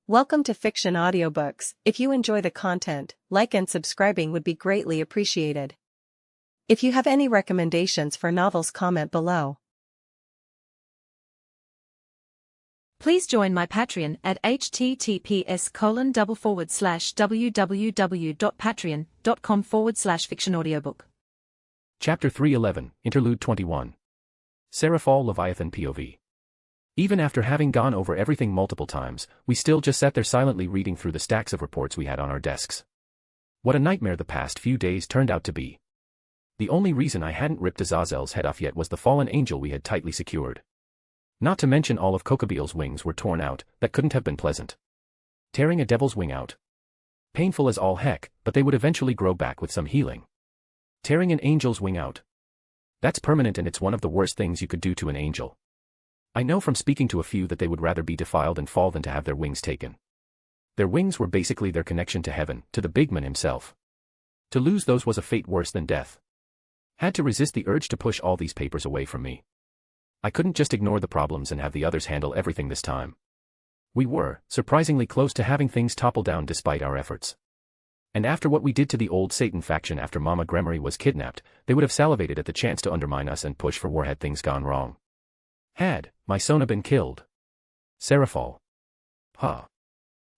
Welcome to Fiction Audiobooks. If you enjoy the content, like and subscribing would be greatly appreciated. If you have any recommendations for novels, comment below. Please join my Patreon at https://www.patreon.com/fictionaudiobook. Chapter 311, Interlude 21. Seraphal Leviathan POV. Even after having gone over everything multiple times, we still just sat there silently reading through the stacks of reports we had on our desks. What a nightmare the past few days turned out to be. The only reason I hadn't ripped Azazel's head off yet was the fallen angel we had tightly secured. Not to mention all of Kokobeel's wings were torn out. That couldn't have been pleasant. Tearing a devil's wing out. Painful as all heck, but they would eventually grow back with some healing. Tearing an angel's wing out. That's permanent, and it's one of the worst things you could do to an angel. I know from speaking to a few that they would rather be defiled and fall than to have their wings taken. Their wings were basically their connection to heaven, to the big man himself. To lose those was a fate worse than death. Had to resist the urge to push all these papers away from me. I couldn't just ignore the problems and have the others handle everything this time. We were, surprisingly close to having things topple down despite our efforts. And after what we did to the old Satan faction after Mama Gremory was kidnapped, they would have salivated at the chance to undermine us and push for war had things gone wrong. Had my Sona been killed? Seraphal. Huh.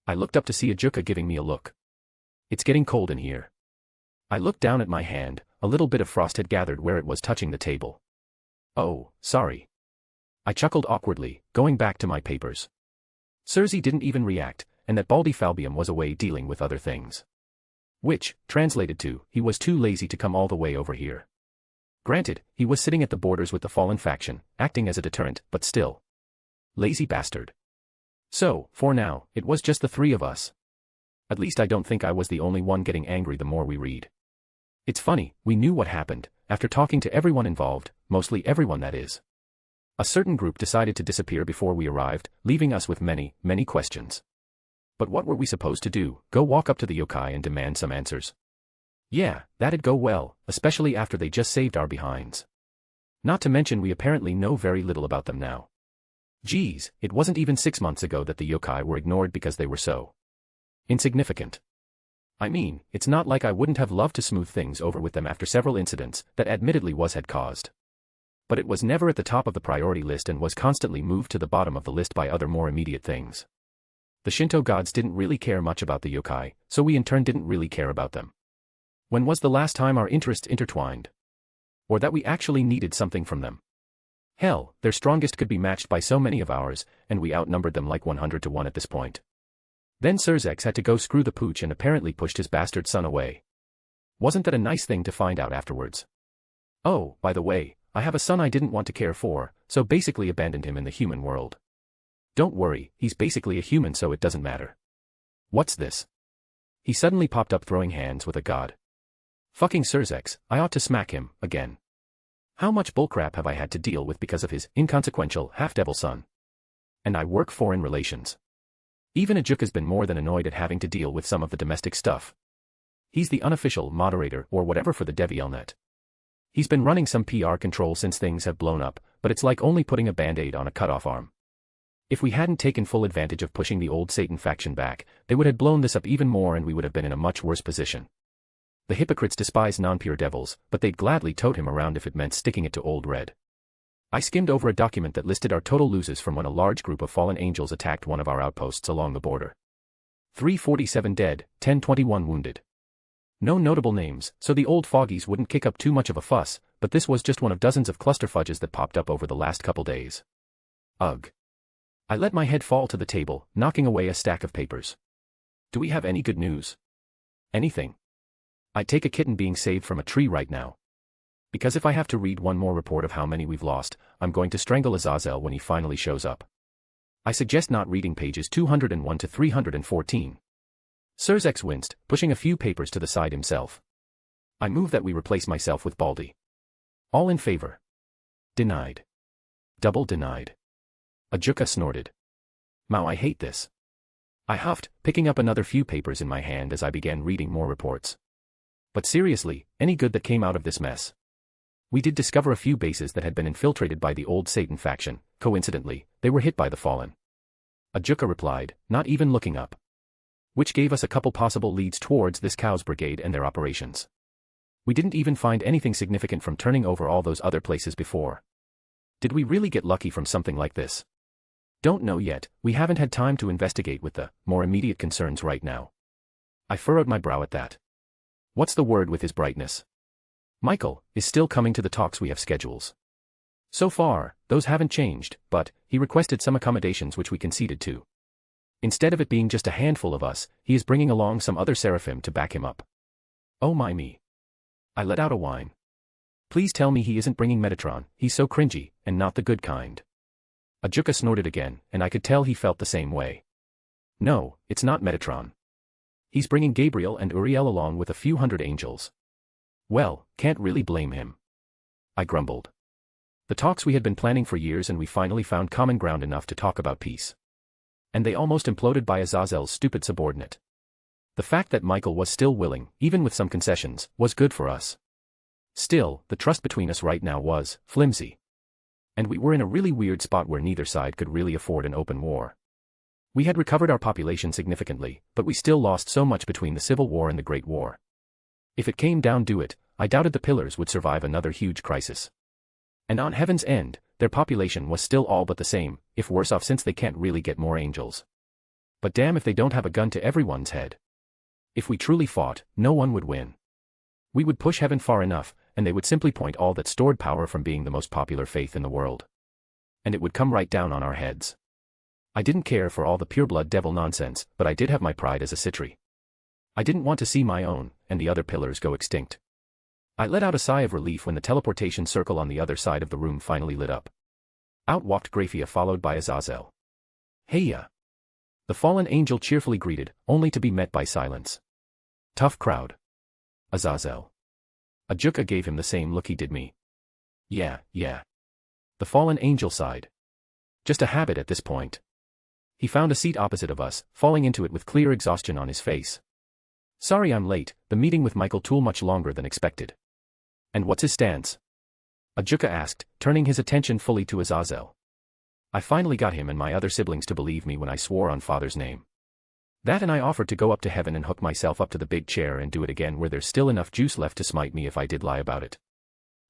I looked up to see Ajuka giving me a look. It's getting cold in here. I looked down at my hand. A little bit of frost had gathered where it was touching the table. Oh, sorry. I chuckled awkwardly, going back to my papers. Cersei didn't even react, and that Baldy Falbium was away dealing with other things. Which, translated to, he was too lazy to come all the way over here. Granted, he was sitting at the borders with the fallen faction, acting as a deterrent, but still. Lazy bastard. So, for now, it was just the three of us. At least I don't think I was the only one getting angry the more we read. It's funny, we knew what happened, after talking to everyone involved, mostly everyone that is. A certain group decided to disappear before we arrived, leaving us with many, many questions. But what were we supposed to do, go walk up to the yokai and demand some answers? Yeah, that'd go well, especially after they just saved our behinds. Not to mention we apparently know very little about them now. Geez, it wasn't even 6 months ago that the yokai were ignored because they were so insignificant. I mean, it's not like I wouldn't have loved to smooth things over with them after several incidents that admittedly had caused. But it was never at the top of the priority list and was constantly moved to the bottom of the list by other more immediate things. The Shinto gods didn't really care much about the yokai, so we in turn didn't really care about them. When was the last time our interests intertwined? Or that we actually needed something from them? Hell, their strongest could be matched by so many of ours, and we outnumbered them like 100 to 1 at this point. Then Serzex had to go screw the pooch and apparently pushed his bastard son away. Wasn't that a nice thing to find out afterwards? Oh, by the way, I have a son I didn't want to care for, so basically abandoned him in the human world. Don't worry, he's basically a human so it doesn't matter. What's this? He suddenly popped up throwing hands with a god. Fucking Serzex, I ought to smack him, again. How much bullcrap have I had to deal with because of his inconsequential half-devil son? And I work foreign relations. Even Ajuka's been more than annoyed at having to deal with some of the domestic stuff. He's the unofficial moderator or whatever for the DevielNet. He's been running some PR control since things have blown up, but it's like only putting a band-aid on a cut-off arm. If we hadn't taken full advantage of pushing the old Satan faction back, they would have blown this up even more and we would have been in a much worse position. The hypocrites despise non-pure devils, but they'd gladly tote him around if it meant sticking it to Old Red. I skimmed over a document that listed our total losses from when a large group of fallen angels attacked one of our outposts along the border. 347 dead, 1021 wounded. No notable names, so the old foggies wouldn't kick up too much of a fuss, but this was just one of dozens of clusterfudges that popped up over the last couple days. Ugh. I let my head fall to the table, knocking away a stack of papers. Do we have any good news? Anything? I'd take a kitten being saved from a tree right now. Because if I have to read one more report of how many we've lost, I'm going to strangle Azazel when he finally shows up. I suggest not reading pages 201 to 314. Serzex winced, pushing a few papers to the side himself. I move that we replace myself with Baldy. All in favor? Denied. Double denied. Ajuka snorted. Mao, I hate this. I huffed, picking up another few papers in my hand as I began reading more reports. But seriously, any good that came out of this mess? We did discover a few bases that had been infiltrated by the old Satan faction. Coincidentally, they were hit by the Fallen. Ajuka replied, not even looking up. Which gave us a couple possible leads towards this Cows Brigade and their operations. We didn't even find anything significant from turning over all those other places before. Did we really get lucky from something like this? Don't know yet, we haven't had time to investigate with the more immediate concerns right now. I furrowed my brow at that. What's the word with his brightness? Michael is still coming to the talks we have schedules. So far, those haven't changed, but he requested some accommodations which we conceded to. Instead of it being just a handful of us, he is bringing along some other seraphim to back him up. Oh my me. I let out a whine. Please tell me he isn't bringing Metatron, he's so cringy, and not the good kind. Ajuka snorted again, and I could tell he felt the same way. No, it's not Metatron. He's bringing Gabriel and Uriel along with a few hundred angels. Well, can't really blame him. I grumbled. The talks we had been planning for years and we finally found common ground enough to talk about peace. And they almost imploded by Azazel's stupid subordinate. The fact that Michael was still willing, even with some concessions, was good for us. Still, the trust between us right now was flimsy. And we were in a really weird spot where neither side could really afford an open war. We had recovered our population significantly, but we still lost so much between the Civil War and the Great War. If it came down to it, I doubted the Pillars would survive another huge crisis. And on Heaven's End, their population was still all but the same, if worse off since they can't really get more angels. But damn if they don't have a gun to everyone's head. If we truly fought, no one would win. We would push Heaven far enough, and they would simply point all that stored power from being the most popular faith in the world. And it would come right down on our heads. I didn't care for all the pureblood devil nonsense, but I did have my pride as a Citri. I didn't want to see my own, and the other pillars go extinct. I let out a sigh of relief when the teleportation circle on the other side of the room finally lit up. Out walked Graphia followed by Azazel. Hey-ya! The fallen angel cheerfully greeted, only to be met by silence. Tough crowd. Azazel. Ajuka gave him the same look he did me. Yeah. The fallen angel sighed. Just a habit at this point. He found a seat opposite of us, falling into it with clear exhaustion on his face. Sorry I'm late, the meeting with Michael took much longer than expected. And what's his stance? Ajuka asked, turning his attention fully to Azazel. I finally got him and my other siblings to believe me when I swore on Father's name. That and I offered to go up to heaven and hook myself up to the big chair and do it again where there's still enough juice left to smite me if I did lie about it.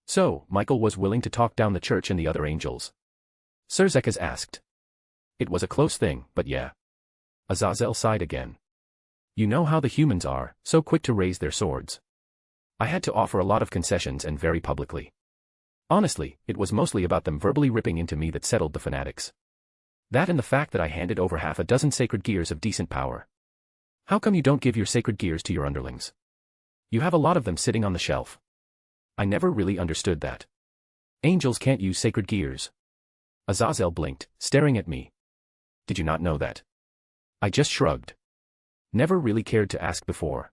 So, Michael was willing to talk down the church and the other angels? Sir Zekas asked. It was a close thing, but yeah. Azazel sighed again. You know how the humans are, so quick to raise their swords. I had to offer a lot of concessions and very publicly. Honestly, it was mostly about them verbally ripping into me that settled the fanatics. That and the fact that I handed over half a dozen sacred gears of decent power. How come you don't give your sacred gears to your underlings? You have a lot of them sitting on the shelf. I never really understood that. Angels can't use sacred gears. Azazel blinked, staring at me. Did you not know that? I just shrugged. Never really cared to ask before.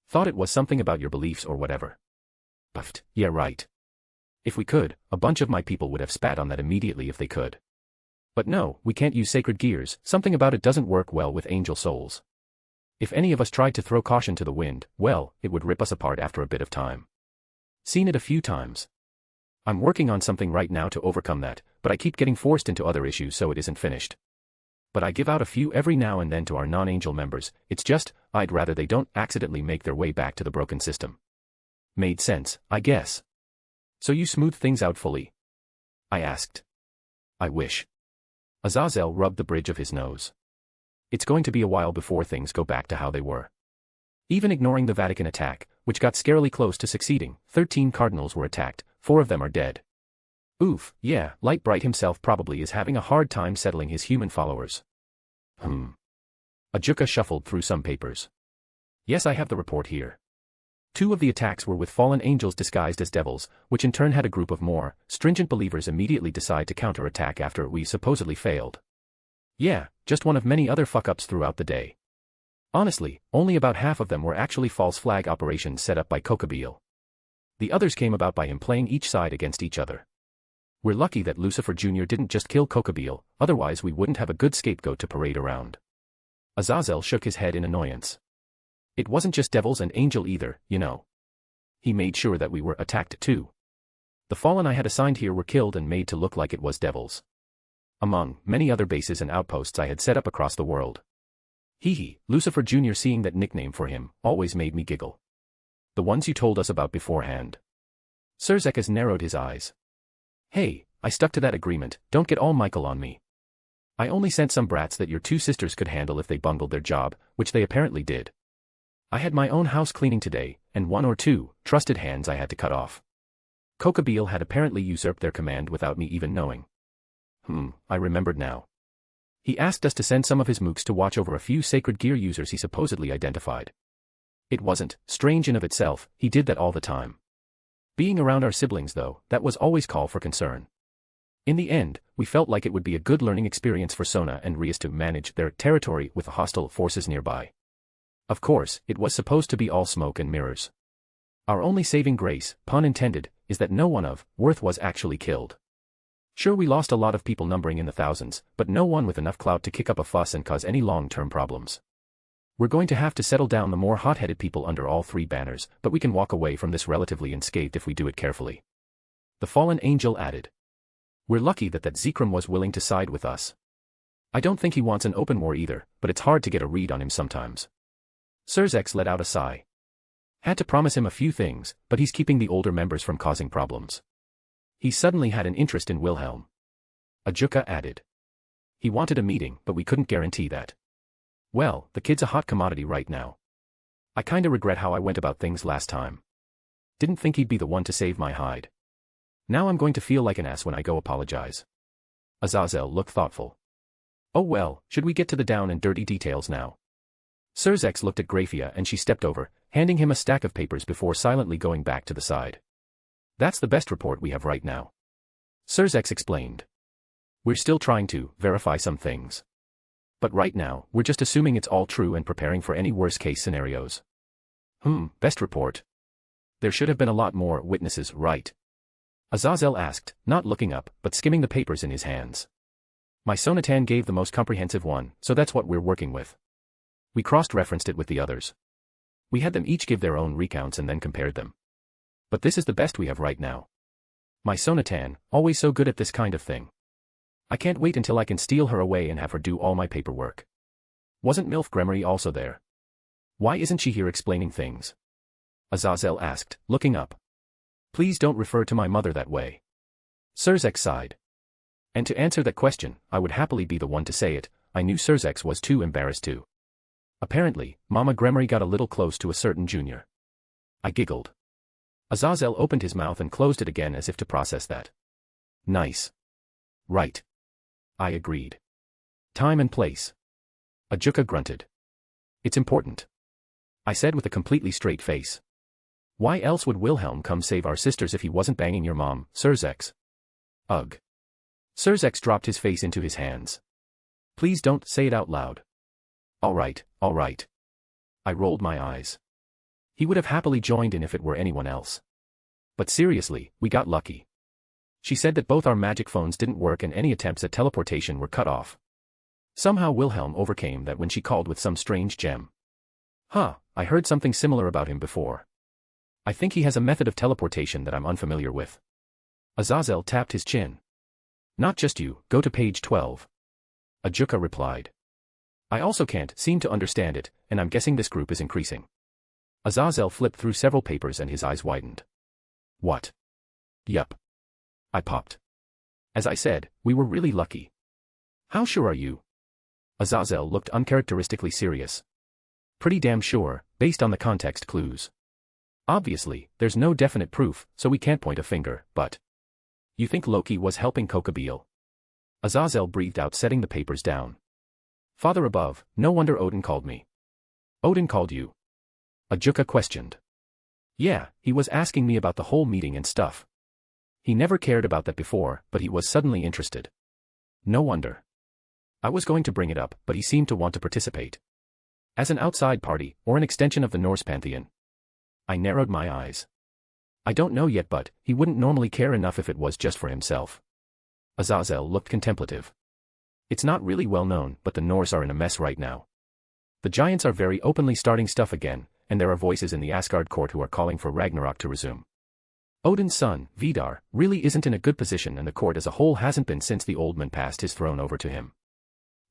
Thought it was something about your beliefs or whatever. Puffed, yeah right. If we could, a bunch of my people would have spat on that immediately if they could. But no, we can't use sacred gears, something about it doesn't work well with angel souls. If any of us tried to throw caution to the wind, well, it would rip us apart after a bit of time. Seen it a few times. I'm working on something right now to overcome that, but I keep getting forced into other issues so it isn't finished. But I give out a few every now and then to our non-angel members, it's just, I'd rather they don't accidentally make their way back to the broken system. Made sense, I guess. So you smoothed things out fully? I asked. I wish. Azazel rubbed the bridge of his nose. It's going to be a while before things go back to how they were. Even ignoring the Vatican attack, which got scarily close to succeeding, 13 cardinals were attacked, 4 of them are dead. Oof, yeah, Lightbright himself probably is having a hard time settling his human followers. Ajuka shuffled through some papers. Yes, I have the report here. 2 of the attacks were with fallen angels disguised as devils, which in turn had a group of more stringent believers immediately decide to counterattack after we supposedly failed. Yeah, just one of many other fuck-ups throughout the day. Honestly, only about half of them were actually false flag operations set up by Kokabeel. The others came about by him playing each side against each other. We're lucky that Lucifer Jr. didn't just kill Kokabeel, otherwise we wouldn't have a good scapegoat to parade around. Azazel shook his head in annoyance. It wasn't just devils and angel either, you know. He made sure that we were attacked too. The fallen I had assigned here were killed and made to look like it was devils. among many other bases and outposts I had set up across the world. Hee, Lucifer Jr. seeing that nickname for him always made me giggle. The ones you told us about beforehand. Zelretch narrowed his eyes. Hey, I stuck to that agreement, don't get all Michael on me. I only sent some brats that your two sisters could handle if they bungled their job, which they apparently did. I had my own house cleaning today, and one or two trusted hands I had to cut off. Kokabeel had apparently usurped their command without me even knowing. I remembered now. He asked us to send some of his mooks to watch over a few sacred gear users he supposedly identified. It wasn't strange in of itself, he did that all the time. Being around our siblings though, that was always call for concern. In the end, we felt like it would be a good learning experience for Sona and Rias to manage their territory with the hostile forces nearby. Of course, it was supposed to be all smoke and mirrors. Our only saving grace, pun intended, is that no one of worth was actually killed. Sure, we lost a lot of people numbering in the thousands, but no one with enough clout to kick up a fuss and cause any long-term problems. We're going to have to settle down the more hot-headed people under all three banners, but we can walk away from this relatively unscathed if we do it carefully. The fallen angel added. We're lucky that Zekrom was willing to side with us. I don't think he wants an open war either, but it's hard to get a read on him sometimes. Zelretch let out a sigh. Had to promise him a few things, but he's keeping the older members from causing problems. He suddenly had an interest in Wilhelm. Ajuka added. He wanted a meeting, but we couldn't guarantee that. Well, the kid's a hot commodity right now. I kinda regret how I went about things last time. Didn't think he'd be the one to save my hide. Now I'm going to feel like an ass when I go apologize. Azazel looked thoughtful. Oh well, should we get to the down and dirty details now? Zelretch looked at Grafia and she stepped over, handing him a stack of papers before silently going back to the side. That's the best report we have right now. Zelretch explained. We're still trying to verify some things. But right now, we're just assuming it's all true and preparing for any worst-case scenarios. Best report. There should have been a lot more witnesses, right? Azazel asked, not looking up, but skimming the papers in his hands. My Sonatan gave the most comprehensive one, so that's what we're working with. We cross-referenced it with the others. We had them each give their own recounts and then compared them. But this is the best we have right now. My Sonatan, always so good at this kind of thing. I can't wait until I can steal her away and have her do all my paperwork. Wasn't Milf Gremory also there? Why isn't she here explaining things? Azazel asked, looking up. Please don't refer to my mother that way. Zelretch sighed. And to answer that question, I would happily be the one to say it. I knew Zelretch was too embarrassed to. Apparently, Mama Gremory got a little close to a certain junior. I giggled. Azazel opened his mouth and closed it again as if to process that. Nice. Right. I agreed. Time and place. Ajuka grunted. It's important. I said with a completely straight face. Why else would Wilhelm come save our sisters if he wasn't banging your mom, Zelretch? Ugh. Zelretch dropped his face into his hands. Please don't say it out loud. All right. I rolled my eyes. He would have happily joined in if it were anyone else. But seriously, we got lucky. She said that both our magic phones didn't work and any attempts at teleportation were cut off. Somehow Wilhelm overcame that when she called with some strange gem. I heard something similar about him before. I think he has a method of teleportation that I'm unfamiliar with. Azazel tapped his chin. Not just you, go to page 12. Ajuka replied. I also can't seem to understand it, and I'm guessing this group is increasing. Azazel flipped through several papers and his eyes widened. What? Yup. I popped. As I said, we were really lucky. How sure are you? Azazel looked uncharacteristically serious. Pretty damn sure, based on the context clues. Obviously, there's no definite proof, so we can't point a finger, but... You think Loki was helping Kokabeel? Azazel breathed out, setting the papers down. Father above, no wonder Odin called me. Odin called you? Ajuka questioned. Yeah, he was asking me about the whole meeting and stuff. He never cared about that before, but he was suddenly interested. No wonder. I was going to bring it up, but he seemed to want to participate. As an outside party, or an extension of the Norse pantheon. I narrowed my eyes. I don't know yet, but he wouldn't normally care enough if it was just for himself. Azazel looked contemplative. It's not really well known, but the Norse are in a mess right now. The giants are very openly starting stuff again, and there are voices in the Asgard court who are calling for Ragnarok to resume. Odin's son, Vidar, really isn't in a good position, and the court as a whole hasn't been since the old man passed his throne over to him.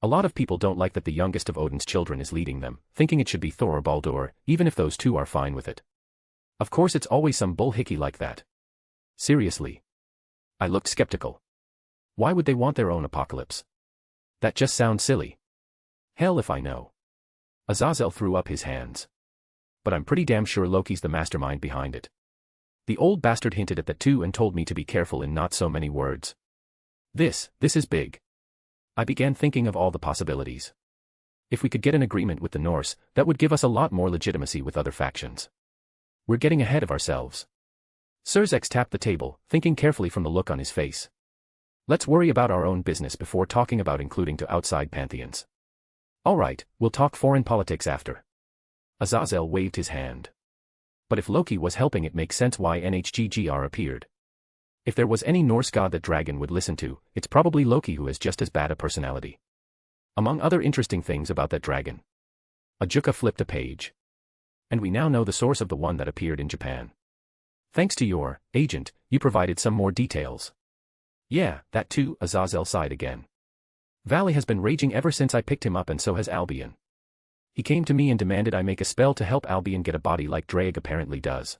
A lot of people don't like that the youngest of Odin's children is leading them, thinking it should be Thor or Baldur, even if those two are fine with it. Of course it's always some bullhickey like that. Seriously. I looked skeptical. Why would they want their own apocalypse? That just sounds silly. Hell if I know. Azazel threw up his hands. But I'm pretty damn sure Loki's the mastermind behind it. The old bastard hinted at that too and told me to be careful in not so many words. This is big. I began thinking of all the possibilities. If we could get an agreement with the Norse, that would give us a lot more legitimacy with other factions. We're getting ahead of ourselves. Zelretch tapped the table, thinking carefully from the look on his face. Let's worry about our own business before talking about including to outside pantheons. Alright, we'll talk foreign politics after. Azazel waved his hand. But if Loki was helping, it makes sense why NHGGR appeared. If there was any Norse god that Dragon would listen to, it's probably Loki, who has just as bad a personality. Among other interesting things about that dragon. Ajuka flipped a page. And we now know the source of the one that appeared in Japan. Thanks to your agent, you provided some more details. Yeah, that too, Azazel sighed again. Valley has been raging ever since I picked him up, and so has Albion. He came to me and demanded I make a spell to help Albion get a body like Drag apparently does.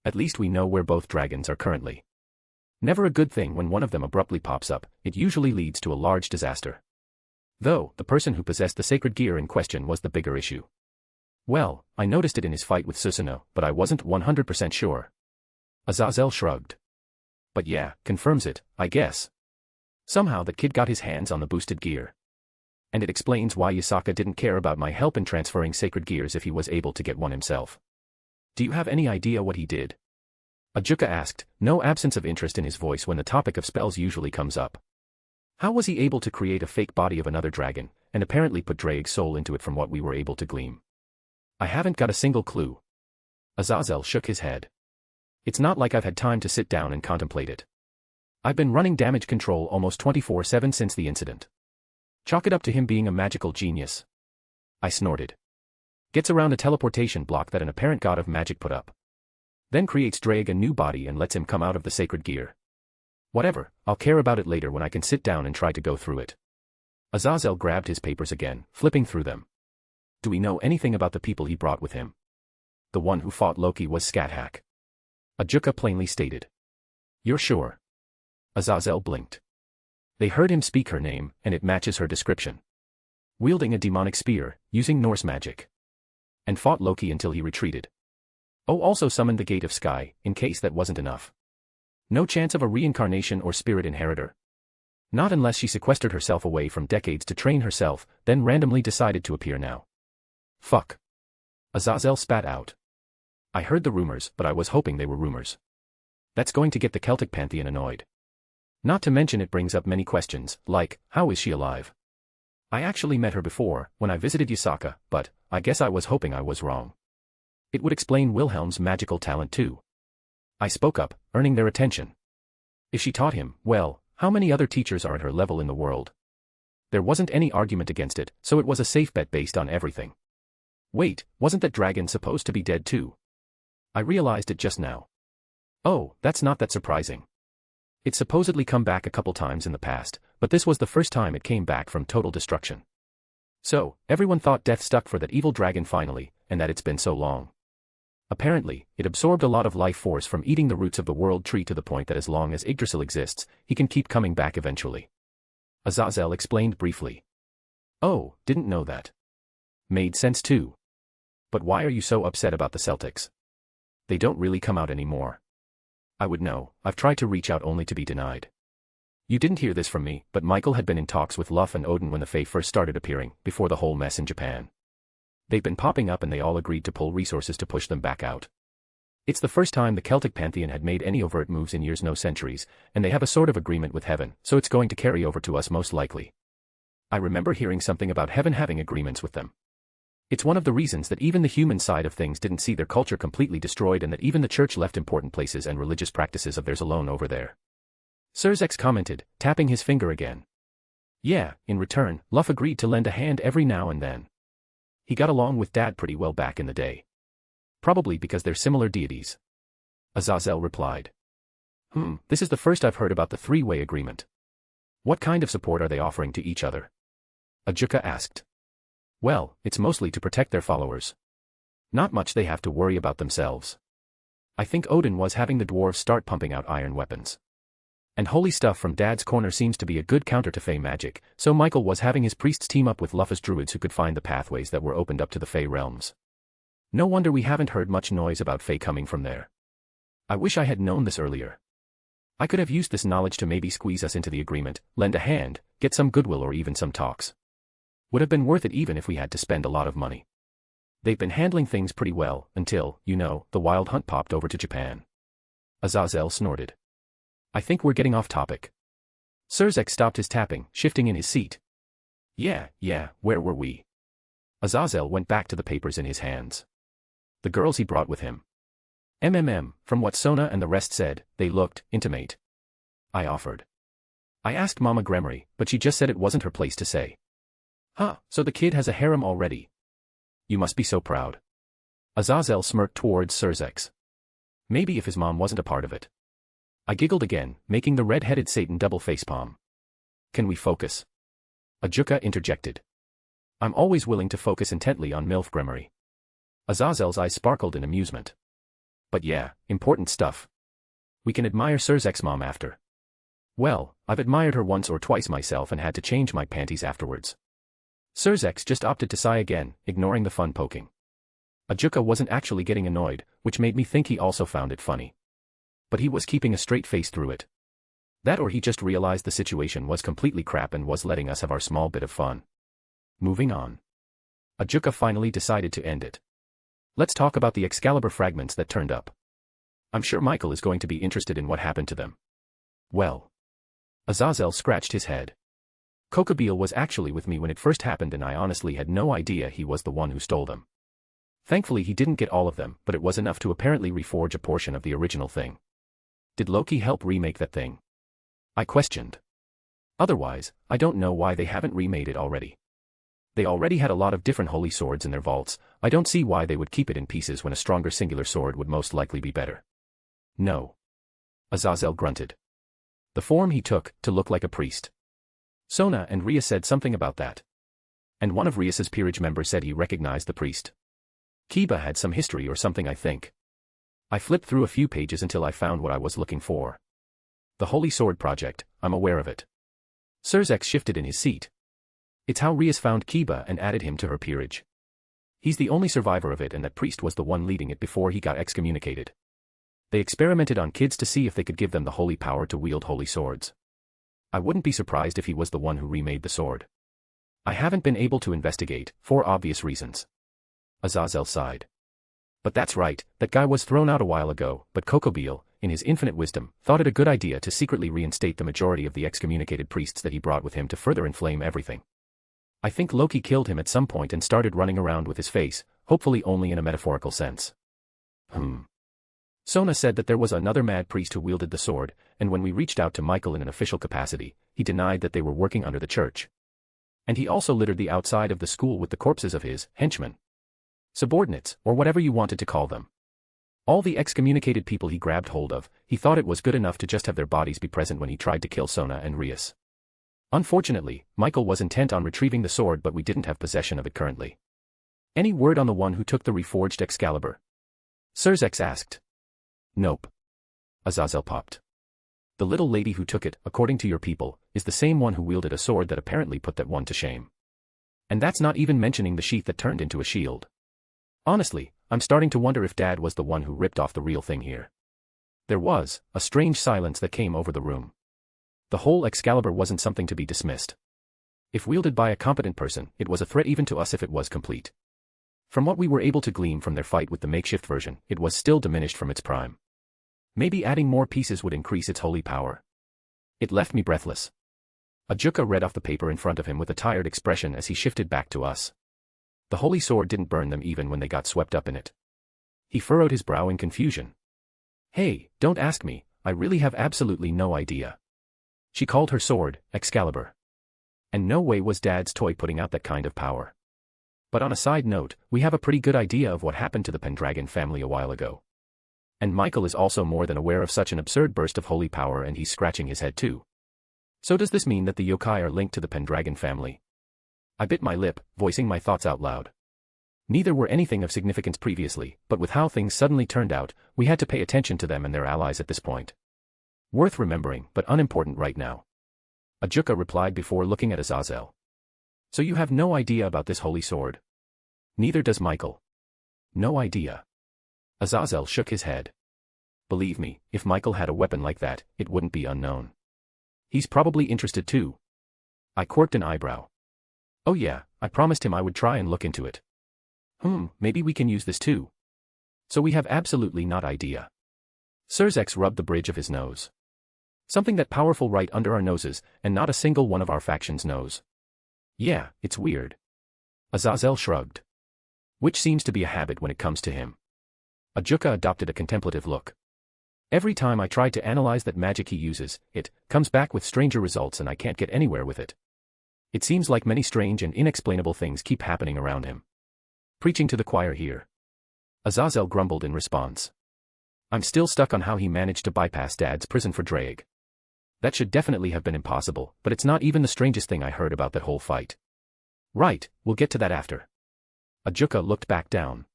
At least we know where both dragons are currently. Never a good thing when one of them abruptly pops up, it usually leads to a large disaster. Though, the person who possessed the sacred gear in question was the bigger issue. Well, I noticed it in his fight with Susanoo, but I wasn't 100% sure. Azazel shrugged. But yeah, confirms it, I guess. Somehow the kid got his hands on the boosted gear. And it explains why Yasaka didn't care about my help in transferring sacred gears if he was able to get one himself. Do you have any idea what he did? Ajuka asked, no absence of interest in his voice when the topic of spells usually comes up. How was he able to create a fake body of another dragon, and apparently put Drake's soul into it from what we were able to glean? I haven't got a single clue. Azazel shook his head. It's not like I've had time to sit down and contemplate it. I've been running damage control almost 24/7 since the incident. Chalk it up to him being a magical genius. I snorted. Gets around a teleportation block that an apparent god of magic put up. Then creates Drag a new body and lets him come out of the sacred gear. Whatever, I'll care about it later when I can sit down and try to go through it. Azazel grabbed his papers again, flipping through them. Do we know anything about the people he brought with him? The one who fought Loki was Skathack. Ajuka plainly stated. You're sure? Azazel blinked. They heard him speak her name, and it matches her description. Wielding a demonic spear, using Norse magic. And fought Loki until he retreated. Oh, also summoned the Gate of Sky, in case that wasn't enough. No chance of a reincarnation or spirit inheritor. Not unless she sequestered herself away from decades to train herself, then randomly decided to appear now. Fuck. Azazel spat out. I heard the rumors, but I was hoping they were rumors. That's going to get the Celtic pantheon annoyed. Not to mention it brings up many questions, like, how is she alive? I actually met her before, when I visited Yasaka, but I guess I was hoping I was wrong. It would explain Wilhelm's magical talent too. I spoke up, earning their attention. If she taught him, well, how many other teachers are at her level in the world? There wasn't any argument against it, so it was a safe bet based on everything. Wait, wasn't that dragon supposed to be dead too? I realized it just now. Oh, that's not that surprising. It's supposedly come back a couple times in the past, but this was the first time it came back from total destruction. So, everyone thought death stuck for that evil dragon finally, and that it's been so long. Apparently, it absorbed a lot of life force from eating the roots of the world tree to the point that as long as Yggdrasil exists, he can keep coming back eventually. Azazel explained briefly. Oh, didn't know that. Made sense too. But why are you so upset about the Celtics? They don't really come out anymore. I would know, I've tried to reach out only to be denied. You didn't hear this from me, but Michael had been in talks with Luff and Odin when the Fae first started appearing, before the whole mess in Japan. They've been popping up and they all agreed to pull resources to push them back out. It's the first time the Celtic pantheon had made any overt moves in years, no centuries, and they have a sort of agreement with Heaven, so it's going to carry over to us most likely. I remember hearing something about Heaven having agreements with them. It's one of the reasons that even the human side of things didn't see their culture completely destroyed and that even the church left important places and religious practices of theirs alone over there. Zelretch commented, tapping his finger again. Yeah, in return, Luff agreed to lend a hand every now and then. He got along with Dad pretty well back in the day. Probably because they're similar deities. Azazel replied. This is the first I've heard about the three-way agreement. What kind of support are they offering to each other? Ajuka asked. Well, it's mostly to protect their followers. Not much they have to worry about themselves. I think Odin was having the dwarves start pumping out iron weapons. And holy stuff from Dad's corner seems to be a good counter to Fey magic, so Michael was having his priests team up with Luffus druids who could find the pathways that were opened up to the Fey realms. No wonder we haven't heard much noise about Fey coming from there. I wish I had known this earlier. I could have used this knowledge to maybe squeeze us into the agreement, lend a hand, get some goodwill or even some talks. Would have been worth it even if we had to spend a lot of money. They've been handling things pretty well, until, the wild hunt popped over to Japan. Azazel snorted. I think we're getting off topic. Zerzek stopped his tapping, shifting in his seat. Yeah, where were we? Azazel went back to the papers in his hands. The girls he brought with him. From what Sona and the rest said, they looked intimate. I offered. I asked Mama Gremory, but she just said it wasn't her place to say. So the kid has a harem already. You must be so proud. Azazel smirked towards Zerzek. Maybe if his mom wasn't a part of it. I giggled again, making the red-headed Satan double facepalm. Can we focus? Ajuka interjected. I'm always willing to focus intently on MILF Gremory. Azazel's eyes sparkled in amusement. But yeah, important stuff. We can admire Zerzek's mom after. Well, I've admired her once or twice myself and had to change my panties afterwards. Zerzek just opted to sigh again, ignoring the fun poking. Ajuka wasn't actually getting annoyed, which made me think he also found it funny. But he was keeping a straight face through it. That or he just realized the situation was completely crap and was letting us have our small bit of fun. Moving on. Ajuka finally decided to end it. Let's talk about the Excalibur fragments that turned up. I'm sure Michael is going to be interested in what happened to them. Well. Azazel scratched his head. Kokobeel was actually with me when it first happened and I honestly had no idea he was the one who stole them. Thankfully he didn't get all of them, but it was enough to apparently reforge a portion of the original thing. Did Loki help remake that thing? I questioned. Otherwise, I don't know why they haven't remade it already. They already had a lot of different holy swords in their vaults, I don't see why they would keep it in pieces when a stronger singular sword would most likely be better. No. Azazel grunted. The form he took, to look like a priest. Sona and Rhea said something about that. And one of Rhea's peerage members said he recognized the priest. Kiba had some history or something I think. I flipped through a few pages until I found what I was looking for. The Holy Sword Project, I'm aware of it. Zerzek shifted in his seat. It's how Rhea's found Kiba and added him to her peerage. He's the only survivor of it and that priest was the one leading it before he got excommunicated. They experimented on kids to see if they could give them the holy power to wield holy swords. I wouldn't be surprised if he was the one who remade the sword. I haven't been able to investigate, for obvious reasons. Azazel sighed. But that's right, that guy was thrown out a while ago, but Kokobeel, in his infinite wisdom, thought it a good idea to secretly reinstate the majority of the excommunicated priests that he brought with him to further inflame everything. I think Loki killed him at some point and started running around with his face, hopefully only in a metaphorical sense. Sona said that there was another mad priest who wielded the sword, and when we reached out to Michael in an official capacity, he denied that they were working under the church. And he also littered the outside of the school with the corpses of his henchmen. Subordinates, or whatever you wanted to call them. All the excommunicated people he grabbed hold of, he thought it was good enough to just have their bodies be present when he tried to kill Sona and Rhea's. Unfortunately, Michael was intent on retrieving the sword but we didn't have possession of it currently. Any word on the one who took the reforged Excalibur? Zerzek asked. Nope. Azazel popped. The little lady who took it, according to your people, is the same one who wielded a sword that apparently put that one to shame. And that's not even mentioning the sheath that turned into a shield. Honestly, I'm starting to wonder if Dad was the one who ripped off the real thing here. There was a strange silence that came over the room. The whole Excalibur wasn't something to be dismissed. If wielded by a competent person, it was a threat even to us if it was complete. From what we were able to glean from their fight with the makeshift version, it was still diminished from its prime. Maybe adding more pieces would increase its holy power. It left me breathless. Ajuka read off the paper in front of him with a tired expression as he shifted back to us. The holy sword didn't burn them even when they got swept up in it. He furrowed his brow in confusion. Hey, don't ask me, I really have absolutely no idea. She called her sword, Excalibur. And no way was Dad's toy putting out that kind of power. But on a side note, we have a pretty good idea of what happened to the Pendragon family a while ago. And Michael is also more than aware of such an absurd burst of holy power, and he's scratching his head too. So does this mean that the yokai are linked to the Pendragon family? I bit my lip, voicing my thoughts out loud. Neither were anything of significance previously, but with how things suddenly turned out, we had to pay attention to them and their allies at this point. Worth remembering, but unimportant right now. Ajuka replied before looking at Azazel. So you have no idea about this holy sword? Neither does Michael. No idea. Azazel shook his head. Believe me, if Michael had a weapon like that, it wouldn't be unknown. He's probably interested too. I quirked an eyebrow. Oh yeah, I promised him I would try and look into it. Maybe we can use this too. So we have absolutely not idea. Zelretch rubbed the bridge of his nose. Something that powerful right under our noses, and not a single one of our factions knows. Yeah, it's weird. Azazel shrugged. Which seems to be a habit when it comes to him. Ajuka adopted a contemplative look. Every time I try to analyze that magic he uses, it comes back with stranger results and I can't get anywhere with it. It seems like many strange and inexplainable things keep happening around him. Preaching to the choir here. Azazel grumbled in response. I'm still stuck on how he managed to bypass Dad's prison for Drake. That should definitely have been impossible, but it's not even the strangest thing I heard about that whole fight. Right, we'll get to that after. Ajuka looked back down.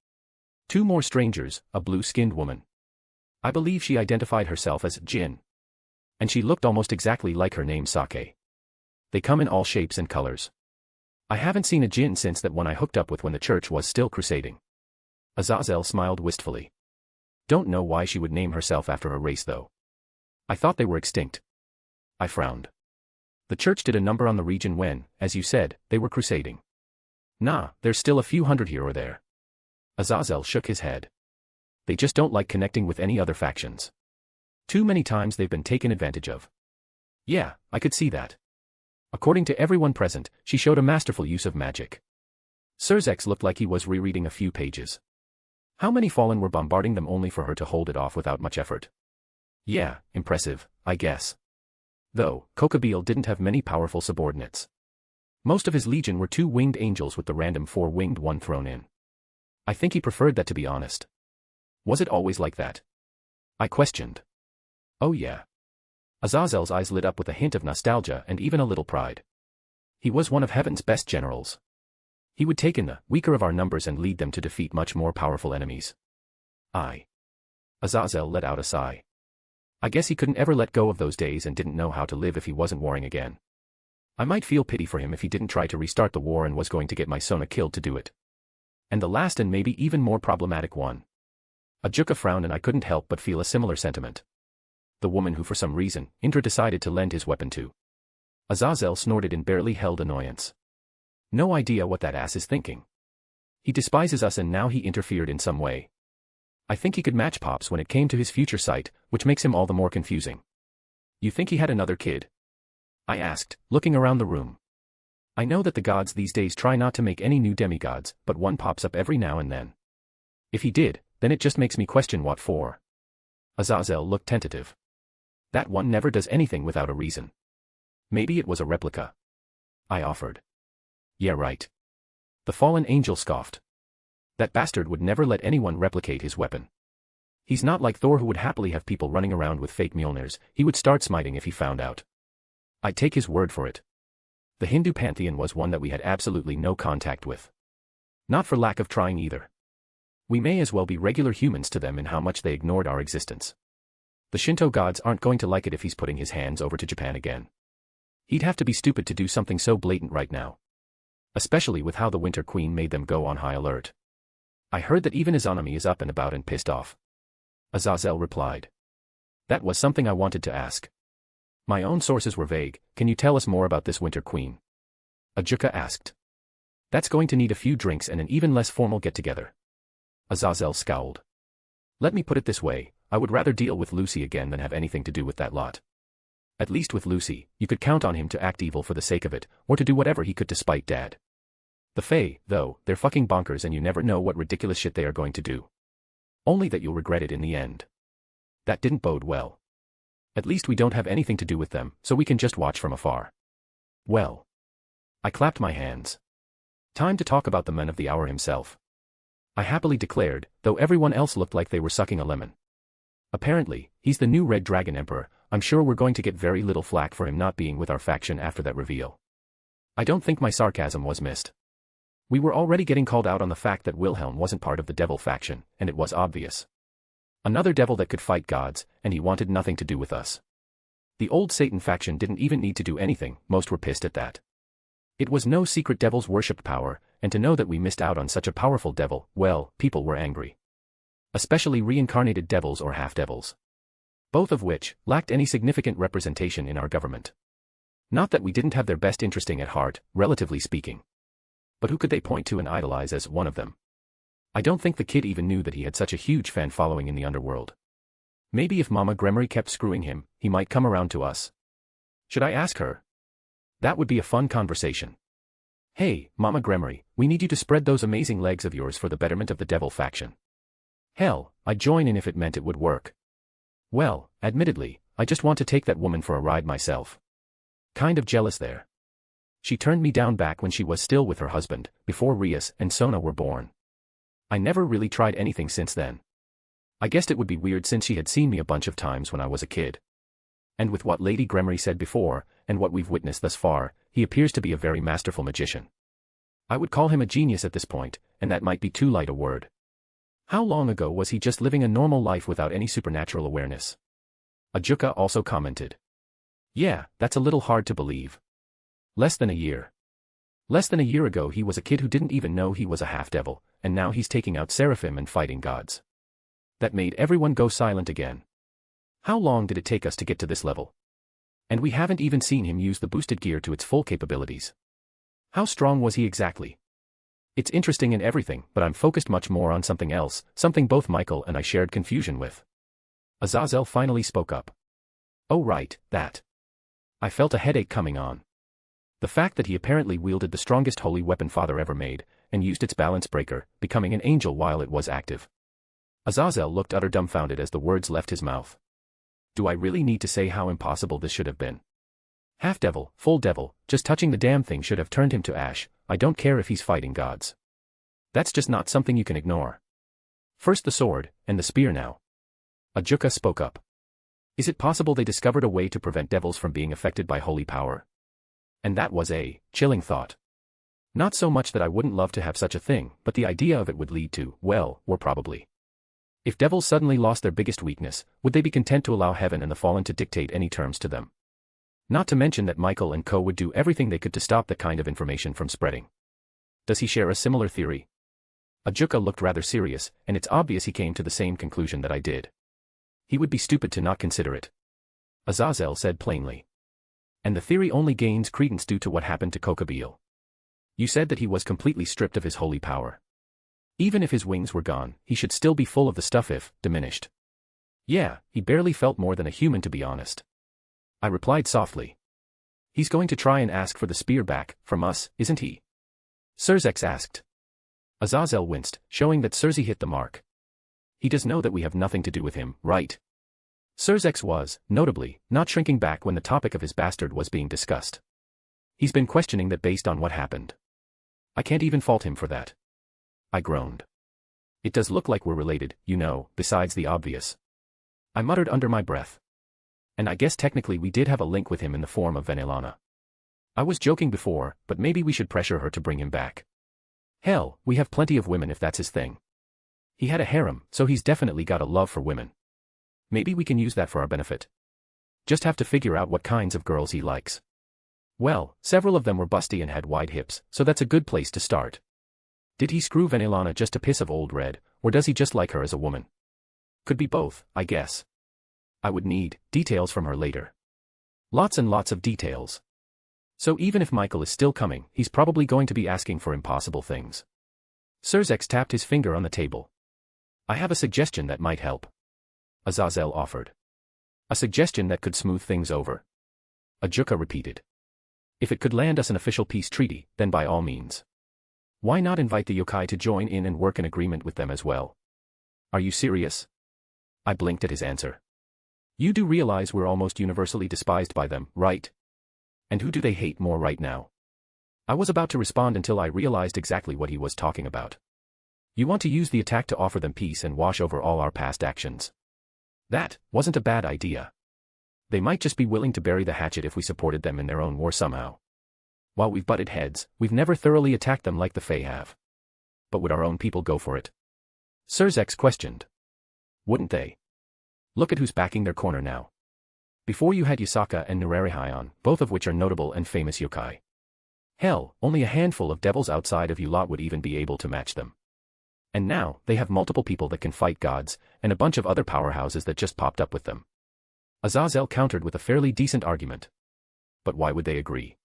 Two more strangers, a blue-skinned woman. I believe she identified herself as Jin. And she looked almost exactly like her name Sake. They come in all shapes and colors. I haven't seen a Jin since that one I hooked up with when the church was still crusading. Azazel smiled wistfully. Don't know why she would name herself after a race though. I thought they were extinct. I frowned. The church did a number on the region when, as you said, they were crusading. Nah, there's still a few hundred here or there. Azazel shook his head. They just don't like connecting with any other factions. Too many times they've been taken advantage of. Yeah, I could see that. According to everyone present, she showed a masterful use of magic. Zelretch looked like he was rereading a few pages. How many fallen were bombarding them only for her to hold it off without much effort? Yeah, impressive, I guess. Though, Kokabeel didn't have many powerful subordinates. Most of his legion were two winged angels with the random four-winged one thrown in. I think he preferred that, to be honest. Was it always like that? I questioned. Oh yeah. Azazel's eyes lit up with a hint of nostalgia and even a little pride. He was one of heaven's best generals. He would take in the weaker of our numbers and lead them to defeat much more powerful enemies. Azazel let out a sigh. I guess he couldn't ever let go of those days and didn't know how to live if he wasn't warring again. I might feel pity for him if he didn't try to restart the war and was going to get my Sona killed to do it. And the last and maybe even more problematic one. Ajuka frowned and I couldn't help but feel a similar sentiment. The woman who for some reason, Indra decided to lend his weapon to. Azazel snorted in barely held annoyance. No idea what that ass is thinking. He despises us and now he interfered in some way. I think he could match Pops when it came to his future sight, which makes him all the more confusing. You think he had another kid? I asked, looking around the room. I know that the gods these days try not to make any new demigods, but one pops up every now and then. If he did, then it just makes me question what for. Azazel looked tentative. That one never does anything without a reason. Maybe it was a replica. I offered. Yeah, right. The fallen angel scoffed. That bastard would never let anyone replicate his weapon. He's not like Thor who would happily have people running around with fake Mjolnirs. He would start smiting if he found out. I'd take his word for it. The Hindu pantheon was one that we had absolutely no contact with. Not for lack of trying either. We may as well be regular humans to them in how much they ignored our existence. The Shinto gods aren't going to like it if he's putting his hands over to Japan again. He'd have to be stupid to do something so blatant right now. Especially with how the Winter Queen made them go on high alert. I heard that even Izanami is up and about and pissed off. Azazel replied. That was something I wanted to ask. My own sources were vague. Can you tell us more about this Winter Queen? Ajuka asked. That's going to need a few drinks and an even less formal get-together. Azazel scowled. Let me put it this way, I would rather deal with Lucy again than have anything to do with that lot. At least with Lucy, you could count on him to act evil for the sake of it, or to do whatever he could to spite Dad. The Fae, though, they're fucking bonkers and you never know what ridiculous shit they are going to do. Only that you'll regret it in the end. That didn't bode well. At least we don't have anything to do with them, so we can just watch from afar. Well. I clapped my hands. Time to talk about the man of the hour himself. I happily declared, though everyone else looked like they were sucking a lemon. Apparently, he's the new Red Dragon Emperor. I'm sure we're going to get very little flack for him not being with our faction after that reveal. I don't think my sarcasm was missed. We were already getting called out on the fact that Wilhelm wasn't part of the devil faction, and it was obvious. Another devil that could fight gods, and he wanted nothing to do with us. The old Satan faction didn't even need to do anything, most were pissed at that. It was no secret devils worshipped power, and to know that we missed out on such a powerful devil, well, people were angry. Especially reincarnated devils or half-devils. Both of which lacked any significant representation in our government. Not that we didn't have their best interesting at heart, relatively speaking. But who could they point to and idolize as one of them? I don't think the kid even knew that he had such a huge fan following in the underworld. Maybe if Mama Gremory kept screwing him, he might come around to us. Should I ask her? That would be a fun conversation. Hey, Mama Gremory, we need you to spread those amazing legs of yours for the betterment of the devil faction. Hell, I'd join in if it meant it would work. Well, admittedly, I just want to take that woman for a ride myself. Kind of jealous there. She turned me down back when she was still with her husband, before Rias and Sona were born. I never really tried anything since then. I guessed it would be weird since she had seen me a bunch of times when I was a kid. And with what Lady Gremory said before, and what we've witnessed thus far, he appears to be a very masterful magician. I would call him a genius at this point, and that might be too light a word. How long ago was he just living a normal life without any supernatural awareness? Ajuka also commented. Yeah, that's a little hard to believe. Less than a year. Less than a year ago he was a kid who didn't even know he was a half-devil, and now he's taking out seraphim and fighting gods. That made everyone go silent again. How long did it take us to get to this level? And we haven't even seen him use the boosted gear to its full capabilities. How strong was he exactly? It's interesting and everything, but I'm focused much more on something else, something both Michael and I shared confusion with. Azazel finally spoke up. Oh right, that. I felt a headache coming on. The fact that he apparently wielded the strongest holy weapon Father ever made, and used its balance breaker, becoming an angel while it was active. Azazel looked utter dumbfounded as the words left his mouth. Do I really need to say how impossible this should have been? Half-devil, full devil, just touching the damn thing should have turned him to ash. I don't care if he's fighting gods. That's just not something you can ignore. First the sword, and the spear now. Ajuka spoke up. Is it possible they discovered a way to prevent devils from being affected by holy power? And that was a chilling thought. Not so much that I wouldn't love to have such a thing, but the idea of it would lead to, well, or probably. If devils suddenly lost their biggest weakness, would they be content to allow heaven and the fallen to dictate any terms to them? Not to mention that Michael and co would do everything they could to stop that kind of information from spreading. Does he share a similar theory? Ajuka looked rather serious, and it's obvious he came to the same conclusion that I did. He would be stupid to not consider it. Azazel said plainly. And the theory only gains credence due to what happened to Kokabeel. You said that he was completely stripped of his holy power. Even if his wings were gone, he should still be full of the stuff if diminished. Yeah, he barely felt more than a human to be honest. I replied softly. He's going to try and ask for the spear back, from us, isn't he? Serzex asked. Azazel winced, showing that Serzi hit the mark. He does know that we have nothing to do with him, right? Serzex was, notably, not shrinking back when the topic of his bastard was being discussed. He's been questioning that based on what happened. I can't even fault him for that. I groaned. It does look like we're related, you know, besides the obvious. I muttered under my breath. And I guess technically we did have a link with him in the form of Venelana. I was joking before, but maybe we should pressure her to bring him back. Hell, we have plenty of women if that's his thing. He had a harem, so he's definitely got a love for women. Maybe we can use that for our benefit. Just have to figure out what kinds of girls he likes. Well, several of them were busty and had wide hips, so that's a good place to start. Did he screw Venelana just to piss of old Red, or does he just like her as a woman? Could be both, I guess. I would need details from her later. Lots and lots of details. So even if Michael is still coming, he's probably going to be asking for impossible things. Serzex tapped his finger on the table. I have a suggestion that might help. Azazel offered. A suggestion that could smooth things over. Ajuka repeated. If it could land us an official peace treaty, then by all means. Why not invite the yokai to join in and work an agreement with them as well? Are you serious? I blinked at his answer. You do realize we're almost universally despised by them, right? And who do they hate more right now? I was about to respond until I realized exactly what he was talking about. You want to use the attack to offer them peace and wash over all our past actions. That wasn't a bad idea. They might just be willing to bury the hatchet if we supported them in their own war somehow. While we've butted heads, we've never thoroughly attacked them like the Fae have. But would our own people go for it? Zelretch questioned. Wouldn't they? Look at who's backing their corner now. Before you had Yasaka and Nararihayan, both of which are notable and famous yokai. Hell, only a handful of devils outside of you lot would even be able to match them. And now, they have multiple people that can fight gods, and a bunch of other powerhouses that just popped up with them. Azazel countered with a fairly decent argument. But why would they agree?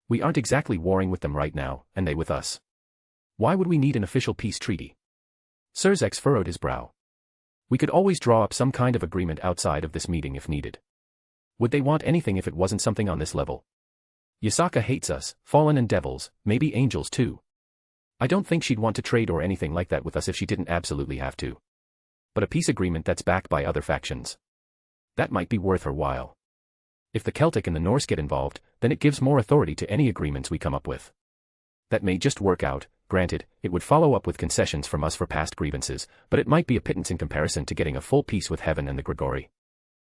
We aren't exactly warring with them right now, and they with us. Why would we need an official peace treaty? Zelretch furrowed his brow. We could always draw up some kind of agreement outside of this meeting if needed. Would they want anything if it wasn't something on this level? Yasaka hates us, fallen and devils, maybe angels too. I don't think she'd want to trade or anything like that with us if she didn't absolutely have to. But a peace agreement that's backed by other factions. That might be worth her while. If the Celtic and the Norse get involved, then it gives more authority to any agreements we come up with. That may just work out, granted, it would follow up with concessions from us for past grievances, but it might be a pittance in comparison to getting a full peace with Heaven and the Grigori.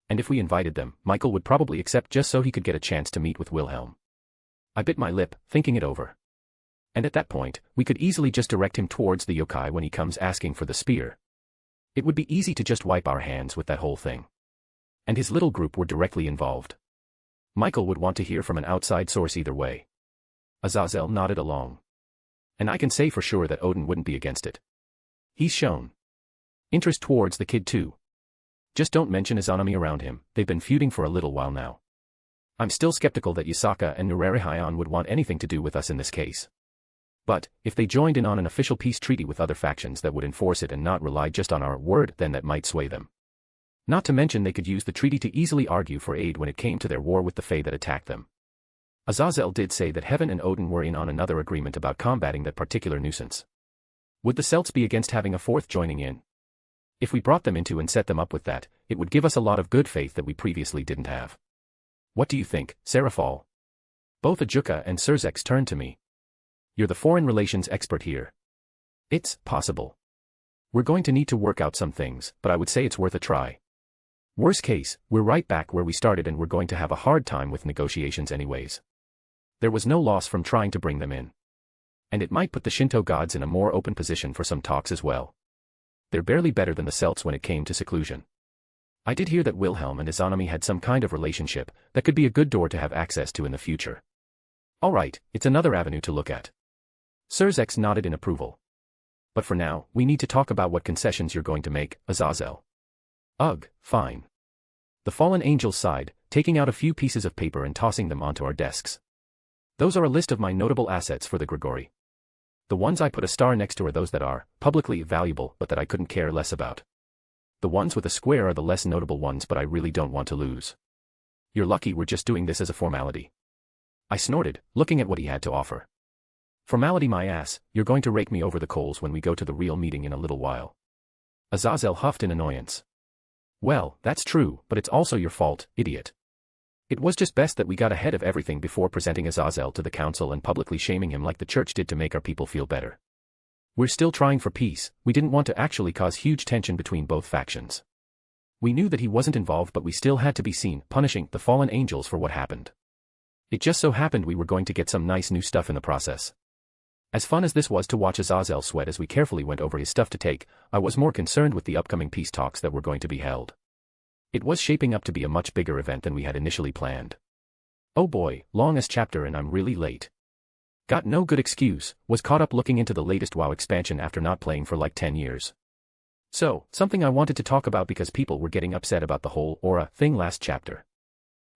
And if we invited them, Michael would probably accept just so he could get a chance to meet with Wilhelm. I bit my lip, thinking it over. And at that point, we could easily just direct him towards the yokai when he comes asking for the spear. It would be easy to just wipe our hands with that whole thing. And his little group were directly involved. Michael would want to hear from an outside source either way. Azazel nodded along. And I can say for sure that Odin wouldn't be against it. He's shown interest towards the kid too. Just don't mention Izanami around him, they've been feuding for a little while now. I'm still skeptical that Yasaka and Nararihayan would want anything to do with us in this case. But, if they joined in on an official peace treaty with other factions that would enforce it and not rely just on our word, then that might sway them. Not to mention they could use the treaty to easily argue for aid when it came to their war with the Fae that attacked them. Azazel did say that Heaven and Odin were in on another agreement about combating that particular nuisance. Would the Celts be against having a fourth joining in? If we brought them into and set them up with that, it would give us a lot of good faith that we previously didn't have. What do you think, Serafal? Both Ajuka and Zelretch turned to me. You're the foreign relations expert here. It's possible. We're going to need to work out some things, but I would say it's worth a try. Worst case, we're right back where we started and we're going to have a hard time with negotiations anyways. There was no loss from trying to bring them in. And it might put the Shinto gods in a more open position for some talks as well. They're barely better than the Celts when it came to seclusion. I did hear that Wilhelm and Izanami had some kind of relationship that could be a good door to have access to in the future. Alright, it's another avenue to look at. Zelretch nodded in approval. But for now, we need to talk about what concessions you're going to make, Azazel. Ugh, fine. The fallen angels sighed, taking out a few pieces of paper and tossing them onto our desks. Those are a list of my notable assets for the Grigori. The ones I put a star next to are those that are publicly valuable but that I couldn't care less about. The ones with a square are the less notable ones but I really don't want to lose. You're lucky we're just doing this as a formality. I snorted, looking at what he had to offer. Formality my ass, you're going to rake me over the coals when we go to the real meeting in a little while. Azazel huffed in annoyance. Well, that's true, but it's also your fault, idiot. It was just best that we got ahead of everything before presenting Azazel to the council and publicly shaming him like the church did to make our people feel better. We're still trying for peace, we didn't want to actually cause huge tension between both factions. We knew that he wasn't involved but we still had to be seen punishing the fallen angels for what happened. It just so happened we were going to get some nice new stuff in the process. As fun as this was to watch Azazel sweat as we carefully went over his stuff to take, I was more concerned with the upcoming peace talks that were going to be held. It was shaping up to be a much bigger event than we had initially planned. Oh boy, longest chapter and I'm really late. Got no good excuse, was caught up looking into the latest WoW expansion after not playing for like 10 years. So, something I wanted to talk about because people were getting upset about the whole aura thing last chapter.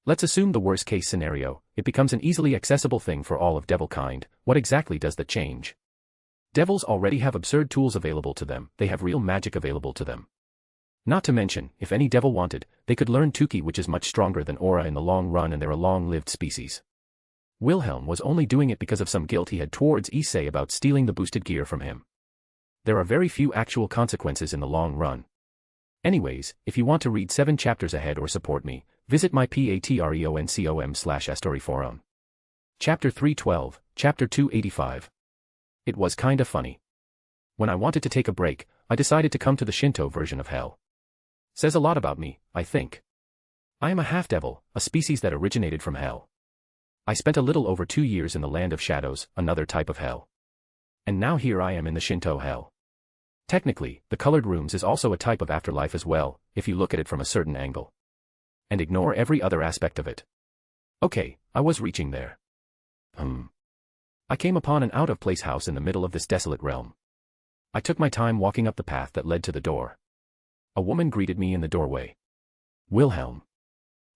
Let's assume the worst case scenario, it becomes an easily accessible thing for all of devil kind. What exactly does that change? Devils already have absurd tools available to them, they have real magic available to them. Not to mention, if any devil wanted, they could learn Tuki, which is much stronger than aura in the long run and they're a long-lived species. Wilhelm was only doing it because of some guilt he had towards Issei about stealing the boosted gear from him. There are very few actual consequences in the long run. Anyways, if you want to read 7 chapters ahead or support me, visit my patreon.com/astoryforum. Chapter 312, Chapter 285. It was kinda funny. When I wanted to take a break, I decided to come to the Shinto version of hell. Says a lot about me, I think. I am a half-devil, a species that originated from hell. I spent a little over 2 years in the land of shadows, another type of hell. And now here I am in the Shinto hell. Technically, the colored rooms is also a type of afterlife as well, if you look at it from a certain angle. And ignore every other aspect of it. Okay, I was reaching there. I came upon an out-of-place house in the middle of this desolate realm. I took my time walking up the path that led to the door. A woman greeted me in the doorway. Wilhelm.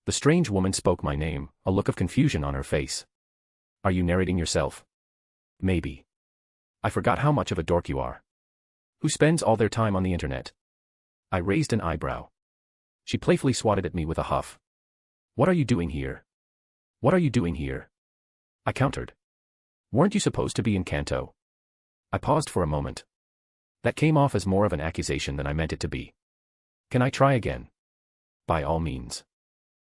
The strange woman spoke my name, a look of confusion on her face. Are you narrating yourself? Maybe. I forgot how much of a dork you are. Who spends all their time on the internet? I raised an eyebrow. She playfully swatted at me with a huff. What are you doing here? What are you doing here? I countered. Weren't you supposed to be in Kanto? I paused for a moment. That came off as more of an accusation than I meant it to be. Can I try again? By all means.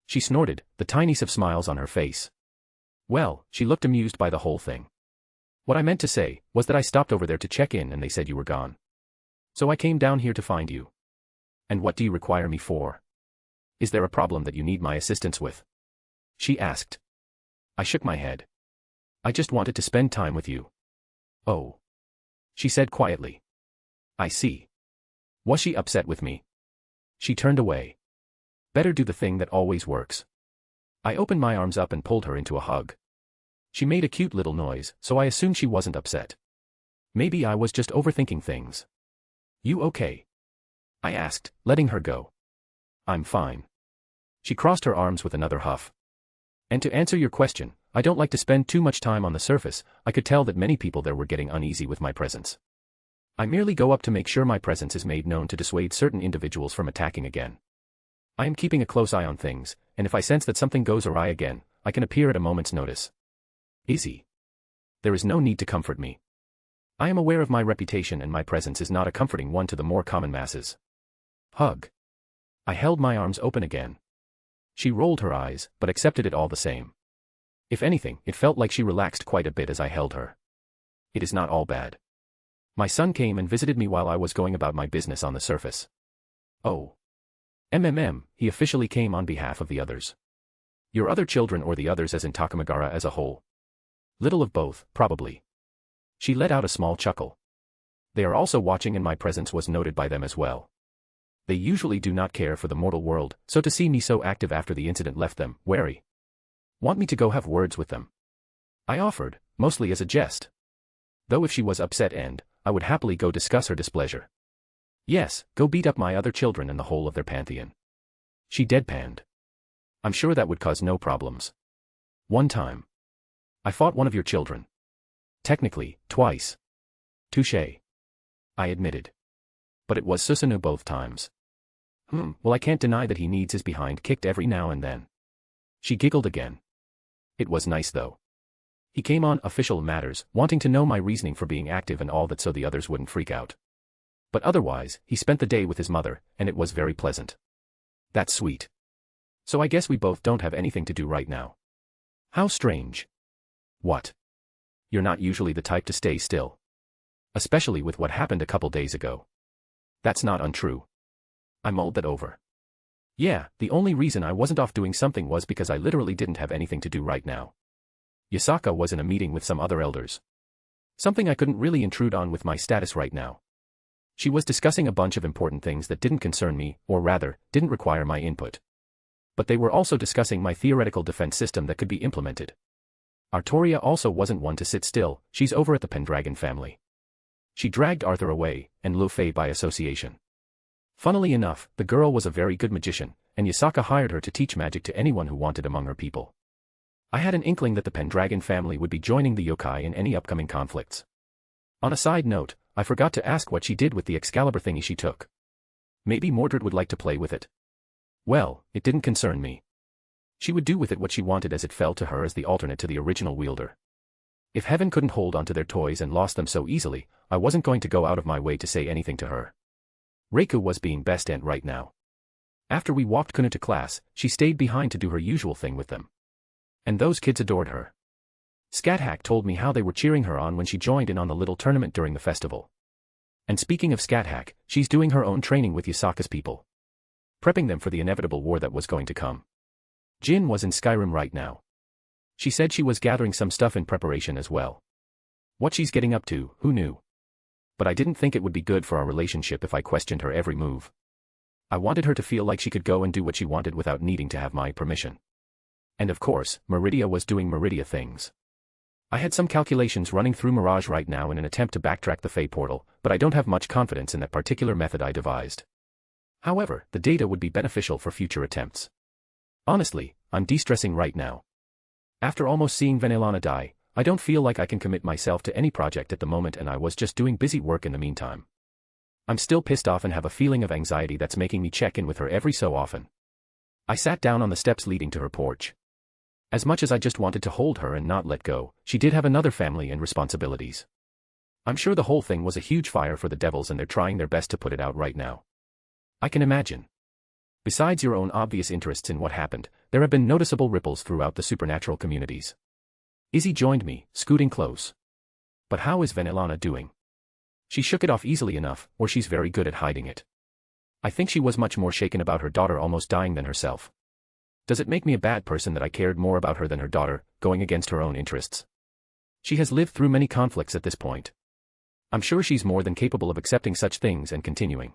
She snorted, the tiniest of smiles on her face. Well, she looked amused by the whole thing. What I meant to say was that I stopped over there to check in and they said you were gone. So I came down here to find you. And what do you require me for? Is there a problem that you need my assistance with? She asked. I shook my head. I just wanted to spend time with you. Oh. She said quietly. I see. Was she upset with me? She turned away. Better do the thing that always works. I opened my arms up and pulled her into a hug. She made a cute little noise, so I assumed she wasn't upset. Maybe I was just overthinking things. You okay? I asked, letting her go. I'm fine. She crossed her arms with another huff. And to answer your question, I don't like to spend too much time on the surface. I could tell that many people there were getting uneasy with my presence. I merely go up to make sure my presence is made known to dissuade certain individuals from attacking again. I am keeping a close eye on things, and if I sense that something goes awry again, I can appear at a moment's notice. Easy. There is no need to comfort me. I am aware of my reputation and my presence is not a comforting one to the more common masses. Hug. I held my arms open again. She rolled her eyes, but accepted it all the same. If anything, it felt like she relaxed quite a bit as I held her. It is not all bad. My son came and visited me while I was going about my business on the surface. Oh. He officially came on behalf of the others. Your other children or the others as in Takamagara as a whole? Little of both, probably. She let out a small chuckle. They are also watching and my presence was noted by them as well. They usually do not care for the mortal world, so to see me so active after the incident left them wary. Want me to go have words with them? I offered, mostly as a jest. Though if she was upset I would happily go discuss her displeasure. Yes, go beat up my other children and the whole of their pantheon. She deadpanned. I'm sure that would cause no problems. One time. I fought one of your children. Technically, twice. Touché. I admitted. But it was Susanoo both times. Well I can't deny that he needs his behind kicked every now and then. She giggled again. It was nice though. He came on official matters, wanting to know my reasoning for being active and all that so the others wouldn't freak out. But otherwise, he spent the day with his mother, and it was very pleasant. That's sweet. So I guess we both don't have anything to do right now. How strange. What? You're not usually the type to stay still. Especially with what happened a couple days ago. That's not untrue. I mulled that over. Yeah, the only reason I wasn't off doing something was because I literally didn't have anything to do right now. Yasaka was in a meeting with some other elders. Something I couldn't really intrude on with my status right now. She was discussing a bunch of important things that didn't concern me, or rather, didn't require my input. But they were also discussing my theoretical defense system that could be implemented. Artoria also wasn't one to sit still, she's over at the Pendragon family. She dragged Arthur away, and Lu Fei by association. Funnily enough, the girl was a very good magician, and Yasaka hired her to teach magic to anyone who wanted among her people. I had an inkling that the Pendragon family would be joining the yokai in any upcoming conflicts. On a side note, I forgot to ask what she did with the Excalibur thingy she took. Maybe Mordred would like to play with it. Well, it didn't concern me. She would do with it what she wanted as it fell to her as the alternate to the original wielder. If Heaven couldn't hold onto their toys and lost them so easily, I wasn't going to go out of my way to say anything to her. Reiko was being best aunt right now. After we walked Kuna to class, she stayed behind to do her usual thing with them. And those kids adored her. Scathack told me how they were cheering her on when she joined in on the little tournament during the festival. And speaking of Scathack, she's doing her own training with Yasaka's people. prepping them for the inevitable war that was going to come. Jin was in Skyrim right now. She said she was gathering some stuff in preparation as well. What she's getting up to, who knew? But I didn't think it would be good for our relationship if I questioned her every move. I wanted her to feel like she could go and do what she wanted without needing to have my permission. And of course, Meridia was doing Meridia things. I had some calculations running through Mirage right now in an attempt to backtrack the Fey portal, but I don't have much confidence in that particular method I devised. However, the data would be beneficial for future attempts. Honestly, I'm de-stressing right now. After almost seeing Venelana die, I don't feel like I can commit myself to any project at the moment, and I was just doing busy work in the meantime. I'm still pissed off and have a feeling of anxiety that's making me check in with her every so often. I sat down on the steps leading to her porch. As much as I just wanted to hold her and not let go, she did have another family and responsibilities. I'm sure the whole thing was a huge fire for the devils and they're trying their best to put it out right now. I can imagine. Besides your own obvious interests in what happened, there have been noticeable ripples throughout the supernatural communities. Izzy joined me, scooting close. But how is Venelana doing? She shook it off easily enough, or she's very good at hiding it. I think she was much more shaken about her daughter almost dying than herself. Does it make me a bad person that I cared more about her than her daughter, going against her own interests? She has lived through many conflicts at this point. I'm sure she's more than capable of accepting such things and continuing.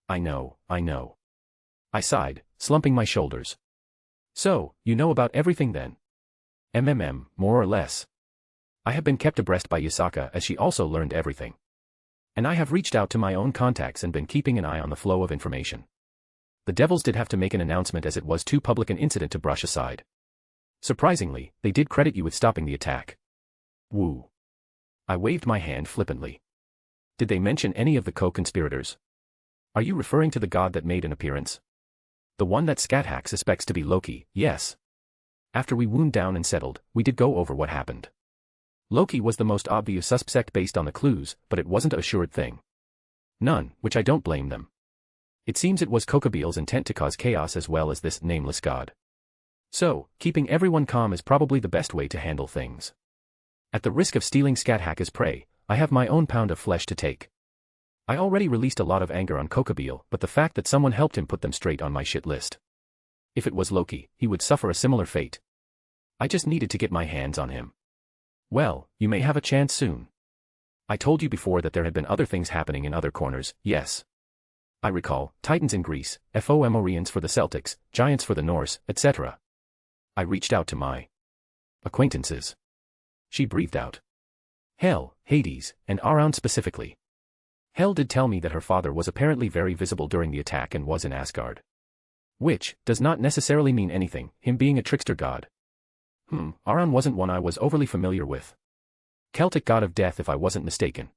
I know. I sighed, slumping my shoulders. So, you know about everything then? More or less. I have been kept abreast by Yasaka as she also learned everything. And I have reached out to my own contacts and been keeping an eye on the flow of information. The devils did have to make an announcement as it was too public an incident to brush aside. Surprisingly, they did credit you with stopping the attack. Woo. I waved my hand flippantly. Did they mention any of the co-conspirators? Are you referring to the god that made an appearance? The one that Scathach suspects to be Loki, yes. After we wound down and settled, we did go over what happened. Loki was the most obvious suspect based on the clues, but it wasn't a assured thing. None, which I don't blame them. It seems it was Kokobeel's intent to cause chaos as well as this nameless god. So, keeping everyone calm is probably the best way to handle things. At the risk of stealing Scathach as prey, I have my own pound of flesh to take. I already released a lot of anger on Kokobeel, but the fact that someone helped him put them straight on my shit list. If it was Loki, he would suffer a similar fate. I just needed to get my hands on him. Well, you may have a chance soon. I told you before that there had been other things happening in other corners, yes. I recall, Titans in Greece, Fomorians for the Celtics, Giants for the Norse, etc. I reached out to my acquaintances. She breathed out. Hell, Hades, and Around specifically. Hel did tell me that her father was apparently very visible during the attack and was in Asgard. Which does not necessarily mean anything, him being a trickster god. Aran wasn't one I was overly familiar with. Celtic god of death if I wasn't mistaken.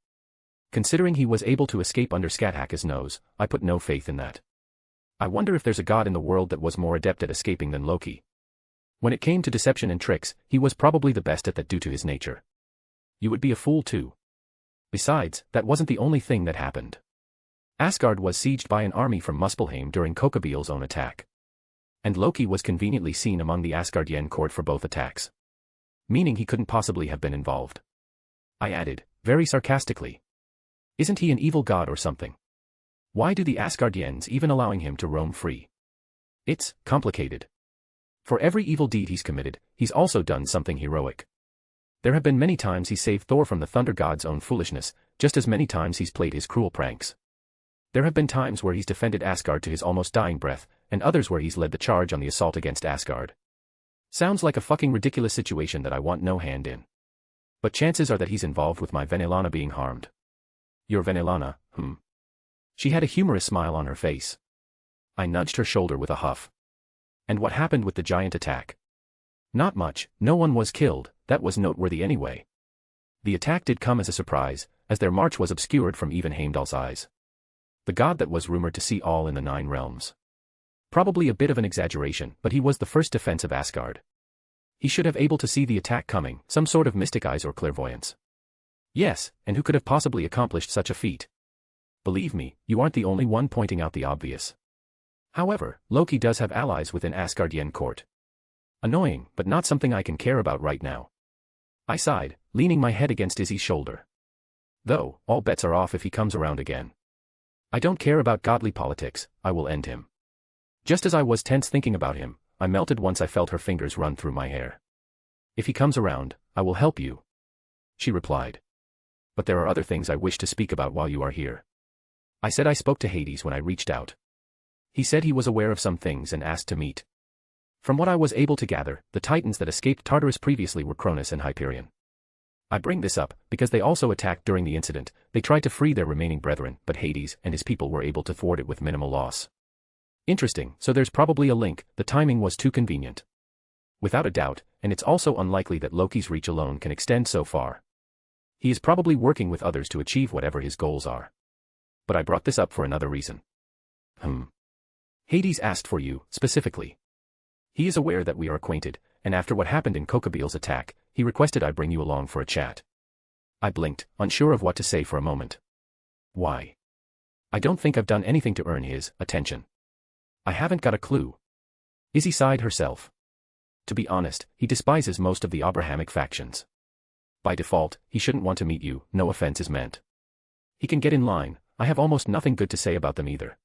Considering he was able to escape under Scathach's nose, I put no faith in that. I wonder if there's a god in the world that was more adept at escaping than Loki. When it came to deception and tricks, he was probably the best at that due to his nature. You would be a fool too. Besides, that wasn't the only thing that happened. Asgard was sieged by an army from Muspelheim during Kokobeel's own attack. And Loki was conveniently seen among the Asgardian court for both attacks. Meaning he couldn't possibly have been involved. I added, very sarcastically. Isn't he an evil god or something? Why do the Asgardians even allowing him to roam free? It's complicated. For every evil deed he's committed, he's also done something heroic. There have been many times he's saved Thor from the Thunder God's own foolishness, just as many times he's played his cruel pranks. There have been times where he's defended Asgard to his almost dying breath, and others where he's led the charge on the assault against Asgard. Sounds like a fucking ridiculous situation that I want no hand in. But chances are that he's involved with my Venelana being harmed. Your Venelana, She had a humorous smile on her face. I nudged her shoulder with a huff. And what happened with the giant attack? Not much, no one was killed, that was noteworthy anyway. The attack did come as a surprise, as their march was obscured from even Heimdall's eyes. The god that was rumored to see all in the 9 realms. Probably a bit of an exaggeration, but he was the first defense of Asgard. He should have able to see the attack coming, some sort of mystic eyes or clairvoyance. Yes, and who could have possibly accomplished such a feat? Believe me, you aren't the only one pointing out the obvious. However, Loki does have allies within Asgardian court. Annoying, but not something I can care about right now. I sighed, leaning my head against Izzy's shoulder. Though, all bets are off if he comes around again. I don't care about godly politics, I will end him. Just as I was tense thinking about him, I melted once I felt her fingers run through my hair. If he comes around, I will help you, she replied. But there are other things I wish to speak about while you are here. I said I spoke to Hades when I reached out. He said he was aware of some things and asked to meet. From what I was able to gather, the titans that escaped Tartarus previously were Cronus and Hyperion. I bring this up because they also attacked during the incident. They tried to free their remaining brethren, but Hades and his people were able to thwart it with minimal loss. Interesting, so there's probably a link. The timing was too convenient. Without a doubt, and it's also unlikely that Loki's reach alone can extend so far. He is probably working with others to achieve whatever his goals are. But I brought this up for another reason. Hades asked for you, specifically. He is aware that we are acquainted, and after what happened in Kokobil's attack, he requested I bring you along for a chat. I blinked, unsure of what to say for a moment. Why? I don't think I've done anything to earn his attention. I haven't got a clue. Izzy sighed herself. To be honest, he despises most of the Abrahamic factions. By default, he shouldn't want to meet you, no offense is meant. He can get in line, I have almost nothing good to say about them either.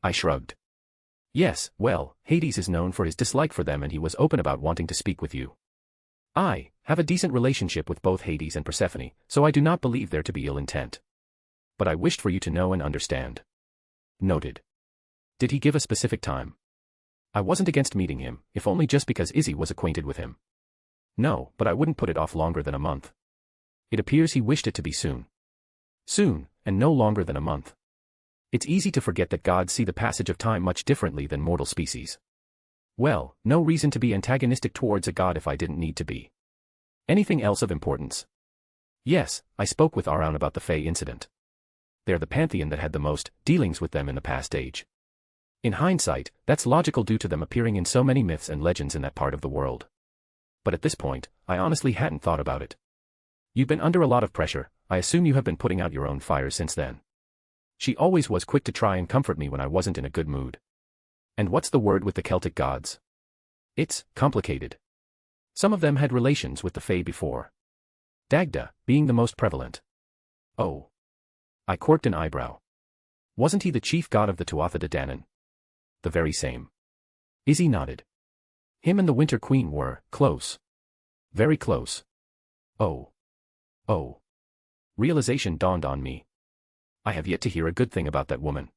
I shrugged. Yes, well, Hades is known for his dislike for them and he was open about wanting to speak with you. I have a decent relationship with both Hades and Persephone, so I do not believe there to be ill intent. But I wished for you to know and understand. Noted. Did he give a specific time? I wasn't against meeting him, if only just because Izzy was acquainted with him. No, but I wouldn't put it off longer than a month. It appears he wished it to be soon. Soon, and no longer than a month. It's easy to forget that gods see the passage of time much differently than mortal species. Well, no reason to be antagonistic towards a god if I didn't need to be. Anything else of importance? Yes, I spoke with Aran about the Fae incident. They're the pantheon that had the most dealings with them in the past age. In hindsight, that's logical due to them appearing in so many myths and legends in that part of the world. But at this point, I honestly hadn't thought about it. You've been under a lot of pressure, I assume you have been putting out your own fires since then. She always was quick to try and comfort me when I wasn't in a good mood. And what's the word with the Celtic gods? It's complicated. Some of them had relations with the Fae before. Dagda, being the most prevalent. Oh. I quirked an eyebrow. Wasn't he the chief god of the Tuatha De Danann? The very same. Izzy nodded. Him and the Winter Queen were close. Very close. Oh. Oh. Realization dawned on me. I have yet to hear a good thing about that woman.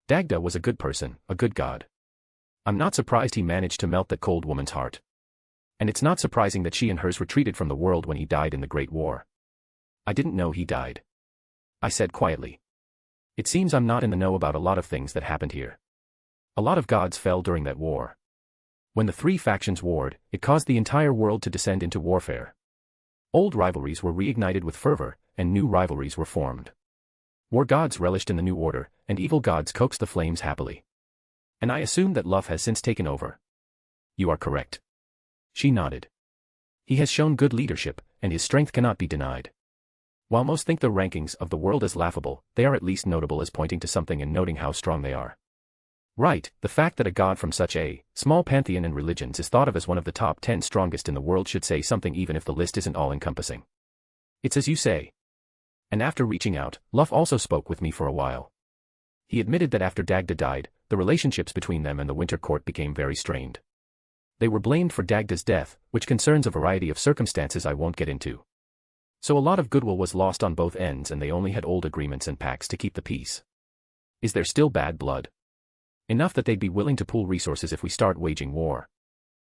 Dagda was a good person, a good god. I'm not surprised he managed to melt that cold woman's heart. And it's not surprising that she and hers retreated from the world when he died in the Great War. I didn't know he died. I said quietly. It seems I'm not in the know about a lot of things that happened here. A lot of gods fell during that war. When the three factions warred, it caused the entire world to descend into warfare. Old rivalries were reignited with fervor, and new rivalries were formed. War gods relished in the new order, and evil gods coaxed the flames happily. And I assume that love has since taken over. You are correct. She nodded. He has shown good leadership, and his strength cannot be denied. While most think the rankings of the world as laughable, they are at least notable as pointing to something and noting how strong they are. Right, the fact that a god from such a small pantheon and religions is thought of as one of the top 10 strongest in the world should say something even if the list isn't all-encompassing. It's as you say. And after reaching out, Luff also spoke with me for a while. He admitted that after Dagda died, the relationships between them and the Winter Court became very strained. They were blamed for Dagda's death, which concerns a variety of circumstances I won't get into. So a lot of goodwill was lost on both ends and they only had old agreements and pacts to keep the peace. Is there still bad blood? Enough that they'd be willing to pool resources if we start waging war.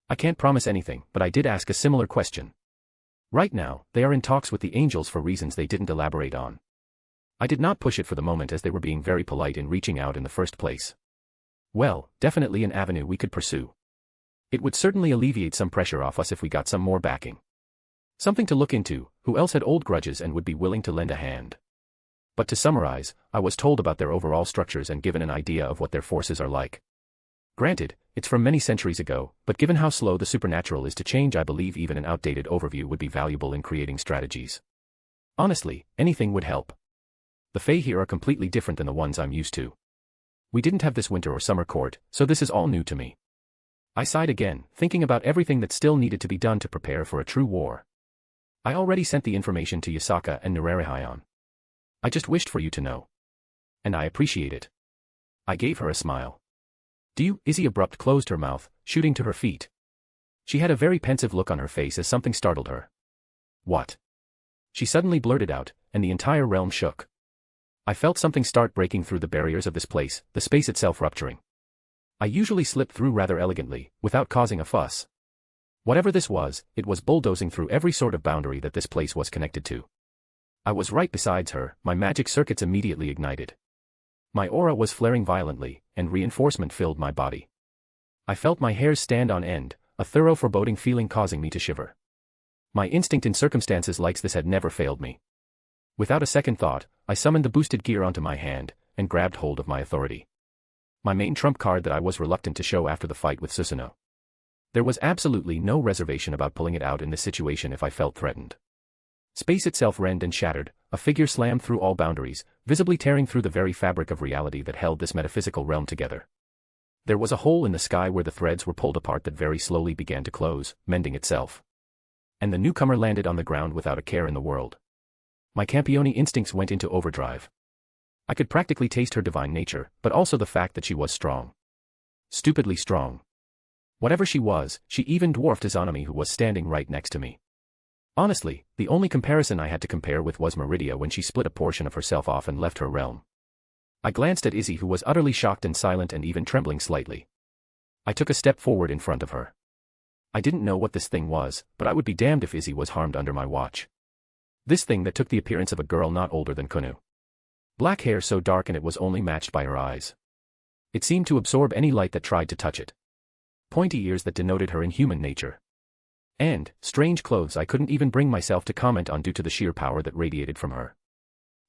I can't promise anything, but I did ask a similar question. Right now, they are in talks with the angels for reasons they didn't elaborate on. I did not push it for the moment as they were being very polite in reaching out in the first place. Well, definitely an avenue we could pursue. It would certainly alleviate some pressure off us if we got some more backing. Something to look into, who else had old grudges and would be willing to lend a hand. But to summarize, I was told about their overall structures and given an idea of what their forces are like. Granted, it's from many centuries ago, but given how slow the supernatural is to change, I believe even an outdated overview would be valuable in creating strategies. Honestly, anything would help. The Fae here are completely different than the ones I'm used to. We didn't have this winter or summer court, so this is all new to me. I sighed again, thinking about everything that still needed to be done to prepare for a true war. I already sent the information to Yasaka and Nerarihayon. I just wished for you to know. And I appreciate it. I gave her a smile. Do you? Izzy abrupt closed her mouth, shooting to her feet. She had a very pensive look on her face as something startled her. What? She suddenly blurted out, and the entire realm shook. I felt something start breaking through the barriers of this place, the space itself rupturing. I usually slip through rather elegantly, without causing a fuss. Whatever this was, it was bulldozing through every sort of boundary that this place was connected to. I was right beside her, my magic circuits immediately ignited. My aura was flaring violently, and reinforcement filled my body. I felt my hairs stand on end, a thorough foreboding feeling causing me to shiver. My instinct in circumstances like this had never failed me. Without a second thought, I summoned the boosted gear onto my hand, and grabbed hold of my authority. My main trump card that I was reluctant to show after the fight with Susanoo. There was absolutely no reservation about pulling it out in this situation if I felt threatened. Space itself rent and shattered, a figure slammed through all boundaries, visibly tearing through the very fabric of reality that held this metaphysical realm together. There was a hole in the sky where the threads were pulled apart that very slowly began to close, mending itself. And the newcomer landed on the ground without a care in the world. My Campione instincts went into overdrive. I could practically taste her divine nature, but also the fact that she was strong. Stupidly strong. Whatever she was, she even dwarfed Izanami, who was standing right next to me. Honestly, the only comparison I had to compare with was Meridia when she split a portion of herself off and left her realm. I glanced at Izzy, who was utterly shocked and silent and even trembling slightly. I took a step forward in front of her. I didn't know what this thing was, but I would be damned if Izzy was harmed under my watch. This thing that took the appearance of a girl not older than Kunu. Black hair so dark and it was only matched by her eyes. It seemed to absorb any light that tried to touch it. Pointy ears that denoted her inhuman nature. And, strange clothes I couldn't even bring myself to comment on due to the sheer power that radiated from her.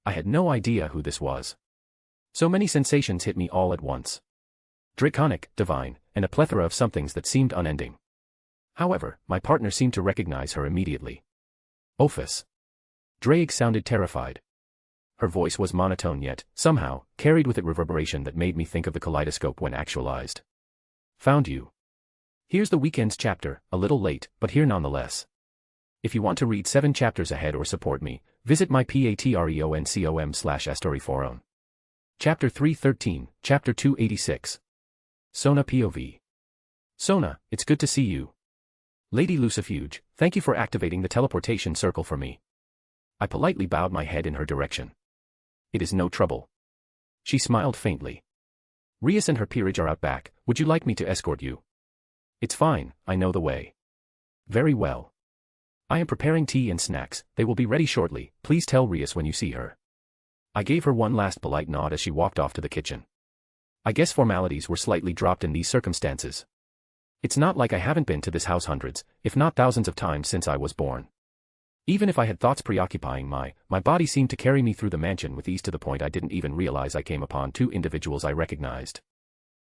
I had no idea who this was. So many sensations hit me all at once. Draconic, divine, and a plethora of somethings that seemed unending. However, my partner seemed to recognize her immediately. Ophis. Drake sounded terrified. Her voice was monotone yet, somehow, carried with it reverberation that made me think of the kaleidoscope when actualized. Found you. Here's the weekend's chapter, a little late, but here nonetheless. If you want to read 7 chapters ahead or support me, visit my patreon.com/astoryforon. Chapter 313, Chapter 286. Sona POV. Sona, it's good to see you. Lady Lucifuge, thank you for activating the teleportation circle for me. I politely bowed my head in her direction. It is no trouble. She smiled faintly. Rias and her peerage are out back, would you like me to escort you? It's fine, I know the way. Very well. I am preparing tea and snacks, they will be ready shortly, please tell Rias when you see her. I gave her one last polite nod as she walked off to the kitchen. I guess formalities were slightly dropped in these circumstances. It's not like I haven't been to this house hundreds, if not thousands of times since I was born. Even if I had thoughts preoccupying my body seemed to carry me through the mansion with ease to the point I didn't even realize I came upon 2 individuals I recognized.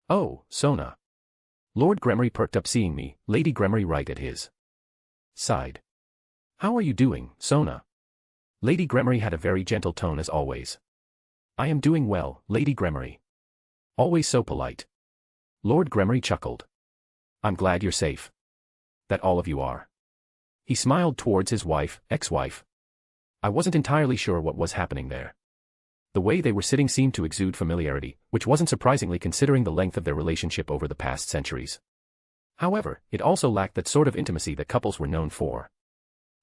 Oh, Sona. Lord Gremory perked up seeing me, Lady Gremory right at his side. How are you doing, Sona? Lady Gremory had a very gentle tone as always. I am doing well, Lady Gremory. Always so polite. Lord Gremory chuckled. I'm glad you're safe. That all of you are. He smiled towards his wife, ex-wife. I wasn't entirely sure what was happening there. The way they were sitting seemed to exude familiarity, which wasn't surprisingly considering the length of their relationship over the past centuries. However, it also lacked that sort of intimacy that couples were known for.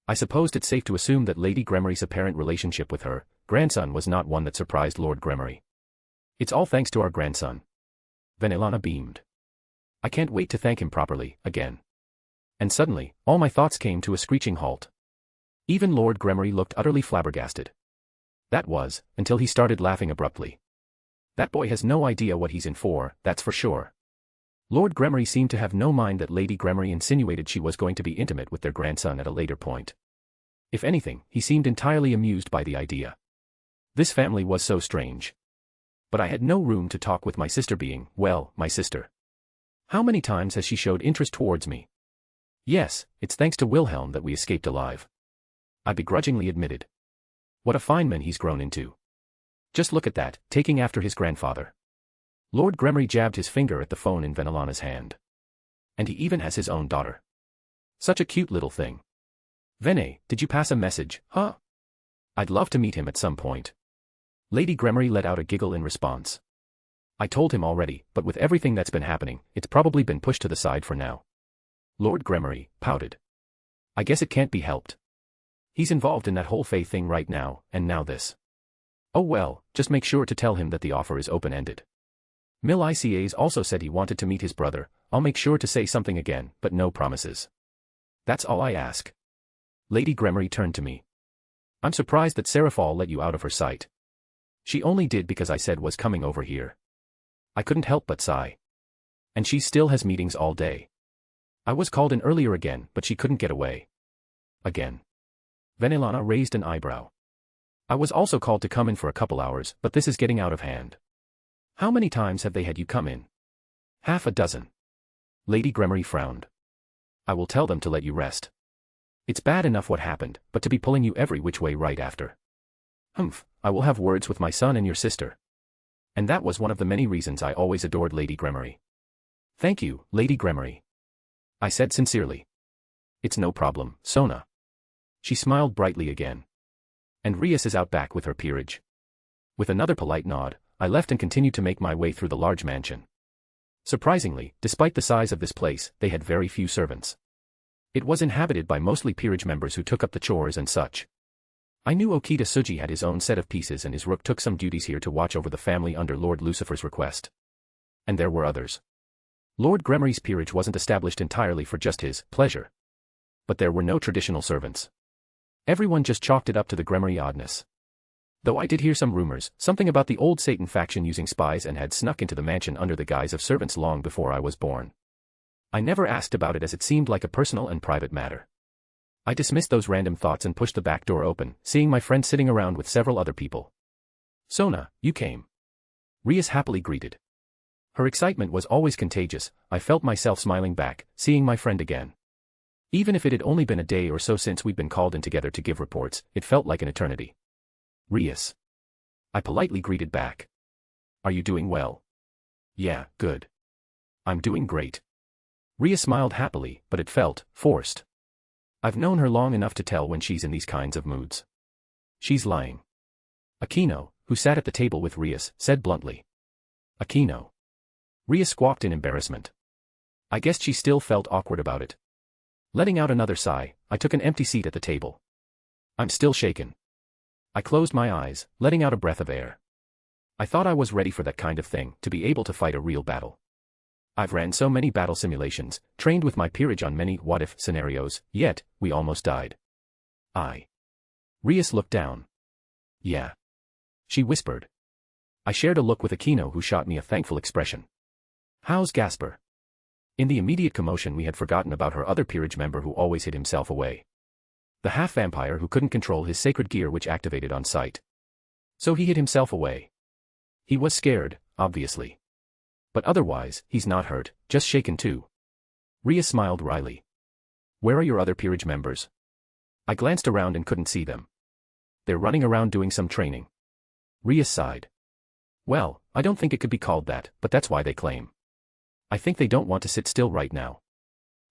I supposed it's safe to assume that Lady Gremory's apparent relationship with her grandson was not one that surprised Lord Gremory. It's all thanks to our grandson. Vanillana beamed. I can't wait to thank him properly, again. And suddenly, all my thoughts came to a screeching halt. Even Lord Gremory looked utterly flabbergasted. That was, until he started laughing abruptly. That boy has no idea what he's in for, that's for sure. Lord Gremory seemed to have no mind that Lady Gremory insinuated she was going to be intimate with their grandson at a later point. If anything, he seemed entirely amused by the idea. This family was so strange. But I had no room to talk with my sister being, well, my sister. How many times has she showed interest towards me? Yes, it's thanks to Wilhelm that we escaped alive. I begrudgingly admitted. What a fine man he's grown into. Just look at that, taking after his grandfather. Lord Gremory jabbed his finger at the phone in Vanillana's hand. And he even has his own daughter. Such a cute little thing. Vene, did you pass a message, huh? I'd love to meet him at some point. Lady Gremory let out a giggle in response. I told him already, but with everything that's been happening, it's probably been pushed to the side for now. Lord Gremory pouted. I guess it can't be helped. He's involved in that whole Fae thing right now, and now this. Oh well, just make sure to tell him that the offer is open-ended. Mil ICAs also said he wanted to meet his brother. I'll make sure to say something again, but no promises. That's all I ask. Lady Gremory turned to me. I'm surprised that Serafall let you out of her sight. She only did because I said was coming over here. I couldn't help but sigh. And she still has meetings all day. I was called in earlier again, but she couldn't get away. Again. Venelana raised an eyebrow. I was also called to come in for a couple hours, but this is getting out of hand. How many times have they had you come in? Half a dozen. Lady Gremory frowned. I will tell them to let you rest. It's bad enough what happened, but to be pulling you every which way right after. Humph, I will have words with my son and your sister. And that was one of the many reasons I always adored Lady Gremory. Thank you, Lady Gremory. I said sincerely. It's no problem, Sona. She smiled brightly again. And Rias is out back with her peerage. With another polite nod, I left and continued to make my way through the large mansion. Surprisingly, despite the size of this place, they had very few servants. It was inhabited by mostly peerage members who took up the chores and such. I knew Okita Suji had his own set of pieces and his rook took some duties here to watch over the family under Lord Lucifer's request. And there were others. Lord Gremory's peerage wasn't established entirely for just his pleasure. But there were no traditional servants. Everyone just chalked it up to the Gremory oddness. Though I did hear some rumors, something about the old Satan faction using spies and had snuck into the mansion under the guise of servants long before I was born. I never asked about it as it seemed like a personal and private matter. I dismissed those random thoughts and pushed the back door open, seeing my friend sitting around with several other people. Sona, you came. Rias happily greeted. Her excitement was always contagious. I felt myself smiling back, seeing my friend again. Even if it had only been a day or so since we'd been called in together to give reports, it felt like an eternity. Rias. I politely greeted back. Are you doing well? Yeah, good. I'm doing great. Rias smiled happily, but it felt forced. I've known her long enough to tell when she's in these kinds of moods. She's lying. Aquino, who sat at the table with Rias, said bluntly. Aquino. Rias squawked in embarrassment. I guessed she still felt awkward about it. Letting out another sigh, I took an empty seat at the table. I'm still shaken. I closed my eyes, letting out a breath of air. I thought I was ready for that kind of thing, to be able to fight a real battle. I've ran so many battle simulations, trained with my peerage on many what-if scenarios, yet, we almost died. Rias looked down. Yeah. She whispered. I shared a look with Aquino who shot me a thankful expression. How's Gasper? In the immediate commotion we had forgotten about her other peerage member who always hid himself away. The half-vampire who couldn't control his sacred gear which activated on sight. So he hid himself away. He was scared, obviously. But otherwise, he's not hurt, just shaken too. Rias smiled wryly. Where are your other peerage members? I glanced around and couldn't see them. They're running around doing some training. Rias sighed. Well, I don't think it could be called that, but that's why they claim. I think they don't want to sit still right now.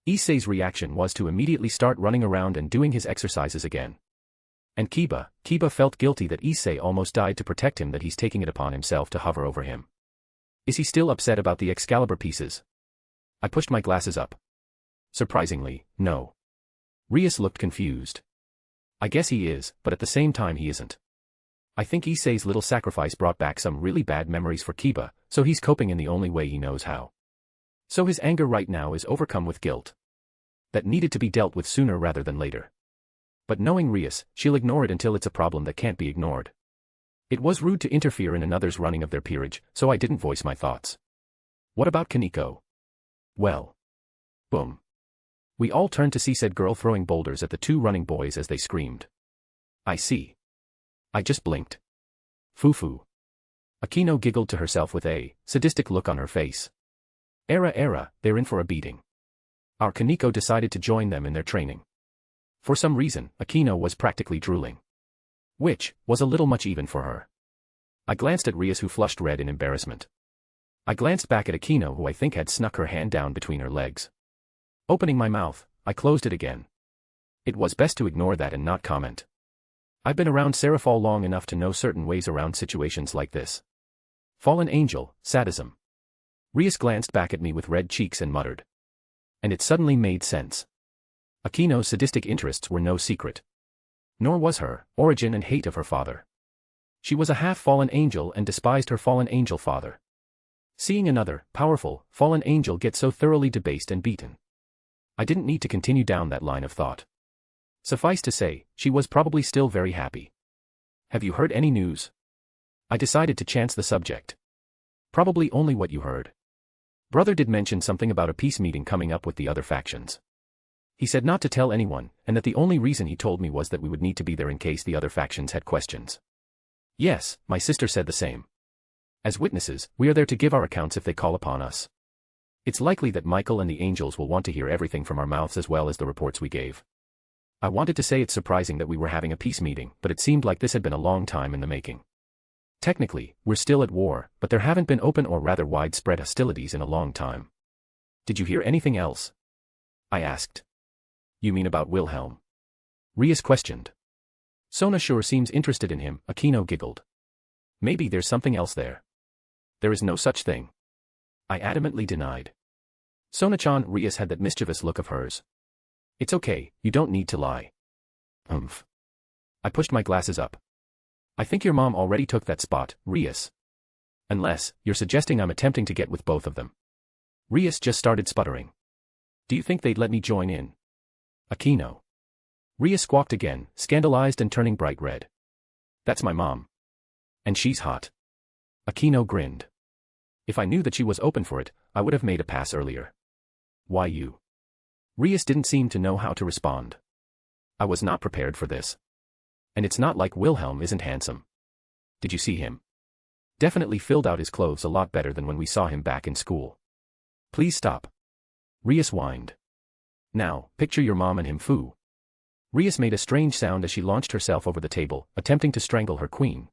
Issei's reaction was to immediately start running around and doing his exercises again. And Kiba felt guilty that Issei almost died to protect him, that he's taking it upon himself to hover over him. Is he still upset about the Excalibur pieces? I pushed my glasses up. Surprisingly, no. Rias looked confused. I guess he is, but at the same time he isn't. I think Issei's little sacrifice brought back some really bad memories for Kiba, so he's coping in the only way he knows how. So his anger right now is overcome with guilt. That needed to be dealt with sooner rather than later. But knowing Rias, she'll ignore it until it's a problem that can't be ignored. It was rude to interfere in another's running of their peerage, so I didn't voice my thoughts. What about Kaneko? Well. Boom. We all turned to see said girl throwing boulders at the two running boys as they screamed. I see. I just blinked. Foo-foo. Aquino giggled to herself with a sadistic look on her face. Era, they're in for a beating. Our Kaneko decided to join them in their training. For some reason, Aquino was practically drooling. Which was a little much even for her. I glanced at Rias who flushed red in embarrassment. I glanced back at Aquino who I think had snuck her hand down between her legs. Opening my mouth, I closed it again. It was best to ignore that and not comment. I've been around Serafall long enough to know certain ways around situations like this. Fallen angel, sadism. Rias glanced back at me with red cheeks and muttered. And it suddenly made sense. Akino's sadistic interests were no secret. Nor was her origin and hate of her father. She was a half-fallen angel and despised her fallen angel father. Seeing another, powerful, fallen angel get so thoroughly debased and beaten. I didn't need to continue down that line of thought. Suffice to say, she was probably still very happy. Have you heard any news? I decided to chance the subject. Probably only what you heard. Brother did mention something about a peace meeting coming up with the other factions. He said not to tell anyone, and that the only reason he told me was that we would need to be there in case the other factions had questions. Yes, my sister said the same. As witnesses, we are there to give our accounts if they call upon us. It's likely that Michael and the angels will want to hear everything from our mouths as well as the reports we gave. I wanted to say it's surprising that we were having a peace meeting, but it seemed like this had been a long time in the making. Technically, we're still at war, but there haven't been open or rather widespread hostilities in a long time. Did you hear anything else? I asked. You mean about Wilhelm? Rias questioned. Sona sure seems interested in him, Akino giggled. Maybe there's something else there. There is no such thing. I adamantly denied. Sona-chan, Rias had that mischievous look of hers. It's okay, you don't need to lie. I pushed my glasses up. I think your mom already took that spot, Rias. Unless, you're suggesting I'm attempting to get with both of them. Rias just started sputtering. Do you think they'd let me join in? Akino. Rias squawked again, scandalized and turning bright red. That's my mom. And she's hot. Akino grinned. If I knew that she was open for it, I would have made a pass earlier. Why you? Rias didn't seem to know how to respond. I was not prepared for this. And it's not like Wilhelm isn't handsome. Did you see him? Definitely filled out his clothes a lot better than when we saw him back in school. Please stop. Rias whined. Now, picture your mom and him foo. Rias made a strange sound as she launched herself over the table, attempting to strangle her queen.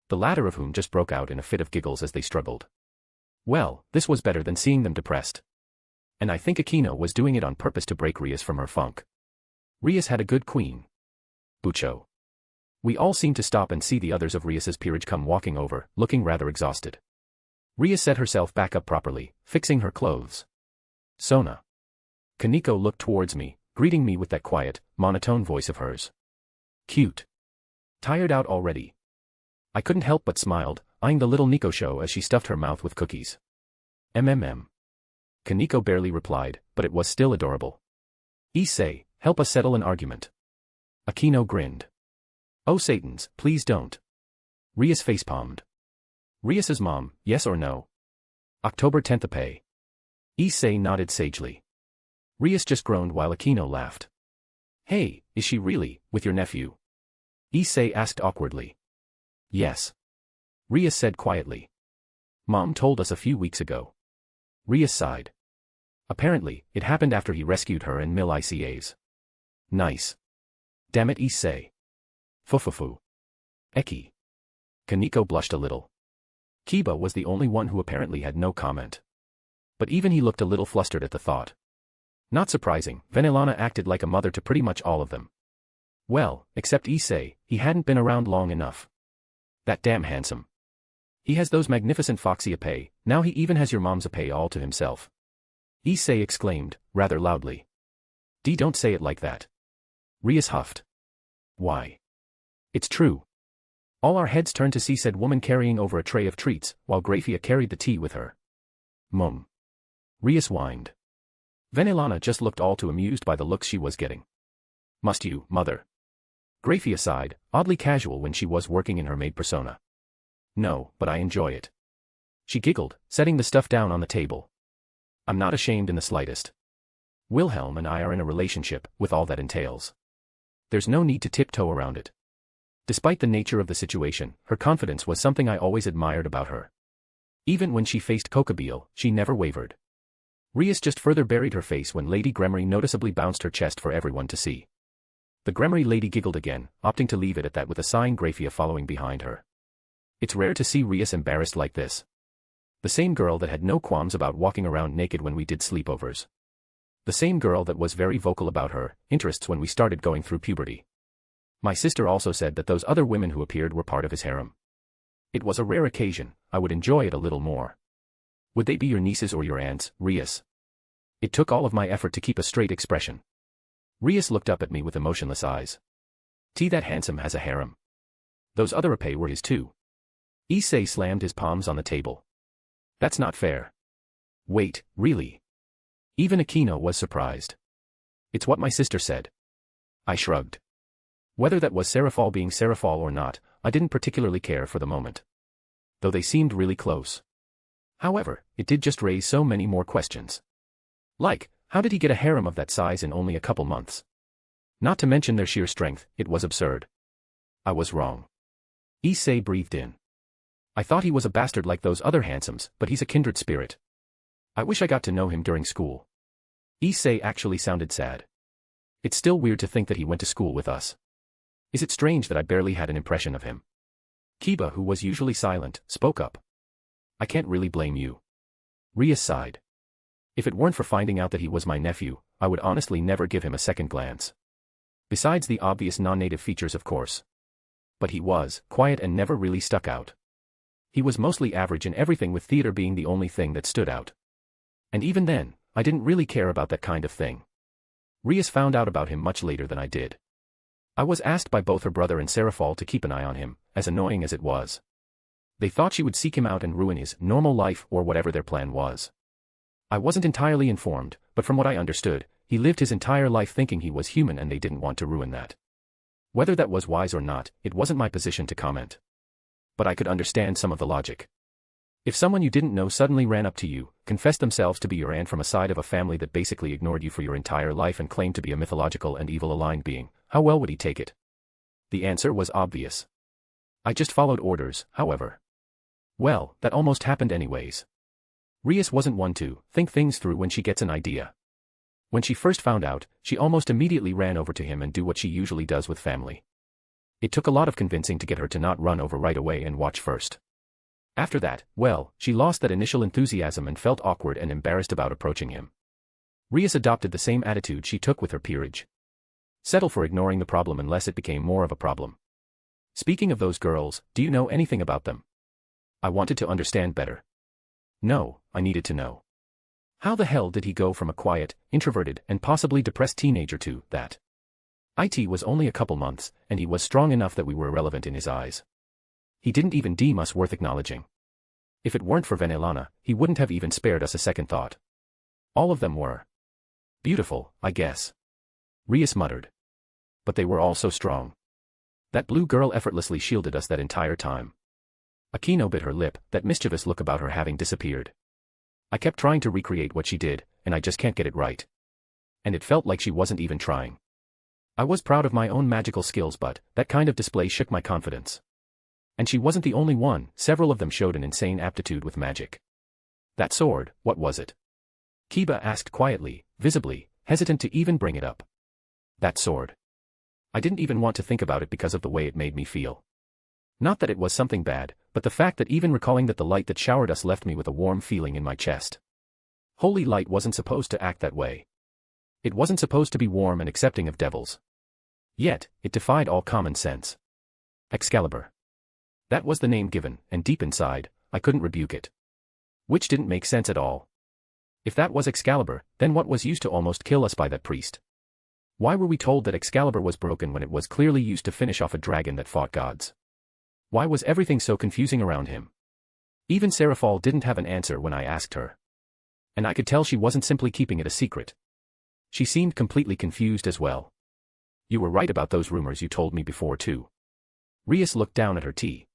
The latter of whom just broke out in a fit of giggles as they struggled. Well, this was better than seeing them depressed. And I think Akino was doing it on purpose to break Rias from her funk. Rias had a good queen. Bucho. We all seemed to stop and see the others of Rias's peerage come walking over, looking rather exhausted. Rias set herself back up properly, fixing her clothes. Sona. Kaneko looked towards me, greeting me with that quiet, monotone voice of hers. Cute. Tired out already? I couldn't help but smiled, eyeing the little Nico show as she stuffed her mouth with cookies. Kaneko barely replied, but it was still adorable. Issei, help us settle an argument. Akino grinned. Oh Satans, please don't. Rias facepalmed. Rias's mom, yes or no? October 10th pay. Issei nodded sagely. Rias just groaned while Akino laughed. Hey, is she really, with your nephew? Issei asked awkwardly. Yes. Rias said quietly. Mom told us a few weeks ago. Rias sighed. Apparently, it happened after he rescued her and Mil ICAs. Nice. Damn it, Issei. Fufufu. Eki. Kaneko blushed a little. Kiba was the only one who apparently had no comment. But even he looked a little flustered at the thought. Not surprising, Venelana acted like a mother to pretty much all of them. Well, except Issei, he hadn't been around long enough. That damn handsome. He has those magnificent foxy apay, now he even has your mom's apay all to himself. Issei exclaimed, rather loudly. Don't say it like that. Rias huffed. Why? It's true. All our heads turned to see said woman carrying over a tray of treats, while Grafia carried the tea with her. Mum. Rias whined. Venelana just looked all too amused by the looks she was getting. Must you, mother? Grafia sighed, oddly casual when she was working in her maid persona. No, but I enjoy it. She giggled, setting the stuff down on the table. I'm not ashamed in the slightest. Wilhelm and I are in a relationship, with all that entails. There's no need to tiptoe around it. Despite the nature of the situation, her confidence was something I always admired about her. Even when she faced Kokabeel, she never wavered. Rias just further buried her face when Lady Gremory noticeably bounced her chest for everyone to see. The Gremory lady giggled again, opting to leave it at that with a sighing Grafia following behind her. It's rare to see Rias embarrassed like this. The same girl that had no qualms about walking around naked when we did sleepovers. The same girl that was very vocal about her interests when we started going through puberty. My sister also said that those other women who appeared were part of his harem. It was a rare occasion, I would enjoy it a little more. Would they be your nieces or your aunts, Rias? It took all of my effort to keep a straight expression. Rias looked up at me with emotionless eyes. That handsome has a harem. Those other Ape were his too. Issei slammed his palms on the table. That's not fair. Wait, really? Even Akino was surprised. It's what my sister said. I shrugged. Whether that was Serafal being Serafal or not, I didn't particularly care for the moment. Though they seemed really close. However, it did just raise so many more questions. Like, how did he get a harem of that size in only a couple months? Not to mention their sheer strength, it was absurd. I was wrong. Issei breathed in. I thought he was a bastard like those other handsomes, but he's a kindred spirit. I wish I got to know him during school. Issei actually sounded sad. It's still weird to think that he went to school with us. Is it strange that I barely had an impression of him? Kiba, who was usually silent, spoke up. I can't really blame you. Rias sighed. If it weren't for finding out that he was my nephew, I would honestly never give him a second glance. Besides the obvious non-native features, of course. But he was quiet and never really stuck out. He was mostly average in everything, with theater being the only thing that stood out. And even then, I didn't really care about that kind of thing. Rias found out about him much later than I did. I was asked by both her brother and Serafal to keep an eye on him, as annoying as it was. They thought she would seek him out and ruin his normal life or whatever their plan was. I wasn't entirely informed, but from what I understood, he lived his entire life thinking he was human and they didn't want to ruin that. Whether that was wise or not, it wasn't my position to comment. But I could understand some of the logic. If someone you didn't know suddenly ran up to you, confessed themselves to be your aunt from a side of a family that basically ignored you for your entire life and claimed to be a mythological and evil-aligned being, how well would he take it? The answer was obvious. I just followed orders, however. Well, that almost happened anyways. Rias wasn't one to think things through when she gets an idea. When she first found out, she almost immediately ran over to him and do what she usually does with family. It took a lot of convincing to get her to not run over right away and watch first. After that, well, she lost that initial enthusiasm and felt awkward and embarrassed about approaching him. Rias adopted the same attitude she took with her peerage. Settle for ignoring the problem unless it became more of a problem. Speaking of those girls, do you know anything about them? I wanted to understand better. No, I needed to know. How the hell did he go from a quiet, introverted, and possibly depressed teenager to that? It was only a couple months, and he was strong enough that we were irrelevant in his eyes. He didn't even deem us worth acknowledging. If it weren't for Venelana, he wouldn't have even spared us a second thought. All of them were beautiful, I guess. Rias muttered. But they were all so strong. That blue girl effortlessly shielded us that entire time. Akino bit her lip, that mischievous look about her having disappeared. I kept trying to recreate what she did, and I just can't get it right. And it felt like she wasn't even trying. I was proud of my own magical skills, but that kind of display shook my confidence. And she wasn't the only one, several of them showed an insane aptitude with magic. That sword, what was it? Kiba asked quietly, visibly hesitant to even bring it up. That sword. I didn't even want to think about it because of the way it made me feel. Not that it was something bad, but the fact that even recalling that the light that showered us left me with a warm feeling in my chest. Holy light wasn't supposed to act that way. It wasn't supposed to be warm and accepting of devils. Yet, it defied all common sense. Excalibur. That was the name given, and deep inside, I couldn't rebuke it. Which didn't make sense at all. If that was Excalibur, then what was used to almost kill us by that priest? Why were we told that Excalibur was broken when it was clearly used to finish off a dragon that fought gods? Why was everything so confusing around him? Even Serafal didn't have an answer when I asked her. And I could tell she wasn't simply keeping it a secret. She seemed completely confused as well. You were right about those rumors you told me before too. Rias looked down at her tea.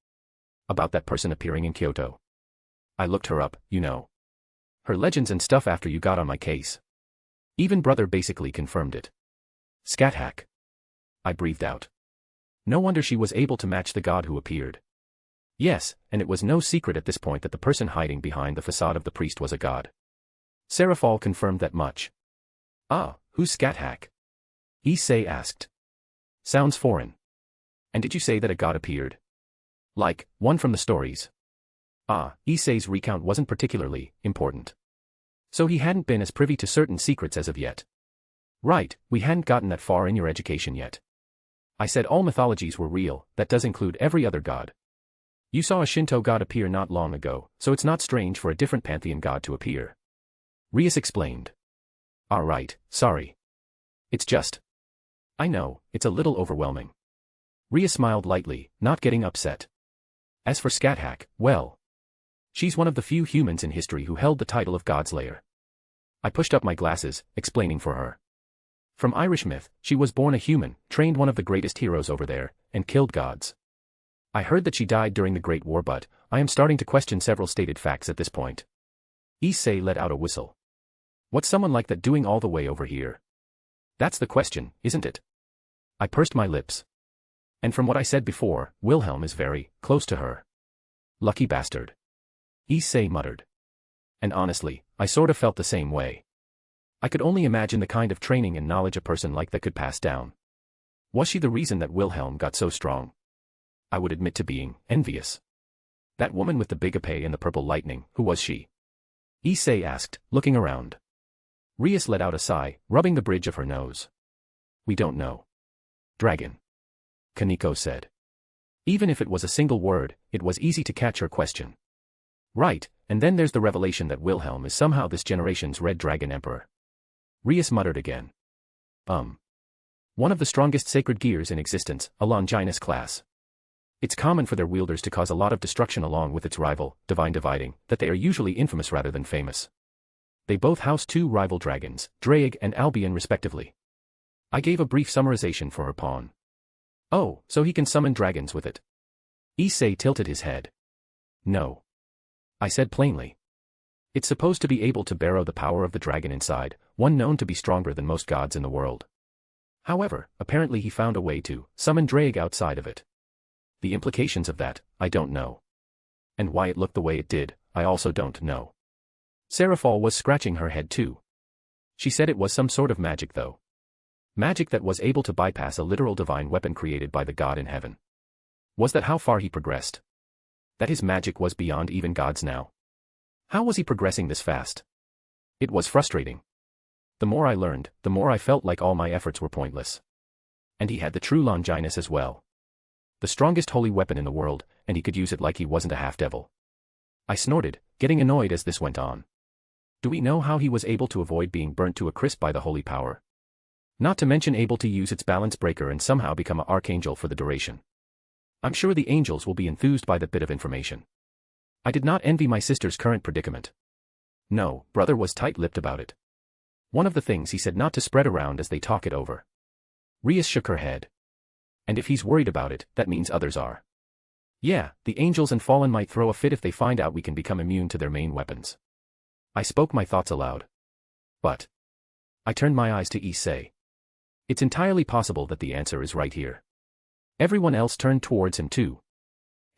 About that person appearing in Kyoto. I looked her up, you know. Her legends and stuff after you got on my case. Even brother basically confirmed it. Scat hack. I breathed out. No wonder she was able to match the god who appeared. Yes, and it was no secret at this point that the person hiding behind the facade of the priest was a god. Serafal confirmed that much. Ah, who's Scat hack? Issei asked. Sounds foreign. And did you say that a god appeared? Like, one from the stories? Ah, Issei's recount wasn't particularly important. So he hadn't been as privy to certain secrets as of yet. Right, we hadn't gotten that far in your education yet. I said all mythologies were real, that does include every other god. You saw a Shinto god appear not long ago, so it's not strange for a different pantheon god to appear. Rias explained. Alright, sorry. It's just. I know, it's a little overwhelming. Rias smiled lightly, not getting upset. As for Scathach, well. She's one of the few humans in history who held the title of Godslayer. I pushed up my glasses, explaining for her. From Irish myth, she was born a human, trained one of the greatest heroes over there, and killed gods. I heard that she died during the Great War, but I am starting to question several stated facts at this point. Issei let out a whistle. What's someone like that doing all the way over here? That's the question, isn't it? I pursed my lips. And from what I said before, Wilhelm is very close to her. Lucky bastard. Issei muttered. And honestly, I sort of felt the same way. I could only imagine the kind of training and knowledge a person like that could pass down. Was she the reason that Wilhelm got so strong? I would admit to being envious. That woman with the big épée and the purple lightning, who was she? Issei asked, looking around. Rias let out a sigh, rubbing the bridge of her nose. We don't know. Dragon. Kaneko said. Even if it was a single word, it was easy to catch her question. Right, and then there's the revelation that Wilhelm is somehow this generation's Red Dragon Emperor. Rias muttered again. One of the strongest sacred gears in existence, a Longinus class. It's common for their wielders to cause a lot of destruction along with its rival, Divine Dividing, that they are usually infamous rather than famous. They both house two rival dragons, Draig and Albion respectively. I gave a brief summarization for her pawn. Oh, so he can summon dragons with it. Issei tilted his head. No. I said plainly. It's supposed to be able to borrow the power of the dragon inside, one known to be stronger than most gods in the world. However, apparently he found a way to summon Draig outside of it. The implications of that, I don't know. And why it looked the way it did, I also don't know. Serafal was scratching her head too. She said it was some sort of magic though. Magic that was able to bypass a literal divine weapon created by the god in heaven. Was that how far he progressed? That his magic was beyond even gods now? How was he progressing this fast? It was frustrating. The more I learned, the more I felt like all my efforts were pointless. And he had the true Longinus as well. The strongest holy weapon in the world, and he could use it like he wasn't a half-devil. I snorted, getting annoyed as this went on. Do we know how he was able to avoid being burnt to a crisp by the holy power? Not to mention able to use its balance breaker and somehow become an archangel for the duration. I'm sure the angels will be enthused by that bit of information. I did not envy my sister's current predicament. No, brother was tight-lipped about it. One of the things he said not to spread around as they talk it over. Rias shook her head. And if he's worried about it, that means others are. Yeah, the angels and fallen might throw a fit if they find out we can become immune to their main weapons. I spoke my thoughts aloud. But. I turned my eyes to Issei. It's entirely possible that the answer is right here. Everyone else turned towards him too.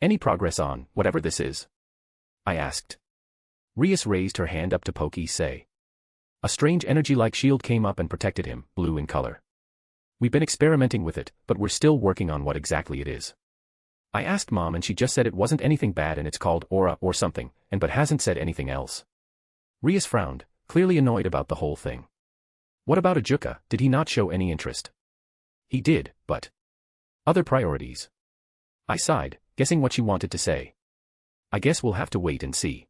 Any progress on, whatever this is? I asked. Rias raised her hand up to poke Issei. A strange energy-like shield came up and protected him, blue in color. We've been experimenting with it, but we're still working on what exactly it is. I asked Mom and she just said it wasn't anything bad and it's called aura or something, and but hasn't said anything else. Rias frowned, clearly annoyed about the whole thing. What about Ajuka, did he not show any interest? He did, but. Other priorities. I sighed, guessing what she wanted to say. I guess we'll have to wait and see.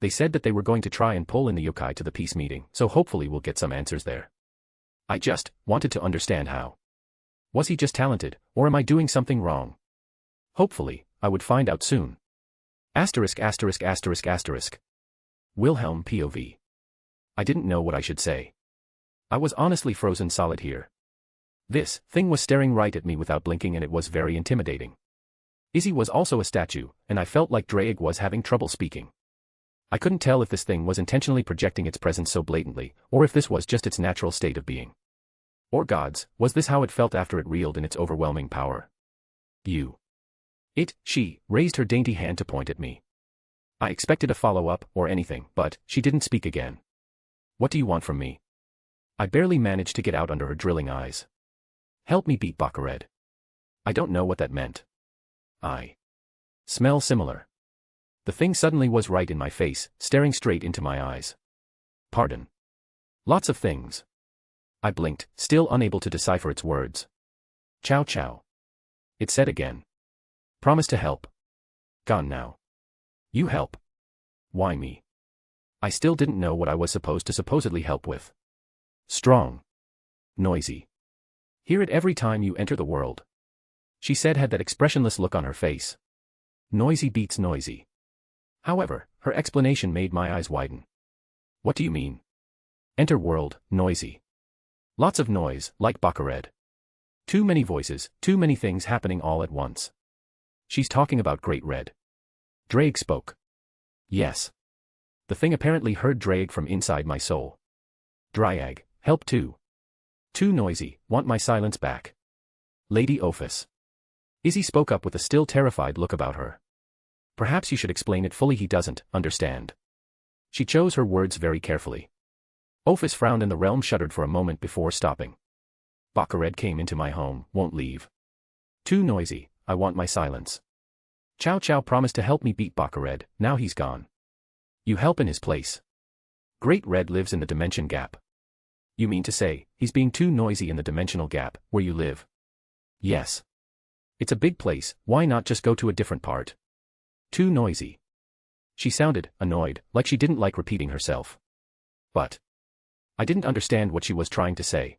They said that they were going to try and pull in the yokai to the peace meeting, so hopefully we'll get some answers there. I just wanted to understand how. Was he just talented, or am I doing something wrong? Hopefully, I would find out soon. Asterisk asterisk asterisk asterisk. Wilhelm POV. I didn't know what I should say. I was honestly frozen solid here. This thing was staring right at me without blinking and it was very intimidating. Izzy was also a statue, and I felt like Draig was having trouble speaking. I couldn't tell if this thing was intentionally projecting its presence so blatantly, or if this was just its natural state of being. Or gods, was this how it felt after it reeled in its overwhelming power? She raised her dainty hand to point at me. I expected a follow-up, or anything, but she didn't speak again. What do you want from me? I barely managed to get out under her drilling eyes. Help me beat Baccared. I don't know what that meant. I smell similar. The thing suddenly was right in my face, staring straight into my eyes. Pardon. Lots of things. I blinked, still unable to decipher its words. Chow chow. It said again. Promise to help. Gone now. You help. Why me? I still didn't know what I was supposed to supposedly help with. Strong. Noisy. Hear it every time you enter the world. She said, had that expressionless look on her face. Noisy beats noisy. However, her explanation made my eyes widen. What do you mean? Enter world, noisy. Lots of noise, like Baccared. Too many voices, too many things happening all at once. She's talking about Great Red. Drake spoke. Yes. The thing apparently heard Drake from inside my soul. Dryag, help too. Too noisy, want my silence back. Lady Ophis. Izzy spoke up with a still terrified look about her. Perhaps you should explain it fully, he doesn't understand. She chose her words very carefully. Ophis frowned and the realm shuddered for a moment before stopping. Baccared came into my home, won't leave. Too noisy, I want my silence. Chow Chow promised to help me beat Baccared, now he's gone. You help in his place. Great Red lives in the dimension gap. You mean to say, he's being too noisy in the dimensional gap, where you live? Yes. It's a big place, why not just go to a different part? Too noisy. She sounded annoyed, like she didn't like repeating herself. But I didn't understand what she was trying to say.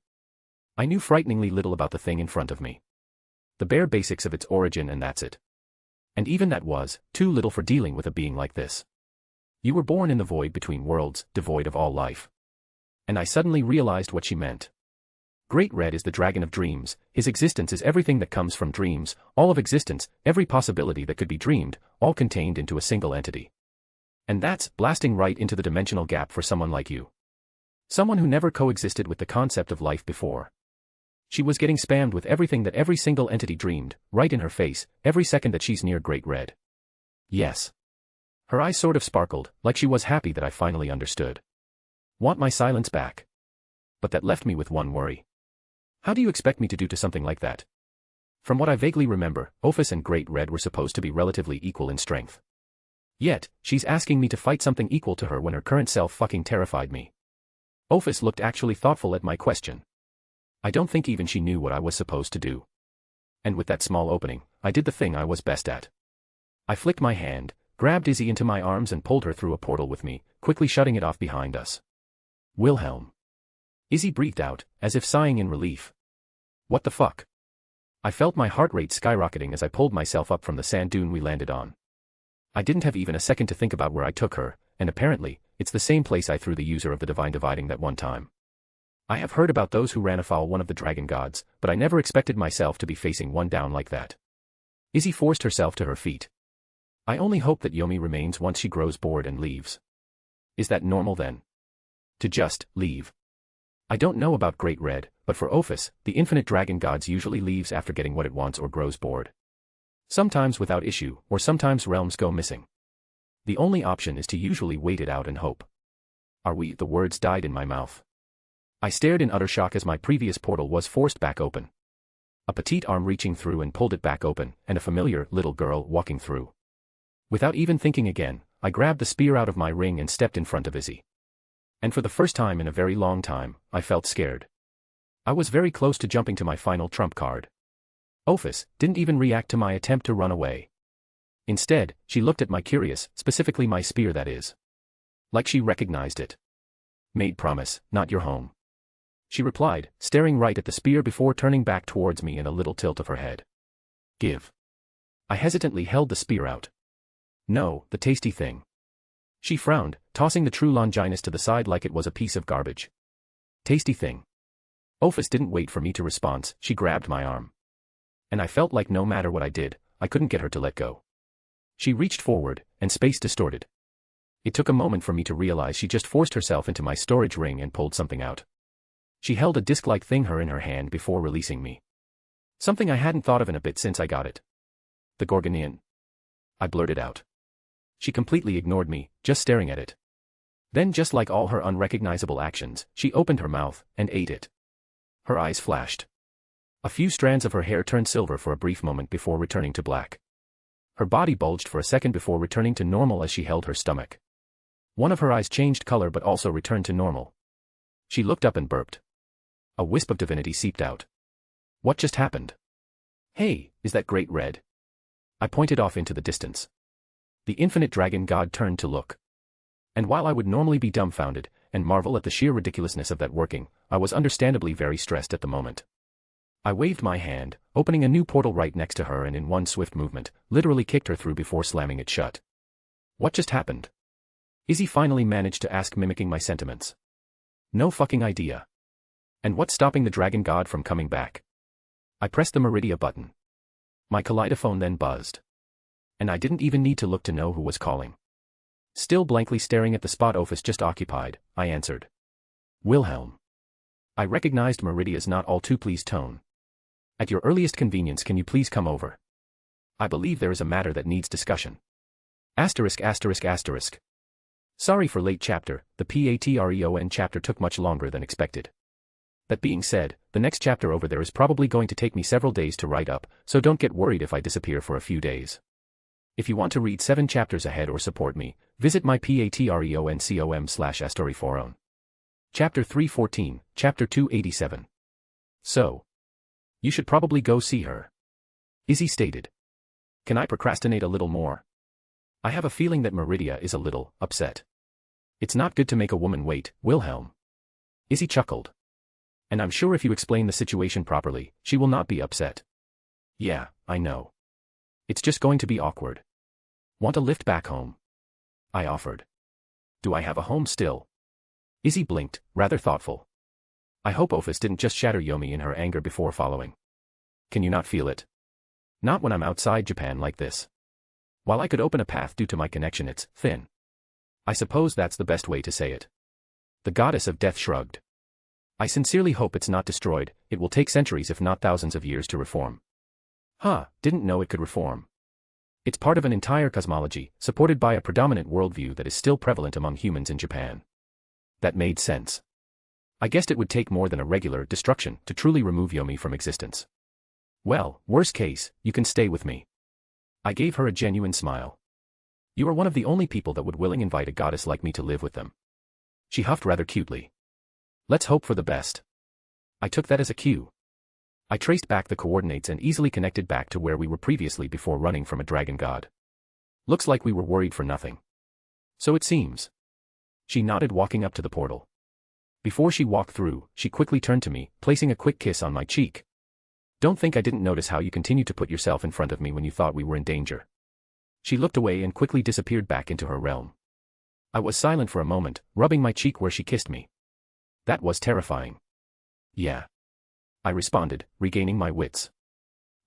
I knew frighteningly little about the thing in front of me. The bare basics of its origin, and that's it. And even that was too little for dealing with a being like this. You were born in the void between worlds, devoid of all life. And I suddenly realized what she meant. Great Red is the dragon of dreams, his existence is everything that comes from dreams, all of existence, every possibility that could be dreamed, all contained into a single entity. And that's blasting right into the dimensional gap for someone like you. Someone who never coexisted with the concept of life before. She was getting spammed with everything that every single entity dreamed, right in her face, every second that she's near Great Red. Yes. Her eyes sort of sparkled, like she was happy that I finally understood. Want my silence back. But that left me with one worry. How do you expect me to do to something like that? From what I vaguely remember, Ophis and Great Red were supposed to be relatively equal in strength. Yet, she's asking me to fight something equal to her when her current self fucking terrified me. Ophis looked actually thoughtful at my question. I don't think even she knew what I was supposed to do. And with that small opening, I did the thing I was best at. I flicked my hand, grabbed Izzy into my arms and pulled her through a portal with me, quickly shutting it off behind us. Wilhelm. Izzy breathed out, as if sighing in relief. What the fuck? I felt my heart rate skyrocketing as I pulled myself up from the sand dune we landed on. I didn't have even a second to think about where I took her, and apparently, it's the same place I threw the user of the Divine Dividing that one time. I have heard about those who ran afoul one of the dragon gods, but I never expected myself to be facing one down like that. Izzy forced herself to her feet. I only hope that Yomi remains once she grows bored and leaves. Is that normal then? To just leave? I don't know about Great Red, but for Ophis, the infinite dragon gods usually leaves after getting what it wants or grows bored. Sometimes without issue, or sometimes realms go missing. The only option is to usually wait it out and hope. Are we? The words died in my mouth. I stared in utter shock as my previous portal was forced back open. A petite arm reaching through and pulled it back open, and a familiar little girl walking through. Without even thinking again, I grabbed the spear out of my ring and stepped in front of Izzy. And for the first time in a very long time, I felt scared. I was very close to jumping to my final trump card. Ophis didn't even react to my attempt to run away. Instead, she looked at my curious, specifically my spear that is. Like she recognized it. Made promise, not your home. She replied, staring right at the spear before turning back towards me in a little tilt of her head. Give. I hesitantly held the spear out. No, the tasty thing. She frowned, tossing the true Longinus to the side like it was a piece of garbage. Tasty thing. Ophis didn't wait for me to respond, she grabbed my arm. And I felt like no matter what I did, I couldn't get her to let go. She reached forward, and space distorted. It took a moment for me to realize she just forced herself into my storage ring and pulled something out. She held a disc-like thing in her hand before releasing me. Something I hadn't thought of in a bit since I got it. The Gorgonian. I blurted out. She completely ignored me, just staring at it. Then, just like all her unrecognizable actions, she opened her mouth and ate it. Her eyes flashed. A few strands of her hair turned silver for a brief moment before returning to black. Her body bulged for a second before returning to normal as she held her stomach. One of her eyes changed color but also returned to normal. She looked up and burped. A wisp of divinity seeped out. What just happened? Hey, is that Great Red? I pointed off into the distance. The infinite dragon god turned to look. And while I would normally be dumbfounded, and marvel at the sheer ridiculousness of that working, I was understandably very stressed at the moment. I waved my hand, opening a new portal right next to her and in one swift movement, literally kicked her through before slamming it shut. What just happened? Izzy finally managed to ask, mimicking my sentiments. No fucking idea. And what's stopping the dragon god from coming back? I pressed the Meridia button. My kaleidophone then buzzed. And I didn't even need to look to know who was calling. Still blankly staring at the spot Ophis just occupied, I answered. Wilhelm. I recognized Meridia's not all too pleased tone. At your earliest convenience, can you please come over? I believe there is a matter that needs discussion. Asterisk asterisk asterisk. Sorry for late chapter, the Patreon chapter took much longer than expected. That being said, the next chapter over there is probably going to take me several days to write up, so don't get worried if I disappear for a few days. If you want to read 7 chapters ahead or support me, visit my patreon.com/astoryforon. Chapter 314, Chapter 287. So. You should probably go see her. Izzy stated. Can I procrastinate a little more? I have a feeling that Meridia is a little upset. It's not good to make a woman wait, Wilhelm. Izzy chuckled. And I'm sure if you explain the situation properly, she will not be upset. Yeah, I know. It's just going to be awkward. Want a lift back home? I offered. Do I have a home still? Izzy blinked, rather thoughtful. I hope Ophis didn't just shatter Yomi in her anger before following. Can you not feel it? Not when I'm outside Japan like this. While I could open a path due to my connection, it's thin. I suppose that's the best way to say it. The goddess of death shrugged. I sincerely hope it's not destroyed. It will take centuries if not thousands of years to reform. Huh, didn't know it could reform. It's part of an entire cosmology, supported by a predominant worldview that is still prevalent among humans in Japan. That made sense. I guessed it would take more than a regular destruction to truly remove Yomi from existence. Well, worst case, you can stay with me. I gave her a genuine smile. You are one of the only people that would willingly invite a goddess like me to live with them. She huffed rather cutely. Let's hope for the best. I took that as a cue. I traced back the coordinates and easily connected back to where we were previously before running from a dragon god. Looks like we were worried for nothing. So it seems. She nodded, walking up to the portal. Before she walked through, she quickly turned to me, placing a quick kiss on my cheek. Don't think I didn't notice how you continued to put yourself in front of me when you thought we were in danger. She looked away and quickly disappeared back into her realm. I was silent for a moment, rubbing my cheek where she kissed me. That was terrifying. Yeah. I responded, regaining my wits.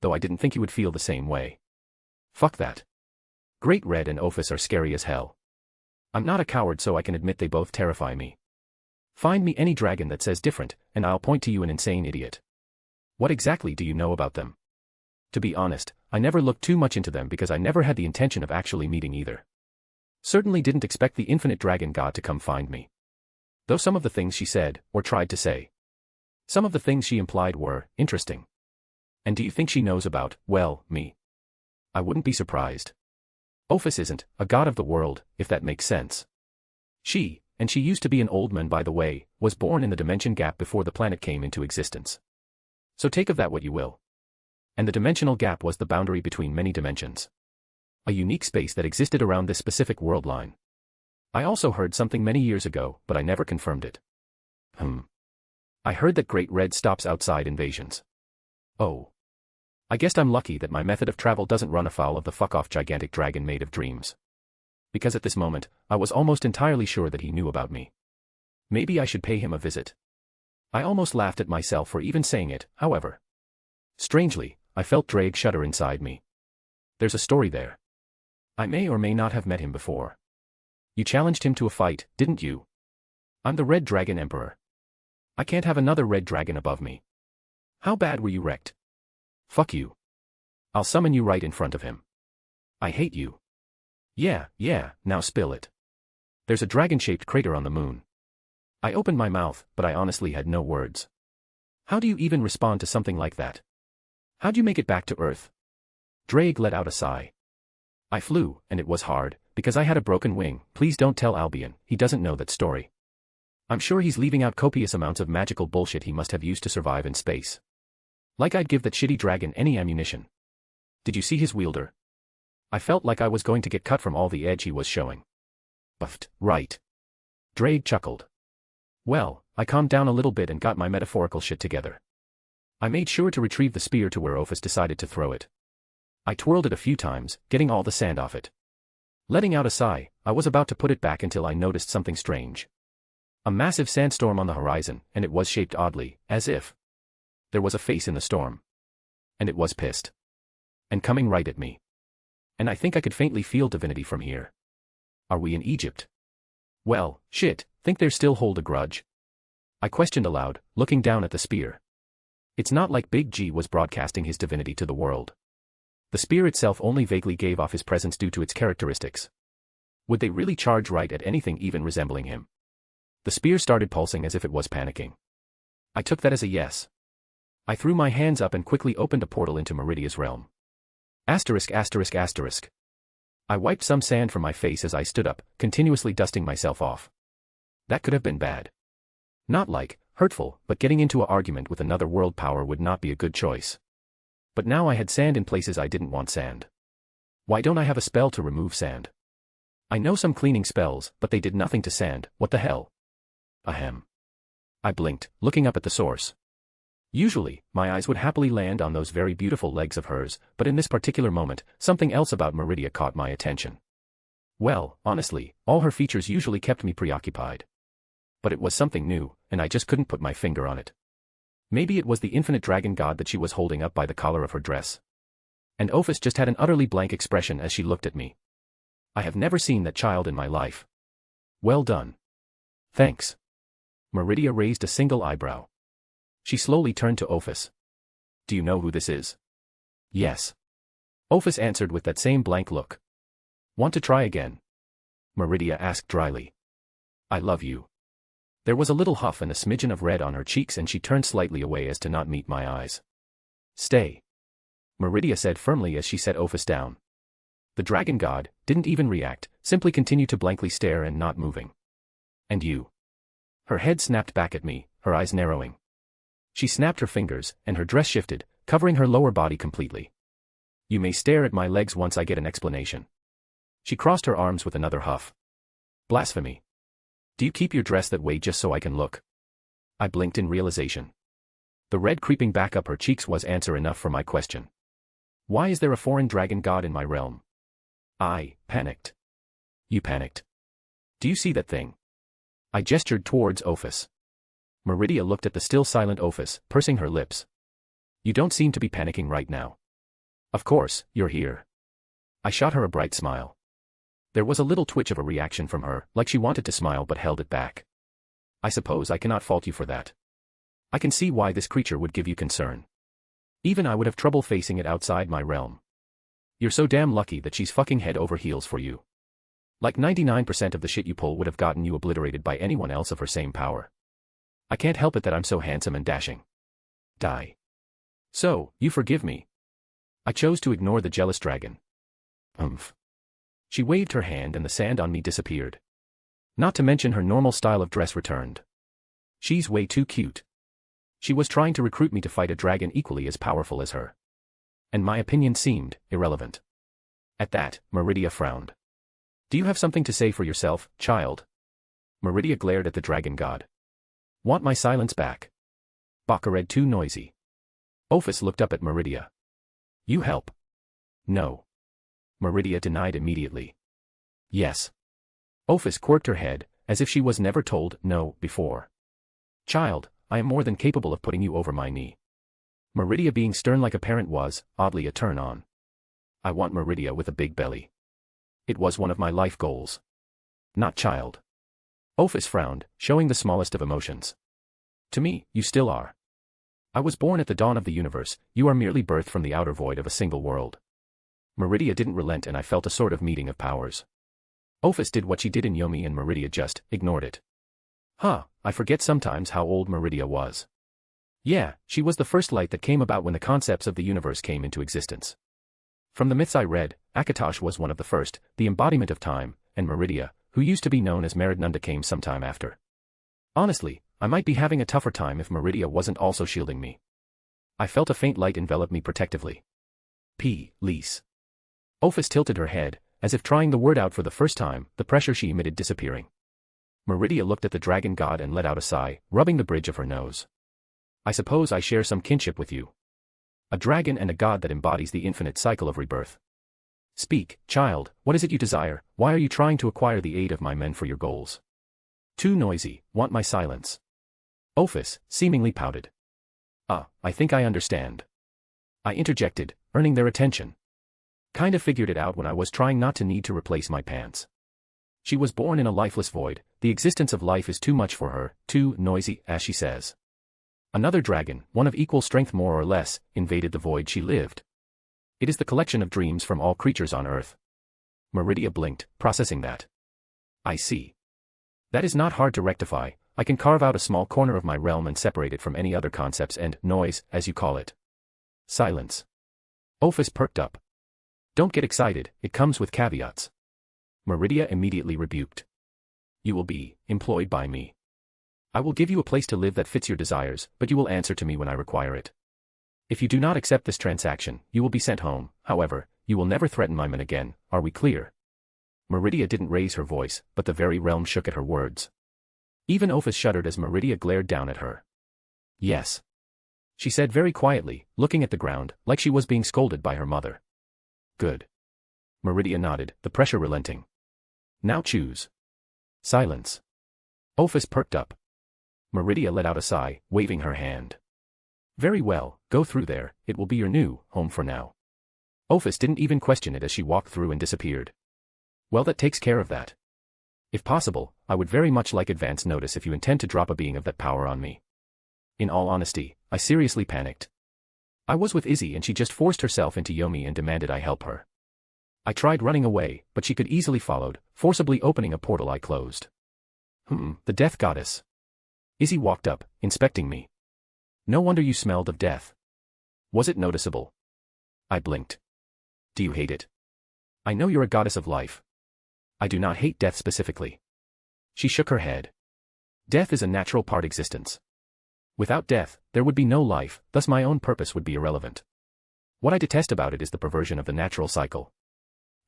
Though I didn't think you would feel the same way. Fuck that. Great Red and Ophis are scary as hell. I'm not a coward, so I can admit they both terrify me. Find me any dragon that says different, and I'll point to you an insane idiot. What exactly do you know about them? To be honest, I never looked too much into them because I never had the intention of actually meeting either. Certainly didn't expect the infinite dragon god to come find me. Though some of the things she said, or tried to say, some of the things she implied were interesting. And do you think she knows about, well, me? I wouldn't be surprised. Ophis isn't a god of the world, if that makes sense. She, and she used to be an old man by the way, was born in the dimension gap before the planet came into existence. So take of that what you will. And the dimensional gap was the boundary between many dimensions. A unique space that existed around this specific world line. I also heard something many years ago, but I never confirmed it. I heard that Great Red stops outside invasions. Oh. I guess I'm lucky that my method of travel doesn't run afoul of the fuck-off gigantic dragon made of dreams. Because at this moment, I was almost entirely sure that he knew about me. Maybe I should pay him a visit. I almost laughed at myself for even saying it, however. Strangely, I felt Drake shudder inside me. There's a story there. I may or may not have met him before. You challenged him to a fight, didn't you? I'm the Red Dragon Emperor. I can't have another red dragon above me. How bad were you wrecked? Fuck you. I'll summon you right in front of him. I hate you. Yeah, now spill it. There's a dragon-shaped crater on the moon. I opened my mouth, but I honestly had no words. How do you even respond to something like that? How'd you make it back to Earth? Drake let out a sigh. I flew, and it was hard, because I had a broken wing. Please don't tell Albion, he doesn't know that story. I'm sure he's leaving out copious amounts of magical bullshit he must have used to survive in space. Like I'd give that shitty dragon any ammunition. Did you see his wielder? I felt like I was going to get cut from all the edge he was showing. Buffed, right. Drake chuckled. Well, I calmed down a little bit and got my metaphorical shit together. I made sure to retrieve the spear to where Ophis decided to throw it. I twirled it a few times, getting all the sand off it. Letting out a sigh, I was about to put it back until I noticed something strange. A massive sandstorm on the horizon, and it was shaped oddly, as if there was a face in the storm. And it was pissed. And coming right at me. And I think I could faintly feel divinity from here. Are we in Egypt? Well, shit, think they still hold a grudge? I questioned aloud, looking down at the spear. It's not like Big G was broadcasting his divinity to the world. The spear itself only vaguely gave off his presence due to its characteristics. Would they really charge right at anything even resembling him? The spear started pulsing as if it was panicking. I took that as a yes. I threw my hands up and quickly opened a portal into Meridia's realm. Asterisk asterisk asterisk. I wiped some sand from my face as I stood up, continuously dusting myself off. That could have been bad. Not like, hurtful, but getting into an argument with another world power would not be a good choice. But now I had sand in places I didn't want sand. Why don't I have a spell to remove sand? I know some cleaning spells, but they did nothing to sand, what the hell? Ahem. I blinked, looking up at the source. Usually, my eyes would happily land on those very beautiful legs of hers, but in this particular moment, something else about Meridia caught my attention. Well, honestly, all her features usually kept me preoccupied. But it was something new, and I just couldn't put my finger on it. Maybe it was the infinite dragon god that she was holding up by the collar of her dress. And Ophis just had an utterly blank expression as she looked at me. I have never seen that child in my life. Well done. Thanks. Meridia raised a single eyebrow. She slowly turned to Ophis. Do you know who this is? Yes. Ophis answered with that same blank look. Want to try again? Meridia asked dryly. I love you. There was a little huff and a smidgen of red on her cheeks and she turned slightly away as to not meet my eyes. Stay. Meridia said firmly as she set Ophis down. The dragon god didn't even react, simply continued to blankly stare and not moving. And you? Her head snapped back at me, her eyes narrowing. She snapped her fingers, and her dress shifted, covering her lower body completely. You may stare at my legs once I get an explanation. She crossed her arms with another huff. Blasphemy. Do you keep your dress that way just so I can look? I blinked in realization. The red creeping back up her cheeks was answer enough for my question. Why is there a foreign dragon god in my realm? I panicked. You panicked. Do you see that thing? I gestured towards Ophis. Meridia looked at the still silent Ophis, pursing her lips. You don't seem to be panicking right now. Of course, you're here. I shot her a bright smile. There was a little twitch of a reaction from her, like she wanted to smile but held it back. I suppose I cannot fault you for that. I can see why this creature would give you concern. Even I would have trouble facing it outside my realm. You're so damn lucky that she's fucking head over heels for you. Like 99% of the shit you pull would have gotten you obliterated by anyone else of her same power. I can't help it that I'm so handsome and dashing. Die. So, you forgive me. I chose to ignore the jealous dragon. She waved her hand and the sand on me disappeared. Not to mention her normal style of dress returned. She's way too cute. She was trying to recruit me to fight a dragon equally as powerful as her. And my opinion seemed irrelevant. At that, Meridia frowned. Do you have something to say for yourself, child? Meridia glared at the dragon god. Want my silence back? Baccared too noisy. Ophis looked up at Meridia. You help. No. Meridia denied immediately. Yes. Ophis quirked her head, as if she was never told no before. Child, I am more than capable of putting you over my knee. Meridia being stern like a parent was, oddly a turn on. I want Meridia with a big belly. It was one of my life goals. Not child. Ophis frowned, showing the smallest of emotions. To me, you still are. I was born at the dawn of the universe, you are merely birthed from the outer void of a single world. Meridia didn't relent and I felt a sort of meeting of powers. Ophis did what she did in Yomi and Meridia just ignored it. I forget sometimes how old Meridia was. Yeah, she was the first light that came about when the concepts of the universe came into existence. From the myths I read, Akatosh was one of the first, the embodiment of time, and Meridia, who used to be known as Meridnunda, came sometime after. Honestly, I might be having a tougher time if Meridia wasn't also shielding me. I felt a faint light envelop me protectively. Please. Ophis tilted her head, as if trying the word out for the first time, the pressure she emitted disappearing. Meridia looked at the dragon god and let out a sigh, rubbing the bridge of her nose. I suppose I share some kinship with you. A dragon and a god that embodies the infinite cycle of rebirth. Speak, child, what is it you desire? Why are you trying to acquire the aid of my men for your goals? Too noisy, want my silence. Ophis, seemingly pouted. I think I understand. I interjected, earning their attention. Kinda figured it out when I was trying not to need to replace my pants. She was born in a lifeless void, the existence of life is too much for her, too noisy, as she says. Another dragon, one of equal strength more or less, invaded the void she lived. It is the collection of dreams from all creatures on Earth. Meridia blinked, processing that. I see. That is not hard to rectify. I can carve out a small corner of my realm and separate it from any other concepts and noise, as you call it. Silence. Ophis perked up. Don't get excited, it comes with caveats. Meridia immediately rebuked. You will be employed by me. I will give you a place to live that fits your desires, but you will answer to me when I require it. If you do not accept this transaction, you will be sent home. However, you will never threaten my men again, are we clear? Meridia didn't raise her voice, but the very realm shook at her words. Even Ophis shuddered as Meridia glared down at her. Yes. She said very quietly, looking at the ground, like she was being scolded by her mother. Good. Meridia nodded, the pressure relenting. Now choose. Silence. Ophis perked up. Meridia let out a sigh, waving her hand. Very well, go through there, it will be your new home for now. Ophis didn't even question it as she walked through and disappeared. Well, that takes care of that. If possible, I would very much like advance notice if you intend to drop a being of that power on me. In all honesty, I seriously panicked. I was with Izzy and she just forced herself into Yomi and demanded I help her. I tried running away, but she could easily followed, forcibly opening a portal I closed. The death goddess. Izzy walked up, inspecting me. No wonder you smelled of death. Was it noticeable? I blinked. Do you hate it? I know you're a goddess of life. I do not hate death specifically. She shook her head. Death is a natural part existence. Without death, there would be no life, thus my own purpose would be irrelevant. What I detest about it is the perversion of the natural cycle.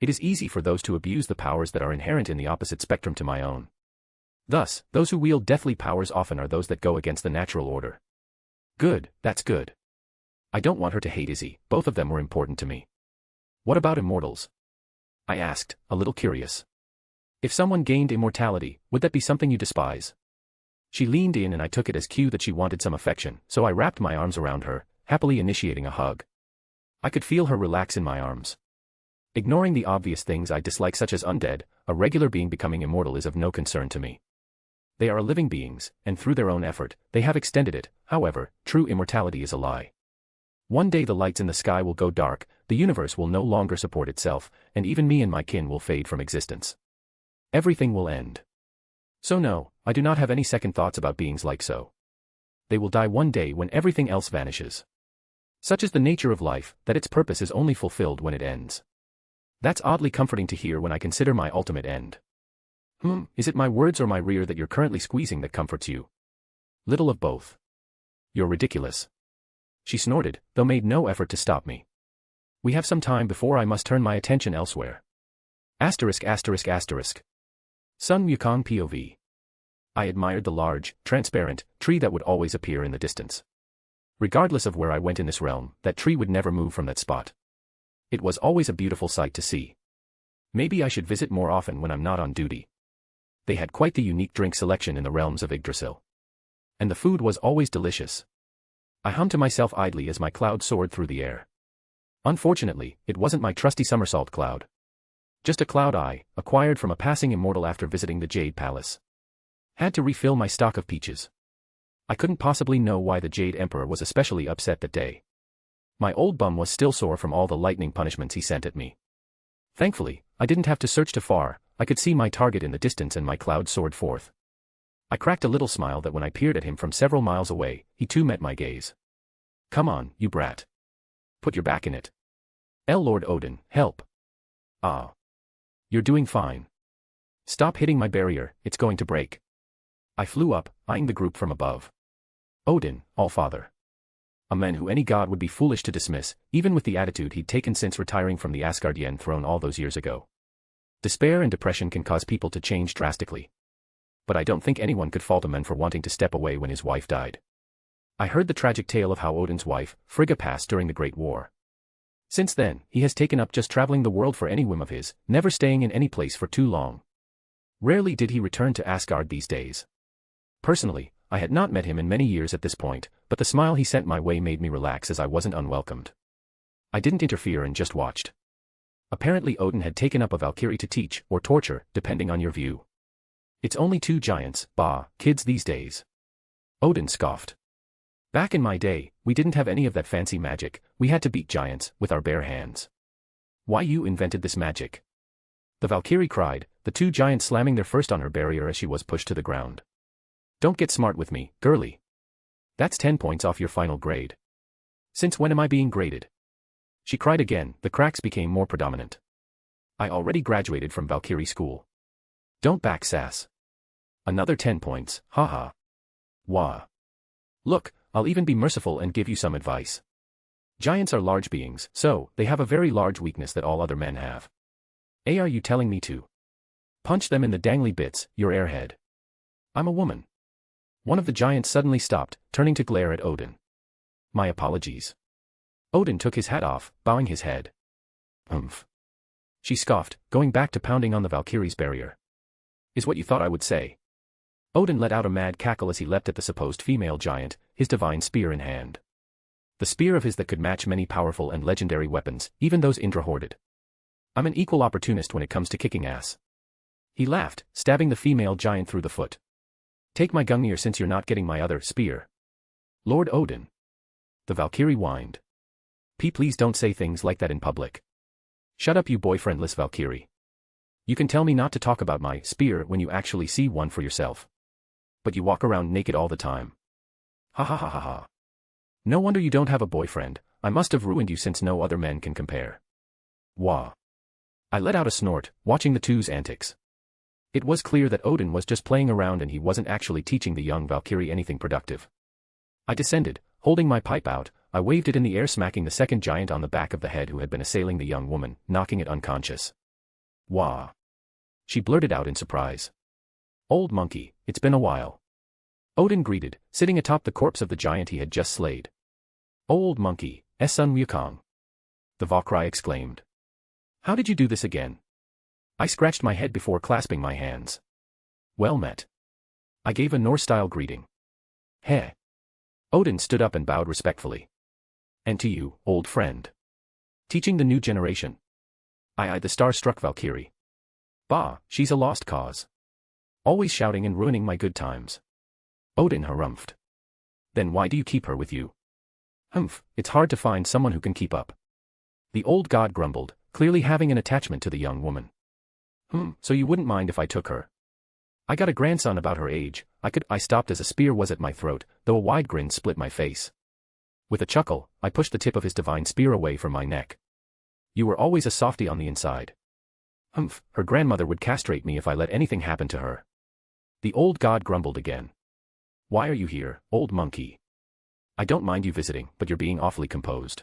It is easy for those to abuse the powers that are inherent in the opposite spectrum to my own. Thus, those who wield deathly powers often are those that go against the natural order. Good, that's good. I don't want her to hate Izzy, both of them were important to me. What about immortals? I asked, a little curious. If someone gained immortality, would that be something you despise? She leaned in and I took it as cue that she wanted some affection, so I wrapped my arms around her, happily initiating a hug. I could feel her relax in my arms. Ignoring the obvious things I dislike such as undead, a regular being becoming immortal is of no concern to me. They are living beings, and through their own effort, they have extended it. However, true immortality is a lie. One day the lights in the sky will go dark, the universe will no longer support itself, and even me and my kin will fade from existence. Everything will end. So no, I do not have any second thoughts about beings like so. They will die one day when everything else vanishes. Such is the nature of life, that its purpose is only fulfilled when it ends. That's oddly comforting to hear when I consider my ultimate end. Is it my words or my rear that you're currently squeezing that comforts you? Little of both. You're ridiculous. She snorted, though made no effort to stop me. We have some time before I must turn my attention elsewhere. Asterisk. Sun Wukong POV. I admired the large, transparent, tree that would always appear in the distance. Regardless of where I went in this realm, that tree would never move from that spot. It was always a beautiful sight to see. Maybe I should visit more often when I'm not on duty. They had quite the unique drink selection in the realms of Yggdrasil. And the food was always delicious. I hummed to myself idly as my cloud soared through the air. Unfortunately, it wasn't my trusty somersault cloud. Just a cloud I acquired from a passing immortal after visiting the Jade Palace. Had to refill my stock of peaches. I couldn't possibly know why the Jade Emperor was especially upset that day. My old bum was still sore from all the lightning punishments he sent at me. Thankfully, I didn't have to search too far, I could see my target in the distance and my cloud soared forth. I cracked a little smile that when I peered at him from several miles away, he too met my gaze. Come on, you brat. Put your back in it. Lord Odin, help. Ah. You're doing fine. Stop hitting my barrier, it's going to break. I flew up, eyeing the group from above. Odin, Allfather. A man who any god would be foolish to dismiss, even with the attitude he'd taken since retiring from the Asgardian throne all those years ago. Despair and depression can cause people to change drastically. But I don't think anyone could fault a man for wanting to step away when his wife died. I heard the tragic tale of how Odin's wife, Frigga, passed during the Great War. Since then, he has taken up just traveling the world for any whim of his, never staying in any place for too long. Rarely did he return to Asgard these days. Personally, I had not met him in many years at this point, but the smile he sent my way made me relax as I wasn't unwelcomed. I didn't interfere and just watched. Apparently Odin had taken up a Valkyrie to teach, or torture, depending on your view. It's only two giants, kids these days. Odin scoffed. Back in my day, we didn't have any of that fancy magic, we had to beat giants, with our bare hands. Why, you invented this magic? The Valkyrie cried, the two giants slamming their first on her barrier as she was pushed to the ground. Don't get smart with me, girly. That's 10 points off your final grade. Since when am I being graded? She cried again, the cracks became more predominant. I already graduated from Valkyrie school. Don't back sass. Another 10 points, haha. Wah. Look, I'll even be merciful and give you some advice. Giants are large beings, so they have a very large weakness that all other men have. Are you telling me to punch them in the dangly bits, your airhead? I'm a woman. One of the giants suddenly stopped, turning to glare at Odin. My apologies. Odin took his hat off, bowing his head. Humph. She scoffed, going back to pounding on the Valkyrie's barrier. Is what you thought I would say? Odin let out a mad cackle as he leapt at the supposed female giant, his divine spear in hand. The spear of his that could match many powerful and legendary weapons, even those Indra hoarded. I'm an equal opportunist when it comes to kicking ass. He laughed, stabbing the female giant through the foot. Take my Gungnir since you're not getting my other spear. Lord Odin. The Valkyrie whined. Please don't say things like that in public. Shut up, you boyfriendless Valkyrie. You can tell me not to talk about my spear when you actually see one for yourself. But you walk around naked all the time. Ha ha ha ha ha. No wonder you don't have a boyfriend, I must have ruined you since no other men can compare. Wah. I let out a snort, watching the two's antics. It was clear that Odin was just playing around and he wasn't actually teaching the young Valkyrie anything productive. I descended, holding my pipe out, I waved it in the air, smacking the second giant on the back of the head who had been assailing the young woman, knocking it unconscious. Wah. She blurted out in surprise. Old monkey, it's been a while. Odin greeted, sitting atop the corpse of the giant he had just slayed. Old monkey, Sun Wukong. The Valkyrie exclaimed. How did you do this again? I scratched my head before clasping my hands. Well met. I gave a Norse-style greeting. Heh. Odin stood up and bowed respectfully. And to you, old friend. Teaching the new generation. I eyed the star-struck Valkyrie. Bah, she's a lost cause. Always shouting and ruining my good times. Odin harumphed. Then why do you keep her with you? Humph, it's hard to find someone who can keep up. The old god grumbled, clearly having an attachment to the young woman. So you wouldn't mind if I took her? I got a grandson about her age, I stopped as a spear was at my throat, though a wide grin split my face. With a chuckle, I pushed the tip of his divine spear away from my neck. You were always a softy on the inside. Humph, her grandmother would castrate me if I let anything happen to her. The old god grumbled again. Why are you here, old monkey? I don't mind you visiting, but you're being awfully composed.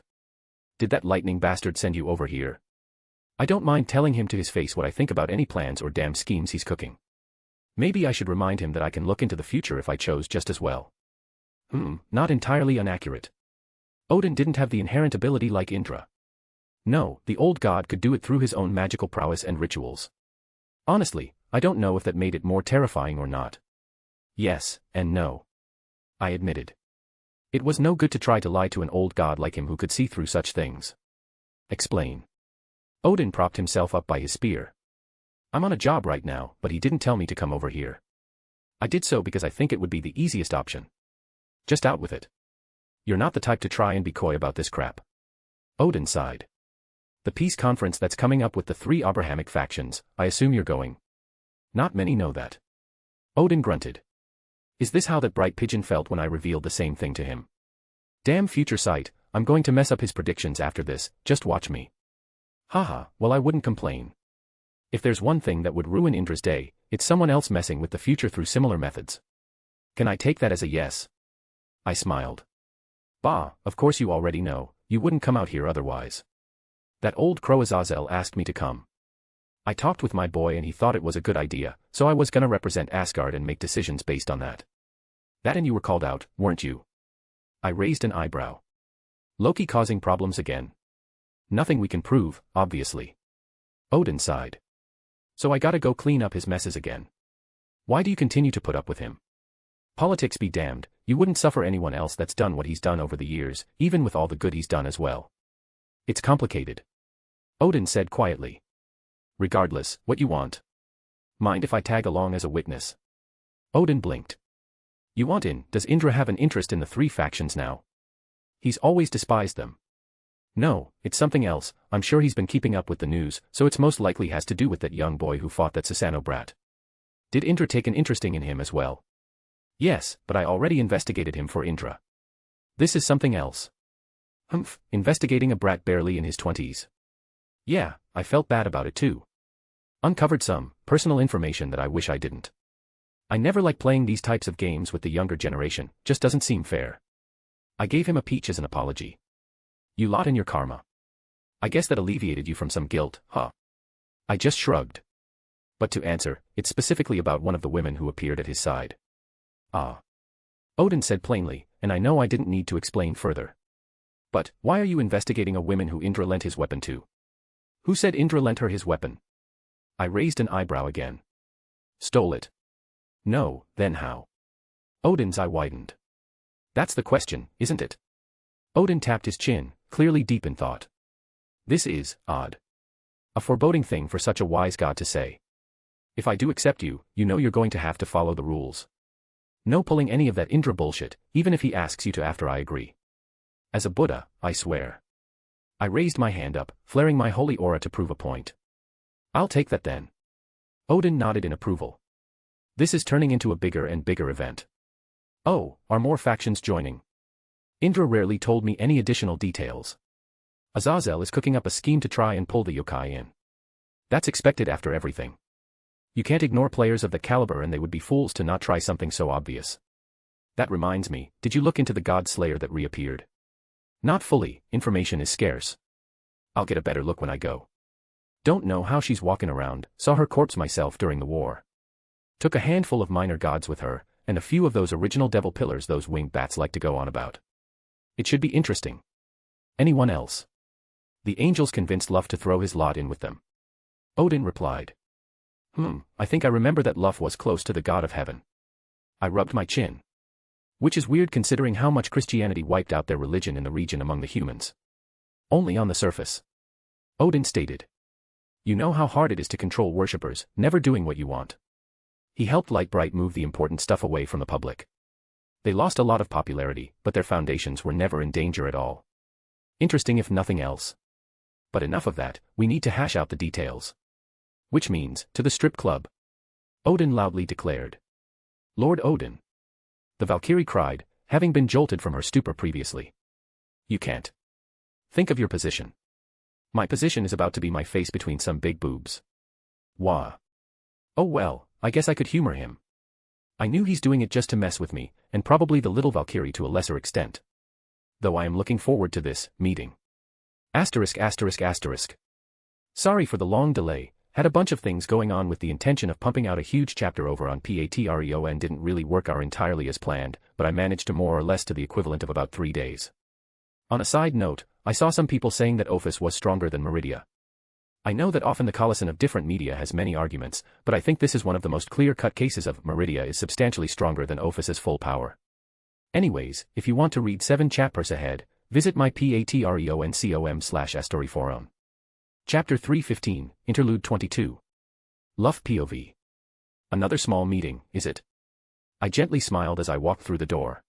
Did that lightning bastard send you over here? I don't mind telling him to his face what I think about any plans or damn schemes he's cooking. Maybe I should remind him that I can look into the future if I chose just as well. Not entirely inaccurate. Odin didn't have the inherent ability like Indra. No, the old god could do it through his own magical prowess and rituals. Honestly, I don't know if that made it more terrifying or not. Yes, and no. I admitted. It was no good to try to lie to an old god like him who could see through such things. Explain. Odin propped himself up by his spear. I'm on a job right now, but he didn't tell me to come over here. I did so because I think it would be the easiest option. Just out with it. You're not the type to try and be coy about this crap. Odin sighed. The peace conference that's coming up with the 3 Abrahamic factions, I assume you're going. Not many know that. Odin grunted. Is this how that bright pigeon felt when I revealed the same thing to him? Damn future sight, I'm going to mess up his predictions after this, just watch me. Haha, well I wouldn't complain. If there's one thing that would ruin Indra's day, it's someone else messing with the future through similar methods. Can I take that as a yes? I smiled. Bah, of course you already know, you wouldn't come out here otherwise. That old crow Azazel asked me to come. I talked with my boy and he thought it was a good idea, so I was gonna represent Asgard and make decisions based on that. That and you were called out, weren't you? I raised an eyebrow. Loki causing problems again. Nothing we can prove, obviously. Odin sighed. So I gotta go clean up his messes again. Why do you continue to put up with him? Politics be damned, you wouldn't suffer anyone else that's done what he's done over the years, even with all the good he's done as well. It's complicated. Odin said quietly. Regardless, what you want? Mind if I tag along as a witness? Odin blinked. You want in? Does Indra have an interest in the three factions now? He's always despised them. No, it's something else. I'm sure he's been keeping up with the news, so it's most likely has to do with that young boy who fought that Susanoo brat. Did Indra take an interest in him as well? Yes, but I already investigated him for Indra. This is something else. Humph, investigating a brat barely in his 20s. Yeah, I felt bad about it too. Uncovered some personal information that I wish I didn't. I never like playing these types of games with the younger generation, just doesn't seem fair. I gave him a peach as an apology. You lot in your karma. I guess that alleviated you from some guilt, huh? I just shrugged. But to answer, it's specifically about one of the women who appeared at his side. Ah. Odin said plainly, and I know I didn't need to explain further. But, why are you investigating a woman who Indra lent his weapon to? Who said Indra lent her his weapon? I raised an eyebrow again. Stole it. No, then how? Odin's eye widened. That's the question, isn't it? Odin tapped his chin, clearly deep in thought. This is odd. A foreboding thing for such a wise god to say. If I do accept you, you know you're going to have to follow the rules. No pulling any of that Indra bullshit, even if he asks you to after I agree. As a Buddha, I swear. I raised my hand up, flaring my holy aura to prove a point. I'll take that then. Odin nodded in approval. This is turning into a bigger and bigger event. Oh, are more factions joining? Indra rarely told me any additional details. Azazel is cooking up a scheme to try and pull the yokai in. That's expected after everything. You can't ignore players of the caliber and they would be fools to not try something so obvious. That reminds me, did you look into the god slayer that reappeared? Not fully, information is scarce. I'll get a better look when I go. Don't know how she's walking around, saw her corpse myself during the war. Took a handful of minor gods with her, and a few of those original devil pillars those winged bats like to go on about. It should be interesting. Anyone else? The angels convinced Luff to throw his lot in with them. Odin replied. I think I remember that Luff was close to the god of heaven. I rubbed my chin. Which is weird considering how much Christianity wiped out their religion in the region among the humans. Only on the surface. Odin stated. You know how hard it is to control worshippers, never doing what you want. He helped Lightbright move the important stuff away from the public. They lost a lot of popularity, but their foundations were never in danger at all. Interesting if nothing else. But enough of that, we need to hash out the details. Which means, to the strip club. Odin loudly declared. Lord Odin. The Valkyrie cried, having been jolted from her stupor previously. You can't. Think of your position. My position is about to be my face between some big boobs. Wah. Oh well, I guess I could humor him. I knew he's doing it just to mess with me, and probably the little Valkyrie to a lesser extent. Though I am looking forward to this meeting. Asterisk asterisk asterisk. Sorry for the long delay, had a bunch of things going on with the intention of pumping out a huge chapter over on Patreon and didn't really work out entirely as planned, but I managed to more or less to the equivalent of about 3 days. On a side note, I saw some people saying that Ophis was stronger than Meridia. I know that often the collison of different media has many arguments, but I think this is one of the most clear-cut cases of Meridia is substantially stronger than Ophis's full power. Anyways, if you want to read 7 chapters ahead, visit my patreon.com/astoryforum. Chapter 315, Interlude 22. Luff POV. Another small meeting, is it? I gently smiled as I walked through the door.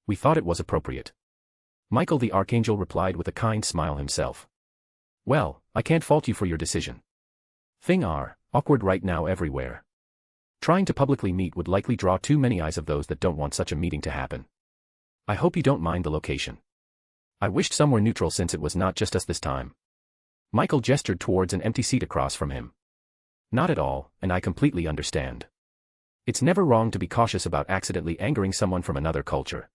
We thought it was appropriate. Michael the Archangel replied with a kind smile himself. Well, I can't fault you for your decision. Thing are, awkward right now everywhere. Trying to publicly meet would likely draw too many eyes of those that don't want such a meeting to happen. I hope you don't mind the location. I wished somewhere neutral since it was not just us this time. Michael gestured towards an empty seat across from him. Not at all, and I completely understand. It's never wrong to be cautious about accidentally angering someone from another culture.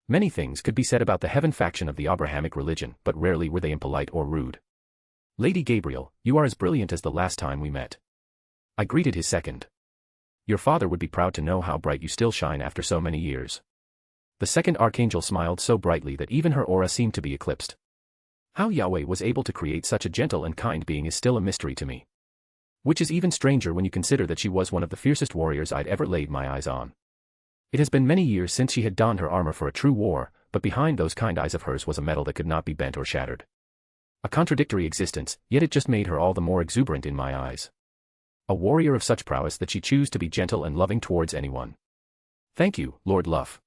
Many things could be said about the heaven faction of the Abrahamic religion, but rarely were they impolite or rude. Lady Gabriel, you are as brilliant as the last time we met. I greeted his second. Your father would be proud to know how bright you still shine after so many years. The second archangel smiled so brightly that even her aura seemed to be eclipsed. How Yahweh was able to create such a gentle and kind being is still a mystery to me. Which is even stranger when you consider that she was one of the fiercest warriors I'd ever laid my eyes on. It has been many years since she had donned her armor for a true war, but behind those kind eyes of hers was a metal that could not be bent or shattered. A contradictory existence, yet it just made her all the more exuberant in my eyes. A warrior of such prowess that she chose to be gentle and loving towards anyone. Thank you, Lord Luff.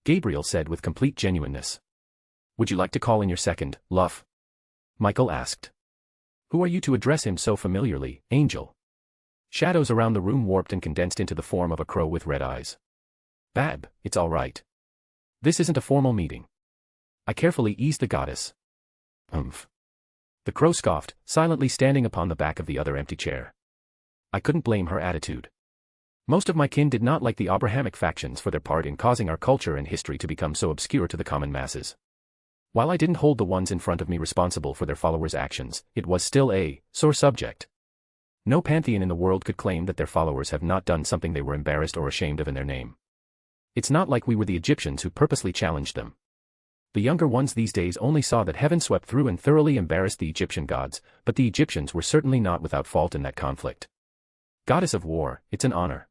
Gabriel said with complete genuineness. Would you like to call in your second, Luff? Michael asked. Who are you to address him so familiarly, Angel? Shadows around the room warped and condensed into the form of a crow with red eyes. Bab, it's all right. This isn't a formal meeting. I carefully eased the goddess. The crow scoffed, silently standing upon the back of the other empty chair. I couldn't blame her attitude. Most of my kin did not like the Abrahamic factions for their part in causing our culture and history to become so obscure to the common masses. While I didn't hold the ones in front of me responsible for their followers' actions, it was still a sore subject. No pantheon in the world could claim that their followers have not done something they were embarrassed or ashamed of in their name. It's not like we were the Egyptians who purposely challenged them. The younger ones these days only saw that heaven swept through and thoroughly embarrassed the Egyptian gods, but the Egyptians were certainly not without fault in that conflict. Goddess of war, it's an honor.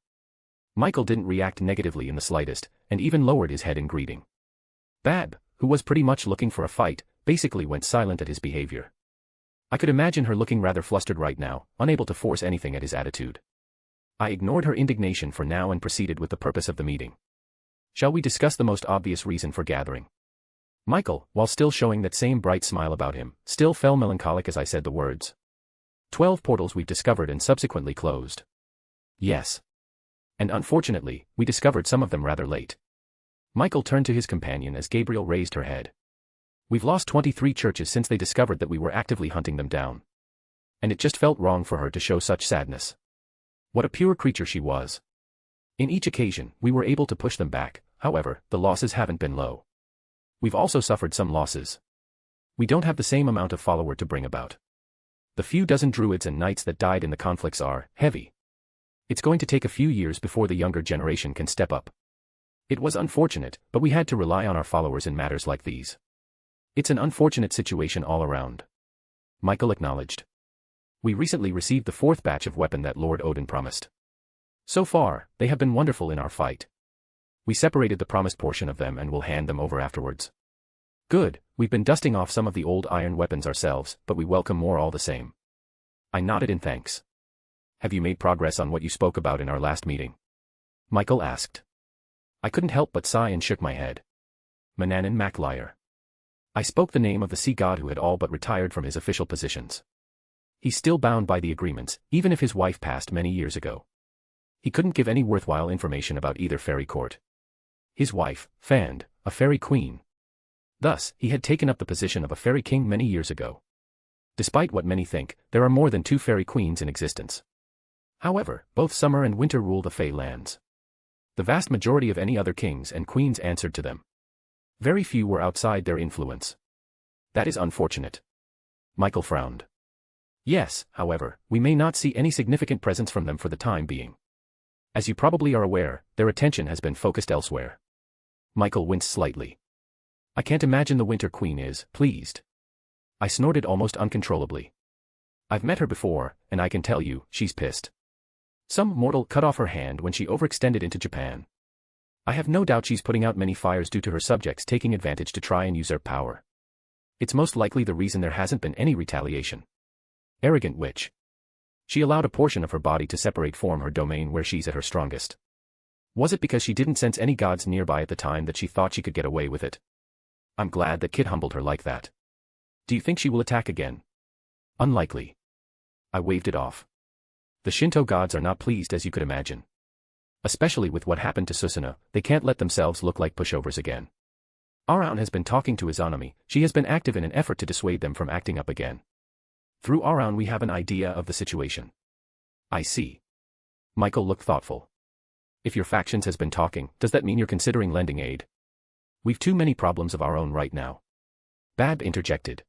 Michael didn't react negatively in the slightest, and even lowered his head in greeting. Bab, who was pretty much looking for a fight, basically went silent at his behavior. I could imagine her looking rather flustered right now, unable to force anything at his attitude. I ignored her indignation for now and proceeded with the purpose of the meeting. Shall we discuss the most obvious reason for gathering? Michael, while still showing that same bright smile about him, still fell melancholic as I said the words. 12 portals we've discovered and subsequently closed. Yes. And unfortunately, we discovered some of them rather late. Michael turned to his companion as Gabriel raised her head. We've lost 23 churches since they discovered that we were actively hunting them down. And it just felt wrong for her to show such sadness. What a pure creature she was. In each occasion, we were able to push them back, however, the losses haven't been low. We've also suffered some losses. We don't have the same amount of follower to bring about. The few dozen druids and knights that died in the conflicts are heavy. It's going to take a few years before the younger generation can step up. It was unfortunate, but we had to rely on our followers in matters like these. It's an unfortunate situation all around. Michael acknowledged. We recently received the 4th batch of weapon that Lord Odin promised. So far, they have been wonderful in our fight. We separated the promised portion of them and will hand them over afterwards. Good, we've been dusting off some of the old iron weapons ourselves, but we welcome more all the same. I nodded in thanks. Have you made progress on what you spoke about in our last meeting? Michael asked. I couldn't help but sigh and shook my head. Mananan Maclyre. I spoke the name of the sea god who had all but retired from his official positions. He's still bound by the agreements, even if his wife passed many years ago. He couldn't give any worthwhile information about either fairy court. His wife, Fand, a fairy queen. Thus, he had taken up the position of a fairy king many years ago. Despite what many think, there are more than 2 fairy queens in existence. However, both summer and winter rule the Fey lands. The vast majority of any other kings and queens answered to them. Very few were outside their influence. That is unfortunate. Michael frowned. Yes, however, we may not see any significant presence from them for the time being. As you probably are aware, their attention has been focused elsewhere. Michael winced slightly. I can't imagine the Winter Queen is pleased. I snorted almost uncontrollably. I've met her before, and I can tell you, she's pissed. Some mortal cut off her hand when she overextended into Japan. I have no doubt she's putting out many fires due to her subjects taking advantage to try and usurp power. It's most likely the reason there hasn't been any retaliation. Arrogant witch. She allowed a portion of her body to separate from her domain where she's at her strongest. Was it because she didn't sense any gods nearby at the time that she thought she could get away with it? I'm glad that Kit humbled her like that. Do you think she will attack again? Unlikely. I waved it off. The Shinto gods are not pleased as you could imagine. Especially with what happened to Susanoo, they can't let themselves look like pushovers again. Aran has been talking to Izanami, she has been active in an effort to dissuade them from acting up again. Through Aran we have an idea of the situation. I see. Michael looked thoughtful. If your factions has been talking, does that mean you're considering lending aid? We've too many problems of our own right now. Bab interjected.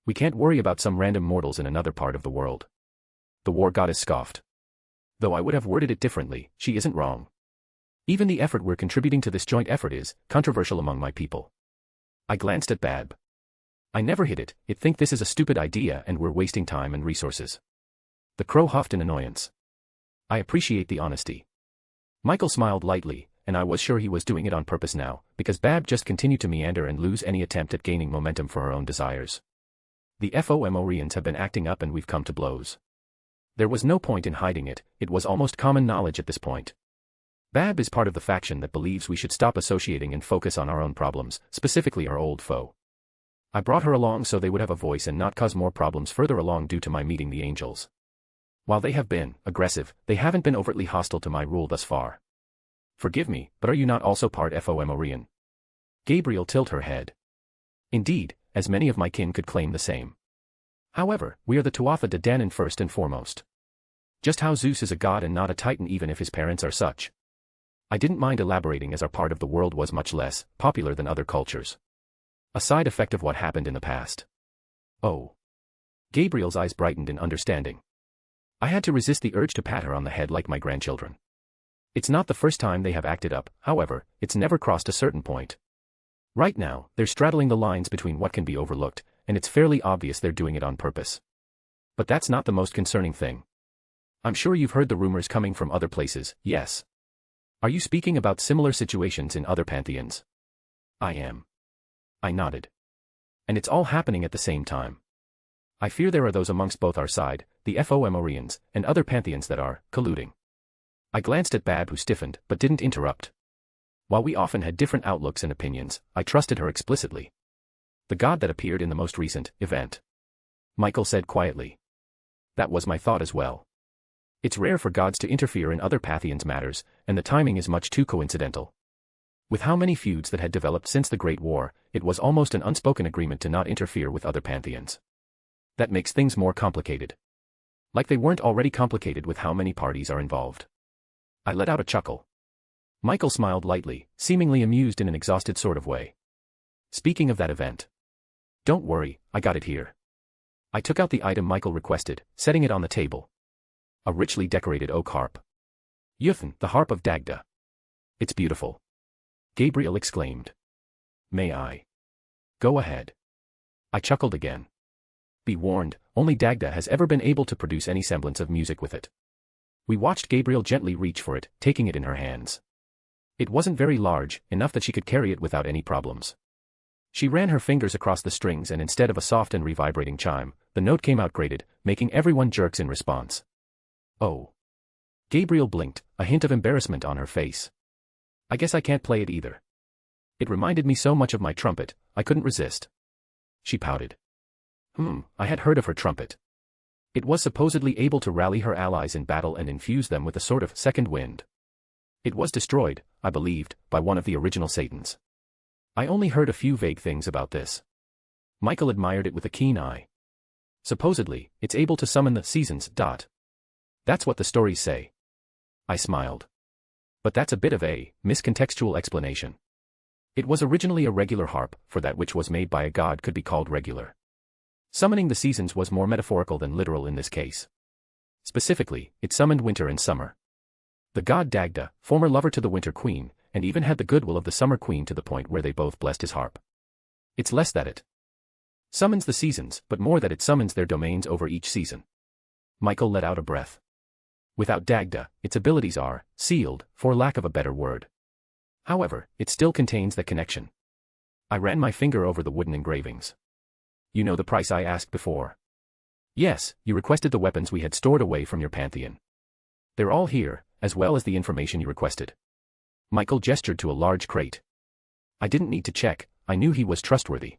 We can't worry about some random mortals in another part of the world. The war goddess scoffed. Though I would have worded it differently, she isn't wrong. Even the effort we're contributing to this joint effort is controversial among my people. I glanced at Bab. I never hit it, think this is a stupid idea and we're wasting time and resources. The crow huffed in annoyance. I appreciate the honesty. Michael smiled lightly, and I was sure he was doing it on purpose now, because Bab just continued to meander and lose any attempt at gaining momentum for her own desires. The FOMOrians have been acting up and we've come to blows. There was no point in hiding it, it was almost common knowledge at this point. Bab is part of the faction that believes we should stop associating and focus on our own problems, specifically our old foe. I brought her along so they would have a voice and not cause more problems further along due to my meeting the angels. While they have been aggressive, they haven't been overtly hostile to my rule thus far. Forgive me, but are you not also part FOMOrian? Gabriel tilted her head. Indeed, as many of my kin could claim the same. However, we are the Tuatha De Danann first and foremost. Just how Zeus is a god and not a titan even if his parents are such. I didn't mind elaborating as our part of the world was much less popular than other cultures. A side effect of what happened in the past. Oh. Gabriel's eyes brightened in understanding. I had to resist the urge to pat her on the head like my grandchildren. It's not the first time they have acted up, however, it's never crossed a certain point. Right now, they're straddling the lines between what can be overlooked, and it's fairly obvious they're doing it on purpose. But that's not the most concerning thing. I'm sure you've heard the rumors coming from other places, yes. Are you speaking about similar situations in other pantheons? I am. I nodded. And it's all happening at the same time. I fear there are those amongst both our side, the FOMOrians, and other pantheons that are colluding. I glanced at Bab who stiffened, but didn't interrupt. While we often had different outlooks and opinions, I trusted her explicitly. The god that appeared in the most recent event. Michael said quietly. That was my thought as well. It's rare for gods to interfere in other pantheons' matters, and the timing is much too coincidental. With how many feuds that had developed since the Great War, it was almost an unspoken agreement to not interfere with other pantheons. That makes things more complicated. Like they weren't already complicated with how many parties are involved. I let out a chuckle. Michael smiled lightly, seemingly amused in an exhausted sort of way. Speaking of that event. Don't worry, I got it here. I took out the item Michael requested, setting it on the table. A richly decorated oak harp. Yuthan, the harp of Dagda. It's beautiful. Gabriel exclaimed. May I? Go ahead. I chuckled again. Be warned, only Dagda has ever been able to produce any semblance of music with it. We watched Gabriel gently reach for it, taking it in her hands. It wasn't very large, enough that she could carry it without any problems. She ran her fingers across the strings and instead of a soft and revibrating chime, the note came out grated, making everyone jerks in response. Oh. Gabriel blinked, a hint of embarrassment on her face. I guess I can't play it either. It reminded me so much of my trumpet, I couldn't resist. She pouted. I had heard of her trumpet. It was supposedly able to rally her allies in battle and infuse them with a sort of second wind. It was destroyed, I believed, by one of the original Satans. I only heard a few vague things about this. Michael admired it with a keen eye. Supposedly, it's able to summon the seasons. That's what the stories say. I smiled. But that's a bit of a miscontextual explanation. It was originally a regular harp, for that which was made by a god could be called regular. Summoning the seasons was more metaphorical than literal in this case. Specifically, it summoned winter and summer. The god Dagda, former lover to the Winter Queen, and even had the goodwill of the Summer Queen to the point where they both blessed his harp. It's less that it summons the seasons, but more that it summons their domains over each season. Michael let out a breath. Without Dagda, its abilities are sealed, for lack of a better word. However, it still contains the connection. I ran my finger over the wooden engravings. You know the price I asked before. Yes, you requested the weapons we had stored away from your pantheon. They're all here, as well as the information you requested. Michael gestured to a large crate. I didn't need to check, I knew he was trustworthy.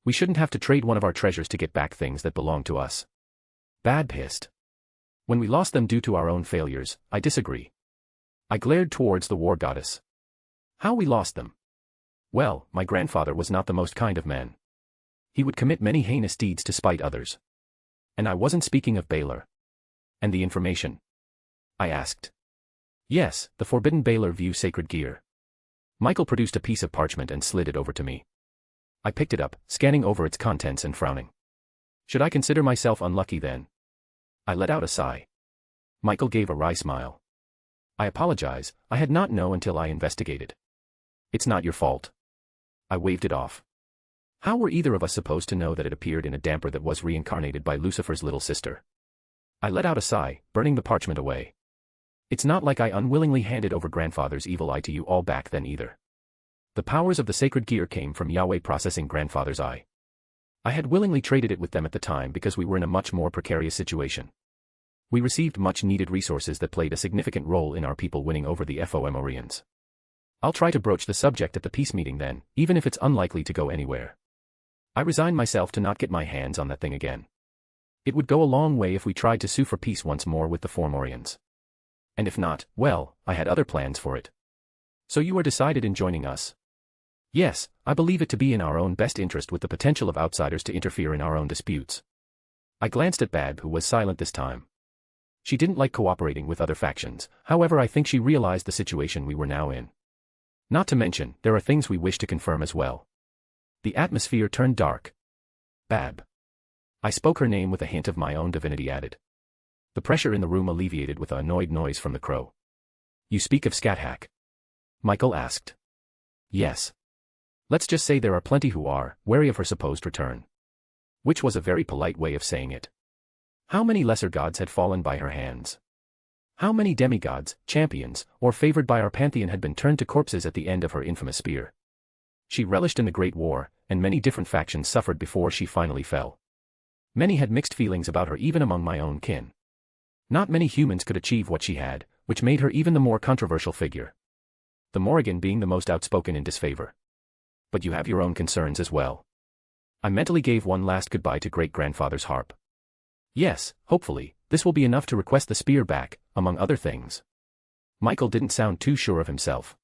We shouldn't have to trade one of our treasures to get back things that belong to us. Bad hissed. When we lost them due to our own failures, I disagree. I glared towards the war goddess. How we lost them? Well, my grandfather was not the most kind of man. He would commit many heinous deeds to spite others. And I wasn't speaking of Baylor. And the information? I asked. Yes, the forbidden Baylor view sacred gear. Michael produced a piece of parchment and slid it over to me. I picked it up, scanning over its contents and frowning. Should I consider myself unlucky then? I let out a sigh. Michael gave a wry smile. I apologize, I had not known until I investigated. It's not your fault. I waved it off. How were either of us supposed to know that it appeared in a damper that was reincarnated by Lucifer's little sister? I let out a sigh, burning the parchment away. It's not like I unwillingly handed over grandfather's evil eye to you all back then either. The powers of the sacred gear came from Yahweh processing grandfather's eye. I had willingly traded it with them at the time because we were in a much more precarious situation. We received much-needed resources that played a significant role in our people winning over the Fomorians. I'll try to broach the subject at the peace meeting then, even if it's unlikely to go anywhere. I resign myself to not get my hands on that thing again. It would go a long way if we tried to sue for peace once more with the Fomorians. And if not, well, I had other plans for it. So you are decided in joining us? Yes, I believe it to be in our own best interest with the potential of outsiders to interfere in our own disputes. I glanced at Bab, who was silent this time. She didn't like cooperating with other factions, however I think she realized the situation we were now in. Not to mention, there are things we wish to confirm as well. The atmosphere turned dark. Bab. I spoke her name with a hint of my own divinity added. The pressure in the room alleviated with an annoyed noise from the crow. You speak of Scathach? Michael asked. Yes. Let's just say there are plenty who are wary of her supposed return. Which was a very polite way of saying it. How many lesser gods had fallen by her hands? How many demigods, champions, or favored by our pantheon had been turned to corpses at the end of her infamous spear? She relished in the Great War, and many different factions suffered before she finally fell. Many had mixed feelings about her even among my own kin. Not many humans could achieve what she had, which made her even the more controversial figure. The Morrigan being the most outspoken in disfavor. But you have your own concerns as well. I mentally gave one last goodbye to great-grandfather's harp. Yes, hopefully, this will be enough to request the spear back, among other things. Michael didn't sound too sure of himself.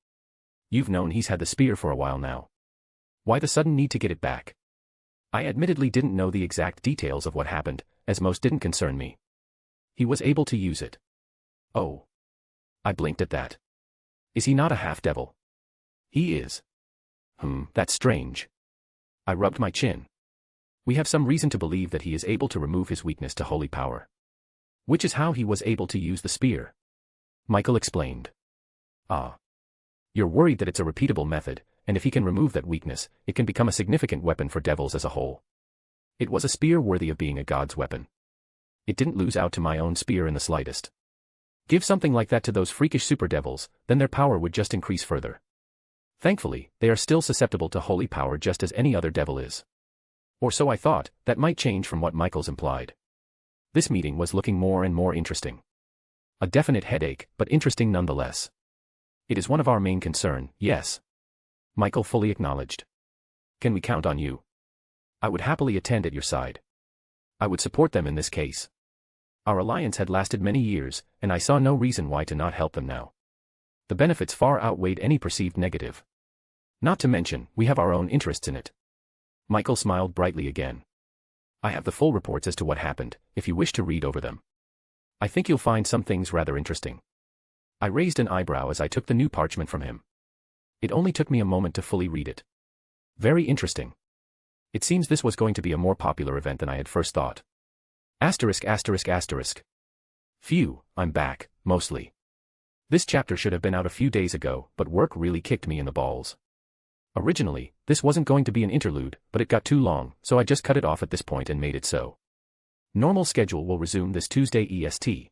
You've known he's had the spear for a while now. Why the sudden need to get it back? I admittedly didn't know the exact details of what happened, as most didn't concern me. He was able to use it. Oh. I blinked at that. Is he not a half-devil? He is. That's strange. I rubbed my chin. We have some reason to believe that he is able to remove his weakness to holy power. Which is how he was able to use the spear. Michael explained. Ah. You're worried that it's a repeatable method, and if he can remove that weakness, it can become a significant weapon for devils as a whole. It was a spear worthy of being a god's weapon. It didn't lose out to my own spear in the slightest. Give something like that to those freakish super devils, then their power would just increase further. Thankfully, they are still susceptible to holy power just as any other devil is. Or so I thought. That might change from what Michael's implied. This meeting was looking more and more interesting. A definite headache, but interesting nonetheless. It is one of our main concern, yes. Michael fully acknowledged. Can we count on you? I would happily attend at your side. I would support them in this case. Our alliance had lasted many years, and I saw no reason why to not help them now. The benefits far outweighed any perceived negative. Not to mention, we have our own interests in it. Michael smiled brightly again. I have the full reports as to what happened, if you wish to read over them. I think you'll find some things rather interesting. I raised an eyebrow as I took the new parchment from him. It only took me a moment to fully read it. Very interesting. It seems this was going to be a more popular event than I had first thought. Asterisk asterisk asterisk. Phew, I'm back, mostly. This chapter should have been out a few days ago, but work really kicked me in the balls. Originally, this wasn't going to be an interlude, but it got too long, so I just cut it off at this point and made it so. Normal schedule will resume this Tuesday EST.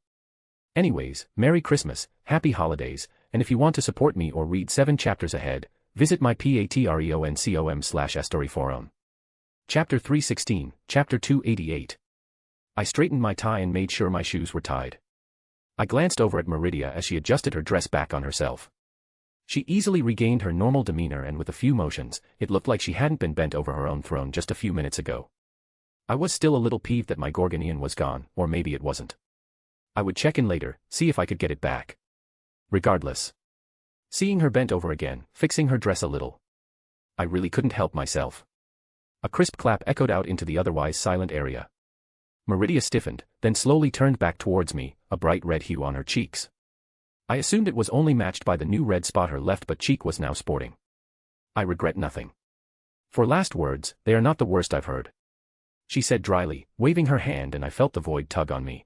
Anyways, Merry Christmas, Happy Holidays, and if you want to support me or read 7 chapters ahead, visit my patreon.com/storyforum. Chapter 316, Chapter 288. I straightened my tie and made sure my shoes were tied. I glanced over at Meridia as she adjusted her dress back on herself. She easily regained her normal demeanor, and with a few motions, it looked like she hadn't been bent over her own throne just a few minutes ago. I was still a little peeved that my Gorgonian was gone, or maybe it wasn't. I would check in later, see if I could get it back. Regardless. Seeing her bent over again, fixing her dress a little. I really couldn't help myself. A crisp clap echoed out into the otherwise silent area. Meridia stiffened, then slowly turned back towards me, a bright red hue on her cheeks. I assumed it was only matched by the new red spot her left butt cheek was now sporting. I regret nothing. For last words, they are not the worst I've heard. She said dryly, waving her hand, and I felt the void tug on me.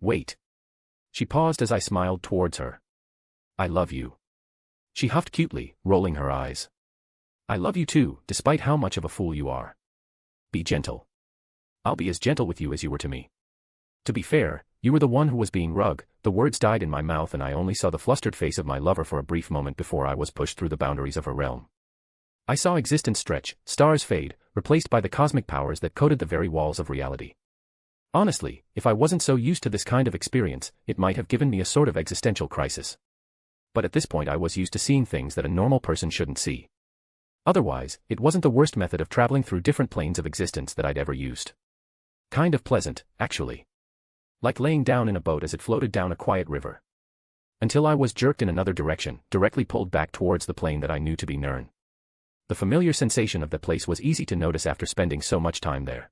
Wait. She paused as I smiled towards her. I love you. She huffed cutely, rolling her eyes. I love you too, despite how much of a fool you are. Be gentle. I'll be as gentle with you as you were to me. To be fair, you were the one who was being rugged. The words died in my mouth and I only saw the flustered face of my lover for a brief moment before I was pushed through the boundaries of her realm. I saw existence stretch, stars fade, replaced by the cosmic powers that coated the very walls of reality. Honestly, if I wasn't so used to this kind of experience, it might have given me a sort of existential crisis. But at this point I was used to seeing things that a normal person shouldn't see. Otherwise, it wasn't the worst method of traveling through different planes of existence that I'd ever used. Kind of pleasant, actually. Like laying down in a boat as it floated down a quiet river. Until I was jerked in another direction, directly pulled back towards the plane that I knew to be Nirn. The familiar sensation of that place was easy to notice after spending so much time there.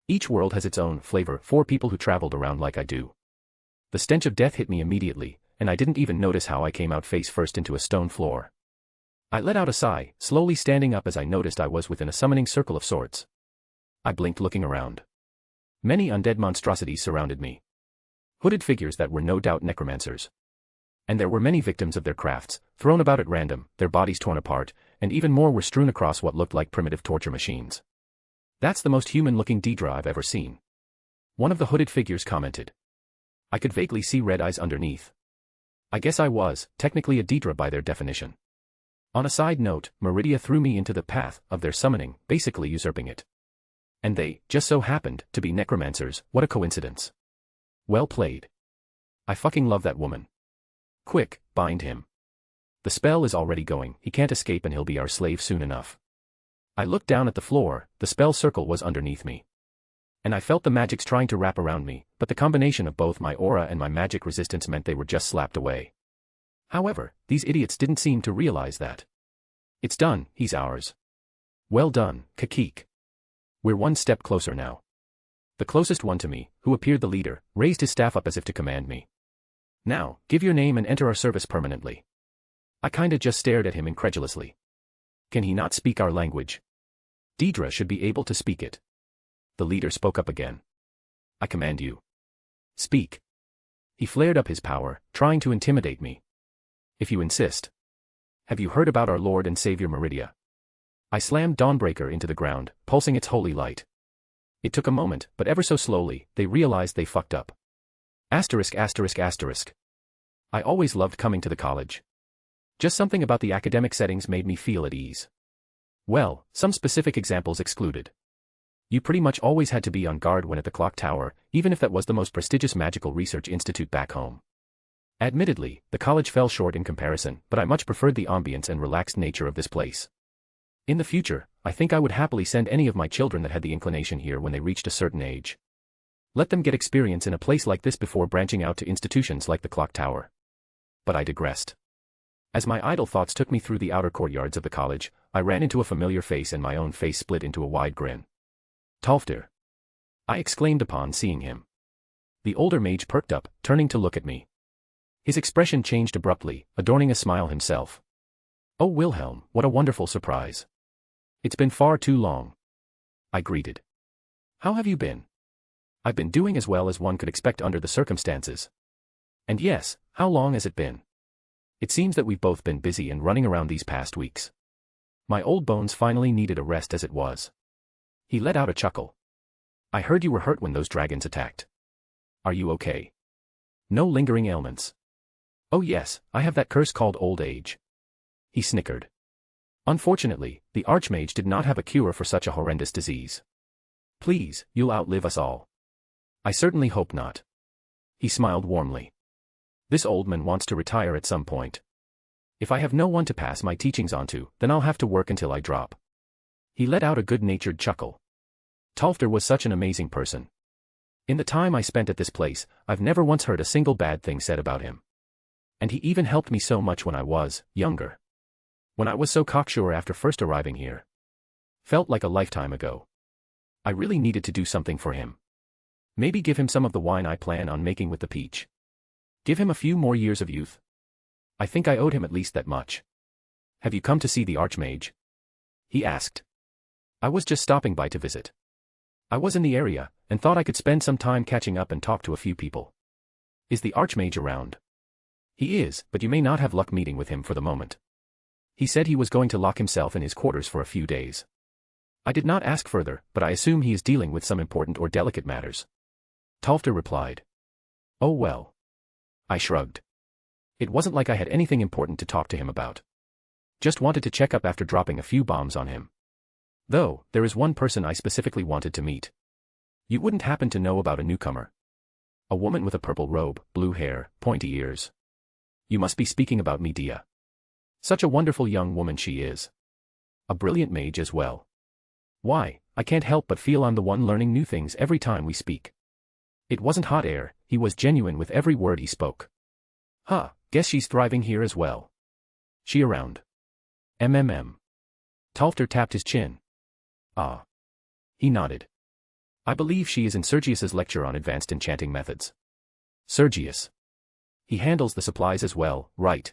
Each world has its own flavor for people who traveled around like I do. The stench of death hit me immediately, and I didn't even notice how I came out face first into a stone floor. I let out a sigh, slowly standing up as I noticed I was within a summoning circle of sorts. I blinked looking around. Many undead monstrosities surrounded me. Hooded figures that were no doubt necromancers. And there were many victims of their crafts, thrown about at random, their bodies torn apart, and even more were strewn across what looked like primitive torture machines. That's the most human-looking Daedra I've ever seen. One of the hooded figures commented. I could vaguely see red eyes underneath. I guess I was, technically a Daedra by their definition. On a side note, Meridia threw me into the path of their summoning, basically usurping it. And they, just so happened, to be necromancers. What a coincidence. Well played. I fucking love that woman. Quick, bind him. The spell is already going, he can't escape and he'll be our slave soon enough. I looked down at the floor, the spell circle was underneath me. And I felt the magics trying to wrap around me, but the combination of both my aura and my magic resistance meant they were just slapped away. However, these idiots didn't seem to realize that. It's done, he's ours. Well done, Kakik. We're one step closer now. The closest one to me, who appeared the leader, raised his staff up as if to command me. Now, give your name and enter our service permanently. I kinda just stared at him incredulously. Can he not speak our language? Daedra should be able to speak it. The leader spoke up again. I command you. Speak. He flared up his power, trying to intimidate me. If you insist. Have you heard about our Lord and Savior Meridia? I slammed Dawnbreaker into the ground, pulsing its holy light. It took a moment, but ever so slowly, they realized they fucked up. Asterisk asterisk asterisk. I always loved coming to the college. Just something about the academic settings made me feel at ease. Well, some specific examples excluded. You pretty much always had to be on guard when at the clock tower, even if that was the most prestigious magical research institute back home. Admittedly, the college fell short in comparison, but I much preferred the ambience and relaxed nature of this place. In the future, I think I would happily send any of my children that had the inclination here when they reached a certain age. Let them get experience in a place like this before branching out to institutions like the clock tower. But I digressed. As my idle thoughts took me through the outer courtyards of the college, I ran into a familiar face and my own face split into a wide grin. Tolfdir. I exclaimed upon seeing him. The older mage perked up, turning to look at me. His expression changed abruptly, adorning a smile himself. Oh Wilhelm, what a wonderful surprise. It's been far too long. I greeted. How have you been? I've been doing as well as one could expect under the circumstances. And yes, how long has it been? It seems that we've both been busy and running around these past weeks. My old bones finally needed a rest as it was. He let out a chuckle. I heard you were hurt when those dragons attacked. Are you okay? No lingering ailments. Oh yes, I have that curse called old age. He snickered. Unfortunately, the Archmage did not have a cure for such a horrendous disease. Please, you'll outlive us all. I certainly hope not. He smiled warmly. This old man wants to retire at some point. If I have no one to pass my teachings on to, then I'll have to work until I drop. He let out a good-natured chuckle. Tolfdir was such an amazing person. In the time I spent at this place, I've never once heard a single bad thing said about him. And he even helped me so much when I was younger. When I was so cocksure after first arriving here. Felt like a lifetime ago. I really needed to do something for him. Maybe give him some of the wine I plan on making with the peach. Give him a few more years of youth. I think I owed him at least that much. Have you come to see the Archmage? He asked. I was just stopping by to visit. I was in the area, and thought I could spend some time catching up and talk to a few people. Is the Archmage around? He is, but you may not have luck meeting with him for the moment. He said he was going to lock himself in his quarters for a few days. I did not ask further, but I assume he is dealing with some important or delicate matters. Tolfter replied. Oh well. I shrugged. It wasn't like I had anything important to talk to him about. Just wanted to check up after dropping a few bombs on him. Though, there is one person I specifically wanted to meet. You wouldn't happen to know about a newcomer? A woman with a purple robe, blue hair, pointy ears. You must be speaking about Medea. Such a wonderful young woman she is. A brilliant mage as well. Why, I can't help but feel I'm the one learning new things every time we speak. It wasn't hot air, he was genuine with every word he spoke. Huh, guess she's thriving here as well. She around? Tolfter tapped his chin. Ah. He nodded. I believe she is in Sergius's lecture on advanced enchanting methods. Sergius. He handles the supplies as well, right?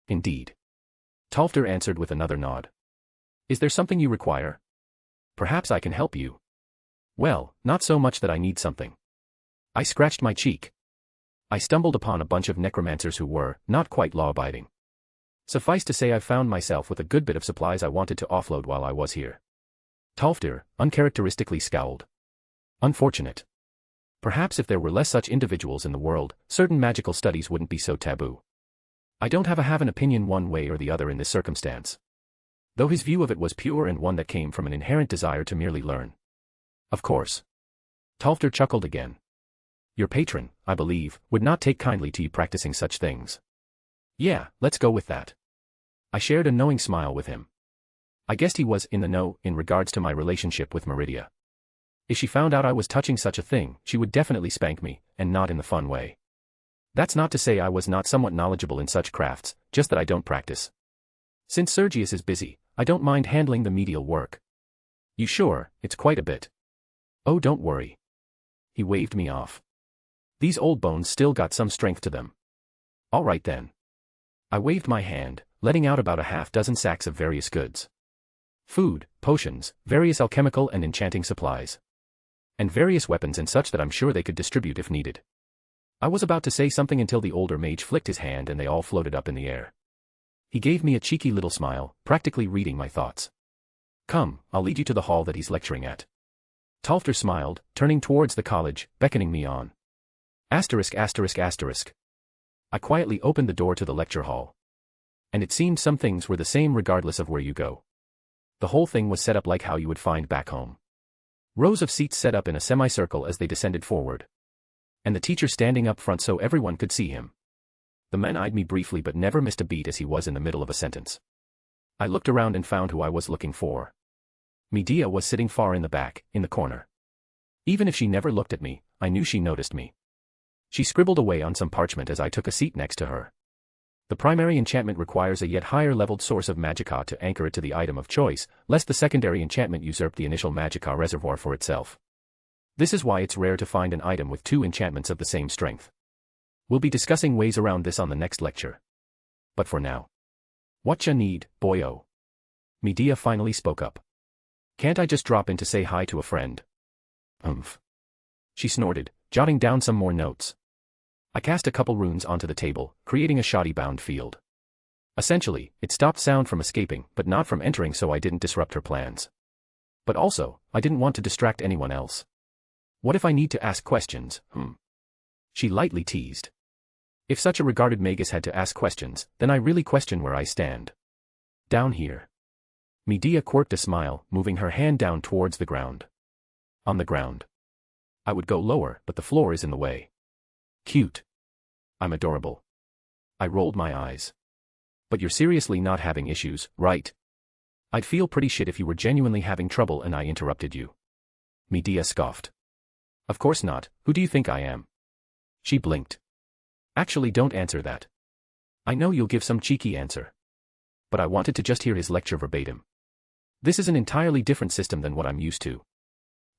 Indeed. Tolfter answered with another nod. Is there something you require? Perhaps I can help you. Well, not so much that I need something. I scratched my cheek. I stumbled upon a bunch of necromancers who were not quite law-abiding. Suffice to say I've found myself with a good bit of supplies I wanted to offload while I was here. Tolfter, uncharacteristically scowled. Unfortunate. Perhaps if there were less such individuals in the world, certain magical studies wouldn't be so taboo. I don't have an opinion one way or the other in this circumstance. Though his view of it was pure and one that came from an inherent desire to merely learn. Of course. Tolfter chuckled again. Your patron, I believe, would not take kindly to you practicing such things. Yeah, let's go with that. I shared a knowing smile with him. I guessed he was in the know in regards to my relationship with Meridia. If she found out I was touching such a thing, she would definitely spank me, and not in the fun way. That's not to say I was not somewhat knowledgeable in such crafts, just that I don't practice. Since Sergius is busy, I don't mind handling the medial work. You sure, it's quite a bit. Oh, don't worry. He waved me off. These old bones still got some strength to them. All right then. I waved my hand, letting out about a half-dozen sacks of various goods. Food, potions, various alchemical and enchanting supplies. And various weapons and such that I'm sure they could distribute if needed. I was about to say something until the older mage flicked his hand and they all floated up in the air. He gave me a cheeky little smile, practically reading my thoughts. Come, I'll lead you to the hall that he's lecturing at. Tolfter smiled, turning towards the college, beckoning me on. *****. I quietly opened the door to the lecture hall. And it seemed some things were the same regardless of where you go. The whole thing was set up like how you would find back home. Rows of seats set up in a semicircle as they descended forward. And the teacher standing up front so everyone could see him. The man eyed me briefly but never missed a beat as he was in the middle of a sentence. I looked around and found who I was looking for. Medea was sitting far in the back, in the corner. Even if she never looked at me, I knew she noticed me. She scribbled away on some parchment as I took a seat next to her. The primary enchantment requires a yet higher-leveled source of magicka to anchor it to the item of choice, lest the secondary enchantment usurp the initial magicka reservoir for itself. This is why it's rare to find an item with two enchantments of the same strength. We'll be discussing ways around this on the next lecture. But for now. Whatcha need, boyo? Medea finally spoke up. Can't I just drop in to say hi to a friend? Umph. She snorted, jotting down some more notes. I cast a couple runes onto the table, creating a shoddy-bound field. Essentially, it stopped sound from escaping, but not from entering, so I didn't disrupt her plans. But also, I didn't want to distract anyone else. What if I need to ask questions, She lightly teased. If such a regarded magus had to ask questions, then I really question where I stand. Down here. Medea quirked a smile, moving her hand down towards the ground. On the ground. I would go lower, but the floor is in the way. Cute. I'm adorable. I rolled my eyes. But you're seriously not having issues, right? I'd feel pretty shit if you were genuinely having trouble and I interrupted you. Medea scoffed. Of course not, who do you think I am? She blinked. Actually, don't answer that. I know you'll give some cheeky answer. But I wanted to just hear his lecture verbatim. This is an entirely different system than what I'm used to.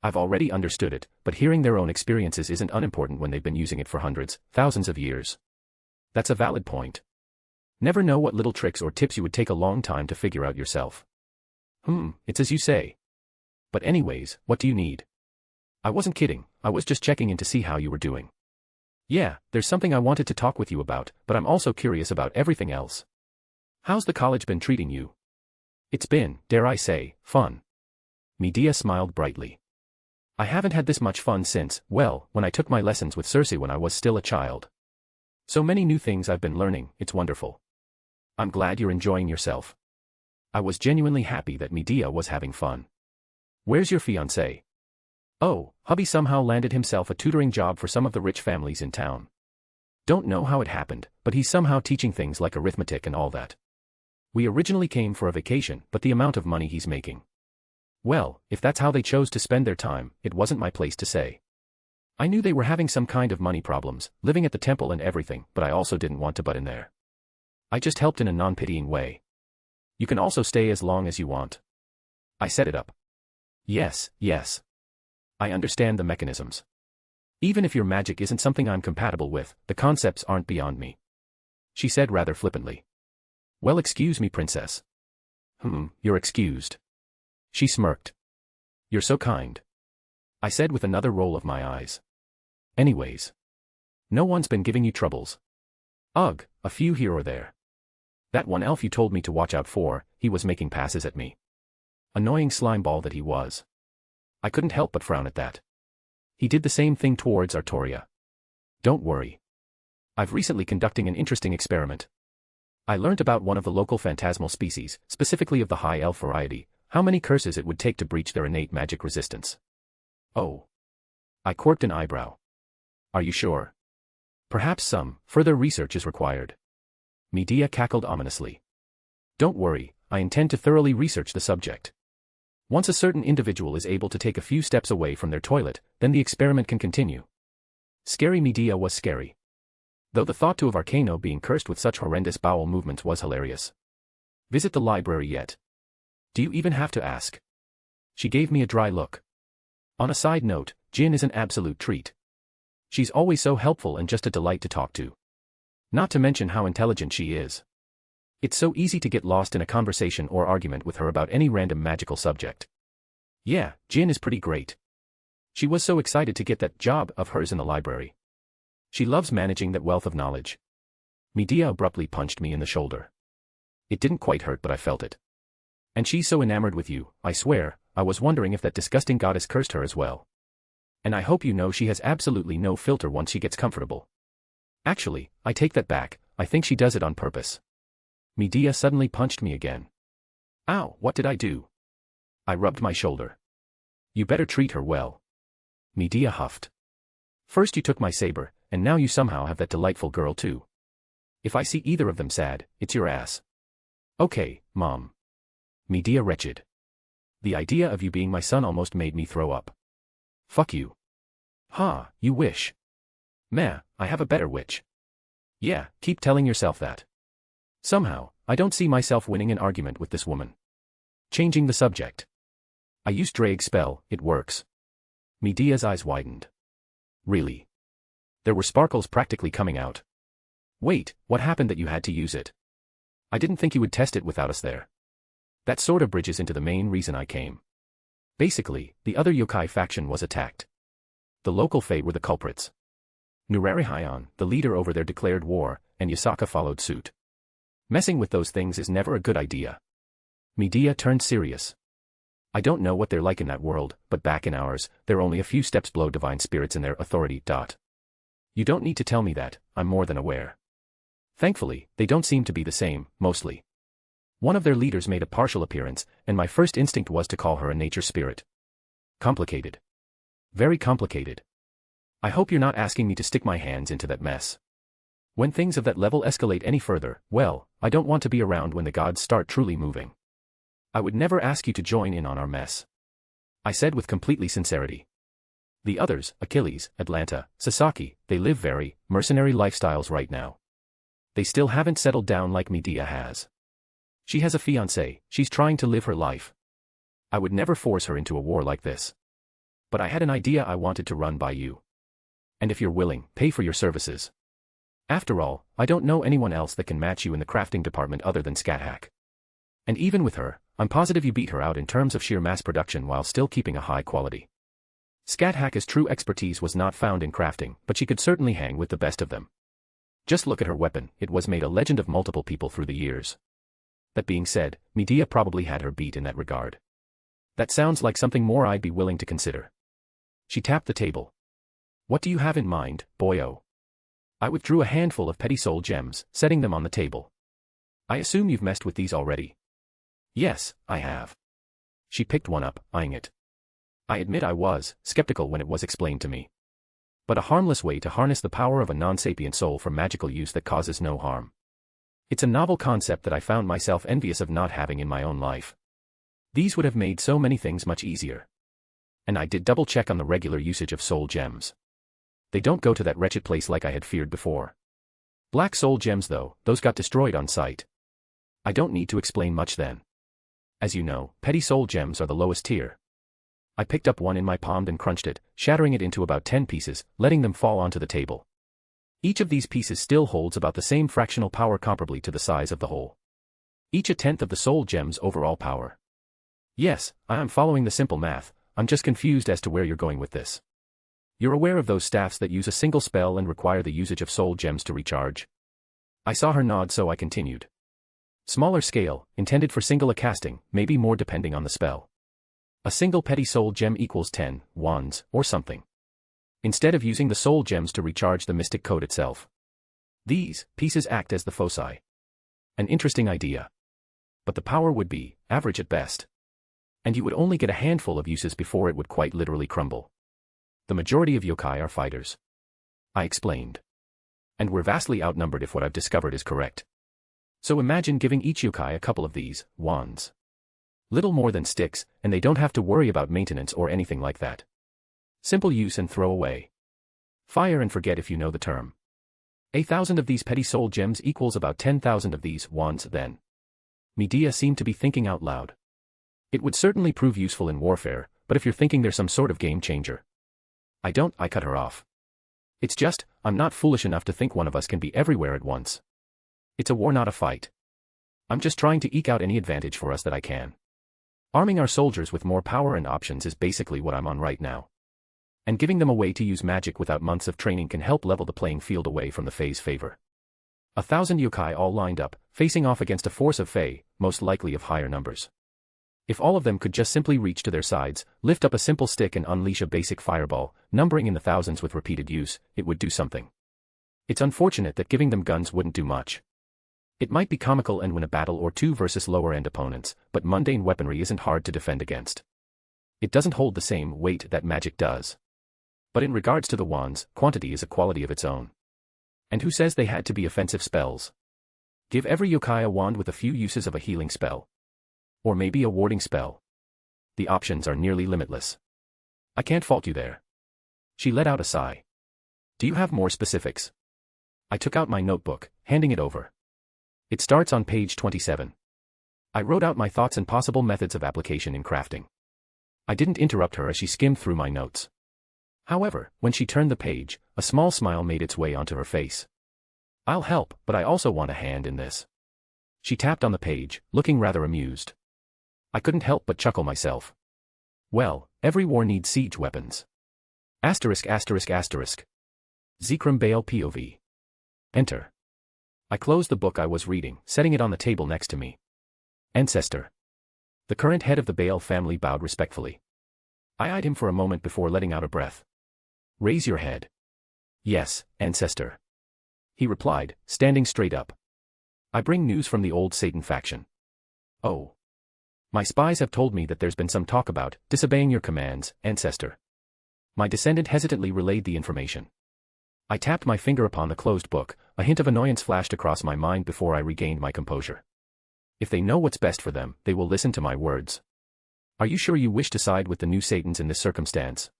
I've already understood it, but hearing their own experiences isn't unimportant when they've been using it for hundreds, thousands of years. That's a valid point. Never know what little tricks or tips you would take a long time to figure out yourself. It's as you say. But anyways, what do you need? I wasn't kidding, I was just checking in to see how you were doing. Yeah, there's something I wanted to talk with you about, but I'm also curious about everything else. How's the college been treating you? It's been, dare I say, fun. Medea smiled brightly. I haven't had this much fun since, well, when I took my lessons with Circe when I was still a child. So many new things I've been learning, it's wonderful. I'm glad you're enjoying yourself. I was genuinely happy that Medea was having fun. Where's your fiancé? Oh, hubby somehow landed himself a tutoring job for some of the rich families in town. Don't know how it happened, but he's somehow teaching things like arithmetic and all that. We originally came for a vacation, but the amount of money he's making. Well, if that's how they chose to spend their time, it wasn't my place to say. I knew they were having some kind of money problems, living at the temple and everything, but I also didn't want to butt in there. I just helped in a non-pitying way. You can also stay as long as you want. I set it up. Yes. I understand the mechanisms. Even if your magic isn't something I'm compatible with, the concepts aren't beyond me. She said rather flippantly. Well, excuse me, princess. You're excused. She smirked. You're so kind. I said with another roll of my eyes. Anyways. No one's been giving you troubles. Ugh, a few here or there. That one elf you told me to watch out for, he was making passes at me. Annoying slimeball that he was. I couldn't help but frown at that. He did the same thing towards Artoria. Don't worry. I've recently conducting an interesting experiment. I learnt about one of the local phantasmal species, specifically of the high elf variety, how many curses it would take to breach their innate magic resistance. Oh. I quirked an eyebrow. Are you sure? Perhaps some further research is required. Medea cackled ominously. Don't worry, I intend to thoroughly research the subject. Once a certain individual is able to take a few steps away from their toilet, then the experiment can continue. Scary Medea was scary. Though the thought to of Arcano being cursed with such horrendous bowel movements was hilarious. Visit the library yet? Do you even have to ask? She gave me a dry look. On a side note, Jin is an absolute treat. She's always so helpful and just a delight to talk to. Not to mention how intelligent she is. It's so easy to get lost in a conversation or argument with her about any random magical subject. Yeah, Jin is pretty great. She was so excited to get that job of hers in the library. She loves managing that wealth of knowledge. Medea abruptly punched me in the shoulder. It didn't quite hurt, but I felt it. And she's so enamored with you, I swear, I was wondering if that disgusting goddess cursed her as well. And I hope you know she has absolutely no filter once she gets comfortable. Actually, I take that back, I think she does it on purpose. Medea suddenly punched me again. Ow, what did I do? I rubbed my shoulder. You better treat her well. Medea huffed. First you took my saber, and now you somehow have that delightful girl too. If I see either of them sad, it's your ass. Okay, Mom. Medea wretched. The idea of you being my son almost made me throw up. Fuck you. Ha, you wish. Meh, I have a better witch. Yeah, keep telling yourself that. Somehow, I don't see myself winning an argument with this woman. Changing the subject. I used Drake's spell, it works. Medea's eyes widened. Really? There were sparkles practically coming out. Wait, what happened that you had to use it? I didn't think you would test it without us there. That sort of bridges into the main reason I came. Basically, the other yokai faction was attacked. The local Fae were the culprits. Nurarihayan, the leader over there, declared war, and Yasaka followed suit. Messing with those things is never a good idea. Medea turned serious. I don't know what they're like in that world, but back in ours, they're only a few steps below divine spirits in their authority. You don't need to tell me that, I'm more than aware. Thankfully, they don't seem to be the same, mostly. One of their leaders made a partial appearance, and my first instinct was to call her a nature spirit. Complicated. Very complicated. I hope you're not asking me to stick my hands into that mess. When things of that level escalate any further, well, I don't want to be around when the gods start truly moving. I would never ask you to join in on our mess. I said with completely sincerity. The others, Achilles, Atlanta, Sasaki, they live very mercenary lifestyles right now. They still haven't settled down like Medea has. She has a fiancé, she's trying to live her life. I would never force her into a war like this. But I had an idea I wanted to run by you. And if you're willing, pay for your services. After all, I don't know anyone else that can match you in the crafting department other than Scat. And even with her, I'm positive you beat her out in terms of sheer mass production while still keeping a high quality. Scat-Hack's true expertise was not found in crafting, but she could certainly hang with the best of them. Just look at her weapon, it was made a legend of multiple people through the years. That being said, Medea probably had her beat in that regard. That sounds like something more I'd be willing to consider. She tapped the table. What do you have in mind, boyo? I withdrew a handful of petty soul gems, setting them on the table. I assume you've messed with these already. Yes, I have. She picked one up, eyeing it. I admit I was skeptical when it was explained to me. But a harmless way to harness the power of a non-sapient soul for magical use that causes no harm. It's a novel concept that I found myself envious of not having in my own life. These would have made so many things much easier. And I did double-check on the regular usage of soul gems. They don't go to that wretched place like I had feared before. Black soul gems though, those got destroyed on sight. I don't need to explain much then. As you know, petty soul gems are the lowest tier. I picked up one in my palm and crunched it, shattering it into about 10 pieces, letting them fall onto the table. Each of these pieces still holds about the same fractional power comparably to the size of the whole. Each a tenth of the soul gem's overall power. Yes, I am following the simple math, I'm just confused as to where you're going with this. You're aware of those staffs that use a single spell and require the usage of soul gems to recharge? I saw her nod, so I continued. Smaller scale, intended for single casting, maybe more depending on the spell. A single petty soul gem equals 10 wands, or something. Instead of using the soul gems to recharge the mystic code itself. These pieces act as the foci. An interesting idea. But the power would be average at best. And you would only get a handful of uses before it would quite literally crumble. The majority of yokai are fighters. I explained. And we're vastly outnumbered if what I've discovered is correct. So imagine giving each yokai a couple of these wands. Little more than sticks, and they don't have to worry about maintenance or anything like that. Simple use and throw away. Fire and forget if you know the term. 1,000 of these petty soul gems equals about 10,000 of these wands then. Medea seemed to be thinking out loud. It would certainly prove useful in warfare, but if you're thinking there's some sort of game changer. I cut her off. It's just, I'm not foolish enough to think one of us can be everywhere at once. It's a war, not a fight. I'm just trying to eke out any advantage for us that I can. Arming our soldiers with more power and options is basically what I'm on right now. And giving them a way to use magic without months of training can help level the playing field away from the Fae's favor. 1,000 yokai all lined up, facing off against a force of Fae, most likely of higher numbers. If all of them could just simply reach to their sides, lift up a simple stick and unleash a basic fireball, numbering in the thousands with repeated use, it would do something. It's unfortunate that giving them guns wouldn't do much. It might be comical and win a battle or two versus lower-end opponents, but mundane weaponry isn't hard to defend against. It doesn't hold the same weight that magic does. But in regards to the wands, quantity is a quality of its own. And who says they had to be offensive spells? Give every yokai a wand with a few uses of a healing spell. Or maybe a warding spell. The options are nearly limitless. I can't fault you there. She let out a sigh. Do you have more specifics? I took out my notebook, handing it over. It starts on page 27. I wrote out my thoughts and possible methods of application in crafting. I didn't interrupt her as she skimmed through my notes. However, when she turned the page, a small smile made its way onto her face. I'll help, but I also want a hand in this. She tapped on the page, looking rather amused. I couldn't help but chuckle myself. Well, every war needs siege weapons. Asterisk asterisk asterisk. Zekrom Baal POV. Enter. I closed the book I was reading, setting it on the table next to me. Ancestor. The current head of the Baal family bowed respectfully. I eyed him for a moment before letting out a breath. Raise your head. Yes, Ancestor. He replied, standing straight up. I bring news from the old Satan faction. Oh. My spies have told me that there's been some talk about disobeying your commands, Ancestor. My descendant hesitantly relayed the information. I tapped my finger upon the closed book, a hint of annoyance flashed across my mind before I regained my composure. If they know what's best for them, they will listen to my words. Are you sure you wish to side with the new Satans in this circumstance?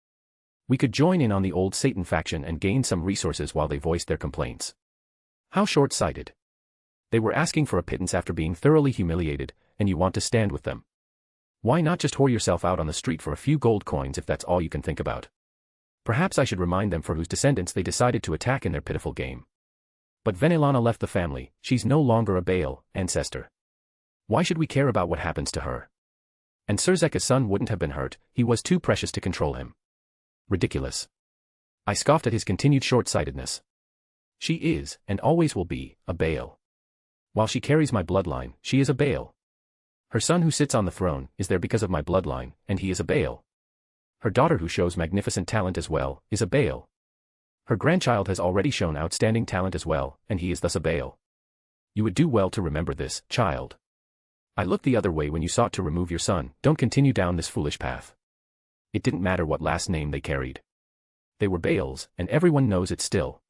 We could join in on the old Satan faction and gain some resources while they voiced their complaints. How short-sighted. They were asking for a pittance after being thoroughly humiliated, and you want to stand with them. Why not just whore yourself out on the street for a few gold coins if that's all you can think about? Perhaps I should remind them for whose descendants they decided to attack in their pitiful game. But Venelana left the family, she's no longer a Baal ancestor. Why should we care about what happens to her? And Zerzek's son wouldn't have been hurt, he was too precious to control him. Ridiculous. I scoffed at his continued short-sightedness. She is, and always will be, a Baal. While she carries my bloodline, she is a Baal. Her son who sits on the throne is there because of my bloodline, and he is a Baal. Her daughter who shows magnificent talent as well, is a Baal. Her grandchild has already shown outstanding talent as well, and he is thus a Baal. You would do well to remember this, child. I looked the other way when you sought to remove your son, don't continue down this foolish path. It didn't matter what last name they carried. They were Baals, and everyone knows it still.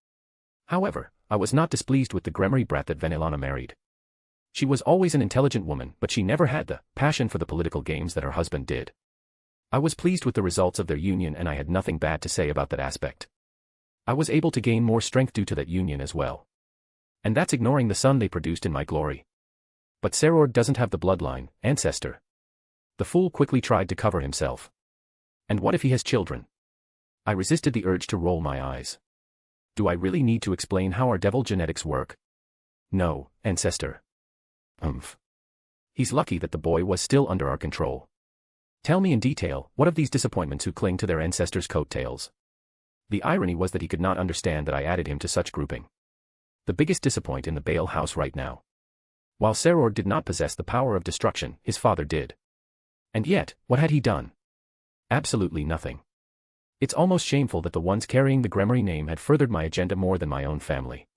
However, I was not displeased with the Gremory brat that Venelana married. She was always an intelligent woman, but she never had the passion for the political games that her husband did. I was pleased with the results of their union and I had nothing bad to say about that aspect. I was able to gain more strength due to that union as well. And that's ignoring the son they produced in my glory. But Serord doesn't have the bloodline, ancestor. The fool quickly tried to cover himself. And what if he has children? I resisted the urge to roll my eyes. Do I really need to explain how our devil genetics work? No, ancestor. He's lucky that the boy was still under our control. Tell me in detail, what of these disappointments who cling to their ancestors' coattails? The irony was that he could not understand that I added him to such grouping. The biggest disappointment in the Baal house right now. While Serord did not possess the power of destruction, his father did. And yet, what had he done? Absolutely nothing. It's almost shameful that the ones carrying the Gremory name had furthered my agenda more than my own family.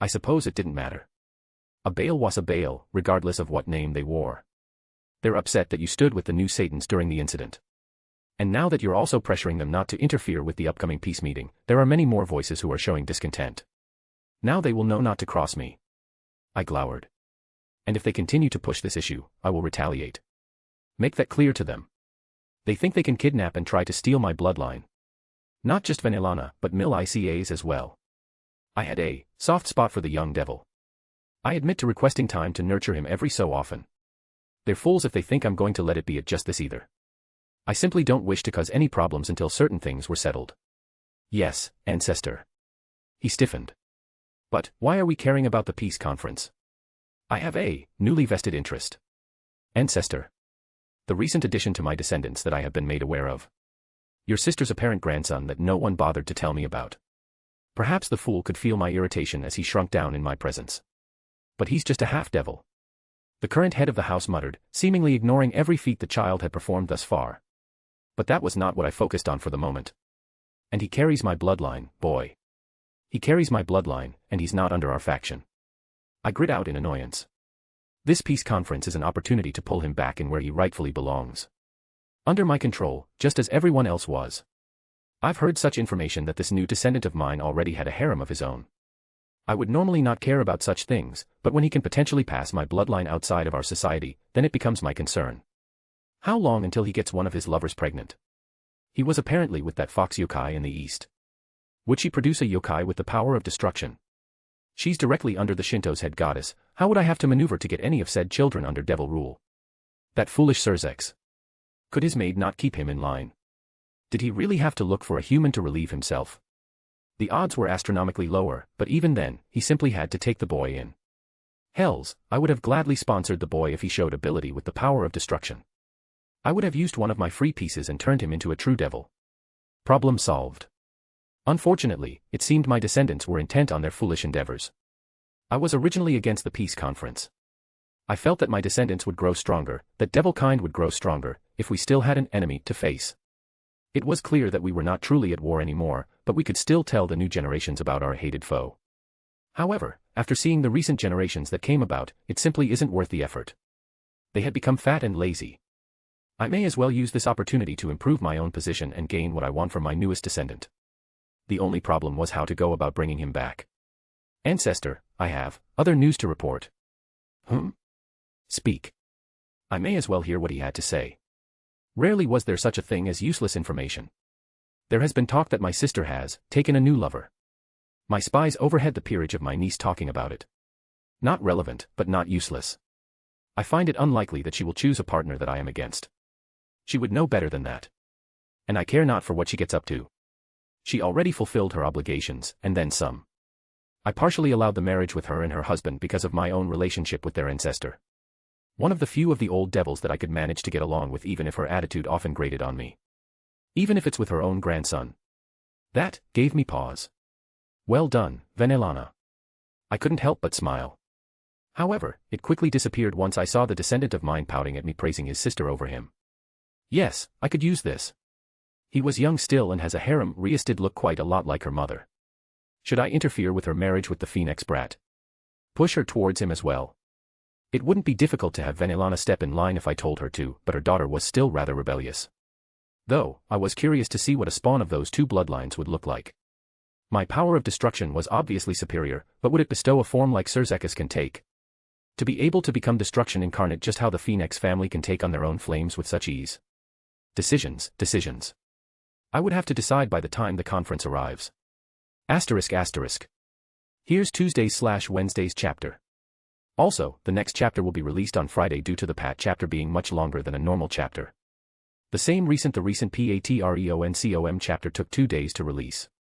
I suppose it didn't matter. A Baal was a Baal, regardless of what name they wore. They're upset that you stood with the new Satans during the incident. And now that you're also pressuring them not to interfere with the upcoming peace meeting, there are many more voices who are showing discontent. Now they will know not to cross me. I glowered. And if they continue to push this issue, I will retaliate. Make that clear to them. They think they can kidnap and try to steal my bloodline. Not just Venelana, but Mil ICAs as well. I had a soft spot for the young devil. I admit to requesting time to nurture him every so often. They're fools if they think I'm going to let it be at just this either. I simply don't wish to cause any problems until certain things were settled. Yes, ancestor. He stiffened. But, why are we caring about the peace conference? I have a newly vested interest. Ancestor. The recent addition to my descendants that I have been made aware of. Your sister's apparent grandson that no one bothered to tell me about. Perhaps the fool could feel my irritation as he shrunk down in my presence. But he's just a half-devil. The current head of the house muttered, seemingly ignoring every feat the child had performed thus far. But that was not what I focused on for the moment. And he carries my bloodline, boy. He carries my bloodline, and he's not under our faction. I grit out in annoyance. This peace conference is an opportunity to pull him back in where he rightfully belongs. Under my control, just as everyone else was. I've heard such information that this new descendant of mine already had a harem of his own. I would normally not care about such things, but when he can potentially pass my bloodline outside of our society, then it becomes my concern. How long until he gets one of his lovers pregnant? He was apparently with that fox yokai in the east. Would she produce a yokai with the power of destruction? She's directly under the Shinto's head goddess, how would I have to maneuver to get any of said children under devil rule? That foolish Zerzek. Could his maid not keep him in line? Did he really have to look for a human to relieve himself? The odds were astronomically lower, but even then, he simply had to take the boy in. Hells, I would have gladly sponsored the boy if he showed ability with the power of destruction. I would have used one of my free pieces and turned him into a true devil. Problem solved. Unfortunately, it seemed my descendants were intent on their foolish endeavors. I was originally against the peace conference. I felt that my descendants would grow stronger, that devil kind would grow stronger, if we still had an enemy to face. It was clear that we were not truly at war anymore, but we could still tell the new generations about our hated foe. However, after seeing the recent generations that came about, it simply isn't worth the effort. They had become fat and lazy. I may as well use this opportunity to improve my own position and gain what I want from my newest descendant. The only problem was how to go about bringing him back. Ancestor, I have other news to report. Speak. I may as well hear what he had to say. Rarely was there such a thing as useless information. There has been talk that my sister has taken a new lover. My spies overheard the peerage of my niece talking about it. Not relevant, but not useless. I find it unlikely that she will choose a partner that I am against. She would know better than that. And I care not for what she gets up to. She already fulfilled her obligations, and then some. I partially allowed the marriage with her and her husband because of my own relationship with their ancestor. One of the few of the old devils that I could manage to get along with, even if her attitude often grated on me. Even if it's with her own grandson. That gave me pause. Well done, Vanellana. I couldn't help but smile. However, it quickly disappeared once I saw the descendant of mine pouting at me, praising his sister over him. Yes, I could use this. He was young still and has a harem. Rias did look quite a lot like her mother. Should I interfere with her marriage with the Phoenix brat? Push her towards him as well? It wouldn't be difficult to have Vanellana step in line if I told her to, but her daughter was still rather rebellious. Though, I was curious to see what a spawn of those two bloodlines would look like. My power of destruction was obviously superior, but would it bestow a form like Zerzekis can take? To be able to become destruction incarnate, just how the Phoenix family can take on their own flames with such ease. Decisions. I would have to decide by the time the conference arrives. ***. Here's Tuesdays/Wednesdays chapter. Also, the next chapter will be released on Friday due to the PAT chapter being much longer than a normal chapter. The recent Patreon chapter took 2 days to release.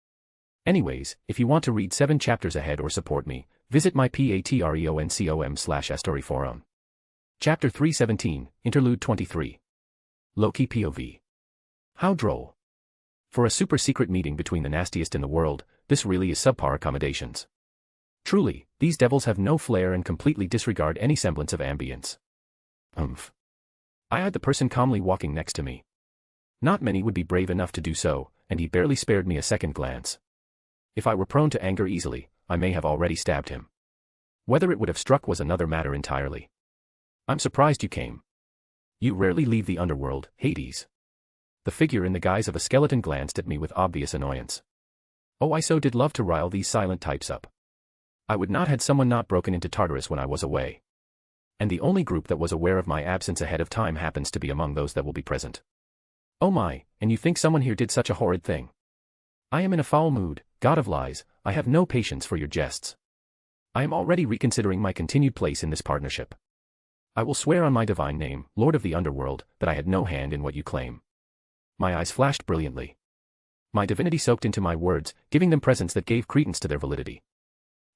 Anyways, if you want to read 7 chapters ahead or support me, visit my patreon.com/storyforum. Chapter 317, Interlude 23. Loki POV. How droll. For a super secret meeting between the nastiest in the world, this really is subpar accommodations. Truly, these devils have no flair and completely disregard any semblance of ambience. I eyed the person calmly walking next to me. Not many would be brave enough to do so, and he barely spared me a second glance. If I were prone to anger easily, I may have already stabbed him. Whether it would have struck was another matter entirely. I'm surprised you came. You rarely leave the underworld, Hades. The figure in the guise of a skeleton glanced at me with obvious annoyance. Oh, I so did love to rile these silent types up. I would not had someone not broken into Tartarus when I was away. And the only group that was aware of my absence ahead of time happens to be among those that will be present. Oh my, and you think someone here did such a horrid thing? I am in a foul mood, god of lies. I have no patience for your jests. I am already reconsidering my continued place in this partnership. I will swear on my divine name, Lord of the Underworld, that I had no hand in what you claim. My eyes flashed brilliantly. My divinity soaked into my words, giving them presence that gave credence to their validity.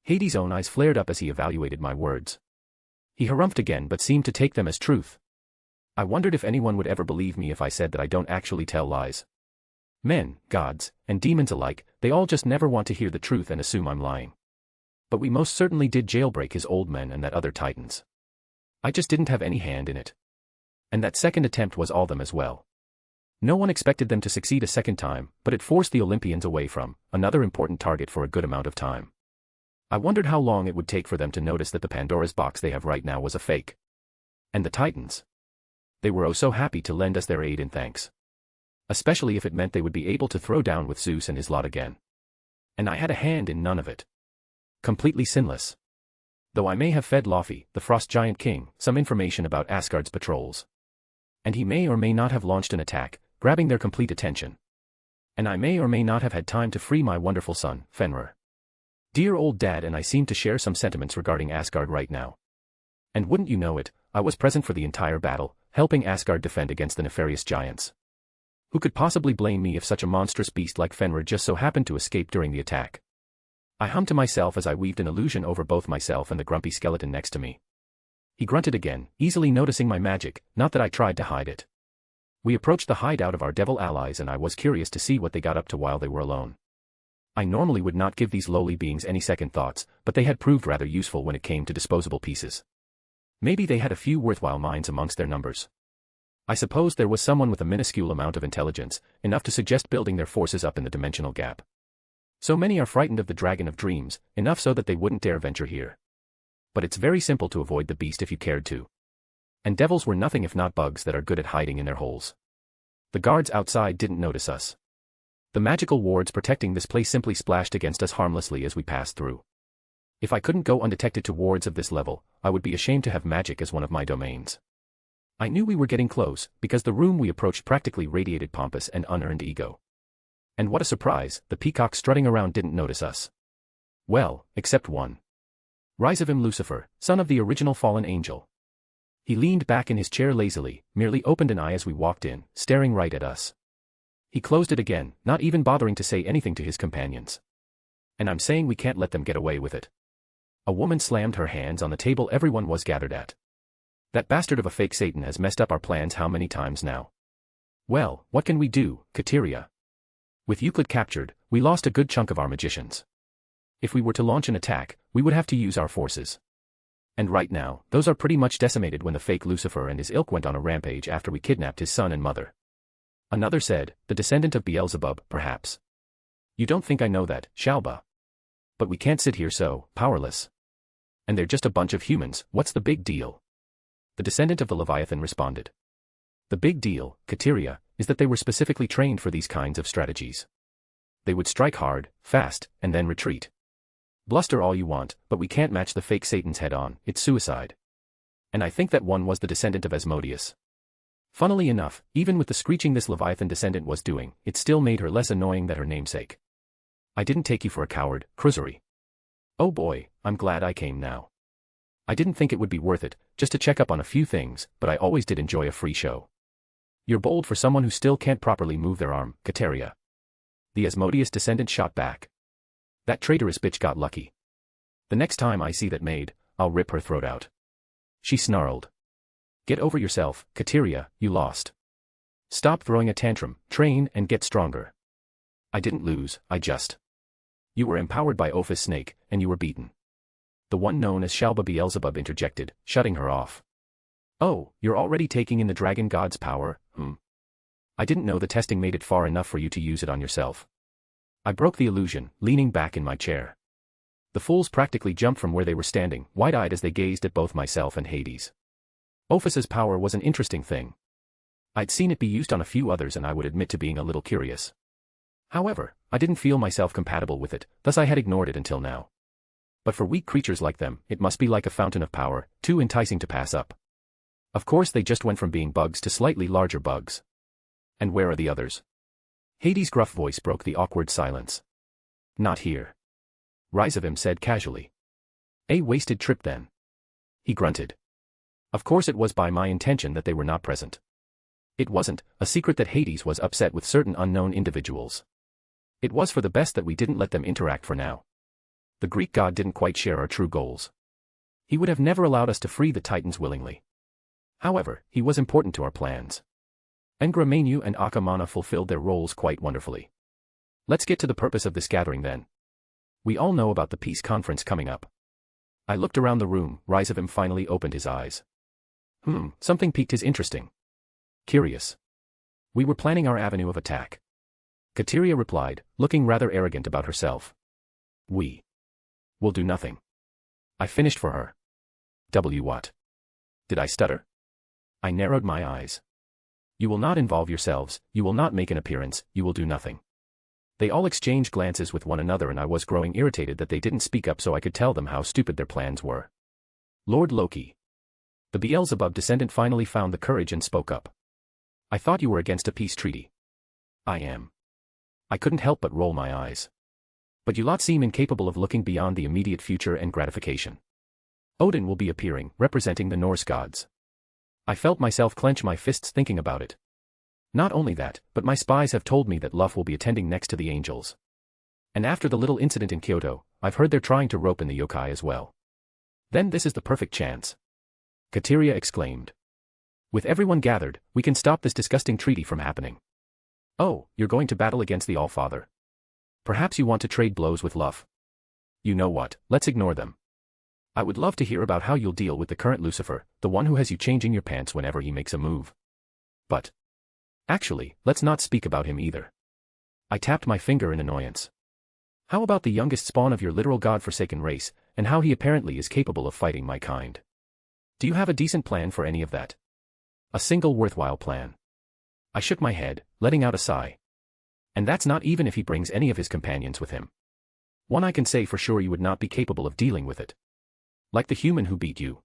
Hades' own eyes flared up as he evaluated my words. He harumphed again but seemed to take them as truth. I wondered if anyone would ever believe me if I said that I don't actually tell lies. Men, gods, and demons alike, they all just never want to hear the truth and assume I'm lying. But we most certainly did jailbreak his old men and that other titans. I just didn't have any hand in it. And that second attempt was all them as well. No one expected them to succeed a second time, but it forced the Olympians away from another important target for a good amount of time. I wondered how long it would take for them to notice that the Pandora's box they have right now was a fake. And the titans. They were oh so happy to lend us their aid and thanks. Especially if it meant they would be able to throw down with Zeus and his lot again. And I had a hand in none of it. Completely sinless. Though I may have fed Laufey, the Frost Giant King, some information about Asgard's patrols. And he may or may not have launched an attack, grabbing their complete attention. And I may or may not have had time to free my wonderful son, Fenrir. Dear old dad and I seem to share some sentiments regarding Asgard right now. And wouldn't you know it, I was present for the entire battle, helping Asgard defend against the nefarious giants. Who could possibly blame me if such a monstrous beast like Fenrir just so happened to escape during the attack? I hummed to myself as I weaved an illusion over both myself and the grumpy skeleton next to me. He grunted again, easily noticing my magic, not that I tried to hide it. We approached the hideout of our devil allies and I was curious to see what they got up to while they were alone. I normally would not give these lowly beings any second thoughts, but they had proved rather useful when it came to disposable pieces. Maybe they had a few worthwhile minds amongst their numbers. I suppose there was someone with a minuscule amount of intelligence, enough to suggest building their forces up in the dimensional gap. So many are frightened of the dragon of dreams, enough so that they wouldn't dare venture here. But it's very simple to avoid the beast if you cared to. And devils were nothing if not bugs that are good at hiding in their holes. The guards outside didn't notice us. The magical wards protecting this place simply splashed against us harmlessly as we passed through. If I couldn't go undetected to wards of this level, I would be ashamed to have magic as one of my domains. I knew we were getting close, because the room we approached practically radiated pompous and unearned ego. And what a surprise, the peacock strutting around didn't notice us. Well, except one. Rise of him Lucifer, son of the original fallen angel. He leaned back in his chair lazily, merely opened an eye as we walked in, staring right at us. He closed it again, not even bothering to say anything to his companions. And I'm saying we can't let them get away with it. A woman slammed her hands on the table everyone was gathered at. That bastard of a fake Satan has messed up our plans how many times now? Well, what can we do, Kateria? With Euclid captured, we lost a good chunk of our magicians. If we were to launch an attack, we would have to use our forces. And right now, those are pretty much decimated when the fake Lucifer and his ilk went on a rampage after we kidnapped his son and mother. Another said, the descendant of Beelzebub, perhaps. You don't think I know that, Shalba? But we can't sit here so, powerless. And they're just a bunch of humans, what's the big deal? The descendant of the Leviathan responded. The big deal, Kateria, is that they were specifically trained for these kinds of strategies. They would strike hard, fast, and then retreat. Bluster all you want, but we can't match the fake Satans head on, it's suicide. And I think that one was the descendant of Asmodeus. Funnily enough, even with the screeching this Leviathan descendant was doing, it still made her less annoying than her namesake. I didn't take you for a coward, Cruzuri. Oh boy, I'm glad I came now. I didn't think it would be worth it, just to check up on a few things, but I always did enjoy a free show. You're bold for someone who still can't properly move their arm, Kateria. The Asmodeus descendant shot back. That traitorous bitch got lucky. The next time I see that maid, I'll rip her throat out. She snarled. Get over yourself, Kateria, you lost. Stop throwing a tantrum, train and get stronger. I didn't lose, I just. You were empowered by Ophis Snake, and you were beaten. The one known as Shalba Beelzebub interjected, shutting her off. Oh, you're already taking in the dragon god's power, I didn't know the testing made it far enough for you to use it on yourself. I broke the illusion, leaning back in my chair. The fools practically jumped from where they were standing, wide-eyed as they gazed at both myself and Hades. Ophis's power was an interesting thing. I'd seen it be used on a few others and I would admit to being a little curious. However, I didn't feel myself compatible with it, thus I had ignored it until now. But for weak creatures like them, it must be like a fountain of power, too enticing to pass up. Of course they just went from being bugs to slightly larger bugs. And where are the others? Hades' gruff voice broke the awkward silence. Not here. Rizavim said casually. A wasted trip then. He grunted. Of course it was by my intention that they were not present. It wasn't a secret that Hades was upset with certain unknown individuals. It was for the best that we didn't let them interact for now. The Greek god didn't quite share our true goals. He would have never allowed us to free the Titans willingly. However, he was important to our plans. Engramenu and Akamana fulfilled their roles quite wonderfully. Let's get to the purpose of this gathering then. We all know about the peace conference coming up. I looked around the room, Rizavim finally opened his eyes. Something piqued his interest. Curious. We were planning our avenue of attack. Kateria replied, looking rather arrogant about herself. We will do nothing. I finished for her. What? Did I stutter? I narrowed my eyes. You will not involve yourselves, you will not make an appearance, you will do nothing. They all exchanged glances with one another and I was growing irritated that they didn't speak up so I could tell them how stupid their plans were. Lord Loki. The Beelzebub descendant finally found the courage and spoke up. I thought you were against a peace treaty. I am. I couldn't help but roll my eyes. But you lot seem incapable of looking beyond the immediate future and gratification. Odin will be appearing, representing the Norse gods. I felt myself clench my fists thinking about it. Not only that, but my spies have told me that Luff will be attending next to the angels. And after the little incident in Kyoto, I've heard they're trying to rope in the yokai as well. Then this is the perfect chance. Kateria exclaimed. With everyone gathered, we can stop this disgusting treaty from happening. Oh, you're going to battle against the Allfather. Perhaps you want to trade blows with Luff. You know what, let's ignore them. I would love to hear about how you'll deal with the current Lucifer, the one who has you changing your pants whenever he makes a move. But actually, let's not speak about him either. I tapped my finger in annoyance. How about the youngest spawn of your literal god-forsaken race, and how he apparently is capable of fighting my kind? Do you have a decent plan for any of that? A single worthwhile plan. I shook my head, letting out a sigh. And that's not even if he brings any of his companions with him. One I can say for sure you would not be capable of dealing with it. Like the human who beat you.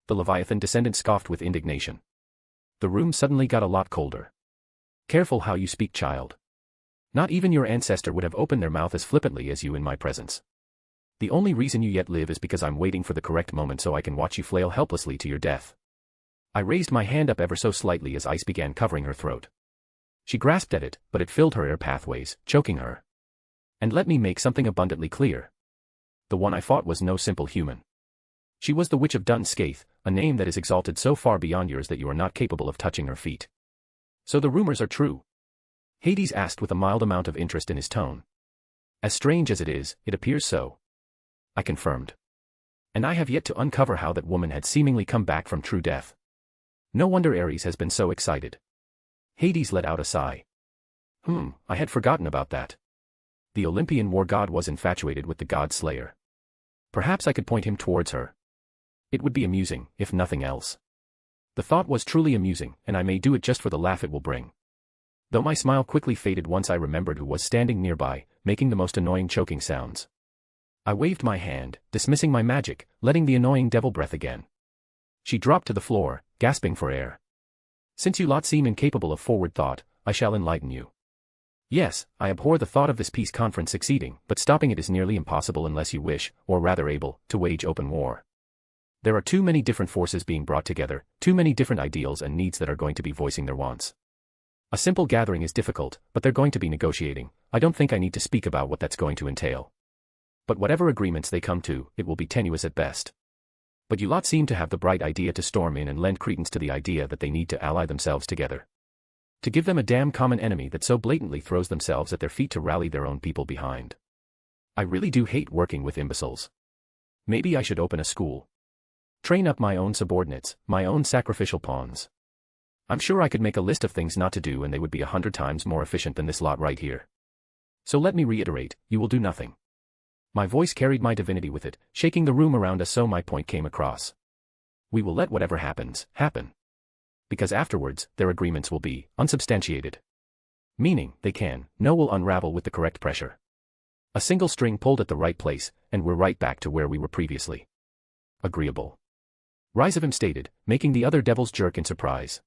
The Leviathan descendant scoffed with indignation. The room suddenly got a lot colder. Careful how you speak, child. Not even your ancestor would have opened their mouth as flippantly as you in my presence. The only reason you yet live is because I'm waiting for the correct moment so I can watch you flail helplessly to your death. I raised my hand up ever so slightly as ice began covering her throat. She grasped at it, but it filled her air pathways, choking her. And let me make something abundantly clear. The one I fought was no simple human. She was the Witch of Dun Scaith, a name that is exalted so far beyond yours that you are not capable of touching her feet. So the rumors are true? Hades asked with a mild amount of interest in his tone. As strange as it is, it appears so. I confirmed. And I have yet to uncover how that woman had seemingly come back from true death. No wonder Ares has been so excited. Hades let out a sigh. I had forgotten about that. The Olympian war god was infatuated with the god slayer. Perhaps I could point him towards her. It would be amusing, if nothing else. The thought was truly amusing, and I may do it just for the laugh it will bring. Though my smile quickly faded once I remembered who was standing nearby, making the most annoying choking sounds. I waved my hand, dismissing my magic, letting the annoying devil breath again. She dropped to the floor, gasping for air. Since you lot seem incapable of forward thought, I shall enlighten you. Yes, I abhor the thought of this peace conference succeeding, but stopping it is nearly impossible unless you wish, or rather able, to wage open war. There are too many different forces being brought together, too many different ideals and needs that are going to be voicing their wants. A simple gathering is difficult, but they're going to be negotiating. I don't think I need to speak about what that's going to entail. But whatever agreements they come to, it will be tenuous at best. But you lot seem to have the bright idea to storm in and lend credence to the idea that they need to ally themselves together. To give them a damn common enemy that so blatantly throws themselves at their feet to rally their own people behind. I really do hate working with imbeciles. Maybe I should open a school. Train up my own subordinates, my own sacrificial pawns. I'm sure I could make a list of things not to do and they would be 100 times more efficient than this lot right here. So let me reiterate, you will do nothing. My voice carried my divinity with it, shaking the room around us so my point came across. We will let whatever happens, happen. Because afterwards, their agreements will be unsubstantiated. Meaning, no will unravel with the correct pressure. A single string pulled at the right place, and we're right back to where we were previously. Agreeable. Rizavim stated, making the other devils jerk in surprise.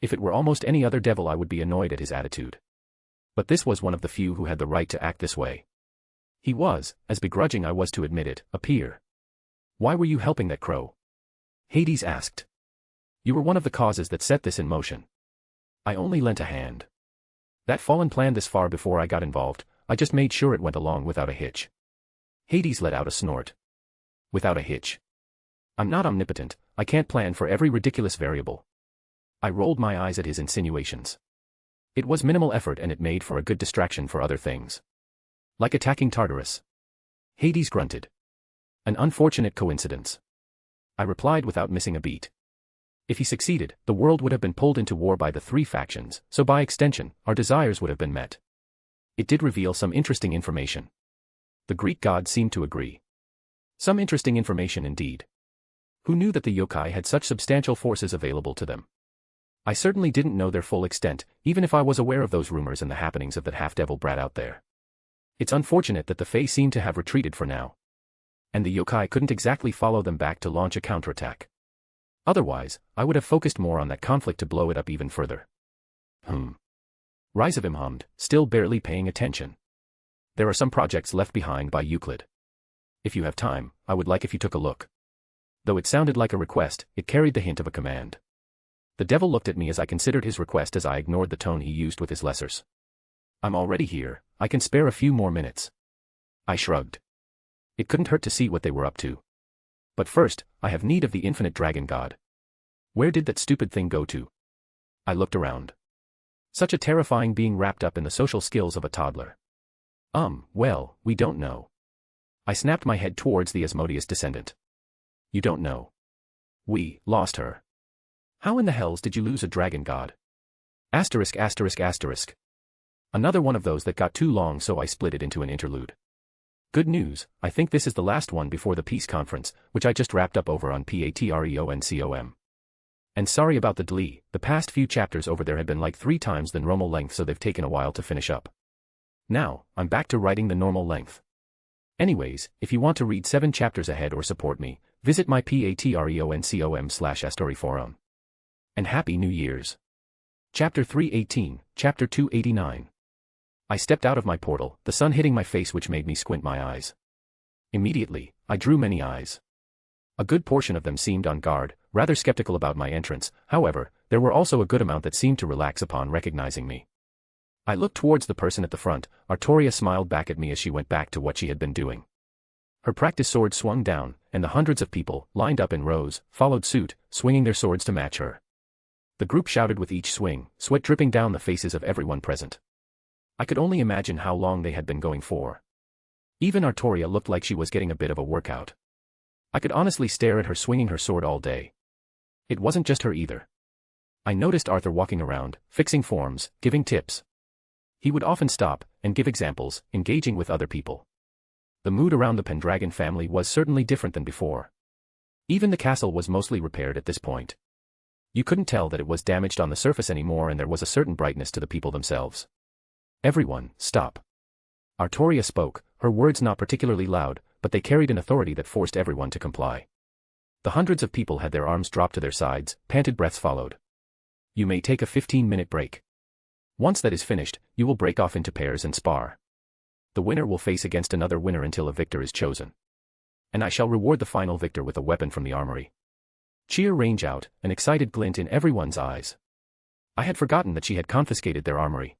If it were almost any other devil I would be annoyed at his attitude. But this was one of the few who had the right to act this way. He was, as begrudging I was to admit it, a peer. Why were you helping that crow? Hades asked. You were one of the causes that set this in motion. I only lent a hand. That fallen planned this far before I got involved, I just made sure it went along without a hitch. Hades let out a snort. Without a hitch. I'm not omnipotent, I can't plan for every ridiculous variable. I rolled my eyes at his insinuations. It was minimal effort and it made for a good distraction for other things. Like attacking Tartarus. Hades grunted. An unfortunate coincidence. I replied without missing a beat. If he succeeded, the world would have been pulled into war by the three factions, so by extension, our desires would have been met. It did reveal some interesting information. The Greek god seemed to agree. Some interesting information indeed. Who knew that the yokai had such substantial forces available to them? I certainly didn't know their full extent, even if I was aware of those rumors and the happenings of that half-devil brat out there. It's unfortunate that the Fae seem to have retreated for now. And the yokai couldn't exactly follow them back to launch a counterattack. Otherwise, I would have focused more on that conflict to blow it up even further. Rizavim hummed, still barely paying attention. There are some projects left behind by Euclid. If you have time, I would like if you took a look. Though it sounded like a request, it carried the hint of a command. The devil looked at me as I considered his request as I ignored the tone he used with his lessers. I'm already here, I can spare a few more minutes. I shrugged. It couldn't hurt to see what they were up to. But first, I have need of the infinite dragon god. Where did that stupid thing go to? I looked around. Such a terrifying being wrapped up in the social skills of a toddler. Well, we don't know. I snapped my head towards the Asmodeus descendant. You don't know. We lost her. How in the hells did you lose a dragon god? Asterisk. Another one of those that got too long, so I split it into an interlude. Good news, I think this is the last one before the peace conference, which I just wrapped up over on Patreoncom. And sorry about the delay, the past few chapters over there had been like 3 times the normal length, so they've taken a while to finish up. Now, I'm back to writing the normal length. Anyways, if you want to read 7 chapters ahead or support me, visit my patreoncom/astoryforum. And Happy New Year's. Chapter 318, Chapter 289. I stepped out of my portal, the sun hitting my face which made me squint my eyes. Immediately, I drew many eyes. A good portion of them seemed on guard, rather skeptical about my entrance, however, there were also a good amount that seemed to relax upon recognizing me. I looked towards the person at the front. Artoria smiled back at me as she went back to what she had been doing. Her practice sword swung down, and the hundreds of people, lined up in rows, followed suit, swinging their swords to match her. The group shouted with each swing, sweat dripping down the faces of everyone present. I could only imagine how long they had been going for. Even Artoria looked like she was getting a bit of a workout. I could honestly stare at her swinging her sword all day. It wasn't just her either. I noticed Arthur walking around, fixing forms, giving tips. He would often stop and give examples, engaging with other people. The mood around the Pendragon family was certainly different than before. Even the castle was mostly repaired at this point. You couldn't tell that it was damaged on the surface anymore, and there was a certain brightness to the people themselves. Everyone, stop. Artoria spoke, her words not particularly loud, but they carried an authority that forced everyone to comply. The hundreds of people had their arms dropped to their sides, panted breaths followed. You may take a 15-minute break. Once that is finished, you will break off into pairs and spar. The winner will face against another winner until a victor is chosen. And I shall reward the final victor with a weapon from the armory. Cheer rang out, an excited glint in everyone's eyes. I had forgotten that she had confiscated their armory.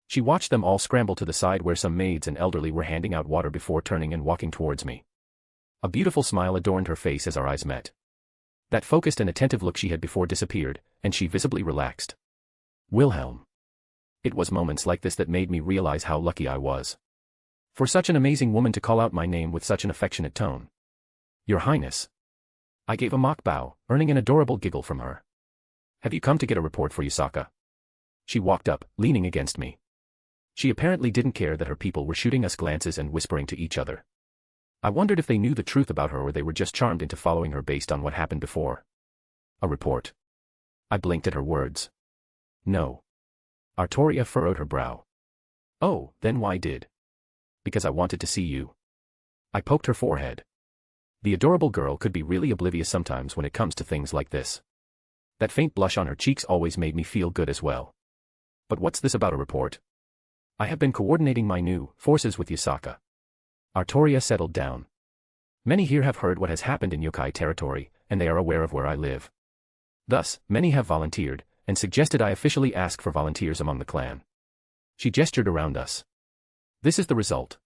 She watched them all scramble to the side where some maids and elderly were handing out water before turning and walking towards me. A beautiful smile adorned her face as our eyes met. That focused and attentive look she had before disappeared, and she visibly relaxed. Wilhelm. It was moments like this that made me realize how lucky I was. For such an amazing woman to call out my name with such an affectionate tone. Your Highness. I gave a mock bow, earning an adorable giggle from her. Have you come to get a report for Yusaka? She walked up, leaning against me. She apparently didn't care that her people were shooting us glances and whispering to each other. I wondered if they knew the truth about her or they were just charmed into following her based on what happened before. A report. I blinked at her words. No. Artoria furrowed her brow. Oh, then why did? Because I wanted to see you. I poked her forehead. The adorable girl could be really oblivious sometimes when it comes to things like this. That faint blush on her cheeks always made me feel good as well. But what's this about a report? I have been coordinating my new forces with Yusaka. Artoria settled down. Many here have heard what has happened in yokai territory, and they are aware of where I live. Thus, many have volunteered, and suggested I officially ask for volunteers among the clan. She gestured around us. This is the result.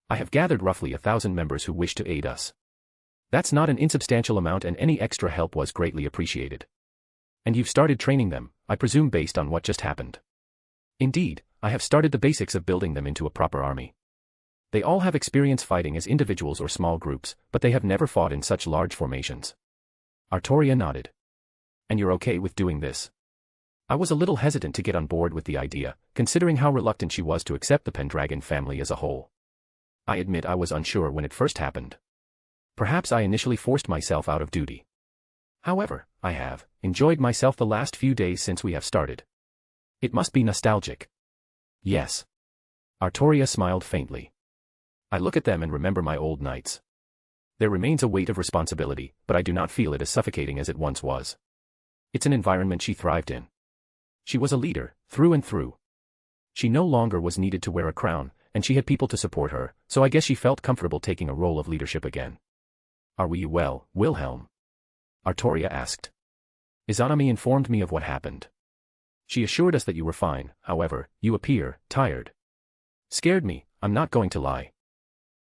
I have gathered roughly 1,000 members who wish to aid us. That's not an insubstantial amount, and any extra help was greatly appreciated. And you've started training them, I presume based on what just happened. Indeed, I have started the basics of building them into a proper army. They all have experience fighting as individuals or small groups, but they have never fought in such large formations. Artoria nodded. And you're okay with doing this? I was a little hesitant to get on board with the idea, considering how reluctant she was to accept the Pendragon family as a whole. I admit I was unsure when it first happened. Perhaps I initially forced myself out of duty. However, I have enjoyed myself the last few days since we have started. It must be nostalgic. Yes. Artoria smiled faintly. I look at them and remember my old nights. There remains a weight of responsibility, but I do not feel it as suffocating as it once was. It's an environment she thrived in. She was a leader, through and through. She no longer was needed to wear a crown, and she had people to support her, so I guess she felt comfortable taking a role of leadership again. Are we well, Wilhelm? Artoria asked. Izanami informed me of what happened. She assured us that you were fine, however, you appear tired. Scared me, I'm not going to lie.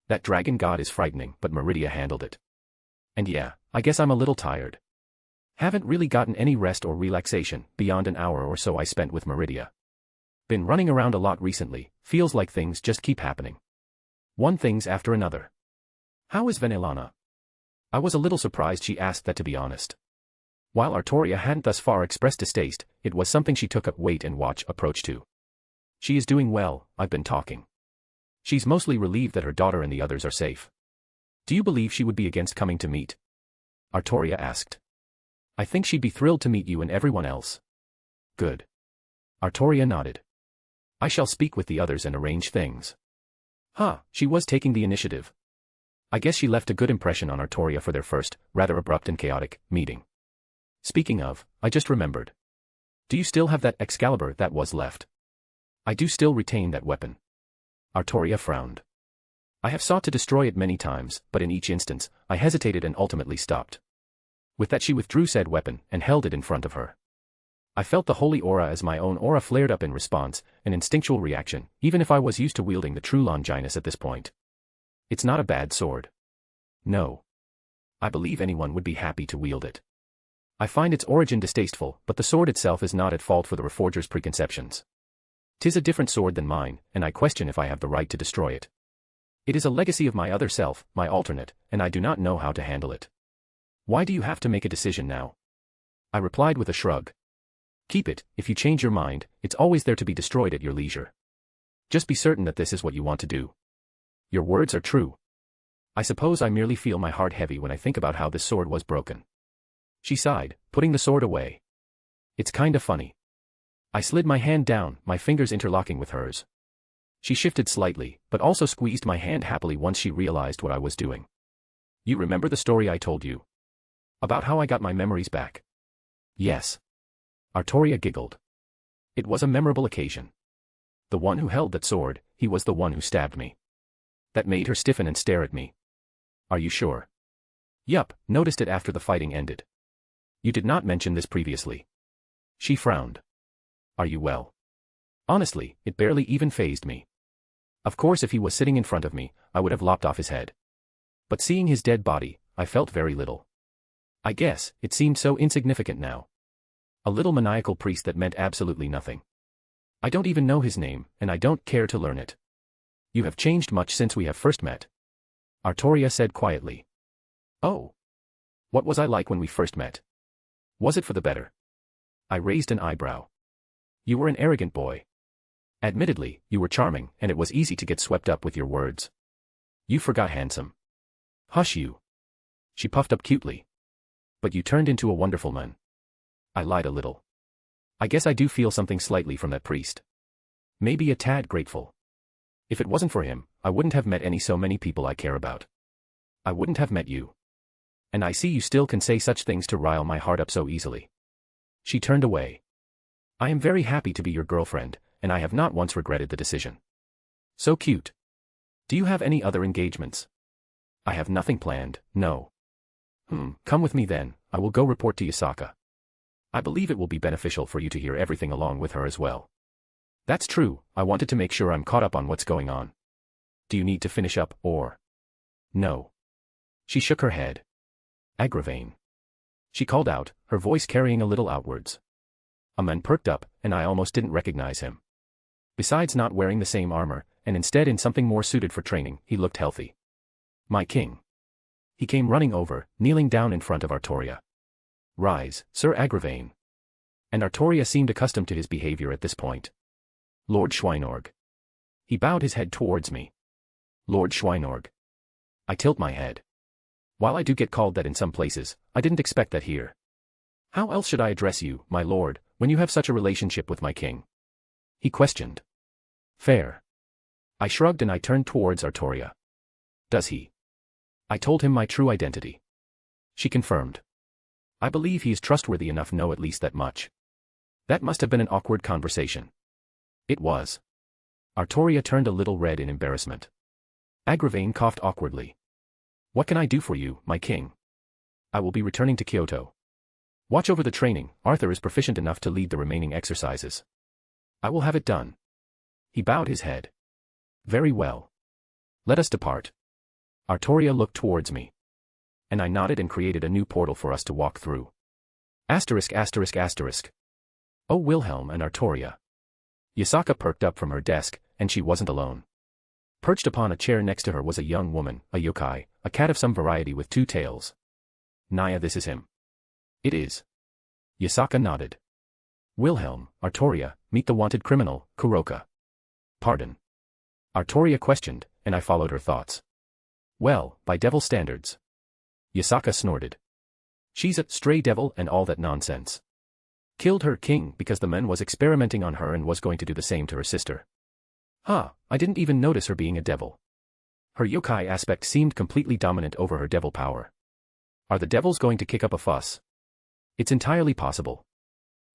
That dragon god is frightening, but Meridia handled it. And yeah, I guess I'm a little tired. Haven't really gotten any rest or relaxation, beyond an hour or so I spent with Meridia. Been running around a lot recently, feels like things just keep happening. One thing's after another. How is Venelana? I was a little surprised she asked that, to be honest. While Artoria hadn't thus far expressed distaste, it was something she took a wait-and-watch approach to. She is doing well, I've been talking. She's mostly relieved that her daughter and the others are safe. Do you believe she would be against coming to meet? Artoria asked. I think she'd be thrilled to meet you and everyone else. Good. Artoria nodded. I shall speak with the others and arrange things. She was taking the initiative. I guess she left a good impression on Artoria for their first, rather abrupt and chaotic, meeting. Speaking of, I just remembered. Do you still have that Excalibur that was left? I do still retain that weapon. Artoria frowned. I have sought to destroy it many times, but in each instance, I hesitated and ultimately stopped. With that she withdrew said weapon and held it in front of her. I felt the holy aura as my own aura flared up in response, an instinctual reaction, even if I was used to wielding the true Longinus at this point. It's not a bad sword. No. I believe anyone would be happy to wield it. I find its origin distasteful, but the sword itself is not at fault for the reforger's preconceptions. 'Tis a different sword than mine, and I question if I have the right to destroy it. It is a legacy of my other self, my alternate, and I do not know how to handle it. Why do you have to make a decision now? I replied with a shrug. Keep it, if you change your mind, it's always there to be destroyed at your leisure. Just be certain that this is what you want to do. Your words are true. I suppose I merely feel my heart heavy when I think about how this sword was broken. She sighed, putting the sword away. It's kinda funny. I slid my hand down, my fingers interlocking with hers. She shifted slightly, but also squeezed my hand happily once she realized what I was doing. You remember the story I told you? About how I got my memories back? Yes. Artoria giggled. It was a memorable occasion. The one who held that sword, he was the one who stabbed me. That made her stiffen and stare at me. Are you sure? Yup, noticed it after the fighting ended. You did not mention this previously. She frowned. Are you well? Honestly, it barely even fazed me. Of course if he was sitting in front of me, I would have lopped off his head. But seeing his dead body, I felt very little. I guess, it seemed so insignificant now. A little maniacal priest that meant absolutely nothing. I don't even know his name, and I don't care to learn it. You have changed much since we have first met. Artoria said quietly. Oh. What was I like when we first met? Was it for the better? I raised an eyebrow. You were an arrogant boy. Admittedly, you were charming, and it was easy to get swept up with your words. You forgot handsome. Hush you. She puffed up cutely. But you turned into a wonderful man. I lied a little. I guess I do feel something slightly from that priest. Maybe a tad grateful. If it wasn't for him, I wouldn't have met so many people I care about. I wouldn't have met you. And I see you still can say such things to rile my heart up so easily. She turned away. I am very happy to be your girlfriend, and I have not once regretted the decision. So cute. Do you have any other engagements? I have nothing planned, no. Come with me then, I will go report to Yasaka. I believe it will be beneficial for you to hear everything along with her as well. That's true, I wanted to make sure I'm caught up on what's going on. Do you need to finish up, or? No. She shook her head. Agravain. She called out, her voice carrying a little outwards. A man perked up, and I almost didn't recognize him. Besides not wearing the same armor, and instead in something more suited for training, he looked healthy. My king. He came running over, kneeling down in front of Artoria. Rise, Sir Agravain. And Artoria seemed accustomed to his behavior at this point. Lord Schweinorg. He bowed his head towards me. Lord Schweinorg. I tilt my head. While I do get called that in some places, I didn't expect that here. How else should I address you, my lord, when you have such a relationship with my king? He questioned. Fair. I shrugged and I turned towards Artoria. Does he? I told him my true identity. She confirmed. I believe he is trustworthy enough to know at least that much. That must have been an awkward conversation. It was. Artoria turned a little red in embarrassment. Agravain coughed awkwardly. What can I do for you, my king? I will be returning to Kyoto. Watch over the training, Arthur is proficient enough to lead the remaining exercises. I will have it done. He bowed his head. Very well. Let us depart. Artoria looked towards me. And I nodded and created a new portal for us to walk through. Asterisk asterisk asterisk. Oh Wilhelm and Artoria. Yasaka perked up from her desk, and she wasn't alone. Perched upon a chair next to her was a young woman, a yokai, a cat of some variety with 2 tails. Naya, this is him. It is. Yasaka nodded. Wilhelm, Artoria, meet the wanted criminal, Kuroka. Pardon. Artoria questioned, and I followed her thoughts. Well, by devil standards. Yasaka snorted. She's a stray devil and all that nonsense. Killed her king because the man was experimenting on her and was going to do the same to her sister. I didn't even notice her being a devil. Her yokai aspect seemed completely dominant over her devil power. Are the devils going to kick up a fuss? It's entirely possible.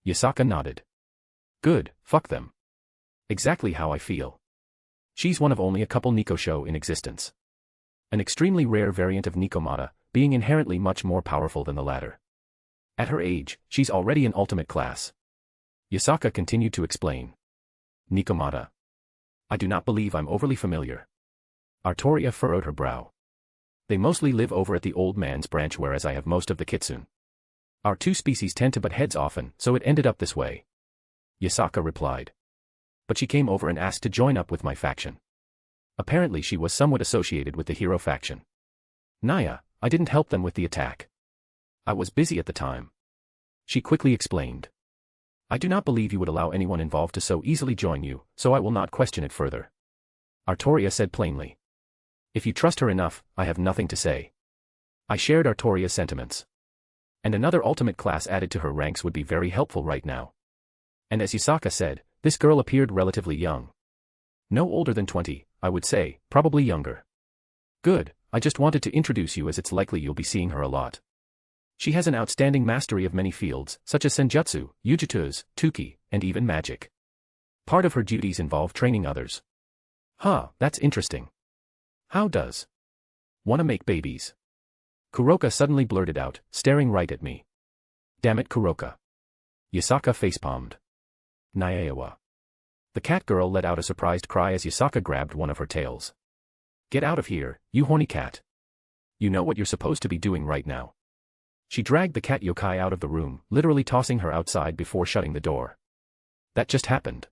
Yasaka nodded. Good, fuck them. Exactly how I feel. She's one of only a couple Nikosho in existence. An extremely rare variant of Nikomata, being inherently much more powerful than the latter. At her age, she's already an ultimate class. Yasaka continued to explain. Nikomata. I do not believe I'm overly familiar. Artoria furrowed her brow. They mostly live over at the old man's branch, whereas I have most of the kitsune. Our two species tend to butt heads often, so it ended up this way. Yasaka replied. But she came over and asked to join up with my faction. Apparently she was somewhat associated with the hero faction. Naya, I didn't help them with the attack. I was busy at the time. She quickly explained. I do not believe you would allow anyone involved to so easily join you, so I will not question it further. Artoria said plainly. If you trust her enough, I have nothing to say. I shared Artoria's sentiments. And another ultimate class added to her ranks would be very helpful right now. And as Yasaka said, this girl appeared relatively young. No older than 20, I would say, probably younger. Good, I just wanted to introduce you as it's likely you'll be seeing her a lot. She has an outstanding mastery of many fields, such as senjutsu, yujutsu, tuki, and even magic. Part of her duties involve training others. Huh, that's interesting. How does? Wanna make babies? Kuroka suddenly blurted out, staring right at me. Damn it, Kuroka. Yasaka facepalmed. Nyaewa. The cat girl let out a surprised cry as Yasaka grabbed one of her tails. Get out of here, you horny cat. You know what you're supposed to be doing right now. She dragged the cat yokai out of the room, literally tossing her outside before shutting the door. That just happened.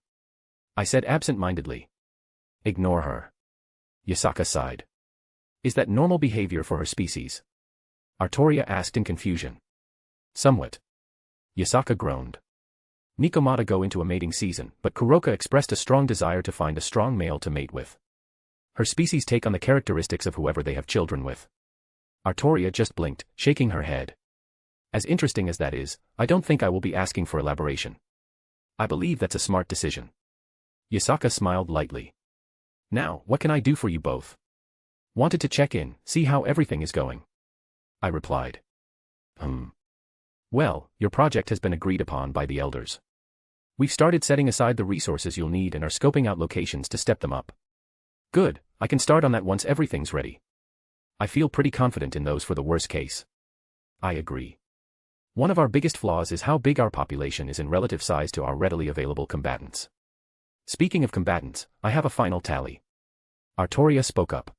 I said absent-mindedly. Ignore her. Yasaka sighed. Is that normal behavior for her species? Artoria asked in confusion. Somewhat. Yasaka groaned. Nikomata go into a mating season, but Kuroka expressed a strong desire to find a strong male to mate with. Her species take on the characteristics of whoever they have children with. Artoria just blinked, shaking her head. As interesting as that is, I don't think I will be asking for elaboration. I believe that's a smart decision. Yasaka smiled lightly. Now, what can I do for you both? Wanted to check in, see how everything is going. I replied. Well, your project has been agreed upon by the elders. We've started setting aside the resources you'll need and are scoping out locations to step them up. Good, I can start on that once everything's ready. I feel pretty confident in those for the worst case. I agree. One of our biggest flaws is how big our population is in relative size to our readily available combatants. Speaking of combatants, I have a final tally. Artoria spoke up.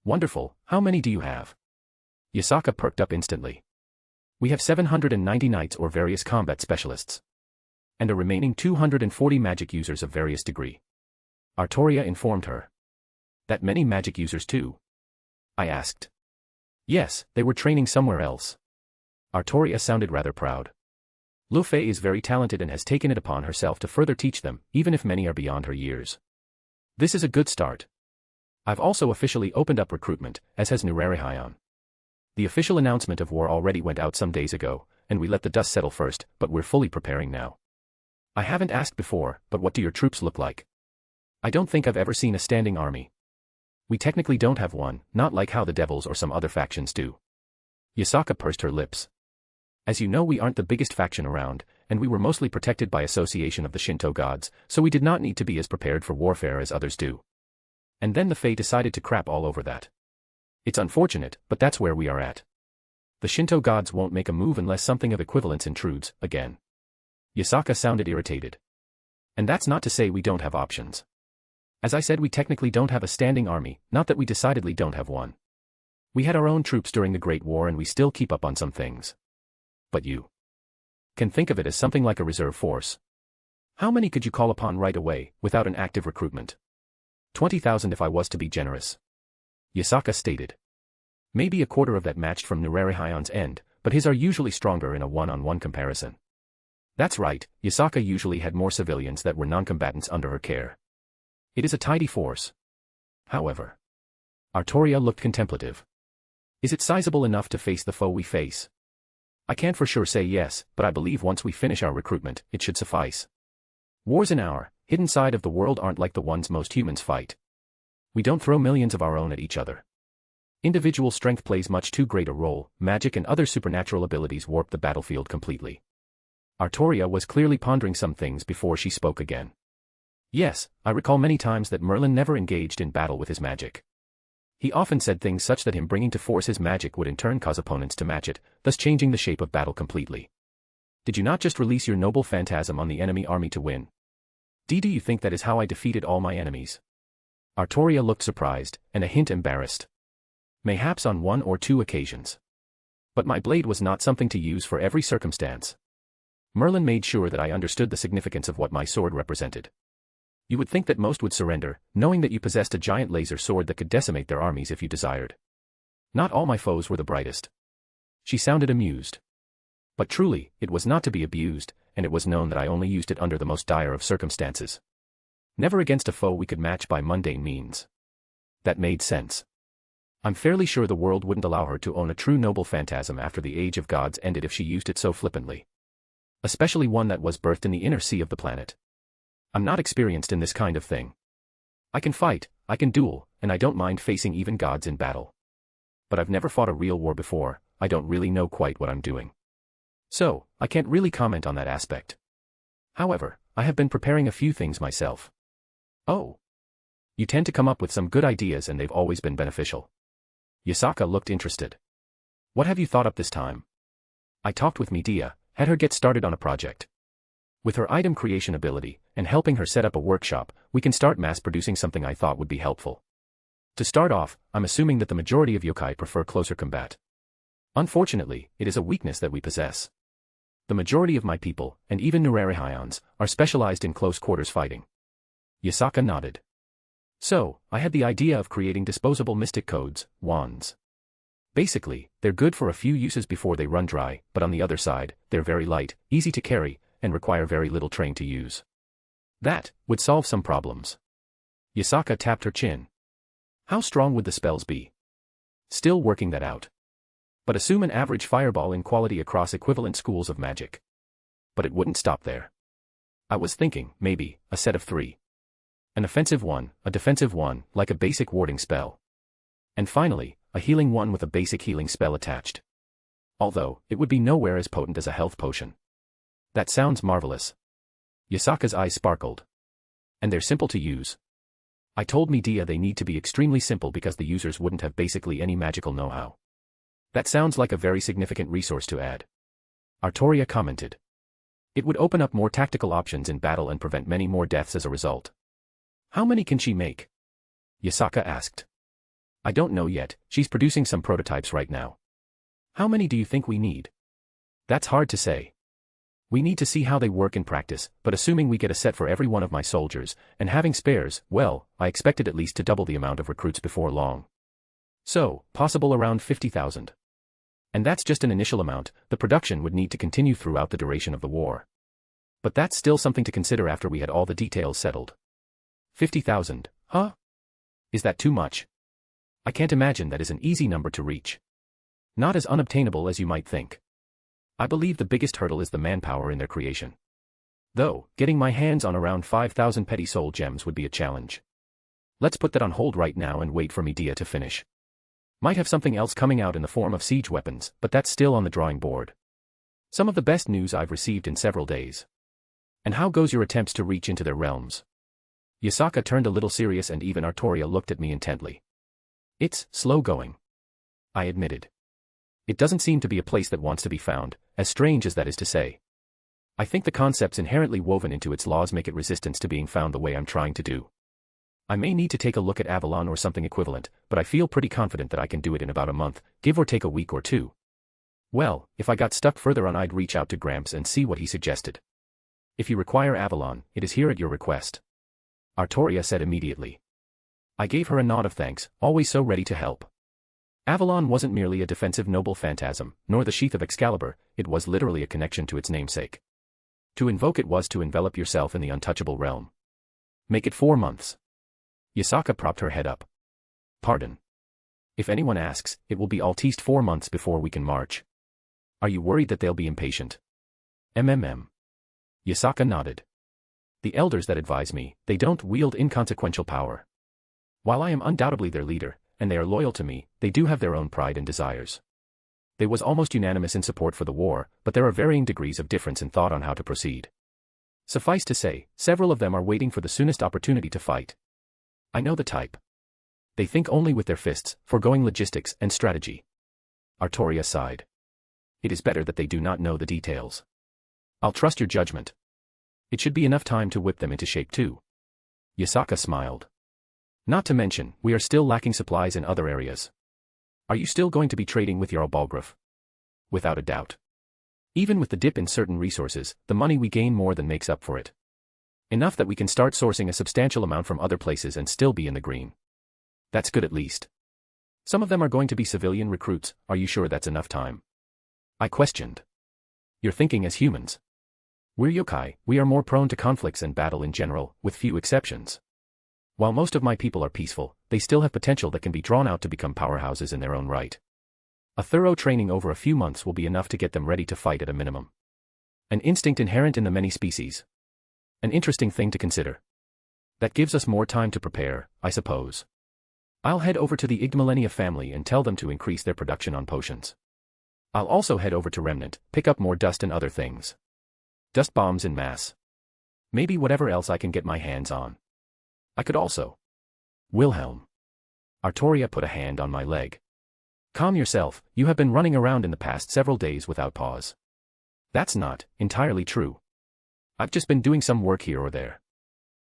Wonderful, how many do you have? Yasaka perked up instantly. We have 790 knights or various combat specialists. And a remaining 240 magic users of various degree. Artoria informed her. That many magic users too? I asked. Yes, they were training somewhere else. Artoria sounded rather proud. Lu Fei is very talented and has taken it upon herself to further teach them, even if many are beyond her years. This is a good start. I've also officially opened up recruitment, as has Nurarihayan. The official announcement of war already went out some days ago, and we let the dust settle first, but we're fully preparing now. I haven't asked before, but what do your troops look like? I don't think I've ever seen a standing army. We technically don't have one, not like how the Devils or some other factions do. Yasaka pursed her lips. As you know, we aren't the biggest faction around, and we were mostly protected by association of the Shinto gods, so we did not need to be as prepared for warfare as others do. And then the Fae decided to crap all over that. It's unfortunate, but that's where we are at. The Shinto gods won't make a move unless something of equivalence intrudes, again. Yasaka sounded irritated. And that's not to say we don't have options. As I said, we technically don't have a standing army, not that we decidedly don't have one. We had our own troops during the Great War and we still keep up on some things. But you can think of it as something like a reserve force. How many could you call upon right away, without an active recruitment? 20,000 if I was to be generous. Yasaka stated. Maybe a quarter of that matched from Nurarihayan's end, but his are usually stronger in a one-on-one comparison. That's right, Yasaka usually had more civilians that were non-combatants under her care. It is a tidy force. However. Artoria looked contemplative. Is it sizable enough to face the foe we face? I can't for sure say yes, but I believe once we finish our recruitment, it should suffice. Wars in our hidden side of the world aren't like the ones most humans fight. We don't throw millions of our own at each other. Individual strength plays much too great a role, magic and other supernatural abilities warp the battlefield completely. Artoria was clearly pondering some things before she spoke again. Yes, I recall many times that Merlin never engaged in battle with his magic. He often said things such that him bringing to force his magic would in turn cause opponents to match it, thus changing the shape of battle completely. Did you not just release your noble phantasm on the enemy army to win? Do you think that is how I defeated all my enemies? Artoria looked surprised, and a hint embarrassed. Mayhaps on 1 or 2 occasions. But my blade was not something to use for every circumstance. Merlin made sure that I understood the significance of what my sword represented. You would think that most would surrender, knowing that you possessed a giant laser sword that could decimate their armies if you desired. Not all my foes were the brightest. She sounded amused. But truly, it was not to be abused, and it was known that I only used it under the most dire of circumstances. Never against a foe we could match by mundane means. That made sense. I'm fairly sure the world wouldn't allow her to own a true noble phantasm after the age of gods ended if she used it so flippantly. Especially one that was birthed in the inner sea of the planet. I'm not experienced in this kind of thing. I can fight, I can duel, and I don't mind facing even gods in battle. But I've never fought a real war before, I don't really know quite what I'm doing. So, I can't really comment on that aspect. However, I have been preparing a few things myself. Oh. You tend to come up with some good ideas and they've always been beneficial. Yasaka looked interested. What have you thought up this time? I talked with Medea, had her get started on a project. With her item creation ability, and helping her set up a workshop, we can start mass-producing something I thought would be helpful. To start off, I'm assuming that the majority of yokai prefer closer combat. Unfortunately, it is a weakness that we possess. The majority of my people, and even Nurarihyons, are specialized in close-quarters fighting. Yasaka nodded. So, I had the idea of creating disposable mystic codes, wands. Basically, they're good for a few uses before they run dry, but on the other side, they're very light, easy to carry, and require very little train to use. That would solve some problems. Yasaka tapped her chin. How strong would the spells be? Still working that out. But assume an average fireball in quality across equivalent schools of magic. But it wouldn't stop there. I was thinking, maybe, a set of 3. An offensive one, a defensive one, like a basic warding spell. And finally, a healing one with a basic healing spell attached. Although, it would be nowhere as potent as a health potion. That sounds marvelous. Yasaka's eyes sparkled. And they're simple to use. I told Medea they need to be extremely simple because the users wouldn't have basically any magical know-how. That sounds like a very significant resource to add. Artoria commented. It would open up more tactical options in battle and prevent many more deaths as a result. How many can she make? Yasaka asked. I don't know yet, she's producing some prototypes right now. How many do you think we need? That's hard to say. We need to see how they work in practice, but assuming we get a set for every one of my soldiers, and having spares, well, I expected at least to double the amount of recruits before long. So, possible around 50,000. And that's just an initial amount, the production would need to continue throughout the duration of the war. But that's still something to consider after we had all the details settled. 50,000, huh? Is that too much? I can't imagine that is an easy number to reach. Not as unobtainable as you might think. I believe the biggest hurdle is the manpower in their creation. Though, getting my hands on around 5,000 petty soul gems would be a challenge. Let's put that on hold right now and wait for Medea to finish. Might have something else coming out in the form of siege weapons, but that's still on the drawing board. Some of the best news I've received in several days. And how goes your attempts to reach into their realms? Yasaka turned a little serious and even Artoria looked at me intently. It's slow going. I admitted. It doesn't seem to be a place that wants to be found, as strange as that is to say. I think the concepts inherently woven into its laws make it resistant to being found the way I'm trying to do. I may need to take a look at Avalon or something equivalent, but I feel pretty confident that I can do it in about a month, give or take a week or 2. Well, if I got stuck further on I'd reach out to Gramps and see what he suggested. If you require Avalon, it is here at your request. Artoria said immediately. I gave her a nod of thanks, always so ready to help. Avalon wasn't merely a defensive noble phantasm, nor the sheath of Excalibur, it was literally a connection to its namesake. To invoke it was to envelop yourself in the untouchable realm. Make it 4 months. Yasaka propped her head up. Pardon. If anyone asks, it will be at least 4 months before we can march. Are you worried that they'll be impatient? Yasaka nodded. The elders that advise me, they don't wield inconsequential power. While I am undoubtedly their leader, and they are loyal to me, they do have their own pride and desires. They was almost unanimous in support for the war, but there are varying degrees of difference in thought on how to proceed. Suffice to say, several of them are waiting for the soonest opportunity to fight. I know the type. They think only with their fists, foregoing logistics and strategy. Artoria sighed. It is better that they do not know the details. I'll trust your judgment. It should be enough time to whip them into shape too. Yasaka smiled. Not to mention, we are still lacking supplies in other areas. Are you still going to be trading with your Balgraf? Without a doubt. Even with the dip in certain resources, the money we gain more than makes up for it. Enough that we can start sourcing a substantial amount from other places and still be in the green. That's good at least. Some of them are going to be civilian recruits, are you sure that's enough time? I questioned. You're thinking as humans. We're yokai, we are more prone to conflicts and battle in general, with few exceptions. While most of my people are peaceful, they still have potential that can be drawn out to become powerhouses in their own right. A thorough training over a few months will be enough to get them ready to fight at a minimum. An instinct inherent in the many species. An interesting thing to consider. That gives us more time to prepare, I suppose. I'll head over to the Igmalenia family and tell them to increase their production on potions. I'll also head over to Remnant, pick up more dust and other things. Dust bombs in mass. Maybe whatever else I can get my hands on. I could also. Wilhelm. Artoria put a hand on my leg. Calm yourself, you have been running around in the past several days without pause. That's not entirely true. I've just been doing some work here or there.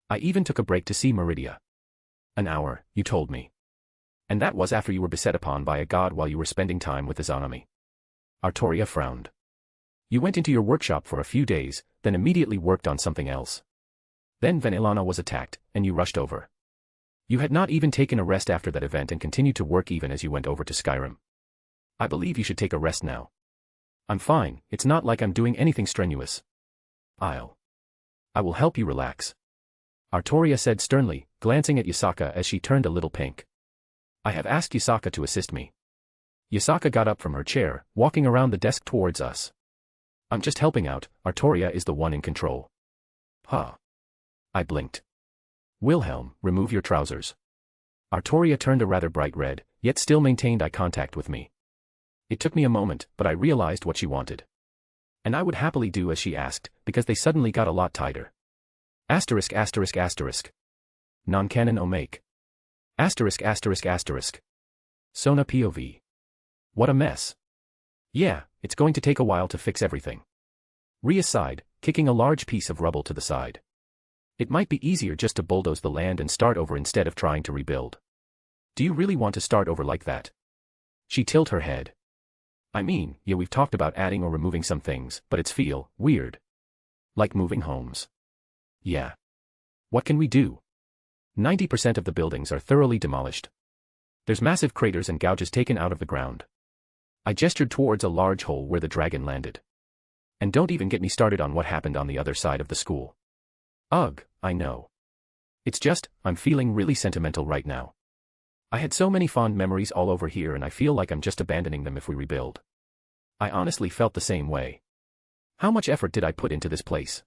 I even took a break to see Meridia. An hour, you told me. And that was after you were beset upon by a god while you were spending time with Izanami. Artoria frowned. You went into your workshop for a few days, then immediately worked on something else. Then Venilana was attacked, and you rushed over. You had not even taken a rest after that event and continued to work even as you went over to Skyrim. I believe you should take a rest now. I'm fine, it's not like I'm doing anything strenuous. I will help you relax. Artoria said sternly, glancing at Yasaka as she turned a little pink. I have asked Yasaka to assist me. Yasaka got up from her chair, walking around the desk towards us. I'm just helping out, Artoria is the one in control. Huh. I blinked. Wilhelm, remove your trousers. Artoria turned a rather bright red, yet still maintained eye contact with me. It took me a moment, but I realized what she wanted. And I would happily do as she asked, because they suddenly got a lot tighter. Asterisk asterisk asterisk. Non-canon omake. Asterisk asterisk asterisk. Sona POV. What a mess. Yeah, it's going to take a while to fix everything. Ria sighed, kicking a large piece of rubble to the side. It might be easier just to bulldoze the land and start over instead of trying to rebuild. Do you really want to start over like that? She tilted her head. I mean, yeah, we've talked about adding or removing some things, but it's feel weird. Like moving homes. Yeah. What can we do? 90% of the buildings are thoroughly demolished. There's massive craters and gouges taken out of the ground. I gestured towards a large hole where the dragon landed. And don't even get me started on what happened on the other side of the school. Ugh, I know. It's just, I'm feeling really sentimental right now. I had so many fond memories all over here and I feel like I'm just abandoning them if we rebuild. I honestly felt the same way. How much effort did I put into this place?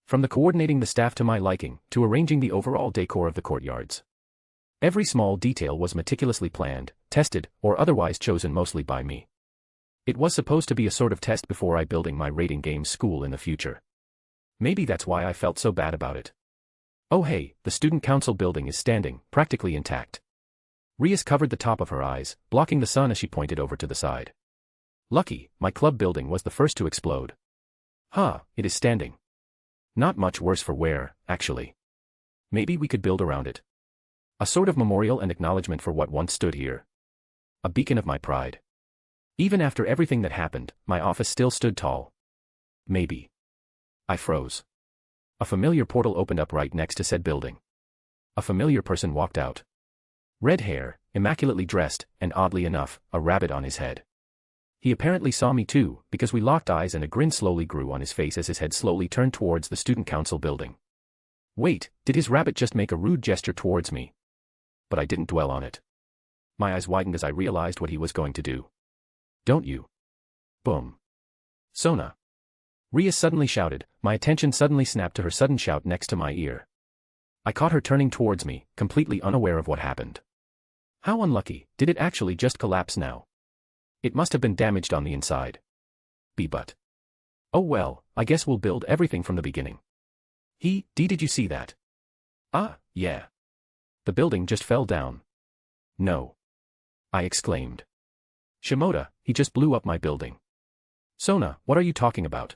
From the coordinating the staff to my liking, to arranging the overall decor of the courtyards. Every small detail was meticulously planned, tested, or otherwise chosen mostly by me. It was supposed to be a sort of test before I building my raiding games school in the future. Maybe that's why I felt so bad about it. Oh hey, the student council building is standing, practically intact. Rias covered the top of her eyes, blocking the sun as she pointed over to the side. Lucky, my club building was the first to explode. Huh, it is standing. Not much worse for wear, actually. Maybe we could build around it. A sort of memorial and acknowledgement for what once stood here. A beacon of my pride. Even after everything that happened, my office still stood tall. Maybe. I froze. A familiar portal opened up right next to said building. A familiar person walked out. Red hair, immaculately dressed, and oddly enough, a rabbit on his head. He apparently saw me too, because we locked eyes and a grin slowly grew on his face as his head slowly turned towards the student council building. Wait, did his rabbit just make a rude gesture towards me? But I didn't dwell on it. My eyes widened as I realized what he was going to do. Don't you? Boom. Sona. Ria suddenly shouted, my attention suddenly snapped to her sudden shout next to my ear. I caught her turning towards me, completely unaware of what happened. How unlucky, did it actually just collapse now? It must have been damaged on the inside. But. Oh well, I guess we'll build everything from the beginning. Did you see that? Ah, yeah. The building just fell down. No. I exclaimed. Shimoda, he just blew up my building. Sona, what are you talking about?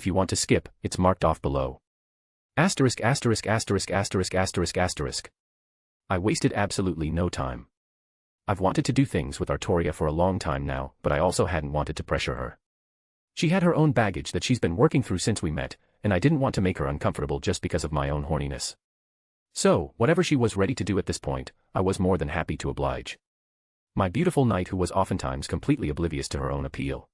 if you want to skip, it's marked off below. Asterisk asterisk asterisk asterisk asterisk asterisk. I wasted absolutely no time. I've wanted to do things with Artoria for a long time now, but I also hadn't wanted to pressure her. She had her own baggage that she's been working through since we met, and I didn't want to make her uncomfortable just because of my own horniness. So, whatever she was ready to do at this point, I was more than happy to oblige. My beautiful knight who was oftentimes completely oblivious to her own appeal.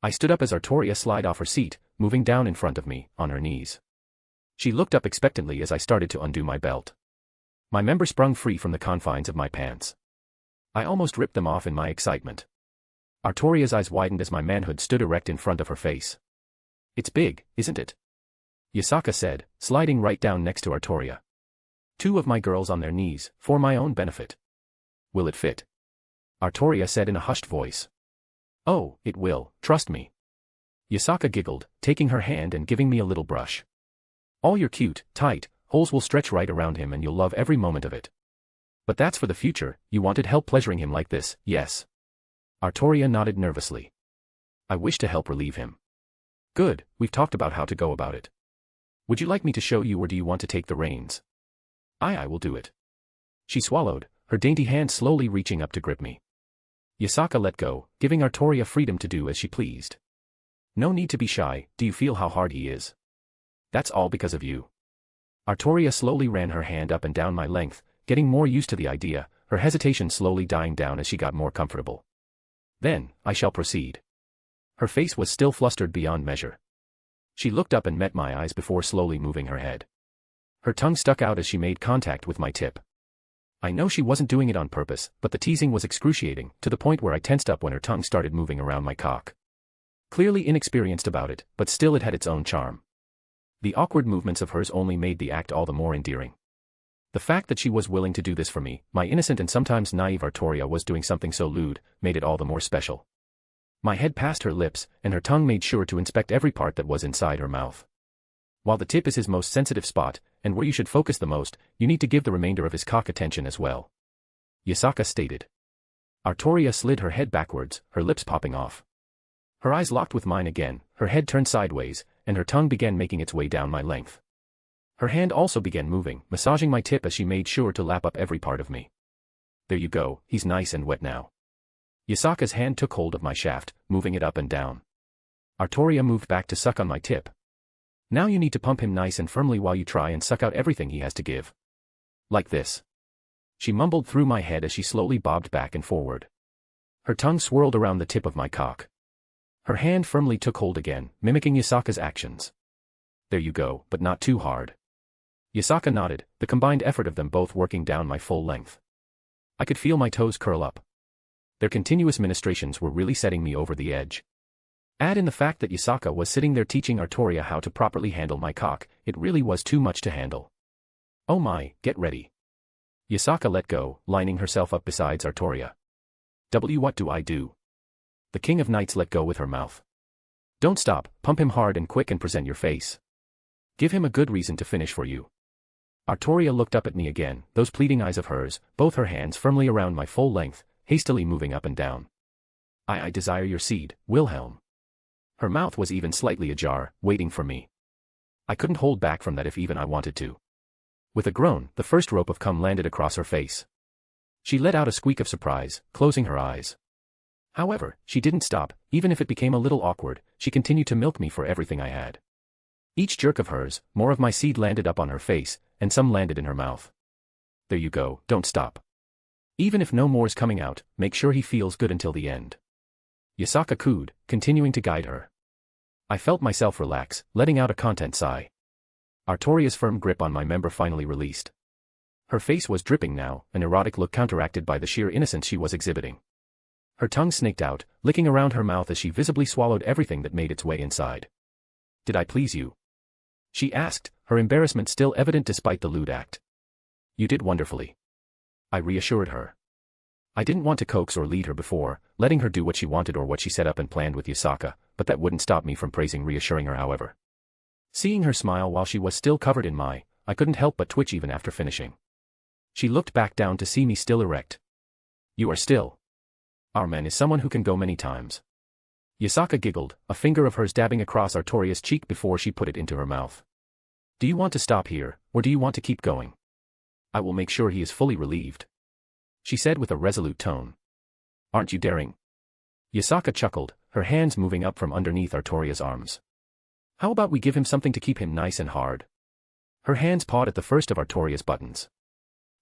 I stood up as Artoria slid off her seat, moving down in front of me, on her knees. She looked up expectantly as I started to undo my belt. My member sprung free from the confines of my pants. I almost ripped them off in my excitement. Artoria's eyes widened as my manhood stood erect in front of her face. It's big, isn't it? Yasaka said, sliding right down next to Artoria. Two of my girls on their knees, for my own benefit. Will it fit? Artoria said in a hushed voice. Oh, it will, trust me. Yasaka giggled, taking her hand and giving me a little brush. All your cute, tight, holes will stretch right around him and you'll love every moment of it. But that's for the future, you wanted help pleasuring him like this, yes? Artoria nodded nervously. I wish to help relieve him. Good, we've talked about how to go about it. Would you like me to show you or do you want to take the reins? I will do it. She swallowed, her dainty hand slowly reaching up to grip me. Yasaka let go, giving Artoria freedom to do as she pleased. No need to be shy, do you feel how hard he is? That's all because of you. Artoria slowly ran her hand up and down my length, getting more used to the idea, her hesitation slowly dying down as she got more comfortable. Then, I shall proceed. Her face was still flustered beyond measure. She looked up and met my eyes before slowly moving her head. Her tongue stuck out as she made contact with my tip. I know she wasn't doing it on purpose, but the teasing was excruciating, to the point where I tensed up when her tongue started moving around my cock. Clearly inexperienced about it, but still it had its own charm. The awkward movements of hers only made the act all the more endearing. The fact that she was willing to do this for me, my innocent and sometimes naive Artoria was doing something so lewd, made it all the more special. My head passed her lips, and her tongue made sure to inspect every part that was inside her mouth. While the tip is his most sensitive spot, and where you should focus the most, you need to give the remainder of his cock attention as well. Yasaka stated. Artoria slid her head backwards, her lips popping off. Her eyes locked with mine again, her head turned sideways, and her tongue began making its way down my length. Her hand also began moving, massaging my tip as she made sure to lap up every part of me. There you go, he's nice and wet now. Yasaka's hand took hold of my shaft, moving it up and down. Artoria moved back to suck on my tip. Now you need to pump him nice and firmly while you try and suck out everything he has to give. Like this. She mumbled through my head as she slowly bobbed back and forward. Her tongue swirled around the tip of my cock. Her hand firmly took hold again, mimicking Yasaka's actions. There you go, but not too hard. Yasaka nodded, the combined effort of them both working down my full length. I could feel my toes curl up. Their continuous ministrations were really setting me over the edge. Add in the fact that Yasaka was sitting there teaching Artoria how to properly handle my cock, it really was too much to handle. Oh my, get ready. Yasaka let go, lining herself up beside Artoria. What do I do? The King of Knights let go with her mouth. Don't stop, pump him hard and quick and present your face. Give him a good reason to finish for you. Artoria looked up at me again, those pleading eyes of hers, both her hands firmly around my full length, hastily moving up and down. I desire your seed, Wilhelm. Her mouth was even slightly ajar, waiting for me. I couldn't hold back from that if even I wanted to. With a groan, the first rope of cum landed across her face. She let out a squeak of surprise, closing her eyes. However, she didn't stop. Even if it became a little awkward, she continued to milk me for everything I had. Each jerk of hers, more of my seed landed up on her face, and some landed in her mouth. There you go, don't stop. Even if no more's coming out, make sure he feels good until the end. Yasaka cooed, continuing to guide her. I felt myself relax, letting out a content sigh. Artoria's firm grip on my member finally released. Her face was dripping now, an erotic look counteracted by the sheer innocence she was exhibiting. Her tongue snaked out, licking around her mouth as she visibly swallowed everything that made its way inside. Did I please you? She asked, her embarrassment still evident despite the lewd act. You did wonderfully. I reassured her. I didn't want to coax or lead her before, letting her do what she wanted or what she set up and planned with Yasaka, but that wouldn't stop me from reassuring her however. Seeing her smile while she was still covered in I couldn't help but twitch even after finishing. She looked back down to see me still erect. You are still. Our man is someone who can go many times. Yasaka giggled, a finger of hers dabbing across Artoria's cheek before she put it into her mouth. Do you want to stop here, or do you want to keep going? I will make sure he is fully relieved. She said with a resolute tone. Aren't you daring? Yasaka chuckled, her hands moving up from underneath Artoria's arms. How about we give him something to keep him nice and hard? Her hands pawed at the first of Artoria's buttons.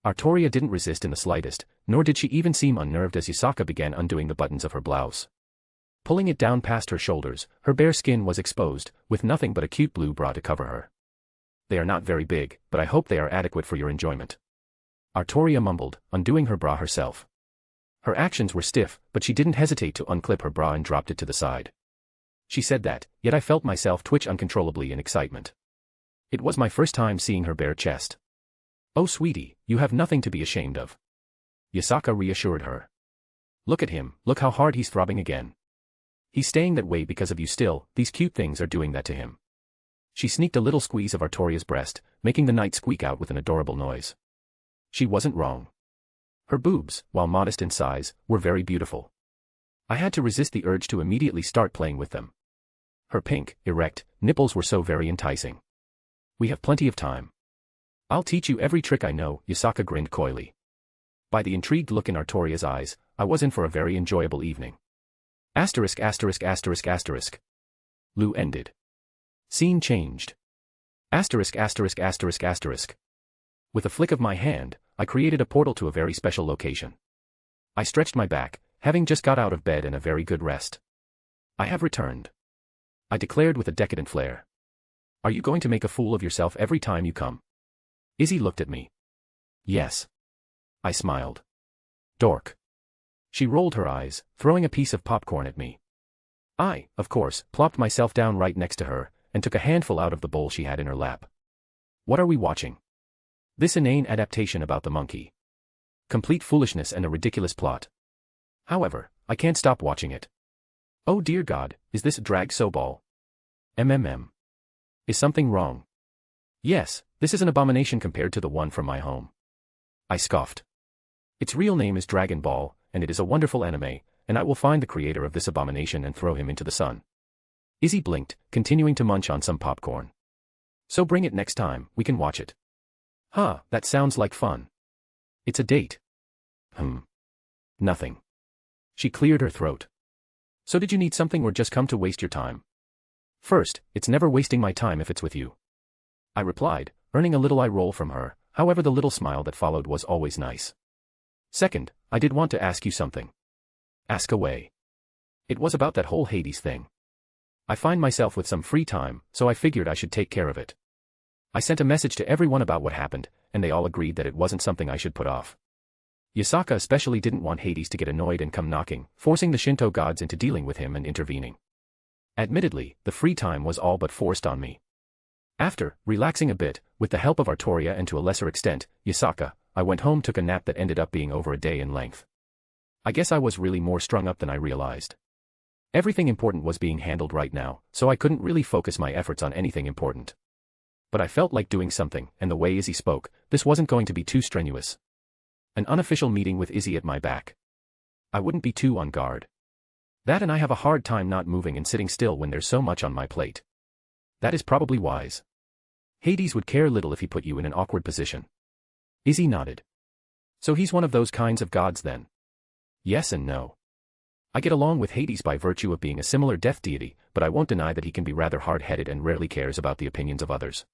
Artoria didn't resist in the slightest, nor did she even seem unnerved as Yasaka began undoing the buttons of her blouse. Pulling it down past her shoulders, her bare skin was exposed, with nothing but a cute blue bra to cover her. They are not very big, but I hope they are adequate for your enjoyment. Artoria mumbled, undoing her bra herself. Her actions were stiff, but she didn't hesitate to unclip her bra and dropped it to the side. She said that, yet I felt myself twitch uncontrollably in excitement. It was my first time seeing her bare chest. Oh sweetie, you have nothing to be ashamed of. Yasaka reassured her. Look at him, look how hard he's throbbing again. He's staying that way because of you still, these cute things are doing that to him. She sneaked a little squeeze of Artoria's breast, making the night squeak out with an adorable noise. She wasn't wrong. Her boobs, while modest in size, were very beautiful. I had to resist the urge to immediately start playing with them. Her pink, erect, nipples were so very enticing. We have plenty of time. I'll teach you every trick I know, Yasaka grinned coyly. By the intrigued look in Artoria's eyes, I was in for a very enjoyable evening. Asterisk asterisk asterisk asterisk. Lu ended. Scene changed. Asterisk asterisk asterisk asterisk. With a flick of my hand, I created a portal to a very special location. I stretched my back, having just got out of bed and a very good rest. I have returned. I declared with a decadent flair. Are you going to make a fool of yourself every time you come? Izzy looked at me. Yes. I smiled. Dork. She rolled her eyes, throwing a piece of popcorn at me. I, of course, plopped myself down right next to her, and took a handful out of the bowl she had in her lap. What are we watching? This inane adaptation about the monkey. Complete foolishness and a ridiculous plot. However, I can't stop watching it. Oh dear God, is this a drag so ball? Is something wrong? Yes, this is an abomination compared to the one from my home. I scoffed. Its real name is Dragon Ball, and it is a wonderful anime, and I will find the creator of this abomination and throw him into the sun. Izzy blinked, continuing to munch on some popcorn. So bring it next time, we can watch it. Huh, that sounds like fun. It's a date. Nothing. She cleared her throat. So did you need something or just come to waste your time? First, it's never wasting my time if it's with you. I replied, earning a little eye roll from her, however the little smile that followed was always nice. Second, I did want to ask you something. Ask away. It was about that whole Hades thing. I find myself with some free time, so I figured I should take care of it. I sent a message to everyone about what happened, and they all agreed that it wasn't something I should put off. Yasaka especially didn't want Hades to get annoyed and come knocking, forcing the Shinto gods into dealing with him and intervening. Admittedly, the free time was all but forced on me. After, relaxing a bit, with the help of Artoria and to a lesser extent, Yasaka, I went home, took a nap that ended up being over a day in length. I guess I was really more strung up than I realized. Everything important was being handled right now, so I couldn't really focus my efforts on anything important. But I felt like doing something, and the way Izzy spoke, this wasn't going to be too strenuous. An unofficial meeting with Izzy at my back. I wouldn't be too on guard. That and I have a hard time not moving and sitting still when there's so much on my plate. That is probably wise. Hades would care little if he put you in an awkward position. Izzy nodded. So he's one of those kinds of gods then? Yes and no. I get along with Hades by virtue of being a similar death deity, but I won't deny that he can be rather hard-headed and rarely cares about the opinions of others.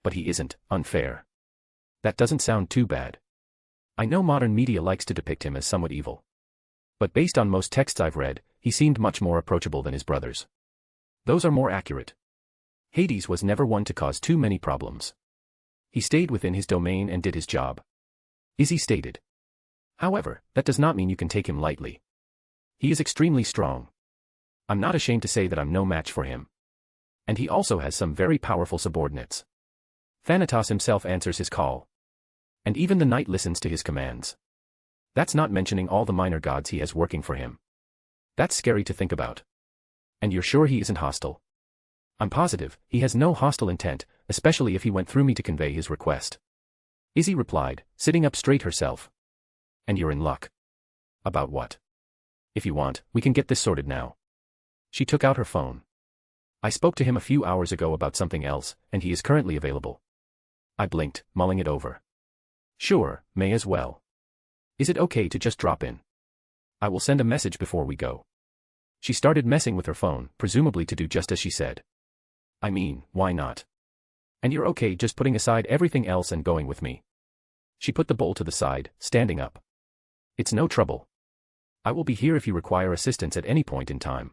But he isn't unfair. That doesn't sound too bad. I know modern media likes to depict him as somewhat evil. But based on most texts I've read, he seemed much more approachable than his brothers. Those are more accurate. Hades was never one to cause too many problems. He stayed within his domain and did his job. Izzy stated. However, that does not mean you can take him lightly. He is extremely strong. I'm not ashamed to say that I'm no match for him. And he also has some very powerful subordinates. Thanatos himself answers his call. And even the night listens to his commands. That's not mentioning all the minor gods he has working for him. That's scary to think about. And you're sure he isn't hostile? I'm positive he has no hostile intent, especially if he went through me to convey his request. Izzy replied, sitting up straight herself. And you're in luck. About what? If you want, we can get this sorted now. She took out her phone. I spoke to him a few hours ago about something else, and he is currently available. I blinked, mulling it over. Sure, may as well. Is it okay to just drop in? I will send a message before we go. She started messing with her phone, presumably to do just as she said. I mean, why not? And you're okay just putting aside everything else and going with me? She put the bowl to the side, standing up. It's no trouble. I will be here if you require assistance at any point in time.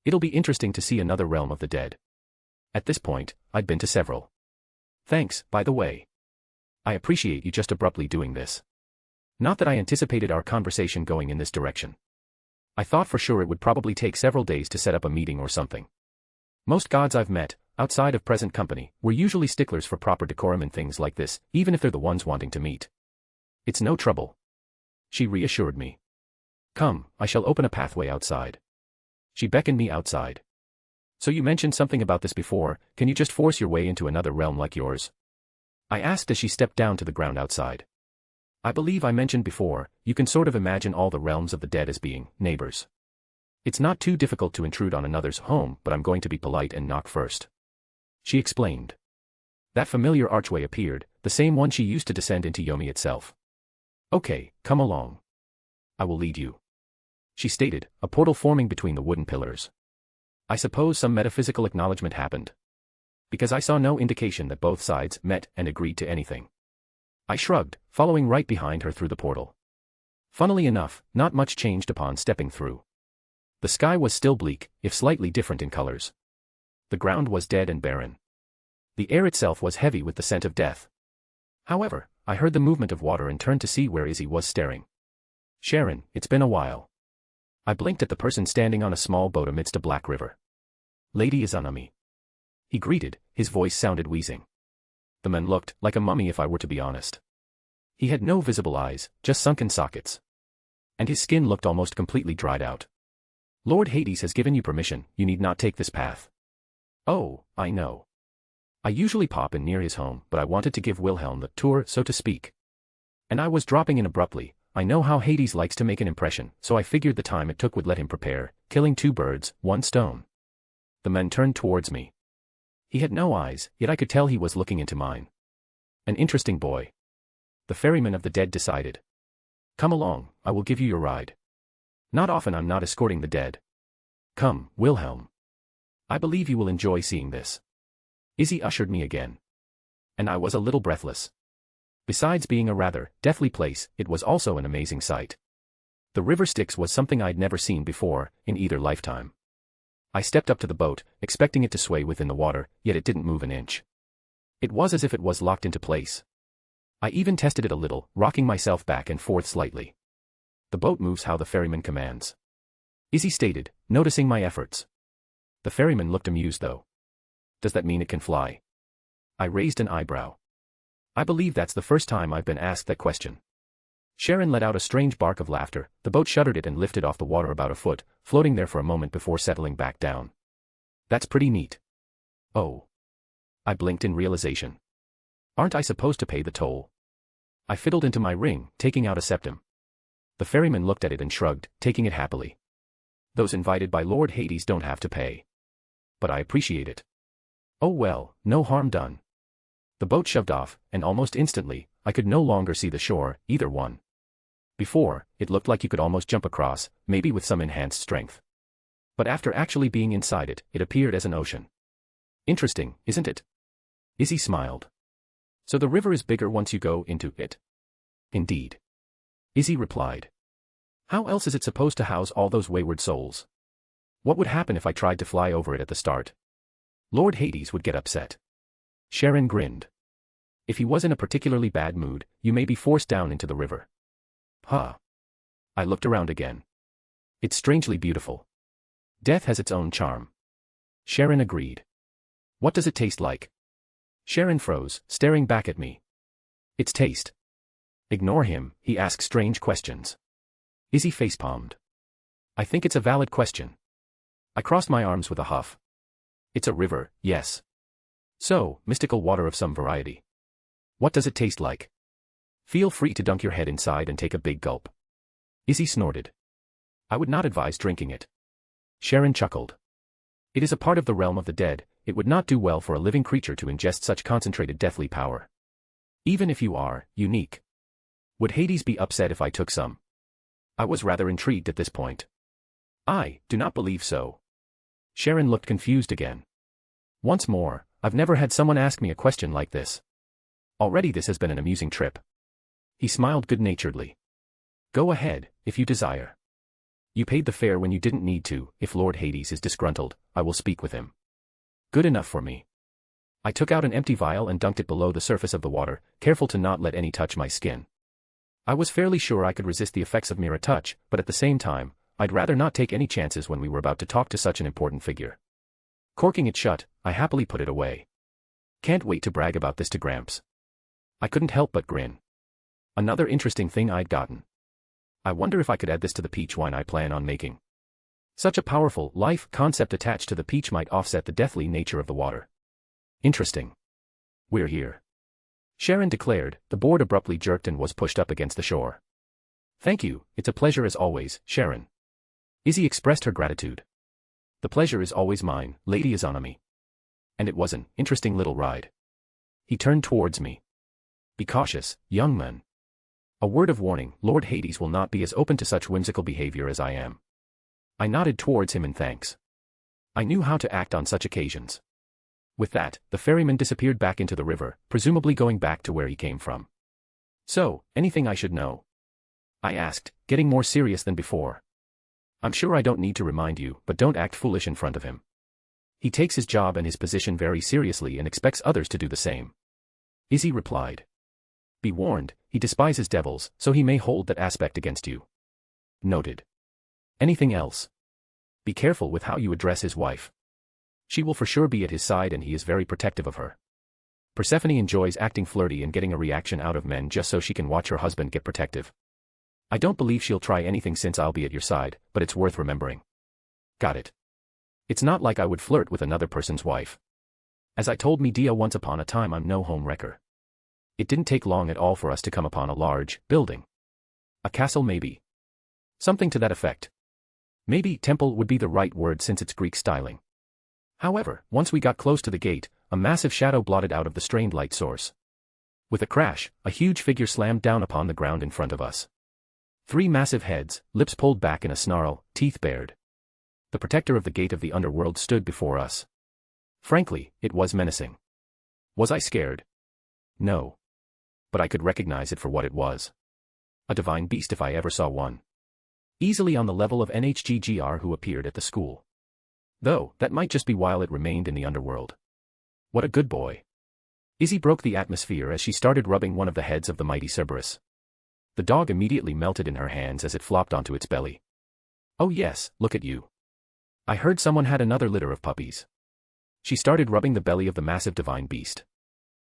It'll be interesting to see another realm of the dead. At this point, I'd been to several. Thanks, by the way. I appreciate you just abruptly doing this. Not that I anticipated our conversation going in this direction. I thought for sure it would probably take several days to set up a meeting or something. Most gods I've met, outside of present company, were usually sticklers for proper decorum in things like this, even if they're the ones wanting to meet. It's no trouble. She reassured me. Come, I shall open a pathway outside. She beckoned me outside. So you mentioned something about this before, can you just force your way into another realm like yours? I asked as she stepped down to the ground outside. I believe I mentioned before, you can sort of imagine all the realms of the dead as being neighbors. It's not too difficult to intrude on another's home, but I'm going to be polite and knock first. She explained. That familiar archway appeared, the same one she used to descend into Yomi itself. Okay, come along. I will lead you. She stated, a portal forming between the wooden pillars. I suppose some metaphysical acknowledgement happened. Because I saw no indication that both sides met and agreed to anything. I shrugged, following right behind her through the portal. Funnily enough, not much changed upon stepping through. The sky was still bleak, if slightly different in colors. The ground was dead and barren. The air itself was heavy with the scent of death. However, I heard the movement of water and turned to see where Izzy was staring. Sharon, it's been a while. I blinked at the person standing on a small boat amidst a black river. Lady Izanami. He greeted, his voice sounded wheezing. The man looked like a mummy if I were to be honest. He had no visible eyes, just sunken sockets. And his skin looked almost completely dried out. Lord Hades has given you permission, you need not take this path. Oh, I know. I usually pop in near his home, but I wanted to give Wilhelm the tour, so to speak. And I was dropping in abruptly. I know how Hades likes to make an impression, so I figured the time it took would let him prepare, killing 2 birds, 1 stone. The man turned towards me. He had no eyes, yet I could tell he was looking into mine. An interesting boy. The ferryman of the dead decided. Come along, I will give you your ride. Not often I'm not escorting the dead. Come, Wilhelm. I believe you will enjoy seeing this. Izzy ushered me again. And I was a little breathless. Besides being a rather deathly place, it was also an amazing sight. The river Styx was something I'd never seen before, in either lifetime. I stepped up to the boat, expecting it to sway within the water, yet it didn't move an inch. It was as if it was locked into place. I even tested it a little, rocking myself back and forth slightly. The boat moves how the ferryman commands. Izzy stated, noticing my efforts. The ferryman looked amused though. Does that mean it can fly? I raised an eyebrow. I believe that's the first time I've been asked that question. Sharon let out a strange bark of laughter, the boat shuddered it and lifted off the water about a foot, floating there for a moment before settling back down. That's pretty neat. Oh. I blinked in realization. Aren't I supposed to pay the toll? I fiddled into my ring, taking out a septim. The ferryman looked at it and shrugged, taking it happily. Those invited by Lord Hades don't have to pay. But I appreciate it. Oh well, no harm done. The boat shoved off, and almost instantly, I could no longer see the shore, either one. Before, it looked like you could almost jump across, maybe with some enhanced strength. But after actually being inside it, it appeared as an ocean. Interesting, isn't it? Izzy smiled. So the river is bigger once you go into it? Indeed. Izzy replied. How else is it supposed to house all those wayward souls? What would happen if I tried to fly over it at the start? Lord Hades would get upset. Sharon grinned. If he was in a particularly bad mood, you may be forced down into the river. Huh. I looked around again. It's strangely beautiful. Death has its own charm. Sharon agreed. What does it taste like? Sharon froze, staring back at me. Its taste. Ignore him, he asks strange questions. Izzy facepalmed. I think it's a valid question. I crossed my arms with a huff. It's a river, yes. So, mystical water of some variety. What does it taste like? Feel free to dunk your head inside and take a big gulp. Izzy snorted. I would not advise drinking it. Sharon chuckled. It is a part of the realm of the dead, it would not do well for a living creature to ingest such concentrated deathly power. Even if you are unique. Would Hades be upset if I took some? I was rather intrigued at this point. I do not believe so. Sharon looked confused again. Once more, I've never had someone ask me a question like this. Already this has been an amusing trip. He smiled good-naturedly. Go ahead, if you desire. You paid the fare when you didn't need to. If Lord Hades is disgruntled, I will speak with him. Good enough for me. I took out an empty vial and dunked it below the surface of the water, careful to not let any touch my skin. I was fairly sure I could resist the effects of mere touch, but at the same time, I'd rather not take any chances when we were about to talk to such an important figure. Corking it shut, I happily put it away. Can't wait to brag about this to Gramps. I couldn't help but grin. Another interesting thing I'd gotten. I wonder if I could add this to the peach wine I plan on making. Such a powerful life concept attached to the peach might offset the deathly nature of the water. Interesting. We're here. Sharon declared. The board abruptly jerked and was pushed up against the shore. Thank you, it's a pleasure as always, Sharon. Izzy expressed her gratitude. The pleasure is always mine, Lady Izanami. And it was an interesting little ride. He turned towards me. Be cautious, young man. A word of warning, Lord Hades will not be as open to such whimsical behavior as I am. I nodded towards him in thanks. I knew how to act on such occasions. With that, the ferryman disappeared back into the river, presumably going back to where he came from. So, anything I should know? I asked, getting more serious than before. I'm sure I don't need to remind you, but don't act foolish in front of him. He takes his job and his position very seriously and expects others to do the same. Izzy replied. Be warned, he despises devils, so he may hold that aspect against you. Noted. Anything else? Be careful with how you address his wife. She will for sure be at his side and he is very protective of her. Persephone enjoys acting flirty and getting a reaction out of men just so she can watch her husband get protective. I don't believe she'll try anything since I'll be at your side, but it's worth remembering. Got it. It's not like I would flirt with another person's wife. As I told Medea once upon a time, I'm no home wrecker. It didn't take long at all for us to come upon a large building. A castle maybe. Something to that effect. Maybe temple would be the right word since it's Greek styling. However, once we got close to the gate, a massive shadow blotted out of the strained light source. With a crash, a huge figure slammed down upon the ground in front of us. 3 massive heads, lips pulled back in a snarl, teeth bared. The protector of the gate of the underworld stood before us. Frankly, it was menacing. Was I scared? No. But I could recognize it for what it was. A divine beast if I ever saw one. Easily on the level of NHGGR who appeared at the school. Though, that might just be while it remained in the underworld. What a good boy. Izzy broke the atmosphere as she started rubbing one of the heads of the mighty Cerberus. The dog immediately melted in her hands as it flopped onto its belly. Oh yes, look at you. I heard someone had another litter of puppies. She started rubbing the belly of the massive divine beast.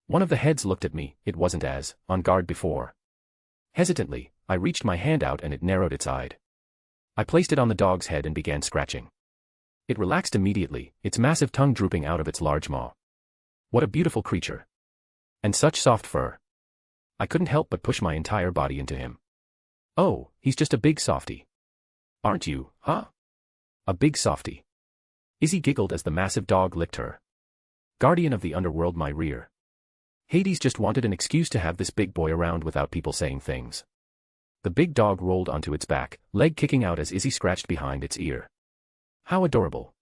One of the heads looked at me, it wasn't as on guard before. Hesitantly, I reached my hand out and it narrowed its eye. I placed it on the dog's head and began scratching. It relaxed immediately, its massive tongue drooping out of its large maw. What a beautiful creature. And such soft fur. I couldn't help but push my entire body into him. Oh, he's just a big softy. Aren't you, huh? A big softy. Izzy giggled as the massive dog licked her. Guardian of the underworld, my rear. Hades just wanted an excuse to have this big boy around without people saying things. The big dog rolled onto its back, leg kicking out as Izzy scratched behind its ear. How adorable.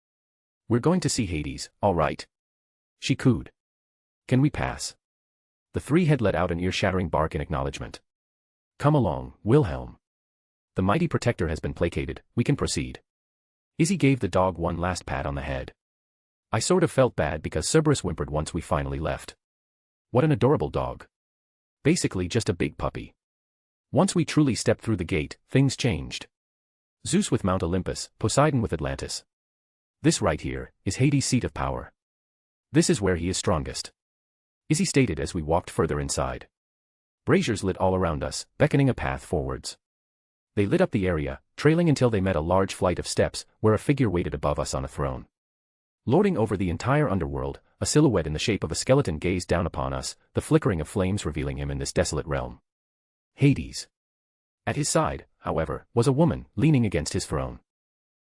We're going to see Hades, all right. She cooed. Can we pass? The three had let out an ear-shattering bark in acknowledgement. Come along, Wilhelm. The mighty protector has been placated, we can proceed. Izzy gave the dog one last pat on the head. I sort of felt bad because Cerberus whimpered once we finally left. What an adorable dog. Basically just a big puppy. Once we truly stepped through the gate, things changed. Zeus with Mount Olympus, Poseidon with Atlantis. This right here is Hades' seat of power. This is where he is strongest. Izzy stated as we walked further inside. Braziers lit all around us, beckoning a path forwards. They lit up the area, trailing until they met a large flight of steps, where a figure waited above us on a throne. Lording over the entire underworld, a silhouette in the shape of a skeleton gazed down upon us, the flickering of flames revealing him in this desolate realm. Hades. At his side, however, was a woman, leaning against his throne.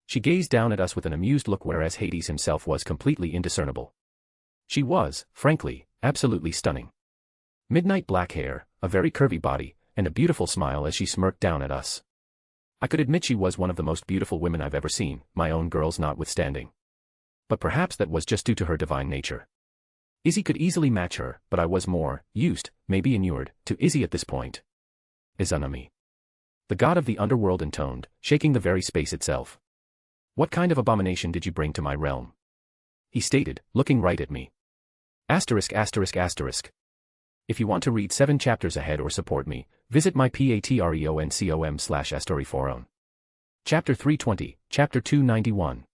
She gazed down at us with an amused look whereas Hades himself was completely indiscernible. She was, frankly, absolutely stunning. Midnight black hair, a very curvy body, and a beautiful smile as she smirked down at us. I could admit she was one of the most beautiful women I've ever seen, my own girls notwithstanding. But perhaps that was just due to her divine nature. Izzy could easily match her, but I was more used, maybe inured, to Izzy at this point. Izanami. The god of the underworld intoned, shaking the very space itself. What kind of abomination did you bring to my realm? He stated, looking right at me. Asterisk asterisk asterisk. If you want to read 7 chapters ahead or support me, visit my patreon.com/astoriforon. Chapter 320, Chapter 291.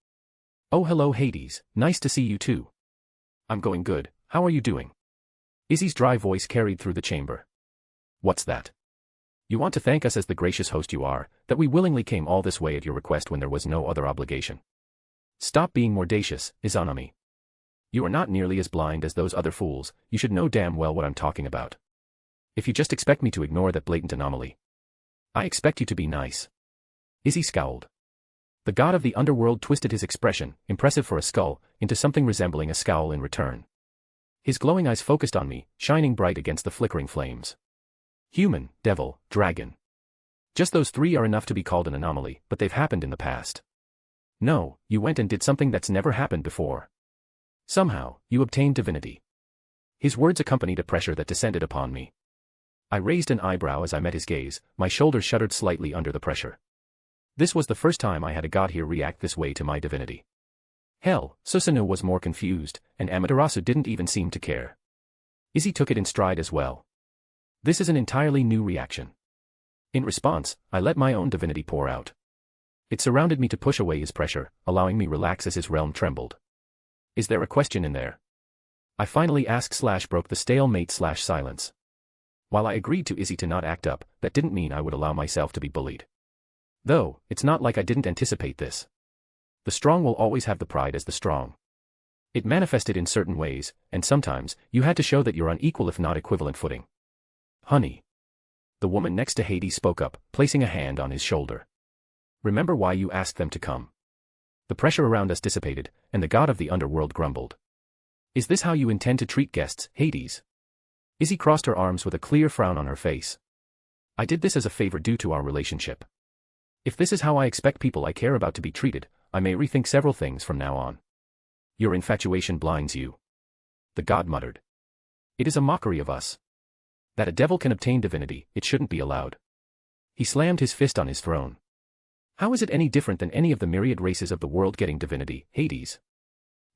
Oh hello Hades, nice to see you too. I'm going good, how are you doing? Izzy's dry voice carried through the chamber. What's that? You want to thank us as the gracious host you are, that we willingly came all this way at your request when there was no other obligation. Stop being mordacious, Izanami. You are not nearly as blind as those other fools, you should know damn well what I'm talking about. If you just expect me to ignore that blatant anomaly. I expect you to be nice. Izzy scowled. The god of the underworld twisted his expression, impressive for a skull, into something resembling a scowl in return. His glowing eyes focused on me, shining bright against the flickering flames. Human, devil, dragon. Just those 3 are enough to be called an anomaly, but they've happened in the past. No, you went and did something that's never happened before. Somehow, you obtained divinity. His words accompanied a pressure that descended upon me. I raised an eyebrow as I met his gaze, my shoulders shuddered slightly under the pressure. This was the first time I had a god here react this way to my divinity. Hell, Susanoo was more confused, and Amaterasu didn't even seem to care. Izzy took it in stride as well. This is an entirely new reaction. In response, I let my own divinity pour out. It surrounded me to push away his pressure, allowing me relax as his realm trembled. Is there a question in there? I finally asked/broke the stalemate/silence. While I agreed to Izzy to not act up, that didn't mean I would allow myself to be bullied. Though, it's not like I didn't anticipate this. The strong will always have the pride as the strong. It manifested in certain ways, and sometimes, you had to show that you're on equal if not equivalent footing. Honey. The woman next to Hades spoke up, placing a hand on his shoulder. Remember why you asked them to come. The pressure around us dissipated, and the god of the underworld grumbled. Is this how you intend to treat guests, Hades? Izzy crossed her arms with a clear frown on her face. I did this as a favor due to our relationship. If this is how I expect people I care about to be treated, I may rethink several things from now on. Your infatuation blinds you. The god muttered. It is a mockery of us. That a devil can obtain divinity, it shouldn't be allowed. He slammed his fist on his throne. How is it any different than any of the myriad races of the world getting divinity, Hades?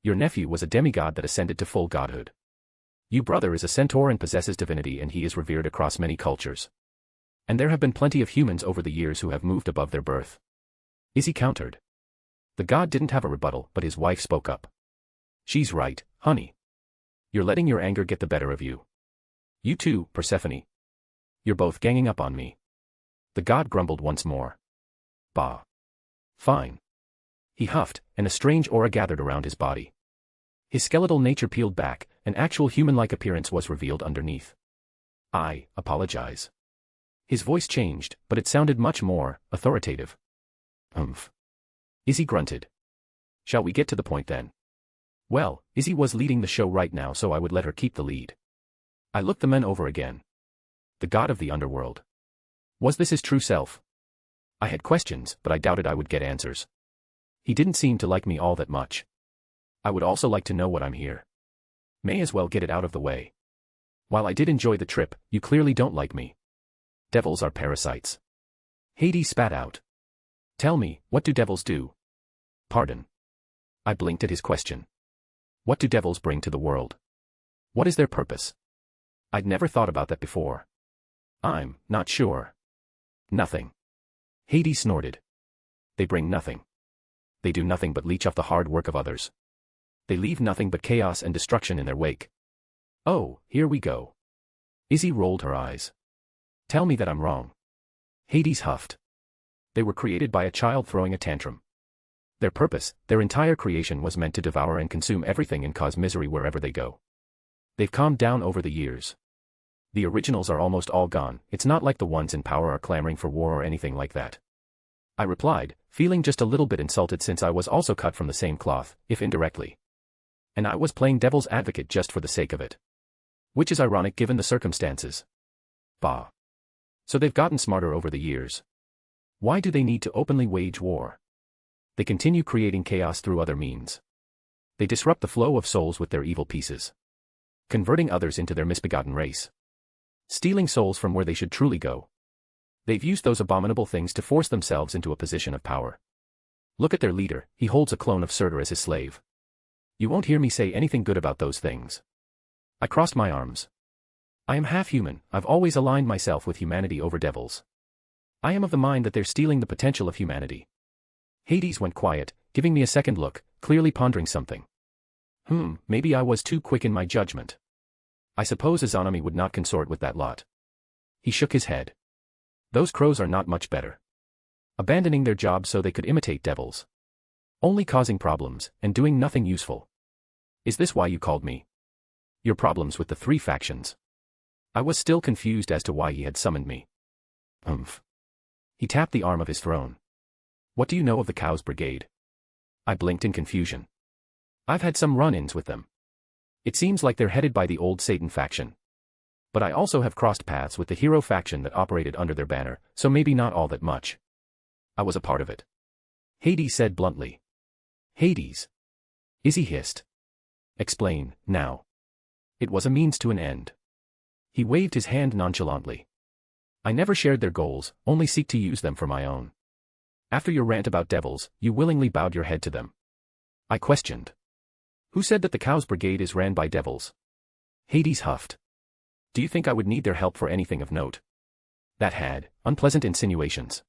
Your nephew was a demigod that ascended to full godhood. Your brother is a centaur and possesses divinity, and he is revered across many cultures. And there have been plenty of humans over the years who have moved above their birth. Izzy countered. The god didn't have a rebuttal, but his wife spoke up. She's right, honey. You're letting your anger get the better of you. You too, Persephone. You're both ganging up on me. The god grumbled once more. Bah. Fine. He huffed, and a strange aura gathered around his body. His skeletal nature peeled back, an actual human-like appearance was revealed underneath. I apologize. His voice changed, but it sounded much more authoritative. Izzy grunted. Shall we get to the point then? Well, Izzy was leading the show right now, so I would let her keep the lead. I looked the men over again. The god of the underworld. Was this his true self? I had questions, but I doubted I would get answers. He didn't seem to like me all that much. I would also like to know what I'm here. May as well get it out of the way. While I did enjoy the trip, you clearly don't like me. Devils are parasites. Hades spat out. Tell me, what do devils do? Pardon. I blinked at his question. What do devils bring to the world? What is their purpose? I'd never thought about that before. I'm not sure. Nothing. Hades snorted. They bring nothing. They do nothing but leech off the hard work of others. They leave nothing but chaos and destruction in their wake. Oh, here we go. Izzy rolled her eyes. Tell me that I'm wrong. Hades huffed. They were created by a child throwing a tantrum. Their purpose, their entire creation was meant to devour and consume everything and cause misery wherever they go. They've calmed down over the years. The originals are almost all gone. It's not like the ones in power are clamoring for war or anything like that. I replied, feeling just a little bit insulted since I was also cut from the same cloth, if indirectly. And I was playing devil's advocate just for the sake of it. Which is ironic given the circumstances. Bah. So they've gotten smarter over the years. Why do they need to openly wage war? They continue creating chaos through other means. They disrupt the flow of souls with their evil pieces. Converting others into their misbegotten race. Stealing souls from where they should truly go. They've used those abominable things to force themselves into a position of power. Look at their leader, he holds a clone of Surtur as his slave. You won't hear me say anything good about those things. I crossed my arms. I am half human, I've always aligned myself with humanity over devils. I am of the mind that they're stealing the potential of humanity. Hades went quiet, giving me a second look, clearly pondering something. Maybe I was too quick in my judgment. I suppose Izanami would not consort with that lot. He shook his head. Those crows are not much better. Abandoning their job so they could imitate devils. Only causing problems, and doing nothing useful. Is this why you called me? Your problems with the three factions. I was still confused as to why he had summoned me. He tapped the arm of his throne. What do you know of the Cows Brigade? I blinked in confusion. I've had some run-ins with them. It seems like they're headed by the old Satan faction. But I also have crossed paths with the hero faction that operated under their banner, so maybe not all that much. I was a part of it. Hades said bluntly. Hades. Izzy hissed. Explain, now. It was a means to an end. He waved his hand nonchalantly. I never shared their goals, only seek to use them for my own. After your rant about devils, you willingly bowed your head to them. I questioned. Who said that the Cows Brigade is ran by devils? Hades huffed. Do you think I would need their help for anything of note? That had unpleasant insinuations.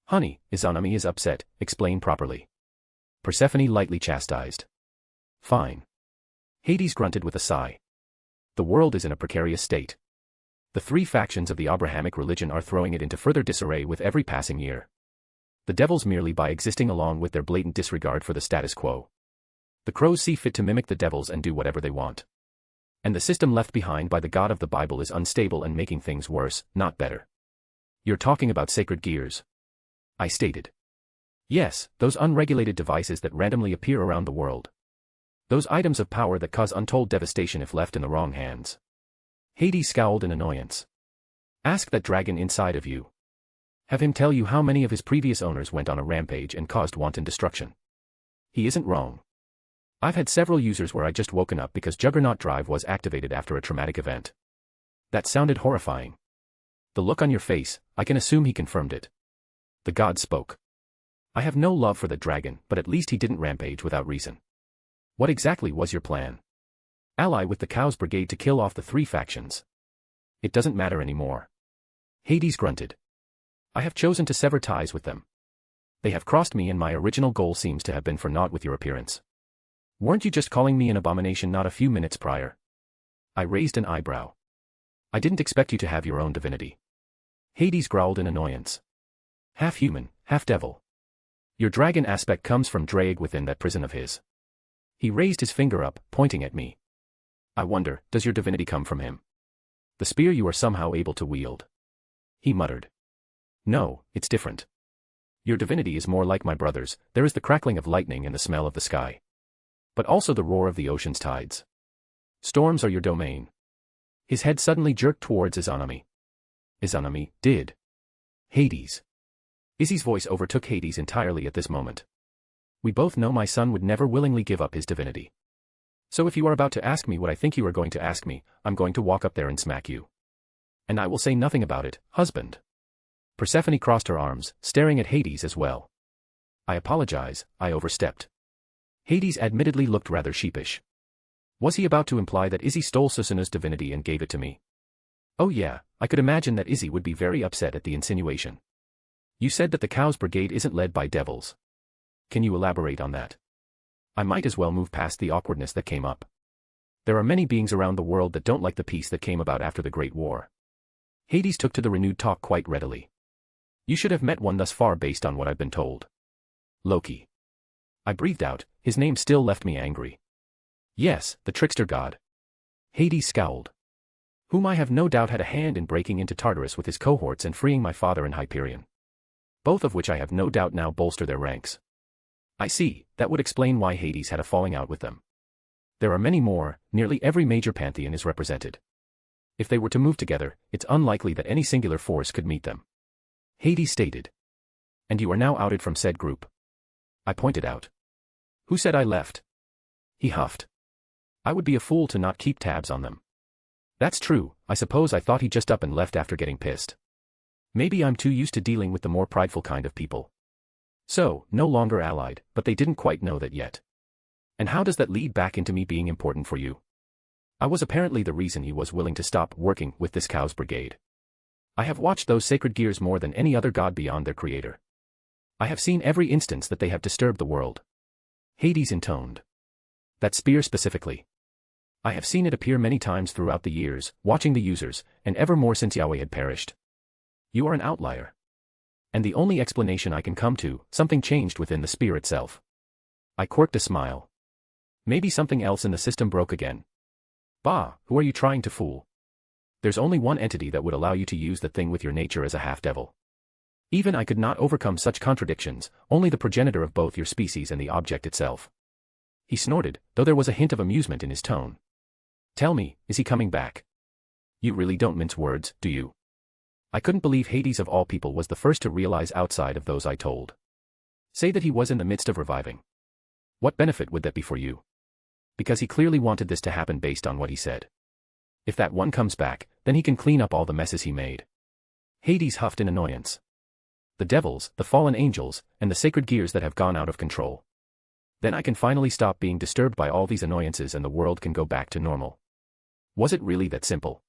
Honey, Izanami is upset, explain properly. Persephone lightly chastised. Fine. Hades grunted with a sigh. The world is in a precarious state. The three factions of the Abrahamic religion are throwing it into further disarray with every passing year. The devils merely by existing along with their blatant disregard for the status quo. The crows see fit to mimic the devils and do whatever they want. And the system left behind by the God of the Bible is unstable and making things worse, not better. You're talking about sacred gears. I stated. Yes, those unregulated devices that randomly appear around the world. Those items of power that cause untold devastation if left in the wrong hands. Hades scowled in annoyance. Ask that dragon inside of you. Have him tell you how many of his previous owners went on a rampage and caused wanton destruction. He isn't wrong. I've had several users where I just woken up because Juggernaut Drive was activated after a traumatic event. That sounded horrifying. The look on your face, I can assume he confirmed it. The god spoke. I have no love for the dragon, but at least he didn't rampage without reason. What exactly was your plan? Ally with the Cows Brigade to kill off the three factions. It doesn't matter anymore. Hades grunted. I have chosen to sever ties with them. They have crossed me and my original goal seems to have been for naught with your appearance. Weren't you just calling me an abomination not a few minutes prior? I raised an eyebrow. I didn't expect you to have your own divinity. Hades growled in annoyance. Half human, half devil. Your dragon aspect comes from Drag within that prison of his. He raised his finger up, pointing at me. I wonder, does your divinity come from him? The spear you are somehow able to wield. He muttered. No, it's different. Your divinity is more like my brother's, there is the crackling of lightning and the smell of the sky. But also the roar of the ocean's tides. Storms are your domain. His head suddenly jerked towards Izanami. Izanami, did. Hades. Izzy's voice overtook Hades entirely at this moment. We both know my son would never willingly give up his divinity. So if you are about to ask me what I think you are going to ask me, I'm going to walk up there and smack you. And I will say nothing about it, husband. Persephone crossed her arms, staring at Hades as well. I apologize, I overstepped. Hades admittedly looked rather sheepish. Was he about to imply that Izzy stole Susanoo's divinity and gave it to me? Oh yeah, I could imagine that Izzy would be very upset at the insinuation. You said that the Cows Brigade isn't led by devils. Can you elaborate on that? I might as well move past the awkwardness that came up. There are many beings around the world that don't like the peace that came about after the Great War. Hades took to the renewed talk quite readily. You should have met one thus far based on what I've been told. Loki. I breathed out, his name still left me angry. Yes, the trickster god. Hades scowled. Whom I have no doubt had a hand in breaking into Tartarus with his cohorts and freeing my father and Hyperion. Both of which I have no doubt now bolster their ranks. I see, that would explain why Hades had a falling out with them. There are many more, nearly every major pantheon is represented. If they were to move together, it's unlikely that any singular force could meet them. Hades stated. And you are now outed from said group. I pointed out. Who said I left? He huffed. I would be a fool to not keep tabs on them. That's true, I suppose I thought he just up and left after getting pissed. Maybe I'm too used to dealing with the more prideful kind of people. So, no longer allied, but they didn't quite know that yet. And how does that lead back into me being important for you? I was apparently the reason he was willing to stop working with this Cows Brigade. I have watched those sacred gears more than any other god beyond their creator. I have seen every instance that they have disturbed the world. Hades intoned. That spear specifically. I have seen it appear many times throughout the years, watching the users, and ever more since Yahweh had perished. You are an outlier. And the only explanation I can come to, something changed within the spear itself. I quirked a smile. Maybe something else in the system broke again. Bah, who are you trying to fool? There's only one entity that would allow you to use the thing with your nature as a half-devil. Even I could not overcome such contradictions, only the progenitor of both your species and the object itself. He snorted, though there was a hint of amusement in his tone. Tell me, is he coming back? You really don't mince words, do you? I couldn't believe Hades of all people was the first to realize outside of those I told. Say that he was in the midst of reviving. What benefit would that be for you? Because he clearly wanted this to happen based on what he said. If that one comes back, then he can clean up all the messes he made. Hades huffed in annoyance. The devils, the fallen angels, and the sacred gears that have gone out of control. Then I can finally stop being disturbed by all these annoyances and the world can go back to normal. Was it really that simple?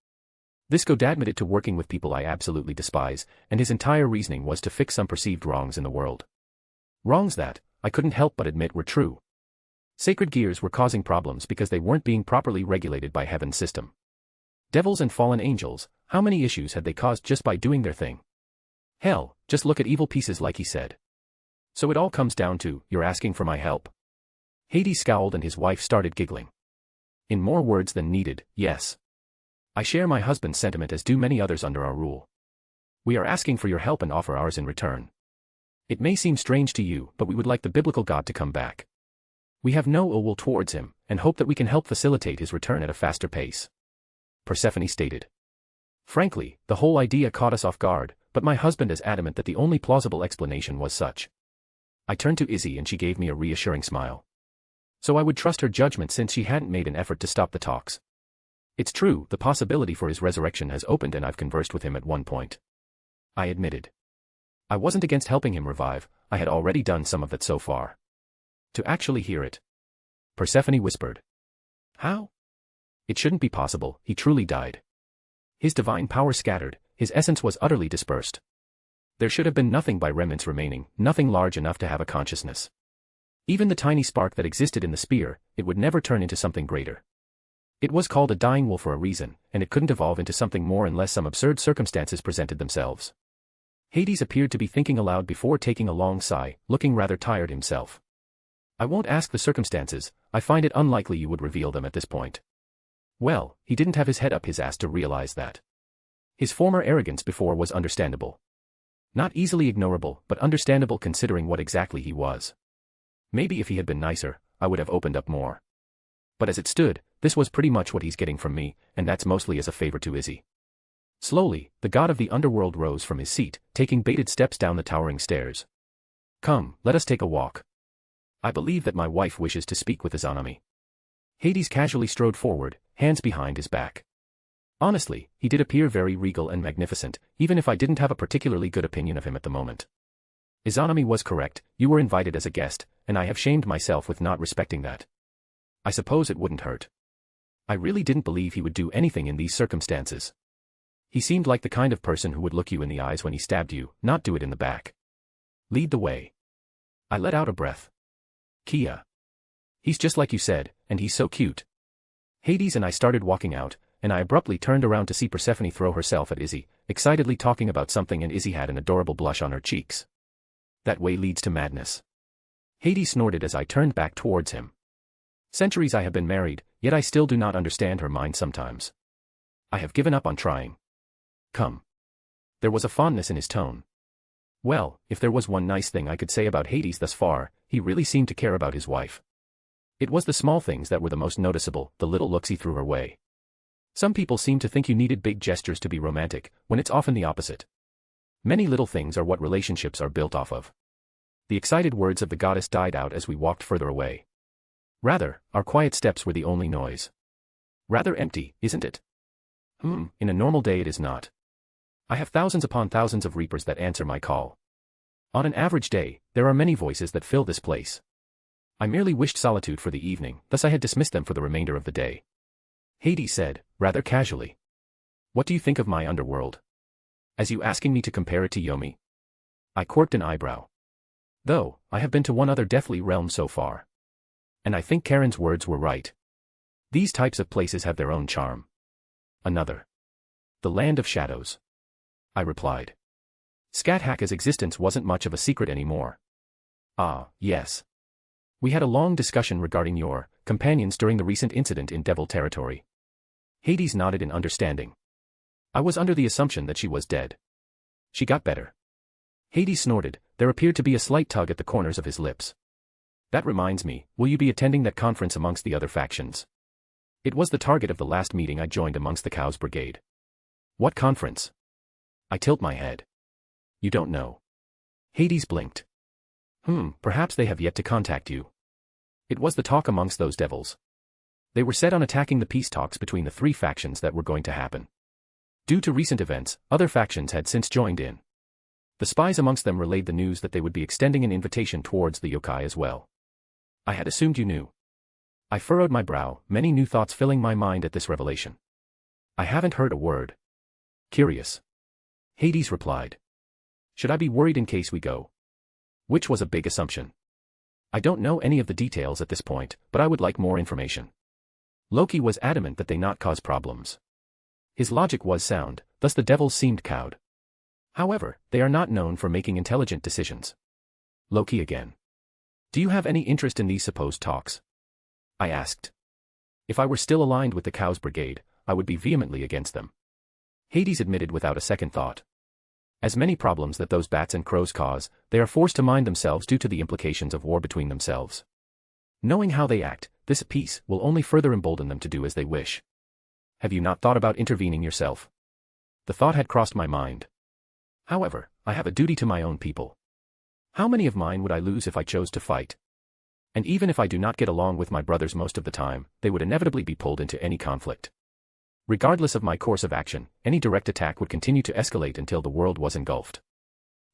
This god admitted to working with people I absolutely despise, and his entire reasoning was to fix some perceived wrongs in the world. Wrongs that, I couldn't help but admit were true. Sacred gears were causing problems because they weren't being properly regulated by heaven's system. Devils and fallen angels, how many issues had they caused just by doing their thing? Hell, just look at evil pieces like he said. So it all comes down to, you're asking for my help. Hades scowled and his wife started giggling. In more words than needed, yes. I share my husband's sentiment as do many others under our rule. We are asking for your help and offer ours in return. It may seem strange to you, but we would like the biblical God to come back. We have no ill will towards him, and hope that we can help facilitate his return at a faster pace. Persephone stated. Frankly, the whole idea caught us off guard, but my husband is adamant that the only plausible explanation was such. I turned to Izzy and she gave me a reassuring smile. So I would trust her judgment since she hadn't made an effort to stop the talks. It's true, the possibility for his resurrection has opened and I've conversed with him at one point. I admitted. I wasn't against helping him revive, I had already done some of that so far. To actually hear it. Persephone whispered. How? It shouldn't be possible, he truly died. His divine power scattered, his essence was utterly dispersed. There should have been nothing by remnants remaining, nothing large enough to have a consciousness. Even the tiny spark that existed in the spear, it would never turn into something greater. It was called a dying wool for a reason, and it couldn't evolve into something more unless some absurd circumstances presented themselves. Hades appeared to be thinking aloud before taking a long sigh, looking rather tired himself. I won't ask the circumstances, I find it unlikely you would reveal them at this point. Well, he didn't have his head up his ass to realize that. His former arrogance before was understandable. Not easily ignorable, but understandable considering what exactly he was. Maybe if he had been nicer, I would have opened up more. But as it stood, this was pretty much what he's getting from me, and that's mostly as a favor to Izzy. Slowly, the god of the underworld rose from his seat, taking bated steps down the towering stairs. Come, let us take a walk. I believe that my wife wishes to speak with Izanami. Hades casually strode forward, hands behind his back. Honestly, he did appear very regal and magnificent, even if I didn't have a particularly good opinion of him at the moment. Izanami was correct, you were invited as a guest, and I have shamed myself with not respecting that. I suppose it wouldn't hurt. I really didn't believe he would do anything in these circumstances. He seemed like the kind of person who would look you in the eyes when he stabbed you, not do it in the back. Lead the way. I let out a breath. Kia. He's just like you said, and he's so cute. Hades and I started walking out, and I abruptly turned around to see Persephone throw herself at Izzy, excitedly talking about something, and Izzy had an adorable blush on her cheeks. That way leads to madness. Hades snorted as I turned back towards him. Centuries I have been married, yet I still do not understand her mind sometimes. I have given up on trying. Come. There was a fondness in his tone. Well, if there was one nice thing I could say about Hades thus far, he really seemed to care about his wife. It was the small things that were the most noticeable, the little looks he threw her way. Some people seem to think you needed big gestures to be romantic, when it's often the opposite. Many little things are what relationships are built off of. The excited words of the goddess died out as we walked further away. Rather, our quiet steps were the only noise. Rather empty, isn't it? In a normal day it is not. I have thousands upon thousands of reapers that answer my call. On an average day, there are many voices that fill this place. I merely wished solitude for the evening, thus I had dismissed them for the remainder of the day. Hades said, rather casually. What do you think of my underworld? As you asking me to compare it to Yomi? I quirked an eyebrow. Though, I have been to one other deathly realm so far. And I think Karen's words were right. These types of places have their own charm. Another. The land of shadows. I replied. Scat Hacka's existence wasn't much of a secret anymore. Ah, yes. We had a long discussion regarding your companions during the recent incident in Devil Territory. Hades nodded in understanding. I was under the assumption that she was dead. She got better. Hades snorted, there appeared to be a slight tug at the corners of his lips. That reminds me, will you be attending that conference amongst the other factions? It was the target of the last meeting I joined amongst the Cows Brigade. What conference? I tilt my head. You don't know. Hades blinked. Perhaps they have yet to contact you. It was the talk amongst those devils. They were set on attacking the peace talks between the three factions that were going to happen. Due to recent events, other factions had since joined in. The spies amongst them relayed the news that they would be extending an invitation towards the yokai as well. I had assumed you knew. I furrowed my brow, many new thoughts filling my mind at this revelation. I haven't heard a word. Curious. Hades replied. Should I be worried in case we go? Which was a big assumption. I don't know any of the details at this point, but I would like more information. Loki was adamant that they not cause problems. His logic was sound, thus the devils seemed cowed. However, they are not known for making intelligent decisions. Loki again. Do you have any interest in these supposed talks? I asked. If I were still aligned with the Cows Brigade, I would be vehemently against them. Hades admitted without a second thought. As many problems that those bats and crows cause, they are forced to mind themselves due to the implications of war between themselves. Knowing how they act, this peace will only further embolden them to do as they wish. Have you not thought about intervening yourself? The thought had crossed my mind. However, I have a duty to my own people. How many of mine would I lose if I chose to fight? And even if I do not get along with my brothers most of the time, they would inevitably be pulled into any conflict. Regardless of my course of action, any direct attack would continue to escalate until the world was engulfed.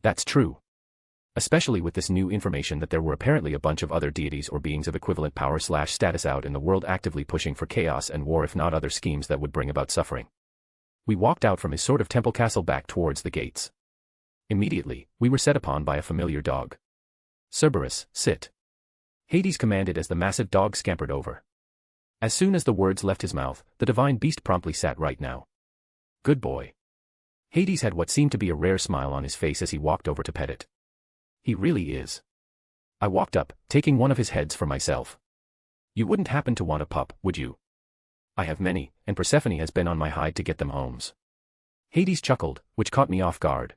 That's true. Especially with this new information that there were apparently a bunch of other deities or beings of equivalent power/status out in the world actively pushing for chaos and war, if not other schemes that would bring about suffering. We walked out from his sort of temple castle back towards the gates. Immediately, we were set upon by a familiar dog. Cerberus, sit. Hades commanded as the massive dog scampered over. As soon as the words left his mouth, the divine beast promptly sat right now. Good boy. Hades had what seemed to be a rare smile on his face as he walked over to pet it. He really is. I walked up, taking one of his heads for myself. You wouldn't happen to want a pup, would you? I have many, and Persephone has been on my hide to get them homes. Hades chuckled, which caught me off guard.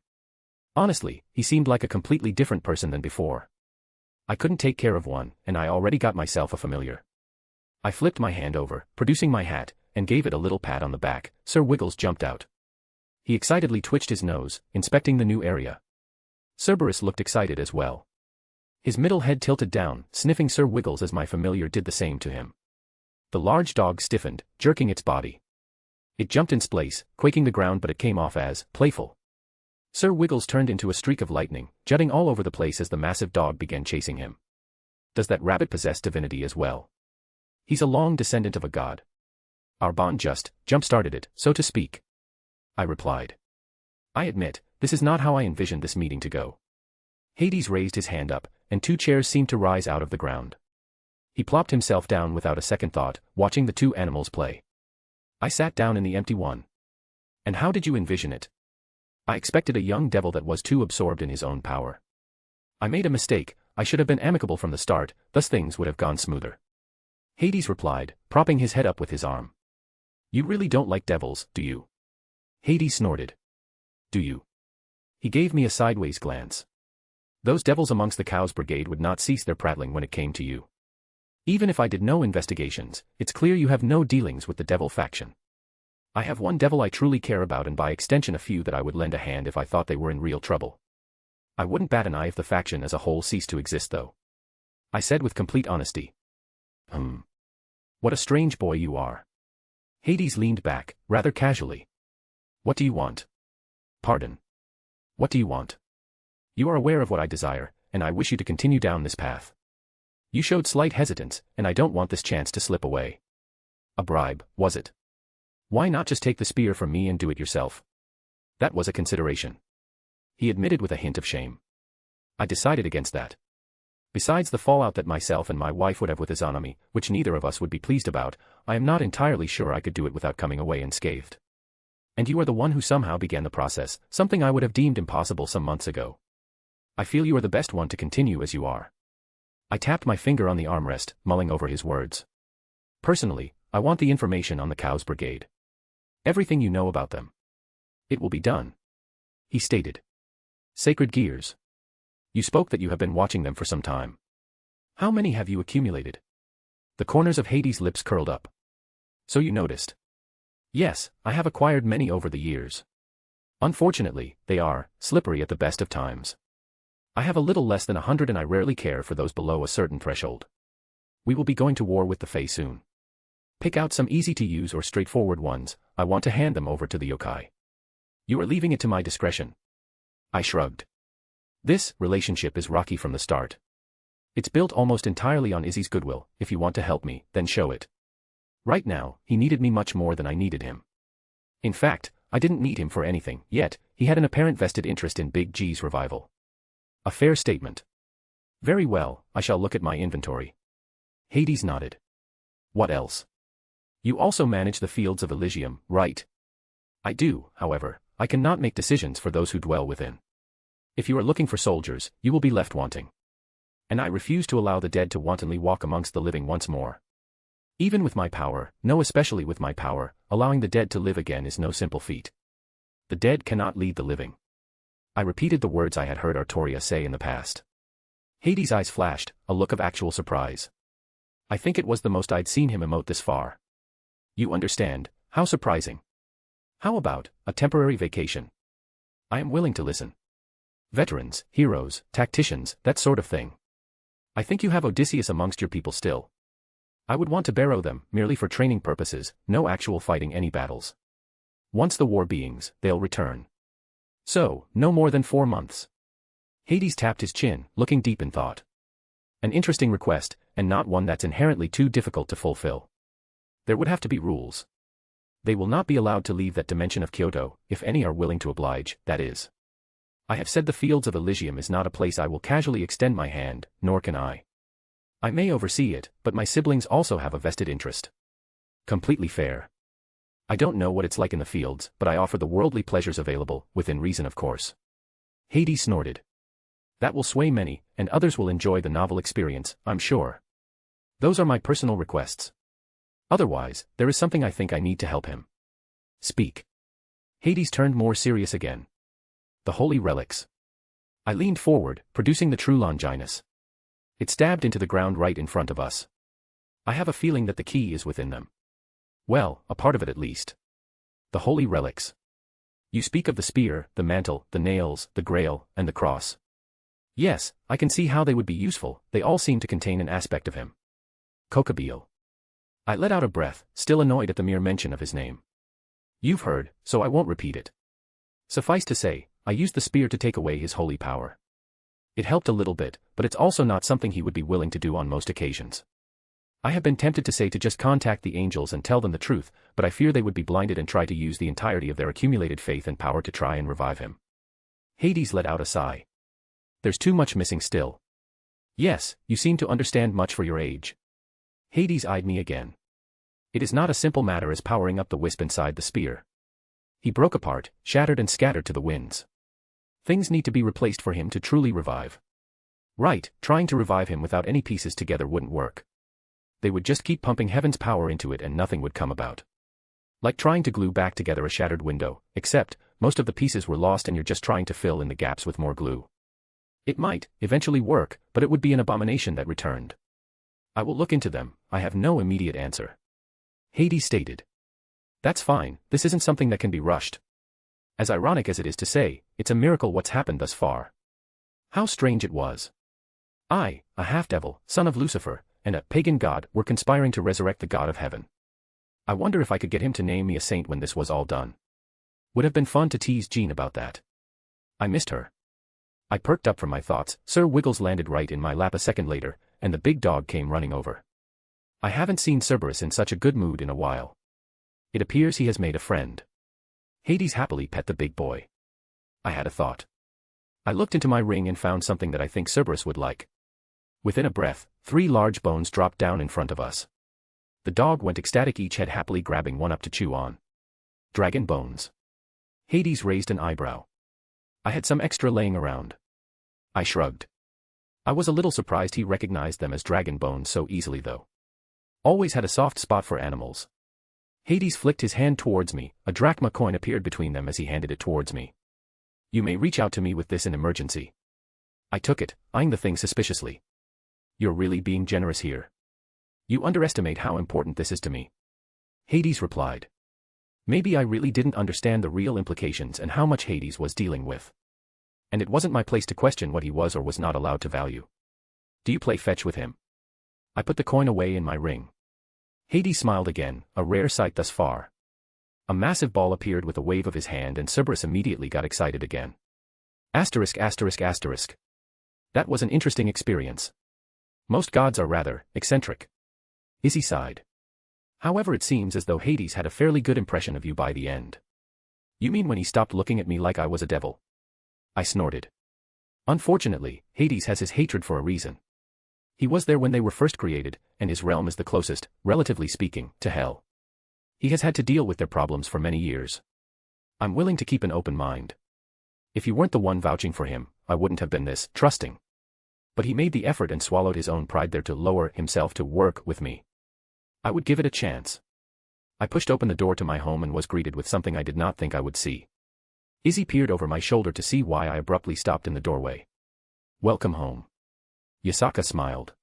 Honestly, he seemed like a completely different person than before. I couldn't take care of one, and I already got myself a familiar. I flipped my hand over, producing my hat, and gave it a little pat on the back. Sir Wiggles jumped out. He excitedly twitched his nose, inspecting the new area. Cerberus looked excited as well. His middle head tilted down, sniffing Sir Wiggles as my familiar did the same to him. The large dog stiffened, jerking its body. It jumped in place, quaking the ground, but it came off as playful. Sir Wiggles turned into a streak of lightning, jutting all over the place as the massive dog began chasing him. Does that rabbit possess divinity as well? He's a long descendant of a god. Our bond just jump-started it, so to speak. I replied. I admit, this is not how I envisioned this meeting to go. Hades raised his hand up, and 2 chairs seemed to rise out of the ground. He plopped himself down without a second thought, watching the 2 animals play. I sat down in the empty one. And how did you envision it? I expected a young devil that was too absorbed in his own power. I made a mistake. I should have been amicable from the start, thus things would have gone smoother. Hades replied, propping his head up with his arm. You really don't like devils, do you? Hades snorted. Do you? He gave me a sideways glance. Those devils amongst the Cows Brigade would not cease their prattling when it came to you. Even if I did no investigations, it's clear you have no dealings with the devil faction. I have one devil I truly care about, and by extension a few that I would lend a hand if I thought they were in real trouble. I wouldn't bat an eye if the faction as a whole ceased to exist, though. I said with complete honesty. What a strange boy you are. Hades leaned back, rather casually. What do you want? Pardon. What do you want? You are aware of what I desire, and I wish you to continue down this path. You showed slight hesitance, and I don't want this chance to slip away. A bribe, was it? Why not just take the spear from me and do it yourself? That was a consideration. He admitted with a hint of shame. I decided against that. Besides the fallout that myself and my wife would have with Izanami, which neither of us would be pleased about, I am not entirely sure I could do it without coming away unscathed. And you are the one who somehow began the process, something I would have deemed impossible some months ago. I feel you are the best one to continue as you are. I tapped my finger on the armrest, mulling over his words. Personally, I want the information on the Cows Brigade. Everything you know about them. It will be done. He stated. Sacred gears. You spoke that you have been watching them for some time. How many have you accumulated? The corners of Hades' lips curled up. So you noticed. Yes, I have acquired many over the years. Unfortunately, they are slippery at the best of times. I have a little less than 100 and I rarely care for those below a certain threshold. We will be going to war with the Fae soon. Pick out some easy-to-use or straightforward ones. I want to hand them over to the yokai. You are leaving it to my discretion. I shrugged. This relationship is rocky from the start. It's built almost entirely on Izzy's goodwill. If you want to help me, then show it. Right now, he needed me much more than I needed him. In fact, I didn't need him for anything, yet he had an apparent vested interest in Big G's revival. A fair statement. Very well, I shall look at my inventory. Hades nodded. What else? You also manage the fields of Elysium, right? I do, however, I cannot make decisions for those who dwell within. If you are looking for soldiers, you will be left wanting. And I refuse to allow the dead to wantonly walk amongst the living once more. Even with my power, no, especially with my power, allowing the dead to live again is no simple feat. The dead cannot lead the living. I repeated the words I had heard Artoria say in the past. Hades' eyes flashed, a look of actual surprise. I think it was the most I'd seen him emote this far. You understand, how surprising. How about a temporary vacation? I am willing to listen. Veterans, heroes, tacticians, that sort of thing. I think you have Odysseus amongst your people still. I would want to borrow them, merely for training purposes, no actual fighting any battles. Once the war beings, they'll return. So, no more than 4 months. Hades tapped his chin, looking deep in thought. An interesting request, and not one that's inherently too difficult to fulfill. There would have to be rules. They will not be allowed to leave that dimension of Kyoto, if any are willing to oblige, that is. I have said the fields of Elysium is not a place I will casually extend my hand, nor can I. I may oversee it, but my siblings also have a vested interest. Completely fair. I don't know what it's like in the fields, but I offer the worldly pleasures available, within reason of course. Hades snorted. That will sway many, and others will enjoy the novel experience, I'm sure. Those are my personal requests. Otherwise, there is something I think I need to help him. Speak. Hades turned more serious again. The holy relics. I leaned forward, producing the true Longinus. It stabbed into the ground right in front of us. I have a feeling that the key is within them. Well, a part of it at least. The holy relics. You speak of the spear, the mantle, the nails, the grail, and the cross. Yes, I can see how they would be useful, they all seem to contain an aspect of him. Kokabeel. I let out a breath, still annoyed at the mere mention of his name. You've heard, so I won't repeat it. Suffice to say, I used the spear to take away his holy power. It helped a little bit, but it's also not something he would be willing to do on most occasions. I have been tempted to say to just contact the angels and tell them the truth, but I fear they would be blinded and try to use the entirety of their accumulated faith and power to try and revive him. Hades let out a sigh. There's too much missing still. Yes, you seem to understand much for your age. Hades eyed me again. It is not a simple matter as powering up the wisp inside the spear. He broke apart, shattered and scattered to the winds. Things need to be replaced for him to truly revive. Right, trying to revive him without any pieces together wouldn't work. They would just keep pumping heaven's power into it and nothing would come about. Like trying to glue back together a shattered window, except, most of the pieces were lost and you're just trying to fill in the gaps with more glue. It might, eventually work, but it would be an abomination that returned. I will look into them, I have no immediate answer. Hades stated. That's fine, this isn't something that can be rushed. As ironic as it is to say, it's a miracle what's happened thus far. How strange it was. I, a half-devil, son of Lucifer, and a pagan god, were conspiring to resurrect the god of heaven. I wonder if I could get him to name me a saint when this was all done. Would have been fun to tease Jean about that. I missed her. I perked up from my thoughts, Sir Wiggles landed right in my lap a second later, and the big dog came running over. I haven't seen Cerberus in such a good mood in a while. It appears he has made a friend. Hades happily pet the big boy. I had a thought. I looked into my ring and found something that I think Cerberus would like. Within a breath, 3 large bones dropped down in front of us. The dog went ecstatic, each head happily grabbing one up to chew on. Dragon bones. Hades raised an eyebrow. I had some extra laying around. I shrugged. I was a little surprised he recognized them as dragon bones so easily though. Always had a soft spot for animals. Hades flicked his hand towards me, a drachma coin appeared between them as he handed it towards me. You may reach out to me with this in emergency. I took it, eyeing the thing suspiciously. You're really being generous here. You underestimate how important this is to me. Hades replied. Maybe I really didn't understand the real implications and how much Hades was dealing with. And it wasn't my place to question what he was or was not allowed to value. Do you play fetch with him? I put the coin away in my ring. Hades smiled again, a rare sight thus far. A massive ball appeared with a wave of his hand and Cerberus immediately got excited again. Asterisk asterisk asterisk. That was an interesting experience. Most gods are rather eccentric. Izzy sighed. However, it seems as though Hades had a fairly good impression of you by the end. You mean when he stopped looking at me like I was a devil? I snorted. Unfortunately, Hades has his hatred for a reason. He was there when they were first created, and his realm is the closest, relatively speaking, to hell. He has had to deal with their problems for many years. I'm willing to keep an open mind. If you weren't the one vouching for him, I wouldn't have been this trusting. But he made the effort and swallowed his own pride there to lower himself to work with me. I would give it a chance. I pushed open the door to my home and was greeted with something I did not think I would see. Izzy peered over my shoulder to see why I abruptly stopped in the doorway. Welcome home. Yasaka smiled.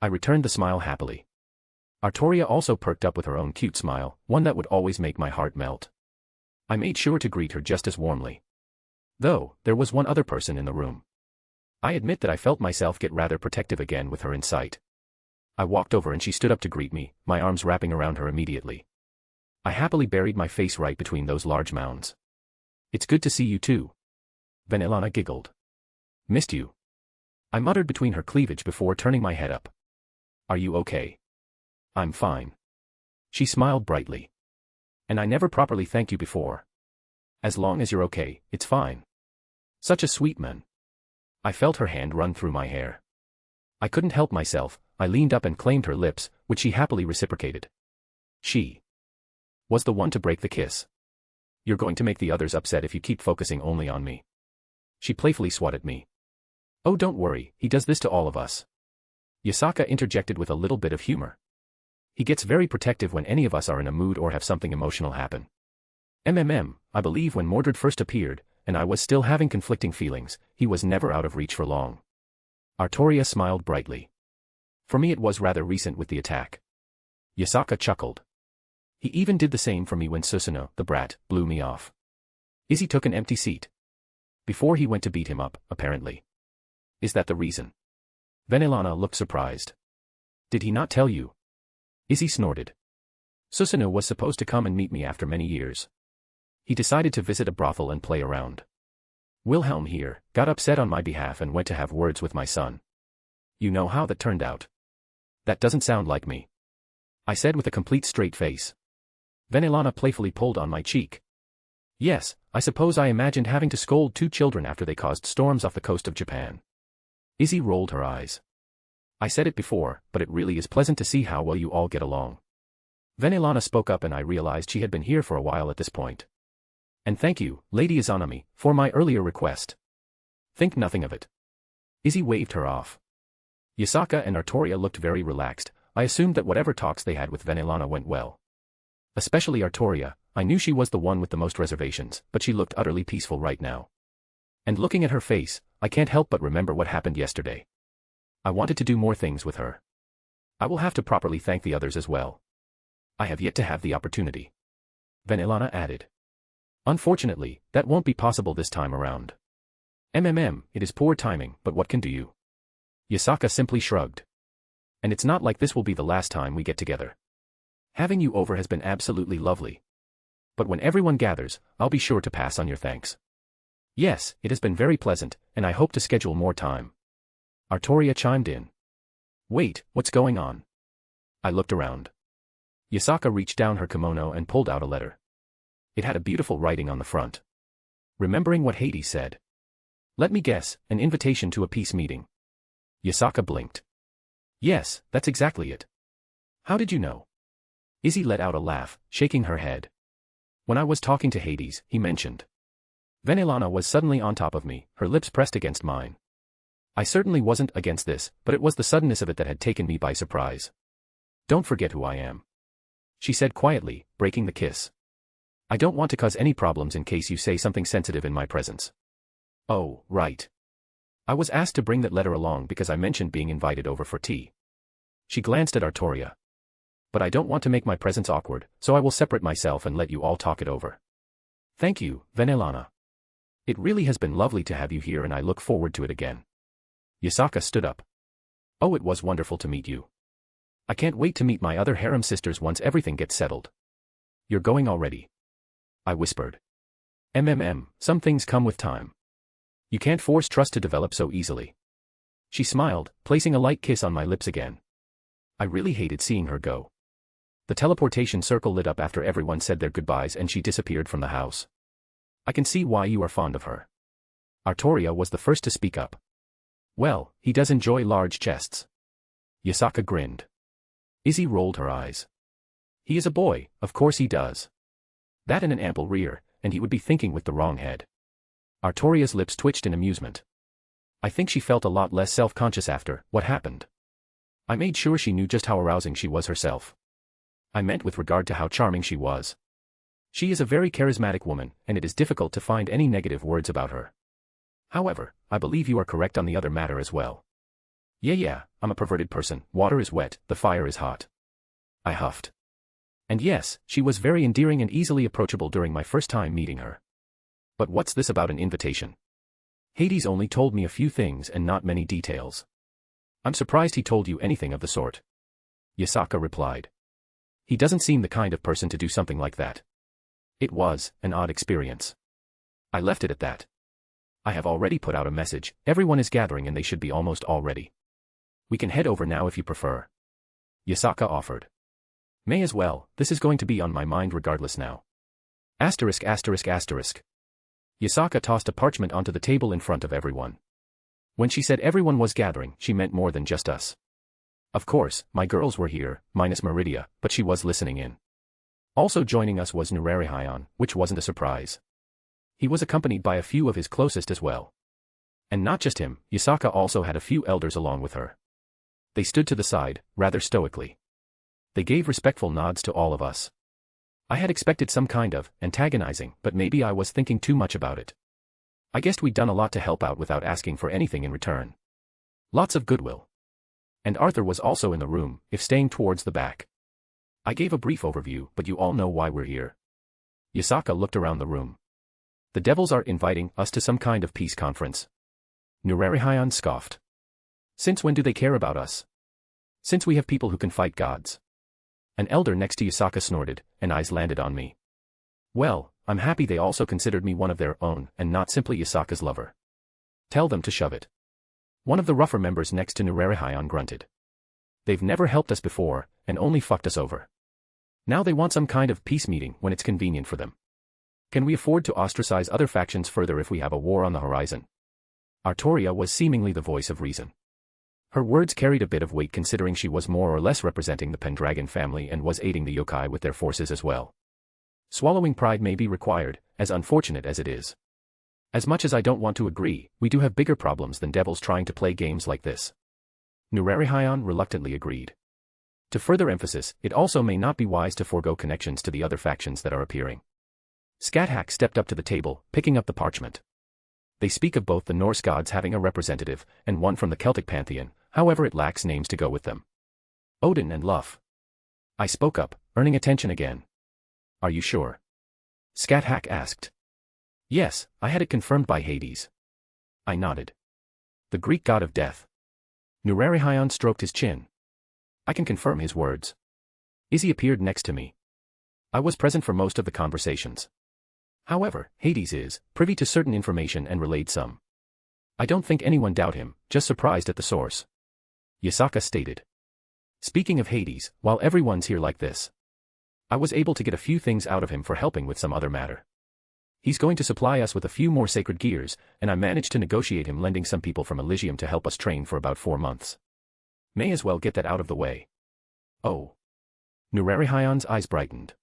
I returned the smile happily. Artoria also perked up with her own cute smile, one that would always make my heart melt. I made sure to greet her just as warmly. Though, there was one other person in the room. I admit that I felt myself get rather protective again with her in sight. I walked over and she stood up to greet me, my arms wrapping around her immediately. I happily buried my face right between those large mounds. It's good to see you too. Vanillana giggled. Missed you. I muttered between her cleavage before turning my head up. Are you okay? I'm fine. She smiled brightly. And I never properly thanked you before. As long as you're okay, it's fine. Such a sweet man. I felt her hand run through my hair. I couldn't help myself, I leaned up and claimed her lips, which she happily reciprocated. She was the one to break the kiss. You're going to make the others upset if you keep focusing only on me. She playfully swatted me. Oh, don't worry, he does this to all of us. Yasaka interjected with a little bit of humor. He gets very protective when any of us are in a mood or have something emotional happen. I believe when Mordred first appeared, and I was still having conflicting feelings, he was never out of reach for long. Artoria smiled brightly. For me it was rather recent with the attack. Yasaka chuckled. He even did the same for me when Susanoo, the brat, blew me off. Izzy took an empty seat. Before he went to beat him up, apparently. Is that the reason? Venelana looked surprised. Did he not tell you? Izzy snorted. Susanoo was supposed to come and meet me after many years. He decided to visit a brothel and play around. Wilhelm here got upset on my behalf and went to have words with my son. You know how that turned out. That doesn't sound like me, I said with a complete straight face. Venelana playfully pulled on my cheek. Yes, I suppose I imagined having to scold 2 children after they caused storms off the coast of Japan. Izzy rolled her eyes. I said it before, but it really is pleasant to see how well you all get along. Venelana spoke up and I realized she had been here for a while at this point. And thank you, Lady Izanami, for my earlier request. Think nothing of it. Izzy waved her off. Yasaka and Artoria looked very relaxed. I assumed that whatever talks they had with Venelana went well. Especially Artoria, I knew she was the one with the most reservations, but she looked utterly peaceful right now. And looking at her face, I can't help but remember what happened yesterday. I wanted to do more things with her. I will have to properly thank the others as well. I have yet to have the opportunity. Venelana added. Unfortunately, that won't be possible this time around. It is poor timing, but what can do you? Yasaka simply shrugged. And it's not like this will be the last time we get together. Having you over has been absolutely lovely. But when everyone gathers, I'll be sure to pass on your thanks. Yes, it has been very pleasant, and I hope to schedule more time. Artoria chimed in. Wait, what's going on? I looked around. Yasaka reached down her kimono and pulled out a letter. It had a beautiful writing on the front. Remembering what Hades said. Let me guess, an invitation to a peace meeting. Yasaka blinked. Yes, that's exactly it. How did you know? Izzy let out a laugh, shaking her head. When I was talking to Hades, he mentioned. Venelana was suddenly on top of me, her lips pressed against mine. I certainly wasn't against this, but it was the suddenness of it that had taken me by surprise. Don't forget who I am, she said quietly, breaking the kiss. I don't want to cause any problems in case you say something sensitive in my presence. Oh, right. I was asked to bring that letter along because I mentioned being invited over for tea. She glanced at Artoria. But I don't want to make my presence awkward, so I will separate myself and let you all talk it over. Thank you, Venelana. It really has been lovely to have you here and I look forward to it again. Yasaka stood up. Oh, it was wonderful to meet you. I can't wait to meet my other harem sisters once everything gets settled. You're going already? I whispered. Some things come with time. You can't force trust to develop so easily. She smiled, placing a light kiss on my lips again. I really hated seeing her go. The teleportation circle lit up after everyone said their goodbyes and she disappeared from the house. I can see why you are fond of her. Artoria was the first to speak up. Well, he does enjoy large chests. Yasaka grinned. Izzy rolled her eyes. He is a boy, of course he does. That and an ample rear, and he would be thinking with the wrong head. Artoria's lips twitched in amusement. I think she felt a lot less self-conscious after what happened. I made sure she knew just how arousing she was herself. I meant with regard to how charming she was. She is a very charismatic woman, and it is difficult to find any negative words about her. However, I believe you are correct on the other matter as well. Yeah, I'm a perverted person, water is wet, the fire is hot. I huffed. And yes, she was very endearing and easily approachable during my first time meeting her. But what's this about an invitation? Hades only told me a few things and not many details. I'm surprised he told you anything of the sort. Yasaka replied. He doesn't seem the kind of person to do something like that. It was an odd experience. I left it at that. I have already put out a message, everyone is gathering and they should be almost all ready. We can head over now if you prefer. Yasaka offered. May as well, this is going to be on my mind regardless now. Yasaka tossed a parchment onto the table in front of everyone. When she said everyone was gathering, she meant more than just us. Of course, my girls were here, minus Meridia, but she was listening in. Also joining us was Nurarihion, which wasn't a surprise. He was accompanied by a few of his closest as well. And not just him, Yasaka also had a few elders along with her. They stood to the side, rather stoically. They gave respectful nods to all of us. I had expected some kind of antagonizing, but maybe I was thinking too much about it. I guessed we'd done a lot to help out without asking for anything in return. Lots of goodwill. And Arthur was also in the room, if staying towards the back. I gave a brief overview, but you all know why we're here. Yasaka looked around the room. The devils are inviting us to some kind of peace conference. Nurarihayan scoffed. Since when do they care about us? Since we have people who can fight gods. An elder next to Yasaka snorted, and eyes landed on me. Well, I'm happy they also considered me one of their own and not simply Yasaka's lover. Tell them to shove it. One of the rougher members next to Nurarihayan grunted. They've never helped us before, and only fucked us over. Now they want some kind of peace meeting when it's convenient for them. Can we afford to ostracize other factions further if we have a war on the horizon? Artoria was seemingly the voice of reason. Her words carried a bit of weight considering she was more or less representing the Pendragon family and was aiding the yokai with their forces as well. Swallowing pride may be required, as unfortunate as it is. As much as I don't want to agree, we do have bigger problems than devils trying to play games like this. Nurarihayan reluctantly agreed. To further emphasis, it also may not be wise to forego connections to the other factions that are appearing. Scathach stepped up to the table, picking up the parchment. They speak of both the Norse gods having a representative, and one from the Celtic pantheon, however it lacks names to go with them. Odin and Luff. I spoke up, earning attention again. Are you sure? Scathach asked. Yes, I had it confirmed by Hades. I nodded. The Greek god of death. Nurarihayan stroked his chin. I can confirm his words. Izzy appeared next to me. I was present for most of the conversations. However, Hades is privy to certain information and relayed some. I don't think anyone doubt him, just surprised at the source. Yasaka stated. Speaking of Hades, while everyone's here like this, I was able to get a few things out of him for helping with some other matter. He's going to supply us with a few more sacred gears, and I managed to negotiate him lending some people from Elysium to help us train for about 4 months. May as well get that out of the way. Oh. Nurarihayan's eyes brightened.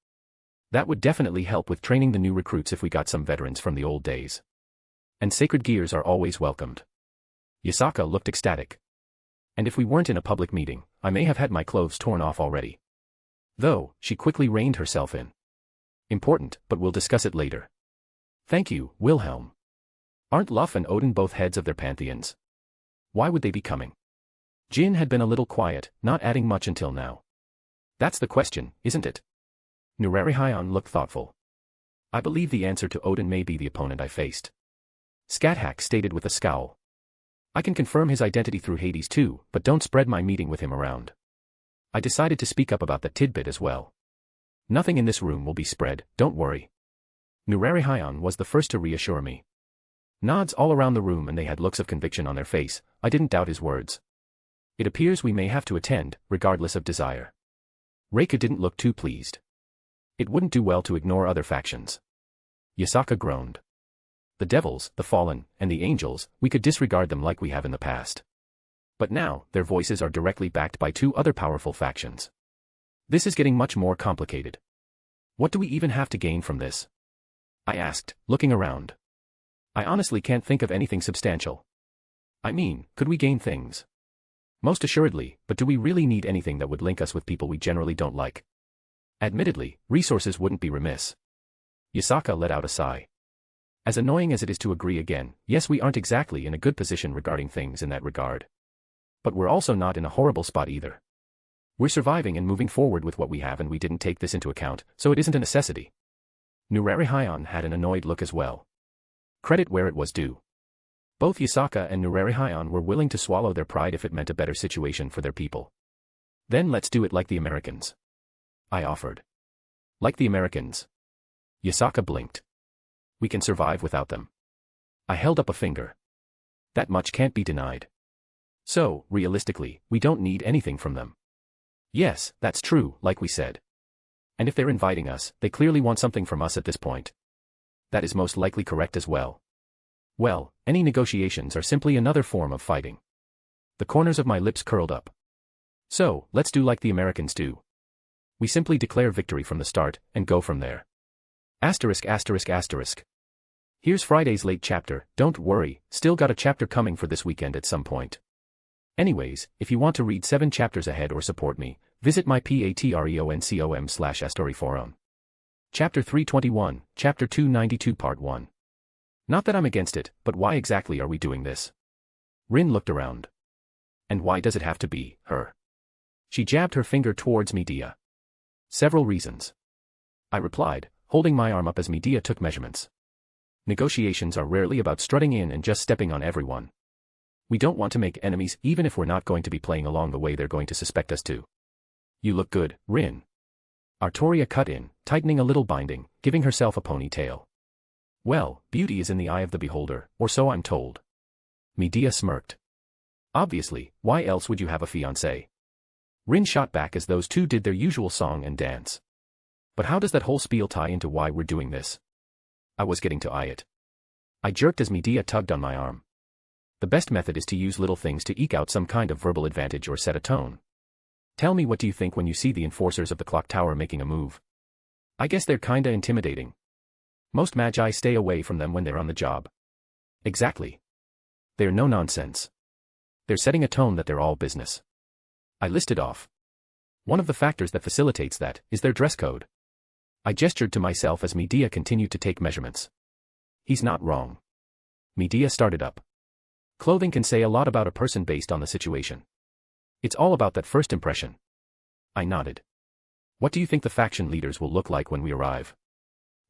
That would definitely help with training the new recruits if we got some veterans from the old days. And sacred gears are always welcomed. Yasaka looked ecstatic. And if we weren't in a public meeting, I may have had my clothes torn off already. Though, she quickly reined herself in. Important, but we'll discuss it later. Thank you, Wilhelm. Aren't Luff and Odin both heads of their pantheons? Why would they be coming? Jin had been a little quiet, not adding much until now. That's the question, isn't it? Nurarihayan looked thoughtful. I believe the answer to Odin may be the opponent I faced. Scathach stated with a scowl. I can confirm his identity through Hades too, but don't spread my meeting with him around. I decided to speak up about that tidbit as well. Nothing in this room will be spread, don't worry. Nurarihayan was the first to reassure me. Nods all around the room and they had looks of conviction on their face. I didn't doubt his words. It appears we may have to attend, regardless of desire. Reika didn't look too pleased. It wouldn't do well to ignore other factions. Yasaka groaned. The devils, the fallen, and the angels, we could disregard them like we have in the past. But now, their voices are directly backed by 2 other powerful factions. This is getting much more complicated. What do we even have to gain from this? I asked, looking around. I honestly can't think of anything substantial. I mean, could we gain things? Most assuredly, but do we really need anything that would link us with people we generally don't like? Admittedly, resources wouldn't be remiss. Yasaka let out a sigh. As annoying as it is to agree again, yes, we aren't exactly in a good position regarding things in that regard. But we're also not in a horrible spot either. We're surviving and moving forward with what we have and we didn't take this into account, so it isn't a necessity. Nurarihayan had an annoyed look as well. Credit where it was due. Both Yasaka and Nurarihayan were willing to swallow their pride if it meant a better situation for their people. Then let's do it like the Americans. I offered. Like the Americans. Yasaka blinked. We can survive without them. I held up a finger. That much can't be denied. So, realistically, we don't need anything from them. Yes, that's true, like we said. And if they're inviting us, they clearly want something from us at this point. That is most likely correct as well. Well, any negotiations are simply another form of fighting. The corners of my lips curled up. So, let's do like the Americans do. We simply declare victory from the start, and go from there. Asterisk asterisk asterisk. Here's Friday's late chapter, don't worry, still got a chapter coming for this weekend at some point. Anyways, if you want to read 7 chapters ahead or support me, visit my patreon.com/AstoryForum. Chapter 321, Chapter 292 Part 1. Not that I'm against it, but why exactly are we doing this? Rin looked around. And why does it have to be her? She jabbed her finger towards me, Dia. Several reasons. I replied, holding my arm up as Medea took measurements. Negotiations are rarely about strutting in and just stepping on everyone. We don't want to make enemies even if we're not going to be playing along the way they're going to suspect us to. You look good, Rin. Artoria cut in, tightening a little binding, giving herself a ponytail. Well, beauty is in the eye of the beholder, or so I'm told. Medea smirked. Obviously, why else would you have a fiancé? Rin shot back as those two did their usual song and dance. But how does that whole spiel tie into why we're doing this? I was getting to eye it. I jerked as Medea tugged on my arm. The best method is to use little things to eke out some kind of verbal advantage or set a tone. Tell me, what do you think when you see the enforcers of the clock tower making a move? I guess they're kinda intimidating. Most magi stay away from them when they're on the job. Exactly. They're no nonsense. They're setting a tone that they're all business. I listed off. One of the factors that facilitates that is their dress code. I gestured to myself as Medea continued to take measurements. He's not wrong. Medea started up. Clothing can say a lot about a person based on the situation. It's all about that first impression. I nodded. What do you think the faction leaders will look like when we arrive?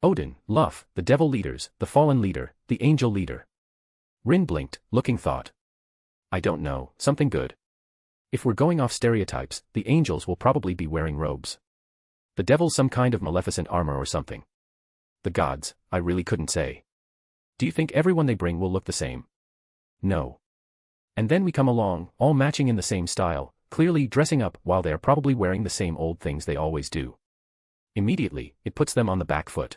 Odin, Luff, the devil leaders, the fallen leader, the angel leader. Rin blinked, looking thought. I don't know, something good. If we're going off stereotypes, the angels will probably be wearing robes. The devils some kind of maleficent armor or something. The gods, I really couldn't say. Do you think everyone they bring will look the same? No. And then we come along, all matching in the same style, clearly dressing up while they are probably wearing the same old things they always do. Immediately, it puts them on the back foot.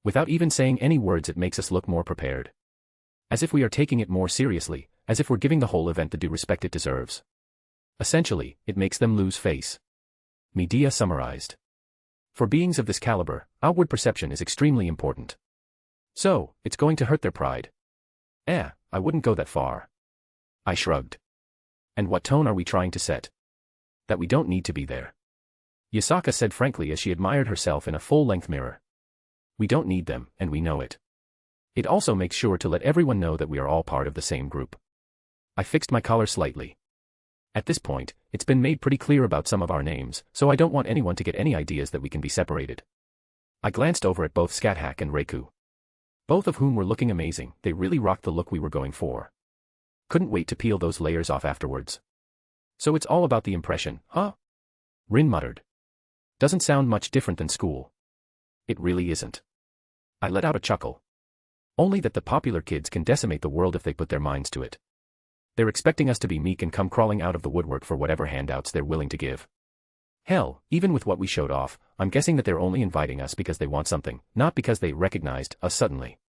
Without even saying any words, it makes us look more prepared. As if we are taking it more seriously, as if we're giving the whole event the due respect it deserves. Essentially, it makes them lose face. Medea summarized. For beings of this caliber, outward perception is extremely important. So, it's going to hurt their pride. I wouldn't go that far. I shrugged. And what tone are we trying to set? That we don't need to be there. Yasaka said frankly as she admired herself in a full-length mirror. We don't need them, and we know it. It also makes sure to let everyone know that we are all part of the same group. I fixed my collar slightly. At this point, it's been made pretty clear about some of our names, so I don't want anyone to get any ideas that we can be separated. I glanced over at both Scathack and Reiku. Both of whom were looking amazing. They really rocked the look we were going for. Couldn't wait to peel those layers off afterwards. So it's all about the impression, huh? Rin muttered. Doesn't sound much different than school. It really isn't. I let out a chuckle. Only that the popular kids can decimate the world if they put their minds to it. They're expecting us to be meek and come crawling out of the woodwork for whatever handouts they're willing to give. Hell, even with what we showed off, I'm guessing that they're only inviting us because they want something, not because they recognized us suddenly.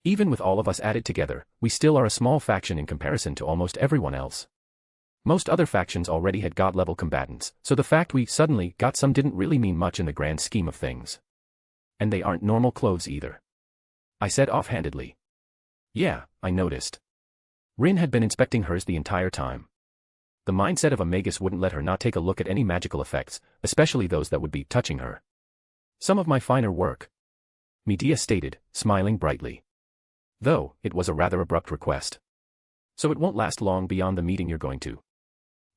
Even with all of us added together, we still are a small faction in comparison to almost everyone else. Most other factions already had god-level combatants, so the fact we suddenly got some didn't really mean much in the grand scheme of things. And they aren't normal clothes either. I said offhandedly. Yeah, I noticed. Rin had been inspecting hers the entire time. The mindset of a magus wouldn't let her not take a look at any magical effects, especially those that would be touching her. Some of my finer work. Medea stated, smiling brightly. Though, it was a rather abrupt request. So it won't last long beyond the meeting you're going to.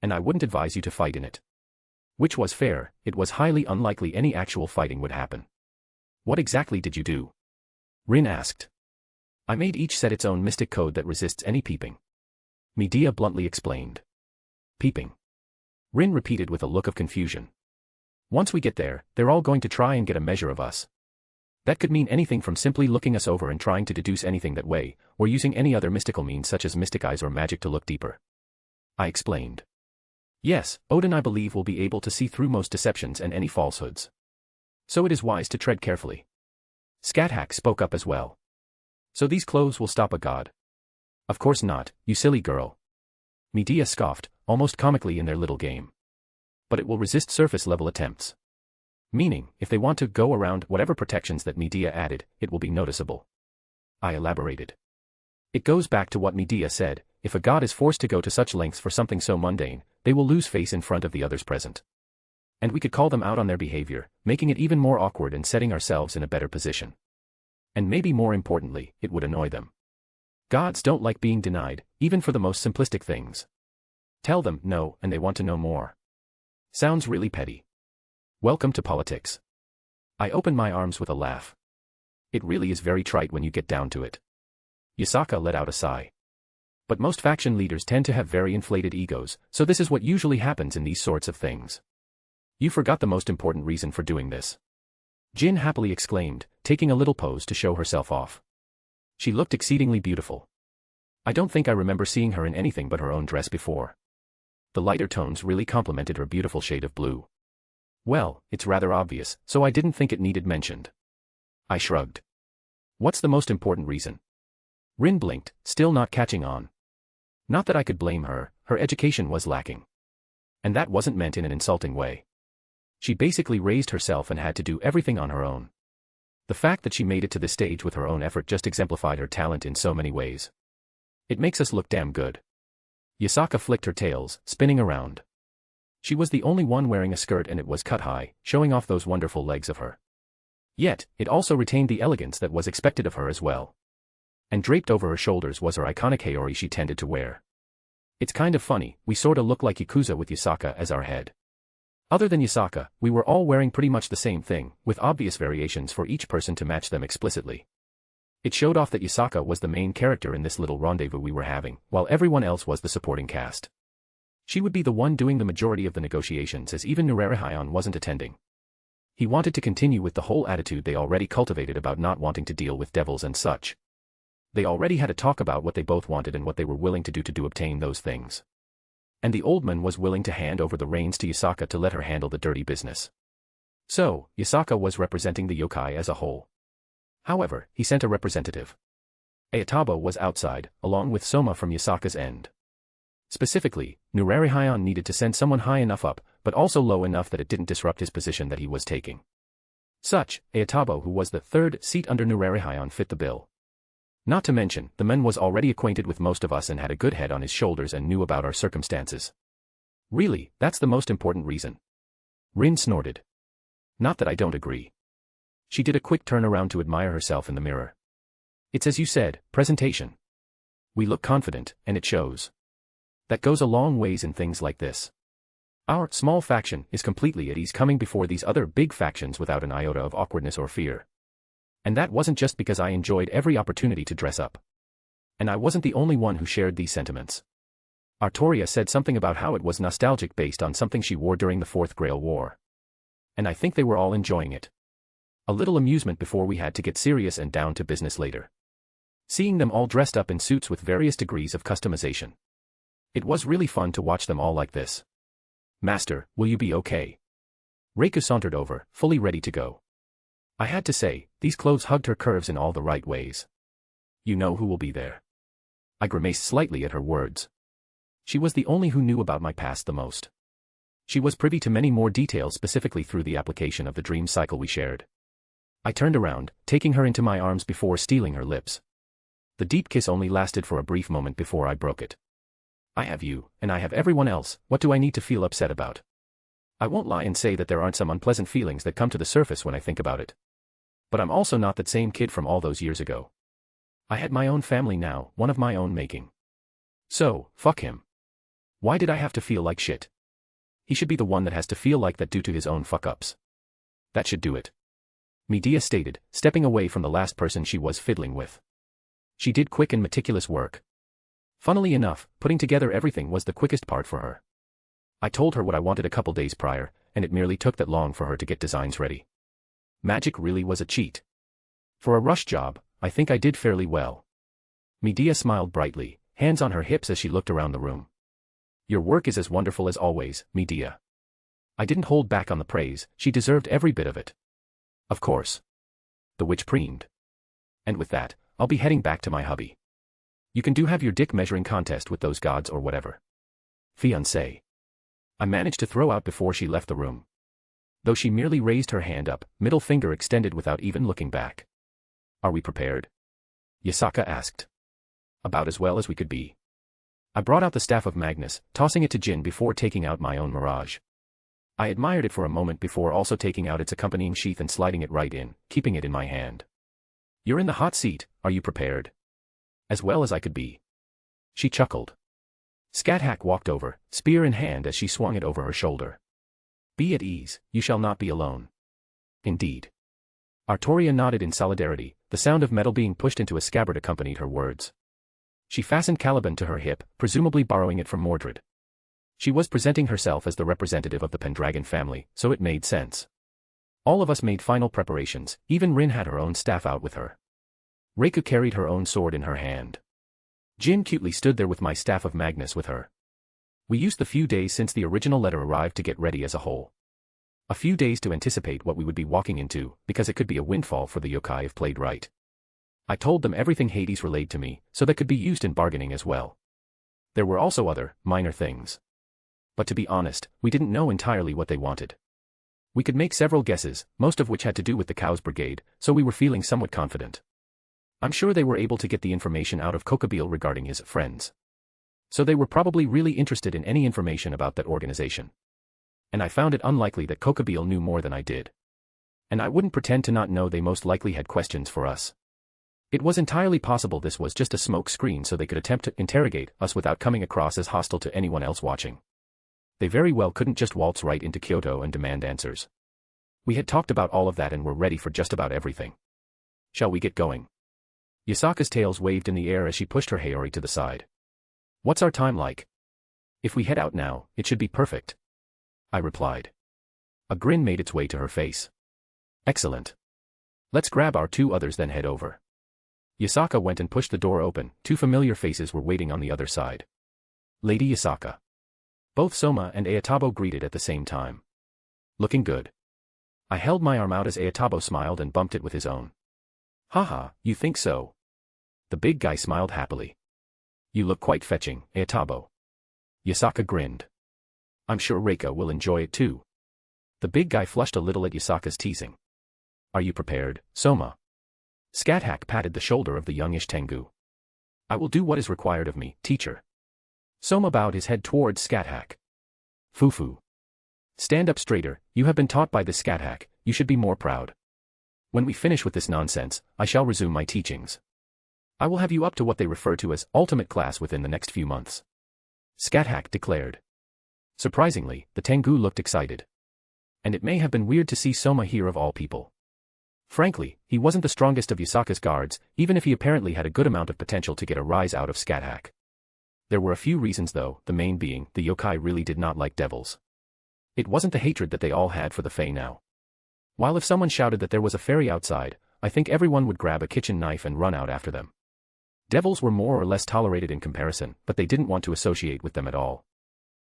And I wouldn't advise you to fight in it. Which was fair, it was highly unlikely any actual fighting would happen. What exactly did you do? Rin asked. I made each set its own mystic code that resists any peeping. Medea bluntly explained. Peeping. Rin repeated with a look of confusion. Once we get there, they're all going to try and get a measure of us. That could mean anything from simply looking us over and trying to deduce anything that way, or using any other mystical means such as mystic eyes or magic to look deeper. I explained. Yes, Odin I believe will be able to see through most deceptions and any falsehoods. So it is wise to tread carefully. Scathack spoke up as well. So these clothes will stop a god? Of course not, you silly girl. Medea scoffed, almost comically in their little game. But it will resist surface-level attempts. Meaning, if they want to go around whatever protections that Medea added, it will be noticeable. I elaborated. It goes back to what Medea said, if a god is forced to go to such lengths for something so mundane, they will lose face in front of the others present. And we could call them out on their behavior, making it even more awkward and setting ourselves in a better position. And maybe more importantly, it would annoy them. Gods don't like being denied, even for the most simplistic things. Tell them no, and they want to know more. Sounds really petty. Welcome to politics. I opened my arms with a laugh. It really is very trite when you get down to it. Yasaka let out a sigh. But most faction leaders tend to have very inflated egos, so this is what usually happens in these sorts of things. You forgot the most important reason for doing this. Jin happily exclaimed, taking a little pose to show herself off. She looked exceedingly beautiful. I don't think I remember seeing her in anything but her own dress before. The lighter tones really complemented her beautiful shade of blue. Well, it's rather obvious, so I didn't think it needed mentioned. I shrugged. What's the most important reason? Rin blinked, still not catching on. Not that I could blame her, her education was lacking. And that wasn't meant in an insulting way. She basically raised herself and had to do everything on her own. The fact that she made it to this stage with her own effort just exemplified her talent in so many ways. It makes us look damn good. Yasaka flicked her tails, spinning around. She was the only one wearing a skirt and it was cut high, showing off those wonderful legs of her. Yet, it also retained the elegance that was expected of her as well. And draped over her shoulders was her iconic haori she tended to wear. It's kind of funny, we sorta look like Yakuza with Yasaka as our head. Other than Yasaka, we were all wearing pretty much the same thing, with obvious variations for each person to match them explicitly. It showed off that Yasaka was the main character in this little rendezvous we were having, while everyone else was the supporting cast. She would be the one doing the majority of the negotiations as even Nurarihion wasn't attending. He wanted to continue with the whole attitude they already cultivated about not wanting to deal with devils and such. They already had a talk about what they both wanted and what they were willing to do to obtain those things. And the old man was willing to hand over the reins to Yasaka to let her handle the dirty business. So, Yasaka was representing the yokai as a whole. However, he sent a representative. Ayatabo was outside, along with Soma from Yasaka's end. Specifically, Nurarihion needed to send someone high enough up, but also low enough that it didn't disrupt his position that he was taking. Such, Ayatabo who was the third seat under Nurarihion fit the bill. Not to mention, the man was already acquainted with most of us and had a good head on his shoulders and knew about our circumstances. Really, that's the most important reason. Rin snorted. Not that I don't agree. She did a quick turn around to admire herself in the mirror. It's as you said, presentation. We look confident, and it shows. That goes a long ways in things like this. Our small faction is completely at ease coming before these other big factions without an iota of awkwardness or fear. And that wasn't just because I enjoyed every opportunity to dress up. And I wasn't the only one who shared these sentiments. Artoria said something about how it was nostalgic based on something she wore during the Fourth Grail War. And I think they were all enjoying it. A little amusement before we had to get serious and down to business later. Seeing them all dressed up in suits with various degrees of customization. It was really fun to watch them all like this. Master, will you be okay? Reiku sauntered over, fully ready to go. I had to say, these clothes hugged her curves in all the right ways. You know who will be there. I grimaced slightly at her words. She was the only who knew about my past the most. She was privy to many more details specifically through the application of the dream cycle we shared. I turned around, taking her into my arms before stealing her lips. The deep kiss only lasted for a brief moment before I broke it. I have you, and I have everyone else, what do I need to feel upset about? I won't lie and say that there aren't some unpleasant feelings that come to the surface when I think about it. But I'm also not that same kid from all those years ago. I had my own family now, one of my own making. So, fuck him. Why did I have to feel like shit? He should be the one that has to feel like that due to his own fuck-ups. That should do it. Medea stated, stepping away from the last person she was fiddling with. She did quick and meticulous work. Funnily enough, putting together everything was the quickest part for her. I told her what I wanted a couple days prior, and it merely took that long for her to get designs ready. Magic really was a cheat. For a rush job, I think I did fairly well. Medea smiled brightly, hands on her hips as she looked around the room. Your work is as wonderful as always, Medea. I didn't hold back on the praise, she deserved every bit of it. Of course. The witch preened. And with that, I'll be heading back to my hubby. You can have your dick measuring contest with those gods or whatever. Fiancé. I managed to throw out before she left the room. Though she merely raised her hand up, middle finger extended without even looking back. Are we prepared? Yasaka asked. About as well as we could be. I brought out the staff of Magnus, tossing it to Jin before taking out my own mirage. I admired it for a moment before also taking out its accompanying sheath and sliding it right in, keeping it in my hand. You're in the hot seat, are you prepared? As well as I could be. She chuckled. Scat Hack walked over, spear in hand as she swung it over her shoulder. Be at ease, you shall not be alone. Indeed. Artoria nodded in solidarity, the sound of metal being pushed into a scabbard accompanied her words. She fastened Caliban to her hip, presumably borrowing it from Mordred. She was presenting herself as the representative of the Pendragon family, so it made sense. All of us made final preparations, even Rin had her own staff out with her. Reika carried her own sword in her hand. Jin cutely stood there with my staff of Magnus with her. We used the few days since the original letter arrived to get ready as a whole. A few days to anticipate what we would be walking into, because it could be a windfall for the yokai if played right. I told them everything Hades relayed to me, so that could be used in bargaining as well. There were also other, minor things. But to be honest, we didn't know entirely what they wanted. We could make several guesses, most of which had to do with the Cows Brigade, so we were feeling somewhat confident. I'm sure they were able to get the information out of Kokabeel regarding his friends. So they were probably really interested in any information about that organization. And I found it unlikely that Kokabeel knew more than I did. And I wouldn't pretend to not know they most likely had questions for us. It was entirely possible this was just a smoke screen so they could attempt to interrogate us without coming across as hostile to anyone else watching. They very well couldn't just waltz right into Kyoto and demand answers. We had talked about all of that and were ready for just about everything. Shall we get going? Yasaka's tails waved in the air as she pushed her Haori to the side. What's our time like? If we head out now, it should be perfect. I replied. A grin made its way to her face. Excellent. Let's grab our two others then head over. Yasaka went and pushed the door open, two familiar faces were waiting on the other side. Lady Yasaka. Both Soma and Ayatabo greeted at the same time. Looking good. I held my arm out as Ayatabo smiled and bumped it with his own. Haha, you think so? The big guy smiled happily. You look quite fetching, Ayatabo. Yasaka grinned. I'm sure Reika will enjoy it too. The big guy flushed a little at Yasaka's teasing. Are you prepared, Soma? Scathach patted the shoulder of the youngish Tengu. I will do what is required of me, teacher. Soma bowed his head towards Scathach. Fufu. Stand up straighter, you have been taught by this Scathach, you should be more proud. When we finish with this nonsense, I shall resume my teachings. I will have you up to what they refer to as ultimate class within the next few months. Scathach declared. Surprisingly, the Tengu looked excited. And it may have been weird to see Soma here of all people. Frankly, he wasn't the strongest of Yasaka's guards, even if he apparently had a good amount of potential to get a rise out of Scathach. There were a few reasons though, the main being, the yokai really did not like devils. It wasn't the hatred that they all had for the Fae now. While if someone shouted that there was a fairy outside, I think everyone would grab a kitchen knife and run out after them. Devils were more or less tolerated in comparison, but they didn't want to associate with them at all.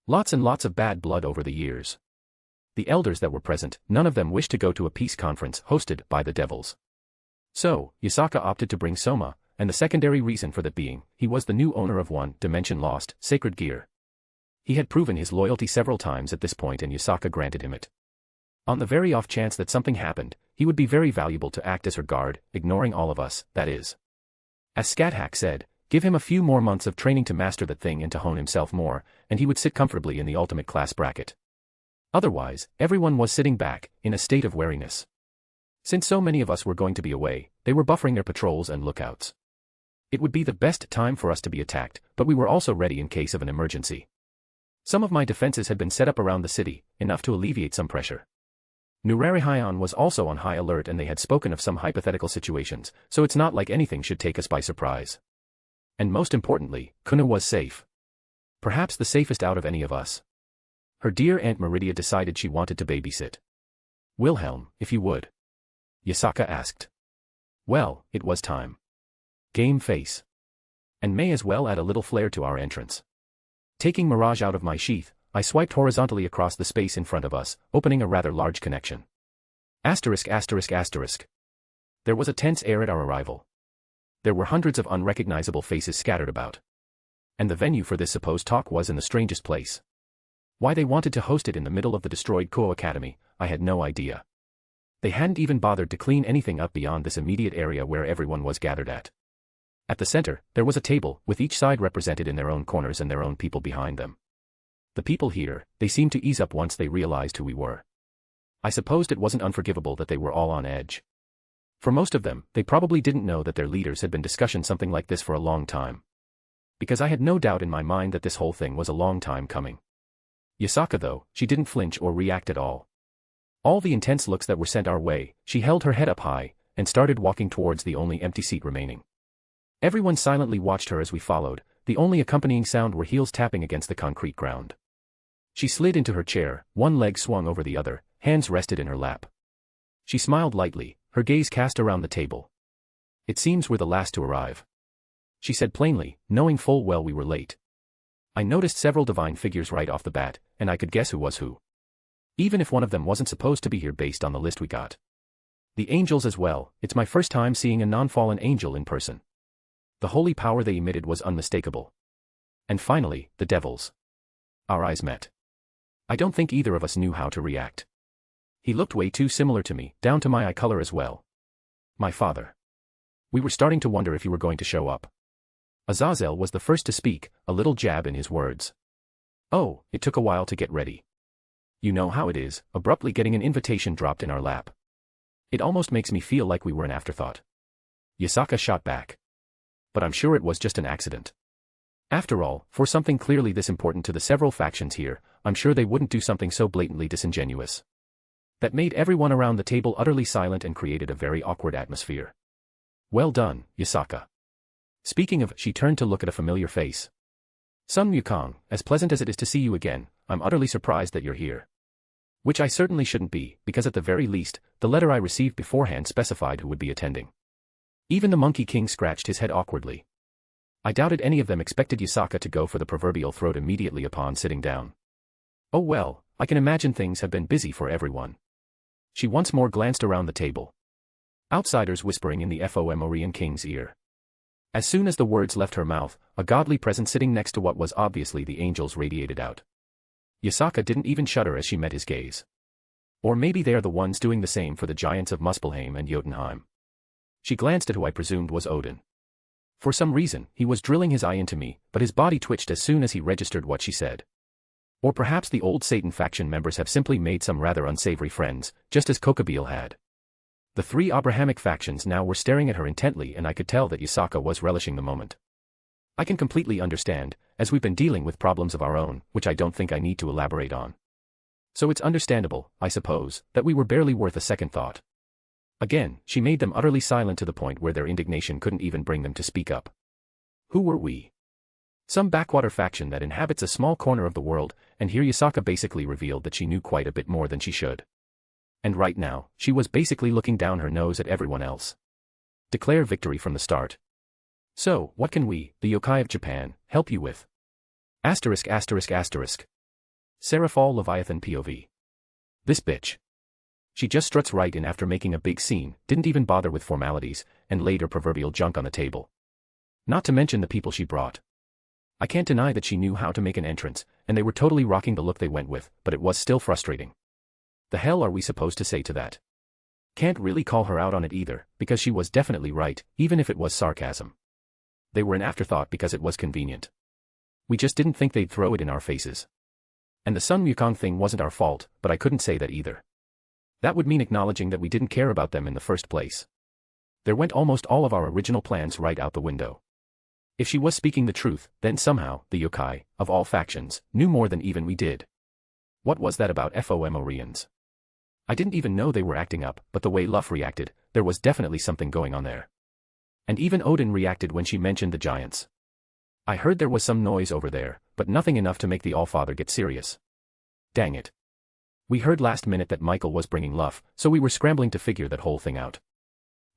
Lots and lots of bad blood over the years. The elders that were present, none of them wished to go to a peace conference hosted by the devils. So, Yasaka opted to bring Soma, and the secondary reason for that being, he was the new owner of one dimension lost, sacred gear. He had proven his loyalty several times at this point and Yasaka granted him it. On the very off chance that something happened, he would be very valuable to act as her guard, ignoring all of us, that is. As Scathach said, give him a few more months of training to master that thing and to hone himself more, and he would sit comfortably in the ultimate class bracket. Otherwise, everyone was sitting back, in a state of wariness. Since so many of us were going to be away, they were buffering their patrols and lookouts. It would be the best time for us to be attacked, but we were also ready in case of an emergency. Some of my defenses had been set up around the city, enough to alleviate some pressure. Nurarihayan was also on high alert and they had spoken of some hypothetical situations, so it's not like anything should take us by surprise. And most importantly, Kuna was safe. Perhaps the safest out of any of us. Her dear Aunt Meridia decided she wanted to babysit. Wilhelm, if you would. Yasaka asked. Well, it was time. Game face. And may as well add a little flair to our entrance. Taking Mirage out of my sheath, I swiped horizontally across the space in front of us, opening a rather large connection. Asterisk asterisk asterisk. There was a tense air at our arrival. There were hundreds of unrecognizable faces scattered about. And the venue for this supposed talk was in the strangest place. Why they wanted to host it in the middle of the destroyed Kuo Academy, I had no idea. They hadn't even bothered to clean anything up beyond this immediate area where everyone was gathered at. At the center, there was a table, with each side represented in their own corners and their own people behind them. The people here, they seemed to ease up once they realized who we were. I supposed it wasn't unforgivable that they were all on edge. For most of them, they probably didn't know that their leaders had been discussing something like this for a long time. Because I had no doubt in my mind that this whole thing was a long time coming. Yasaka though, she didn't flinch or react at all. All the intense looks that were sent our way, she held her head up high, and started walking towards the only empty seat remaining. Everyone silently watched her as we followed, the only accompanying sound were heels tapping against the concrete ground. She slid into her chair, one leg swung over the other, hands rested in her lap. She smiled lightly, her gaze cast around the table. "It seems we're the last to arrive," she said plainly, knowing full well we were late. I noticed several divine figures right off the bat, and I could guess who was who. Even if one of them wasn't supposed to be here based on the list we got. The angels as well. It's my first time seeing a non-fallen angel in person. The holy power they emitted was unmistakable. And finally, the devils. Our eyes met. I don't think either of us knew how to react. He looked way too similar to me, down to my eye color as well. My father. We were starting to wonder if he were going to show up. Azazel was the first to speak, a little jab in his words. Oh, it took a while to get ready. You know how it is, abruptly getting an invitation dropped in our lap. It almost makes me feel like we were an afterthought. Yasaka shot back. But I'm sure it was just an accident. After all, for something clearly this important to the several factions here, I'm sure they wouldn't do something so blatantly disingenuous. That made everyone around the table utterly silent and created a very awkward atmosphere. Well done, Yasaka. Speaking of, she turned to look at a familiar face. Sun Wukong, as pleasant as it is to see you again, I'm utterly surprised that you're here. Which I certainly shouldn't be, because at the very least, the letter I received beforehand specified who would be attending. Even the Monkey King scratched his head awkwardly. I doubted any of them expected Yasaka to go for the proverbial throat immediately upon sitting down. Oh well, I can imagine things have been busy for everyone. She once more glanced around the table. Outsiders whispering in the Fomorian King's ear. As soon as the words left her mouth, a godly presence sitting next to what was obviously the angels radiated out. Yasaka didn't even shudder as she met his gaze. Or maybe they are the ones doing the same for the giants of Muspelheim and Jotunheim. She glanced at who I presumed was Odin. For some reason, he was drilling his eye into me, but his body twitched as soon as he registered what she said. Or perhaps the old Satan faction members have simply made some rather unsavory friends, just as Kokabeel had. The three Abrahamic factions now were staring at her intently, and I could tell that Yasaka was relishing the moment. I can completely understand, as we've been dealing with problems of our own, which I don't think I need to elaborate on. So it's understandable, I suppose, that we were barely worth a second thought. Again, she made them utterly silent to the point where their indignation couldn't even bring them to speak up. Who were we? Some backwater faction that inhabits a small corner of the world, and here Yasaka basically revealed that she knew quite a bit more than she should. And right now, she was basically looking down her nose at everyone else. Declare victory from the start. So, what can we, the yokai of Japan, help you with? Asterisk asterisk asterisk. Seraphal Leviathan POV. This bitch. She just struts right in after making a big scene, didn't even bother with formalities, and laid her proverbial junk on the table. Not to mention the people she brought. I can't deny that she knew how to make an entrance, and they were totally rocking the look they went with, but it was still frustrating. The hell are we supposed to say to that? Can't really call her out on it either, because she was definitely right, even if it was sarcasm. They were an afterthought because it was convenient. We just didn't think they'd throw it in our faces. And the Sun Wukong thing wasn't our fault, but I couldn't say that either. That would mean acknowledging that we didn't care about them in the first place. There went almost all of our original plans right out the window. If she was speaking the truth, then somehow, the yokai, of all factions, knew more than even we did. What was that about Fomorians? I didn't even know they were acting up, but the way Luff reacted, there was definitely something going on there. And even Odin reacted when she mentioned the giants. I heard there was some noise over there, but nothing enough to make the Allfather get serious. Dang it. We heard last minute that Michael was bringing Luff, so we were scrambling to figure that whole thing out.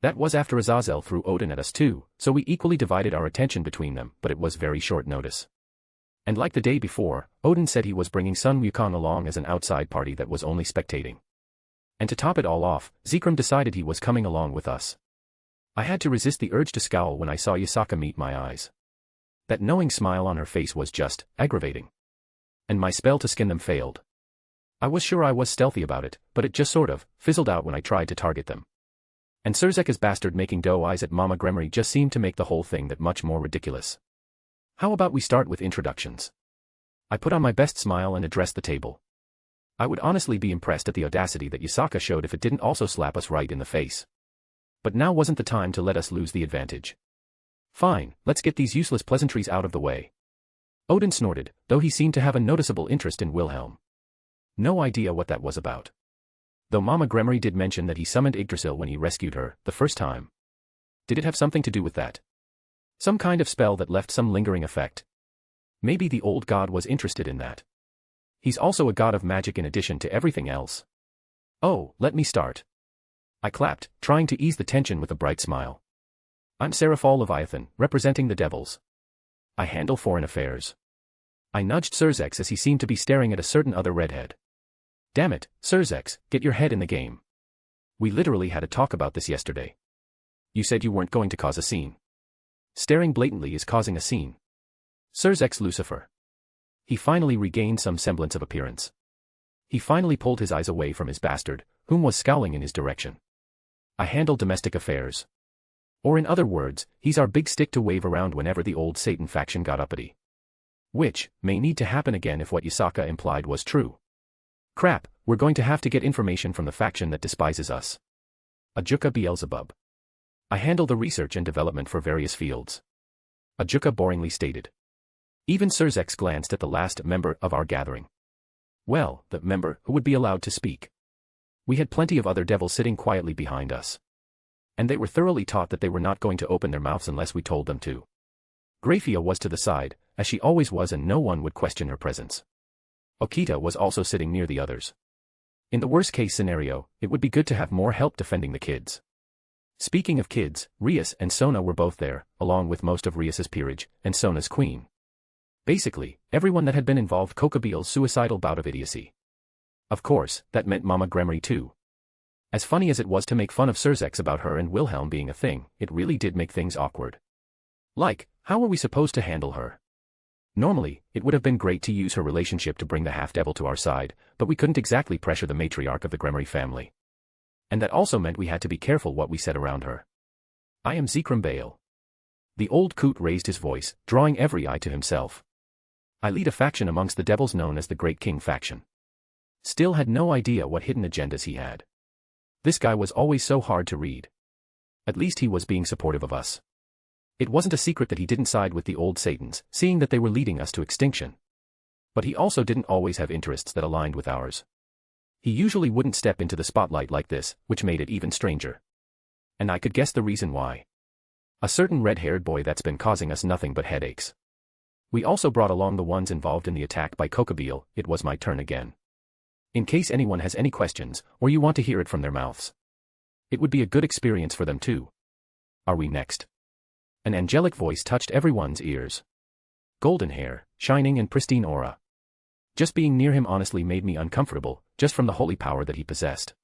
That was after Azazel threw Odin at us too, so we equally divided our attention between them, but it was very short notice. And like the day before, Odin said he was bringing Sun Wukong along as an outside party that was only spectating. And to top it all off, Zekrom decided he was coming along with us. I had to resist the urge to scowl when I saw Yasaka meet my eyes. That knowing smile on her face was just aggravating. And my spell to skin them failed. I was sure I was stealthy about it, but it just sort of fizzled out when I tried to target them. And Surzeka's bastard making doe eyes at Mama Gremory just seemed to make the whole thing that much more ridiculous. How about we start with introductions? I put on my best smile and addressed the table. I would honestly be impressed at the audacity that Yasaka showed if it didn't also slap us right in the face. But now wasn't the time to let us lose the advantage. Fine, let's get these useless pleasantries out of the way. Odin snorted, though he seemed to have a noticeable interest in Wilhelm. No idea what that was about. Though Mama Gremory did mention that he summoned Yggdrasil when he rescued her, the first time. Did it have something to do with that? Some kind of spell that left some lingering effect. Maybe the old god was interested in that. He's also a god of magic in addition to everything else. Oh, let me start. I clapped, trying to ease the tension with a bright smile. I'm Seraphol Leviathan, representing the devils. I handle foreign affairs. I nudged Serzex as he seemed to be staring at a certain other redhead. Damn it, Serzex, get your head in the game. We literally had a talk about this yesterday. You said you weren't going to cause a scene. Staring blatantly is causing a scene. Serzex Lucifer. He finally regained some semblance of appearance. He finally pulled his eyes away from his bastard, whom was scowling in his direction. I handle domestic affairs. Or in other words, he's our big stick to wave around whenever the old Satan faction got uppity. Which may need to happen again if what Yasaka implied was true. Crap, we're going to have to get information from the faction that despises us. Ajuka Beelzebub. I handle the research and development for various fields. Ajuka boringly stated. Even Serzex glanced at the last member of our gathering. Well, the member who would be allowed to speak. We had plenty of other devils sitting quietly behind us. And they were thoroughly taught that they were not going to open their mouths unless we told them to. Graphia was to the side, as she always was, and no one would question her presence. Okita was also sitting near the others. In the worst-case scenario, it would be good to have more help defending the kids. Speaking of kids, Rias and Sona were both there, along with most of Rias's peerage, and Sona's queen. Basically, everyone that had been involved Kokobeel's suicidal bout of idiocy. Of course, that meant Mama Gremory too. As funny as it was to make fun of Serzex about her and Wilhelm being a thing, it really did make things awkward. Like, how were we supposed to handle her? Normally, it would have been great to use her relationship to bring the half-devil to our side, but we couldn't exactly pressure the matriarch of the Gremory family. And that also meant we had to be careful what we said around her. I am Zekrom Baal. The old coot raised his voice, drawing every eye to himself. I lead a faction amongst the devils known as the Great King faction. Still had no idea what hidden agendas he had. This guy was always so hard to read. At least he was being supportive of us. It wasn't a secret that he didn't side with the old Satans, seeing that they were leading us to extinction. But he also didn't always have interests that aligned with ours. He usually wouldn't step into the spotlight like this, which made it even stranger. And I could guess the reason why. A certain red-haired boy that's been causing us nothing but headaches. We also brought along the ones involved in the attack by Kokobeel. It was my turn again. In case anyone has any questions, or you want to hear it from their mouths. It would be a good experience for them too. Are we next? An angelic voice touched everyone's ears. Golden hair, shining and pristine aura. Just being near him honestly made me uncomfortable, just from the holy power that he possessed.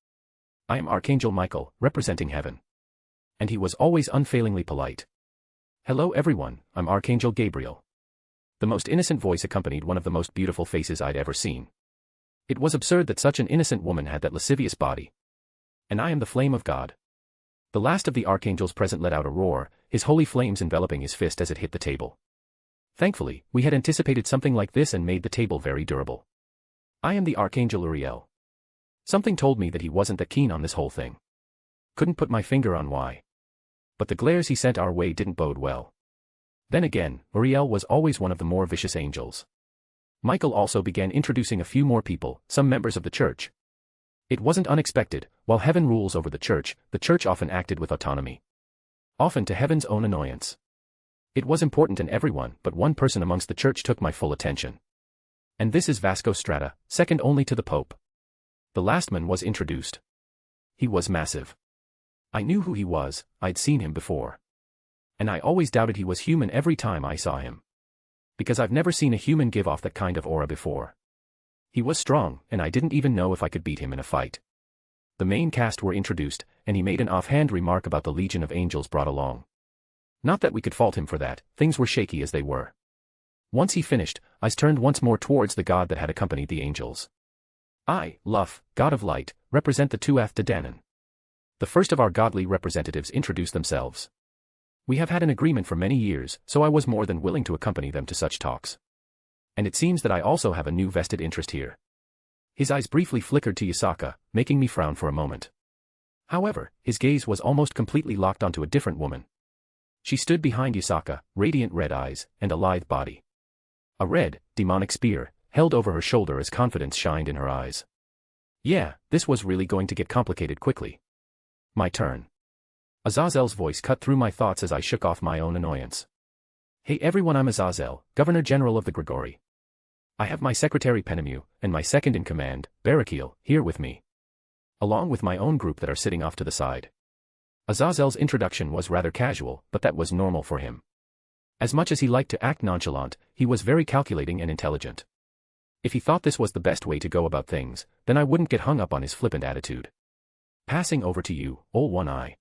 I am Archangel Michael, representing heaven. And he was always unfailingly polite. Hello everyone, I'm Archangel Gabriel. The most innocent voice accompanied one of the most beautiful faces I'd ever seen. It was absurd that such an innocent woman had that lascivious body. And I am the flame of God. The last of the archangels present let out a roar, his holy flames enveloping his fist as it hit the table. Thankfully, we had anticipated something like this and made the table very durable. I am the Archangel Uriel. Something told me that he wasn't that keen on this whole thing. Couldn't put my finger on why. But the glares he sent our way didn't bode well. Then again, Uriel was always one of the more vicious angels. Michael also began introducing a few more people, some members of the church. It wasn't unexpected. While heaven rules over the church often acted with autonomy. Often to heaven's own annoyance. It was important and everyone but one person amongst the church took my full attention. And this is Vasco Strata, second only to the Pope. The last man was introduced. He was massive. I knew who he was, I'd seen him before. And I always doubted he was human every time I saw him. Because I've never seen a human give off that kind of aura before. He was strong, and I didn't even know if I could beat him in a fight. The main cast were introduced, and he made an offhand remark about the legion of angels brought along. Not that we could fault him for that, things were shaky as they were. Once he finished, eyes turned once more towards the god that had accompanied the angels. I, Luff, god of light, represent the Tuath de Danann. The first of our godly representatives introduced themselves. We have had an agreement for many years, so I was more than willing to accompany them to such talks. And it seems that I also have a new vested interest here. His eyes briefly flickered to Yasaka, making me frown for a moment. However, his gaze was almost completely locked onto a different woman. She stood behind Yasaka, radiant red eyes, and a lithe body. A red, demonic spear, held over her shoulder as confidence shined in her eyes. Yeah, this was really going to get complicated quickly. My turn. Azazel's voice cut through my thoughts as I shook off my own annoyance. Hey everyone, I'm Azazel, Governor General of the Grigori. I have my secretary Penemu, and my second-in-command, Barakil, here with me. Along with my own group that are sitting off to the side. Azazel's introduction was rather casual, but that was normal for him. As much as he liked to act nonchalant, he was very calculating and intelligent. If he thought this was the best way to go about things, then I wouldn't get hung up on his flippant attitude. Passing over to you, Ol One-Eye.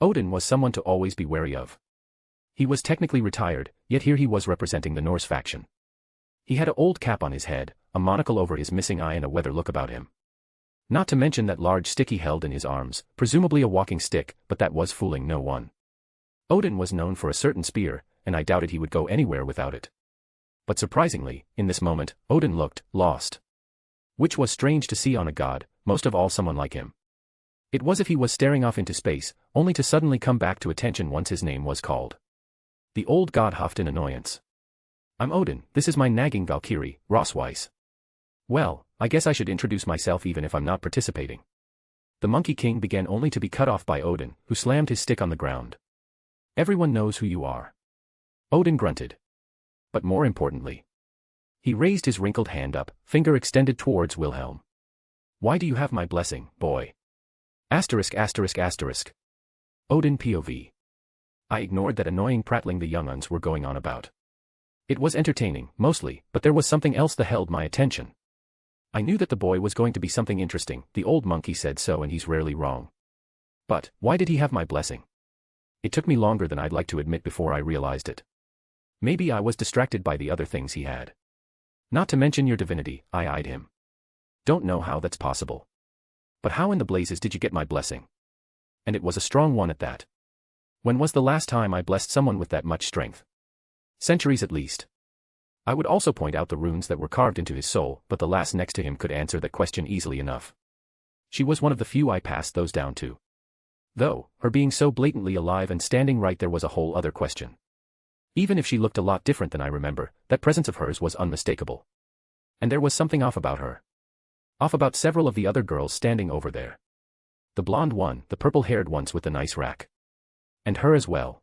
Odin was someone to always be wary of. He was technically retired, yet here he was representing the Norse faction. He had an old cap on his head, a monocle over his missing eye and a weather look about him. Not to mention that large stick he held in his arms, presumably a walking stick, but that was fooling no one. Odin was known for a certain spear, and I doubted he would go anywhere without it. But surprisingly, in this moment, Odin looked lost. Which was strange to see on a god, most of all someone like him. It was as if he was staring off into space, only to suddenly come back to attention once his name was called. The old god huffed in annoyance. I'm Odin, this is my nagging Valkyrie, Rossweiss. Well, I guess I should introduce myself even if I'm not participating. The Monkey King began only to be cut off by Odin, who slammed his stick on the ground. Everyone knows who you are. Odin grunted. But more importantly, he raised his wrinkled hand up, finger extended towards Wilhelm. Why do you have my blessing, boy? Asterisk asterisk asterisk. Odin POV. I ignored that annoying prattling the young uns were going on about. It was entertaining, mostly, but there was something else that held my attention. I knew that the boy was going to be something interesting, the old monkey said so and he's rarely wrong. But, why did he have my blessing? It took me longer than I'd like to admit before I realized it. Maybe I was distracted by the other things he had. Not to mention your divinity, I eyed him. Don't know how that's possible. But how in the blazes did you get my blessing? And it was a strong one at that. When was the last time I blessed someone with that much strength? Centuries at least. I would also point out the runes that were carved into his soul, but the lass next to him could answer that question easily enough. She was one of the few I passed those down to. Though, her being so blatantly alive and standing right there was a whole other question. Even if she looked a lot different than I remember, that presence of hers was unmistakable. And there was something off about her. Off about several of the other girls standing over there. The blonde one, the purple-haired ones with the nice rack. And her as well.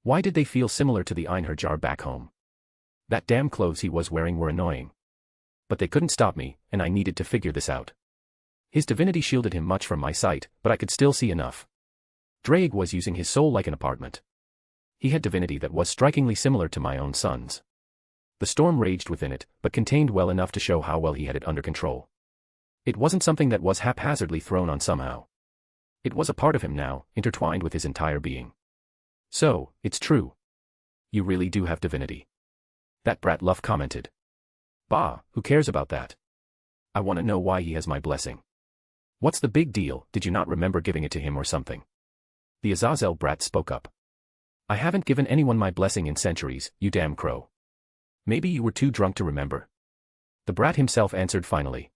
Why did they feel similar to the Einherjar back home? That damn clothes he was wearing were annoying. But they couldn't stop me, and I needed to figure this out. His divinity shielded him much from my sight, but I could still see enough. Drake was using his soul like an apartment. He had divinity that was strikingly similar to my own son's. The storm raged within it, but contained well enough to show how well he had it under control. It wasn't something that was haphazardly thrown on somehow. It was a part of him now, intertwined with his entire being. So, it's true. You really do have divinity. That brat Luff commented. Bah, who cares about that? I want to know why he has my blessing. What's the big deal, did you not remember giving it to him or something? The Azazel brat spoke up. I haven't given anyone my blessing in centuries, you damn crow. Maybe you were too drunk to remember. The brat himself answered finally.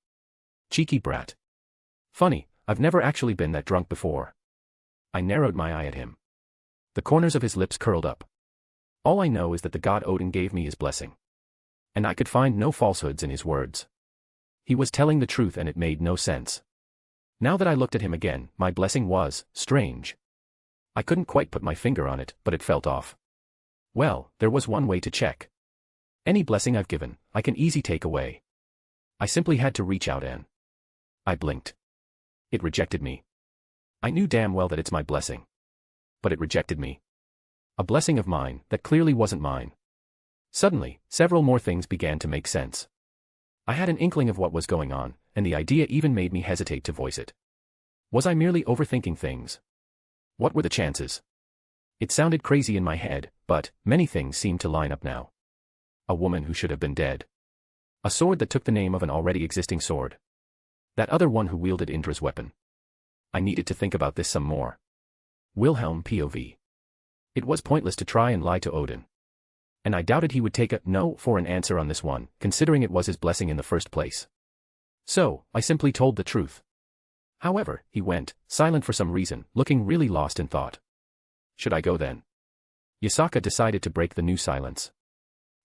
Cheeky brat. Funny, I've never actually been that drunk before. I narrowed my eye at him. The corners of his lips curled up. All I know is that the god Odin gave me his blessing. And I could find no falsehoods in his words. He was telling the truth and it made no sense. Now that I looked at him again, my blessing was strange. I couldn't quite put my finger on it, but it felt off. Well, there was one way to check. Any blessing I've given, I can easy take away. I simply had to reach out and... I blinked. It rejected me. I knew damn well that it's my blessing. But it rejected me. A blessing of mine that clearly wasn't mine. Suddenly, several more things began to make sense. I had an inkling of what was going on, and the idea even made me hesitate to voice it. Was I merely overthinking things? What were the chances? It sounded crazy in my head, but many things seemed to line up now. A woman who should have been dead. A sword that took the name of an already existing sword. That other one who wielded Indra's weapon. I needed to think about this some more. Wilhelm POV. It was pointless to try and lie to Odin. And I doubted he would take a no for an answer on this one, considering it was his blessing in the first place. So, I simply told the truth. However, he went, silent for some reason, looking really lost in thought. Should I go then? Yasaka decided to break the new silence.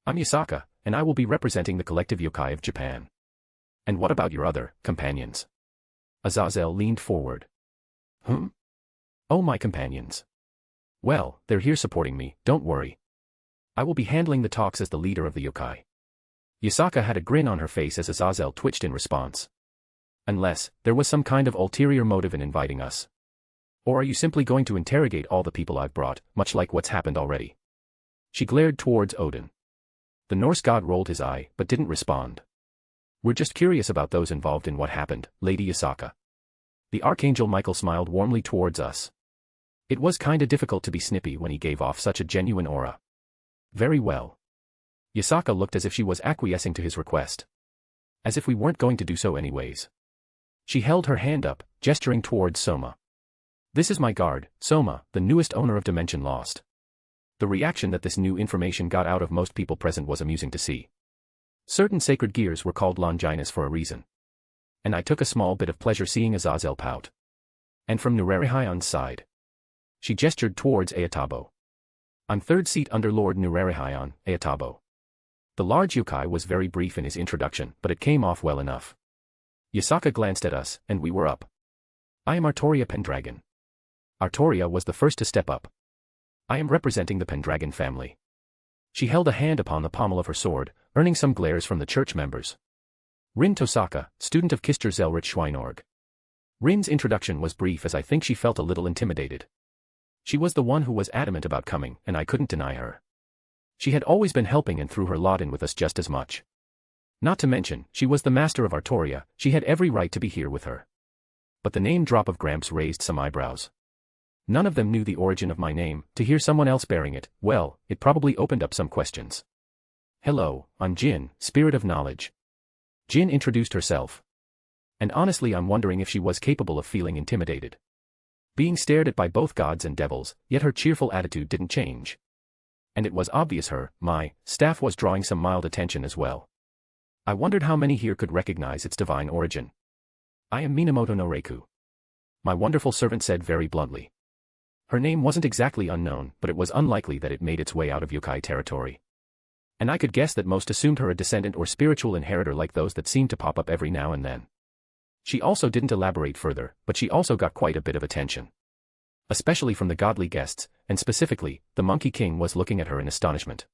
I'm Yasaka, and I will be representing the collective yokai of Japan. And what about your other companions? Azazel leaned forward. Oh, my companions. Well, they're here supporting me, don't worry. I will be handling the talks as the leader of the yokai. Yasaka had a grin on her face as Azazel twitched in response. Unless, there was some kind of ulterior motive in inviting us. Or are you simply going to interrogate all the people I've brought, much like what's happened already? She glared towards Odin. The Norse god rolled his eye, but didn't respond. We're just curious about those involved in what happened, Lady Yasaka. The Archangel Michael smiled warmly towards us. It was kinda difficult to be snippy when he gave off such a genuine aura. Very well. Yasaka looked as if she was acquiescing to his request. As if we weren't going to do so anyways. She held her hand up, gesturing towards Soma. This is my guard, Soma, the newest owner of Dimension Lost. The reaction that this new information got out of most people present was amusing to see. Certain sacred gears were called Longinus for a reason. And I took a small bit of pleasure seeing Azazel pout. And from Nurarihion's side. She gestured towards Ayatabo. I'm third seat under Lord Nurarihion, Ayatabo. The large yokai was very brief in his introduction, but it came off well enough. Yasaka glanced at us, and we were up. I am Artoria Pendragon. Artoria was the first to step up. I am representing the Pendragon family. She held a hand upon the pommel of her sword, earning some glares from the church members. Rin Tosaka, student of Kister Zelretch Schweinorg. Rin's introduction was brief as I think she felt a little intimidated. She was the one who was adamant about coming, and I couldn't deny her. She had always been helping and threw her lot in with us just as much. Not to mention, she was the master of Artoria, she had every right to be here with her. But the name drop of Gramps raised some eyebrows. None of them knew the origin of my name, to hear someone else bearing it, well, it probably opened up some questions. Hello, I'm Jin, Spirit of Knowledge. Jin introduced herself. And honestly I'm wondering if she was capable of feeling intimidated. Being stared at by both gods and devils, yet her cheerful attitude didn't change. And it was obvious my staff was drawing some mild attention as well. I wondered how many here could recognize its divine origin. I am Minamoto no Reiku. My wonderful servant said very bluntly. Her name wasn't exactly unknown, but it was unlikely that it made its way out of yokai territory. And I could guess that most assumed her a descendant or spiritual inheritor like those that seemed to pop up every now and then. She also didn't elaborate further, but she also got quite a bit of attention. Especially from the godly guests, and specifically, the Monkey King was looking at her in astonishment.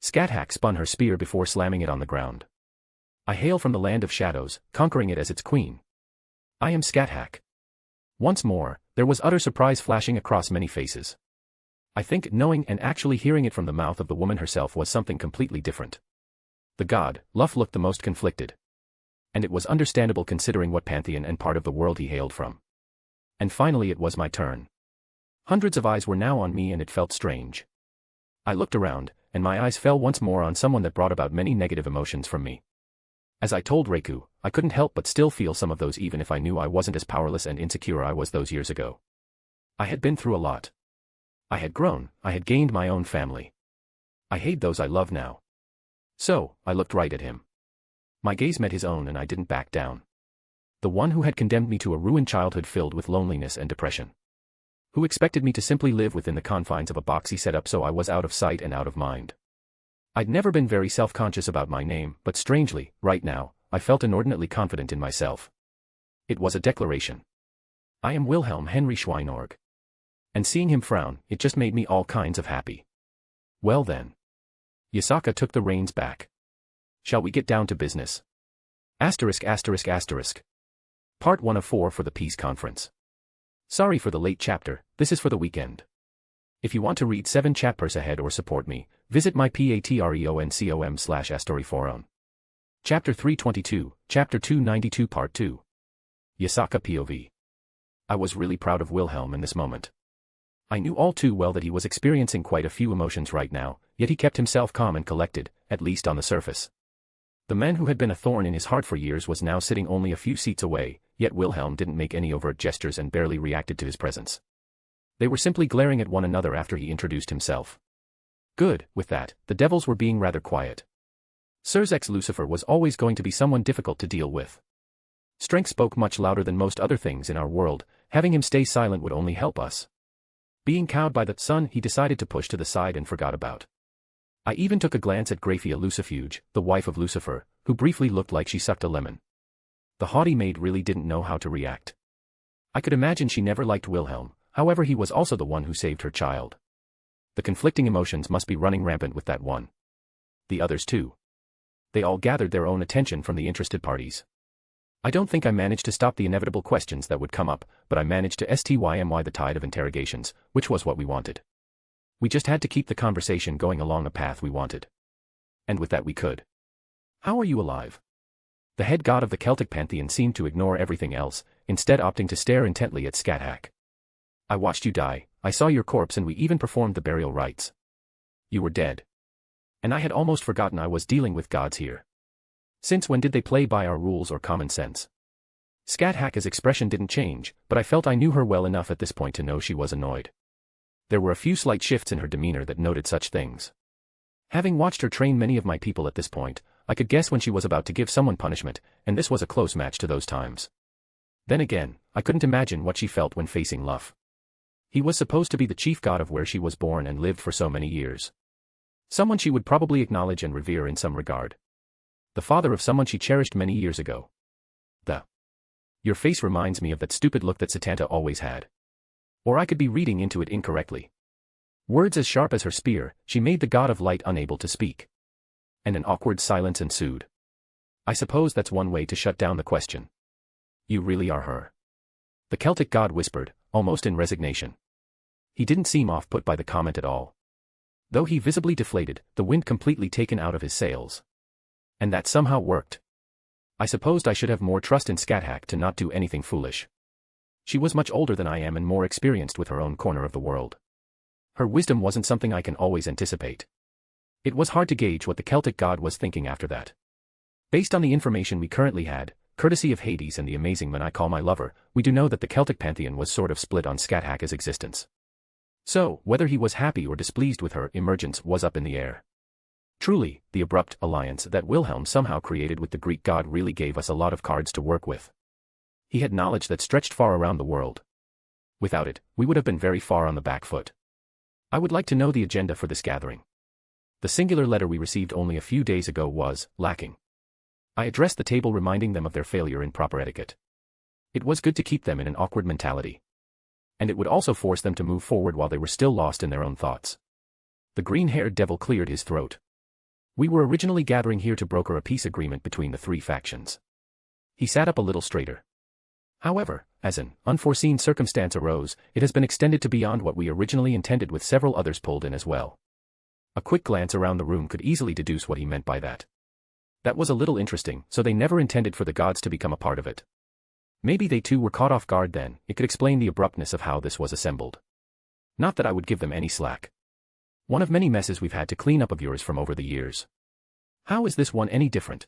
Scathack spun her spear before slamming it on the ground. I hail from the land of shadows, conquering it as its queen. I am Scathack. Once more, there was utter surprise flashing across many faces. I think knowing and actually hearing it from the mouth of the woman herself was something completely different. The god, Luff, looked the most conflicted. And it was understandable considering what pantheon and part of the world he hailed from. And finally it was my turn. Hundreds of eyes were now on me and it felt strange. I looked around, and my eyes fell once more on someone that brought about many negative emotions from me. As I told Reiku, I couldn't help but still feel some of those even if I knew I wasn't as powerless and insecure I was those years ago. I had been through a lot. I had grown, I had gained my own family. I hate those I love now. So, I looked right at him. My gaze met his own and I didn't back down. The one who had condemned me to a ruined childhood filled with loneliness and depression. Who expected me to simply live within the confines of a box he set up so I was out of sight and out of mind. I'd never been very self-conscious about my name, but strangely, right now, I felt inordinately confident in myself. It was a declaration. I am Wilhelm Henry Schweinorg. And seeing him frown, it just made me all kinds of happy. Well then. Yasaka took the reins back. Shall we get down to business? Asterisk asterisk asterisk. Part 1 of 4 for the Peace Conference. Sorry for the late chapter, this is for the weekend. If you want to read 7 chapters ahead or support me, visit my patreon.com/astoriforum. Chapter 322, Chapter 292 Part 2. Yasaka POV. I was really proud of Wilhelm in this moment. I knew all too well that he was experiencing quite a few emotions right now, yet he kept himself calm and collected, at least on the surface. The man who had been a thorn in his heart for years was now sitting only a few seats away, yet Wilhelm didn't make any overt gestures and barely reacted to his presence. They were simply glaring at one another after he introduced himself. Good, with that, the devils were being rather quiet. Sirs X Lucifer was always going to be someone difficult to deal with. Strength spoke much louder than most other things in our world, having him stay silent would only help us. Being cowed by the sun he decided to push to the side and forgot about. I even took a glance at Graphia Lucifuge, the wife of Lucifer, who briefly looked like she sucked a lemon. The haughty maid really didn't know how to react. I could imagine she never liked Wilhelm, however he was also the one who saved her child. The conflicting emotions must be running rampant with that one. The others too. They all gathered their own attention from the interested parties. I don't think I managed to stop the inevitable questions that would come up, but I managed to stymy the tide of interrogations, which was what we wanted. We just had to keep the conversation going along a path we wanted. And with that we could. How are you alive? The head god of the Celtic pantheon seemed to ignore everything else, instead opting to stare intently at Scathach. I watched you die, I saw your corpse and we even performed the burial rites. You were dead. And I had almost forgotten I was dealing with gods here. Since when did they play by our rules or common sense? Scathach's expression didn't change, but I felt I knew her well enough at this point to know she was annoyed. There were a few slight shifts in her demeanor that noted such things. Having watched her train many of my people at this point, I could guess when she was about to give someone punishment, and this was a close match to those times. Then again, I couldn't imagine what she felt when facing Luff. He was supposed to be the chief god of where she was born and lived for so many years. Someone she would probably acknowledge and revere in some regard. The father of someone she cherished many years ago. Your face reminds me of that stupid look that Satanta always had. Or I could be reading into it incorrectly. Words as sharp as her spear, she made the god of light unable to speak. And an awkward silence ensued. I suppose that's one way to shut down the question. You really are her. The Celtic god whispered, almost in resignation. He didn't seem off-put by the comment at all. Though he visibly deflated, the wind completely taken out of his sails. And that somehow worked. I supposed I should have more trust in Scathach to not do anything foolish. She was much older than I am and more experienced with her own corner of the world. Her wisdom wasn't something I can always anticipate. It was hard to gauge what the Celtic god was thinking after that. Based on the information we currently had, courtesy of Hades and the amazing man I call my lover, we do know that the Celtic pantheon was sort of split on Scathach's existence. So, whether he was happy or displeased with her emergence was up in the air. Truly, the abrupt alliance that Wilhelm somehow created with the Greek god really gave us a lot of cards to work with. He had knowledge that stretched far around the world. Without it, we would have been very far on the back foot. I would like to know the agenda for this gathering. The singular letter we received only a few days ago was lacking. I addressed the table reminding them of their failure in proper etiquette. It was good to keep them in an awkward mentality. And it would also force them to move forward while they were still lost in their own thoughts. The green-haired devil cleared his throat. We were originally gathering here to broker a peace agreement between the three factions. He sat up a little straighter. However, as an unforeseen circumstance arose, it has been extended to beyond what we originally intended with several others pulled in as well. A quick glance around the room could easily deduce what he meant by that. That was a little interesting, so they never intended for the gods to become a part of it. Maybe they too were caught off guard then, it could explain the abruptness of how this was assembled. Not that I would give them any slack. One of many messes we've had to clean up of yours from over the years. How is this one any different?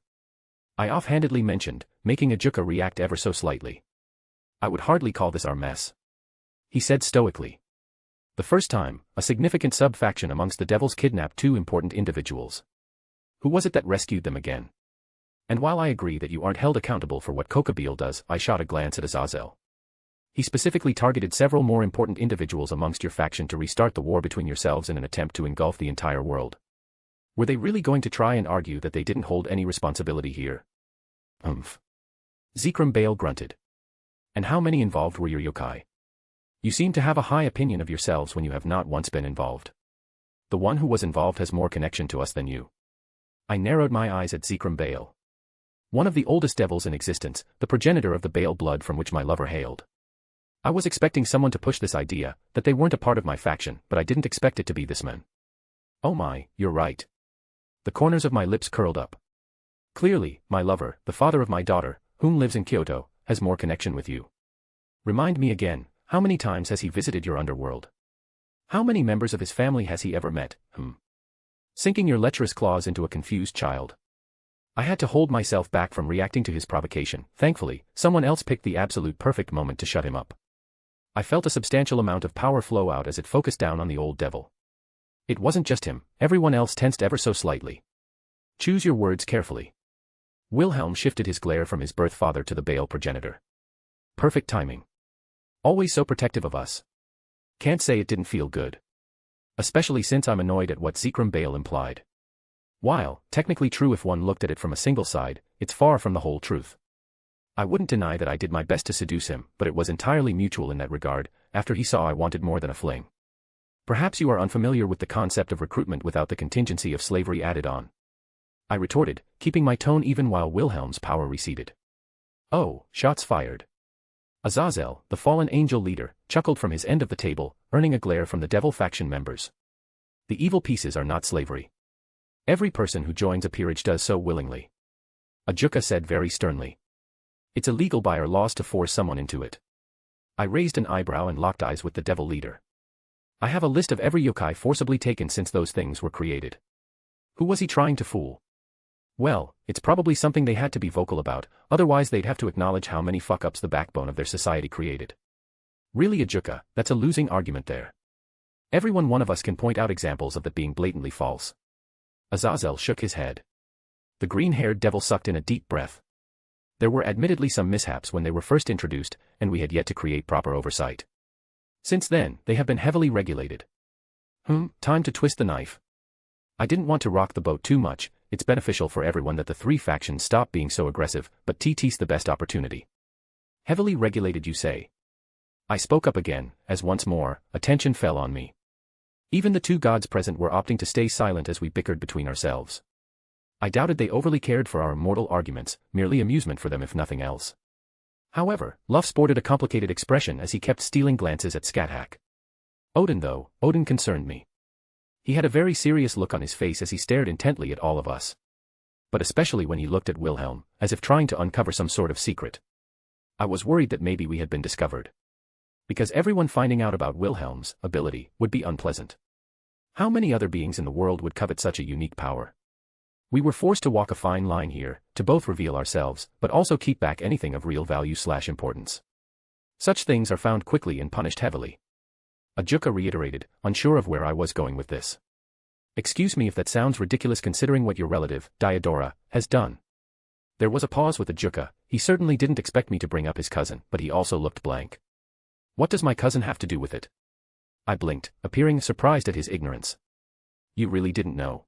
I offhandedly mentioned, making Ajuka react ever so slightly. I would hardly call this our mess. He said stoically. The first time, a significant sub-faction amongst the devils kidnapped two important individuals. Who was it that rescued them again? And while I agree that you aren't held accountable for what Kokabeel does, I shot a glance at Azazel. He specifically targeted several more important individuals amongst your faction to restart the war between yourselves in an attempt to engulf the entire world. Were they really going to try and argue that they didn't hold any responsibility here? Zekrom Bale grunted. And how many involved were your yokai? You seem to have a high opinion of yourselves when you have not once been involved. The one who was involved has more connection to us than you. I narrowed my eyes at Zekrom Bale. One of the oldest devils in existence, the progenitor of the Bale blood from which my lover hailed. I was expecting someone to push this idea, that they weren't a part of my faction, but I didn't expect it to be this man. Oh my, you're right. The corners of my lips curled up. Clearly, my lover, the father of my daughter, whom lives in Kyoto, has more connection with you. Remind me again, how many times has he visited your underworld? How many members of his family has he ever met? Sinking your lecherous claws into a confused child. I had to hold myself back from reacting to his provocation. Thankfully, someone else picked the absolute perfect moment to shut him up. I felt a substantial amount of power flow out as it focused down on the old devil. It wasn't just him, everyone else tensed ever so slightly. Choose your words carefully. Wilhelm shifted his glare from his birth father to the Bale progenitor. Perfect timing. Always so protective of us. Can't say it didn't feel good. Especially since I'm annoyed at what Zekrom Bale implied. While technically true if one looked at it from a single side, it's far from the whole truth. I wouldn't deny that I did my best to seduce him, but it was entirely mutual in that regard, after he saw I wanted more than a fling. Perhaps you are unfamiliar with the concept of recruitment without the contingency of slavery added on. I retorted, keeping my tone even while Wilhelm's power receded. Oh, shots fired. Azazel, the fallen angel leader, chuckled from his end of the table, earning a glare from the devil faction members. The evil pieces are not slavery. Every person who joins a peerage does so willingly. Ajuka said very sternly. It's illegal by our laws to force someone into it. I raised an eyebrow and locked eyes with the devil leader. I have a list of every yokai forcibly taken since those things were created. Who was he trying to fool? Well, it's probably something they had to be vocal about, otherwise they'd have to acknowledge how many fuck-ups the backbone of their society created. Really, Ajuka, that's a losing argument there. Every one of us can point out examples of that being blatantly false. Azazel shook his head. The green-haired devil sucked in a deep breath. There were admittedly some mishaps when they were first introduced, and we had yet to create proper oversight. Since then, they have been heavily regulated. Time to twist the knife. I didn't want to rock the boat too much. It's beneficial for everyone that the three factions stop being so aggressive, but TT's the best opportunity. Heavily regulated, you say? I spoke up again, as once more, attention fell on me. Even the two gods present were opting to stay silent as we bickered between ourselves. I doubted they overly cared for our immortal arguments, merely amusement for them if nothing else. However, Luff sported a complicated expression as he kept stealing glances at Scathack. Odin concerned me. He had a very serious look on his face as he stared intently at all of us. But especially when he looked at Wilhelm, as if trying to uncover some sort of secret. I was worried that maybe we had been discovered. Because everyone finding out about Wilhelm's ability would be unpleasant. How many other beings in the world would covet such a unique power? We were forced to walk a fine line here, to both reveal ourselves, but also keep back anything of real value/importance. Such things are found quickly and punished heavily. Ajuka reiterated, unsure of where I was going with this. Excuse me if that sounds ridiculous considering what your relative, Diodora, has done. There was a pause with Ajuka. He certainly didn't expect me to bring up his cousin, but he also looked blank. What does my cousin have to do with it? I blinked, appearing surprised at his ignorance. You really didn't know?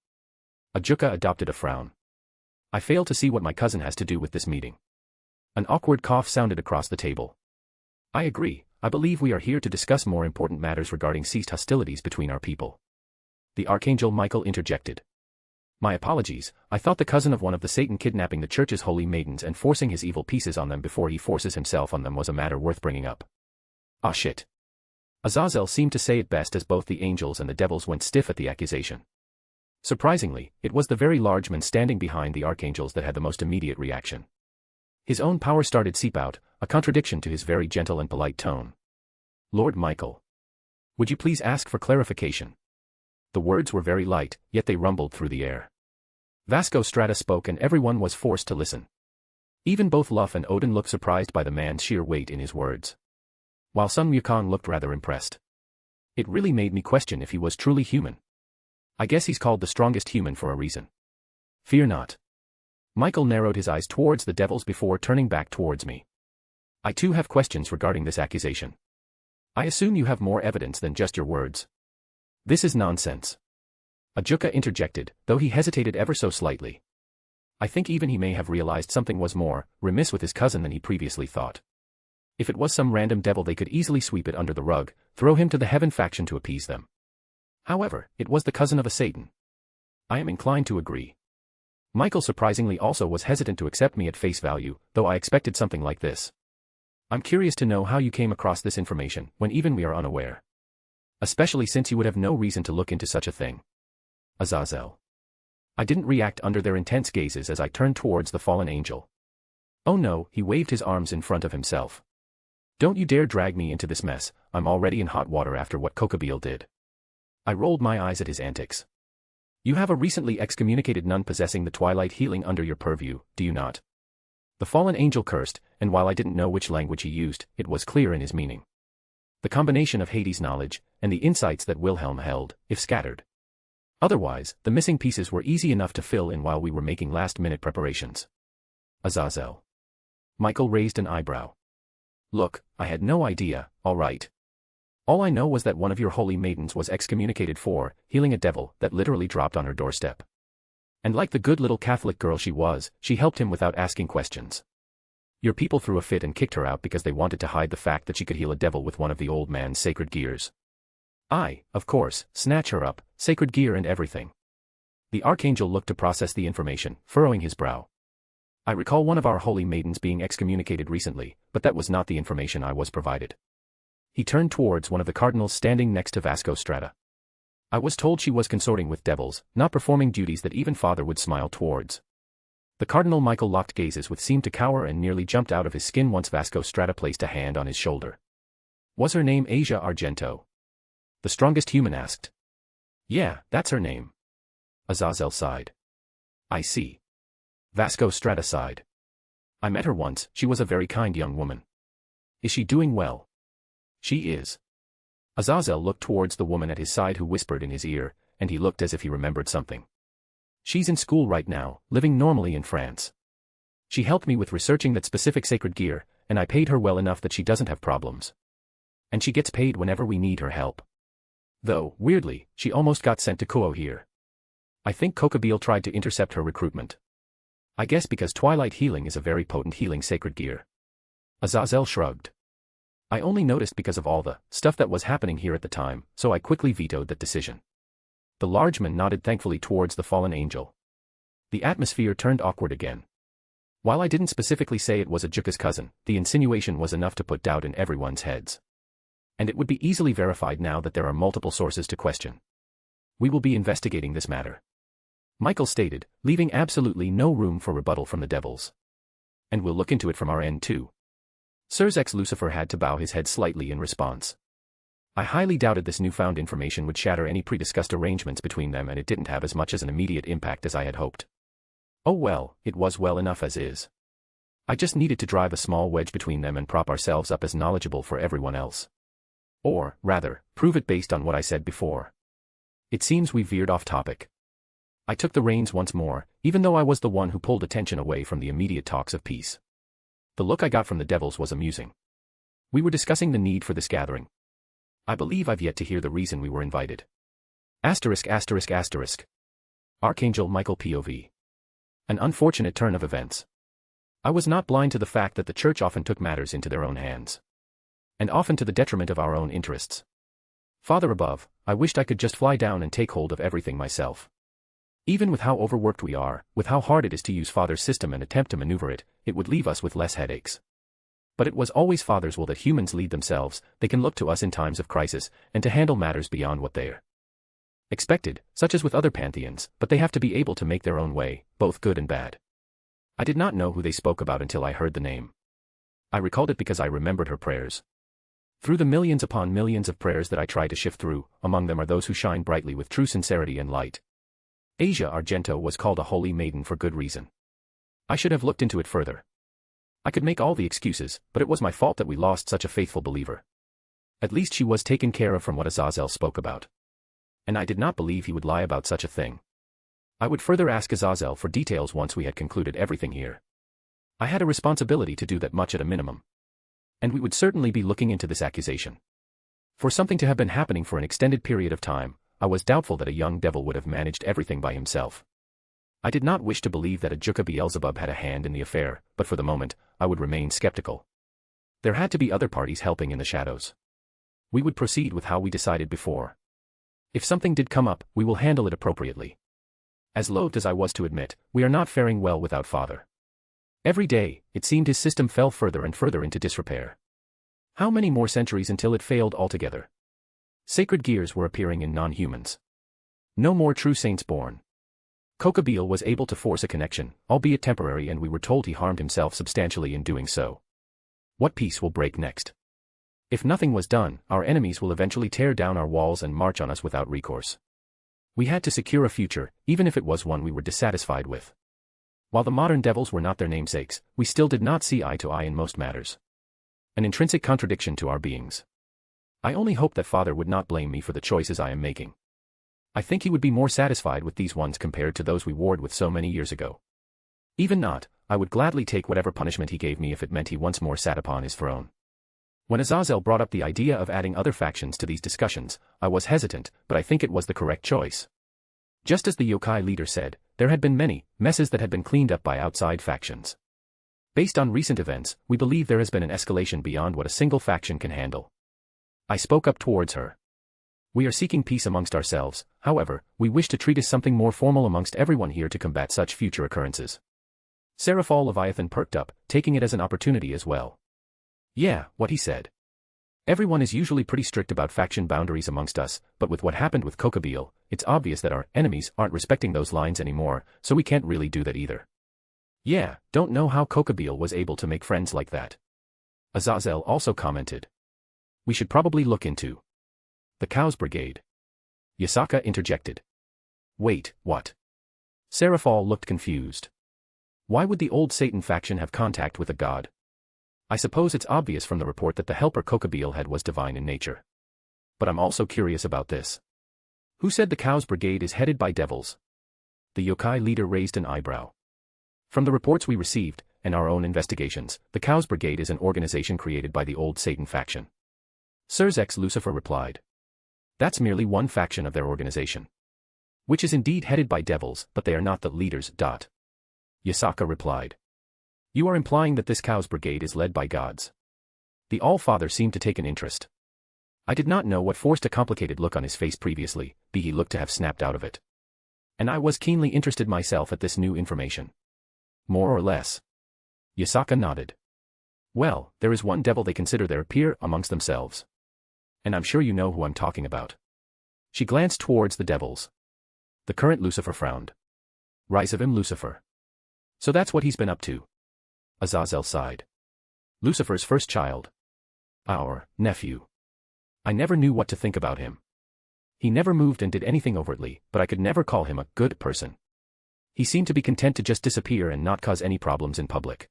Ajuka adopted a frown. I fail to see what my cousin has to do with this meeting. An awkward cough sounded across the table. I agree. I believe we are here to discuss more important matters regarding ceased hostilities between our people. The Archangel Michael interjected. My apologies, I thought the cousin of one of the Satan kidnapping the church's holy maidens and forcing his evil pieces on them before he forces himself on them was a matter worth bringing up. Ah shit. Azazel seemed to say it best as both the angels and the devils went stiff at the accusation. Surprisingly, it was the very large man standing behind the archangels that had the most immediate reaction. His own power started seep out, a contradiction to his very gentle and polite tone. Lord Michael. Would you please ask for clarification? The words were very light, yet they rumbled through the air. Vasco Strata spoke and everyone was forced to listen. Even both Luff and Odin looked surprised by the man's sheer weight in his words. While Sun Wukong looked rather impressed. It really made me question if he was truly human. I guess he's called the strongest human for a reason. Fear not. Michael narrowed his eyes towards the devils before turning back towards me. I too have questions regarding this accusation. I assume you have more evidence than just your words. This is nonsense. Ajuka interjected, though he hesitated ever so slightly. I think even he may have realized something was more remiss with his cousin than he previously thought. If it was some random devil they could easily sweep it under the rug, throw him to the heaven faction to appease them. However, it was the cousin of a Satan. I am inclined to agree. Michael surprisingly also was hesitant to accept me at face value, though I expected something like this. I'm curious to know how you came across this information, when even we are unaware. Especially since you would have no reason to look into such a thing. Azazel. I didn't react under their intense gazes as I turned towards the fallen angel. Oh no, he waved his arms in front of himself. Don't you dare drag me into this mess, I'm already in hot water after what Kokobeel did. I rolled my eyes at his antics. You have a recently excommunicated nun possessing the twilight healing under your purview, do you not? The fallen angel cursed, and while I didn't know which language he used, it was clear in his meaning. The combination of Hades' knowledge, and the insights that Wilhelm held, if scattered. Otherwise, the missing pieces were easy enough to fill in while we were making last-minute preparations. Azazel. Michael raised an eyebrow. Look, I had no idea, all right. All I know was that one of your holy maidens was excommunicated for healing a devil that literally dropped on her doorstep. And like the good little Catholic girl she was, she helped him without asking questions. Your people threw a fit and kicked her out because they wanted to hide the fact that she could heal a devil with one of the old man's sacred gears. I, of course, snatch her up, sacred gear and everything. The archangel looked to process the information, furrowing his brow. I recall one of our holy maidens being excommunicated recently, but that was not the information I was provided. He turned towards one of the cardinals standing next to Vasco Strata. I was told she was consorting with devils, not performing duties that even Father would smile towards. The Cardinal Michael locked gazes with seemed to cower and nearly jumped out of his skin once Vasco Strata placed a hand on his shoulder. Was her name Asia Argento? The strongest human asked. Yeah, that's her name. Azazel sighed. I see. Vasco Strata sighed. I met her once, she was a very kind young woman. Is she doing well? She is. Azazel looked towards the woman at his side who whispered in his ear, and he looked as if he remembered something. She's in school right now, living normally in France. She helped me with researching that specific sacred gear, and I paid her well enough that she doesn't have problems. And she gets paid whenever we need her help. Though, weirdly, she almost got sent to Kuo here. I think Kokabeel tried to intercept her recruitment. I guess because Twilight Healing is a very potent healing sacred gear. Azazel shrugged. I only noticed because of all the stuff that was happening here at the time, so I quickly vetoed that decision. The large man nodded thankfully towards the fallen angel. The atmosphere turned awkward again. While I didn't specifically say it was Ajuka's cousin, the insinuation was enough to put doubt in everyone's heads. And it would be easily verified now that there are multiple sources to question. We will be investigating this matter, Michael stated, leaving absolutely no room for rebuttal from the devils. And we'll look into it from our end too. Sirs X Lucifer had to bow his head slightly in response. I highly doubted this newfound information would shatter any pre-discussed arrangements between them, and it didn't have as much as an immediate impact as I had hoped. Oh well, it was well enough as is. I just needed to drive a small wedge between them and prop ourselves up as knowledgeable for everyone else. Or, rather, prove it based on what I said before. It seems we veered off topic. I took the reins once more, even though I was the one who pulled attention away from the immediate talks of peace. The look I got from the devils was amusing. We were discussing the need for this gathering. I believe I've yet to hear the reason we were invited. Asterisk. Archangel Michael POV. An unfortunate turn of events. I was not blind to the fact that the church often took matters into their own hands. And often to the detriment of our own interests. Father above, I wished I could just fly down and take hold of everything myself. Even with how overworked we are, with how hard it is to use Father's system and attempt to maneuver it, it would leave us with less headaches. But it was always Father's will that humans lead themselves, they can look to us in times of crisis, and to handle matters beyond what they're expected, such as with other pantheons, but they have to be able to make their own way, both good and bad. I did not know who they spoke about until I heard the name. I recalled it because I remembered her prayers. Through the millions upon millions of prayers that I try to shift through, among them are those who shine brightly with true sincerity and light. Asia Argento was called a holy maiden for good reason. I should have looked into it further. I could make all the excuses, but it was my fault that we lost such a faithful believer. At least she was taken care of from what Azazel spoke about. And I did not believe he would lie about such a thing. I would further ask Azazel for details once we had concluded everything here. I had a responsibility to do that much at a minimum. And we would certainly be looking into this accusation. For something to have been happening for an extended period of time, I was doubtful that a young devil would have managed everything by himself. I did not wish to believe that Ajuka Beelzebub had a hand in the affair, but for the moment, I would remain skeptical. There had to be other parties helping in the shadows. We would proceed with how we decided before. If something did come up, we will handle it appropriately. As loath as I was to admit, we are not faring well without Father. Every day, it seemed his system fell further and further into disrepair. How many more centuries until it failed altogether? Sacred gears were appearing in non-humans. No more true saints born. Kokabeel was able to force a connection, albeit temporary, and we were told he harmed himself substantially in doing so. What peace will break next? If nothing was done, our enemies will eventually tear down our walls and march on us without recourse. We had to secure a future, even if it was one we were dissatisfied with. While the modern devils were not their namesakes, we still did not see eye to eye in most matters. An intrinsic contradiction to our beings. I only hope that Father would not blame me for the choices I am making. I think he would be more satisfied with these ones compared to those we warred with so many years ago. Even not, I would gladly take whatever punishment he gave me if it meant he once more sat upon his throne. When Azazel brought up the idea of adding other factions to these discussions, I was hesitant, but I think it was the correct choice. Just as the yokai leader said, there had been many messes that had been cleaned up by outside factions. Based on recent events, we believe there has been an escalation beyond what a single faction can handle. I spoke up towards her. We are seeking peace amongst ourselves, however, we wish to treat as something more formal amongst everyone here to combat such future occurrences. Seraphol Leviathan perked up, taking it as an opportunity as well. Yeah, what he said. Everyone is usually pretty strict about faction boundaries amongst us, but with what happened with Kokabeel, it's obvious that our enemies aren't respecting those lines anymore, so we can't really do that either. Yeah, don't know how Kokabeel was able to make friends like that. Azazel also commented. We should probably look into the Cows Brigade. Yasaka interjected. Wait, what? Seraphol looked confused. Why would the old Satan faction have contact with a god? I suppose it's obvious from the report that the helper Kokabeel had was divine in nature. But I'm also curious about this. Who said the Cows Brigade is headed by devils? The yokai leader raised an eyebrow. From the reports we received, and our own investigations, the Cows Brigade is an organization created by the old Satan faction. Serzex Lucifer replied. That's merely one faction of their organization. Which is indeed headed by devils, but they are not the leaders. Yasaka replied. You are implying that this Cows Brigade is led by gods. The All-Father seemed to take an interest. I did not know what forced a complicated look on his face previously, he looked to have snapped out of it. And I was keenly interested myself at this new information. More or less. Yasaka nodded. Well, there is one devil they consider their peer amongst themselves. And I'm sure you know who I'm talking about. She glanced towards the devils. The current Lucifer frowned. Rise of him, Lucifer. So that's what he's been up to. Azazel sighed. Lucifer's first child. Our nephew. I never knew what to think about him. He never moved and did anything overtly, but I could never call him a good person. He seemed to be content to just disappear and not cause any problems in public.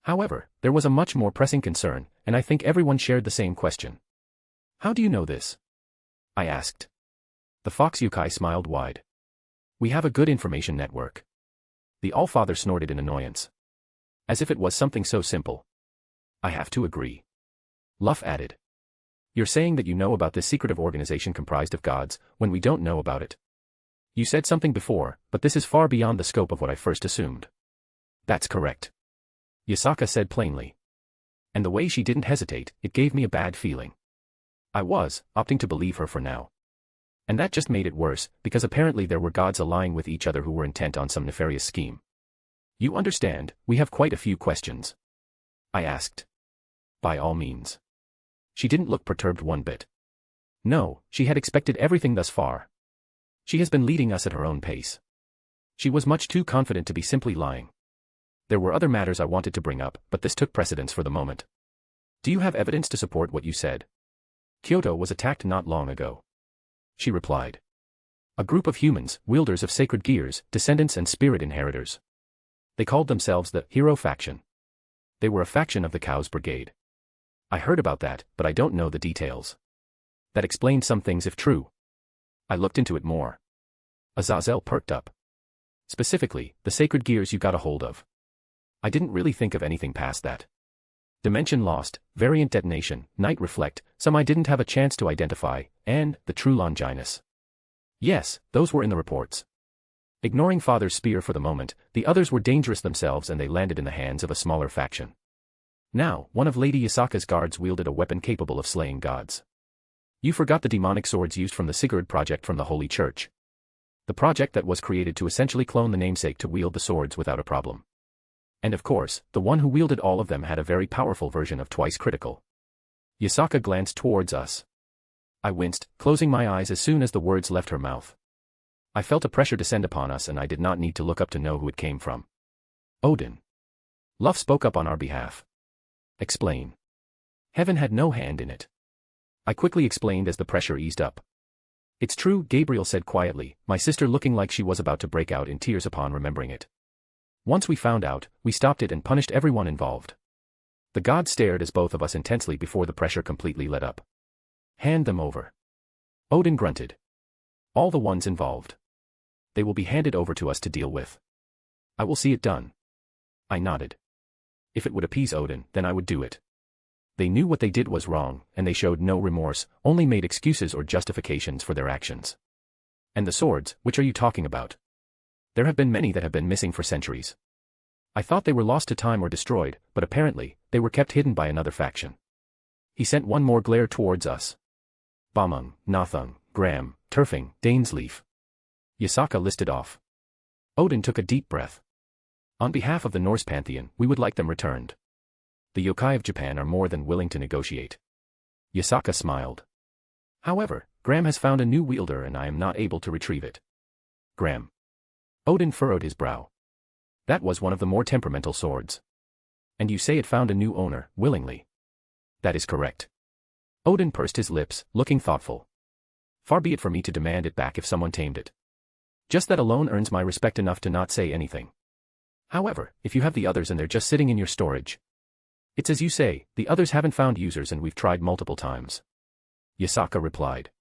However, there was a much more pressing concern, and I think everyone shared the same question. How do you know this? I asked. The Fox Yokai smiled wide. We have a good information network. The All-Father snorted in annoyance. As if it was something so simple. I have to agree. Luff added. You're saying that you know about this secretive organization comprised of gods, when we don't know about it. You said something before, but this is far beyond the scope of what I first assumed. That's correct. Yasaka said plainly. And the way she didn't hesitate, it gave me a bad feeling. I was opting to believe her for now. And that just made it worse, because apparently there were gods allying with each other who were intent on some nefarious scheme. You understand, we have quite a few questions. I asked. By all means. She didn't look perturbed one bit. No, she had expected everything thus far. She has been leading us at her own pace. She was much too confident to be simply lying. There were other matters I wanted to bring up, but this took precedence for the moment. Do you have evidence to support what you said? Kyoto was attacked not long ago. She replied. A group of humans, wielders of sacred gears, descendants and spirit inheritors. They called themselves the Hero Faction. They were a faction of the Cows Brigade. I heard about that, but I don't know the details. That explained some things if true. I looked into it more. Azazel perked up. Specifically, the sacred gears you got a hold of. I didn't really think of anything past that. Dimension Lost, Variant Detonation, Night Reflect, some I didn't have a chance to identify, and the True Longinus. Yes, those were in the reports. Ignoring Father's spear for the moment, the others were dangerous themselves and they landed in the hands of a smaller faction. Now, one of Lady Yasaka's guards wielded a weapon capable of slaying gods. You forgot the demonic swords used from the Sigurd project from the Holy Church. The project that was created to essentially clone the namesake to wield the swords without a problem. And of course, the one who wielded all of them had a very powerful version of Twice Critical. Yasaka glanced towards us. I winced, closing my eyes as soon as the words left her mouth. I felt a pressure descend upon us and I did not need to look up to know who it came from. Odin. Luff spoke up on our behalf. Explain. Heaven had no hand in it. I quickly explained as the pressure eased up. It's true, Gabriel said quietly, my sister looking like she was about to break out in tears upon remembering it. Once we found out, we stopped it and punished everyone involved. The gods stared as both of us intensely before the pressure completely let up. Hand them over. Odin grunted. All the ones involved. They will be handed over to us to deal with. I will see it done. I nodded. If it would appease Odin, then I would do it. They knew what they did was wrong, and they showed no remorse, only made excuses or justifications for their actions. And the swords, which are you talking about? There have been many that have been missing for centuries. I thought they were lost to time or destroyed, but apparently, they were kept hidden by another faction. He sent one more glare towards us. Bamung, Nathung, Graham, Turfing, Dainsleaf. Yasaka listed off. Odin took a deep breath. On behalf of the Norse pantheon, we would like them returned. The yokai of Japan are more than willing to negotiate. Yasaka smiled. However, Graham has found a new wielder and I am not able to retrieve it. Graham. Odin furrowed his brow. That was one of the more temperamental swords. And you say it found a new owner, willingly. That is correct. Odin pursed his lips, looking thoughtful. Far be it for me to demand it back if someone tamed it. Just that alone earns my respect enough to not say anything. However, if you have the others and they're just sitting in your storage. It's as you say, the others haven't found users and we've tried multiple times. Yasaka replied.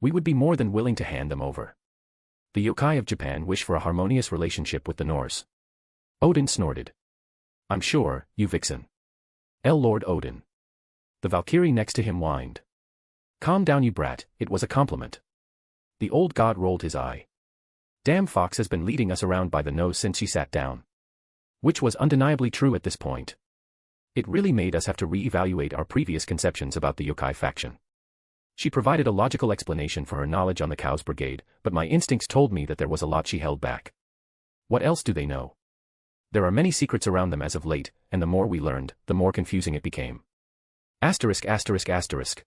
We would be more than willing to hand them over. The yokai of Japan wish for a harmonious relationship with the Norse. Odin snorted. I'm sure, you vixen. Lord Odin. The Valkyrie next to him whined. Calm down you brat, it was a compliment. The old god rolled his eye. Damn fox has been leading us around by the nose since she sat down. Which was undeniably true at this point. It really made us have to re-evaluate our previous conceptions about the yokai faction. She provided a logical explanation for her knowledge on the Cows Brigade, but my instincts told me that there was a lot she held back. What else do they know? There are many secrets around them as of late, and the more we learned, the more confusing it became. Asterisk asterisk asterisk.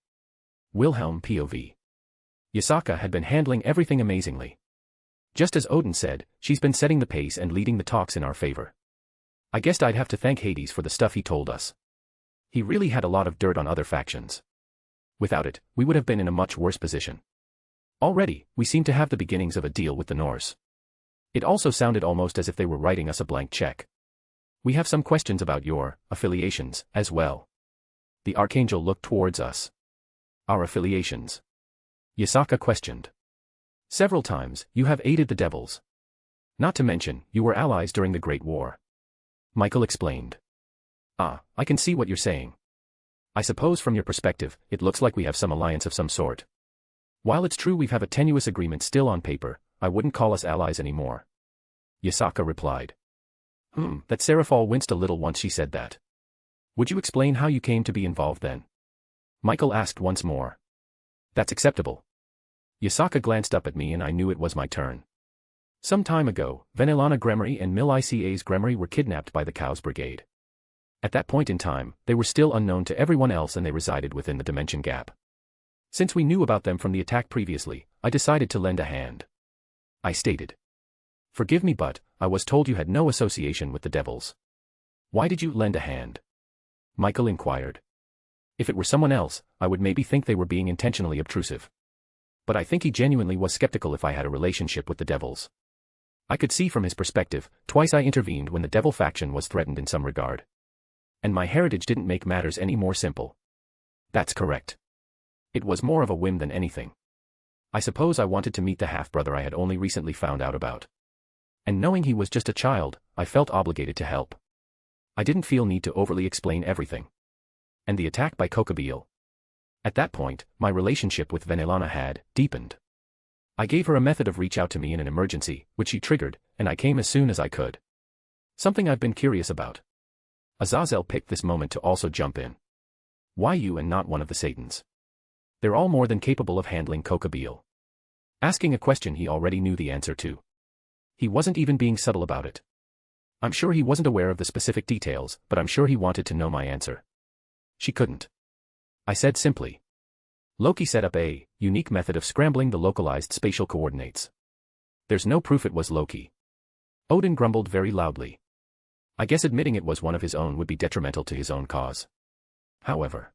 Wilhelm POV. Yasaka had been handling everything amazingly. Just as Odin said, she's been setting the pace and leading the talks in our favor. I guessed I'd have to thank Hades for the stuff he told us. He really had a lot of dirt on other factions. Without it, we would have been in a much worse position. Already, we seem to have the beginnings of a deal with the Norse. It also sounded almost as if they were writing us a blank check. We have some questions about your affiliations, as well. The Archangel looked towards us. Our affiliations? Yasaka questioned. Several times, you have aided the devils. Not to mention, you were allies during the Great War. Michael explained. Ah, I can see what you're saying. I suppose from your perspective, it looks like we have some alliance of some sort. While it's true we have a tenuous agreement still on paper, I wouldn't call us allies anymore. Yasaka replied. That Serafal winced a little once she said that. Would you explain how you came to be involved then? Michael asked once more. That's acceptable. Yasaka glanced up at me and I knew it was my turn. Some time ago, Venelana Gremory and Mil-Ica's Gremory were kidnapped by the Cows Brigade. At that point in time, they were still unknown to everyone else and they resided within the dimension gap. Since we knew about them from the attack previously, I decided to lend a hand. I stated. Forgive me but, I was told you had no association with the devils. Why did you lend a hand? Michael inquired. If it were someone else, I would maybe think they were being intentionally obtrusive. But I think he genuinely was skeptical if I had a relationship with the devils. I could see from his perspective, twice I intervened when the devil faction was threatened in some regard. And my heritage didn't make matters any more simple. That's correct. It was more of a whim than anything. I suppose I wanted to meet the half-brother I had only recently found out about. And knowing he was just a child, I felt obligated to help. I didn't feel need to overly explain everything. And the attack by Kokobeel. At that point, my relationship with Venelana had deepened. I gave her a method of reach out to me in an emergency, which she triggered, and I came as soon as I could. Something I've been curious about. Azazel picked this moment to also jump in. Why you and not one of the Satans? They're all more than capable of handling Kokobeel. Asking a question he already knew the answer to. He wasn't even being subtle about it. I'm sure he wasn't aware of the specific details, but I'm sure he wanted to know my answer. She couldn't. I said simply. Loki set up a unique method of scrambling the localized spatial coordinates. There's no proof it was Loki. Odin grumbled very loudly. I guess admitting it was one of his own would be detrimental to his own cause. However,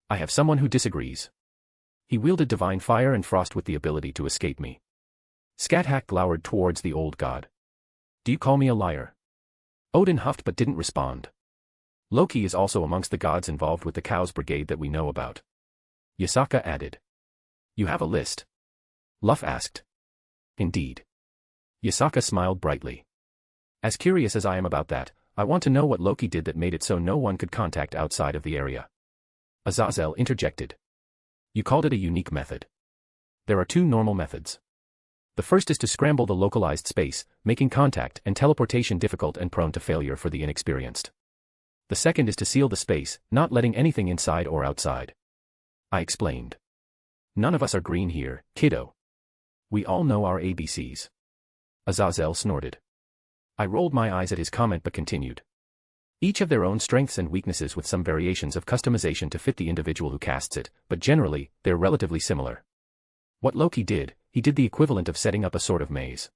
I have someone who disagrees. He wielded divine fire and frost with the ability to escape me. Scathach glowered towards the old god. Do you call me a liar? Odin huffed but didn't respond. Loki is also amongst the gods involved with the Cows Brigade that we know about. Yasaka added. You have a list? Luff asked. Indeed. Yasaka smiled brightly. As curious as I am about that, I want to know what Loki did that made it so no one could contact outside of the area. Azazel interjected. You called it a unique method. There are two normal methods. The first is to scramble the localized space, making contact and teleportation difficult and prone to failure for the inexperienced. The second is to seal the space, not letting anything inside or outside. I explained. None of us are green here, kiddo. We all know our ABCs. Azazel snorted. I rolled my eyes at his comment but continued. Each have their own strengths and weaknesses with some variations of customization to fit the individual who casts it, but generally, they're relatively similar. What Loki did, he did the equivalent of setting up a sort of maze.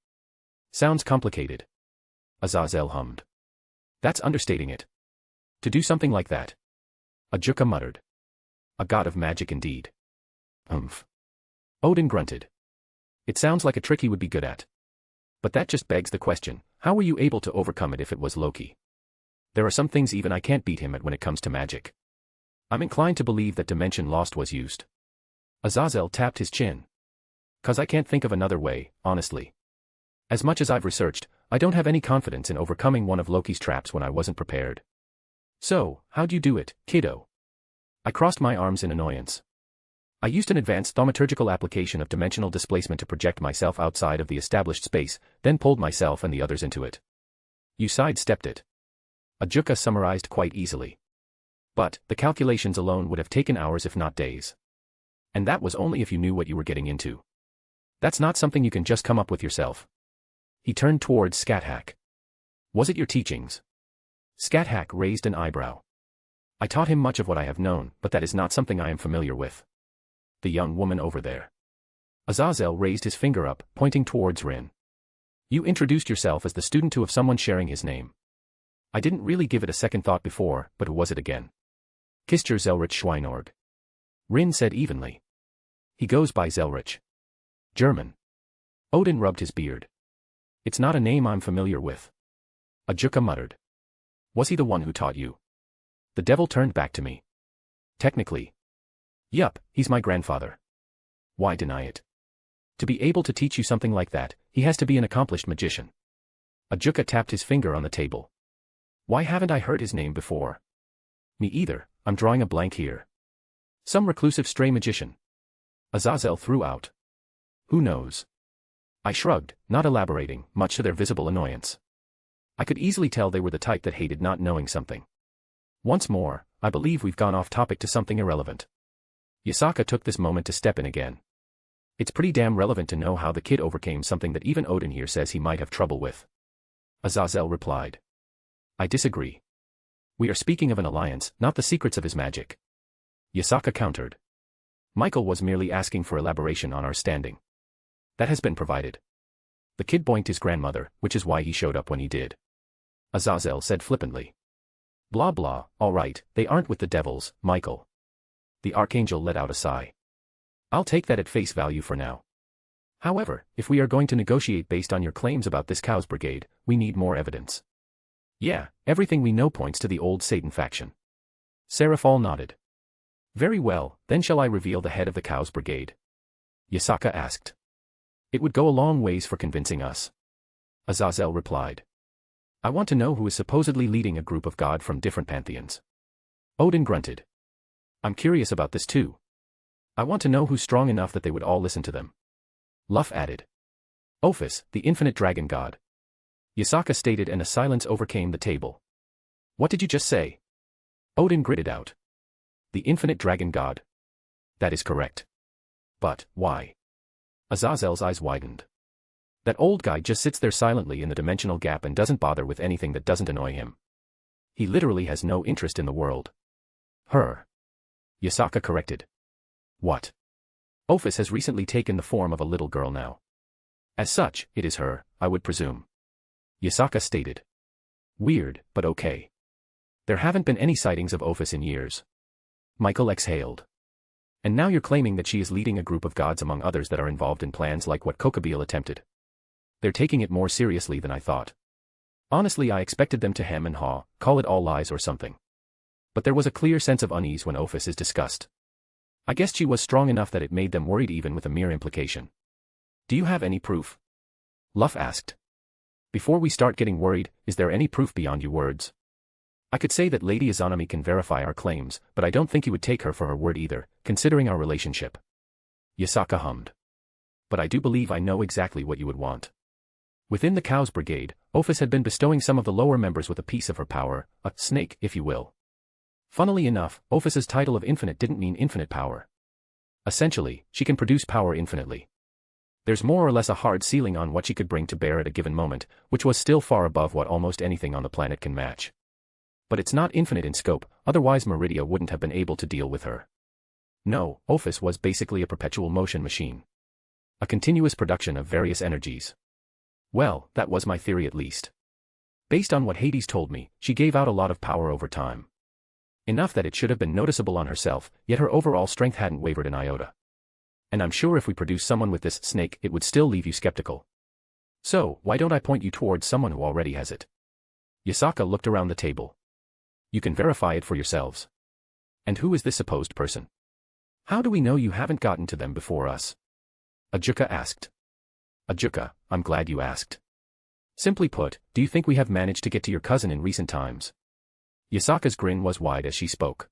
Sounds complicated. Azazel hummed. That's understating it. To do something like that. Ajuka muttered. A god of magic indeed. Odin grunted. It sounds like a trick he would be good at. But that just begs the question, how were you able to overcome it if it was Loki? There are some things even I can't beat him at when it comes to magic. I'm inclined to believe that Dimension Lost was used. Azazel tapped his chin. 'Cause I can't think of another way, honestly. As much as I've researched, I don't have any confidence in overcoming one of Loki's traps when I wasn't prepared. So, how'd you do it, kiddo? I crossed my arms in annoyance. I used an advanced thaumaturgical application of dimensional displacement to project myself outside of the established space, then pulled myself and the others into it. You sidestepped it. Ajuka summarized quite easily. But, the calculations alone would have taken hours if not days. And that was only if you knew what you were getting into. That's not something you can just come up with yourself. He turned towards Scathach. Was it your teachings? Scathach raised an eyebrow. I taught him much of what I have known, but that is not something I am familiar with. The young woman over there. Azazel raised his finger up, pointing towards Rin. You introduced yourself as the student to of someone sharing his name. I didn't really give it a second thought before, but who was it again? Kischer Zelretch Schweinorg. Rin said evenly. He goes by Zelretch. German. Odin rubbed his beard. It's not a name I'm familiar with. Ajuka muttered. Was he the one who taught you? The devil turned back to me. Technically. Yup, he's my grandfather. Why deny it? To be able to teach you something like that, he has to be an accomplished magician. Ajuka tapped his finger on the table. Why haven't I heard his name before? Me either, I'm drawing a blank here. Some reclusive stray magician. Azazel threw out. Who knows? I shrugged, not elaborating, much to their visible annoyance. I could easily tell they were the type that hated not knowing something. Once more, I believe we've gone off topic to something irrelevant. Yasaka took this moment to step in again. It's pretty damn relevant to know how the kid overcame something that even Odin here says he might have trouble with. Azazel replied. I disagree. We are speaking of an alliance, not the secrets of his magic. Yasaka countered. Michael was merely asking for elaboration on our standing. That has been provided. The kid boinked his grandmother, which is why he showed up when he did. Azazel said flippantly. Blah blah, all right, they aren't with the devils, Michael. The archangel let out a sigh. I'll take that at face value for now. However, if we are going to negotiate based on your claims about this Chaos Brigade, we need more evidence. Yeah, everything we know points to the old Satan faction. Seraphol nodded. Very well, then shall I reveal the head of the Chaos Brigade? Yasaka asked. It would go a long ways for convincing us. Azazel replied. I want to know who is supposedly leading a group of god from different pantheons. Odin grunted. I'm curious about this too. I want to know who's strong enough that they would all listen to them. Luff added. Ophis, the infinite dragon god. Yasaka stated and a silence overcame the table. What did you just say? Odin gritted out. The infinite dragon god. That is correct. But, why? Azazel's eyes widened. That old guy just sits there silently in the dimensional gap and doesn't bother with anything that doesn't annoy him. He literally has no interest in the world. Her. Yasaka corrected. What? Ophis has recently taken the form of a little girl now. As such, it is her, I would presume. Yasaka stated. Weird, but okay. There haven't been any sightings of Ophis in years. Michael exhaled. And now you're claiming that she is leading a group of gods among others that are involved in plans like what Kokabil attempted. They're taking it more seriously than I thought. Honestly, I expected them to hem and haw, call it all lies or something. But there was a clear sense of unease when Ophis is discussed. I guess she was strong enough that it made them worried even with a mere implication. Do you have any proof? Luff asked. Before we start getting worried, is there any proof beyond your words? I could say that Lady Izanami can verify our claims, but I don't think you would take her for her word either, considering our relationship. Yasaka hummed. But I do believe I know exactly what you would want. Within the Cows Brigade, Ophis had been bestowing some of the lower members with a piece of her power, a snake, if you will. Funnily enough, Ophis's title of infinite didn't mean infinite power. Essentially, she can produce power infinitely. There's more or less a hard ceiling on what she could bring to bear at a given moment, which was still far above what almost anything on the planet can match. But it's not infinite in scope, otherwise Meridia wouldn't have been able to deal with her. No, Ophis was basically a perpetual motion machine. A continuous production of various energies. Well, that was my theory at least. Based on what Hades told me, she gave out a lot of power over time. Enough that it should have been noticeable on herself, yet her overall strength hadn't wavered an iota. And I'm sure if we produce someone with this snake it would still leave you skeptical. So, why don't I point you towards someone who already has it? Yasaka looked around the table. You can verify it for yourselves. And who is this supposed person? How do we know you haven't gotten to them before us? Ajuka asked. Ajuka, I'm glad you asked. Simply put, do you think we have managed to get to your cousin in recent times? Yasaka's grin was wide as she spoke.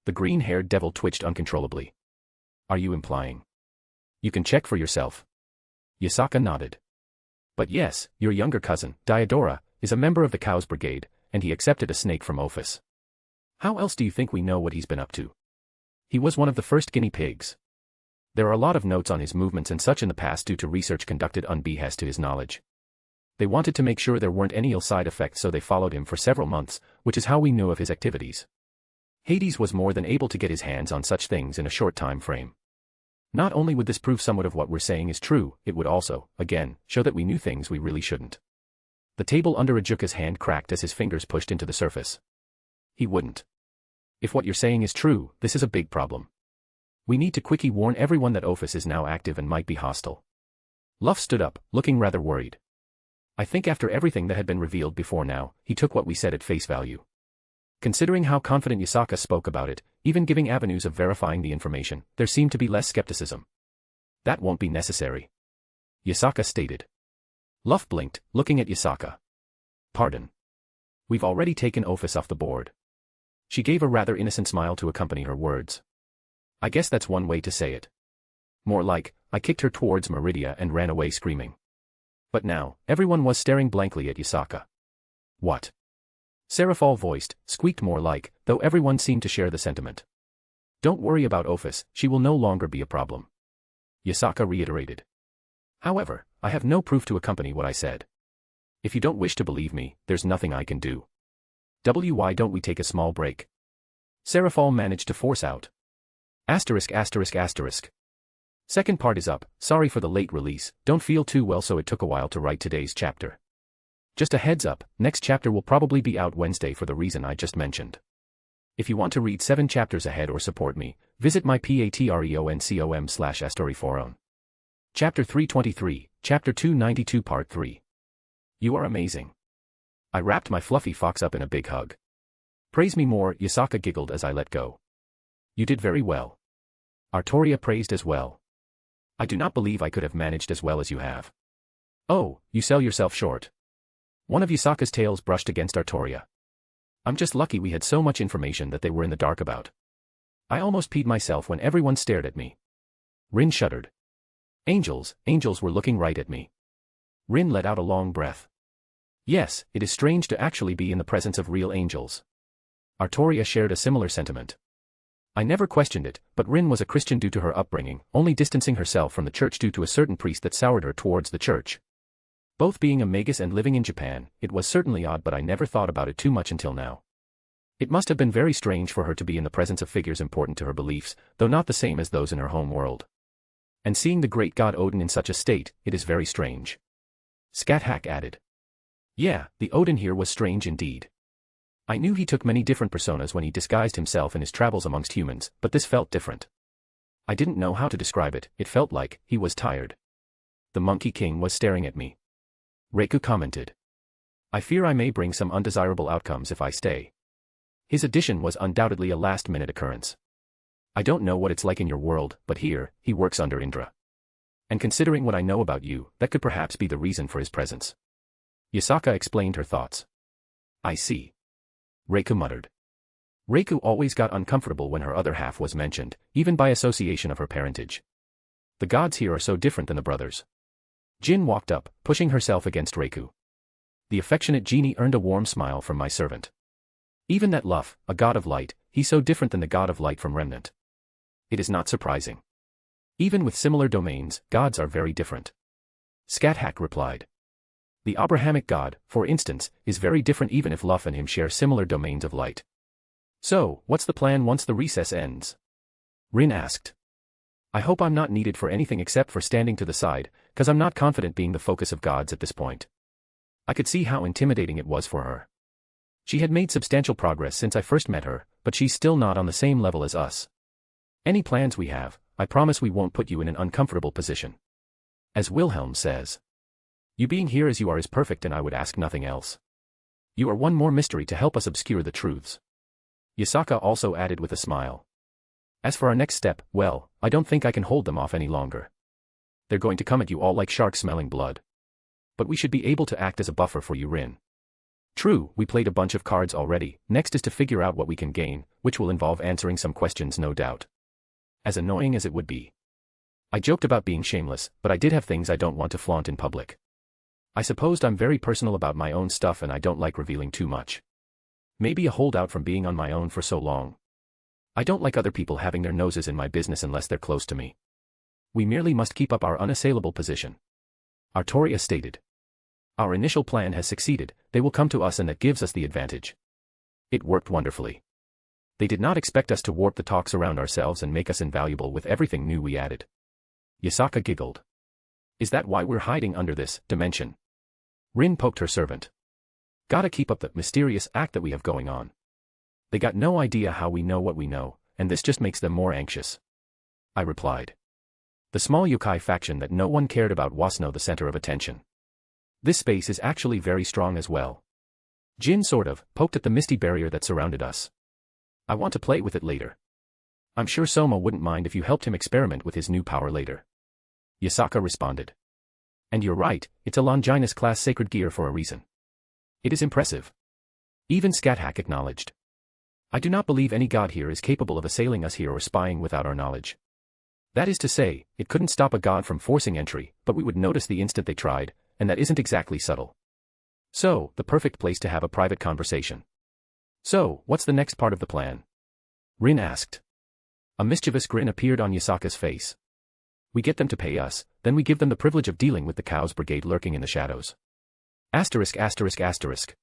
The green-haired devil twitched uncontrollably. Are you implying? You can check for yourself. Yasaka nodded. But yes, your younger cousin, Diodora, is a member of the Cows Brigade, and he accepted a snake from Ophis. How else do you think we know what he's been up to? He was one of the first guinea pigs. There are a lot of notes on his movements and such in the past due to research conducted on behest to his knowledge. They wanted to make sure there weren't any ill side effects, so they followed him for several months, which is how we knew of his activities. Hades was more than able to get his hands on such things in a short time frame. Not only would this prove somewhat of what we're saying is true, it would also, again, show that we knew things we really shouldn't. The table under Ajuka's hand cracked as his fingers pushed into the surface. He wouldn't. If what you're saying is true, this is a big problem. We need to quickly warn everyone that Ophis is now active and might be hostile. Luff stood up, looking rather worried. I think after everything that had been revealed before now, he took what we said at face value. Considering how confident Yasaka spoke about it, even giving avenues of verifying the information, there seemed to be less skepticism. That won't be necessary. Yasaka stated. Luff blinked, looking at Yasaka. Pardon. We've already taken Ophis off the board. She gave a rather innocent smile to accompany her words. I guess that's one way to say it. More like, I kicked her towards Meridia and ran away screaming. But now, everyone was staring blankly at Yasaka. What? Seraphol voiced, squeaked more like, though everyone seemed to share the sentiment. Don't worry about Ophis, she will no longer be a problem. Yasaka reiterated. However, I have no proof to accompany what I said. If you don't wish to believe me, there's nothing I can do. Why don't we take a small break? Seraphol managed to force out. Asterisk. Second part is up, sorry for the late release, don't feel too well so it took a while to write today's chapter. Just a heads up, next chapter will probably be out Wednesday for the reason I just mentioned. If you want to read 7 chapters ahead or support me, visit my patreon.com/astoriforon. Chapter 323, Chapter 292 Part 3. You are amazing. I wrapped my fluffy fox up in a big hug. Praise me more, Yasaka giggled as I let go. You did very well. Artoria praised as well. I do not believe I could have managed as well as you have. Oh, you sell yourself short. One of Yasaka's tails brushed against Artoria. I'm just lucky we had so much information that they were in the dark about. I almost peed myself when everyone stared at me. Rin shuddered. Angels were looking right at me. Rin let out a long breath. Yes, it is strange to actually be in the presence of real angels. Artoria shared a similar sentiment. I never questioned it, but Rin was a Christian due to her upbringing, only distancing herself from the church due to a certain priest that soured her towards the church. Both being a magus and living in Japan, it was certainly odd, but I never thought about it too much until now. It must have been very strange for her to be in the presence of figures important to her beliefs, though not the same as those in her home world. And seeing the great god Odin in such a state, it is very strange. Scat-Hack added. Yeah, the Odin here was strange indeed. I knew he took many different personas when he disguised himself in his travels amongst humans, but this felt different. I didn't know how to describe it, it felt like he was tired. The Monkey King was staring at me. Reiku commented. I fear I may bring some undesirable outcomes if I stay. His addition was undoubtedly a last-minute occurrence. I don't know what it's like in your world, but here, he works under Indra. And considering what I know about you, that could perhaps be the reason for his presence. Yasaka explained her thoughts. I see. Reiku muttered. Reiku always got uncomfortable when her other half was mentioned, even by association of her parentage. The gods here are so different than the brothers. Jin walked up, pushing herself against Reiku. The affectionate genie earned a warm smile from my servant. Even that Luff, a god of light, he's so different than the god of light from Remnant. It is not surprising. Even with similar domains, gods are very different. Scathach replied. The Abrahamic god, for instance, is very different even if Luff and him share similar domains of light. So, what's the plan once the recess ends? Rin asked. I hope I'm not needed for anything except for standing to the side, cause I'm not confident being the focus of gods at this point. I could see how intimidating it was for her. She had made substantial progress since I first met her, but she's still not on the same level as us. Any plans we have, I promise we won't put you in an uncomfortable position. As Wilhelm says. You being here as you are is perfect and I would ask nothing else. You are one more mystery to help us obscure the truths. Yasaka also added with a smile. As for our next step, well, I don't think I can hold them off any longer. They're going to come at you all like sharks smelling blood. But we should be able to act as a buffer for you, Rin. True, we played a bunch of cards already, next is to figure out what we can gain, which will involve answering some questions no doubt. As annoying as it would be. I joked about being shameless, but I did have things I don't want to flaunt in public. I supposed I'm very personal about my own stuff and I don't like revealing too much. Maybe a holdout from being on my own for so long. I don't like other people having their noses in my business unless they're close to me. We merely must keep up our unassailable position. Artoria stated. Our initial plan has succeeded, they will come to us and that gives us the advantage. It worked wonderfully. They did not expect us to warp the talks around ourselves and make us invaluable with everything new we added. Yasaka giggled. Is that why we're hiding under this dimension? Rin poked her servant. Gotta keep up the mysterious act that we have going on. They got no idea how we know what we know, and this just makes them more anxious. I replied. The small yokai faction that no one cared about was now the center of attention. This space is actually very strong as well. Jin sort of poked at the misty barrier that surrounded us. I want to play with it later. I'm sure Soma wouldn't mind if you helped him experiment with his new power later. Yasaka responded. And you're right, it's a Longinus-class sacred gear for a reason. It is impressive. Even Scathach acknowledged. I do not believe any god here is capable of assailing us here or spying without our knowledge. That is to say, it couldn't stop a god from forcing entry, but we would notice the instant they tried, and that isn't exactly subtle. So, the perfect place to have a private conversation. So, what's the next part of the plan? Rin asked. A mischievous grin appeared on Yasaka's face. We get them to pay us, then we give them the privilege of dealing with the Cows Brigade lurking in the shadows. Asterisk asterisk asterisk.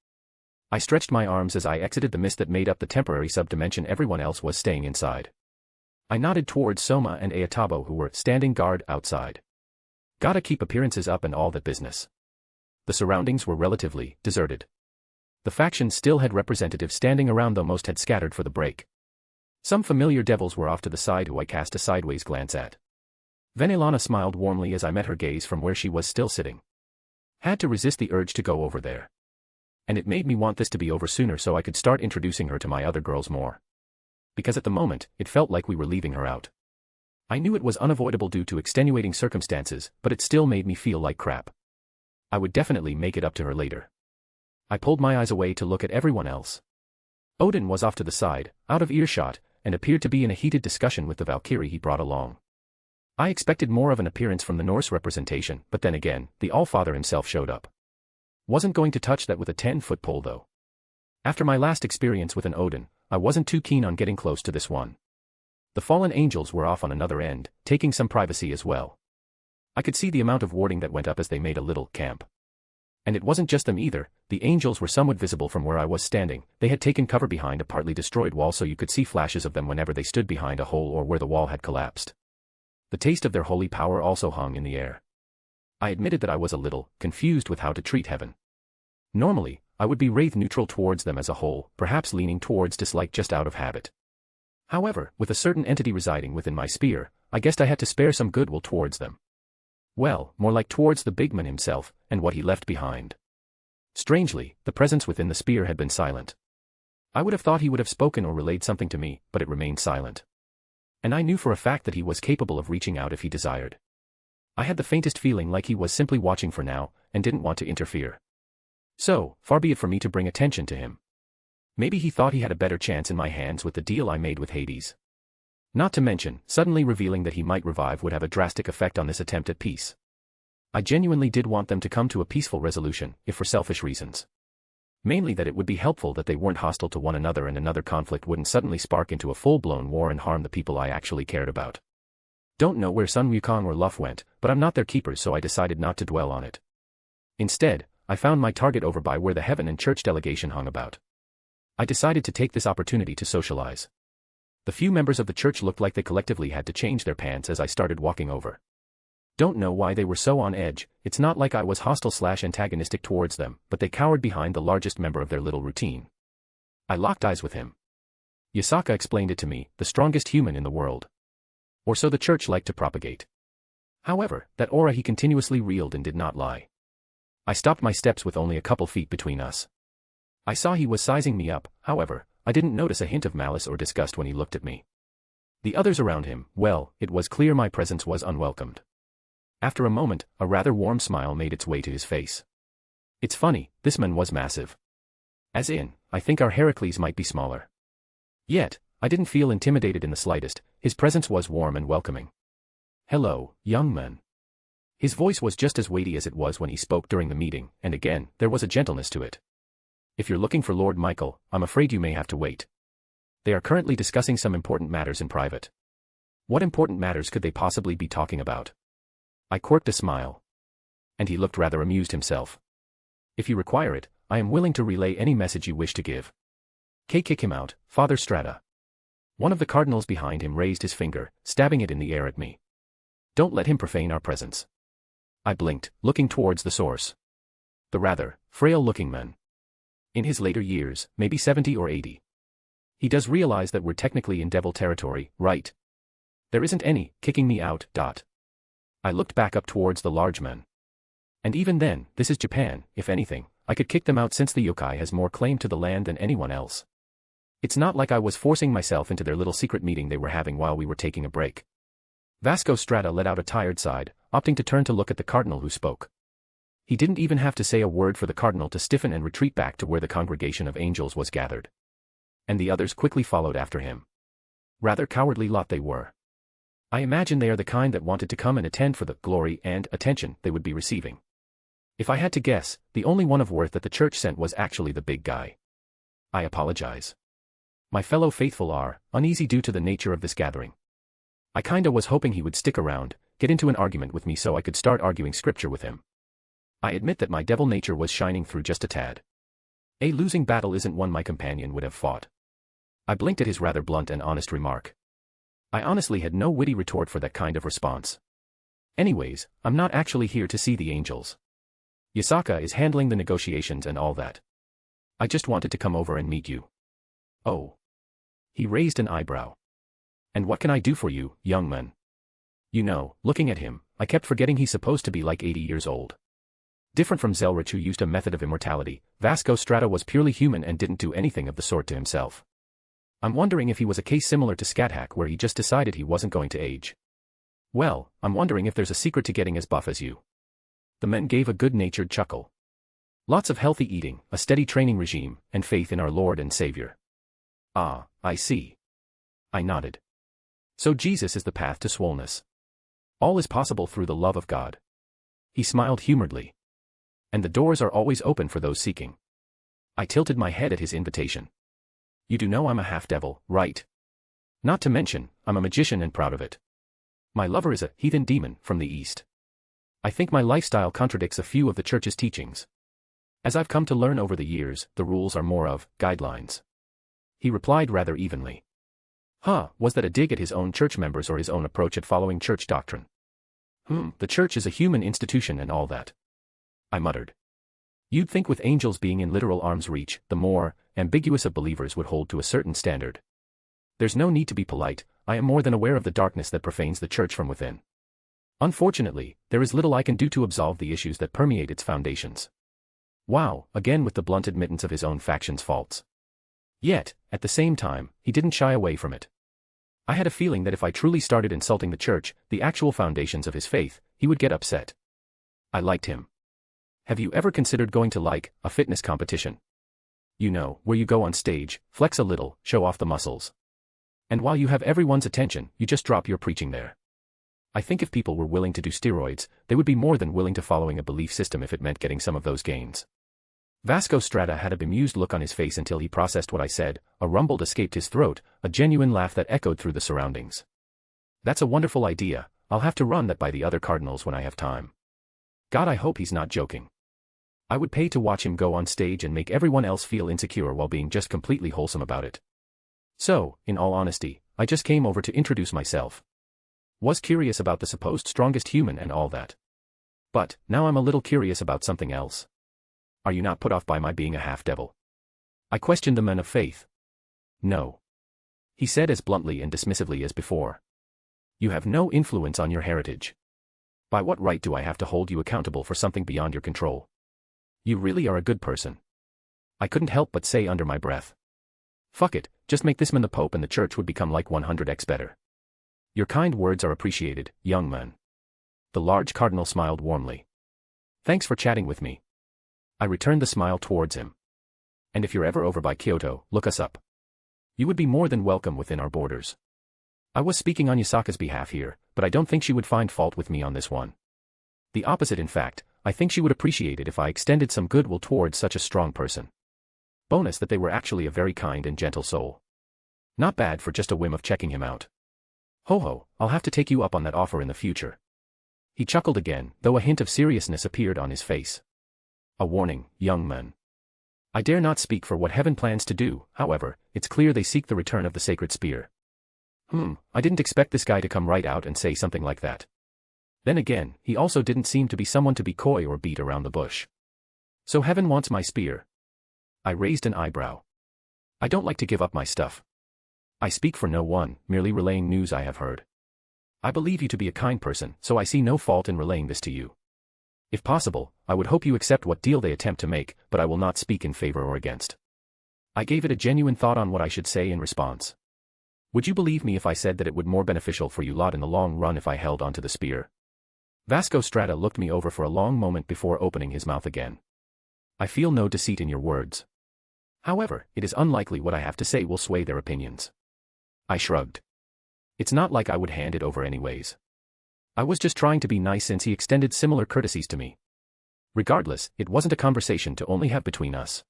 I stretched my arms as I exited the mist that made up the temporary subdimension everyone else was staying inside. I nodded towards Soma and Ayatabo who were standing guard outside. Gotta keep appearances up and all that business. The surroundings were relatively deserted. The faction still had representatives standing around though most had scattered for the break. Some familiar devils were off to the side who I cast a sideways glance at. Venelana smiled warmly as I met her gaze from where she was still sitting. Had to resist the urge to go over there. And it made me want this to be over sooner so I could start introducing her to my other girls more. Because at the moment, it felt like we were leaving her out. I knew it was unavoidable due to extenuating circumstances, but it still made me feel like crap. I would definitely make it up to her later. I pulled my eyes away to look at everyone else. Odin was off to the side, out of earshot, and appeared to be in a heated discussion with the Valkyrie he brought along. I expected more of an appearance from the Norse representation, but then again, the Allfather himself showed up. Wasn't going to touch that with a 10-foot pole though. After my last experience with an Odin, I wasn't too keen on getting close to this one. The fallen angels were off on another end, taking some privacy as well. I could see the amount of warding that went up as they made a little camp. And it wasn't just them either, the angels were somewhat visible from where I was standing, they had taken cover behind a partly destroyed wall so you could see flashes of them whenever they stood behind a hole or where the wall had collapsed. The taste of their holy power also hung in the air. I admitted that I was a little confused with how to treat heaven. Normally, I would be wraith neutral towards them as a whole, perhaps leaning towards dislike just out of habit. However, with a certain entity residing within my sphere, I guessed I had to spare some goodwill towards them. Well, more like towards the big man himself, and what he left behind. Strangely, the presence within the sphere had been silent. I would have thought he would have spoken or relayed something to me, but it remained silent. And I knew for a fact that he was capable of reaching out if he desired. I had the faintest feeling like he was simply watching for now, and didn't want to interfere. So, far be it for me to bring attention to him. Maybe he thought he had a better chance in my hands with the deal I made with Hades. Not to mention, suddenly revealing that he might revive would have a drastic effect on this attempt at peace. I genuinely did want them to come to a peaceful resolution, if for selfish reasons. Mainly that it would be helpful that they weren't hostile to one another and another conflict wouldn't suddenly spark into a full-blown war and harm the people I actually cared about. Don't know where Sun Wukong or Luff went, but I'm not their keepers, so I decided not to dwell on it. Instead, I found my target over by where the Heaven and Church delegation hung about. I decided to take this opportunity to socialize. The few members of the church looked like they collectively had to change their pants as I started walking over. Don't know why they were so on edge. It's not like I was hostile/antagonistic towards them, but they cowered behind the largest member of their little routine. I locked eyes with him. Yasaka explained it to me, the strongest human in the world. Or so the church liked to propagate. However, that aura he continuously reeled and did not lie. I stopped my steps with only a couple feet between us. I saw he was sizing me up, however, I didn't notice a hint of malice or disgust when he looked at me. The others around him, well, it was clear my presence was unwelcomed. After a moment, a rather warm smile made its way to his face. It's funny, this man was massive. As in, I think our Heracles might be smaller. Yet, I didn't feel intimidated in the slightest, his presence was warm and welcoming. Hello, young man. His voice was just as weighty as it was when he spoke during the meeting, and again, there was a gentleness to it. If you're looking for Lord Michael, I'm afraid you may have to wait. They are currently discussing some important matters in private. What important matters could they possibly be talking about? I quirked a smile. And he looked rather amused himself. If you require it, I am willing to relay any message you wish to give. Kick him out, Father Strata. One of the cardinals behind him raised his finger, stabbing it in the air at me. Don't let him profane our presence. I blinked, looking towards the source. The rather frail-looking man. In his later years, maybe 70 or 80. He does realize that we're technically in devil territory, right? There isn't any kicking me out. I looked back up towards the large man. And even then, this is Japan, if anything, I could kick them out since the yokai has more claim to the land than anyone else. It's not like I was forcing myself into their little secret meeting they were having while we were taking a break. Vasco Strata let out a tired sigh, opting to turn to look at the cardinal who spoke. He didn't even have to say a word for the cardinal to stiffen and retreat back to where the congregation of angels was gathered. And the others quickly followed after him. Rather cowardly lot they were. I imagine they are the kind that wanted to come and attend for the glory and attention they would be receiving. If I had to guess, the only one of worth that the church sent was actually the big guy. I apologize. My fellow faithful are uneasy due to the nature of this gathering. I kinda was hoping he would stick around, get into an argument with me so I could start arguing scripture with him. I admit that my devil nature was shining through just a tad. A losing battle isn't one my companion would have fought. I blinked at his rather blunt and honest remark. I honestly had no witty retort for that kind of response. Anyways, I'm not actually here to see the angels. Yasaka is handling the negotiations and all that. I just wanted to come over and meet you. Oh. He raised an eyebrow. And what can I do for you, young man? You know, looking at him, I kept forgetting he's supposed to be like 80 years old. Different from Zelretch who used a method of immortality, Vasco Strata was purely human and didn't do anything of the sort to himself. I'm wondering if he was a case similar to Scathack where he just decided he wasn't going to age. Well, I'm wondering if there's a secret to getting as buff as you. The men gave a good-natured chuckle. Lots of healthy eating, a steady training regime, and faith in our Lord and Savior. Ah, I see. I nodded. So Jesus is the path to swollenness. All is possible through the love of God. He smiled humoredly. And the doors are always open for those seeking. I tilted my head at his invitation. You do know I'm a half-devil, right? Not to mention, I'm a magician and proud of it. My lover is a heathen demon from the East. I think my lifestyle contradicts a few of the church's teachings. As I've come to learn over the years, the rules are more of guidelines. He replied rather evenly. Huh, was that a dig at his own church members or his own approach at following church doctrine? The church is a human institution and all that. I muttered. You'd think with angels being in literal arm's reach, the more ambiguous of believers would hold to a certain standard. There's no need to be polite, I am more than aware of the darkness that profanes the church from within. Unfortunately, there is little I can do to absolve the issues that permeate its foundations. Wow, again with the blunt admittance of his own faction's faults. Yet, at the same time, he didn't shy away from it. I had a feeling that if I truly started insulting the church, the actual foundations of his faith, he would get upset. I liked him. Have you ever considered going to a fitness competition? You know, where you go on stage, flex a little, show off the muscles. And while you have everyone's attention, you just drop your preaching there. I think if people were willing to do steroids, they would be more than willing to following a belief system if it meant getting some of those gains. Vasco Strata had a bemused look on his face until he processed what I said. A rumble escaped his throat, a genuine laugh that echoed through the surroundings. That's a wonderful idea. I'll have to run that by the other cardinals when I have time. God, I hope he's not joking. I would pay to watch him go on stage and make everyone else feel insecure while being just completely wholesome about it. So, in all honesty, I just came over to introduce myself. Was curious about the supposed strongest human and all that. But, now I'm a little curious about something else. Are you not put off by my being a half-devil? I questioned the man of faith. No. He said as bluntly and dismissively as before. You have no influence on your heritage. By what right do I have to hold you accountable for something beyond your control? You really are a good person. I couldn't help but say under my breath. Fuck it, just make this man the Pope and the church would become like 100x better. Your kind words are appreciated, young man. The large cardinal smiled warmly. Thanks for chatting with me. I returned the smile towards him. And if you're ever over by Kyoto, look us up. You would be more than welcome within our borders. I was speaking on Yasaka's behalf here, but I don't think she would find fault with me on this one. The opposite, in fact. I think she would appreciate it if I extended some goodwill towards such a strong person. Bonus that they were actually a very kind and gentle soul. Not bad for just a whim of checking him out. Ho ho, I'll have to take you up on that offer in the future. He chuckled again, though a hint of seriousness appeared on his face. A warning, young man. I dare not speak for what heaven plans to do, however, it's clear they seek the return of the sacred spear. I didn't expect this guy to come right out and say something like that. Then again, he also didn't seem to be someone to be coy or beat around the bush. So heaven wants my spear. I raised an eyebrow. I don't like to give up my stuff. I speak for no one, merely relaying news I have heard. I believe you to be a kind person, so I see no fault in relaying this to you. If possible, I would hope you accept what deal they attempt to make, but I will not speak in favor or against. I gave it a genuine thought on what I should say in response. Would you believe me if I said that it would more beneficial for you lot in the long run if I held onto the spear? Vasco Strata looked me over for a long moment before opening his mouth again. I feel no deceit in your words. However, it is unlikely what I have to say will sway their opinions. I shrugged. It's not like I would hand it over anyways. I was just trying to be nice since he extended similar courtesies to me. Regardless, it wasn't a conversation to only have between us.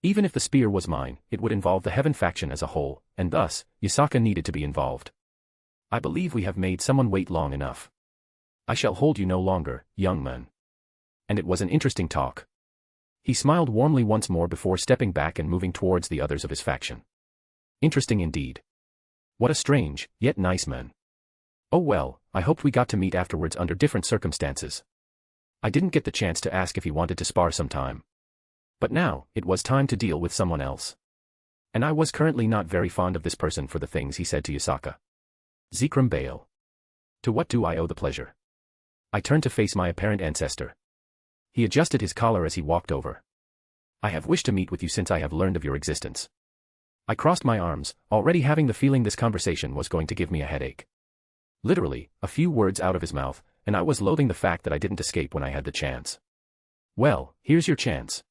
Even if the spear was mine, it would involve the Heaven faction as a whole, and thus, Yasaka needed to be involved. I believe we have made someone wait long enough. I shall hold you no longer, young man. And it was an interesting talk. He smiled warmly once more before stepping back and moving towards the others of his faction. Interesting indeed. What a strange, yet nice man. Oh well, I hoped we got to meet afterwards under different circumstances. I didn't get the chance to ask if he wanted to spar sometime. But now, it was time to deal with someone else. And I was currently not very fond of this person for the things he said to Yasaka. Zikram Baal. To what do I owe the pleasure? I turned to face my apparent ancestor. He adjusted his collar as he walked over. I have wished to meet with you since I have learned of your existence. I crossed my arms, already having the feeling this conversation was going to give me a headache. Literally, a few words out of his mouth, and I was loathing the fact that I didn't escape when I had the chance. Well, here's your chance.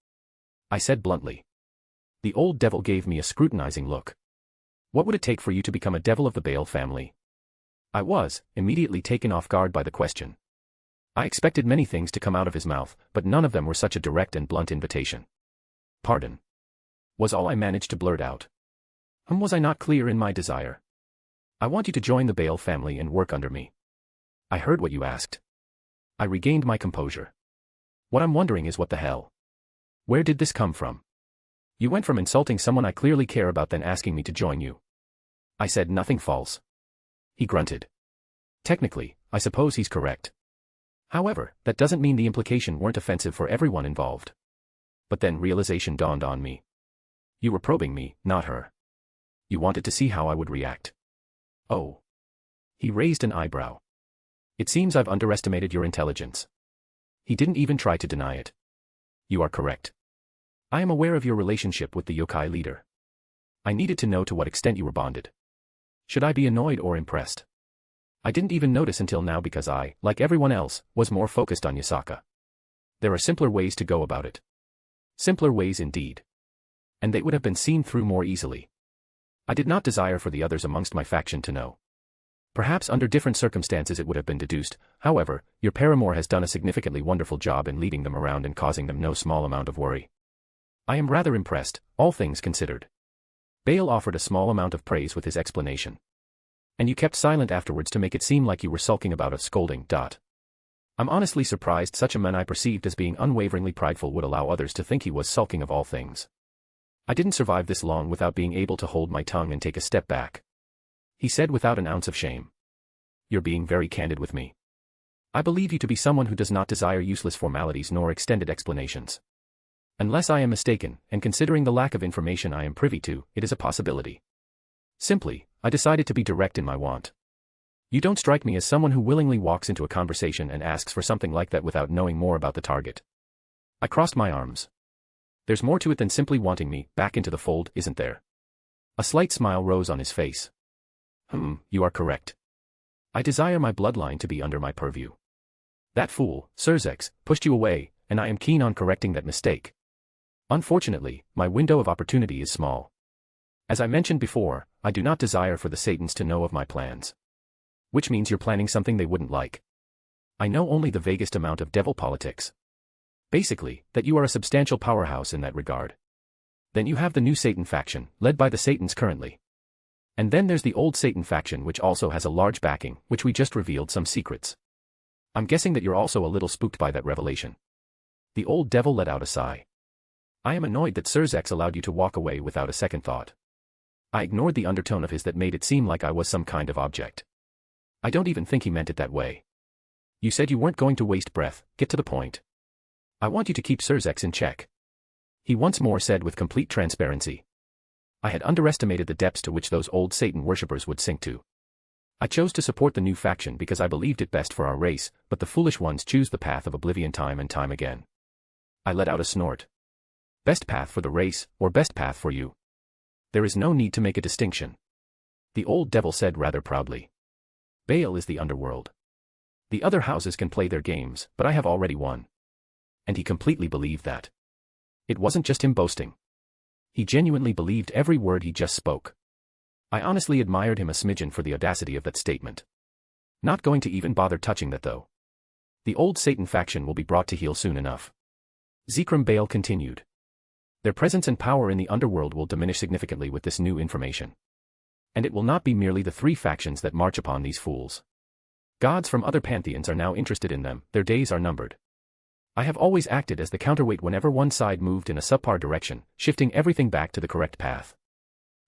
I said bluntly. The old devil gave me a scrutinizing look. What would it take for you to become a devil of the Baal family? I was, immediately taken off guard by the question. I expected many things to come out of his mouth, but none of them were such a direct and blunt invitation. Pardon. Was all I managed to blurt out. Was I not clear in my desire? I want you to join the Baal family and work under me. I heard what you asked. I regained my composure. What I'm wondering is what the hell? Where did this come from? You went from insulting someone I clearly care about then asking me to join you. I said nothing false. He grunted. Technically, I suppose he's correct. However, that doesn't mean the implication weren't offensive for everyone involved. But then realization dawned on me. You were probing me, not her. You wanted to see how I would react. Oh. He raised an eyebrow. It seems I've underestimated your intelligence. He didn't even try to deny it. You are correct. I am aware of your relationship with the yokai leader. I needed to know to what extent you were bonded. Should I be annoyed or impressed? I didn't even notice until now because I, like everyone else, was more focused on Yasaka. There are simpler ways to go about it. Simpler ways indeed. And they would have been seen through more easily. I did not desire for the others amongst my faction to know. Perhaps under different circumstances it would have been deduced, however, your paramour has done a significantly wonderful job in leading them around and causing them no small amount of worry. I am rather impressed, all things considered. Bale offered a small amount of praise with his explanation. And you kept silent afterwards to make it seem like you were sulking about a scolding. I'm honestly surprised such a man I perceived as being unwaveringly prideful would allow others to think he was sulking of all things. I didn't survive this long without being able to hold my tongue and take a step back. He said without an ounce of shame. You're being very candid with me. I believe you to be someone who does not desire useless formalities nor extended explanations. Unless I am mistaken, and considering the lack of information I am privy to, it is a possibility. Simply, I decided to be direct in my want. You don't strike me as someone who willingly walks into a conversation and asks for something like that without knowing more about the target. I crossed my arms. There's more to it than simply wanting me back into the fold, isn't there? A slight smile rose on his face. You are correct. I desire my bloodline to be under my purview. That fool, Zelretch, pushed you away, and I am keen on correcting that mistake. Unfortunately, my window of opportunity is small. As I mentioned before, I do not desire for the Satans to know of my plans. Which means you're planning something they wouldn't like. I know only the vaguest amount of devil politics. Basically, that you are a substantial powerhouse in that regard. Then you have the new Satan faction, led by the Satans currently. And then there's the old Satan faction which also has a large backing, which we just revealed some secrets. I'm guessing that you're also a little spooked by that revelation. The old devil let out a sigh. I am annoyed that Zelretch allowed you to walk away without a second thought. I ignored the undertone of his that made it seem like I was some kind of object. I don't even think he meant it that way. You said you weren't going to waste breath, get to the point. I want you to keep Zelretch in check. He once more said with complete transparency. I had underestimated the depths to which those old Satan worshippers would sink to. I chose to support the new faction because I believed it best for our race, but the foolish ones choose the path of oblivion time and time again. I let out a snort. Best path for the race, or best path for you? There is no need to make a distinction. The old devil said rather proudly. Bale is the underworld. The other houses can play their games, but I have already won. And he completely believed that. It wasn't just him boasting. He genuinely believed every word he just spoke. I honestly admired him a smidgen for the audacity of that statement. Not going to even bother touching that though. The old Satan faction will be brought to heel soon enough. Zekrom Bale continued. Their presence and power in the underworld will diminish significantly with this new information. And it will not be merely the three factions that march upon these fools. Gods from other pantheons are now interested in them, their days are numbered. I have always acted as the counterweight whenever one side moved in a subpar direction, shifting everything back to the correct path.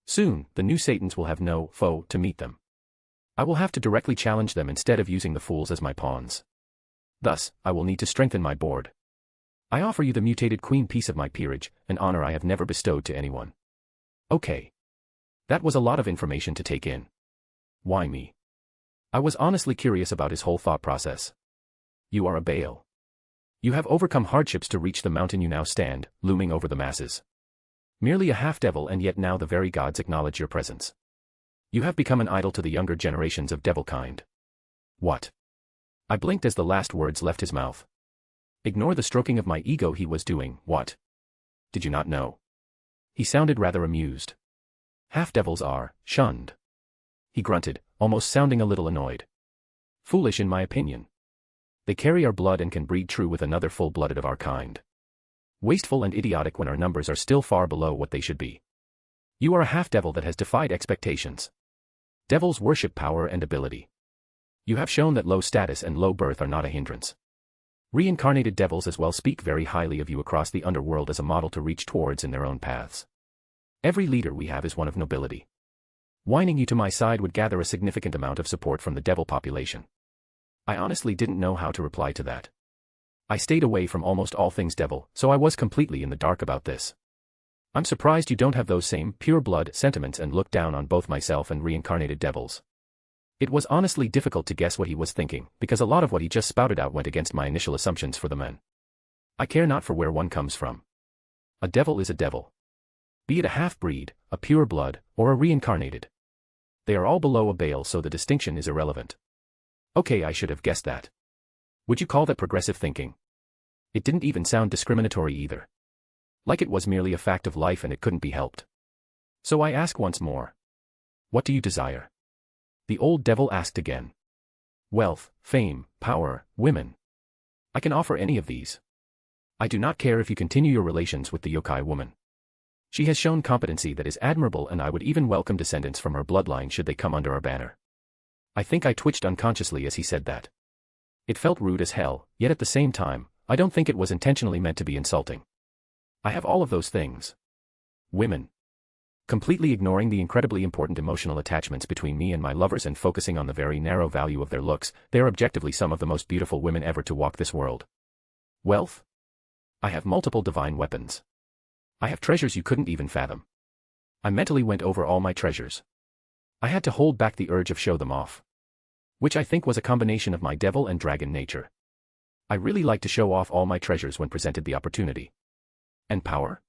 Soon, the new Satans will have no foe to meet them. I will have to directly challenge them instead of using the fools as my pawns. Thus, I will need to strengthen my board. I offer you the mutated queen piece of my peerage, an honor I have never bestowed to anyone. Okay. That was a lot of information to take in. Why me? I was honestly curious about his whole thought process. You are a Bale. You have overcome hardships to reach the mountain you now stand, looming over the masses. Merely a half-devil and yet now the very gods acknowledge your presence. You have become an idol to the younger generations of devil kind. What? I blinked as the last words left his mouth. Ignore the stroking of my ego he was doing, what? Did you not know? He sounded rather amused. Half-devils are shunned. He grunted, almost sounding a little annoyed. Foolish in my opinion. They carry our blood and can breed true with another full-blooded of our kind. Wasteful and idiotic when our numbers are still far below what they should be. You are a half-devil that has defied expectations. Devils worship power and ability. You have shown that low status and low birth are not a hindrance. Reincarnated devils as well speak very highly of you across the underworld as a model to reach towards in their own paths. Every leader we have is one of nobility. Whining you to my side would gather a significant amount of support from the devil population. I honestly didn't know how to reply to that. I stayed away from almost all things devil, so I was completely in the dark about this. I'm surprised you don't have those same pure blood sentiments and look down on both myself and reincarnated devils. It was honestly difficult to guess what he was thinking, because a lot of what he just spouted out went against my initial assumptions for the men. I care not for where one comes from. A devil is a devil. Be it a half-breed, a pure blood, or a reincarnated. They are all below a Bale, so the distinction is irrelevant. Okay, I should have guessed that. Would you call that progressive thinking? It didn't even sound discriminatory either. Like it was merely a fact of life and it couldn't be helped. So I ask once more, What do you desire? The old devil asked again. Wealth, fame, power, women. I can offer any of these. I do not care if you continue your relations with the yokai woman. She has shown competency that is admirable, and I would even welcome descendants from her bloodline should they come under our banner. I think I twitched unconsciously as he said that. It felt rude as hell, yet at the same time, I don't think it was intentionally meant to be insulting. I have all of those things. Women. Completely ignoring the incredibly important emotional attachments between me and my lovers and focusing on the very narrow value of their looks, they are objectively some of the most beautiful women ever to walk this world. Wealth? I have multiple divine weapons. I have treasures you couldn't even fathom. I mentally went over all my treasures. I had to hold back the urge of show them off. Which I think was a combination of my devil and dragon nature. I really like to show off all my treasures when presented the opportunity. And power?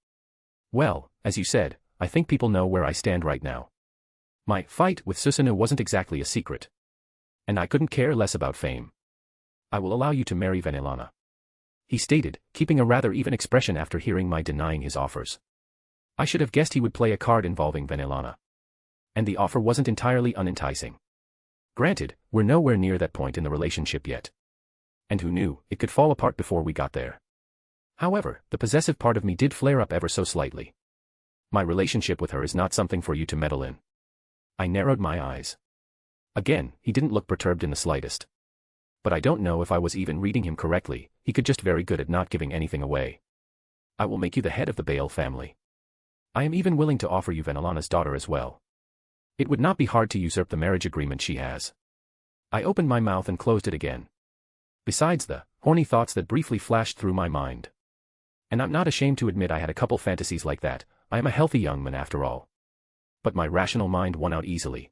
Well, as you said, I think people know where I stand right now. My fight with Susanoo wasn't exactly a secret. And I couldn't care less about fame. I will allow you to marry Vanillana. He stated, keeping a rather even expression after hearing my denying his offers. I should have guessed he would play a card involving Vanillana. And the offer wasn't entirely unenticing. Granted, we're nowhere near that point in the relationship yet. And who knew, it could fall apart before we got there. However, the possessive part of me did flare up ever so slightly. My relationship with her is not something for you to meddle in. I narrowed my eyes. Again, he didn't look perturbed in the slightest. But I don't know if I was even reading him correctly, he could just very good at not giving anything away. I will make you the head of the Bale family. I am even willing to offer you Vanillana's daughter as well. It would not be hard to usurp the marriage agreement she has. I opened my mouth and closed it again. Besides the horny thoughts that briefly flashed through my mind. And I'm not ashamed to admit I had a couple fantasies like that. I am a healthy young man after all. But my rational mind won out easily.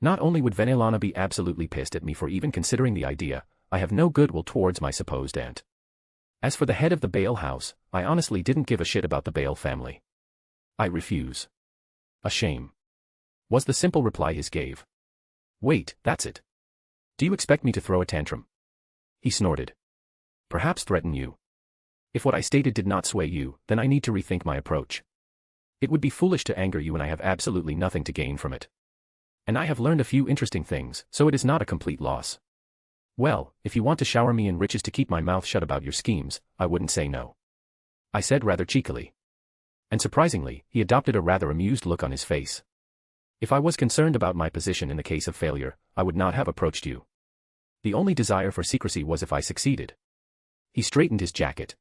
Not only would Vanillana be absolutely pissed at me for even considering the idea, I have no goodwill towards my supposed aunt. As for the head of the Bale house, I honestly didn't give a shit about the Bale family. I refuse. A shame. Was the simple reply he gave. Wait, that's it. Do you expect me to throw a tantrum? He snorted. Perhaps threaten you. If what I stated did not sway you, then I need to rethink my approach. It would be foolish to anger you and I have absolutely nothing to gain from it. And I have learned a few interesting things, so it is not a complete loss. Well, if you want to shower me in riches to keep my mouth shut about your schemes, I wouldn't say no. I said rather cheekily. And surprisingly, he adopted a rather amused look on his face. If I was concerned about my position in the case of failure, I would not have approached you. The only desire for secrecy was if I succeeded. He straightened his jacket.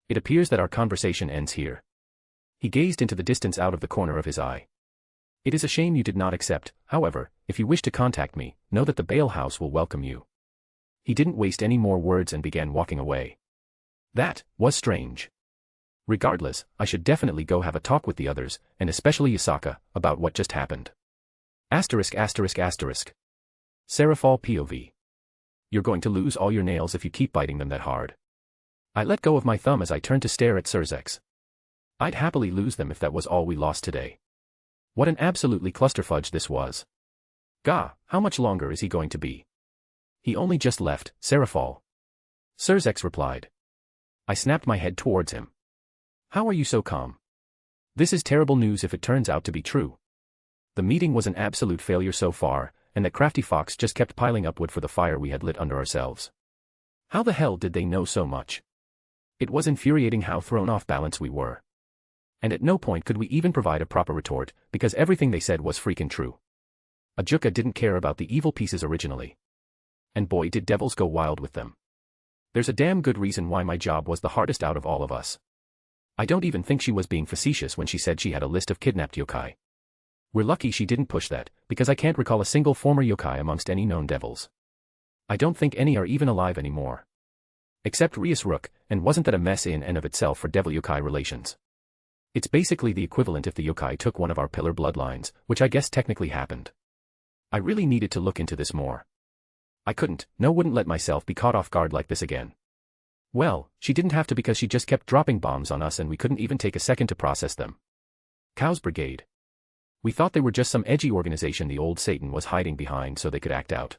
It appears that our conversation ends here. He gazed into the distance out of the corner of his eye. It is a shame you did not accept, however, if you wish to contact me, know that the Bale house will welcome you. He didn't waste any more words and began walking away. That was strange. Regardless, I should definitely go have a talk with the others, and especially Yasaka, about what just happened. Asterisk. Serafall POV. You're going to lose all your nails if you keep biting them that hard. I let go of my thumb as I turned to stare at Zelretch. I'd happily lose them if that was all we lost today. What an absolutely clusterfudge this was. Gah, how much longer is he going to be? He only just left, Serafall. Zelretch replied. I snapped my head towards him. How are you so calm? This is terrible news if it turns out to be true. The meeting was an absolute failure so far, and that crafty fox just kept piling up wood for the fire we had lit under ourselves. How the hell did they know so much? It was infuriating how thrown off balance we were. And at no point could we even provide a proper retort, because everything they said was freaking true. Ajuka didn't care about the evil pieces originally. And boy did devils go wild with them. There's a damn good reason why my job was the hardest out of all of us. I don't even think she was being facetious when she said she had a list of kidnapped yokai. We're lucky she didn't push that, because I can't recall a single former yokai amongst any known devils. I don't think any are even alive anymore. Except Rias Rook, and wasn't that a mess in and of itself for devil-yokai relations? It's basically the equivalent if the yokai took one of our pillar bloodlines, which I guess technically happened. I really needed to look into this more. I wouldn't let myself be caught off guard like this again. Well, she didn't have to because she just kept dropping bombs on us and we couldn't even take a second to process them. Cow's Brigade. We thought they were just some edgy organization the old Satan was hiding behind so they could act out.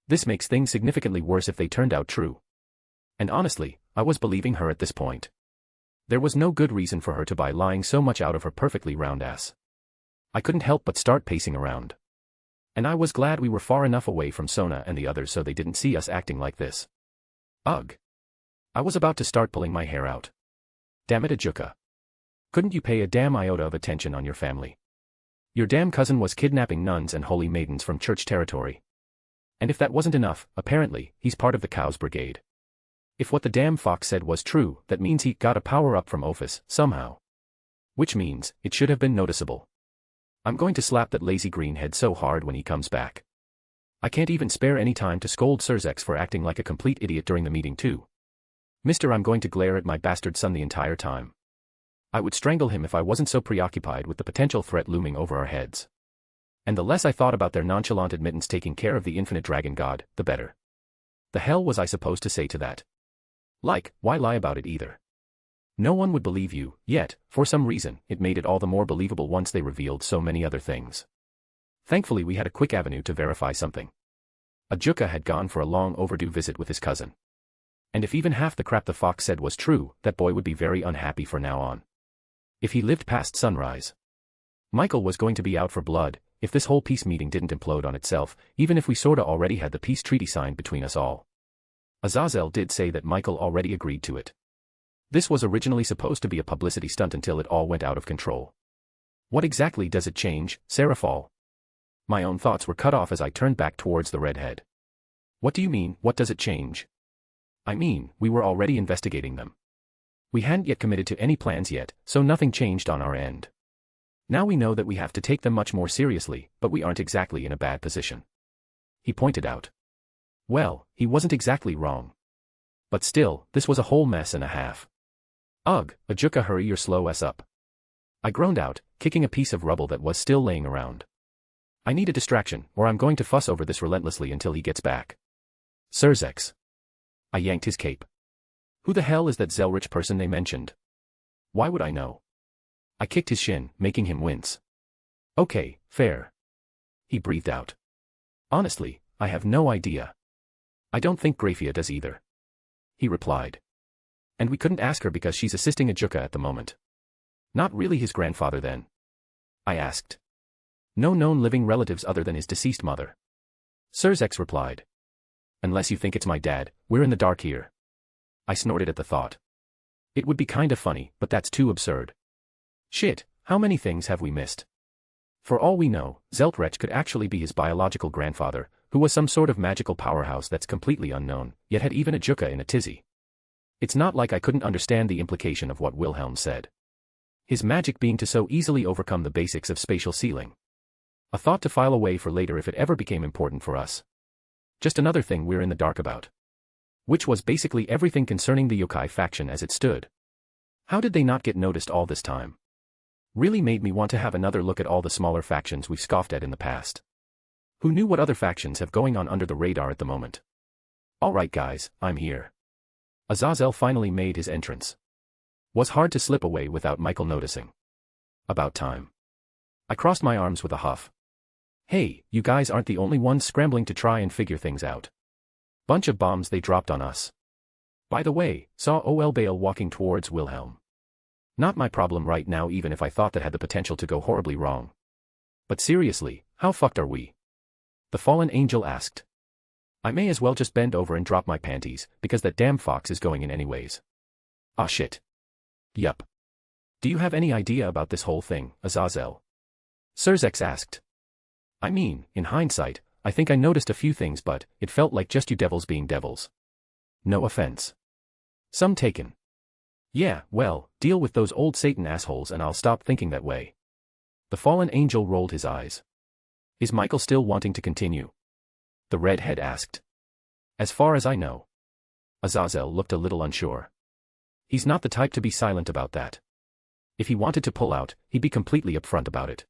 This makes things significantly worse if they turned out true. And honestly, I was believing her at this point. There was no good reason for her to be lying so much out of her perfectly round ass. I couldn't help but start pacing around. And I was glad we were far enough away from Sona and the others so they didn't see us acting like this. Ugh. I was about to start pulling my hair out. Damn it, Ajuka. Couldn't you pay a damn iota of attention on your family? Your damn cousin was kidnapping nuns and holy maidens from church territory. And if that wasn't enough, apparently, he's part of the Cows Brigade. If what the damn fox said was true, that means he got a power-up from Ophis, somehow. Which means, it should have been noticeable. I'm going to slap that lazy greenhead so hard when he comes back. I can't even spare any time to scold Zelretch for acting like a complete idiot during the meeting too. Mister, I'm going to glare at my bastard son the entire time. I would strangle him if I wasn't so preoccupied with the potential threat looming over our heads. And the less I thought about their nonchalant admittance taking care of the infinite dragon god, the better. The hell was I supposed to say to that? Like, why lie about it either? No one would believe you, yet, for some reason, it made it all the more believable once they revealed so many other things. Thankfully we had a quick avenue to verify something. Ajuka had gone for a long overdue visit with his cousin. And if even half the crap the fox said was true, that boy would be very unhappy from now on. If he lived past sunrise. Michael was going to be out for blood, if this whole peace meeting didn't implode on itself, even if we sorta already had the peace treaty signed between us all. Azazel did say that Michael already agreed to it. This was originally supposed to be a publicity stunt until it all went out of control. What exactly does it change, Seraphal? My own thoughts were cut off as I turned back towards the redhead. What do you mean, what does it change? I mean, we were already investigating them. We hadn't yet committed to any plans yet, so nothing changed on our end. Now we know that we have to take them much more seriously, but we aren't exactly in a bad position. He pointed out. Well, he wasn't exactly wrong. But still, this was a whole mess and a half. Ugh, Ajuka, hurry your slow ass up. I groaned out, kicking a piece of rubble that was still laying around. I need a distraction, or I'm going to fuss over this relentlessly until he gets back. Zelretch. I yanked his cape. Who the hell is that Zelretch person they mentioned? Why would I know? I kicked his shin, making him wince. Okay, fair. He breathed out. Honestly, I have no idea. I don't think Grafia does either. He replied. And we couldn't ask her because she's assisting Ajuka at the moment. Not really his grandfather then? I asked. No known living relatives other than his deceased mother. Zelretch replied. Unless you think it's my dad, we're in the dark here. I snorted at the thought. It would be kinda funny, but that's too absurd. Shit, how many things have we missed? For all we know, Zelretch could actually be his biological grandfather, who was some sort of magical powerhouse that's completely unknown, yet had even Ajuka in a tizzy. It's not like I couldn't understand the implication of what Wilhelm said. His magic being to so easily overcome the basics of spatial sealing. A thought to file away for later if it ever became important for us. Just another thing we're in the dark about. Which was basically everything concerning the yokai faction as it stood. How did they not get noticed all this time? Really made me want to have another look at all the smaller factions we've scoffed at in the past. Who knew what other factions have going on under the radar at the moment? Alright guys, I'm here. Azazel finally made his entrance. Was hard to slip away without Michael noticing. About time. I crossed my arms with a huff. Hey, you guys aren't the only ones scrambling to try and figure things out. Bunch of bombs they dropped on us. By the way, saw Ol Bale walking towards Wilhelm. Not my problem right now even if I thought that had the potential to go horribly wrong. But seriously, how fucked are we? The fallen angel asked. I may as well just bend over and drop my panties, because that damn fox is going in anyways. Ah shit. Yup. Do you have any idea about this whole thing, Azazel? Zelretch asked. I mean, in hindsight, I think I noticed a few things but it felt like just you devils being devils. No offense. Some taken. Yeah, well, deal with those old Satan assholes and I'll stop thinking that way. The fallen angel rolled his eyes. Is Michael still wanting to continue? The redhead asked. As far as I know. Azazel looked a little unsure. He's not the type to be silent about that. If he wanted to pull out, he'd be completely upfront about it.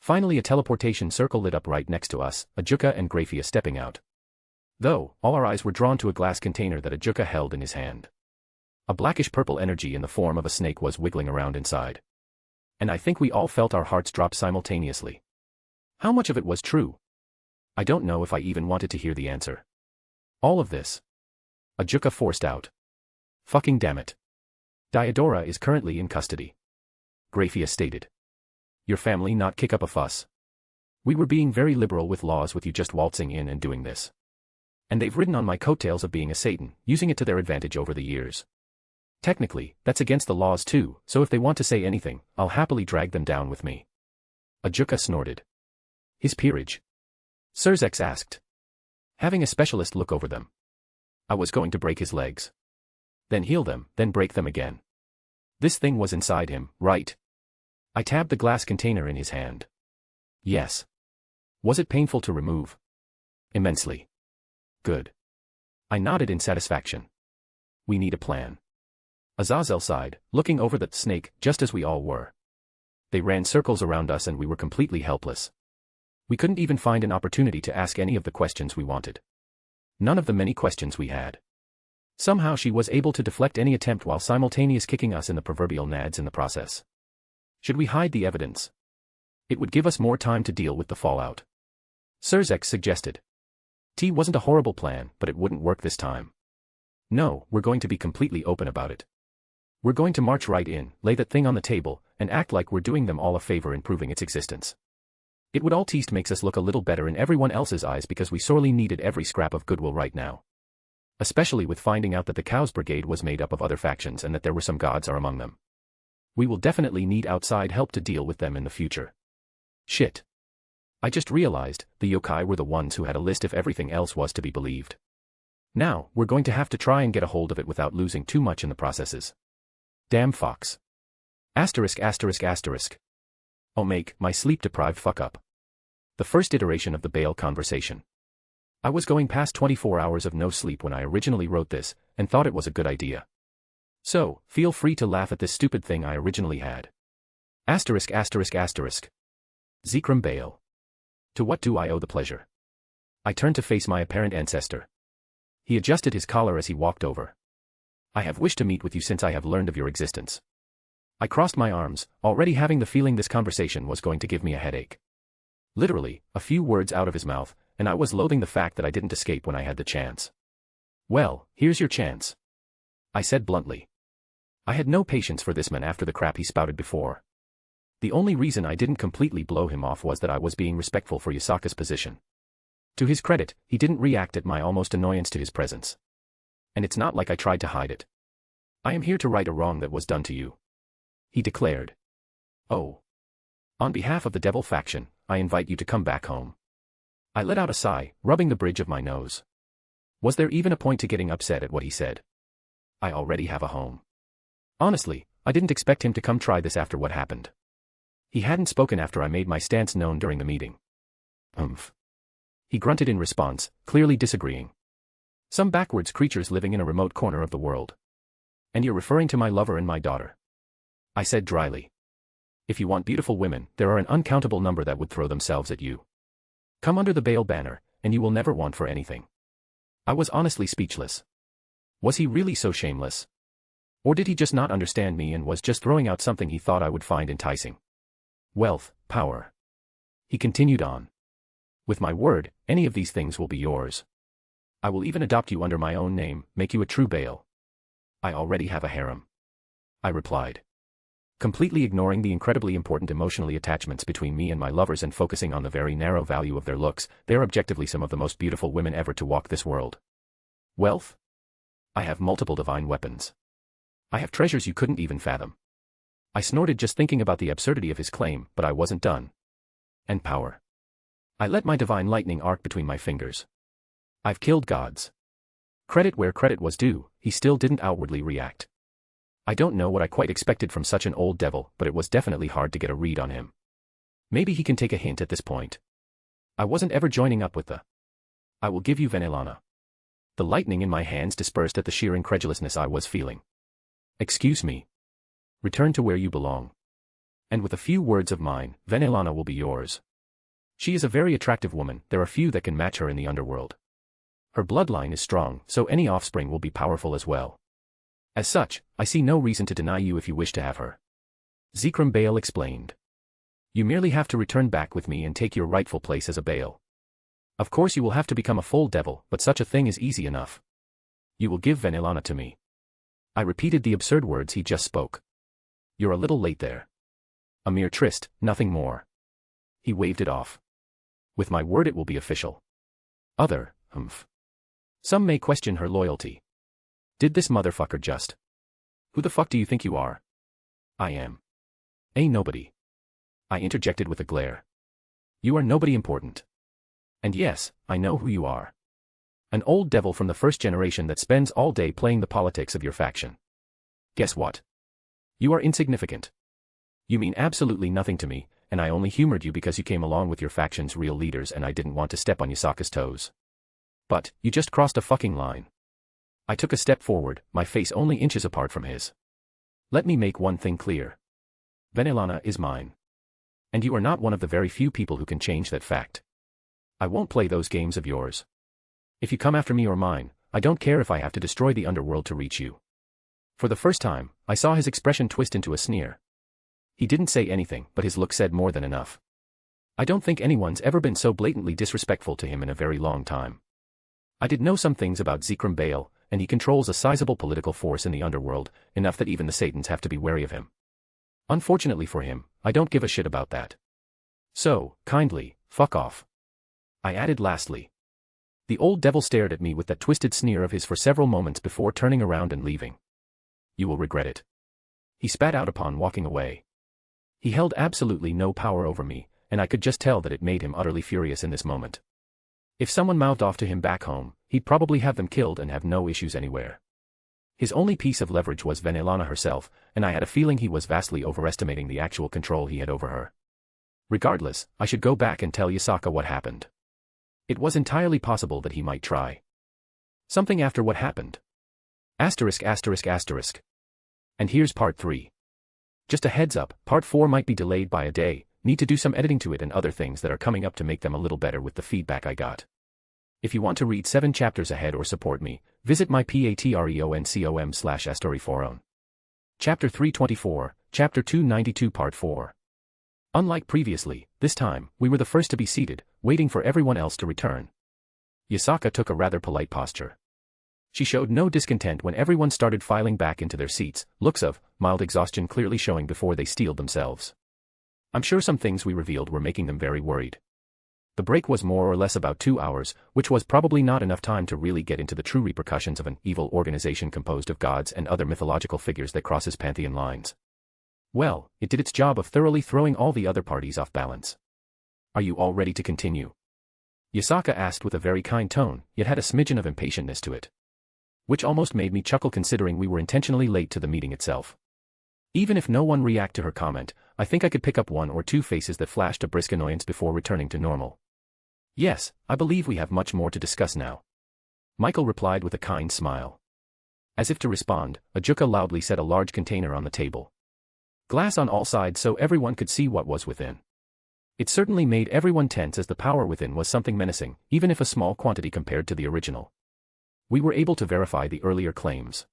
Finally a teleportation circle lit up right next to us, Ajuka and Grafia stepping out. Though, all our eyes were drawn to a glass container that Ajuka held in his hand. A blackish-purple energy in the form of a snake was wiggling around inside. And I think we all felt our hearts drop simultaneously. How much of it was true? I don't know if I even wanted to hear the answer. All of this. Ajuka forced out. Fucking damn it. Diodora is currently in custody. Grafia stated. Your family not kick up a fuss. We were being very liberal with laws with you just waltzing in and doing this. And they've ridden on my coattails of being a Satan, using it to their advantage over the years. Technically, that's against the laws too, so if they want to say anything, I'll happily drag them down with me. Ajuka snorted. His peerage? Zelretch asked. Having a specialist look over them. I was going to break his legs. Then heal them, then break them again. This thing was inside him, right? I tabbed the glass container in his hand. Yes. Was it painful to remove? Immensely. Good. I nodded in satisfaction. We need a plan. Azazel sighed, looking over the snake, just as we all were. They ran circles around us and we were completely helpless. We couldn't even find an opportunity to ask any of the questions we wanted. None of the many questions we had. Somehow she was able to deflect any attempt while simultaneously kicking us in the proverbial nads in the process. Should we hide the evidence? It would give us more time to deal with the fallout. Zelretch suggested. T wasn't a horrible plan, but it wouldn't work this time. No, we're going to be completely open about it. We're going to march right in, lay that thing on the table, and act like we're doing them all a favor in proving its existence. It would all teast makes us look a little better in everyone else's eyes because we sorely needed every scrap of goodwill right now. Especially with finding out that the Cows Brigade was made up of other factions and that there were some gods are among them. We will definitely need outside help to deal with them in the future. Shit. I just realized, the yokai were the ones who had a list if everything else was to be believed. Now, we're going to have to try and get a hold of it without losing too much in the processes. Damn fox. Asterisk. Oh make, my sleep-deprived fuck up. The first iteration of the Baal conversation. I was going past 24 hours of no sleep when I originally wrote this, and thought it was a good idea. So, feel free to laugh at this stupid thing I originally had. Asterisk. Zikram Baal. To what do I owe the pleasure? I turned to face my apparent ancestor. He adjusted his collar as he walked over. I have wished to meet with you since I have learned of your existence. I crossed my arms, already having the feeling this conversation was going to give me a headache. Literally, a few words out of his mouth, and I was loathing the fact that I didn't escape when I had the chance. Well, here's your chance. I said bluntly. I had no patience for this man after the crap he spouted before. The only reason I didn't completely blow him off was that I was being respectful for Yasaka's position. To his credit, he didn't react at my almost annoyance to his presence. And it's not like I tried to hide it. I am here to right a wrong that was done to you. He declared. Oh. On behalf of the Devil faction, I invite you to come back home. I let out a sigh, rubbing the bridge of my nose. Was there even a point to getting upset at what he said? I already have a home. Honestly, I didn't expect him to come try this after what happened. He hadn't spoken after I made my stance known during the meeting. He grunted in response, clearly disagreeing. Some backwards creatures living in a remote corner of the world. And you're referring to my lover and my daughter. I said dryly. If you want beautiful women, there are an uncountable number that would throw themselves at you. Come under the Baal banner, and you will never want for anything. I was honestly speechless. Was he really so shameless? Or did he just not understand me and was just throwing out something he thought I would find enticing? Wealth, power. He continued on. With my word, any of these things will be yours. I will even adopt you under my own name, make you a true Baal. I already have a harem. I replied. Completely ignoring the incredibly important emotionally attachments between me and my lovers and focusing on the very narrow value of their looks, they are objectively some of the most beautiful women ever to walk this world. Wealth? I have multiple divine weapons. I have treasures you couldn't even fathom. I snorted just thinking about the absurdity of his claim, but I wasn't done. And power. I let my divine lightning arc between my fingers. I've killed gods. Credit where credit was due, he still didn't outwardly react. I don't know what I quite expected from such an old devil, but it was definitely hard to get a read on him. Maybe he can take a hint at this point. I wasn't ever joining up with the I will give you Vanillana. The lightning in my hands dispersed at the sheer incredulousness I was feeling. Excuse me. Return to where you belong. And with a few words of mine, Vanillana will be yours. She is a very attractive woman, there are few that can match her in the underworld. Her bloodline is strong, so any offspring will be powerful as well. As such, I see no reason to deny you if you wish to have her. Zikram Baal explained. You merely have to return back with me and take your rightful place as a Baal. Of course you will have to become a full devil, but such a thing is easy enough. You will give Vanillana to me. I repeated the absurd words he just spoke. You're a little late there. A mere tryst, nothing more. He waved it off. With my word it will be official. Humph. Some may question her loyalty. Did this motherfucker just? Who the fuck do you think you are? I am. Nobody. I interjected with a glare. You are nobody important. And yes, I know who you are. An old devil from the first generation that spends all day playing the politics of your faction. Guess what? You are insignificant. You mean absolutely nothing to me, and I only humored you because you came along with your faction's real leaders and I didn't want to step on Yasaka's toes. But, you just crossed a fucking line. I took a step forward, my face only inches apart from his. Let me make one thing clear. Venelana is mine. And you are not one of the very few people who can change that fact. I won't play those games of yours. If you come after me or mine, I don't care if I have to destroy the underworld to reach you. For the first time, I saw his expression twist into a sneer. He didn't say anything, but his look said more than enough. I don't think anyone's ever been so blatantly disrespectful to him in a very long time. I did know some things about Zekrom Baal, and he controls a sizable political force in the underworld, enough that even the Satans have to be wary of him. Unfortunately for him, I don't give a shit about that. So, kindly, fuck off. I added lastly. The old devil stared at me with that twisted sneer of his for several moments before turning around and leaving. You will regret it. He spat out upon walking away. He held absolutely no power over me, and I could just tell that it made him utterly furious in this moment. If someone mouthed off to him back home, he'd probably have them killed and have no issues anywhere. His only piece of leverage was Venelana herself, and I had a feeling he was vastly overestimating the actual control he had over her. Regardless, I should go back and tell Yasaka what happened. It was entirely possible that he might try something after what happened. And here's part 3. Just a heads up, part 4 might be delayed by a day, need to do some editing to it and other things that are coming up to make them a little better with the feedback I got. If you want to read 7 chapters ahead or support me, visit my patreon.com/astoriforon. Chapter 324, Chapter 292 Part 4. Unlike previously, this time, we were the first to be seated, waiting for everyone else to return. Yasaka took a rather polite posture. She showed no discontent when everyone started filing back into their seats, looks of mild exhaustion clearly showing before they steeled themselves. I'm sure some things we revealed were making them very worried. The break was more or less about 2 hours, which was probably not enough time to really get into the true repercussions of an evil organization composed of gods and other mythological figures that crosses pantheon lines. Well, it did its job of thoroughly throwing all the other parties off balance. Are you all ready to continue? Yasaka asked with a very kind tone, yet had a smidgen of impatientness to it. Which almost made me chuckle considering we were intentionally late to the meeting itself. Even if no one reacted to her comment, I think I could pick up 1 or 2 faces that flashed a brisk annoyance before returning to normal. Yes, I believe we have much more to discuss now. Michael replied with a kind smile. As if to respond, Ajuka loudly set a large container on the table. Glass on all sides so everyone could see what was within. It certainly made everyone tense as the power within was something menacing, even if a small quantity compared to the original. We were able to verify the earlier claims.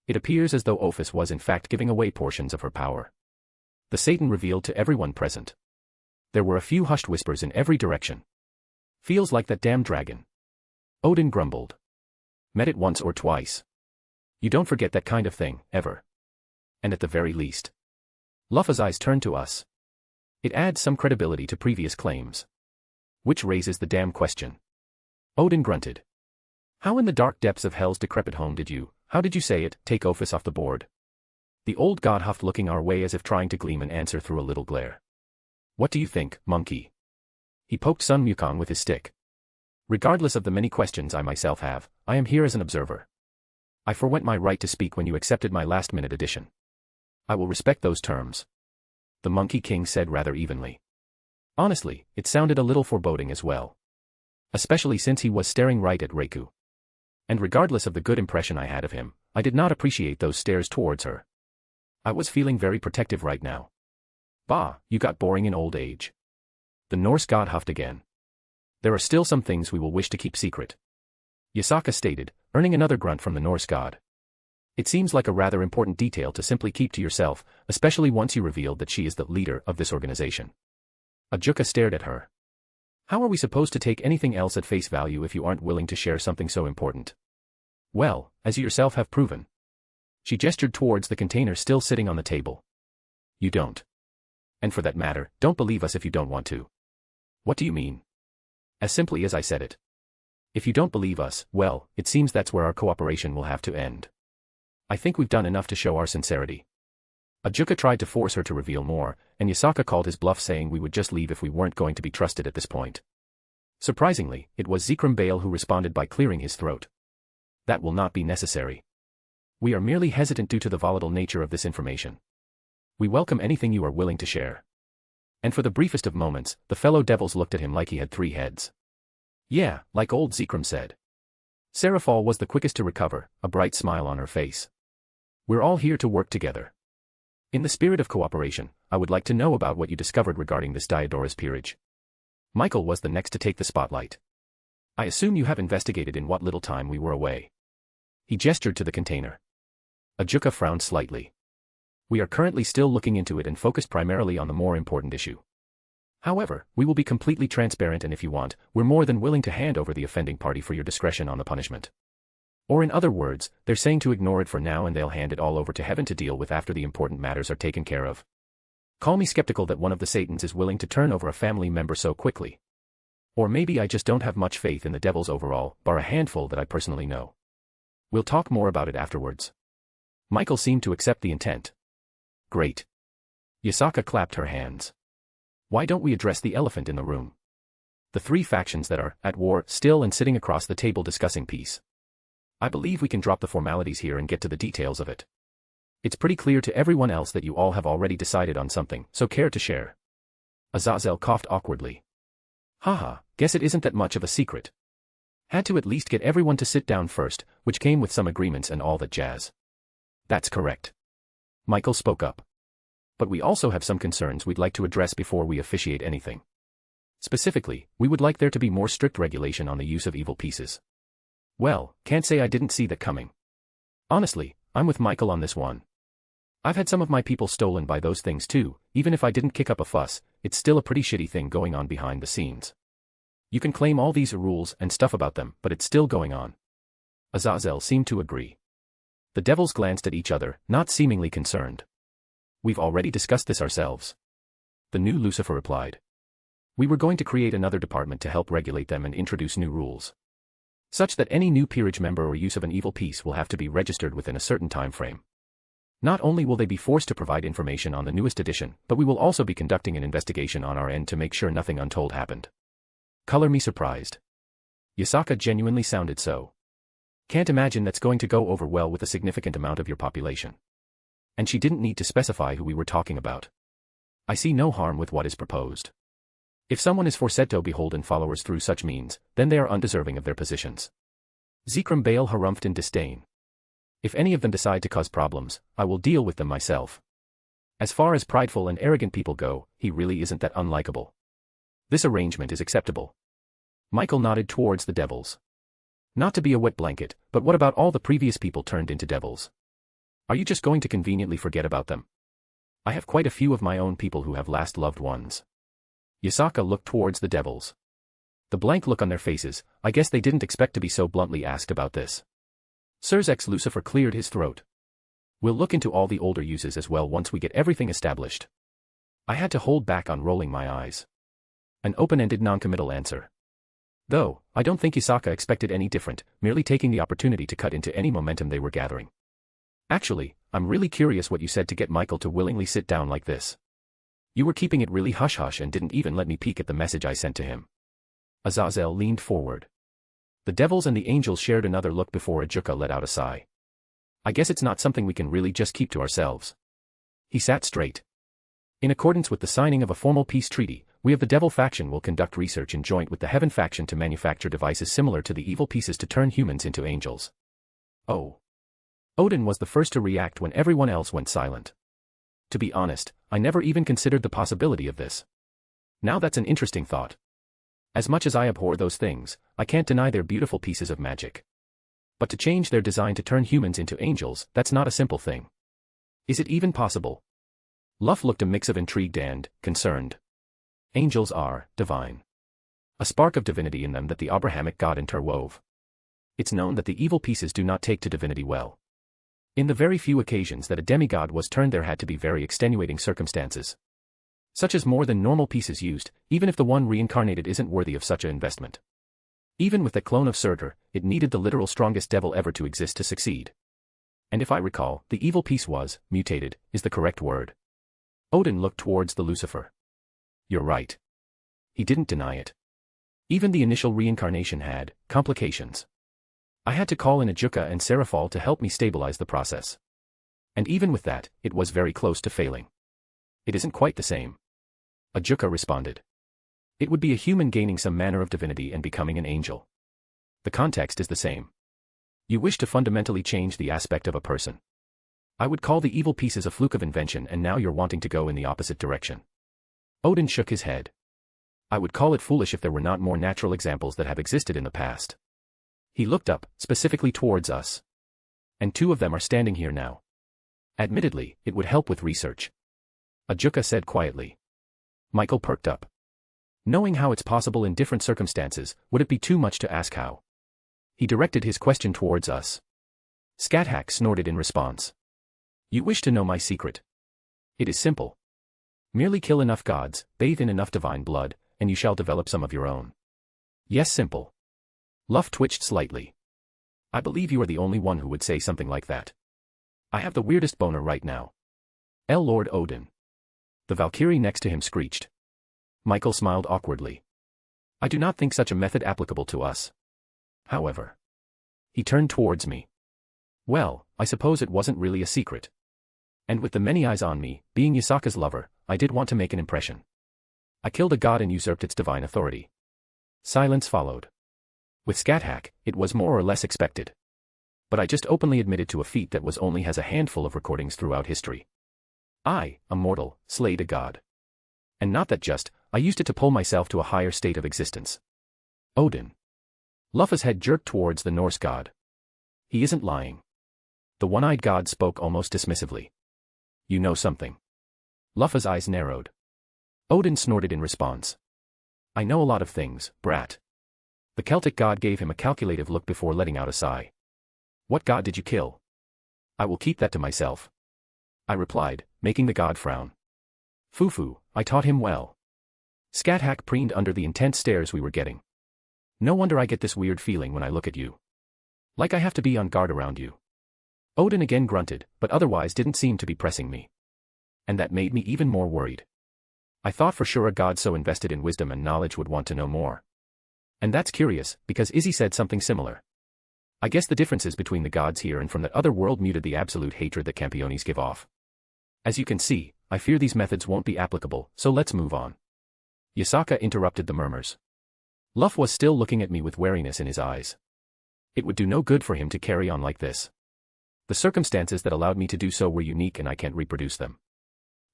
It appears as though Ophis was in fact giving away portions of her power. The Satan revealed to everyone present. There were a few hushed whispers in every direction. Feels like that damn dragon. Odin grumbled. Met it once or twice. You don't forget that kind of thing, ever. And at the very least. Lufa's eyes turned to us. It adds some credibility to previous claims. Which raises the damn question. Odin grunted. How in the dark depths of hell's decrepit home did you, how did you say it, take Ophis off the board? The old god huffed looking our way as if trying to glean an answer through a little glare. What do you think, monkey? He poked Sun Wukong with his stick. Regardless of the many questions I myself have, I am here as an observer. I forwent my right to speak when you accepted my last-minute addition. I will respect those terms. The Monkey King said rather evenly. Honestly, it sounded a little foreboding as well. Especially since he was staring right at Reiku. And regardless of the good impression I had of him, I did not appreciate those stares towards her. I was feeling very protective right now. Bah, you got boring in old age. The Norse god huffed again. There are still some things we will wish to keep secret. Yasaka stated, earning another grunt from the Norse god. It seems like a rather important detail to simply keep to yourself, especially once you revealed that she is the leader of this organization. Ajuka stared at her. How are we supposed to take anything else at face value if you aren't willing to share something so important? Well, as you yourself have proven. She gestured towards the container still sitting on the table. You don't. And for that matter, don't believe us if you don't want to. What do you mean? As simply as I said it. If you don't believe us, well, it seems that's where our cooperation will have to end. I think we've done enough to show our sincerity. Ajuka tried to force her to reveal more, and Yasaka called his bluff saying we would just leave if we weren't going to be trusted at this point. Surprisingly, it was Zikram Bale who responded by clearing his throat. That will not be necessary. We are merely hesitant due to the volatile nature of this information. We welcome anything you are willing to share. And for the briefest of moments, the fellow devils looked at him like he had 3 heads. Yeah, like old Zikram said. Seraphal was the quickest to recover, a bright smile on her face. We're all here to work together. In the spirit of cooperation, I would like to know about what you discovered regarding this Diodora's peerage. Michael was the next to take the spotlight. I assume you have investigated in what little time we were away. He gestured to the container. Ajuka frowned slightly. We are currently still looking into it and focused primarily on the more important issue. However, we will be completely transparent, and if you want, we're more than willing to hand over the offending party for your discretion on the punishment. Or in other words, they're saying to ignore it for now and they'll hand it all over to heaven to deal with after the important matters are taken care of. Call me skeptical that one of the Satans is willing to turn over a family member so quickly. Or maybe I just don't have much faith in the devils overall, bar a handful that I personally know. We'll talk more about it afterwards. Michael seemed to accept the intent. Great. Yasaka clapped her hands. Why don't we address the elephant in the room? The 3 factions that are at war still and sitting across the table discussing peace. I believe we can drop the formalities here and get to the details of it. It's pretty clear to everyone else that you all have already decided on something, so care to share. Azazel coughed awkwardly. Haha, guess it isn't that much of a secret. Had to at least get everyone to sit down first, which came with some agreements and all that jazz. That's correct. Michael spoke up. But we also have some concerns we'd like to address before we officiate anything. Specifically, we would like there to be more strict regulation on the use of evil pieces. Well, can't say I didn't see that coming. Honestly, I'm with Michael on this one. I've had some of my people stolen by those things too. Even if I didn't kick up a fuss, it's still a pretty shitty thing going on behind the scenes. You can claim all these rules and stuff about them, but it's still going on. Azazel seemed to agree. The devils glanced at each other, not seemingly concerned. We've already discussed this ourselves. The new Lucifer replied. We were going to create another department to help regulate them and introduce new rules. Such that any new peerage member or use of an evil piece will have to be registered within a certain time frame. Not only will they be forced to provide information on the newest edition, but we will also be conducting an investigation on our end to make sure nothing untold happened. Color me surprised. Yasaka genuinely sounded so. Can't imagine that's going to go over well with a significant amount of your population. And she didn't need to specify who we were talking about. I see no harm with what is proposed. If someone is Forsetto beholden followers through such means, then they are undeserving of their positions. Zikram Bale harumphed in disdain. If any of them decide to cause problems, I will deal with them myself. As far as prideful and arrogant people go, he really isn't that unlikable. This arrangement is acceptable. Michael nodded towards the devils. Not to be a wet blanket, but what about all the previous people turned into devils? Are you just going to conveniently forget about them? I have quite a few of my own people who have lost loved ones. Yasaka looked towards the devils. The blank look on their faces, I guess they didn't expect to be so bluntly asked about this. Sirs X Lucifer cleared his throat. We'll look into all the older uses as well once we get everything established. I had to hold back on rolling my eyes. An open-ended non-committal answer. Though, I don't think Yasaka expected any different, merely taking the opportunity to cut into any momentum they were gathering. Actually, I'm really curious what you said to get Michael to willingly sit down like this. You were keeping it really hush-hush and didn't even let me peek at the message I sent to him. Azazel leaned forward. The devils and the angels shared another look before Ajuka let out a sigh. I guess it's not something we can really just keep to ourselves. He sat straight. In accordance with the signing of a formal peace treaty, we of the Devil faction will conduct research in joint with the Heaven faction to manufacture devices similar to the evil pieces to turn humans into angels. Oh. Odin was the first to react when everyone else went silent. To be honest, I never even considered the possibility of this. Now that's an interesting thought. As much as I abhor those things, I can't deny they're beautiful pieces of magic. But to change their design to turn humans into angels, that's not a simple thing. Is it even possible? Luff looked a mix of intrigued and concerned. Angels are divine. A spark of divinity in them that the Abrahamic God interwove. It's known that the evil pieces do not take to divinity well. In the very few occasions that a demigod was turned, there had to be very extenuating circumstances. Such as more than normal pieces used, even if the one reincarnated isn't worthy of such an investment. Even with the clone of Surtur, it needed the literal strongest devil ever to exist to succeed. And if I recall, the evil piece was, mutated, is the correct word. Odin looked towards the Lucifer. You're right. He didn't deny it. Even the initial reincarnation had complications. I had to call in Ajuka and Serafal to help me stabilize the process. And even with that, it was very close to failing. It isn't quite the same. Ajuka responded. It would be a human gaining some manner of divinity and becoming an angel. The context is the same. You wish to fundamentally change the aspect of a person. I would call the evil pieces a fluke of invention, and now you're wanting to go in the opposite direction. Odin shook his head. I would call it foolish if there were not more natural examples that have existed in the past. He looked up, specifically towards us. And 2 of them are standing here now. Admittedly, it would help with research. Ajuka said quietly. Michael perked up. Knowing how it's possible in different circumstances, would it be too much to ask how? He directed his question towards us. Scathach snorted in response. You wish to know my secret? It is simple. Merely kill enough gods, bathe in enough divine blood, and you shall develop some of your own. Yes, simple. Luff twitched slightly. I believe you are the only one who would say something like that. I have the weirdest boner right now. Lord Odin. The Valkyrie next to him screeched. Michael smiled awkwardly. I do not think such a method applicable to us. However. He turned towards me. Well, I suppose it wasn't really a secret. And with the many eyes on me, being Yasaka's lover, I did want to make an impression. I killed a god and usurped its divine authority. Silence followed. With Scathach, it was more or less expected. But I just openly admitted to a feat that was only has a handful of recordings throughout history. I, a mortal, slayed a god. And not that just, I used it to pull myself to a higher state of existence. Odin. Luffa's head jerked towards the Norse god. He isn't lying. The one-eyed god spoke almost dismissively. You know something. Luffa's eyes narrowed. Odin snorted in response. I know a lot of things, brat. The Celtic god gave him a calculative look before letting out a sigh. What god did you kill? I will keep that to myself. I replied, making the god frown. Fufu, I taught him well. Scathach preened under the intense stares we were getting. No wonder I get this weird feeling when I look at you. Like I have to be on guard around you. Odin again grunted, but otherwise didn't seem to be pressing me. And that made me even more worried. I thought for sure a god so invested in wisdom and knowledge would want to know more. And that's curious, because Izzy said something similar. I guess the differences between the gods here and from that other world muted the absolute hatred that Campiones give off. As you can see, I fear these methods won't be applicable, so let's move on. Yasaka interrupted the murmurs. Luff was still looking at me with wariness in his eyes. It would do no good for him to carry on like this. The circumstances that allowed me to do so were unique and I can't reproduce them.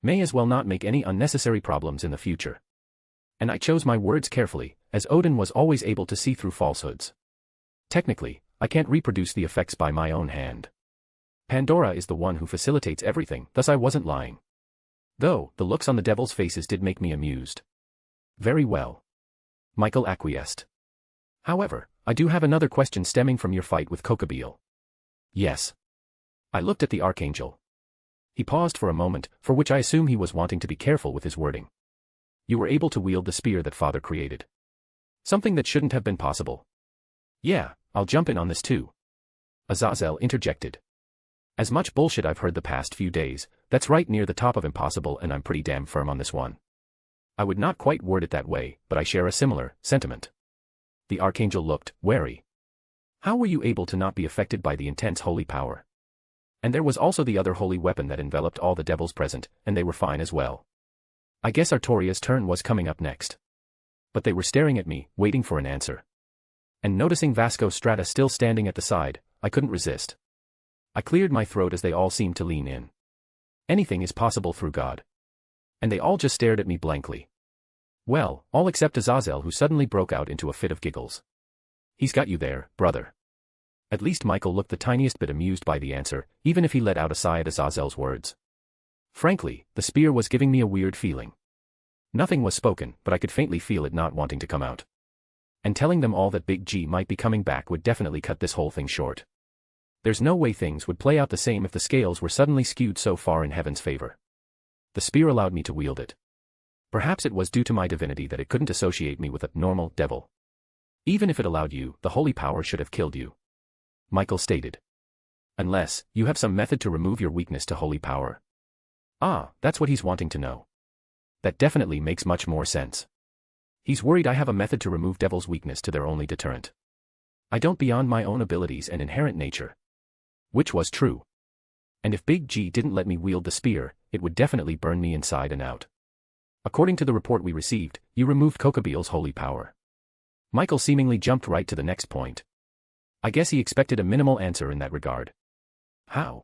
May as well not make any unnecessary problems in the future. And I chose my words carefully, as Odin was always able to see through falsehoods. Technically, I can't reproduce the effects by my own hand. Pandora is the one who facilitates everything, thus I wasn't lying. Though, the looks on the devil's faces did make me amused. Very well. Michael acquiesced. However, I do have another question stemming from your fight with Kokobeel. Yes. I looked at the Archangel. He paused for a moment, for which I assume he was wanting to be careful with his wording. You were able to wield the spear that Father created. Something that shouldn't have been possible. Yeah, I'll jump in on this too. Azazel interjected. As much bullshit I've heard the past few days, that's right near the top of impossible, and I'm pretty damn firm on this one. I would not quite word it that way, but I share a similar sentiment. The Archangel looked wary. How were you able to not be affected by the intense holy power? And there was also the other holy weapon that enveloped all the devils present, and they were fine as well. I guess Artoria's turn was coming up next. But they were staring at me, waiting for an answer. And noticing Vasco Strata still standing at the side, I couldn't resist. I cleared my throat as they all seemed to lean in. Anything is possible through God. And they all just stared at me blankly. Well, all except Azazel, who suddenly broke out into a fit of giggles. He's got you there, brother. At least Michael looked the tiniest bit amused by the answer, even if he let out a sigh at Azazel's words. Frankly, the spear was giving me a weird feeling. Nothing was spoken, but I could faintly feel it not wanting to come out. And telling them all that Big G might be coming back would definitely cut this whole thing short. There's no way things would play out the same if the scales were suddenly skewed so far in Heaven's favor. The spear allowed me to wield it. Perhaps it was due to my divinity that it couldn't associate me with a normal devil. Even if it allowed you, the holy power should have killed you. Michael stated. Unless, you have some method to remove your weakness to holy power. Ah, that's what he's wanting to know. That definitely makes much more sense. He's worried I have a method to remove devil's weakness to their only deterrent. I don't beyond my own abilities and inherent nature. Which was true. And if Big G didn't let me wield the spear, it would definitely burn me inside and out. According to the report we received, you removed Kokobeel's holy power. Michael seemingly jumped right to the next point. I guess he expected a minimal answer in that regard. How?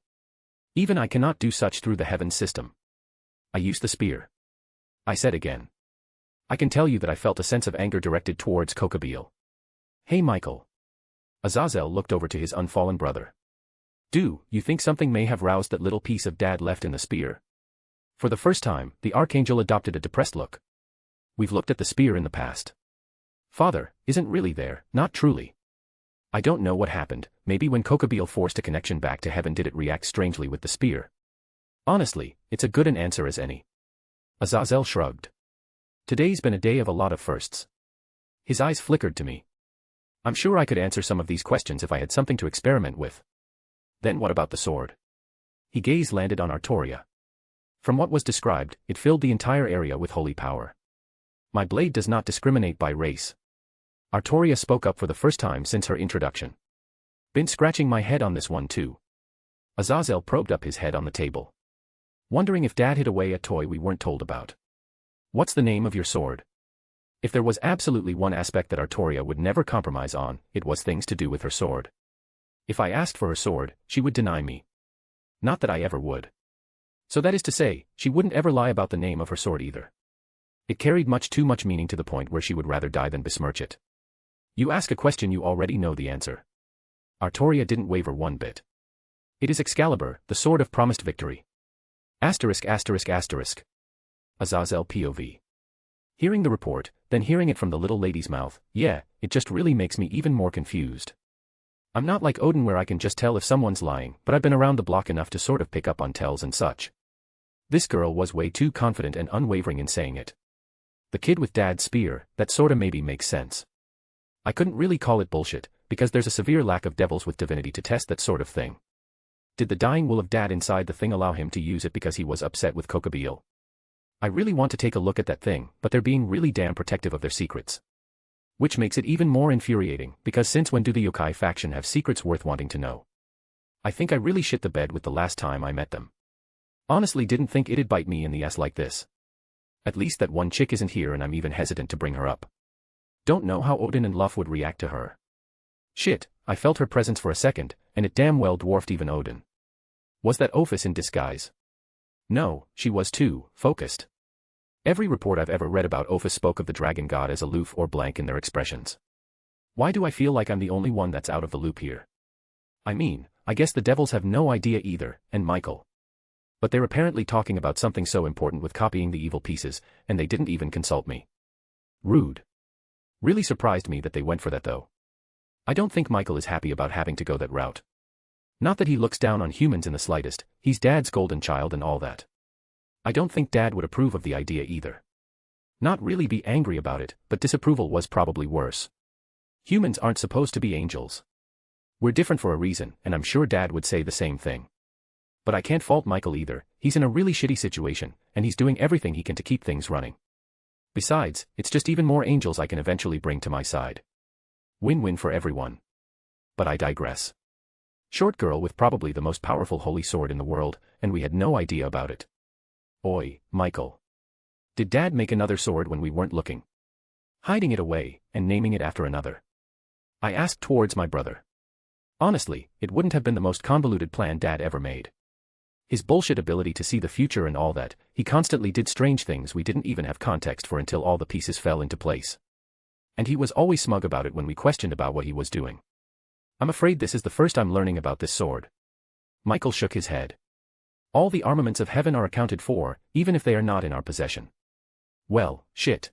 Even I cannot do such through the heaven system. I used the spear. I said again. I can tell you that I felt a sense of anger directed towards Kokobeel. Hey Michael. Azazel looked over to his unfallen brother. Do you think something may have roused that little piece of dad left in the spear? For the first time, the archangel adopted a depressed look. We've looked at the spear in the past. Father, isn't really there, not truly. I don't know what happened, maybe when Kokobeel forced a connection back to heaven did it react strangely with the spear. Honestly, it's a good an answer as any. Azazel shrugged. Today's been a day of a lot of firsts. His eyes flickered to me. I'm sure I could answer some of these questions if I had something to experiment with. Then what about the sword? His gaze landed on Artoria. From what was described, it filled the entire area with holy power. My blade does not discriminate by race. Artoria spoke up for the first time since her introduction. Been scratching my head on this one too. Azazel probed up his head on the table. Wondering if Dad hid away a toy we weren't told about. What's the name of your sword? If there was absolutely one aspect that Artoria would never compromise on, it was things to do with her sword. If I asked for her sword, she would deny me. Not that I ever would. So that is to say, she wouldn't ever lie about the name of her sword either. It carried much too much meaning to the point where she would rather die than besmirch it. You ask a question you already know the answer. Artoria didn't waver one bit. It is Excalibur, the sword of promised victory. Asterisk asterisk asterisk. Azazel POV. Hearing the report, then hearing it from the little lady's mouth, yeah, it just really makes me even more confused. I'm not like Odin where I can just tell if someone's lying, but I've been around the block enough to sort of pick up on tells and such. This girl was way too confident and unwavering in saying it. The kid with Dad's spear, that sorta maybe makes sense. I couldn't really call it bullshit, because there's a severe lack of devils with divinity to test that sort of thing. Did the dying will of Dad inside the thing allow him to use it because he was upset with Kokobeel? I really want to take a look at that thing, but they're being really damn protective of their secrets. Which makes it even more infuriating, because since when do the yokai faction have secrets worth wanting to know? I think I really shit the bed with the last time I met them. Honestly didn't think it'd bite me in the ass like this. At least that one chick isn't here and I'm even hesitant to bring her up. Don't know how Odin and Luff would react to her. Shit, I felt her presence for a second, and it damn well dwarfed even Odin. Was that Ophis in disguise? No, she was too focused. Every report I've ever read about Ophis spoke of the dragon god as aloof or blank in their expressions. Why do I feel like I'm the only one that's out of the loop here? I mean, I guess the devils have no idea either, and Michael. But they're apparently talking about something so important with copying the evil pieces, and they didn't even consult me. Rude. Really surprised me that they went for that though. I don't think Michael is happy about having to go that route. Not that he looks down on humans in the slightest, he's Dad's golden child and all that. I don't think Dad would approve of the idea either. Not really be angry about it, but disapproval was probably worse. Humans aren't supposed to be angels. We're different for a reason, and I'm sure Dad would say the same thing. But I can't fault Michael either, he's in a really shitty situation, and he's doing everything he can to keep things running. Besides, it's just even more angels I can eventually bring to my side. Win-win for everyone. But I digress. Short girl with probably the most powerful holy sword in the world, and we had no idea about it. Oi, Michael. Did Dad make another sword when we weren't looking? Hiding it away, and naming it after another? I asked towards my brother. Honestly, it wouldn't have been the most convoluted plan Dad ever made. His bullshit ability to see the future and all that, he constantly did strange things we didn't even have context for until all the pieces fell into place. And he was always smug about it when we questioned about what he was doing. I'm afraid this is the first I'm learning about this sword. Michael shook his head. All the armaments of heaven are accounted for, even if they are not in our possession. Well, shit.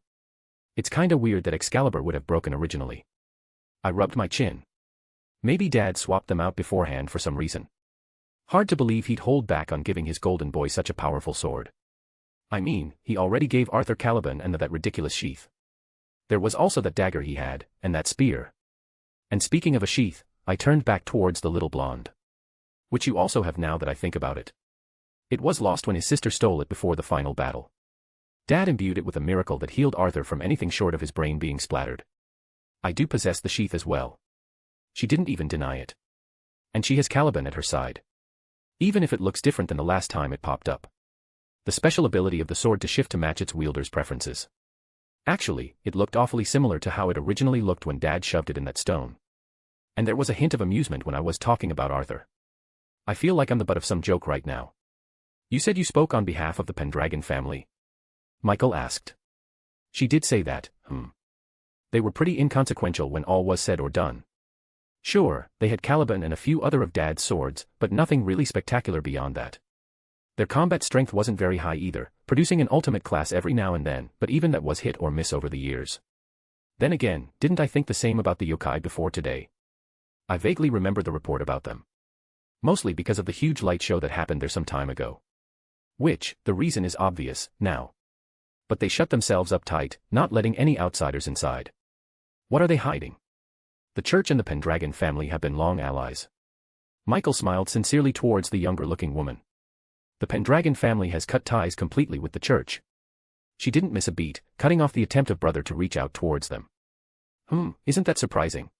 It's kinda weird that Excalibur would have broken originally. I rubbed my chin. Maybe Dad swapped them out beforehand for some reason. Hard to believe he'd hold back on giving his golden boy such a powerful sword. I mean, he already gave Arthur Caliban and that ridiculous sheath. There was also that dagger he had, and that spear. And speaking of a sheath, I turned back towards the little blonde. Which you also have now that I think about it. It was lost when his sister stole it before the final battle. Dad imbued it with a miracle that healed Arthur from anything short of his brain being splattered. I do possess the sheath as well. She didn't even deny it. And she has Caliban at her side. Even if it looks different than the last time it popped up. The special ability of the sword to shift to match its wielder's preferences. Actually, it looked awfully similar to how it originally looked when Dad shoved it in that stone. And there was a hint of amusement when I was talking about Arthur. I feel like I'm the butt of some joke right now. You said you spoke on behalf of the Pendragon family? Michael asked. She did say that, They were pretty inconsequential when all was said or done. Sure, they had Caliban and a few other of Dad's swords, but nothing really spectacular beyond that. Their combat strength wasn't very high either, producing an ultimate class every now and then, but even that was hit or miss over the years. Then again, didn't I think the same about the yokai before today? I vaguely remember the report about them. Mostly because of the huge light show that happened there some time ago. Which, the reason is obvious, now. But they shut themselves up tight, not letting any outsiders inside. What are they hiding? The church and the Pendragon family have been long allies. Michael smiled sincerely towards the younger-looking woman. The Pendragon family has cut ties completely with the church. She didn't miss a beat, cutting off the attempt of brother to reach out towards them. Isn't that surprising?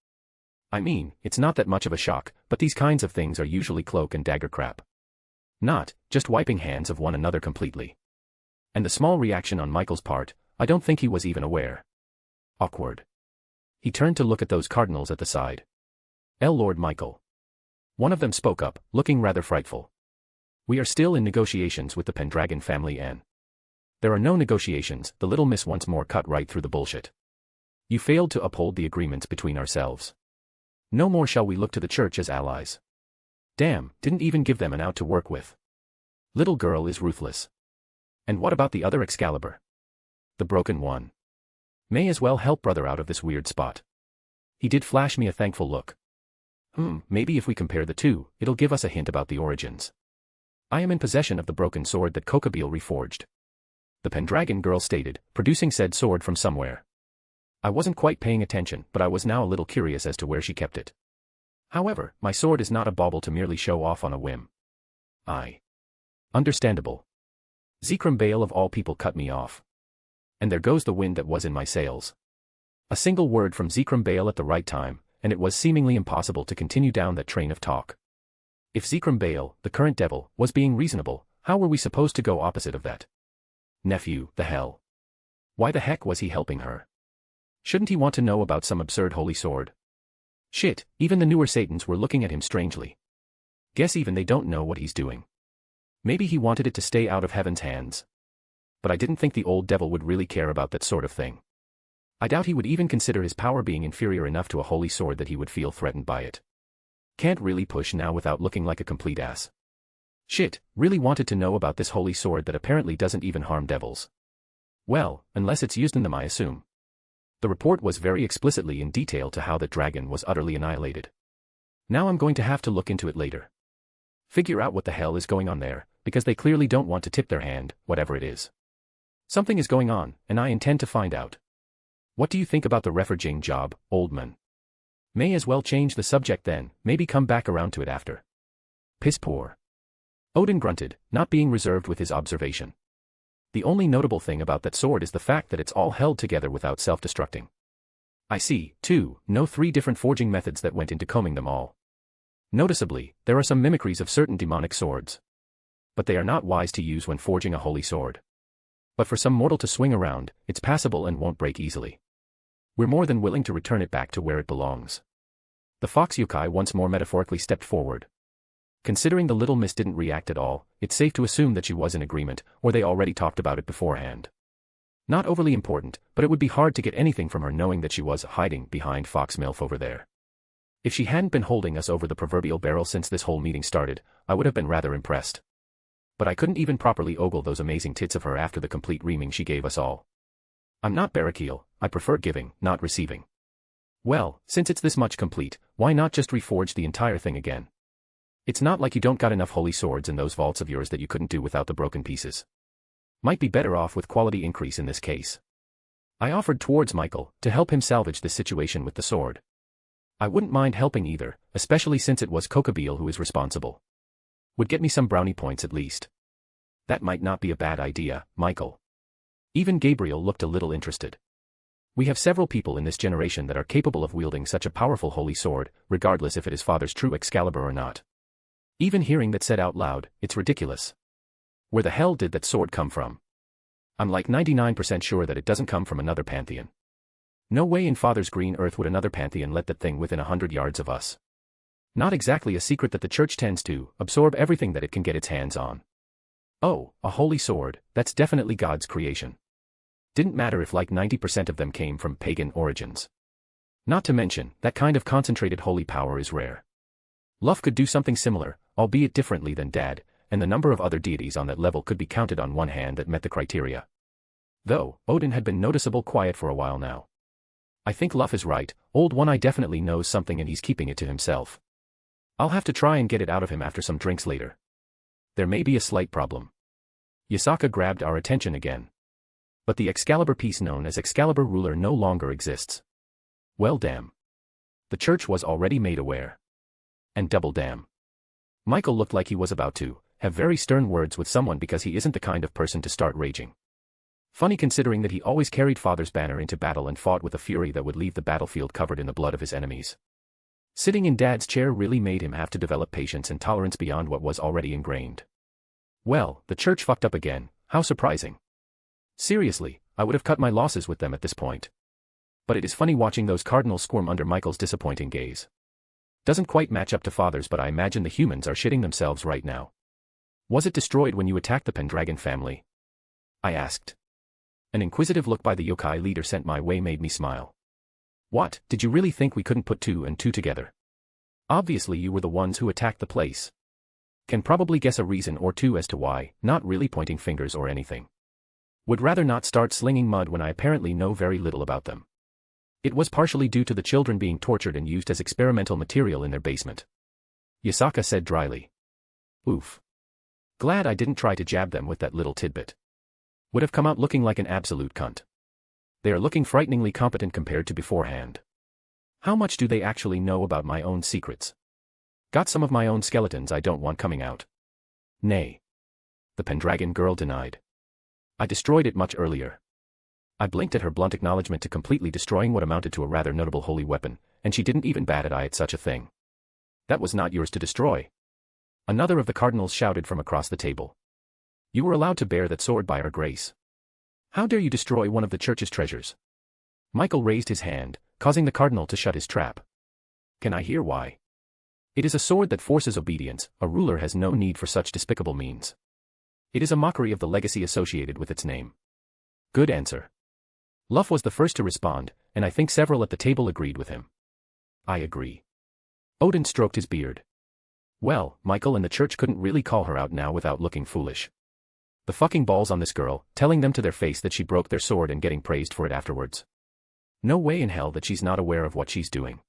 I mean, it's not that much of a shock, but these kinds of things are usually cloak and dagger crap. Not, just wiping hands of one another completely. And the small reaction on Michael's part, I don't think he was even aware. Awkward. He turned to look at those cardinals at the side. Lord Michael. One of them spoke up, looking rather frightful. We are still in negotiations with the Pendragon family, Anne. There are no negotiations, the little miss once more cut right through the bullshit. You failed to uphold the agreements between ourselves. No more shall we look to the church as allies. Damn, didn't even give them an out to work with. Little girl is ruthless. And what about the other Excalibur? The broken one. May as well help brother out of this weird spot. He did flash me a thankful look. Maybe if we compare the two, it'll give us a hint about the origins. I am in possession of the broken sword that Kokabeel reforged. The Pendragon girl stated, producing said sword from somewhere. I wasn't quite paying attention, but I was now a little curious as to where she kept it. However, my sword is not a bauble to merely show off on a whim. Understandable. Zekrom Bale of all people cut me off. And there goes the wind that was in my sails. A single word from Zekrom Bale at the right time, and it was seemingly impossible to continue down that train of talk. If Zekrom Bale, the current devil, was being reasonable, how were we supposed to go opposite of that? Nephew, the hell. Why the heck was he helping her? Shouldn't he want to know about some absurd holy sword? Shit, even the newer Satans were looking at him strangely. Guess even they don't know what he's doing. Maybe he wanted it to stay out of heaven's hands. But I didn't think the old devil would really care about that sort of thing. I doubt he would even consider his power being inferior enough to a holy sword that he would feel threatened by it. Can't really push now without looking like a complete ass. Shit, really wanted to know about this holy sword that apparently doesn't even harm devils. Well, unless it's used in them, I assume. The report was very explicitly in detail to how the dragon was utterly annihilated. Now I'm going to have to look into it later. Figure out what the hell is going on there, because they clearly don't want to tip their hand, whatever it is. Something is going on, and I intend to find out. What do you think about the reforging job, old man? May as well change the subject then, maybe come back around to it after. Piss poor. Odin grunted, not being reserved with his observation. The only notable thing about that sword is the fact that it's all held together without self-destructing. I see, too, no 3 different forging methods that went into combing them all. Noticeably, there are some mimicries of certain demonic swords. But they are not wise to use when forging a holy sword. But for some mortal to swing around, it's passable and won't break easily. We're more than willing to return it back to where it belongs. The fox yokai once more metaphorically stepped forward. Considering the little miss didn't react at all, it's safe to assume that she was in agreement, or they already talked about it beforehand. Not overly important, but it would be hard to get anything from her knowing that she was hiding behind Fox Milf over there. If she hadn't been holding us over the proverbial barrel since this whole meeting started, I would have been rather impressed. But I couldn't even properly ogle those amazing tits of her after the complete reaming she gave us all. I'm not Barrakiel, I prefer giving, not receiving. Well, since it's this much complete, why not just reforge the entire thing again? It's not like you don't got enough holy swords in those vaults of yours that you couldn't do without the broken pieces. Might be better off with quality increase in this case. I offered towards Michael, to help him salvage this situation with the sword. I wouldn't mind helping either, especially since it was Kokabeel who is responsible. Would get me some brownie points at least. That might not be a bad idea, Michael. Even Gabriel looked a little interested. We have several people in this generation that are capable of wielding such a powerful holy sword, regardless if it is father's true Excalibur or not. Even hearing that said out loud, it's ridiculous. Where the hell did that sword come from? I'm like 99% sure that it doesn't come from another pantheon. No way in Father's green earth would another pantheon let that thing within 100 yards of us. Not exactly a secret that the church tends to absorb everything that it can get its hands on. Oh, a holy sword, that's definitely God's creation. Didn't matter if like 90% of them came from pagan origins. Not to mention, that kind of concentrated holy power is rare. Luff could do something similar, albeit differently than Dad, and the number of other deities on that level could be counted on one hand that met the criteria. Though, Odin had been noticeable quiet for a while now. I think Luff is right, Old One Eye definitely knows something and he's keeping it to himself. I'll have to try and get it out of him after some drinks later. There may be a slight problem. Yasaka grabbed our attention again. But the Excalibur piece known as Excalibur Ruler no longer exists. Well damn. The church was already made aware. And double damn. Michael looked like he was about to have very stern words with someone because he isn't the kind of person to start raging. Funny considering that he always carried Father's banner into battle and fought with a fury that would leave the battlefield covered in the blood of his enemies. Sitting in Dad's chair really made him have to develop patience and tolerance beyond what was already ingrained. Well, the church fucked up again, how surprising. Seriously, I would have cut my losses with them at this point. But it is funny watching those cardinals squirm under Michael's disappointing gaze. Doesn't quite match up to Father's, but I imagine the humans are shitting themselves right now. Was it destroyed when you attacked the Pendragon family? I asked. An inquisitive look by the yokai leader sent my way made me smile. What, did you really think we couldn't put two and two together? Obviously you were the ones who attacked the place. Can probably guess a reason or two as to why, not really pointing fingers or anything. Would rather not start slinging mud when I apparently know very little about them. It was partially due to the children being tortured and used as experimental material in their basement. Yasaka said dryly. Oof. Glad I didn't try to jab them with that little tidbit. Would have come out looking like an absolute cunt. They are looking frighteningly competent compared to beforehand. How much do they actually know about my own secrets? Got some of my own skeletons I don't want coming out. Nay. The Pendragon girl denied. I destroyed it much earlier. I blinked at her blunt acknowledgement to completely destroying what amounted to a rather notable holy weapon, and she didn't even bat an eye at such a thing. That was not yours to destroy. Another of the cardinals shouted from across the table. You were allowed to bear that sword by our grace. How dare you destroy one of the church's treasures? Michael raised his hand, causing the cardinal to shut his trap. Can I hear why? It is a sword that forces obedience, a ruler has no need for such despicable means. It is a mockery of the legacy associated with its name. Good answer. Luff was the first to respond, and I think several at the table agreed with him. I agree. Odin stroked his beard. Well, Michael and the church couldn't really call her out now without looking foolish. The fucking balls on this girl, telling them to their face that she broke their sword and getting praised for it afterwards. No way in hell that she's not aware of what she's doing.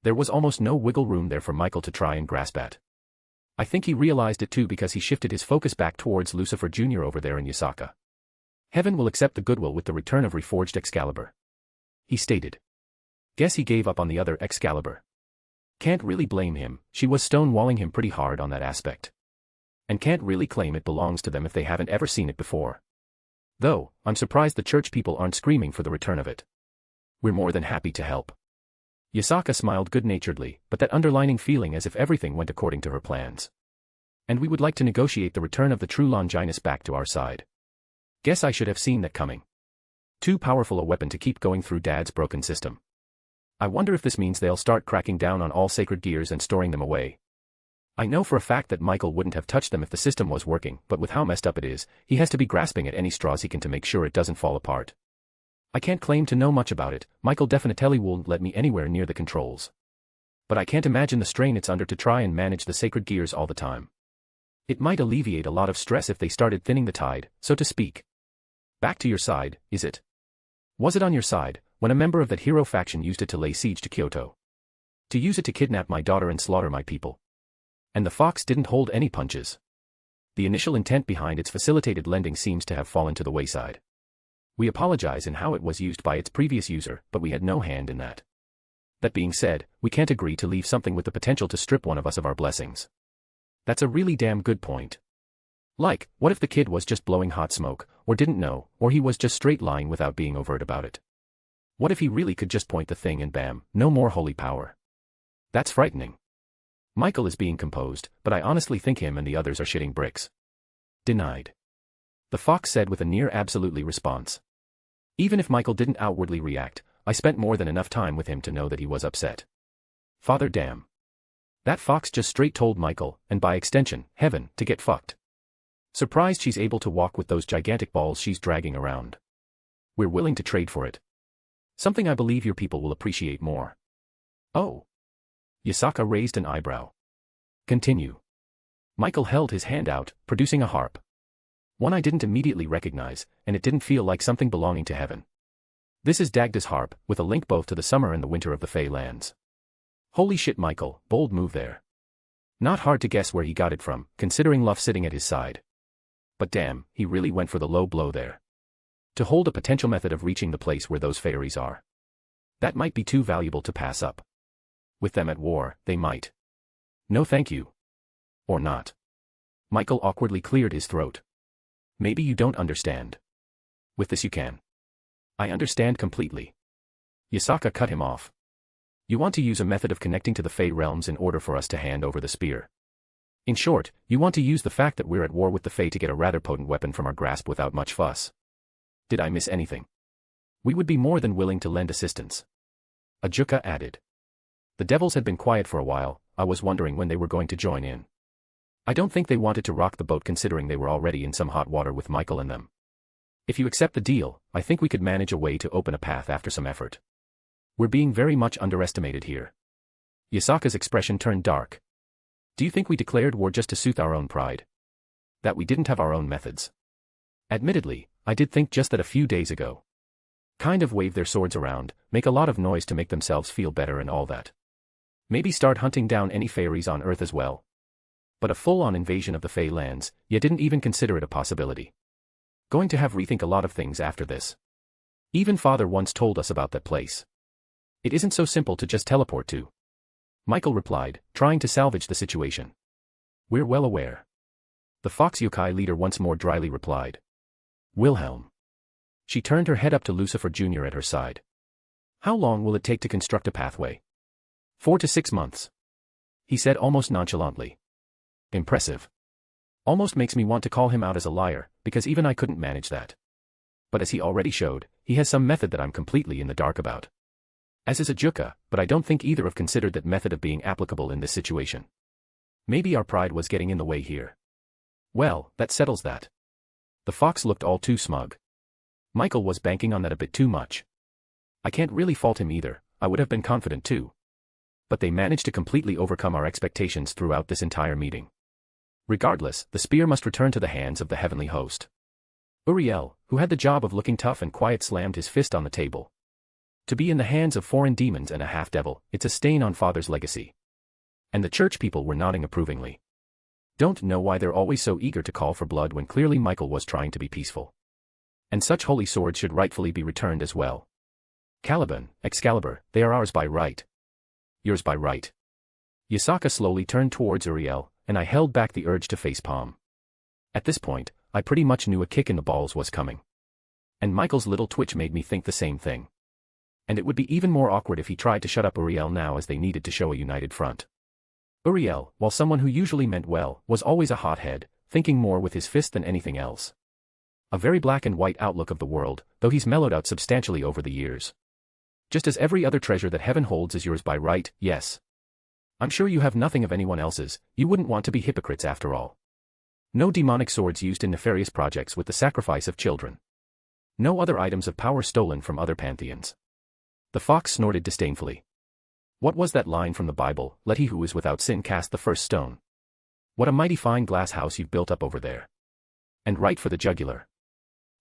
There was almost no wiggle room there for Michael to try and grasp at. I think he realized it too because he shifted his focus back towards Lucifer Jr. over there in Yasaka. Heaven will accept the goodwill with the return of reforged Excalibur. He stated. Guess he gave up on the other Excalibur. Can't really blame him, she was stonewalling him pretty hard on that aspect. And can't really claim it belongs to them if they haven't ever seen it before. Though, I'm surprised the church people aren't screaming for the return of it. We're more than happy to help. Yasaka smiled good-naturedly, but that underlining feeling as if everything went according to her plans. And we would like to negotiate the return of the true Longinus back to our side. Guess I should have seen that coming. Too powerful a weapon to keep going through Dad's broken system. I wonder if this means they'll start cracking down on all sacred gears and storing them away. I know for a fact that Michael wouldn't have touched them if the system was working, but with how messed up it is, he has to be grasping at any straws he can to make sure it doesn't fall apart. I can't claim to know much about it, Michael definitely won't let me anywhere near the controls. But I can't imagine the strain it's under to try and manage the sacred gears all the time. It might alleviate a lot of stress if they started thinning the tide, so to speak. Back to your side, is it? Was it on your side, when a member of that hero faction used it to lay siege to Kyoto? To use it to kidnap my daughter and slaughter my people? And the fox didn't hold any punches. The initial intent behind its facilitated lending seems to have fallen to the wayside. We apologize in how it was used by its previous user, but we had no hand in that. That being said, we can't agree to leave something with the potential to strip one of us of our blessings. That's a really damn good point. Like, what if the kid was just blowing hot smoke, or didn't know, or he was just straight lying without being overt about it? What if he really could just point the thing and bam, no more holy power? That's frightening. Michael is being composed, but I honestly think him and the others are shitting bricks. Denied. The fox said with a near absolutely response. Even if Michael didn't outwardly react, I spent more than enough time with him to know that he was upset. Father damn. That fox just straight told Michael, and by extension, heaven, to get fucked. Surprised she's able to walk with those gigantic balls she's dragging around. We're willing to trade for it. Something I believe your people will appreciate more. Oh. Yasaka raised an eyebrow. Continue. Michael held his hand out, producing a harp. One I didn't immediately recognize, and it didn't feel like something belonging to heaven. This is Dagda's harp, with a link both to the summer and the winter of the Fey lands. Holy shit, Michael, bold move there. Not hard to guess where he got it from, considering Luff sitting at his side. But damn, he really went for the low blow there. To hold a potential method of reaching the place where those fairies are. That might be too valuable to pass up. With them at war, they might. No thank you. Or not. Michael awkwardly cleared his throat. Maybe you don't understand. With this you can. I understand completely. Yasaka cut him off. You want to use a method of connecting to the Fey realms in order for us to hand over the spear. In short, you want to use the fact that we're at war with the Fey to get a rather potent weapon from our grasp without much fuss. Did I miss anything? We would be more than willing to lend assistance. Ajuka added. The devils had been quiet for a while, I was wondering when they were going to join in. I don't think they wanted to rock the boat considering they were already in some hot water with Michael and them. If you accept the deal, I think we could manage a way to open a path after some effort. We're being very much underestimated here. Yasaka's expression turned dark. Do you think we declared war just to soothe our own pride? That we didn't have our own methods? Admittedly, I did think just that a few days ago. Kind of wave their swords around, make a lot of noise to make themselves feel better and all that. Maybe start hunting down any fairies on Earth as well. But a full-on invasion of the Fey lands, you didn't even consider it a possibility. Going to have rethink a lot of things after this. Even Father once told us about that place. It isn't so simple to just teleport to. Michael replied, trying to salvage the situation. We're well aware. The Fox Yokai leader once more dryly replied. Wilhelm. She turned her head up to Lucifer Jr. at her side. How long will it take to construct a pathway? 4 to 6 months. He said almost nonchalantly. Impressive. Almost makes me want to call him out as a liar, because even I couldn't manage that. But as he already showed, he has some method that I'm completely in the dark about. As is Ajuka, but I don't think either have considered that method of being applicable in this situation. Maybe our pride was getting in the way here. Well, that settles that. The fox looked all too smug. Michael was banking on that a bit too much. I can't really fault him either, I would have been confident too. But they managed to completely overcome our expectations throughout this entire meeting. Regardless, the spear must return to the hands of the heavenly host. Uriel, who had the job of looking tough and quiet, slammed his fist on the table. To be in the hands of foreign demons and a half-devil, it's a stain on Father's legacy. And the church people were nodding approvingly. Don't know why they're always so eager to call for blood when clearly Michael was trying to be peaceful. And such holy swords should rightfully be returned as well. Caliban, Excalibur, they are ours by right. Yours by right. Yasaka slowly turned towards Uriel, and I held back the urge to facepalm. At this point, I pretty much knew a kick in the balls was coming. And Michael's little twitch made me think the same thing. And it would be even more awkward if he tried to shut up Uriel now, as they needed to show a united front. Uriel, while someone who usually meant well, was always a hothead, thinking more with his fist than anything else. A very black and white outlook of the world, though he's mellowed out substantially over the years. Just as every other treasure that heaven holds is yours by right, yes. I'm sure you have nothing of anyone else's, you wouldn't want to be hypocrites after all. No demonic swords used in nefarious projects with the sacrifice of children. No other items of power stolen from other pantheons. The fox snorted disdainfully. What was that line from the Bible, let he who is without sin cast the first stone? What a mighty fine glass house you've built up over there. And right for the jugular.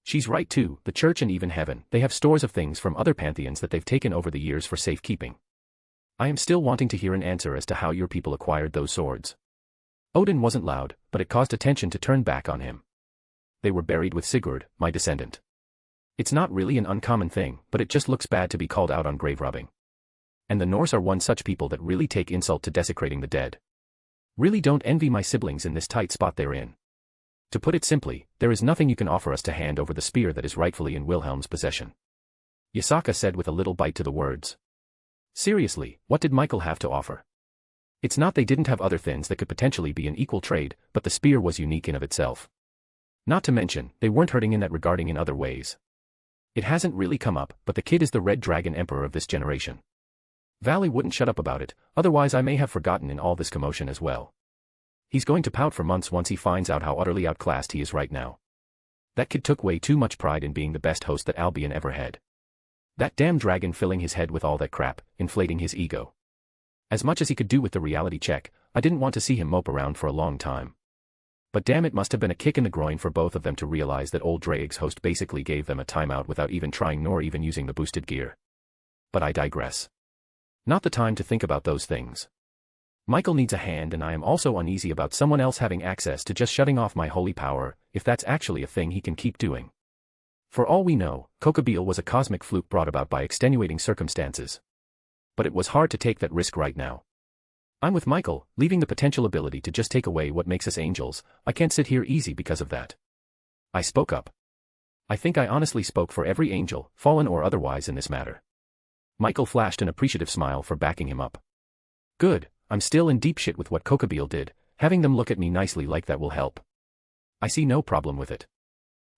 She's right too, the church and even heaven, they have stores of things from other pantheons that they've taken over the years for safekeeping. I am still wanting to hear an answer as to how your people acquired those swords. Odin wasn't loud, but but it caused attention to turn back on him. They were buried with Sigurd, my descendant. It's not really an uncommon thing, but it just looks bad to be called out on grave robbing. And the Norse are one such people that really take insult to desecrating the dead. Really don't envy my siblings in this tight spot they're in. To put it simply, there is nothing you can offer us to hand over the spear that is rightfully in Wilhelm's possession. Yasaka said with a little bite to the words. Seriously, what did Michael have to offer? It's not they didn't have other things that could potentially be an equal trade, but the spear was unique in of itself. Not to mention, they weren't hurting in that regarding in other ways. It hasn't really come up, but the kid is the Red Dragon Emperor of this generation. Valley wouldn't shut up about it, otherwise I may have forgotten in all this commotion as well. He's going to pout for months once he finds out how utterly outclassed he is right now. That kid took way too much pride in being the best host that Albion ever had. That damn dragon filling his head with all that crap, inflating his ego. As much as he could do with the reality check, I didn't want to see him mope around for a long time. But damn, it must have been a kick in the groin for both of them to realize that old Draeg's host basically gave them a timeout without even trying nor even using the boosted gear. But I digress. Not the time to think about those things. Michael needs a hand, and I am also uneasy about someone else having access to just shutting off my holy power, if that's actually a thing he can keep doing. For all we know, Kokobeel was a cosmic fluke brought about by extenuating circumstances. But it was hard to take that risk right now. I'm with Michael, leaving the potential ability to just take away what makes us angels. I can't sit here easy because of that. I spoke up. I think I honestly spoke for every angel, fallen or otherwise, in this matter. Michael flashed an appreciative smile for backing him up. Good, I'm still in deep shit with what Kokobeel did, having them look at me nicely like that will help. I see no problem with it.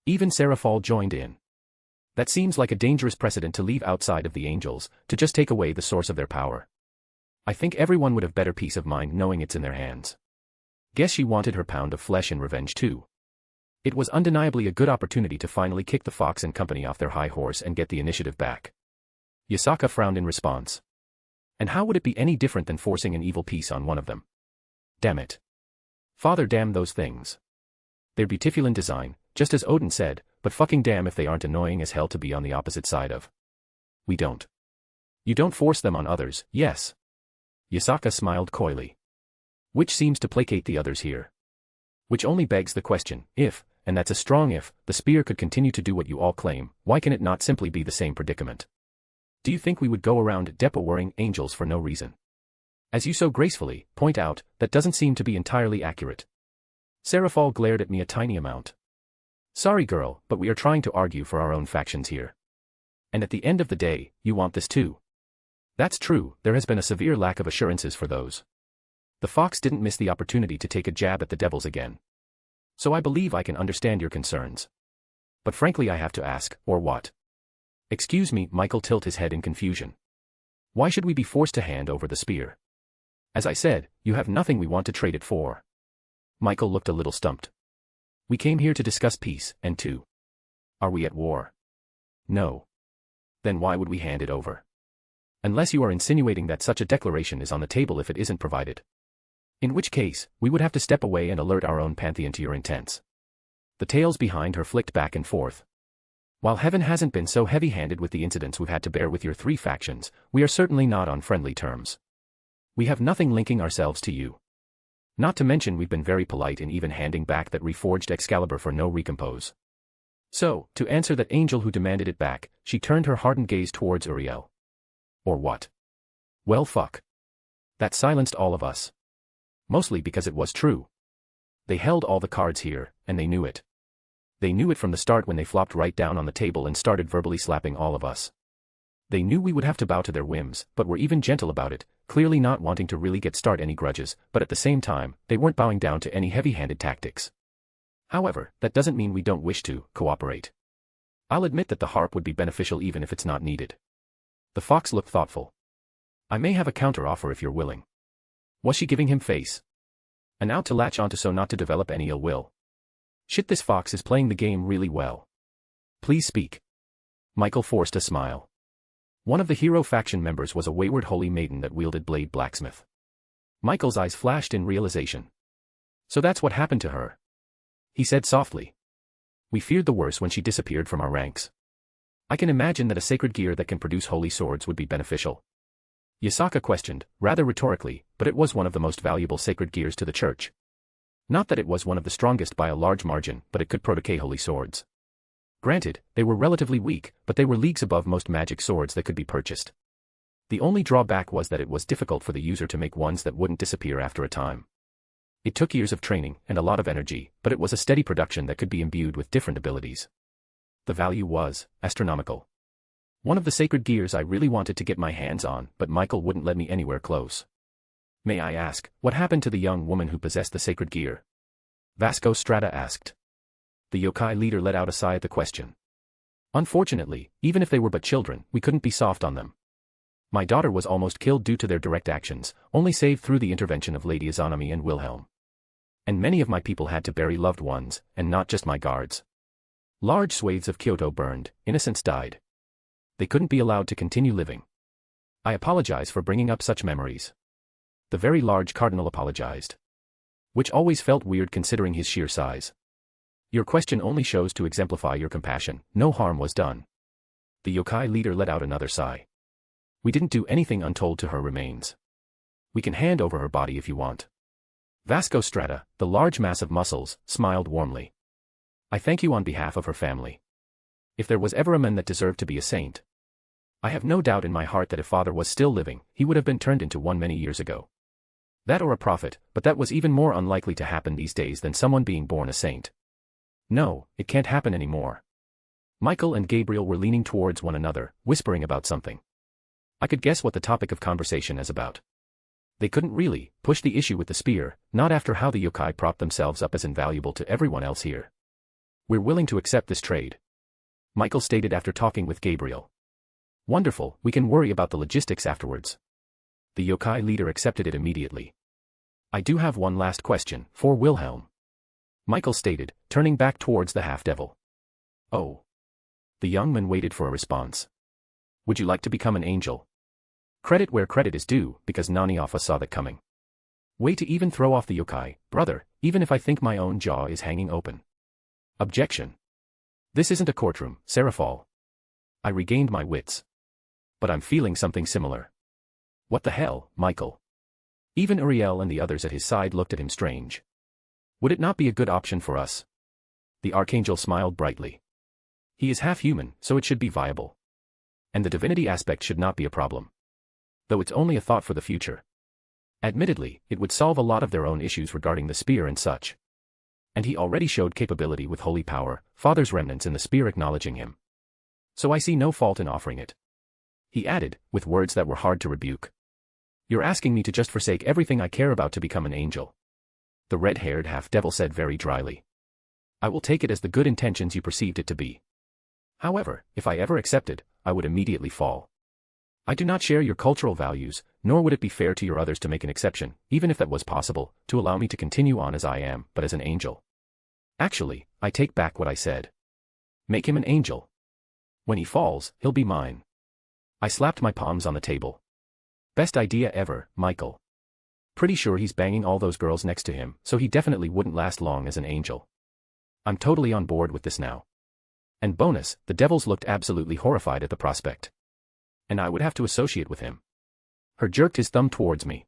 Even Serafall joined in. That seems like a dangerous precedent to leave outside of the angels, to just take away the source of their power. I think everyone would have better peace of mind knowing it's in their hands. Guess she wanted her pound of flesh and revenge too. It was undeniably a good opportunity to finally kick the Fox and company off their high horse and get the initiative back. Yasaka frowned in response. And how would it be any different than forcing an evil peace on one of them? Damn it. Father, damn those things. They're beautiful in design, just as Odin said, but fucking damn if they aren't annoying as hell to be on the opposite side of. We don't. You don't force them on others, yes. Yasaka smiled coyly. Which seems to placate the others here. Which only begs the question, if, and that's a strong if, the spear could continue to do what you all claim, why can it not simply be the same predicament? Do you think we would go around depowering angels for no reason? As you so gracefully point out, that doesn't seem to be entirely accurate. Serafall glared at me a tiny amount. Sorry girl, but we are trying to argue for our own factions here. And at the end of the day, you want this too. That's true, there has been a severe lack of assurances for those. The Fox didn't miss the opportunity to take a jab at the devils again. So I believe I can understand your concerns. But frankly I have to ask, or what? Excuse me, Michael tilted his head in confusion. Why should we be forced to hand over the spear? As I said, you have nothing we want to trade it for. Michael looked a little stumped. We came here to discuss peace, and to. Are we at war? No. Then why would we hand it over? Unless you are insinuating that such a declaration is on the table if it isn't provided. In which case, we would have to step away and alert our own pantheon to your intents. The tails behind her flicked back and forth. While heaven hasn't been so heavy-handed with the incidents we've had to bear with your three factions, we are certainly not on friendly terms. We have nothing linking ourselves to you. Not to mention we've been very polite in even handing back that reforged Excalibur for no recompose. So, to answer that angel who demanded it back, she turned her hardened gaze towards Uriel. Or what? Well fuck. That silenced all of us. Mostly because it was true. They held all the cards here, and they knew it. They knew it from the start when they flopped right down on the table and started verbally slapping all of us. They knew we would have to bow to their whims, but were even gentle about it, clearly not wanting to really start any grudges, but at the same time, they weren't bowing down to any heavy-handed tactics. However, that doesn't mean we don't wish to cooperate. I'll admit that the harp would be beneficial even if it's not needed. The Fox looked thoughtful. I may have a counter-offer if you're willing. Was she giving him face? And out to latch onto so not to develop any ill will. Shit, this Fox is playing the game really well. Please speak. Michael forced a smile. One of the hero faction members was a wayward holy maiden that wielded blade blacksmith. Michael's eyes flashed in realization. So that's what happened to her. He said softly. We feared the worst when she disappeared from our ranks. I can imagine that a sacred gear that can produce holy swords would be beneficial. Yasaka questioned, rather rhetorically, but it was one of the most valuable sacred gears to the church. Not that it was one of the strongest by a large margin, but it could protocate holy swords. Granted, they were relatively weak, but they were leagues above most magic swords that could be purchased. The only drawback was that it was difficult for the user to make ones that wouldn't disappear after a time. It took years of training and a lot of energy, but it was a steady production that could be imbued with different abilities. The value was astronomical. One of the sacred gears I really wanted to get my hands on, but Michael wouldn't let me anywhere close. May I ask, what happened to the young woman who possessed the sacred gear? Vasco Strata asked. The yokai leader let out a sigh at the question. Unfortunately, even if they were but children, we couldn't be soft on them. My daughter was almost killed due to their direct actions, only saved through the intervention of Lady Izanami and Wilhelm. And many of my people had to bury loved ones, and not just my guards. Large swathes of Kyoto burned, innocents died. They couldn't be allowed to continue living. I apologize for bringing up such memories. The very large cardinal apologized. Which always felt weird considering his sheer size. Your question only shows to exemplify your compassion, no harm was done. The yokai leader let out another sigh. We didn't do anything untold to her remains. We can hand over her body if you want. Vasco Strata, the large mass of muscles, smiled warmly. I thank you on behalf of her family. If there was ever a man that deserved to be a saint, I have no doubt in my heart that if father was still living, he would have been turned into one many years ago. That or a prophet, but that was even more unlikely to happen these days than someone being born a saint. No, it can't happen anymore. Michael and Gabriel were leaning towards one another, whispering about something. I could guess what the topic of conversation is about. They couldn't really push the issue with the spear, not after how the yokai propped themselves up as invaluable to everyone else here. We're willing to accept this trade, Michael stated after talking with Gabriel. Wonderful, we can worry about the logistics afterwards. The yokai leader accepted it immediately. I do have one last question, for Wilhelm, Michael stated, turning back towards the half-devil. Oh. The young man waited for a response. Would you like to become an angel? Credit where credit is due, because Nani Alpha saw that coming. Way to even throw off the yokai, brother, even if I think my own jaw is hanging open. Objection. This isn't a courtroom, Serafal. I regained my wits. But I'm feeling something similar. What the hell, Michael? Even Uriel and the others at his side looked at him strange. Would it not be a good option for us? The archangel smiled brightly. He is half human, so it should be viable. And the divinity aspect should not be a problem. Though it's only a thought for the future. Admittedly, it would solve a lot of their own issues regarding the spear and such. And he already showed capability with holy power, Father's remnants in the spear acknowledging him. So I see no fault in offering it. He added, with words that were hard to rebuke. You're asking me to just forsake everything I care about to become an angel. The red-haired half-devil said very dryly. I will take it as the good intentions you perceived it to be. However, if I ever accepted, I would immediately fall. I do not share your cultural values, nor would it be fair to your others to make an exception, even if that was possible, to allow me to continue on as I am, but as an angel. Actually, I take back what I said. Make him an angel. When he falls, he'll be mine. I slapped my palms on the table. Best idea ever, Michael. Pretty sure he's banging all those girls next to him, so he definitely wouldn't last long as an angel. I'm totally on board with this now. And bonus, the devils looked absolutely horrified at the prospect. And I would have to associate with him. Her jerked his thumb towards me.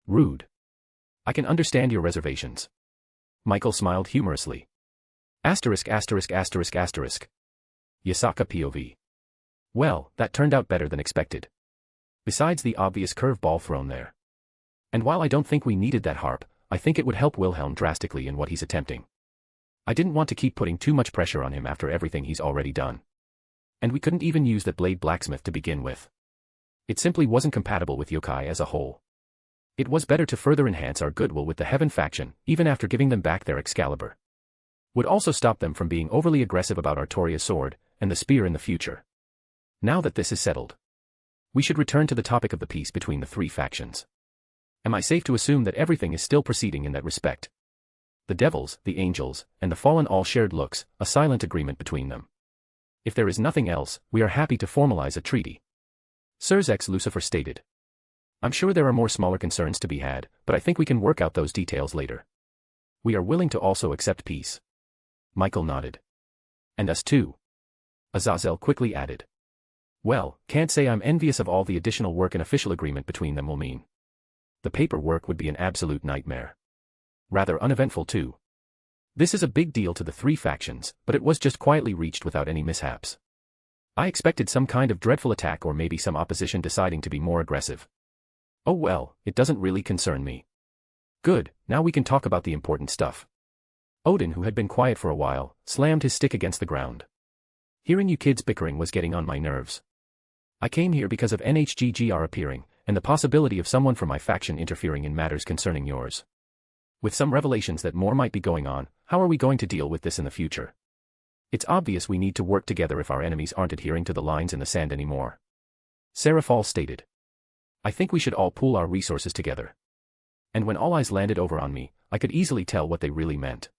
Rude. I can understand your reservations. Michael smiled humorously. Asterisk asterisk asterisk asterisk. Yasaka POV. Well, that turned out better than expected. Besides the obvious curveball thrown there. And while I don't think we needed that harp, I think it would help Wilhelm drastically in what he's attempting. I didn't want to keep putting too much pressure on him after everything he's already done. And we couldn't even use that blade blacksmith to begin with. It simply wasn't compatible with yokai as a whole. It was better to further enhance our goodwill with the Heaven faction, even after giving them back their Excalibur. Would also stop them from being overly aggressive about Artoria's sword, and the spear in the future. Now that this is settled, we should return to the topic of the peace between the three factions. Am I safe to assume that everything is still proceeding in that respect? The devils, the angels, and the fallen all shared looks, a silent agreement between them. If there is nothing else, we are happy to formalize a treaty. Sirs X Lucifer stated. I'm sure there are more smaller concerns to be had, but I think we can work out those details later. We are willing to also accept peace. Michael nodded. And us too. Azazel quickly added. Well, can't say I'm envious of all the additional work an official agreement between them will mean. The paperwork would be an absolute nightmare. Rather uneventful too. This is a big deal to the three factions, but it was just quietly reached without any mishaps. I expected some kind of dreadful attack or maybe some opposition deciding to be more aggressive. Oh well, it doesn't really concern me. Good, now we can talk about the important stuff. Odin, who had been quiet for a while, slammed his stick against the ground. Hearing you kids bickering was getting on my nerves. I came here because of NHGGR appearing, and the possibility of someone from my faction interfering in matters concerning yours. With some revelations that more might be going on, how are we going to deal with this in the future? It's obvious we need to work together if our enemies aren't adhering to the lines in the sand anymore. Serafall stated. I think we should all pool our resources together. And when all eyes landed over on me, I could easily tell what they really meant.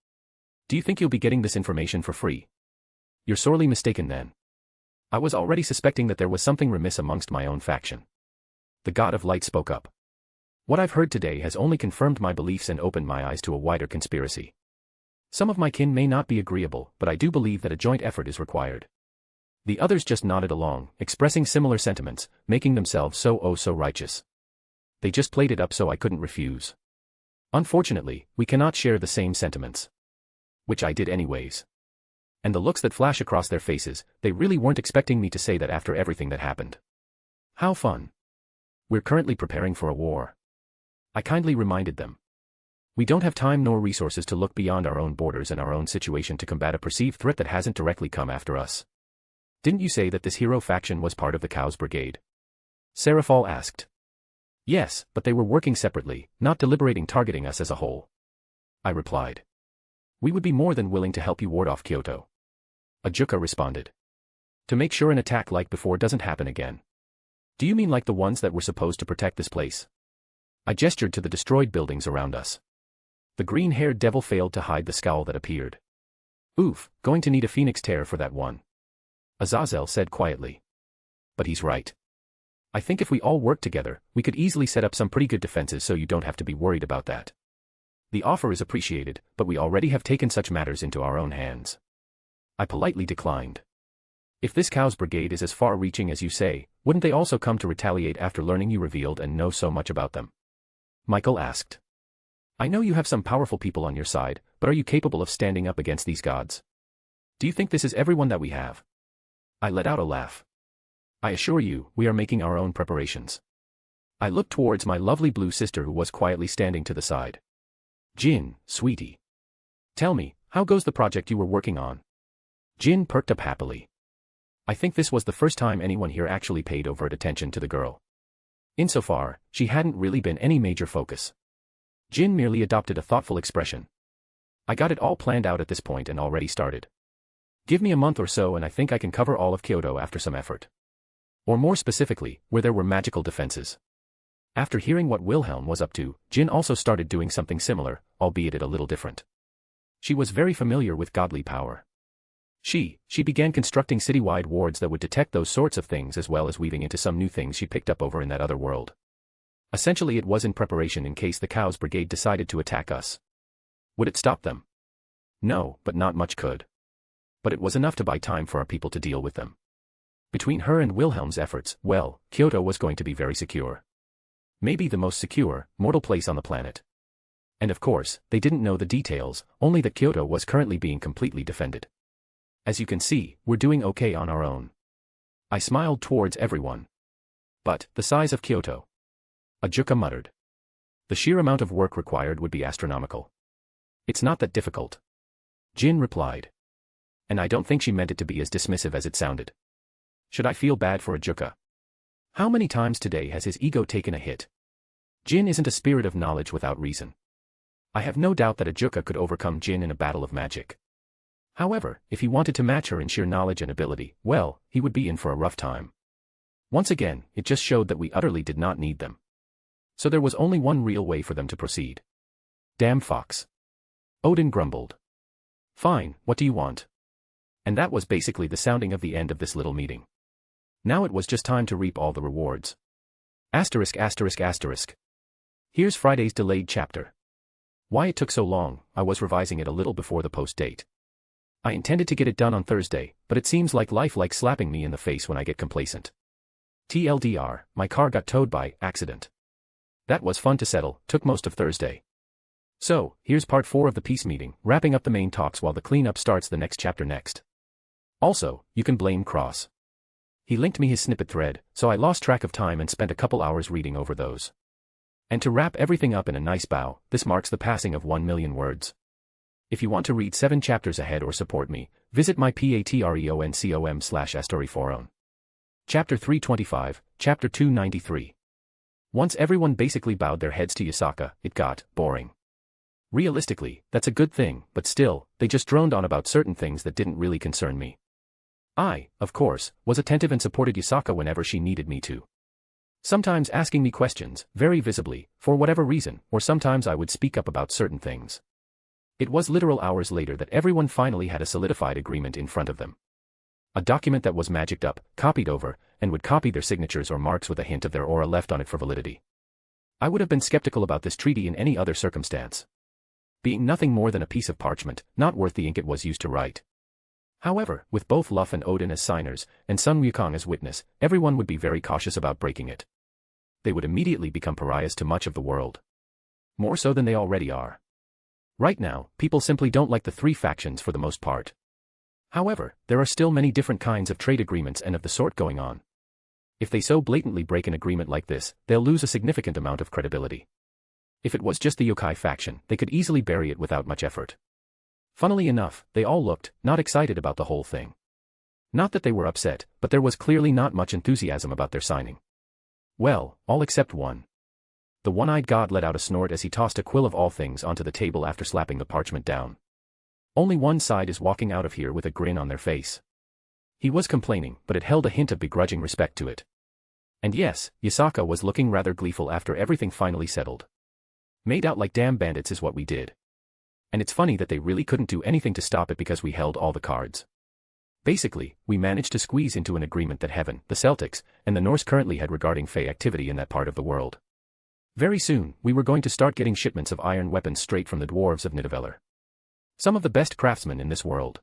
Do you think you'll be getting this information for free? You're sorely mistaken then. I was already suspecting that there was something remiss amongst my own faction. The God of Light spoke up. What I've heard today has only confirmed my beliefs and opened my eyes to a wider conspiracy. Some of my kin may not be agreeable, but I do believe that a joint effort is required. The others just nodded along, expressing similar sentiments, making themselves so righteous. They just played it up so I couldn't refuse. Unfortunately, we cannot share the same sentiments. Which I did anyways. And the looks that flash across their faces, they really weren't expecting me to say that after everything that happened. How fun. We're currently preparing for a war. I kindly reminded them. We don't have time nor resources to look beyond our own borders and our own situation to combat a perceived threat that hasn't directly come after us. Didn't you say that this hero faction was part of the Cows Brigade? Serafall asked. Yes, but they were working separately, not deliberating targeting us as a whole. I replied. We would be more than willing to help you ward off Kyoto. Ajuka responded. To make sure an attack like before doesn't happen again. Do you mean like the ones that were supposed to protect this place? I gestured to the destroyed buildings around us. The green-haired devil failed to hide the scowl that appeared. Oof, going to need a phoenix tear for that one. Azazel said quietly. But he's right. I think if we all work together, we could easily set up some pretty good defenses so you don't have to be worried about that. The offer is appreciated, but we already have taken such matters into our own hands. I politely declined. If this Cows Brigade is as far-reaching as you say, wouldn't they also come to retaliate after learning you revealed and know so much about them? Michael asked. I know you have some powerful people on your side, but are you capable of standing up against these gods? Do you think this is everyone that we have? I let out a laugh. I assure you, we are making our own preparations. I looked towards my lovely blue sister who was quietly standing to the side. Jin, sweetie. Tell me, how goes the project you were working on? Jin perked up happily. I think this was the first time anyone here actually paid overt attention to the girl. Insofar, she hadn't really been any major focus. Jin merely adopted a thoughtful expression. I got it all planned out at this point and already started. Give me a month or so and I think I can cover all of Kyoto after some effort. Or more specifically, where there were magical defenses. After hearing what Wilhelm was up to, Jin also started doing something similar, albeit it a little different. She was very familiar with godly power. She began constructing citywide wards that would detect those sorts of things as well as weaving into some new things she picked up over in that other world. Essentially it was in preparation in case the Cows Brigade decided to attack us. Would it stop them? No, but not much could. But it was enough to buy time for our people to deal with them. Between her and Wilhelm's efforts, well, Kyoto was going to be very secure. Maybe the most secure, mortal place on the planet. And of course, they didn't know the details, only that Kyoto was currently being completely defended. As you can see, we're doing okay on our own. I smiled towards everyone. But, the size of Kyoto. Ajuka muttered. The sheer amount of work required would be astronomical. It's not that difficult. Jin replied. And I don't think she meant it to be as dismissive as it sounded. Should I feel bad for Ajuka? How many times today has his ego taken a hit? Jin isn't a spirit of knowledge without reason. I have no doubt that Ajuka could overcome Jin in a battle of magic. However, if he wanted to match her in sheer knowledge and ability, well, he would be in for a rough time. Once again, it just showed that we utterly did not need them. So there was only one real way for them to proceed. Damn fox. Odin grumbled. Fine, what do you want? And that was basically the sounding of the end of this little meeting. Now it was just time to reap all the rewards. Asterisk asterisk asterisk. Here's Friday's delayed chapter. Why it took so long, I was revising it a little before the post date. I intended to get it done on Thursday, but it seems like life likes slapping me in the face when I get complacent. TLDR, my car got towed by accident. That was fun to settle, took most of Thursday. So, here's part 4 of the peace meeting, wrapping up the main talks while the cleanup starts the next chapter next. Also, you can blame Cross. He linked me his snippet thread, so I lost track of time and spent a couple hours reading over those. And to wrap everything up in a nice bow, this marks the passing of 1 million words. If you want to read 7 chapters ahead or support me, visit my patreon.com/astoryforon. Chapter 325, Chapter 293. Once everyone basically bowed their heads to Yasaka, it got boring. Realistically, that's a good thing, but still, they just droned on about certain things that didn't really concern me. I, of course, was attentive and supported Yasaka whenever she needed me to. Sometimes asking me questions, very visibly, for whatever reason, or sometimes I would speak up about certain things. It was literal hours later that everyone finally had a solidified agreement in front of them. A document that was magicked up, copied over, and would copy their signatures or marks with a hint of their aura left on it for validity. I would have been skeptical about this treaty in any other circumstance. Being nothing more than a piece of parchment, not worth the ink it was used to write. However, with both Luff and Odin as signers, and Sun Wukong as witness, everyone would be very cautious about breaking it. They would immediately become pariahs to much of the world. More so than they already are. Right now, people simply don't like the 3 factions for the most part. However, there are still many different kinds of trade agreements and of the sort going on. If they so blatantly break an agreement like this, they'll lose a significant amount of credibility. If it was just the yokai faction, they could easily bury it without much effort. Funnily enough, they all looked not excited about the whole thing. Not that they were upset, but there was clearly not much enthusiasm about their signing. Well, all except one. The one-eyed god let out a snort as he tossed a quill of all things onto the table after slapping the parchment down. Only one side is walking out of here with a grin on their face. He was complaining, but it held a hint of begrudging respect to it. And yes, Yasaka was looking rather gleeful after everything finally settled. Made out like damn bandits is what we did. And it's funny that they really couldn't do anything to stop it because we held all the cards. Basically, we managed to squeeze into an agreement that Heaven, the Celtics, and the Norse currently had regarding Fey activity in that part of the world. Very soon, we were going to start getting shipments of iron weapons straight from the dwarves of Nidavellir. Some of the best craftsmen in this world.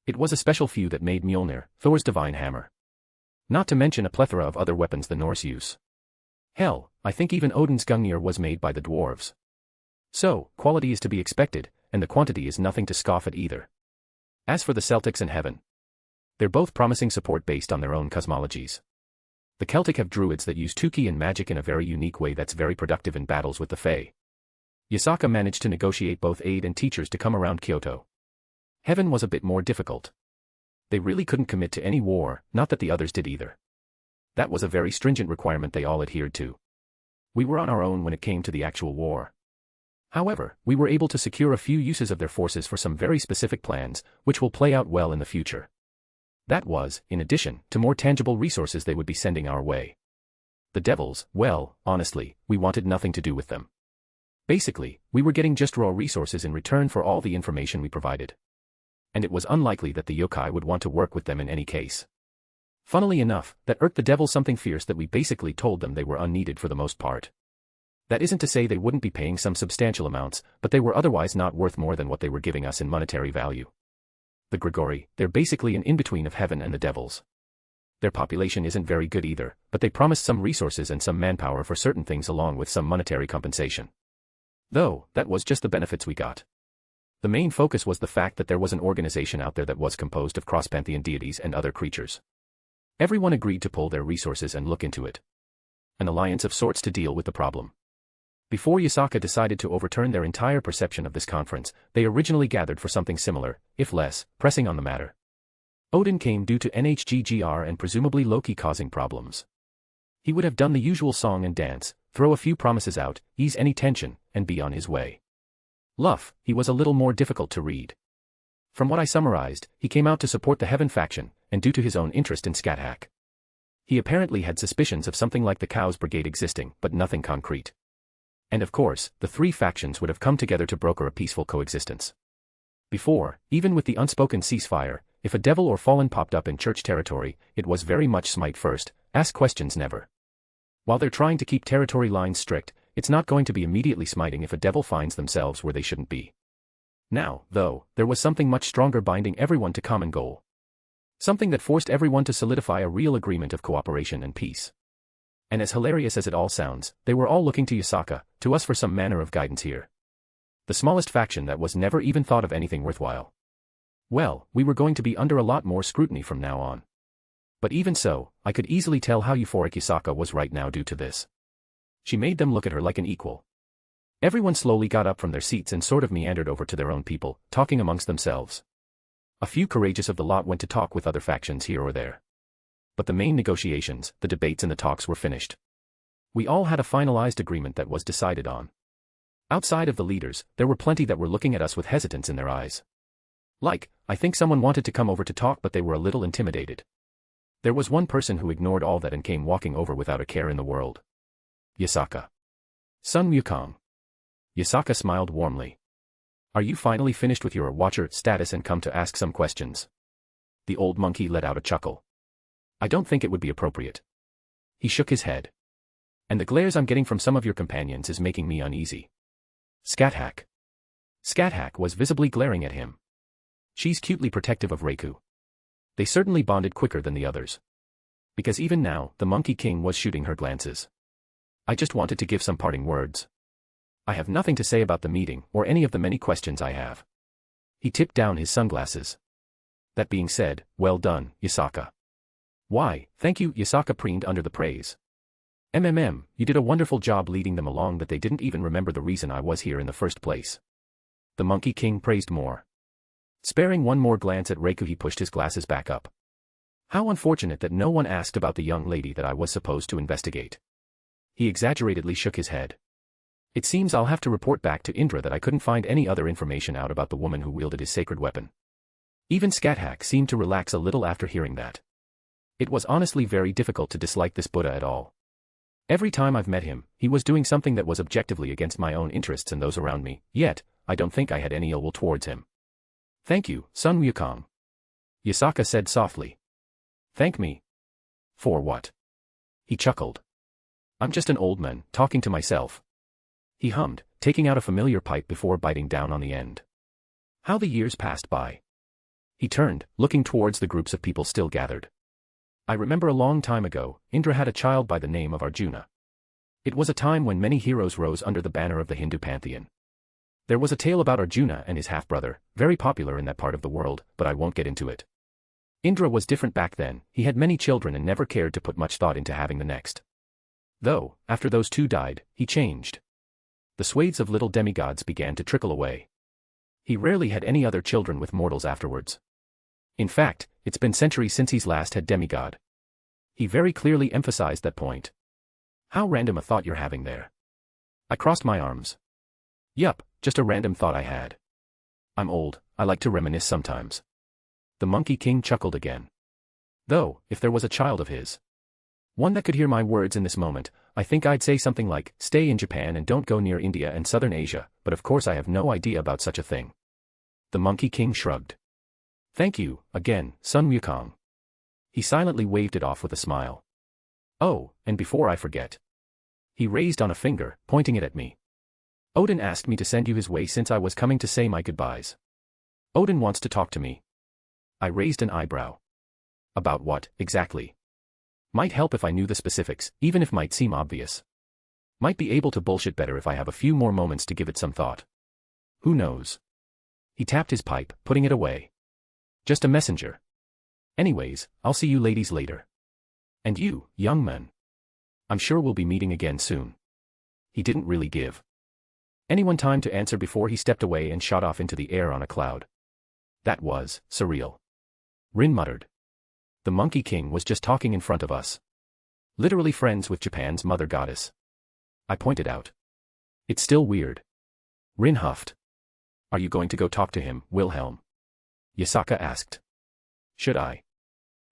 It was a special few that made Mjolnir, Thor's divine hammer. Not to mention a plethora of other weapons the Norse use. Hell, I think even Odin's Gungnir was made by the dwarves. So, quality is to be expected, and the quantity is nothing to scoff at either. As for the Celtics and Heaven, they're both promising support based on their own cosmologies. The Celtic have druids that use Tuki and magic in a very unique way that's very productive in battles with the Fae. Yasaka managed to negotiate both aid and teachers to come around Kyoto. Heaven was a bit more difficult. They really couldn't commit to any war, not that the others did either. That was a very stringent requirement they all adhered to. We were on our own when it came to the actual war. However, we were able to secure a few uses of their forces for some very specific plans, which will play out well in the future. That was, in addition, to more tangible resources they would be sending our way. The devils, well, honestly, we wanted nothing to do with them. Basically, we were getting just raw resources in return for all the information we provided. And it was unlikely that the yokai would want to work with them in any case. Funnily enough, that irked the devils something fierce that we basically told them they were unneeded for the most part. That isn't to say they wouldn't be paying some substantial amounts, but they were otherwise not worth more than what they were giving us in monetary value. The Grigori, they're basically an in-between of Heaven and the devils. Their population isn't very good either, but they promised some resources and some manpower for certain things along with some monetary compensation. Though, that was just the benefits we got. The main focus was the fact that there was an organization out there that was composed of cross-pantheon deities and other creatures. Everyone agreed to pull their resources and look into it. An alliance of sorts to deal with the problem. Before Yasaka decided to overturn their entire perception of this conference, they originally gathered for something similar, if less, pressing on the matter. Odin came due to NHGGR and presumably Loki causing problems. He would have done the usual song and dance, throw a few promises out, ease any tension, and be on his way. Luff, he was a little more difficult to read. From what I summarized, he came out to support the Heaven faction, and due to his own interest in Skathack. He apparently had suspicions of something like the Cows Brigade existing, but nothing concrete. And of course, the 3 factions would have come together to broker a peaceful coexistence. Before, even with the unspoken ceasefire, if a devil or fallen popped up in church territory, it was very much smite first, ask questions never. While they're trying to keep territory lines strict, it's not going to be immediately smiting if a devil finds themselves where they shouldn't be. Now, though, there was something much stronger binding everyone to common goal. Something that forced everyone to solidify a real agreement of cooperation and peace. And as hilarious as it all sounds, they were all looking to Yasaka, to us for some manner of guidance here. The smallest faction that was never even thought of anything worthwhile. Well, we were going to be under a lot more scrutiny from now on. But even so, I could easily tell how euphoric Yasaka was right now due to this. She made them look at her like an equal. Everyone slowly got up from their seats and sort of meandered over to their own people, talking amongst themselves. A few courageous of the lot went to talk with other factions here or there. But the main negotiations, the debates and the talks were finished. We all had a finalized agreement that was decided on. Outside of the leaders, there were plenty that were looking at us with hesitance in their eyes. Like, I think someone wanted to come over to talk but they were a little intimidated. There was one person who ignored all that and came walking over without a care in the world. Yasaka. Sun Wukong. Yasaka smiled warmly. Are you finally finished with your watcher status and come to ask some questions? The old monkey let out a chuckle. I don't think it would be appropriate. He shook his head. And the glares I'm getting from some of your companions is making me uneasy. Scat-Hack. Scat-Hack was visibly glaring at him. She's cutely protective of Reiku. They certainly bonded quicker than the others. Because even now, the Monkey King was shooting her glances. I just wanted to give some parting words. I have nothing to say about the meeting or any of the many questions I have. He tipped down his sunglasses. That being said, well done, Yasaka. Why, thank you, Yasaka preened under the praise. You did a wonderful job leading them along that they didn't even remember the reason I was here in the first place. The Monkey King praised more. Sparing one more glance at Reiku, he pushed his glasses back up. How unfortunate that no one asked about the young lady that I was supposed to investigate. He exaggeratedly shook his head. It seems I'll have to report back to Indra that I couldn't find any other information out about the woman who wielded his sacred weapon. Even Scat-Hack seemed to relax a little after hearing that. It was honestly very difficult to dislike this Buddha at all. Every time I've met him, he was doing something that was objectively against my own interests and those around me, yet, I don't think I had any ill will towards him. Thank you, Sun Wukong. Yasaka said softly. Thank me? For what? He chuckled. I'm just an old man, talking to myself. He hummed, taking out a familiar pipe before biting down on the end. How the years passed by. He turned, looking towards the groups of people still gathered. I remember a long time ago, Indra had a child by the name of Arjuna. It was a time when many heroes rose under the banner of the Hindu pantheon. There was a tale about Arjuna and his half-brother, very popular in that part of the world, but I won't get into it. Indra was different back then, he had many children and never cared to put much thought into having the next. Though, after those two died, he changed. The swathes of little demigods began to trickle away. He rarely had any other children with mortals afterwards. In fact, it's been centuries since he's last had demigod. He very clearly emphasized that point. How random a thought you're having there. I crossed my arms. Yup, just a random thought I had. I'm old, I like to reminisce sometimes. The Monkey King chuckled again. Though, if there was a child of his, one that could hear my words in this moment, I think I'd say something like, stay in Japan and don't go near India and Southern Asia, but of course I have no idea about such a thing. The Monkey King shrugged. Thank you, again, Sun Wukong. He silently waved it off with a smile. Oh, and before I forget. He raised on a finger, pointing it at me. Odin asked me to send you his way since I was coming to say my goodbyes. Odin wants to talk to me. I raised an eyebrow. About what, exactly? Might help if I knew the specifics, even if might seem obvious. Might be able to bullshit better if I have a few more moments to give it some thought. Who knows? He tapped his pipe, putting it away. Just a messenger. Anyways, I'll see you ladies later. And you, young men. I'm sure we'll be meeting again soon. He didn't really give anyone time to answer before he stepped away and shot off into the air on a cloud. That was surreal. Rin muttered. The Monkey King was just talking in front of us. Literally friends with Japan's mother goddess. I pointed out. It's still weird. Rin huffed. Are you going to go talk to him, Wilhelm? Yasaka asked. Should I?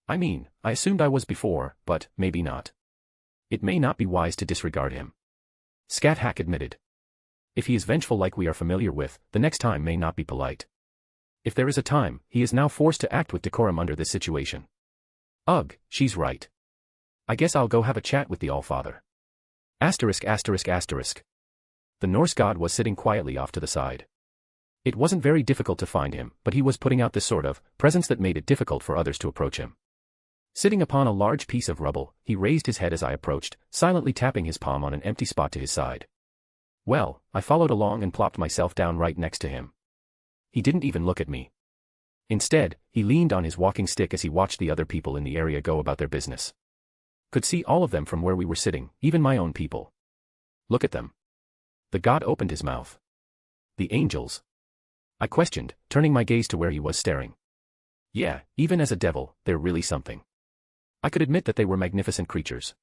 I mean, I assumed I was before, but maybe not. It may not be wise to disregard him. Scat-Hack admitted. If he is vengeful like we are familiar with, the next time may not be polite. If there is a time, he is now forced to act with decorum under this situation. Ugh, she's right. I guess I'll go have a chat with the Allfather. Asterisk asterisk asterisk. The Norse god was sitting quietly off to the side. It wasn't very difficult to find him, but he was putting out this sort of presence that made it difficult for others to approach him. Sitting upon a large piece of rubble, he raised his head as I approached, silently tapping his palm on an empty spot to his side. Well, I followed along and plopped myself down right next to him. He didn't even look at me. Instead, he leaned on his walking stick as he watched the other people in the area go about their business. Could see all of them from where we were sitting, even my own people. Look at them. The god opened his mouth. The angels? I questioned, turning my gaze to where he was staring. Yeah, even as a devil, they're really something. I could admit that they were magnificent creatures.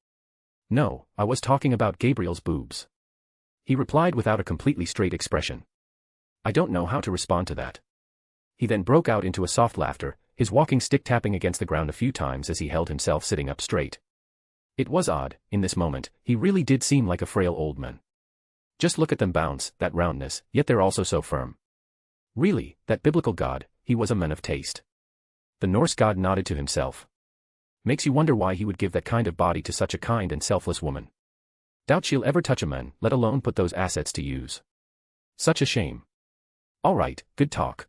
No, I was talking about Gabriel's boobs. He replied without a completely straight expression. I don't know how to respond to that. He then broke out into a soft laughter, his walking stick tapping against the ground a few times as he held himself sitting up straight. It was odd, in this moment, he really did seem like a frail old man. Just look at them bounce, that roundness, yet they're also so firm. Really, that biblical god, he was a man of taste. The Norse god nodded to himself. Makes you wonder why he would give that kind of body to such a kind and selfless woman. Doubt she'll ever touch a man, let alone put those assets to use. Such a shame. All right, good talk.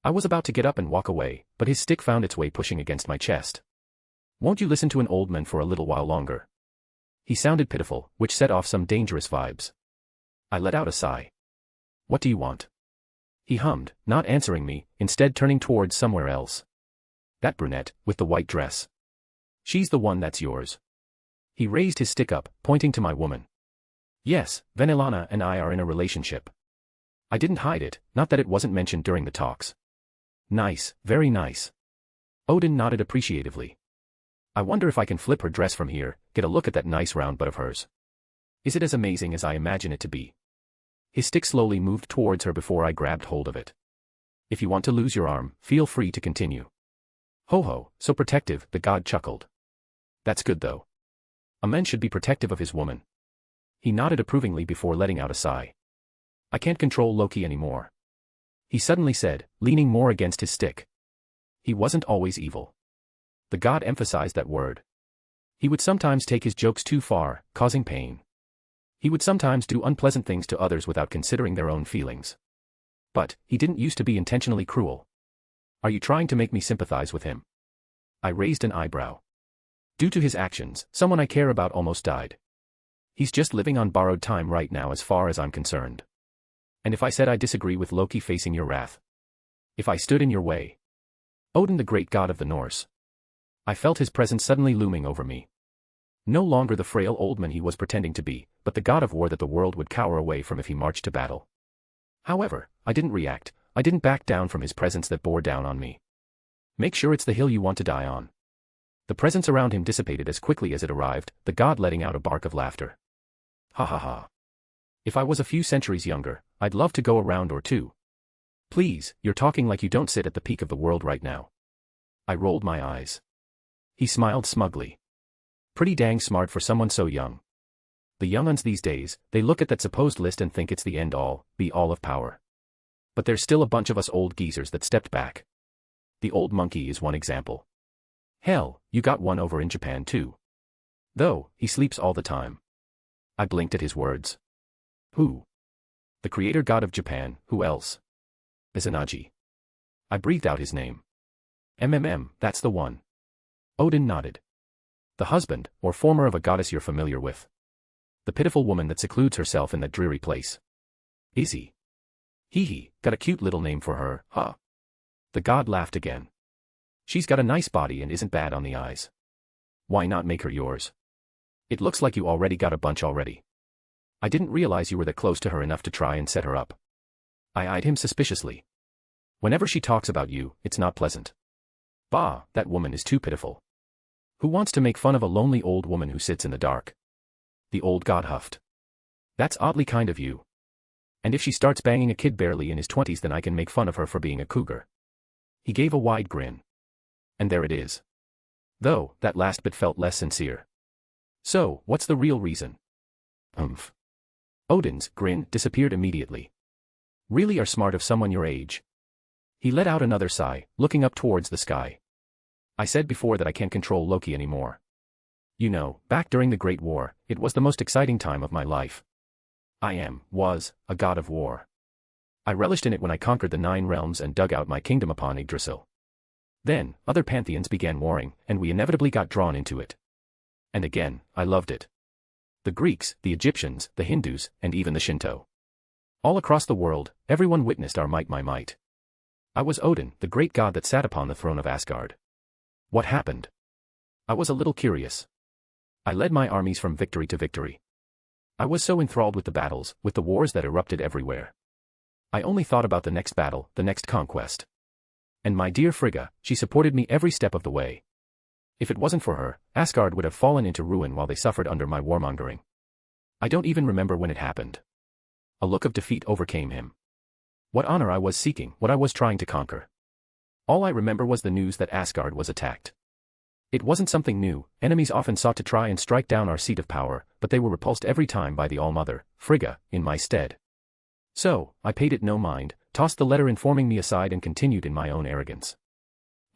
I was about to get up and walk away, but his stick found its way pushing against my chest. Won't you listen to an old man for a little while longer? He sounded pitiful, which set off some dangerous vibes. I let out a sigh. What do you want? He hummed, not answering me, instead turning towards somewhere else. That brunette, with the white dress. She's the one that's yours. He raised his stick up, pointing to my woman. Yes, Venelana and I are in a relationship. I didn't hide it, not that it wasn't mentioned during the talks. Nice, very nice. Odin nodded appreciatively. I wonder if I can flip her dress from here, get a look at that nice round butt of hers. Is it as amazing as I imagine it to be? His stick slowly moved towards her before I grabbed hold of it. If you want to lose your arm, feel free to continue. Ho ho, so protective, the god chuckled. That's good though. A man should be protective of his woman. He nodded approvingly before letting out a sigh. I can't control Loki anymore. He suddenly said, leaning more against his stick. He wasn't always evil. The god emphasized that word. He would sometimes take his jokes too far, causing pain. He would sometimes do unpleasant things to others without considering their own feelings. But, he didn't used to be intentionally cruel. Are you trying to make me sympathize with him? I raised an eyebrow. Due to his actions, someone I care about almost died. He's just living on borrowed time right now as far as I'm concerned. And if I said I disagree with Loki facing your wrath? If I stood in your way? Odin, the great god of the Norse. I felt his presence suddenly looming over me. No longer the frail old man he was pretending to be, but the god of war that the world would cower away from if he marched to battle. However, I didn't react, I didn't back down from his presence that bore down on me. Make sure it's the hill you want to die on. The presence around him dissipated as quickly as it arrived, the god letting out a bark of laughter. Ha ha ha. If I was a few centuries younger, I'd love to go a round or two. Please, you're talking like you don't sit at the peak of the world right now. I rolled my eyes. He smiled smugly. Pretty dang smart for someone so young. The young-uns these days, they look at that supposed list and think it's the end-all, be-all of power. But there's still a bunch of us old geezers that stepped back. The old monkey is one example. Hell, you got one over in Japan too. Though, he sleeps all the time. I blinked at his words. Who? The creator god of Japan, who else? Izanagi. I breathed out his name. That's the one. Odin nodded. The husband, or former of a goddess you're familiar with. The pitiful woman that secludes herself in that dreary place. Is he? Hee, got a cute little name for her, huh? The god laughed again. She's got a nice body and isn't bad on the eyes. Why not make her yours? It looks like you already got a bunch already. I didn't realize you were that close to her enough to try and set her up. I eyed him suspiciously. Whenever she talks about you, it's not pleasant. Bah, that woman is too pitiful. Who wants to make fun of a lonely old woman who sits in the dark? The old god huffed. That's oddly kind of you. And if she starts banging a kid barely in his 20s, then I can make fun of her for being a cougar. He gave a wide grin. And there it is. Though, that last bit felt less sincere. So, what's the real reason? Odin's grin disappeared immediately. Really are smart of someone your age. He let out another sigh, looking up towards the sky. I said before that I can't control Loki anymore. You know, back during the Great War, it was the most exciting time of my life. Was, a god of war. I relished in it when I conquered the 9 realms and dug out my kingdom upon Yggdrasil. Then, other pantheons began warring, and we inevitably got drawn into it. And again, I loved it. The Greeks, the Egyptians, the Hindus, and even the Shinto. All across the world, everyone witnessed our might, my might. I was Odin, the great god that sat upon the throne of Asgard. What happened? I was a little curious. I led my armies from victory to victory. I was so enthralled with the battles, with the wars that erupted everywhere. I only thought about the next battle, the next conquest. And my dear Frigga, she supported me every step of the way. If it wasn't for her, Asgard would have fallen into ruin while they suffered under my warmongering. I don't even remember when it happened. A look of defeat overcame him. What honor I was seeking, what I was trying to conquer. All I remember was the news that Asgard was attacked. It wasn't something new. Enemies often sought to try and strike down our seat of power, but they were repulsed every time by the All-Mother, Frigga, in my stead. So, I paid it no mind, tossed the letter informing me aside and continued in my own arrogance.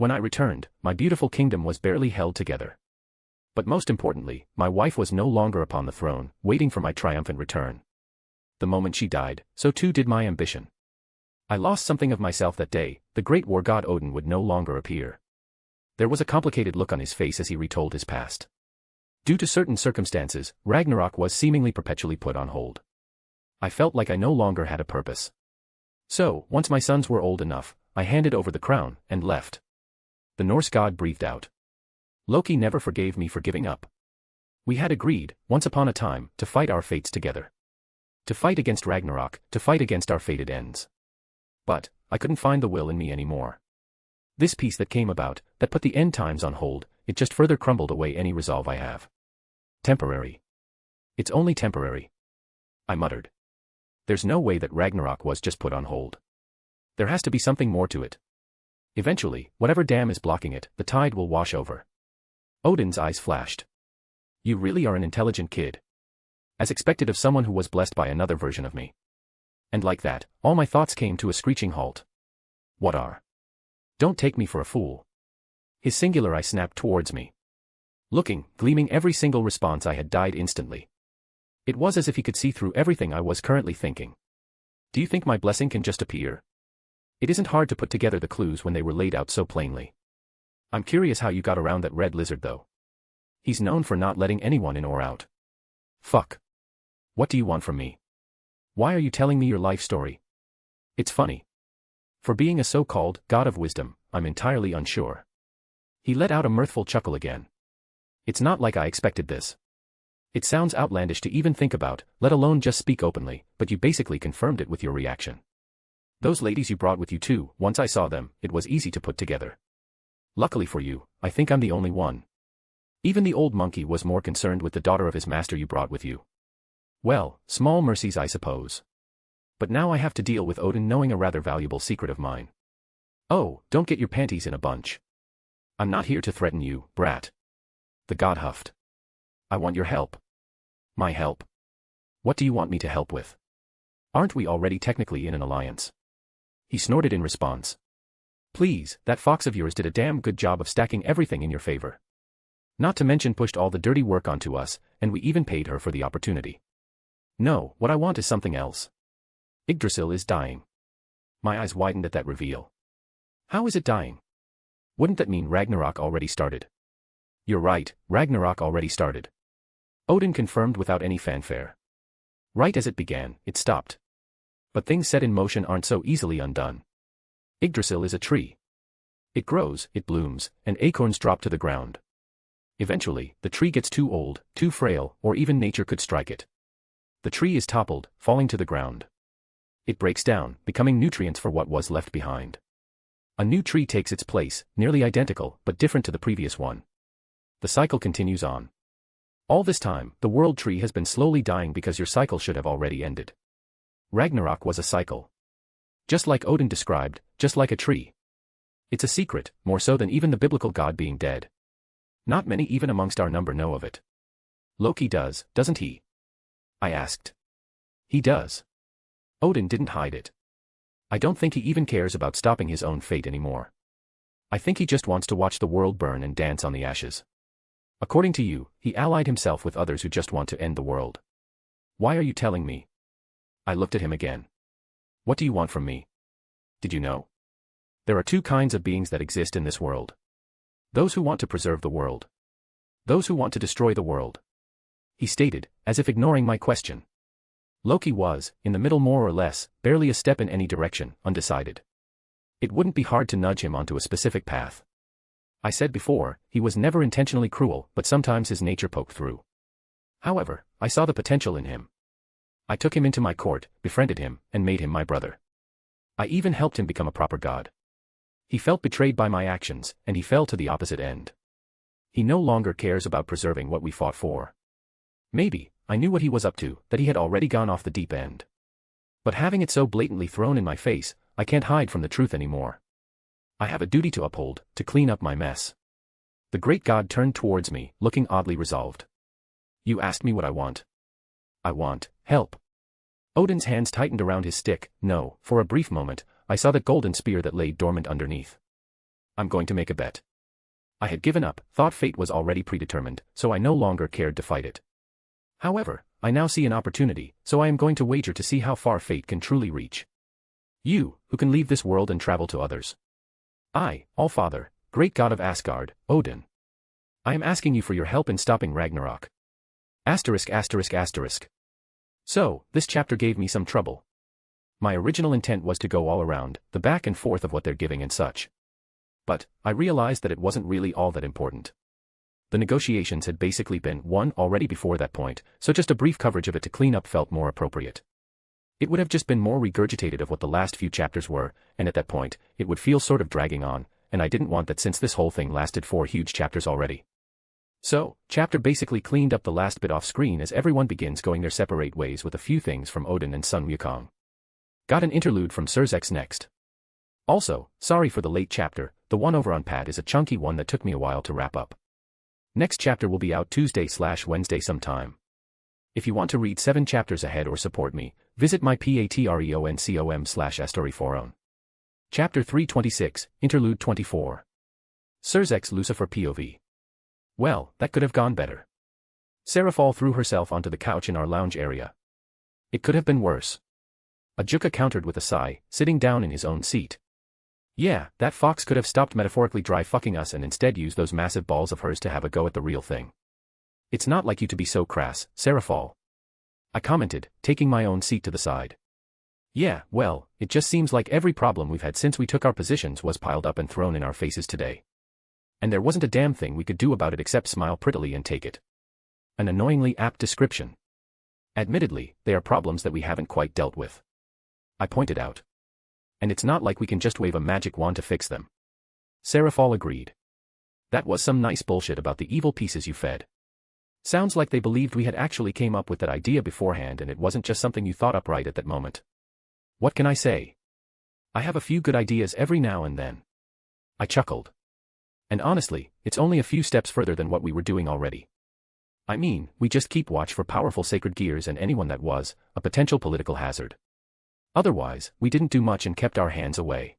When I returned, my beautiful kingdom was barely held together. But most importantly, my wife was no longer upon the throne, waiting for my triumphant return. The moment she died, so too did my ambition. I lost something of myself that day. The great war god Odin would no longer appear. There was a complicated look on his face as he retold his past. Due to certain circumstances, Ragnarok was seemingly perpetually put on hold. I felt like I no longer had a purpose. So, once my sons were old enough, I handed over the crown and left. The Norse god breathed out. Loki never forgave me for giving up. We had agreed, once upon a time, to fight our fates together. To fight against Ragnarok, to fight against our fated ends. But, I couldn't find the will in me anymore. This peace that came about, that put the end times on hold, it just further crumbled away any resolve I have. Temporary. It's only temporary. I muttered. There's no way that Ragnarok was just put on hold. There has to be something more to it. Eventually, whatever dam is blocking it, the tide will wash over. Odin's eyes flashed. You really are an intelligent kid. As expected of someone who was blessed by another version of me. And like that, all my thoughts came to a screeching halt. What are? Don't take me for a fool. His singular eye snapped towards me. Looking, gleaming every single response I had died instantly. It was as if he could see through everything I was currently thinking. Do you think my blessing can just appear? It isn't hard to put together the clues when they were laid out so plainly. I'm curious how you got around that red lizard though. He's known for not letting anyone in or out. Fuck. What do you want from me? Why are you telling me your life story? It's funny. For being a so-called god of wisdom, I'm entirely unsure. He let out a mirthful chuckle again. It's not like I expected this. It sounds outlandish to even think about, let alone just speak openly, but you basically confirmed it with your reaction. Those ladies you brought with you too, once I saw them, it was easy to put together. Luckily for you, I think I'm the only one. Even the old monkey was more concerned with the daughter of his master you brought with you. Well, small mercies I suppose. But now I have to deal with Odin knowing a rather valuable secret of mine. Oh, don't get your panties in a bunch. I'm not here to threaten you, brat. The god huffed. I want your help. My help? What do you want me to help with? Aren't we already technically in an alliance? He snorted in response. Please, that fox of yours did a damn good job of stacking everything in your favor. Not to mention pushed all the dirty work onto us, and we even paid her for the opportunity. No, what I want is something else. Yggdrasil is dying. My eyes widened at that reveal. How is it dying? Wouldn't that mean Ragnarok already started? You're right, Ragnarok already started. Odin confirmed without any fanfare. Right as it began, it stopped. But things set in motion aren't so easily undone. Yggdrasil is a tree. It grows, it blooms, and acorns drop to the ground. Eventually, the tree gets too old, too frail, or even nature could strike it. The tree is toppled, falling to the ground. It breaks down, becoming nutrients for what was left behind. A new tree takes its place, nearly identical, but different to the previous one. The cycle continues on. All this time, the world tree has been slowly dying because your cycle should have already ended. Ragnarok was a cycle. Just like Odin described, just like a tree. It's a secret, more so than even the biblical god being dead. Not many even amongst our number know of it. Loki does, doesn't he? I asked. He does. Odin didn't hide it. I don't think he even cares about stopping his own fate anymore. I think he just wants to watch the world burn and dance on the ashes. According to you, he allied himself with others who just want to end the world. Why are you telling me? I looked at him again. What do you want from me? Did you know? There are two kinds of beings that exist in this world. Those who want to preserve the world. Those who want to destroy the world. he stated, as if ignoring my question. Loki was, in the middle more or less, barely a step in any direction, undecided. It wouldn't be hard to nudge him onto a specific path. I said before, he was never intentionally cruel, but sometimes his nature poked through. However, I saw the potential in him. I took him into my court, befriended him, and made him my brother. I even helped him become a proper god. He felt betrayed by my actions, and he fell to the opposite end. He no longer cares about preserving what we fought for. Maybe, I knew what he was up to, that he had already gone off the deep end. But having it so blatantly thrown in my face, I can't hide from the truth anymore. I have a duty to uphold, to clean up my mess. The great god turned towards me, looking oddly resolved. You asked me what I want. I want help. Odin's hands tightened around his stick. No, for a brief moment, I saw the golden spear that lay dormant underneath. I'm going to make a bet. I had given up, thought fate was already predetermined, so I no longer cared to fight it. However, I now see an opportunity, so I am going to wager to see how far fate can truly reach. You, who can leave this world and travel to others. I, All-Father, great god of Asgard, Odin. I am asking you for your help in stopping Ragnarok. *****. So, this chapter gave me some trouble. My original intent was to go all around, the back and forth of what they're giving and such. But, I realized that it wasn't really all that important. The negotiations had basically been won already before that point, so just a brief coverage of it to clean up felt more appropriate. It would have just been more regurgitated of what the last few chapters were, and at that point, it would feel sort of dragging on, and I didn't want that since this whole thing lasted 4 huge chapters already. So, chapter basically cleaned up the last bit off screen as everyone begins going their separate ways with a few things from Odin and Sun Wukong. Got an interlude from Zelretch next. Also, sorry for the late chapter, the one over on Pad is a chunky one that took me a while to wrap up. Next chapter will be out Tuesday/Wednesday sometime. If you want to read 7 chapters ahead or support me, visit my patreon.com/astoryforon. Chapter 326, Interlude 24. Zelretch Lucifer POV. Well, that could have gone better. Seraphol threw herself onto the couch in our lounge area. It could have been worse. Ajuka countered with a sigh, sitting down in his own seat. Yeah, that fox could have stopped metaphorically dry fucking us and instead used those massive balls of hers to have a go at the real thing. It's not like you to be so crass, Seraphol. I commented, taking my own seat to the side. Yeah, well, it just seems like every problem we've had since we took our positions was piled up and thrown in our faces today. And there wasn't a damn thing we could do about it except smile prettily and take it. An annoyingly apt description. Admittedly, they are problems that we haven't quite dealt with. I pointed out. And it's not like we can just wave a magic wand to fix them. Seraphol agreed. That was some nice bullshit about the evil pieces you fed. Sounds like they believed we had actually came up with that idea beforehand and it wasn't just something you thought up right at that moment. What can I say? I have a few good ideas every now and then. I chuckled. And honestly, it's only a few steps further than what we were doing already. I mean, we just keep watch for powerful sacred gears and anyone that was a potential political hazard. Otherwise, we didn't do much and kept our hands away.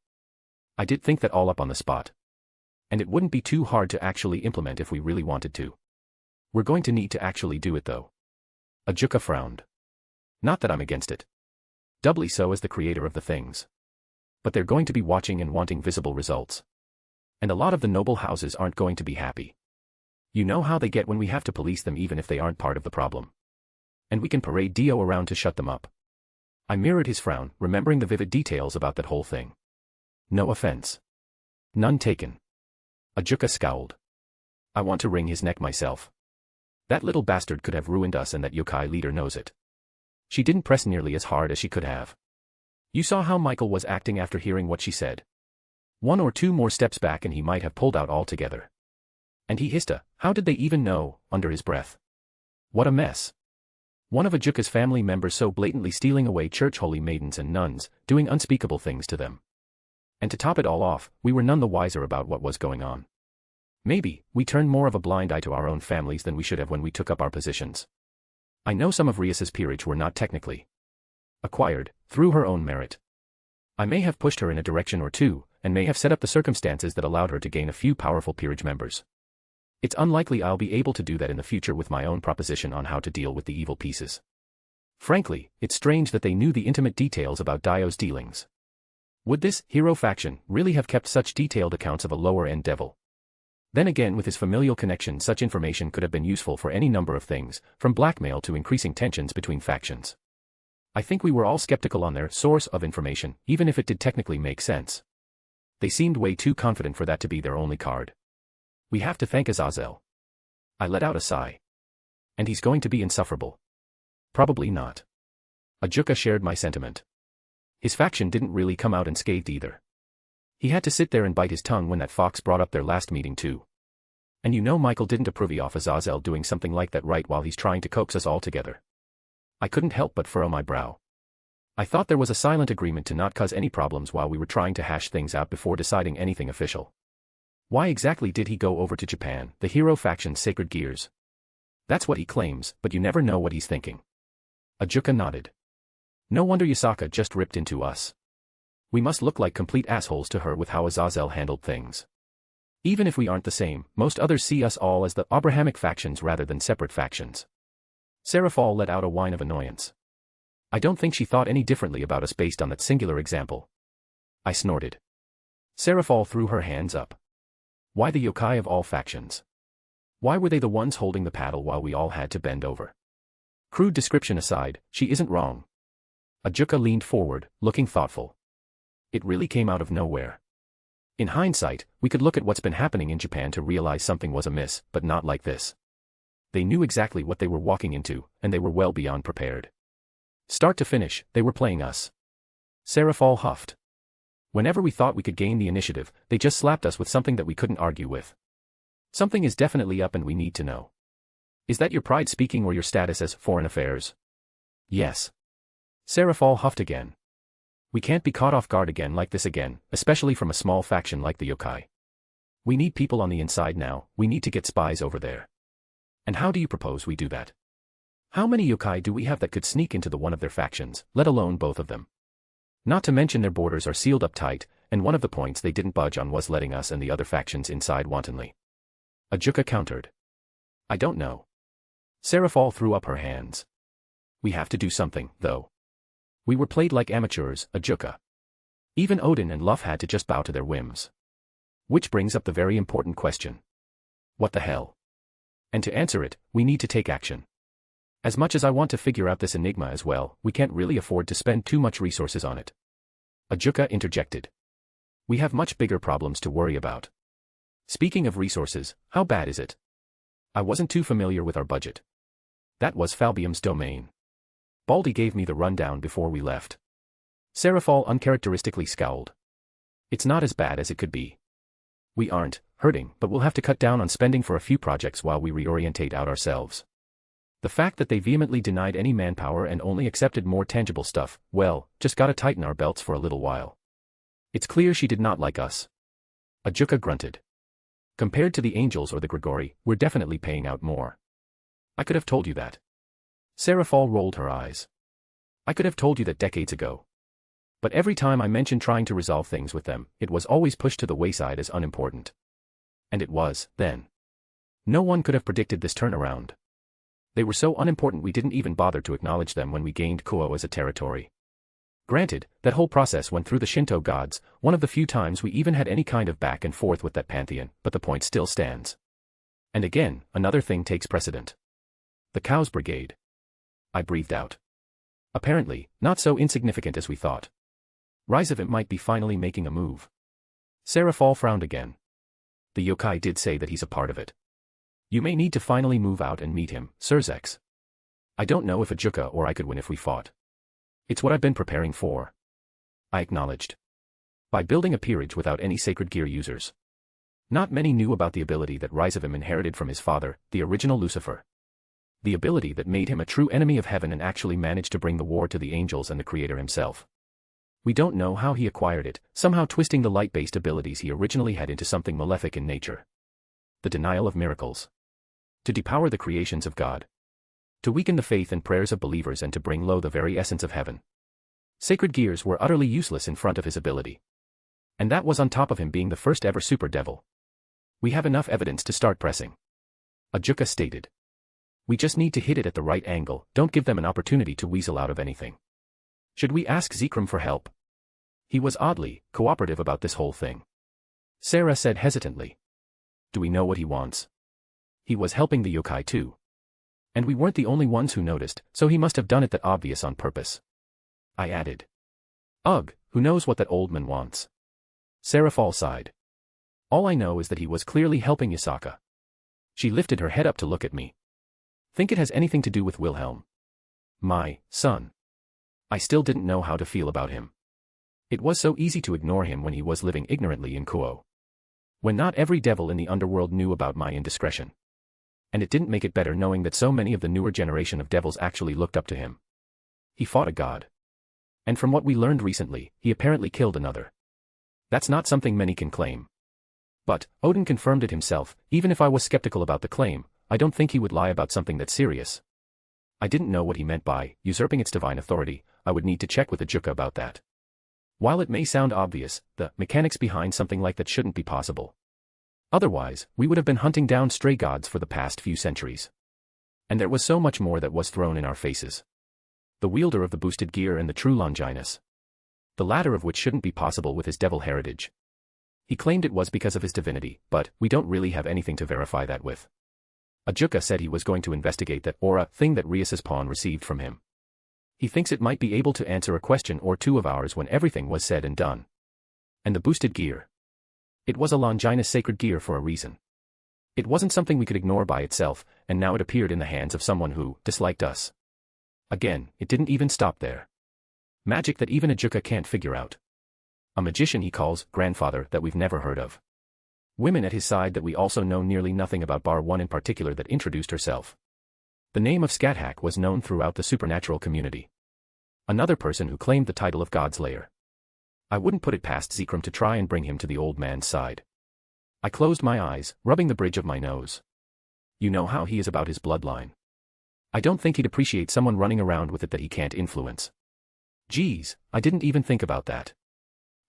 I did think that all up on the spot. And it wouldn't be too hard to actually implement if we really wanted to. We're going to need to actually do it though. Ajuka frowned. Not that I'm against it. Doubly so as the creator of the things. But they're going to be watching and wanting visible results. And a lot of the noble houses aren't going to be happy. You know how they get when we have to police them even if they aren't part of the problem. And we can parade Dio around to shut them up. I mirrored his frown, remembering the vivid details about that whole thing. No offense. None taken. Ajuka scowled. I want to wring his neck myself. That little bastard could have ruined us and that yokai leader knows it. She didn't press nearly as hard as she could have. You saw how Michael was acting after hearing what she said. 1 or 2 more steps back and he might have pulled out altogether. And he hissed how did they even know, under his breath. What a mess. One of Ajuka's family members so blatantly stealing away church holy maidens and nuns, doing unspeakable things to them. And to top it all off, we were none the wiser about what was going on. Maybe, we turned more of a blind eye to our own families than we should have when we took up our positions. I know some of Rias's peerage were not technically acquired, through her own merit. I may have pushed her in a direction or two, and may have set up the circumstances that allowed her to gain a few powerful peerage members. It's unlikely I'll be able to do that in the future with my own proposition on how to deal with the evil pieces. Frankly, it's strange that they knew the intimate details about Dio's dealings. Would this hero faction really have kept such detailed accounts of a lower-end devil? Then again, with his familial connection, such information could have been useful for any number of things, from blackmail to increasing tensions between factions. I think we were all skeptical on their source of information, even if it did technically make sense. They seemed way too confident for that to be their only card. We have to thank Azazel. I let out a sigh. And he's going to be insufferable. Probably not. Ajuka shared my sentiment. His faction didn't really come out unscathed either. He had to sit there and bite his tongue when that fox brought up their last meeting too. And you know Michael didn't approve of Azazel doing something like that right while he's trying to coax us all together. I couldn't help but furrow my brow. I thought there was a silent agreement to not cause any problems while we were trying to hash things out before deciding anything official. Why exactly did he go over to Japan, the hero faction's sacred gears? That's what he claims, but you never know what he's thinking. Ajuka nodded. No wonder Yasaka just ripped into us. We must look like complete assholes to her with how Azazel handled things. Even if we aren't the same, most others see us all as the Abrahamic factions rather than separate factions. Seraphal let out a whine of annoyance. I don't think she thought any differently about us based on that singular example. I snorted. Seraphal threw her hands up. Why the yokai of all factions? Why were they the ones holding the paddle while we all had to bend over? Crude description aside, she isn't wrong. Ajuka leaned forward, looking thoughtful. It really came out of nowhere. In hindsight, we could look at what's been happening in Japan to realize something was amiss, but not like this. They knew exactly what they were walking into, and they were well beyond prepared. Start to finish, they were playing us. Seraphal huffed. Whenever we thought we could gain the initiative, they just slapped us with something that we couldn't argue with. Something is definitely up and we need to know. Is that your pride speaking or your status as foreign affairs? Yes. Seraphal huffed again. We can't be caught off guard again like this again, especially from a small faction like the yokai. We need people on the inside now, we need to get spies over there. And how do you propose we do that? How many yokai do we have that could sneak into one of their factions, let alone both of them? Not to mention their borders are sealed up tight, and one of the points they didn't budge on was letting us and the other factions inside wantonly. Ajuka countered. I don't know. Seraphal threw up her hands. We have to do something, though. We were played like amateurs, Ajuka. Even Odin and Luff had to just bow to their whims. Which brings up the very important question. What the hell? And to answer it, we need to take action. As much as I want to figure out this enigma as well, we can't really afford to spend too much resources on it. Ajuka interjected. We have much bigger problems to worry about. Speaking of resources, how bad is it? I wasn't too familiar with our budget. That was Falbium's domain. Baldy gave me the rundown before we left. Seraphal uncharacteristically scowled. It's not as bad as it could be. We aren't hurting, but we'll have to cut down on spending for a few projects while we reorientate out ourselves. The fact that they vehemently denied any manpower and only accepted more tangible stuff, well, just gotta tighten our belts for a little while. It's clear she did not like us. Ajuka grunted. Compared to the Angels or the Grigori, we're definitely paying out more. I could have told you that. Seraphal rolled her eyes. I could have told you that decades ago. But every time I mentioned trying to resolve things with them, it was always pushed to the wayside as unimportant. And it was, then. No one could have predicted this turnaround. They were so unimportant we didn't even bother to acknowledge them when we gained Kuo as a territory. Granted, that whole process went through the Shinto gods, one of the few times we even had any kind of back and forth with that pantheon, but the point still stands. And again, another thing takes precedent. The Cows Brigade. I breathed out. Apparently, not so insignificant as we thought. Ryzavim might be finally making a move. Seraphal frowned again. The yokai did say that he's a part of it. You may need to finally move out and meet him, Serzex. I don't know if Ajuka or I could win if we fought. It's what I've been preparing for. I acknowledged. By building a peerage without any sacred gear users. Not many knew about the ability that Ryzavim inherited from his father, the original Lucifer. The ability that made him a true enemy of heaven and actually managed to bring the war to the angels and the Creator himself. We don't know how he acquired it, somehow twisting the light-based abilities he originally had into something malefic in nature. The denial of miracles. To depower the creations of God. To weaken the faith and prayers of believers and to bring low the very essence of heaven. Sacred gears were utterly useless in front of his ability. And that was on top of him being the first ever super devil. We have enough evidence to start pressing. Ajuka stated. We just need to hit it at the right angle, don't give them an opportunity to weasel out of anything. Should we ask Zekrom for help? He was oddly cooperative about this whole thing. Sarah said hesitantly. Do we know what he wants? He was helping the yokai too. And we weren't the only ones who noticed, so he must have done it that obvious on purpose. I added. Ugh, who knows what that old man wants? Serafal sighed. All I know is that he was clearly helping Yasaka. She lifted her head up to look at me. Think it has anything to do with Wilhelm? My son. I still didn't know how to feel about him. It was so easy to ignore him when he was living ignorantly in Kuo. When not every devil in the underworld knew about my indiscretion. And it didn't make it better knowing that so many of the newer generation of devils actually looked up to him. He fought a god. And from what we learned recently, he apparently killed another. That's not something many can claim. But, Odin confirmed it himself. Even if I was skeptical about the claim, I don't think he would lie about something that's serious. I didn't know what he meant by usurping its divine authority. I would need to check with the Juka about that. While it may sound obvious, the mechanics behind something like that shouldn't be possible. Otherwise, we would have been hunting down stray gods for the past few centuries. And there was so much more that was thrown in our faces. The wielder of the boosted gear and the true Longinus. The latter of which shouldn't be possible with his devil heritage. He claimed it was because of his divinity, but we don't really have anything to verify that with. Ajuka said he was going to investigate that aura thing that Rias's pawn received from him. He thinks it might be able to answer a question or two of ours when everything was said and done. And the boosted gear. It was a Longinus sacred gear for a reason. It wasn't something we could ignore by itself, and now it appeared in the hands of someone who disliked us. Again, it didn't even stop there. Magic that even Ajuka can't figure out. A magician he calls grandfather that we've never heard of. Women at his side that we also know nearly nothing about, bar one in particular that introduced herself. The name of Scathach was known throughout the supernatural community. Another person who claimed the title of God's Lair. I wouldn't put it past Zekrom to try and bring him to the old man's side. I closed my eyes, rubbing the bridge of my nose. You know how he is about his bloodline. I don't think he'd appreciate someone running around with it that he can't influence. Geez, I didn't even think about that.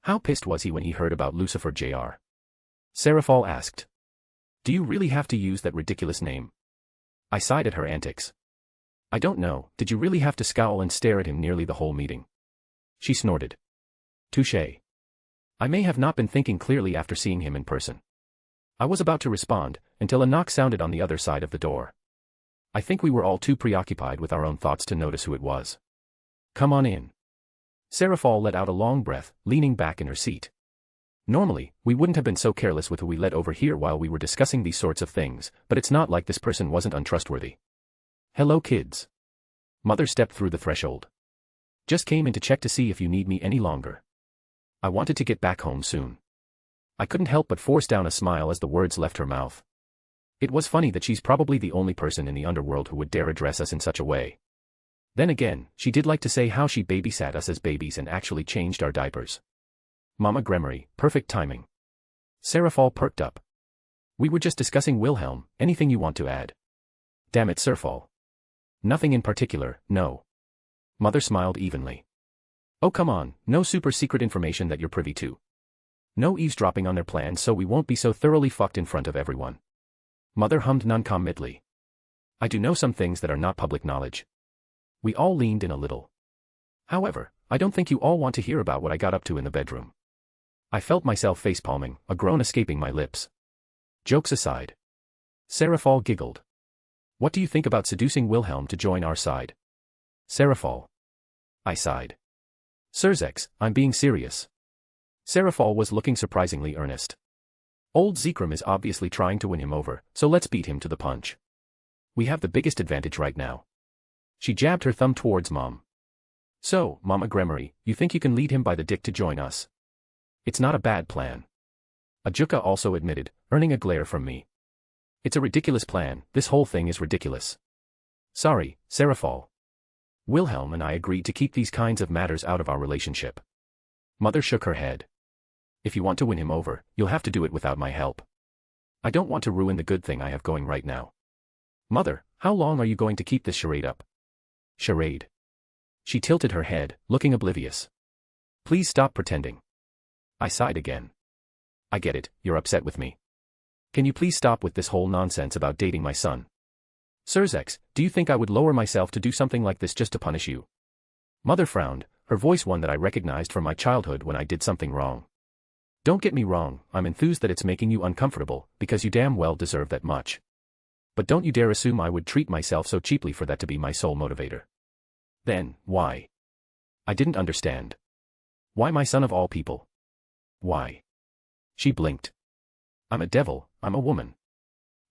How pissed was he when he heard about Lucifer Jr.? Serafal asked. Do you really have to use that ridiculous name? I sighed at her antics. I don't know, did you really have to scowl and stare at him nearly the whole meeting? She snorted. Touché. I may have not been thinking clearly after seeing him in person. I was about to respond, until a knock sounded on the other side of the door. I think we were all too preoccupied with our own thoughts to notice who it was. Come on in. Serafal let out a long breath, leaning back in her seat. Normally, we wouldn't have been so careless with who we let over here while we were discussing these sorts of things, but it's not like this person wasn't untrustworthy. Hello kids. Mother stepped through the threshold. Just came in to check to see if you need me any longer. I wanted to get back home soon. I couldn't help but force down a smile as the words left her mouth. It was funny that she's probably the only person in the underworld who would dare address us in such a way. Then again, she did like to say how she babysat us as babies and actually changed our diapers. Mama Gremory, perfect timing. Serafal perked up. We were just discussing Wilhelm, anything you want to add? Damn it, Serafal. Nothing in particular, no. Mother smiled evenly. Oh come on, no super secret information that you're privy to. No eavesdropping on their plans so we won't be so thoroughly fucked in front of everyone. Mother hummed noncommittally. I do know some things that are not public knowledge. We all leaned in a little. However, I don't think you all want to hear about what I got up to in the bedroom. I felt myself facepalming, a groan escaping my lips. Jokes aside. Serafal giggled. What do you think about seducing Wilhelm to join our side? Serafal. I sighed. Serzex, I'm being serious. Serafal was looking surprisingly earnest. Old Zekrom is obviously trying to win him over, so let's beat him to the punch. We have the biggest advantage right now. She jabbed her thumb towards Mom. So, Mama Gremory, you think you can lead him by the dick to join us? It's not a bad plan. Ajuka also admitted, earning a glare from me. It's a ridiculous plan, this whole thing is ridiculous. Sorry, Serafal. Wilhelm and I agreed to keep these kinds of matters out of our relationship. Mother shook her head. If you want to win him over, you'll have to do it without my help. I don't want to ruin the good thing I have going right now. Mother, how long are you going to keep this charade up? Charade. She tilted her head, looking oblivious. Please stop pretending. I sighed again. I get it, you're upset with me. Can you please stop with this whole nonsense about dating my son? Serzex, do you think I would lower myself to do something like this just to punish you? Mother frowned, her voice one that I recognized from my childhood when I did something wrong. Don't get me wrong, I'm enthused that it's making you uncomfortable, because you damn well deserve that much. But don't you dare assume I would treat myself so cheaply for that to be my sole motivator. Then, why? I didn't understand. Why my son of all people? Why? She blinked. I'm a devil, I'm a woman.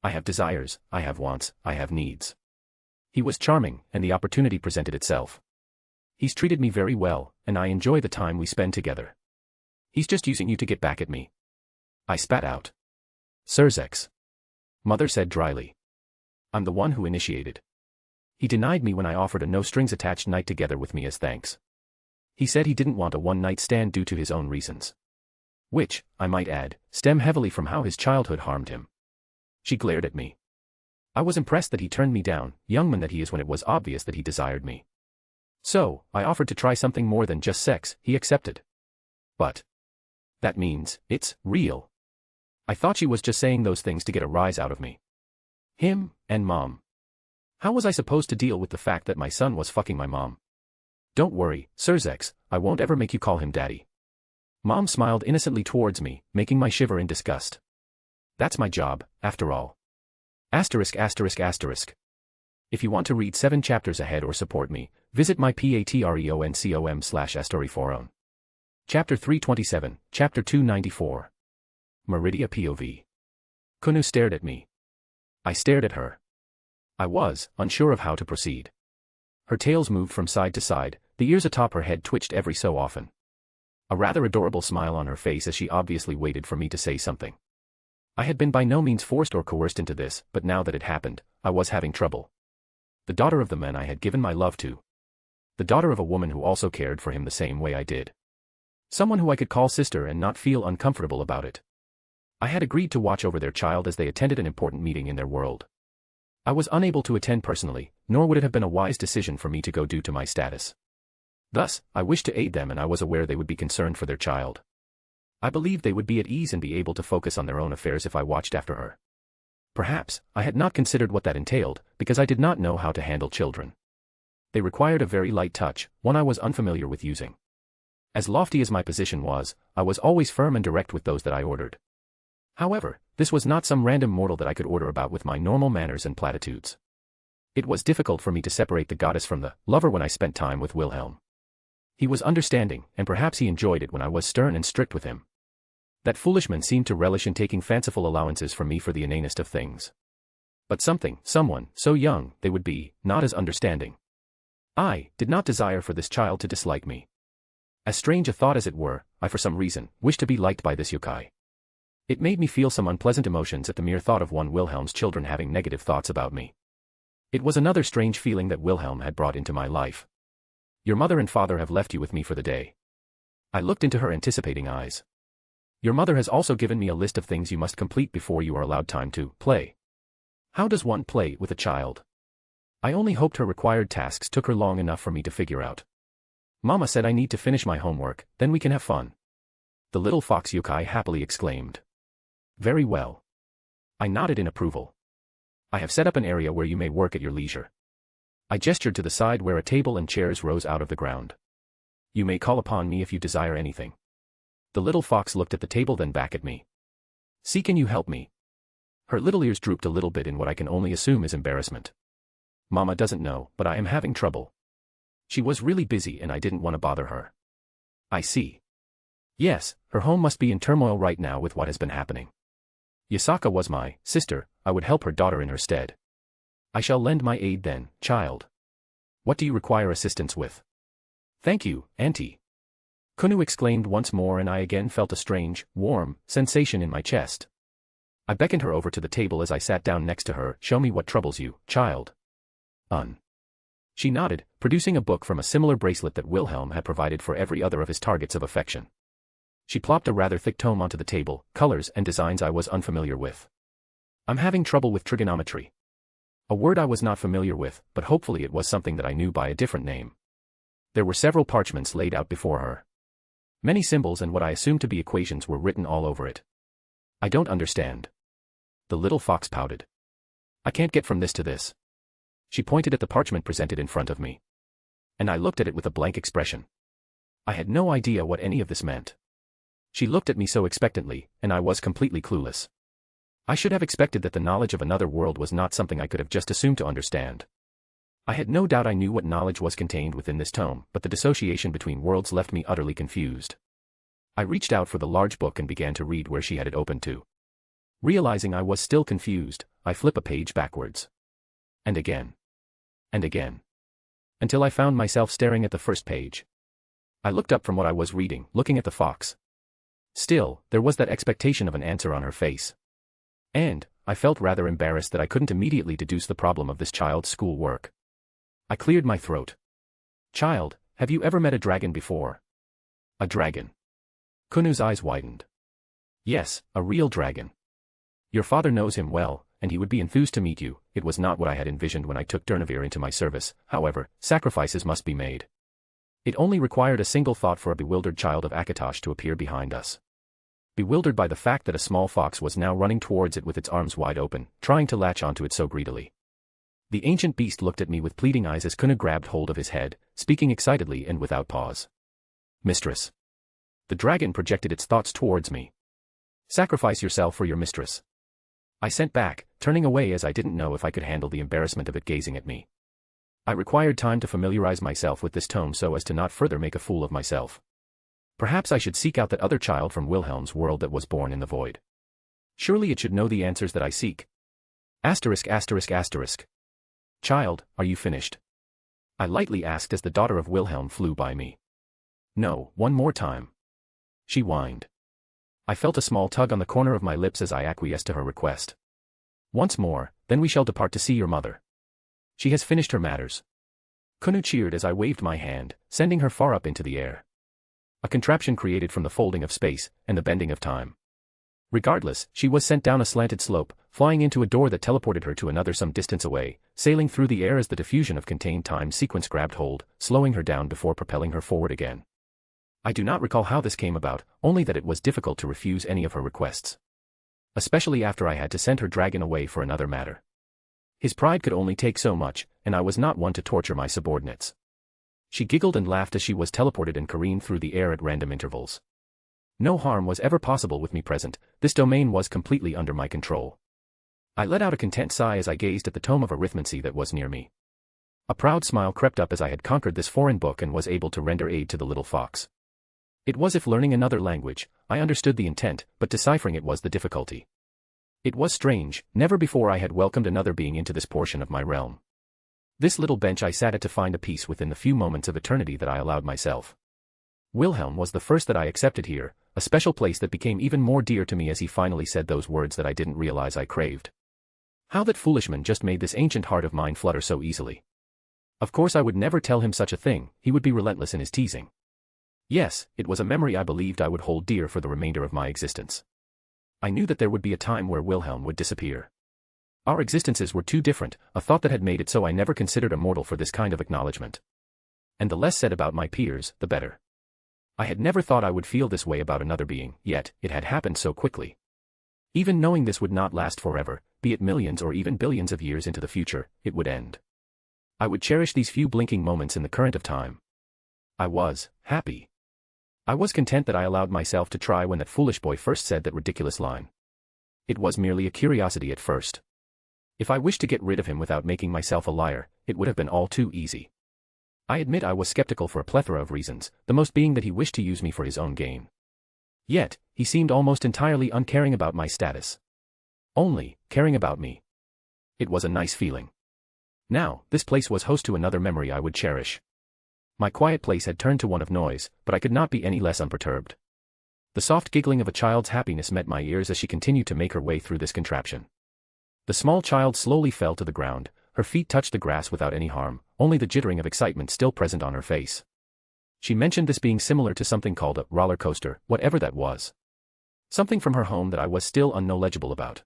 I have desires, I have wants, I have needs. He was charming, and the opportunity presented itself. He's treated me very well, and I enjoy the time we spend together. He's just using you to get back at me. I spat out. Zelretch. Mother said dryly. I'm the one who initiated. He denied me when I offered a no-strings-attached night together with me as thanks. He said he didn't want a one-night stand due to his own reasons. Which, I might add, stem heavily from how his childhood harmed him. She glared at me. I was impressed that he turned me down, young man that he is, when it was obvious that he desired me. So, I offered to try something more than just sex. He accepted. But that means, it's real. I thought she was just saying those things to get a rise out of me. Him, and Mom. How was I supposed to deal with the fact that my son was fucking my mom? Don't worry, Zelretch, I won't ever make you call him daddy. Mom smiled innocently towards me, making my shiver in disgust. That's my job, after all. If you want to read 7 chapters ahead or support me, visit my patreon.com/astoryforon. Chapter 327, Chapter 294. Meridia POV. Kunu stared at me. I stared at her. I was unsure of how to proceed. Her tails moved from side to side, the ears atop her head twitched every so often. A rather adorable smile on her face as she obviously waited for me to say something. I had been by no means forced or coerced into this, but now that it happened, I was having trouble. The daughter of the man I had given my love to. The daughter of a woman who also cared for him the same way I did. Someone who I could call sister and not feel uncomfortable about it. I had agreed to watch over their child as they attended an important meeting in their world. I was unable to attend personally, nor would it have been a wise decision for me to go due to my status. Thus, I wished to aid them, and I was aware they would be concerned for their child. I believed they would be at ease and be able to focus on their own affairs if I watched after her. Perhaps, I had not considered what that entailed, because I did not know how to handle children. They required a very light touch, one I was unfamiliar with using. As lofty as my position was, I was always firm and direct with those that I ordered. However, this was not some random mortal that I could order about with my normal manners and platitudes. It was difficult for me to separate the goddess from the lover when I spent time with Wilhelm. He was understanding, and perhaps he enjoyed it when I was stern and strict with him. That foolishman seemed to relish in taking fanciful allowances from me for the inanest of things. But someone, so young, they would be, not as understanding. I did not desire for this child to dislike me. As strange a thought as it were, I for some reason, wished to be liked by this yokai. It made me feel some unpleasant emotions at the mere thought of one Wilhelm's children having negative thoughts about me. It was another strange feeling that Wilhelm had brought into my life. Your mother and father have left you with me for the day. I looked into her anticipating eyes. Your mother has also given me a list of things you must complete before you are allowed time to play. How does one play with a child? I only hoped her required tasks took her long enough for me to figure out. Mama said I need to finish my homework, then we can have fun. The little fox yokai happily exclaimed. Very well. I nodded in approval. I have set up an area where you may work at your leisure. I gestured to the side where a table and chairs rose out of the ground. You may call upon me if you desire anything. The little fox looked at the table then back at me. See, can you help me? Her little ears drooped a little bit in what I can only assume is embarrassment. Mama doesn't know, but I am having trouble. She was really busy and I didn't want to bother her. I see. Yes, her home must be in turmoil right now with what has been happening. Yasaka was my sister, I would help her daughter in her stead. I shall lend my aid then, child. What do you require assistance with? Thank you, Auntie. Kunu exclaimed once more and I again felt a strange, warm sensation in my chest. I beckoned her over to the table as I sat down next to her. Show me what troubles you, child. She nodded, producing a book from a similar bracelet that Wilhelm had provided for every other of his targets of affection. She plopped a rather thick tome onto the table, colors and designs I was unfamiliar with. I'm having trouble with trigonometry. A word I was not familiar with, but hopefully it was something that I knew by a different name. There were several parchments laid out before her. Many symbols and what I assumed to be equations were written all over it. I don't understand. The little fox pouted. I can't get from this to this. She pointed at the parchment presented in front of me. And I looked at it with a blank expression. I had no idea what any of this meant. She looked at me so expectantly, and I was completely clueless. I should have expected that the knowledge of another world was not something I could have just assumed to understand. I had no doubt I knew what knowledge was contained within this tome, but the dissociation between worlds left me utterly confused. I reached out for the large book and began to read where she had it opened to. Realizing I was still confused, I flip a page backwards. And again. And again. Until I found myself staring at the first page. I looked up from what I was reading, looking at the fox. Still, there was that expectation of an answer on her face. And, I felt rather embarrassed that I couldn't immediately deduce the problem of this child's school work. I cleared my throat. Child, have you ever met a dragon before? A dragon. Kunu's eyes widened. Yes, a real dragon. Your father knows him well, and he would be enthused to meet you. It was not what I had envisioned when I took Durnavir into my service, however, sacrifices must be made. It only required a single thought for a bewildered child of Akatosh to appear behind us. Bewildered by the fact that a small fox was now running towards it with its arms wide open, trying to latch onto it so greedily. The ancient beast looked at me with pleading eyes as Kuna grabbed hold of his head, speaking excitedly and without pause. Mistress. The dragon projected its thoughts towards me. Sacrifice yourself for your mistress. I sent back, turning away as I didn't know if I could handle the embarrassment of it gazing at me. I required time to familiarize myself with this tome so as to not further make a fool of myself. Perhaps I should seek out that other child from Wilhelm's world that was born in the void. Surely it should know the answers that I seek. Asterisk asterisk asterisk. Child, are you finished? I lightly asked as the daughter of Wilhelm flew by me. No, one more time. She whined. I felt a small tug on the corner of my lips as I acquiesced to her request. Once more, then we shall depart to see your mother. She has finished her matters. Kunu cheered as I waved my hand, sending her far up into the air. A contraption created from the folding of space and the bending of time. Regardless, she was sent down a slanted slope, flying into a door that teleported her to another some distance away, sailing through the air as the diffusion of contained time sequence grabbed hold, slowing her down before propelling her forward again. I do not recall how this came about, only that it was difficult to refuse any of her requests. Especially after I had to send her dragon away for another matter. His pride could only take so much, and I was not one to torture my subordinates. She giggled and laughed as she was teleported and careened through the air at random intervals. No harm was ever possible with me present, this domain was completely under my control. I let out a content sigh as I gazed at the tome of arithmancy that was near me. A proud smile crept up as I had conquered this foreign book and was able to render aid to the little fox. It was if learning another language, I understood the intent, but deciphering it was the difficulty. It was strange, never before I had welcomed another being into this portion of my realm. This little bench I sat at to find a peace within the few moments of eternity that I allowed myself. Wilhelm was the first that I accepted here, a special place that became even more dear to me as he finally said those words that I didn't realize I craved. How that foolishman just made this ancient heart of mine flutter so easily. Of course I would never tell him such a thing, he would be relentless in his teasing. Yes, it was a memory I believed I would hold dear for the remainder of my existence. I knew that there would be a time where Wilhelm would disappear. Our existences were too different, a thought that had made it so I never considered a mortal for this kind of acknowledgement. And the less said about my peers, the better. I had never thought I would feel this way about another being, yet, it had happened so quickly. Even knowing this would not last forever, be it millions or even billions of years into the future, it would end. I would cherish these few blinking moments in the current of time. I was happy. I was content that I allowed myself to try when that foolish boy first said that ridiculous line. It was merely a curiosity at first. If I wished to get rid of him without making myself a liar, it would have been all too easy. I admit I was skeptical for a plethora of reasons, the most being that he wished to use me for his own gain. Yet, he seemed almost entirely uncaring about my status. Only, caring about me. It was a nice feeling. Now, this place was host to another memory I would cherish. My quiet place had turned to one of noise, but I could not be any less unperturbed. The soft giggling of a child's happiness met my ears as she continued to make her way through this contraption. The small child slowly fell to the ground, her feet touched the grass without any harm, only the jittering of excitement still present on her face. She mentioned this being similar to something called a roller coaster, whatever that was. Something from her home that I was still unknowledgeable about.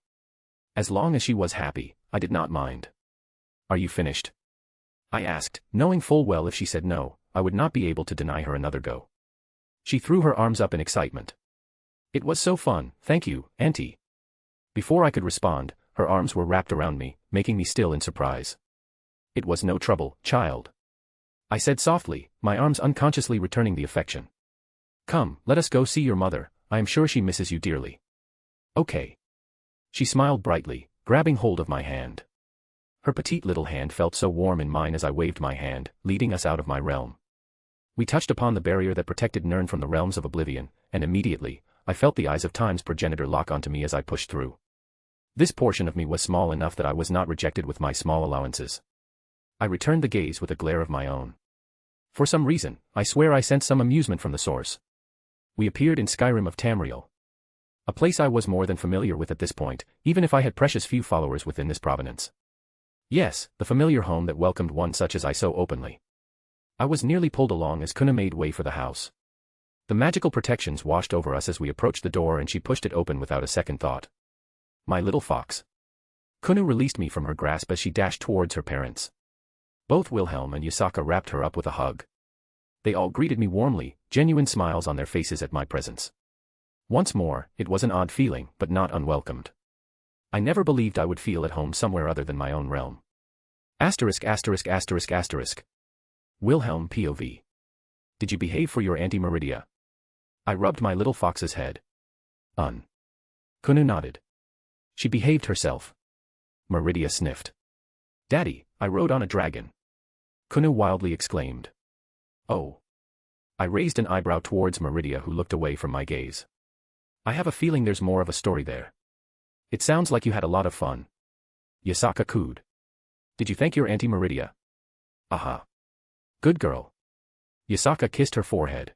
As long as she was happy, I did not mind. Are you finished? I asked, knowing full well if she said no, I would not be able to deny her another go. She threw her arms up in excitement. It was so fun, thank you, Auntie. Before I could respond, her arms were wrapped around me, making me still in surprise. It was no trouble, child. I said softly, my arms unconsciously returning the affection. Come, let us go see your mother, I am sure she misses you dearly. Okay. She smiled brightly, grabbing hold of my hand. Her petite little hand felt so warm in mine as I waved my hand, leading us out of my realm. We touched upon the barrier that protected Nirn from the realms of oblivion, and immediately, I felt the eyes of Time's progenitor lock onto me as I pushed through. This portion of me was small enough that I was not rejected with my small allowances. I returned the gaze with a glare of my own. For some reason, I swear I sensed some amusement from the source. We appeared in Skyrim of Tamriel. A place I was more than familiar with at this point, even if I had precious few followers within this provenance. Yes, the familiar home that welcomed one such as I so openly. I was nearly pulled along as Kuna made way for the house. The magical protections washed over us as we approached the door and she pushed it open without a second thought. My little fox. Kuna released me from her grasp as she dashed towards her parents. Both Wilhelm and Yasaka wrapped her up with a hug. They all greeted me warmly, genuine smiles on their faces at my presence. Once more, it was an odd feeling, but not unwelcomed. I never believed I would feel at home somewhere other than my own realm. Asterisk asterisk asterisk asterisk. Wilhelm POV. Did you behave for your Auntie Meridia? I rubbed my little fox's head. Kunu nodded. She behaved herself. Meridia sniffed. Daddy, I rode on a dragon. Kunu wildly exclaimed. Oh. I raised an eyebrow towards Meridia who looked away from my gaze. I have a feeling there's more of a story there. It sounds like you had a lot of fun. Yasaka cooed. Did you thank your Auntie Meridia? Aha. Good girl. Yasaka kissed her forehead.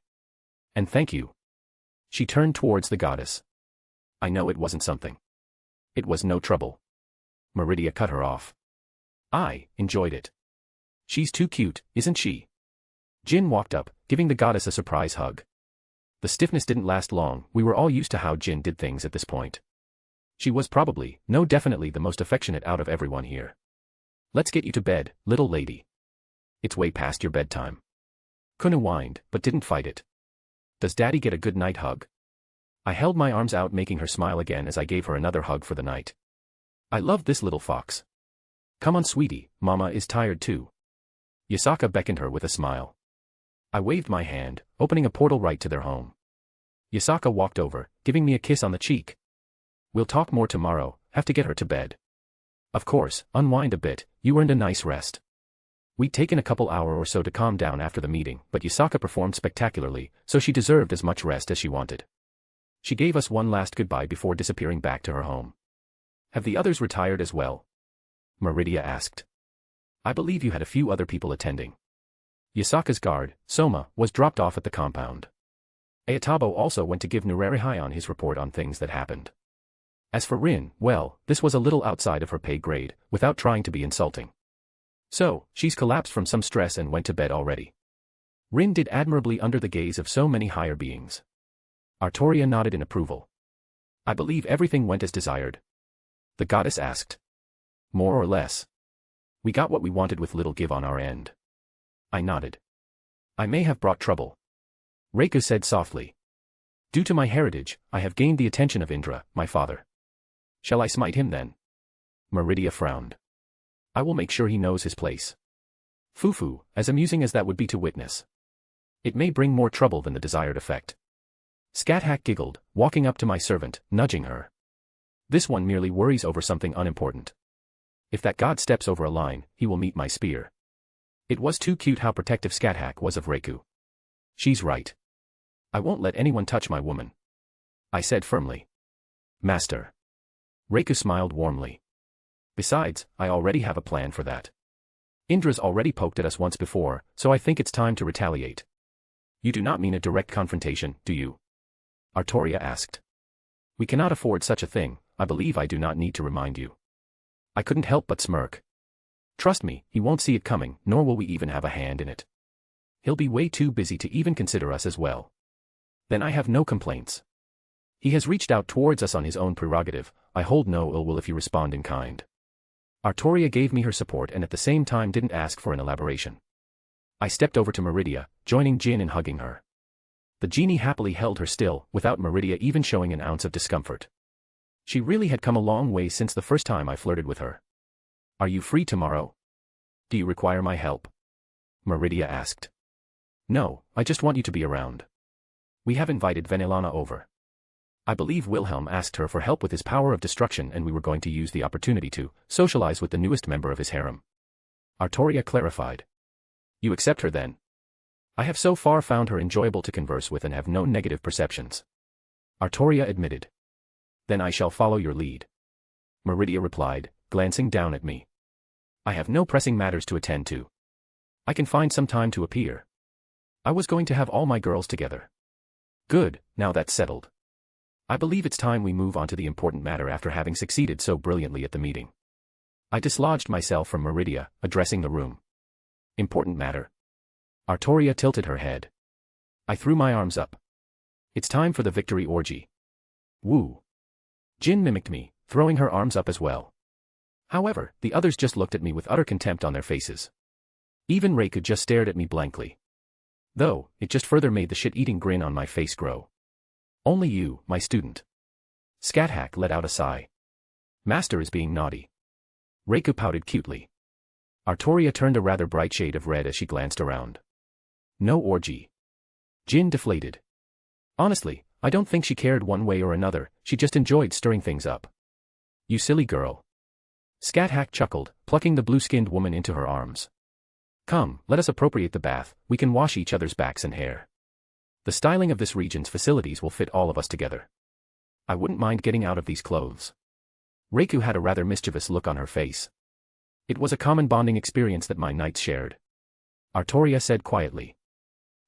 And thank you. She turned towards the goddess. I know it wasn't something. It was no trouble. Meridia cut her off. I enjoyed it. She's too cute, isn't she? Jin walked up, giving the goddess a surprise hug. The stiffness didn't last long, we were all used to how Jin did things at this point. She was probably, no definitely the most affectionate out of everyone here. Let's get you to bed, little lady. It's way past your bedtime. Kuna whined, but didn't fight it. Does Daddy get a good night hug? I held my arms out making her smile again as I gave her another hug for the night. I love this little fox. Come on sweetie, Mama is tired too. Yasaka beckoned her with a smile. I waved my hand, opening a portal right to their home. Yasaka walked over, giving me a kiss on the cheek. We'll talk more tomorrow, have to get her to bed. Of course, unwind a bit, you earned a nice rest. We'd taken a couple hour or so to calm down after the meeting, but Yasaka performed spectacularly, so she deserved as much rest as she wanted. She gave us one last goodbye before disappearing back to her home. Have the others retired as well? Meridia asked. I believe you had a few other people attending. Yasaka's guard, Soma, was dropped off at the compound. Ayatabo also went to give Nurarihayon his report on things that happened. As for Rin, well, this was a little outside of her pay grade, without trying to be insulting. So, she's collapsed from some stress and went to bed already. Rin did admirably under the gaze of so many higher beings. Artoria nodded in approval. I believe everything went as desired. The goddess asked. More or less. We got what we wanted with little give on our end. I nodded. I may have brought trouble. Reiku said softly. Due to my heritage, I have gained the attention of Indra, my father. Shall I smite him then? Meridia frowned. I will make sure he knows his place. Fufu, as amusing as that would be to witness. It may bring more trouble than the desired effect. Scathach giggled, walking up to my servant, nudging her. This one merely worries over something unimportant. If that god steps over a line, he will meet my spear. It was too cute how protective Scathach was of Reiku. She's right. I won't let anyone touch my woman. I said firmly. Master. Reiku smiled warmly. Besides, I already have a plan for that. Indra's already poked at us once before, so I think it's time to retaliate. You do not mean a direct confrontation, do you? Artoria asked. We cannot afford such a thing, I believe I do not need to remind you. I couldn't help but smirk. Trust me, he won't see it coming, nor will we even have a hand in it. He'll be way too busy to even consider us as well. Then I have no complaints. He has reached out towards us on his own prerogative, I hold no ill will if you respond in kind. Artoria gave me her support and at the same time didn't ask for an elaboration. I stepped over to Meridia, joining Jin in hugging her. The genie happily held her still, without Meridia even showing an ounce of discomfort. She really had come a long way since the first time I flirted with her. Are you free tomorrow? Do you require my help? Meridia asked. No, I just want you to be around. We have invited Venelana over. I believe Wilhelm asked her for help with his power of destruction and we were going to use the opportunity to socialize with the newest member of his harem. Artoria clarified. You accept her then? I have so far found her enjoyable to converse with and have no negative perceptions. Artoria admitted. Then I shall follow your lead. Meridia replied, glancing down at me. I have no pressing matters to attend to. I can find some time to appear. I was going to have all my girls together. Good, now that's settled. I believe it's time we move on to the important matter after having succeeded so brilliantly at the meeting. I dislodged myself from Meridia, addressing the room. Important matter. Artoria tilted her head. I threw my arms up. It's time for the victory orgy. Woo. Jin mimicked me, throwing her arms up as well. However, the others just looked at me with utter contempt on their faces. Even Reiku just stared at me blankly. Though, it just further made the shit-eating grin on my face grow. Only you, my student. Scathach let out a sigh. Master is being naughty. Reiku pouted cutely. Artoria turned a rather bright shade of red as she glanced around. No orgy. Jin deflated. Honestly, I don't think she cared one way or another, she just enjoyed stirring things up. You silly girl. Scathach chuckled, plucking the blue-skinned woman into her arms. Come, let us appropriate the bath, we can wash each other's backs and hair. The styling of this region's facilities will fit all of us together. I wouldn't mind getting out of these clothes. Reiku had a rather mischievous look on her face. It was a common bonding experience that my knights shared. Artoria said quietly.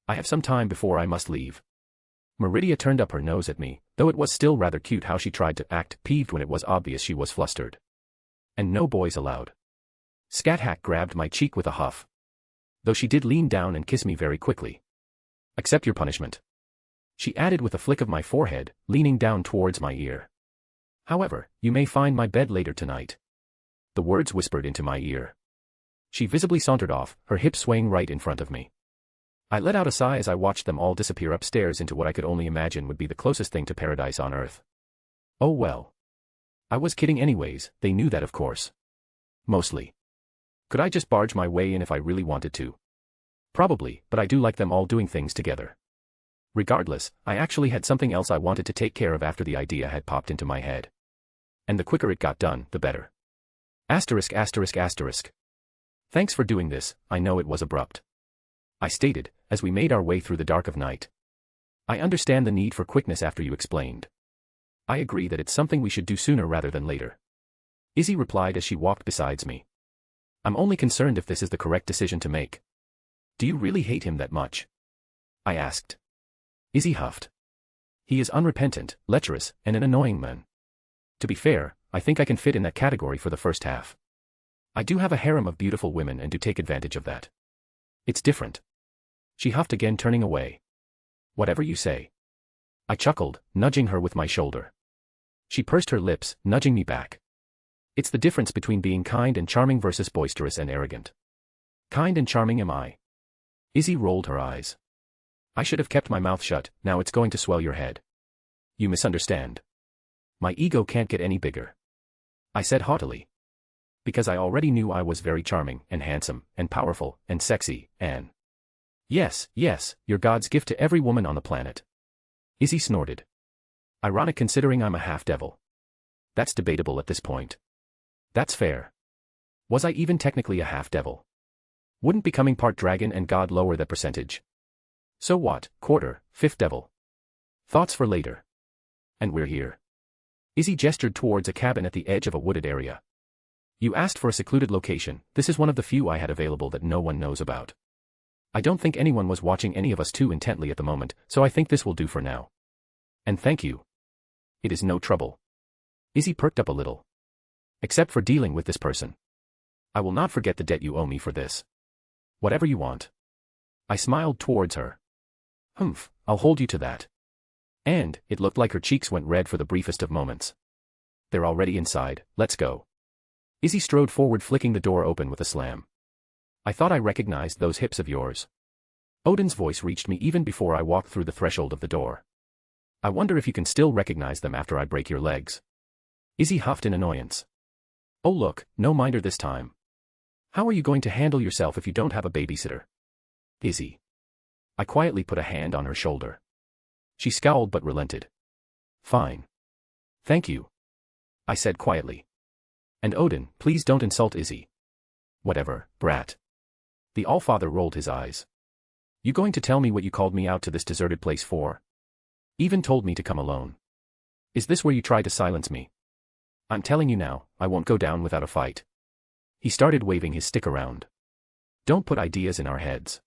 I have some time before I must leave. Meridia turned up her nose at me, though it was still rather cute how she tried to act peeved when it was obvious she was flustered. And no boys allowed. Scathach grabbed my cheek with a huff. Though she did lean down and kiss me very quickly. Accept your punishment. She added with a flick of my forehead, leaning down towards my ear. However, you may find my bed later tonight. The words whispered into my ear. She visibly sauntered off, her hips swaying right in front of me. I let out a sigh as I watched them all disappear upstairs into what I could only imagine would be the closest thing to paradise on earth. Oh well. I was kidding anyways, they knew that of course. Mostly. Could I just barge my way in if I really wanted to? Probably, but I do like them all doing things together. Regardless, I actually had something else I wanted to take care of after the idea had popped into my head. And the quicker it got done, the better. Asterisk asterisk asterisk. Thanks for doing this, I know it was abrupt. I stated, as we made our way through the dark of night. I understand the need for quickness after you explained. I agree that it's something we should do sooner rather than later. Izzy replied as she walked beside me. I'm only concerned if this is the correct decision to make. Do you really hate him that much? I asked. Izzy huffed. He is unrepentant, lecherous, and an annoying man. To be fair, I think I can fit in that category for the first half. I do have a harem of beautiful women and do take advantage of that. It's different. She huffed again, turning away. Whatever you say. I chuckled, nudging her with my shoulder. She pursed her lips, nudging me back. It's the difference between being kind and charming versus boisterous and arrogant. Kind and charming am I. Izzy rolled her eyes. I should have kept my mouth shut, now it's going to swell your head. You misunderstand. My ego can't get any bigger. I said haughtily. Because I already knew I was very charming, and handsome, and powerful, and sexy, and... Yes, yes, you're God's gift to every woman on the planet. Izzy snorted. Ironic considering I'm a half-devil. That's debatable at this point. That's fair. Was I even technically a half-devil? Wouldn't becoming part dragon and god lower that percentage? So what, quarter, fifth devil? Thoughts for later. And we're here. Izzy gestured towards a cabin at the edge of a wooded area. You asked for a secluded location, this is one of the few I had available that no one knows about. I don't think anyone was watching any of us too intently at the moment, so I think this will do for now. And thank you. It is no trouble. Izzy perked up a little. Except for dealing with this person. I will not forget the debt you owe me for this. Whatever you want. I smiled towards her. Humph, I'll hold you to that. And, it looked like her cheeks went red for the briefest of moments. They're already inside, let's go. Izzy strode forward, flicking the door open with a slam. I thought I recognized those hips of yours. Odin's voice reached me even before I walked through the threshold of the door. I wonder if you can still recognize them after I break your legs. Izzy huffed in annoyance. Oh look, no minder this time. How are you going to handle yourself if you don't have a babysitter? Izzy. I quietly put a hand on her shoulder. She scowled but relented. Fine. Thank you, I said quietly. And Odin, please don't insult Izzy. Whatever, brat. The Allfather rolled his eyes. You going to tell me what you called me out to this deserted place for? Even told me to come alone. Is this where you tried to silence me? I'm telling you now, I won't go down without a fight. He started waving his stick around. Don't put ideas in our heads.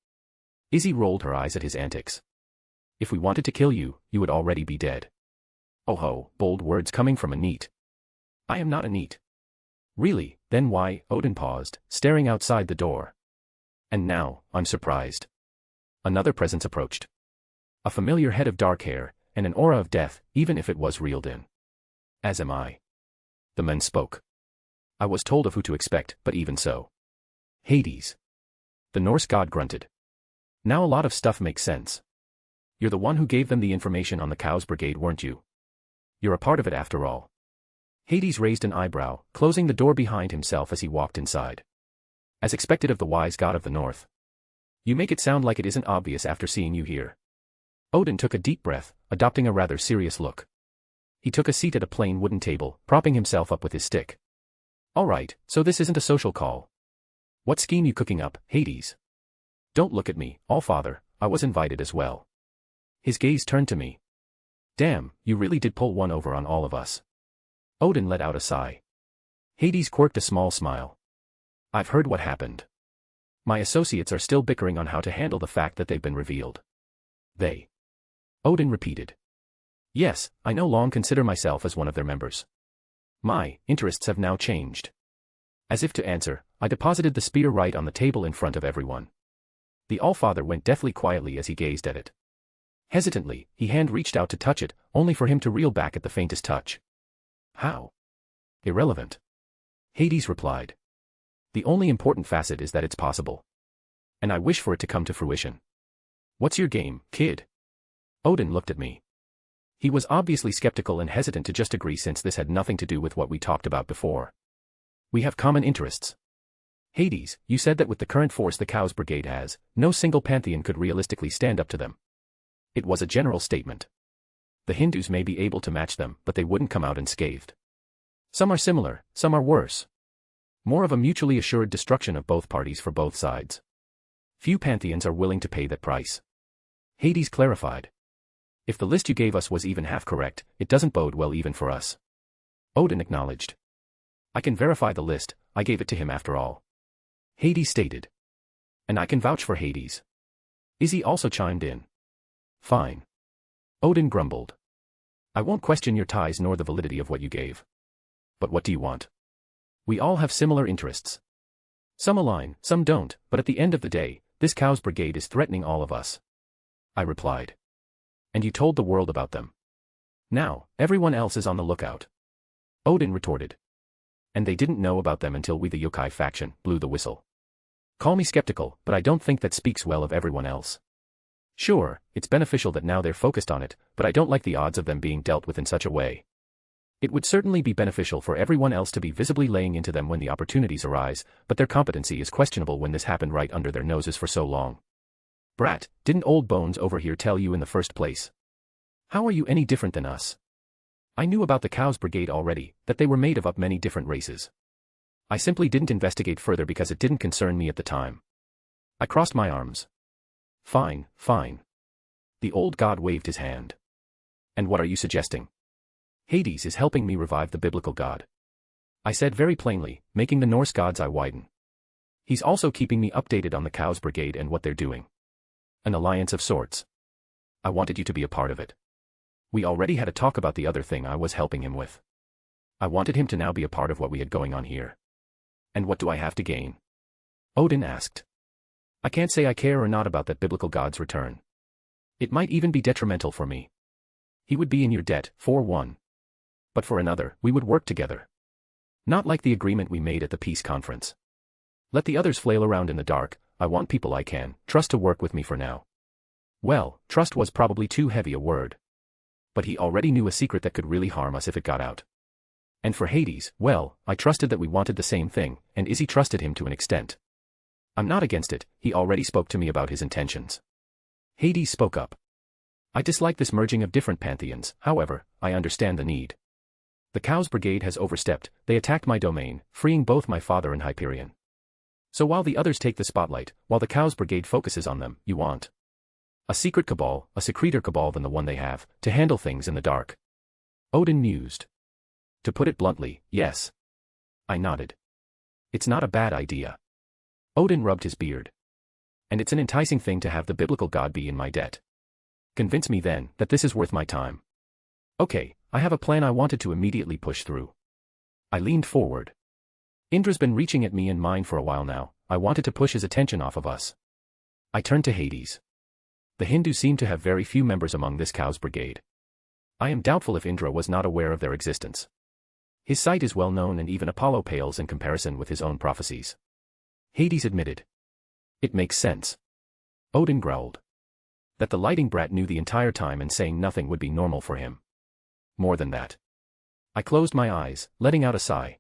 Izzy rolled her eyes at his antics. If we wanted to kill you, you would already be dead. Oh ho, bold words coming from a neat. I am not a neat. Really, then why? Odin paused, staring outside the door. And now, I'm surprised. Another presence approached. A familiar head of dark hair, and an aura of death, even if it was reeled in. As am I. The men spoke. I was told of who to expect, but even so. Hades. The Norse god grunted. Now a lot of stuff makes sense. You're the one who gave them the information on the Cows Brigade, weren't you? You're a part of it after all. Hades raised an eyebrow, closing the door behind himself as he walked inside. As expected of the wise god of the north. You make it sound like it isn't obvious after seeing you here. Odin took a deep breath, adopting a rather serious look. He took a seat at a plain wooden table, propping himself up with his stick. All right, so this isn't a social call. What scheme you cooking up, Hades? Don't look at me, Allfather, I was invited as well. His gaze turned to me. Damn, you really did pull one over on all of us. Odin let out a sigh. Hades quirked a small smile. I've heard what happened. My associates are still bickering on how to handle the fact that they've been revealed. They. Odin repeated. Yes, I no longer consider myself as one of their members. My interests have now changed. As if to answer, I deposited the spear right on the table in front of everyone. The Allfather went deathly quietly as he gazed at it. Hesitantly, his hand reached out to touch it, only for him to reel back at the faintest touch. How? Irrelevant. Hades replied. The only important facet is that it's possible. And I wish for it to come to fruition. What's your game, kid? Odin looked at me. He was obviously skeptical and hesitant to just agree since this had nothing to do with what we talked about before. We have common interests. Hades, you said that with the current force the Cows Brigade has, no single pantheon could realistically stand up to them. It was a general statement. The Hindus may be able to match them, but they wouldn't come out unscathed. Some are similar, some are worse. More of a mutually assured destruction of both parties for both sides. Few pantheons are willing to pay that price. Hades clarified. If the list you gave us was even half correct, it doesn't bode well even for us. Odin acknowledged. I can verify the list, I gave it to him after all. Hades stated. And I can vouch for Hades. Izzy also chimed in. Fine. Odin grumbled. I won't question your ties nor the validity of what you gave. But what do you want? We all have similar interests. Some align, some don't, but at the end of the day, this Cows Brigade is threatening all of us. I replied. And you told the world about them. Now, everyone else is on the lookout. Odin retorted. And they didn't know about them until we the yokai faction blew the whistle. Call me skeptical, but I don't think that speaks well of everyone else. Sure, it's beneficial that now they're focused on it, but I don't like the odds of them being dealt with in such a way. It would certainly be beneficial for everyone else to be visibly laying into them when the opportunities arise, but their competency is questionable when this happened right under their noses for so long. Brat, didn't old Bones over here tell you in the first place? How are you any different than us? I knew about the Cows Brigade already, that they were made of up many different races. I simply didn't investigate further because it didn't concern me at the time. I crossed my arms. Fine, fine. The old god waved his hand. And what are you suggesting? Hades is helping me revive the biblical god. I said very plainly, making the Norse god's eye widen. He's also keeping me updated on the Cows Brigade and what they're doing. An alliance of sorts. I wanted you to be a part of it. We already had a talk about the other thing I was helping him with. I wanted him to now be a part of what we had going on here. And what do I have to gain? Odin asked. I can't say I care or not about that biblical god's return. It might even be detrimental for me. He would be in your debt, for one. But for another, we would work together. Not like the agreement we made at the peace conference. Let the others flail around in the dark, I want people I can trust to work with me for now. Well, trust was probably too heavy a word. But he already knew a secret that could really harm us if it got out. And for Hades, well, I trusted that we wanted the same thing, and Izzy trusted him to an extent. I'm not against it, he already spoke to me about his intentions. Hades spoke up. I dislike this merging of different pantheons, however, I understand the need. The Cows Brigade has overstepped, they attacked my domain, freeing both my father and Hyperion. So while the others take the spotlight, while the Cows Brigade focuses on them, you want a secret cabal, a secreter cabal than the one they have, to handle things in the dark. Odin mused. To put it bluntly, yes. I nodded. It's not a bad idea. Odin rubbed his beard. And it's an enticing thing to have the biblical god be in my debt. Convince me then that this is worth my time. Okay, I have a plan I wanted to immediately push through. I leaned forward. Indra's been reaching at me and mine for a while now, I wanted to push his attention off of us. I turned to Hades. The Hindus seem to have very few members among this Cows Brigade. I am doubtful if Indra was not aware of their existence. His sight is well known and even Apollo pales in comparison with his own prophecies. Hades admitted. It makes sense. Odin growled. That the lighting brat knew the entire time and saying nothing would be normal for him. More than that. I closed my eyes, letting out a sigh.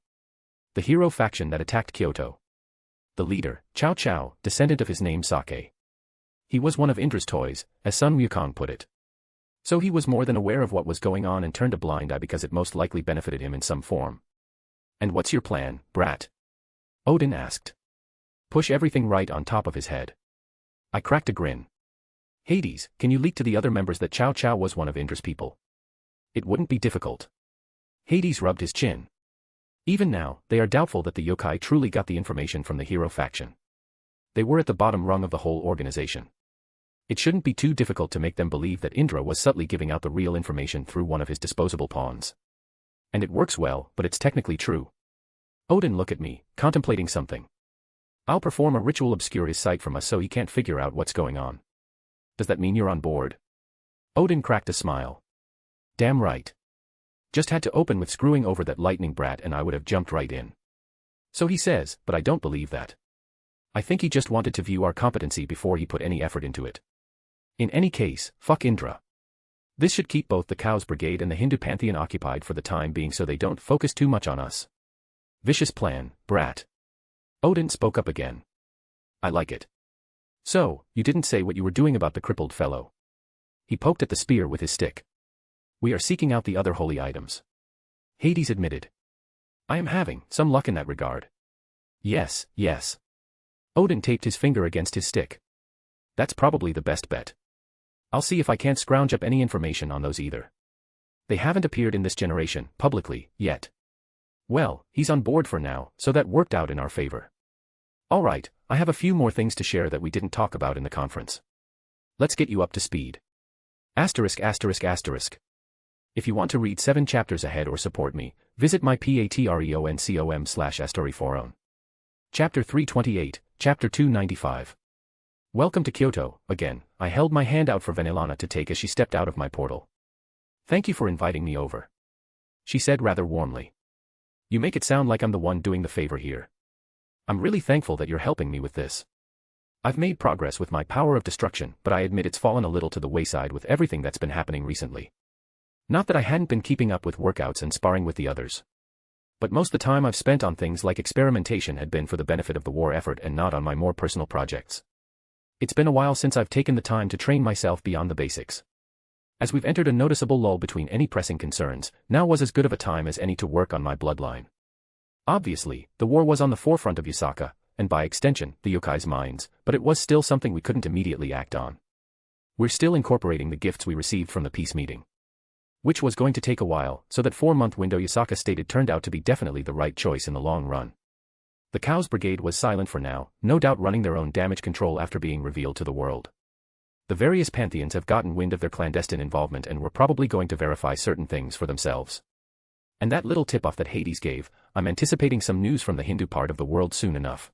The hero faction that attacked Kyoto. The leader, Cao Cao, descendant of his name Sake. He was one of Indra's toys, as Sun Wukong put it. So he was more than aware of what was going on and turned a blind eye because it most likely benefited him in some form. And what's your plan, brat? Odin asked. Push everything right on top of his head. I cracked a grin. Hades, can you leak to the other members that Cao Cao was one of Indra's people? It wouldn't be difficult. Hades rubbed his chin. Even now, they are doubtful that the yokai truly got the information from the hero faction. They were at the bottom rung of the whole organization. It shouldn't be too difficult to make them believe that Indra was subtly giving out the real information through one of his disposable pawns. And it works well, but it's technically true. Odin looked at me, contemplating something. I'll perform a ritual obscure his sight from us so he can't figure out what's going on. Does that mean you're on board? Odin cracked a smile. Damn right. Just had to open with screwing over that lightning brat and I would have jumped right in. So he says, but I don't believe that. I think he just wanted to view our competency before he put any effort into it. In any case, fuck Indra. This should keep both the Cows Brigade and the Hindu Pantheon occupied for the time being so they don't focus too much on us. Vicious plan, brat. Odin spoke up again. I like it. So, you didn't say what you were doing about the crippled fellow. He poked at the spear with his stick. We are seeking out the other holy items. Hades admitted. I am having some luck in that regard. Yes, yes. Odin taped his finger against his stick. That's probably the best bet. I'll see if I can't scrounge up any information on those either. They haven't appeared in this generation, publicly, yet. Well, he's on board for now, so that worked out in our favor. Alright, I have a few more things to share that we didn't talk about in the conference. Let's get you up to speed. If you want to read 7 chapters ahead or support me, visit my patreon.com/astoryforon. Chapter 328, Chapter 295. Welcome to Kyoto, again. I held my hand out for Vanillana to take as she stepped out of my portal. Thank you for inviting me over. She said rather warmly. You make it sound like I'm the one doing the favor here. I'm really thankful that you're helping me with this. I've made progress with my power of destruction, but I admit it's fallen a little to the wayside with everything that's been happening recently. Not that I hadn't been keeping up with workouts and sparring with the others. But most of the time I've spent on things like experimentation had been for the benefit of the war effort and not on my more personal projects. It's been a while since I've taken the time to train myself beyond the basics. As we've entered a noticeable lull between any pressing concerns, now was as good of a time as any to work on my bloodline. Obviously, the war was on the forefront of Yasaka, and by extension, the yokai's minds, but it was still something we couldn't immediately act on. We're still incorporating the gifts we received from the peace meeting. Which was going to take a while, so that 4-month window Yasaka stated turned out to be definitely the right choice in the long run. The Cows Brigade was silent for now, no doubt running their own damage control after being revealed to the world. The various pantheons have gotten wind of their clandestine involvement and were probably going to verify certain things for themselves. And that little tip-off that Hades gave, I'm anticipating some news from the Hindu part of the world soon enough.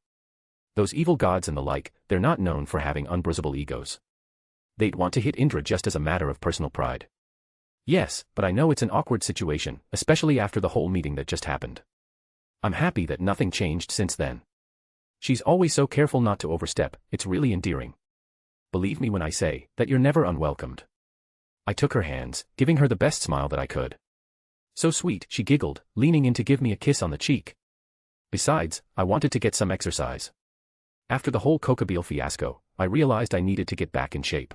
Those evil gods and the like, they're not known for having unbruisable egos. They'd want to hit Indra just as a matter of personal pride. Yes, but I know it's an awkward situation, especially after the whole meeting that just happened. I'm happy that nothing changed since then. She's always so careful not to overstep, it's really endearing. Believe me when I say that you're never unwelcomed. I took her hands, giving her the best smile that I could. So sweet, she giggled, leaning in to give me a kiss on the cheek. Besides, I wanted to get some exercise. After the whole Kokabeel fiasco, I realized I needed to get back in shape.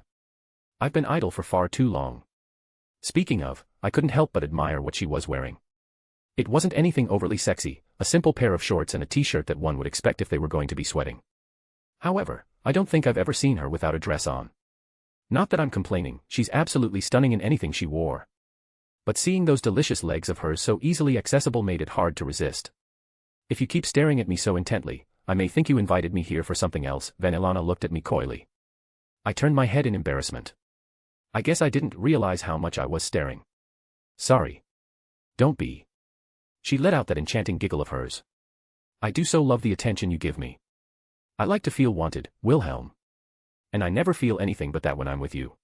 I've been idle for far too long. Speaking of, I couldn't help but admire what she was wearing. It wasn't anything overly sexy, a simple pair of shorts and a t-shirt that one would expect if they were going to be sweating. However, I don't think I've ever seen her without a dress on. Not that I'm complaining, she's absolutely stunning in anything she wore. But seeing those delicious legs of hers so easily accessible made it hard to resist. If you keep staring at me so intently, I may think you invited me here for something else. Vanillana looked at me coyly. I turned my head in embarrassment. I guess I didn't realize how much I was staring. Sorry. Don't be. She let out that enchanting giggle of hers. I do so love the attention you give me. I like to feel wanted, Wilhelm. And I never feel anything but that when I'm with you.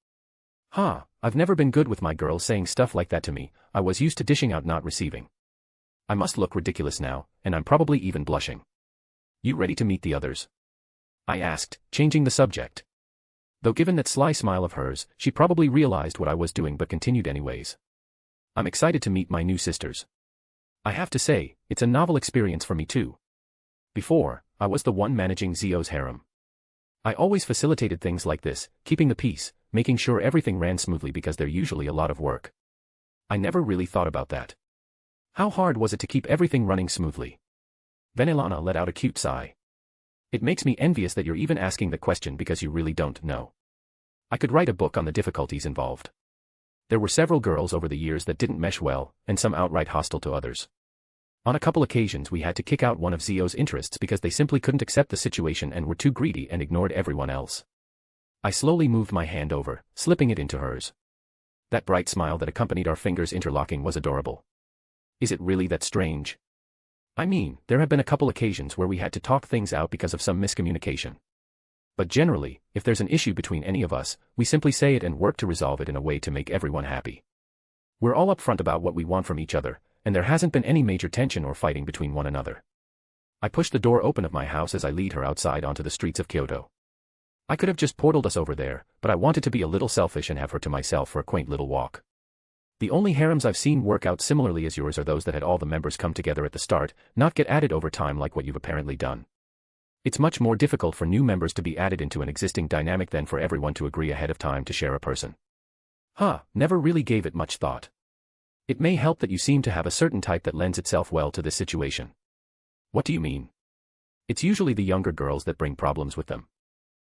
I've never been good with my girls saying stuff like that to me. I was used to dishing out, not receiving. I must look ridiculous now, and I'm probably even blushing. You ready to meet the others? I asked, changing the subject. Though given that sly smile of hers, she probably realized what I was doing but continued anyways. I'm excited to meet my new sisters. I have to say, it's a novel experience for me too. Before, I was the one managing Zio's harem. I always facilitated things like this, keeping the peace, making sure everything ran smoothly because they're usually a lot of work. I never really thought about that. How hard was it to keep everything running smoothly? Vanillana let out a cute sigh. It makes me envious that you're even asking the question because you really don't know. I could write a book on the difficulties involved. There were several girls over the years that didn't mesh well, and some outright hostile to others. On a couple occasions we had to kick out one of Zio's interests because they simply couldn't accept the situation and were too greedy and ignored everyone else. I slowly moved my hand over, slipping it into hers. That bright smile that accompanied our fingers interlocking was adorable. Is it really that strange? I mean, there have been a couple occasions where we had to talk things out because of some miscommunication. But generally, if there's an issue between any of us, we simply say it and work to resolve it in a way to make everyone happy. We're all upfront about what we want from each other, and there hasn't been any major tension or fighting between one another. I pushed the door open of my house as I lead her outside onto the streets of Kyoto. I could have just portaled us over there, but I wanted to be a little selfish and have her to myself for a quaint little walk. The only harems I've seen work out similarly as yours are those that had all the members come together at the start, not get added over time like what you've apparently done. It's much more difficult for new members to be added into an existing dynamic than for everyone to agree ahead of time to share a person. Never really gave it much thought. It may help that you seem to have a certain type that lends itself well to this situation. What do you mean? It's usually the younger girls that bring problems with them.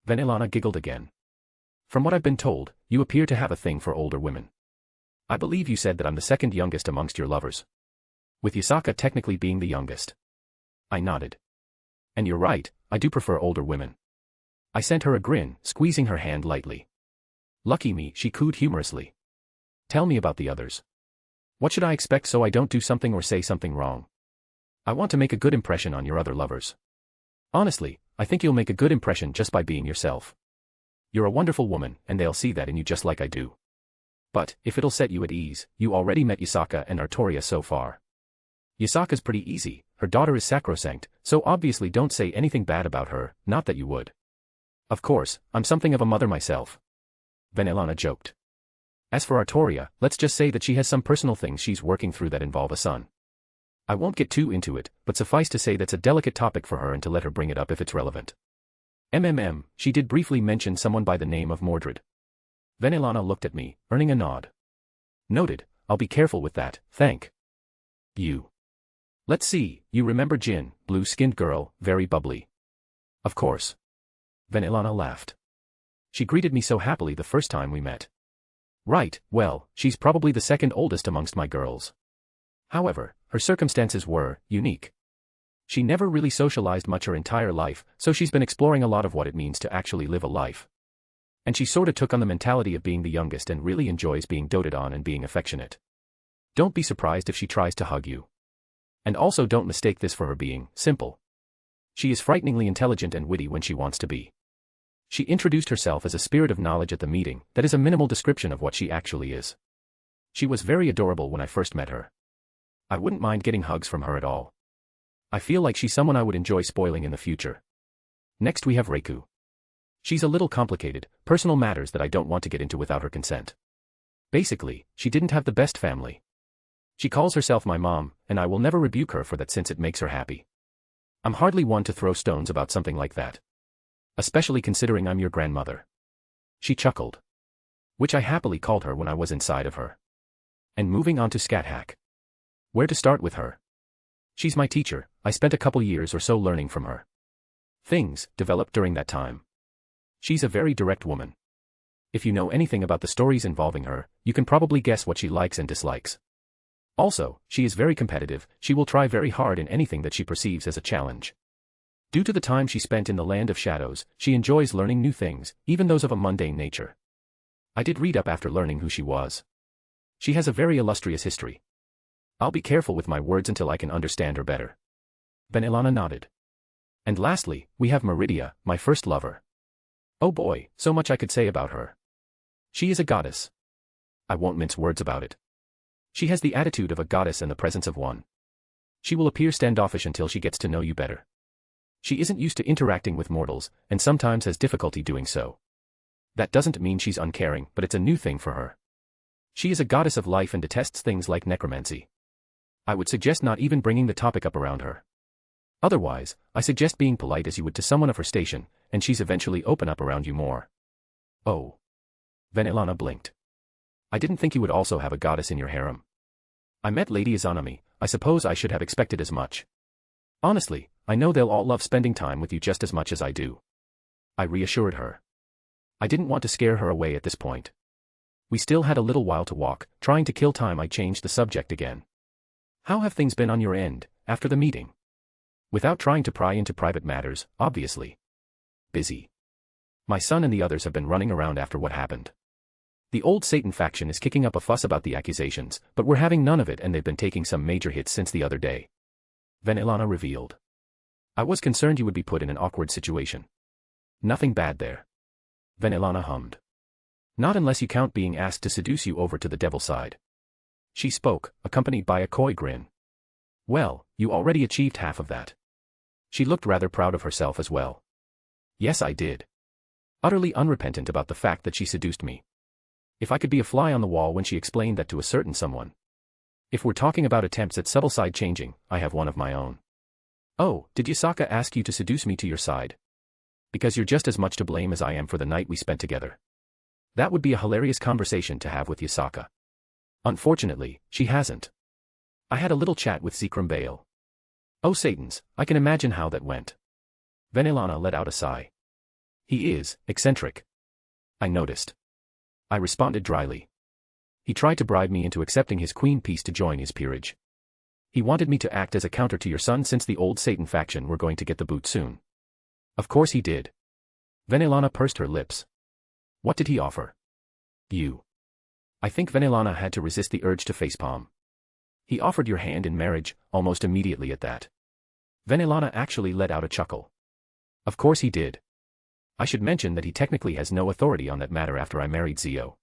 Vanillana giggled again. From what I've been told, you appear to have a thing for older women. I believe you said that I'm the second youngest amongst your lovers. With Yasaka technically being the youngest. I nodded. And you're right, I do prefer older women. I sent her a grin, squeezing her hand lightly. Lucky me, she cooed humorously. Tell me about the others. What should I expect so I don't do something or say something wrong? I want to make a good impression on your other lovers. Honestly, I think you'll make a good impression just by being yourself. You're a wonderful woman, and they'll see that in you just like I do. But, if it'll set you at ease, you already met Yasaka and Artoria so far. Yasaka's pretty easy, her daughter is sacrosanct, so obviously don't say anything bad about her, not that you would. Of course, I'm something of a mother myself. Vanillana joked. As for Artoria, let's just say that she has some personal things she's working through that involve a son. I won't get too into it, but suffice to say that's a delicate topic for her and to let her bring it up if it's relevant. She did briefly mention someone by the name of Mordred. Vanillana looked at me, earning a nod. Noted, I'll be careful with that, thank you. Let's see, you remember Jin, blue-skinned girl, very bubbly. Of course. Vanillana laughed. She greeted me so happily the first time we met. Right, well, she's probably the second oldest amongst my girls. However, her circumstances were unique. She never really socialized much her entire life, so she's been exploring a lot of what it means to actually live a life. And she sorta took on the mentality of being the youngest and really enjoys being doted on and being affectionate. Don't be surprised if she tries to hug you. And also don't mistake this for her being simple. She is frighteningly intelligent and witty when she wants to be. She introduced herself as a spirit of knowledge at the meeting. That is a minimal description of what she actually is. She was very adorable when I first met her. I wouldn't mind getting hugs from her at all. I feel like she's someone I would enjoy spoiling in the future. Next we have Reiku. She's a little complicated, personal matters that I don't want to get into without her consent. Basically, she didn't have the best family. She calls herself my mom, and I will never rebuke her for that since it makes her happy. I'm hardly one to throw stones about something like that. Especially considering I'm your grandmother. She chuckled. which I happily called her when I was inside of her. And moving on to Scat. Where to start with her? She's my teacher. I spent a couple years or so learning from her. Things developed during that time. She's a very direct woman. If you know anything about the stories involving her, you can probably guess what she likes and dislikes. Also, she is very competitive. She will try very hard in anything that she perceives as a challenge. Due to the time she spent in the land of shadows, she enjoys learning new things, even those of a mundane nature. I did read up after learning who she was. She has a very illustrious history. I'll be careful with my words until I can understand her better. Vanillana nodded. And lastly, we have Meridia, my first lover. Oh boy, so much I could say about her. She is a goddess. I won't mince words about it. She has the attitude of a goddess and the presence of one. She will appear standoffish until she gets to know you better. She isn't used to interacting with mortals, and sometimes has difficulty doing so. That doesn't mean she's uncaring, but it's a new thing for her. She is a goddess of life and detests things like necromancy. I would suggest not even bringing the topic up around her. Otherwise, I suggest being polite as you would to someone of her station, and she's eventually open up around you more. Oh. Vanillana blinked. I didn't think you would also have a goddess in your harem. I met Lady Izanami, I suppose I should have expected as much. Honestly, I know they'll all love spending time with you just as much as I do. I reassured her. I didn't want to scare her away at this point. We still had a little while to walk. Trying to kill time, I changed the subject again. How have things been on your end, after the meeting? Without trying to pry into private matters, obviously. Busy. My son and the others have been running around after what happened. The old Satan faction is kicking up a fuss about the accusations, but we're having none of it, and they've been taking some major hits since the other day. Vanillana revealed. I was concerned you would be put in an awkward situation. Nothing bad there. Vanillana hummed. Not unless you count being asked to seduce you over to the devil side. She spoke, accompanied by a coy grin. Well, you already achieved half of that. She looked rather proud of herself as well. Yes, I did. Utterly unrepentant about the fact that she seduced me. If I could be a fly on the wall when she explained that to a certain someone. If we're talking about attempts at subtle side changing, I have one of my own. Oh, did Yasaka ask you to seduce me to your side? Because you're just as much to blame as I am for the night we spent together. That would be a hilarious conversation to have with Yasaka. Unfortunately, she hasn't. I had a little chat with Zikram Bale. Oh Satans, I can imagine how that went. Vanillana let out a sigh. He is eccentric. I noticed. I responded dryly. He tried to bribe me into accepting his queen piece to join his peerage. He wanted me to act as a counter to your son since the old Satan faction were going to get the boot soon. Of course he did. Vanillana pursed her lips. What did he offer? You. I think Vanillana had to resist the urge to facepalm. He offered your hand in marriage, almost immediately at that. Vanillana actually let out a chuckle. Of course he did. I should mention that he technically has no authority on that matter after I married Zio.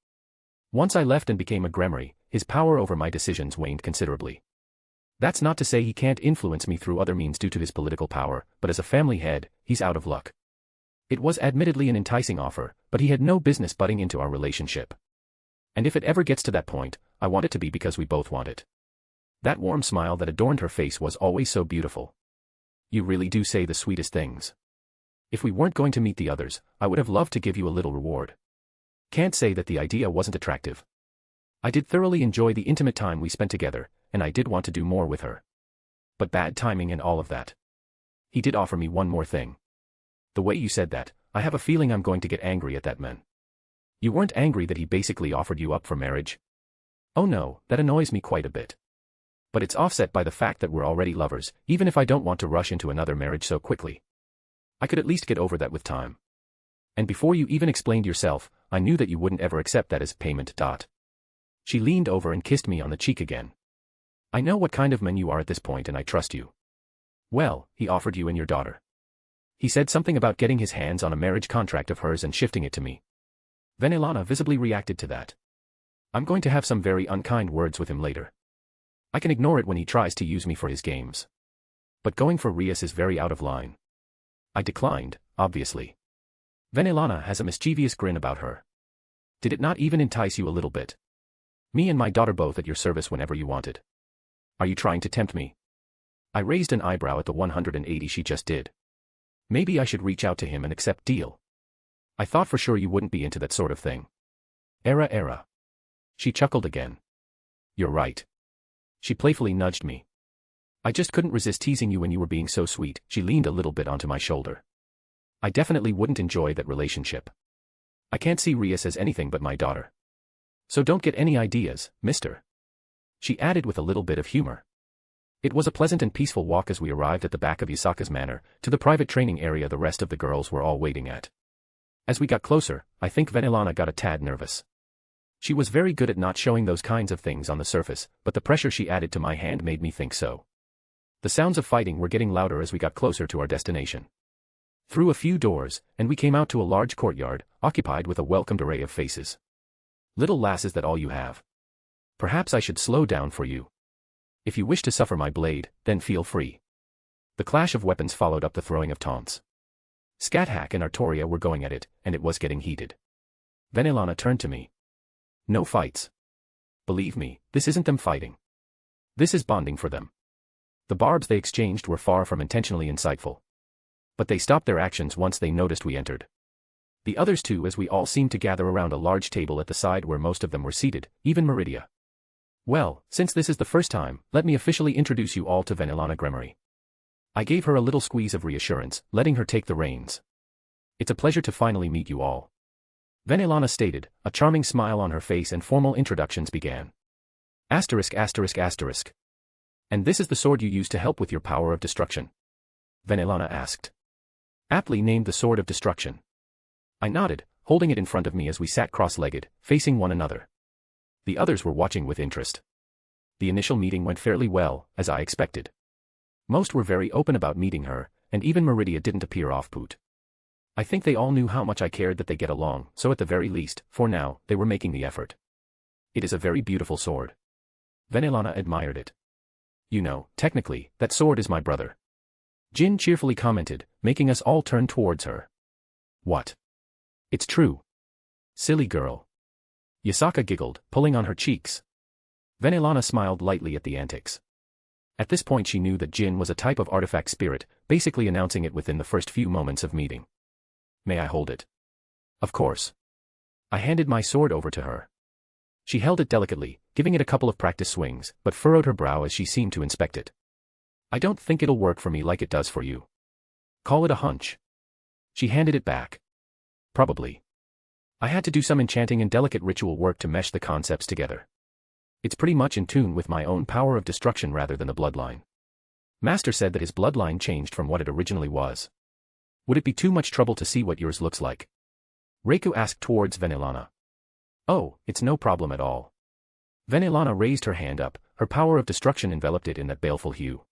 Once I left and became a Gremry, his power over my decisions waned considerably. That's not to say he can't influence me through other means due to his political power, but as a family head, he's out of luck. It was admittedly an enticing offer, but he had no business butting into our relationship. And if it ever gets to that point, I want it to be because we both want it. That warm smile that adorned her face was always so beautiful. You really do say the sweetest things. If we weren't going to meet the others, I would have loved to give you a little reward. Can't say that the idea wasn't attractive. I did thoroughly enjoy the intimate time we spent together, and I did want to do more with her. But bad timing and all of that. He did offer me one more thing. The way you said that, I have a feeling I'm going to get angry at that man. You weren't angry that he basically offered you up for marriage? Oh no, that annoys me quite a bit. But it's offset by the fact that we're already lovers, even if I don't want to rush into another marriage so quickly. I could at least get over that with time. And before you even explained yourself, I knew that you wouldn't ever accept that as payment. She leaned over and kissed me on the cheek again. I know what kind of man you are at this point and I trust you. Well, he offered you and your daughter. He said something about getting his hands on a marriage contract of hers and shifting it to me. Vanillana visibly reacted to that. I'm going to have some very unkind words with him later. I can ignore it when he tries to use me for his games. But going for Rias is very out of line. I declined, obviously. Vanillana has a mischievous grin about her. Did it not even entice you a little bit? Me and my daughter both at your service whenever you wanted. Are you trying to tempt me? I raised an eyebrow at the 180 she just did. Maybe I should reach out to him and accept deal. I thought for sure you wouldn't be into that sort of thing. Era. She chuckled again. You're right. She playfully nudged me. I just couldn't resist teasing you when you were being so sweet. She leaned a little bit onto my shoulder. I definitely wouldn't enjoy that relationship. I can't see Rias as anything but my daughter. So don't get any ideas, mister. She added with a little bit of humor. It was a pleasant and peaceful walk as we arrived at the back of Yasaka's manor, to the private training area the rest of the girls were all waiting at. As we got closer, I think Venelana got a tad nervous. She was very good at not showing those kinds of things on the surface, but the pressure she added to my hand made me think so. The sounds of fighting were getting louder as we got closer to our destination. Through a few doors, and we came out to a large courtyard, occupied with a welcomed array of faces. Little lass, is that all you have? Perhaps I should slow down for you. If you wish to suffer my blade, then feel free. The clash of weapons followed up the throwing of taunts. Scathach and Artoria were going at it, and it was getting heated. Venelana turned to me. No fights. Believe me, this isn't them fighting. This is bonding for them. The barbs they exchanged were far from intentionally insightful. But they stopped their actions once they noticed we entered. The others too, as we all seemed to gather around a large table at the side where most of them were seated, even Meridia. Well, since this is the first time, let me officially introduce you all to Venelana Gremory. I gave her a little squeeze of reassurance, letting her take the reins. It's a pleasure to finally meet you all. Venelana stated, a charming smile on her face, and formal introductions began. Asterisk. And this is the sword you use to help with your power of destruction? Venelana asked. Aptly named the Sword of Destruction. I nodded, holding it in front of me as we sat cross-legged, facing one another. The others were watching with interest. The initial meeting went fairly well, as I expected. Most were very open about meeting her, and even Meridia didn't appear off-put. I think they all knew how much I cared that they get along, so at the very least, for now, they were making the effort. It is a very beautiful sword. Venelana admired it. You know, technically, that sword is my brother. Jin cheerfully commented, making us all turn towards her. What? It's true. Silly girl. Yasaka giggled, pulling on her cheeks. Venelana smiled lightly at the antics. At this point she knew that Jin was a type of artifact spirit, basically announcing it within the first few moments of meeting. May I hold it? Of course. I handed my sword over to her. She held it delicately, giving it a couple of practice swings, but furrowed her brow as she seemed to inspect it. I don't think it'll work for me like it does for you. Call it a hunch. She handed it back. Probably. I had to do some enchanting and delicate ritual work to mesh the concepts together. It's pretty much in tune with my own power of destruction rather than the bloodline. Master said that his bloodline changed from what it originally was. Would it be too much trouble to see what yours looks like? Reiku asked towards Venelana. Oh, it's no problem at all. Venelana raised her hand up, her power of destruction enveloped it in that baleful hue.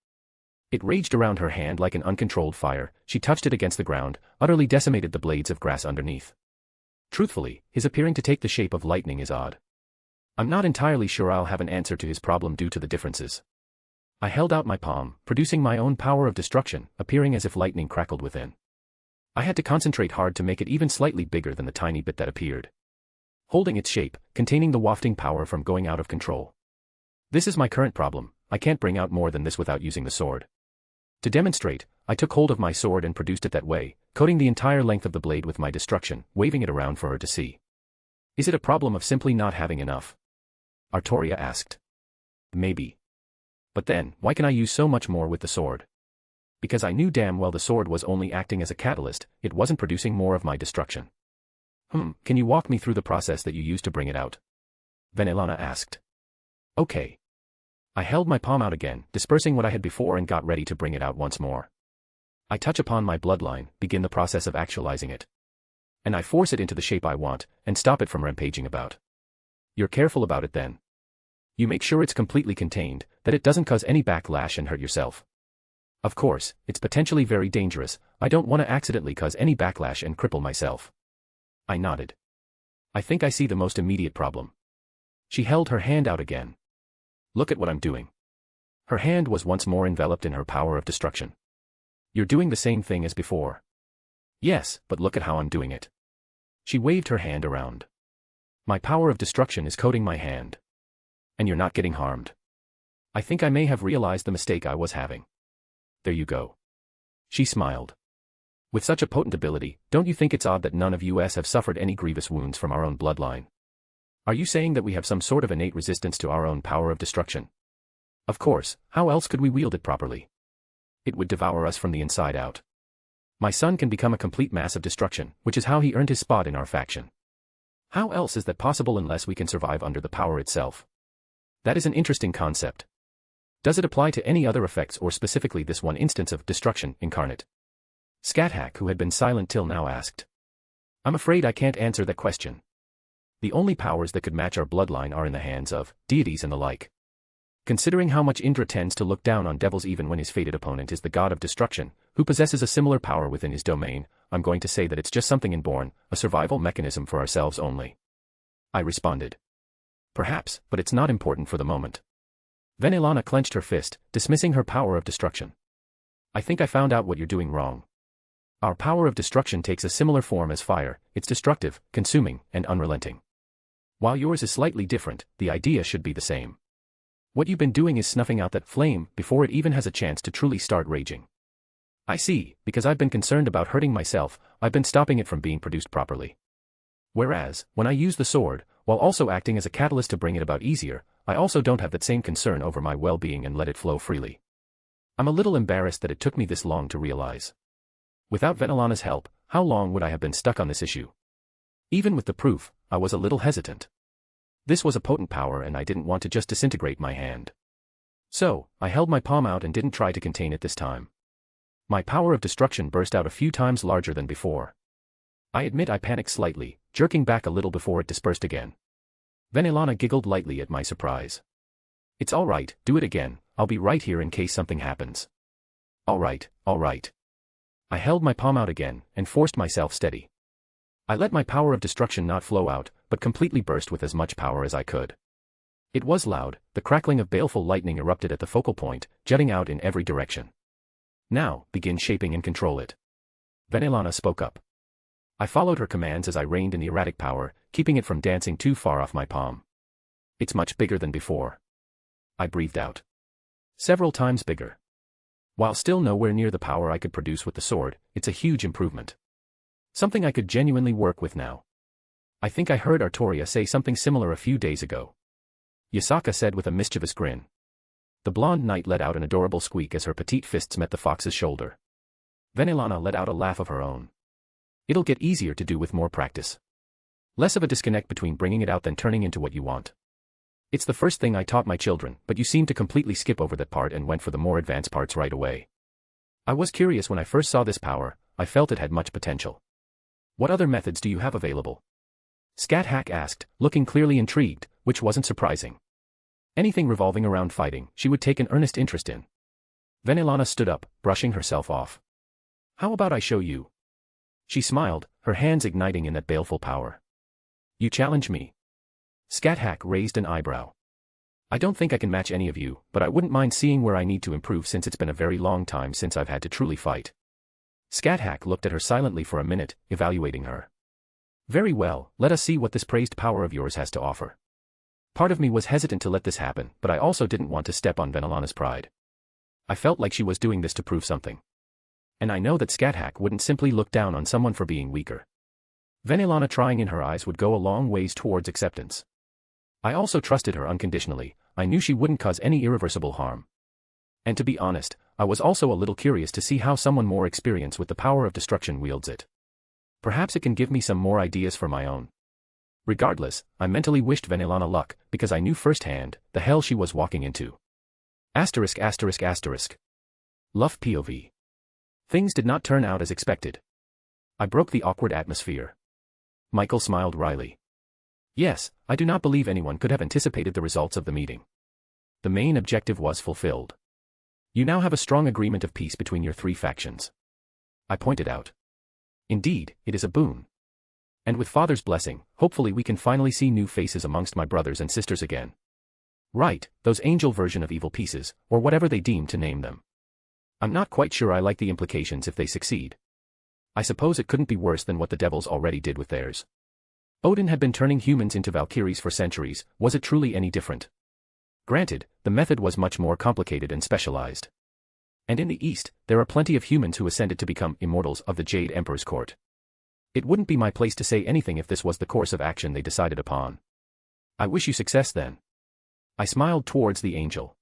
It raged around her hand like an uncontrolled fire, she touched it against the ground, utterly decimated the blades of grass underneath. Truthfully, his appearing to take the shape of lightning is odd. I'm not entirely sure I'll have an answer to his problem due to the differences. I held out my palm, producing my own power of destruction, appearing as if lightning crackled within. I had to concentrate hard to make it even slightly bigger than the tiny bit that appeared. Holding its shape, containing the wafting power from going out of control. This is my current problem, I can't bring out more than this without using the sword. To demonstrate, I took hold of my sword and produced it that way, coating the entire length of the blade with my destruction, waving it around for her to see. Is it a problem of simply not having enough? Artoria asked. Maybe. But then, why can I use so much more with the sword? Because I knew damn well the sword was only acting as a catalyst, it wasn't producing more of my destruction. Can you walk me through the process that you used to bring it out? Venelana asked. Okay. I held my palm out again, dispersing what I had before and got ready to bring it out once more. I touch upon my bloodline, begin the process of actualizing it. And I force it into the shape I want, and stop it from rampaging about. You're careful about it then. You make sure it's completely contained, that it doesn't cause any backlash and hurt yourself. Of course, it's potentially very dangerous, I don't want to accidentally cause any backlash and cripple myself. I nodded. I think I see the most immediate problem. She held her hand out again. Look at what I'm doing. Her hand was once more enveloped in her power of destruction. You're doing the same thing as before. Yes, but look at how I'm doing it. She waved her hand around. My power of destruction is coating my hand. And you're not getting harmed. I think I may have realized the mistake I was having. There you go. She smiled. With such a potent ability, don't you think it's odd that none of us have suffered any grievous wounds from our own bloodline? Are you saying that we have some sort of innate resistance to our own power of destruction? Of course, how else could we wield it properly? It would devour us from the inside out. My son can become a complete mass of destruction, which is how he earned his spot in our faction. How else is that possible unless we can survive under the power itself? That is an interesting concept. Does it apply to any other effects or specifically this one instance of destruction incarnate? Scathach, who had been silent till now, asked. I'm afraid I can't answer that question. The only powers that could match our bloodline are in the hands of deities and the like. Considering how much Indra tends to look down on devils even when his fated opponent is the god of destruction, who possesses a similar power within his domain, I'm going to say that it's just something inborn, a survival mechanism for ourselves only. I responded. Perhaps, but it's not important for the moment. Venelana clenched her fist, dismissing her power of destruction. I think I found out what you're doing wrong. Our power of destruction takes a similar form as fire, it's destructive, consuming, and unrelenting. While yours is slightly different, the idea should be the same. What you've been doing is snuffing out that flame before it even has a chance to truly start raging. I see, because I've been concerned about hurting myself, I've been stopping it from being produced properly. Whereas, when I use the sword, while also acting as a catalyst to bring it about easier, I also don't have that same concern over my well-being and let it flow freely. I'm a little embarrassed that it took me this long to realize. Without Venelana's help, how long would I have been stuck on this issue? Even with the proof, I was a little hesitant. This was a potent power and I didn't want to just disintegrate my hand. So, I held my palm out and didn't try to contain it this time. My power of destruction burst out a few times larger than before. I admit I panicked slightly, jerking back a little before it dispersed again. Venelana giggled lightly at my surprise. It's all right, do it again, I'll be right here in case something happens. All right, all right. I held my palm out again and forced myself steady. I let my power of destruction not flow out, but completely burst with as much power as I could. It was loud, the crackling of baleful lightning erupted at the focal point, jutting out in every direction. Now, begin shaping and control it. Venelana spoke up. I followed her commands as I reined in the erratic power, keeping it from dancing too far off my palm. It's much bigger than before. I breathed out. Several times bigger. While still nowhere near the power I could produce with the sword, it's a huge improvement. Something I could genuinely work with now. I think I heard Artoria say something similar a few days ago. Yasaka said with a mischievous grin. The blonde knight let out an adorable squeak as her petite fists met the fox's shoulder. Venelana let out a laugh of her own. It'll get easier to do with more practice. Less of a disconnect between bringing it out than turning into what you want. It's the first thing I taught my children, but you seem to completely skip over that part and went for the more advanced parts right away. I was curious when I first saw this power, I felt it had much potential. What other methods do you have available? Scathach asked, looking clearly intrigued, which wasn't surprising. Anything revolving around fighting, she would take an earnest interest in. Venelana stood up, brushing herself off. How about I show you? She smiled, her hands igniting in that baleful power. You challenge me? Scathach raised an eyebrow. I don't think I can match any of you, but I wouldn't mind seeing where I need to improve since it's been a very long time since I've had to truly fight. Scathach looked at her silently for a minute, evaluating her. Very well, let us see what this praised power of yours has to offer. Part of me was hesitant to let this happen, but I also didn't want to step on Venelana's pride. I felt like she was doing this to prove something. And I know that Scathach wouldn't simply look down on someone for being weaker. Venelana trying in her eyes would go a long ways towards acceptance. I also trusted her unconditionally, I knew she wouldn't cause any irreversible harm. And to be honest, I was also a little curious to see how someone more experienced with the power of destruction wields it. Perhaps it can give me some more ideas for my own. Regardless, I mentally wished Venelana luck, because I knew firsthand the hell she was walking into. Luff POV. Things did not turn out as expected. I broke the awkward atmosphere. Michael smiled wryly. Yes, I do not believe anyone could have anticipated the results of the meeting. The main objective was fulfilled. You now have a strong agreement of peace between your three factions. I pointed out. Indeed, it is a boon. And with Father's blessing, hopefully we can finally see new faces amongst my brothers and sisters again. Right, those angel version of evil pieces, or whatever they deem to name them. I'm not quite sure I like the implications if they succeed. I suppose it couldn't be worse than what the devils already did with theirs. Odin had been turning humans into Valkyries for centuries, was it truly any different? Granted, the method was much more complicated and specialized. And in the East, there are plenty of humans who ascended to become immortals of the Jade Emperor's court. It wouldn't be my place to say anything if this was the course of action they decided upon. I wish you success then. I smiled towards the angel.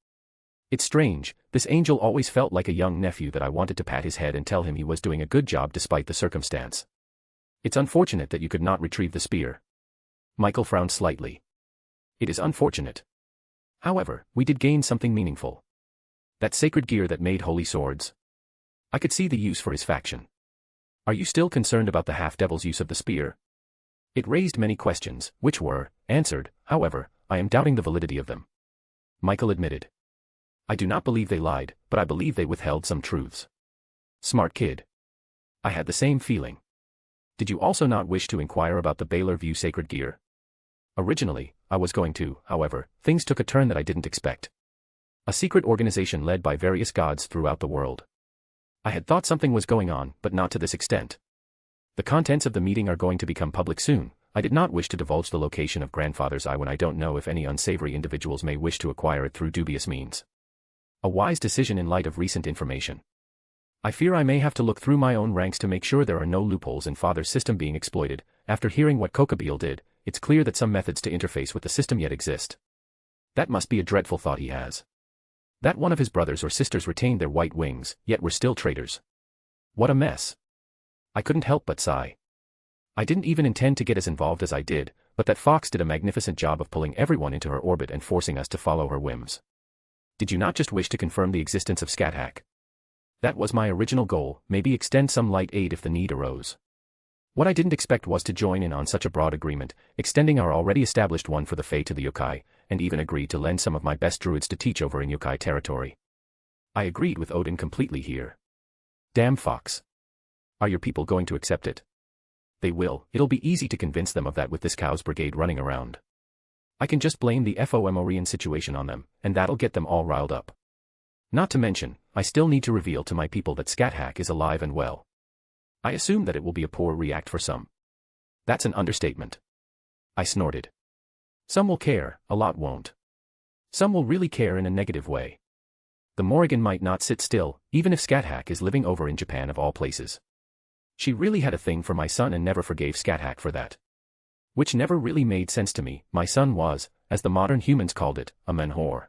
It's strange, this angel always felt like a young nephew that I wanted to pat his head and tell him he was doing a good job despite the circumstance. It's unfortunate that you could not retrieve the spear. Michael frowned slightly. It is unfortunate. However, we did gain something meaningful. That sacred gear that made holy swords. I could see the use for his faction. Are you still concerned about the half-devil's use of the spear? It raised many questions, which were answered. However, I am doubting the validity of them. Michael admitted. I do not believe they lied, but I believe they withheld some truths. Smart kid. I had the same feeling. Did you also not wish to inquire about the Baylor View sacred gear? Originally, I was going to, however, things took a turn that I didn't expect. A secret organization led by various gods throughout the world. I had thought something was going on, but not to this extent. The contents of the meeting are going to become public soon. I did not wish to divulge the location of Grandfather's Eye when I don't know if any unsavory individuals may wish to acquire it through dubious means. A wise decision in light of recent information. I fear I may have to look through my own ranks to make sure there are no loopholes in Father's system being exploited. After hearing what Kokabeel did, it's clear that some methods to interface with the system yet exist. That must be a dreadful thought he has. That one of his brothers or sisters retained their white wings, yet were still traitors. What a mess. I couldn't help but sigh. I didn't even intend to get as involved as I did, but that fox did a magnificent job of pulling everyone into her orbit and forcing us to follow her whims. Did you not just wish to confirm the existence of Scat-Hack? That was my original goal, maybe extend some light aid if the need arose. What I didn't expect was to join in on such a broad agreement, extending our already established one for the Fae to the yokai, and even agreed to lend some of my best druids to teach over in yokai territory. I agreed with Odin completely here. Damn fox. Are your people going to accept it? They will. It'll be easy to convince them of that with this cow's brigade running around. I can just blame the Fomorian situation on them, and that'll get them all riled up. Not to mention, I still need to reveal to my people that Scat-Hack is alive and well. I assume that it will be a poor react for some. That's an understatement. I snorted. Some will care, a lot won't. Some will really care in a negative way. The Morrigan might not sit still, even if Scat-Hack is living over in Japan of all places. She really had a thing for my son and never forgave Scat-Hack for that. Which never really made sense to me. My son was, as the modern humans called it, a man-whore.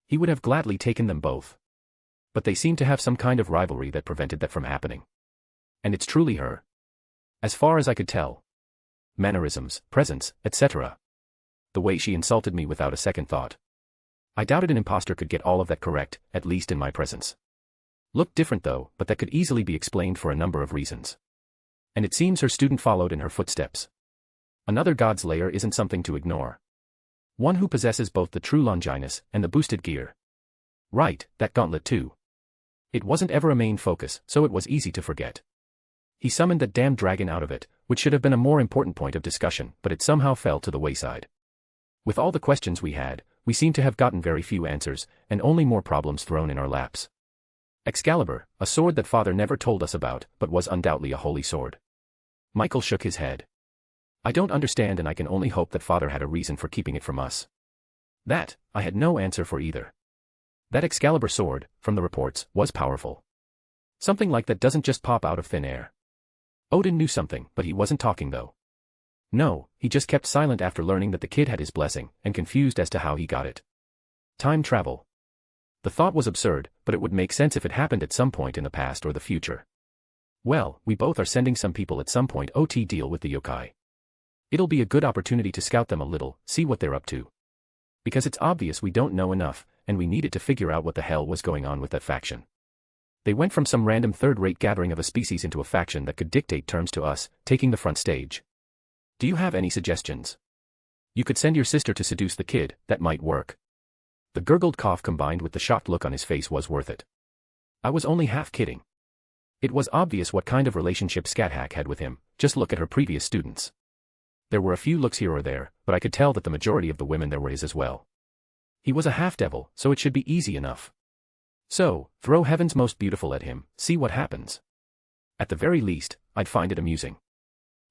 He would have gladly taken them both. But they seemed to have some kind of rivalry that prevented that from happening. And it's truly her. As far as I could tell. Mannerisms, presence, etc. The way she insulted me without a second thought. I doubted an imposter could get all of that correct, at least in my presence. Looked different though, but that could easily be explained for a number of reasons. And it seems her student followed in her footsteps. Another god's lair isn't something to ignore. One who possesses both the true Longinus and the boosted gear. Right, that gauntlet too. It wasn't ever a main focus, so it was easy to forget. He summoned that damned dragon out of it, which should have been a more important point of discussion, but it somehow fell to the wayside. With all the questions we had, we seemed to have gotten very few answers, and only more problems thrown in our laps. Excalibur, a sword that Father never told us about, but was undoubtedly a holy sword. Michael shook his head. I don't understand, and I can only hope that Father had a reason for keeping it from us. That, I had no answer for either. That Excalibur sword, from the reports, was powerful. Something like that doesn't just pop out of thin air. Odin knew something, but he wasn't talking though. No, he just kept silent after learning that the kid had his blessing, and confused as to how he got it. Time travel. The thought was absurd, but it would make sense if it happened at some point in the past or the future. Well, we both are sending some people at some point to deal with the yokai. It'll be a good opportunity to scout them a little, see what they're up to. Because it's obvious we don't know enough, and we needed to figure out what the hell was going on with that faction. They went from some random third-rate gathering of a species into a faction that could dictate terms to us, taking the front stage. Do you have any suggestions? You could send your sister to seduce the kid, that might work. The gurgled cough combined with the shocked look on his face was worth it. I was only half kidding. It was obvious what kind of relationship Scat-Hack had with him, just look at her previous students. There were a few looks here or there, but I could tell that the majority of the women there were his as well. He was a half-devil, so it should be easy enough. So, throw Heaven's Most Beautiful at him, see what happens. At the very least, I'd find it amusing.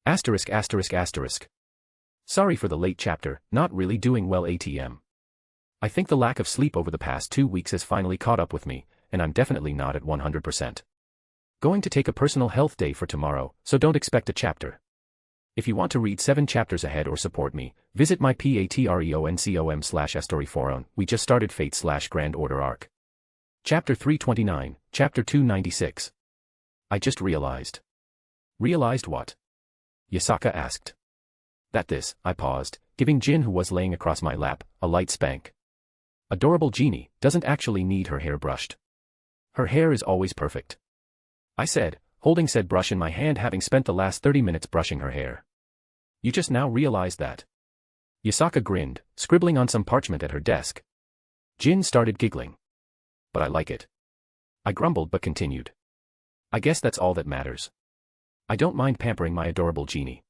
Asterisk asterisk asterisk. Sorry for the late chapter, not really doing well ATM. I think the lack of sleep over the past 2 weeks has finally caught up with me, and I'm definitely not at 100%. Going to take a personal health day for tomorrow, so don't expect a chapter. If you want to read 7 chapters ahead or support me, visit my patreon/storyforum. We just started Fate/Grand Order arc. Chapter 329, Chapter 296. I just realized. Realized what? Yasaka asked. That this, I paused, giving Jin, who was laying across my lap, a light spank. Adorable genie doesn't actually need her hair brushed. Her hair is always perfect, I said, holding said brush in my hand, having spent the last 30 minutes brushing her hair. You just now realized that? Yasaka grinned, scribbling on some parchment at her desk. Jin started giggling. But I like it. I grumbled but continued. I guess that's all that matters. I don't mind pampering my adorable genie.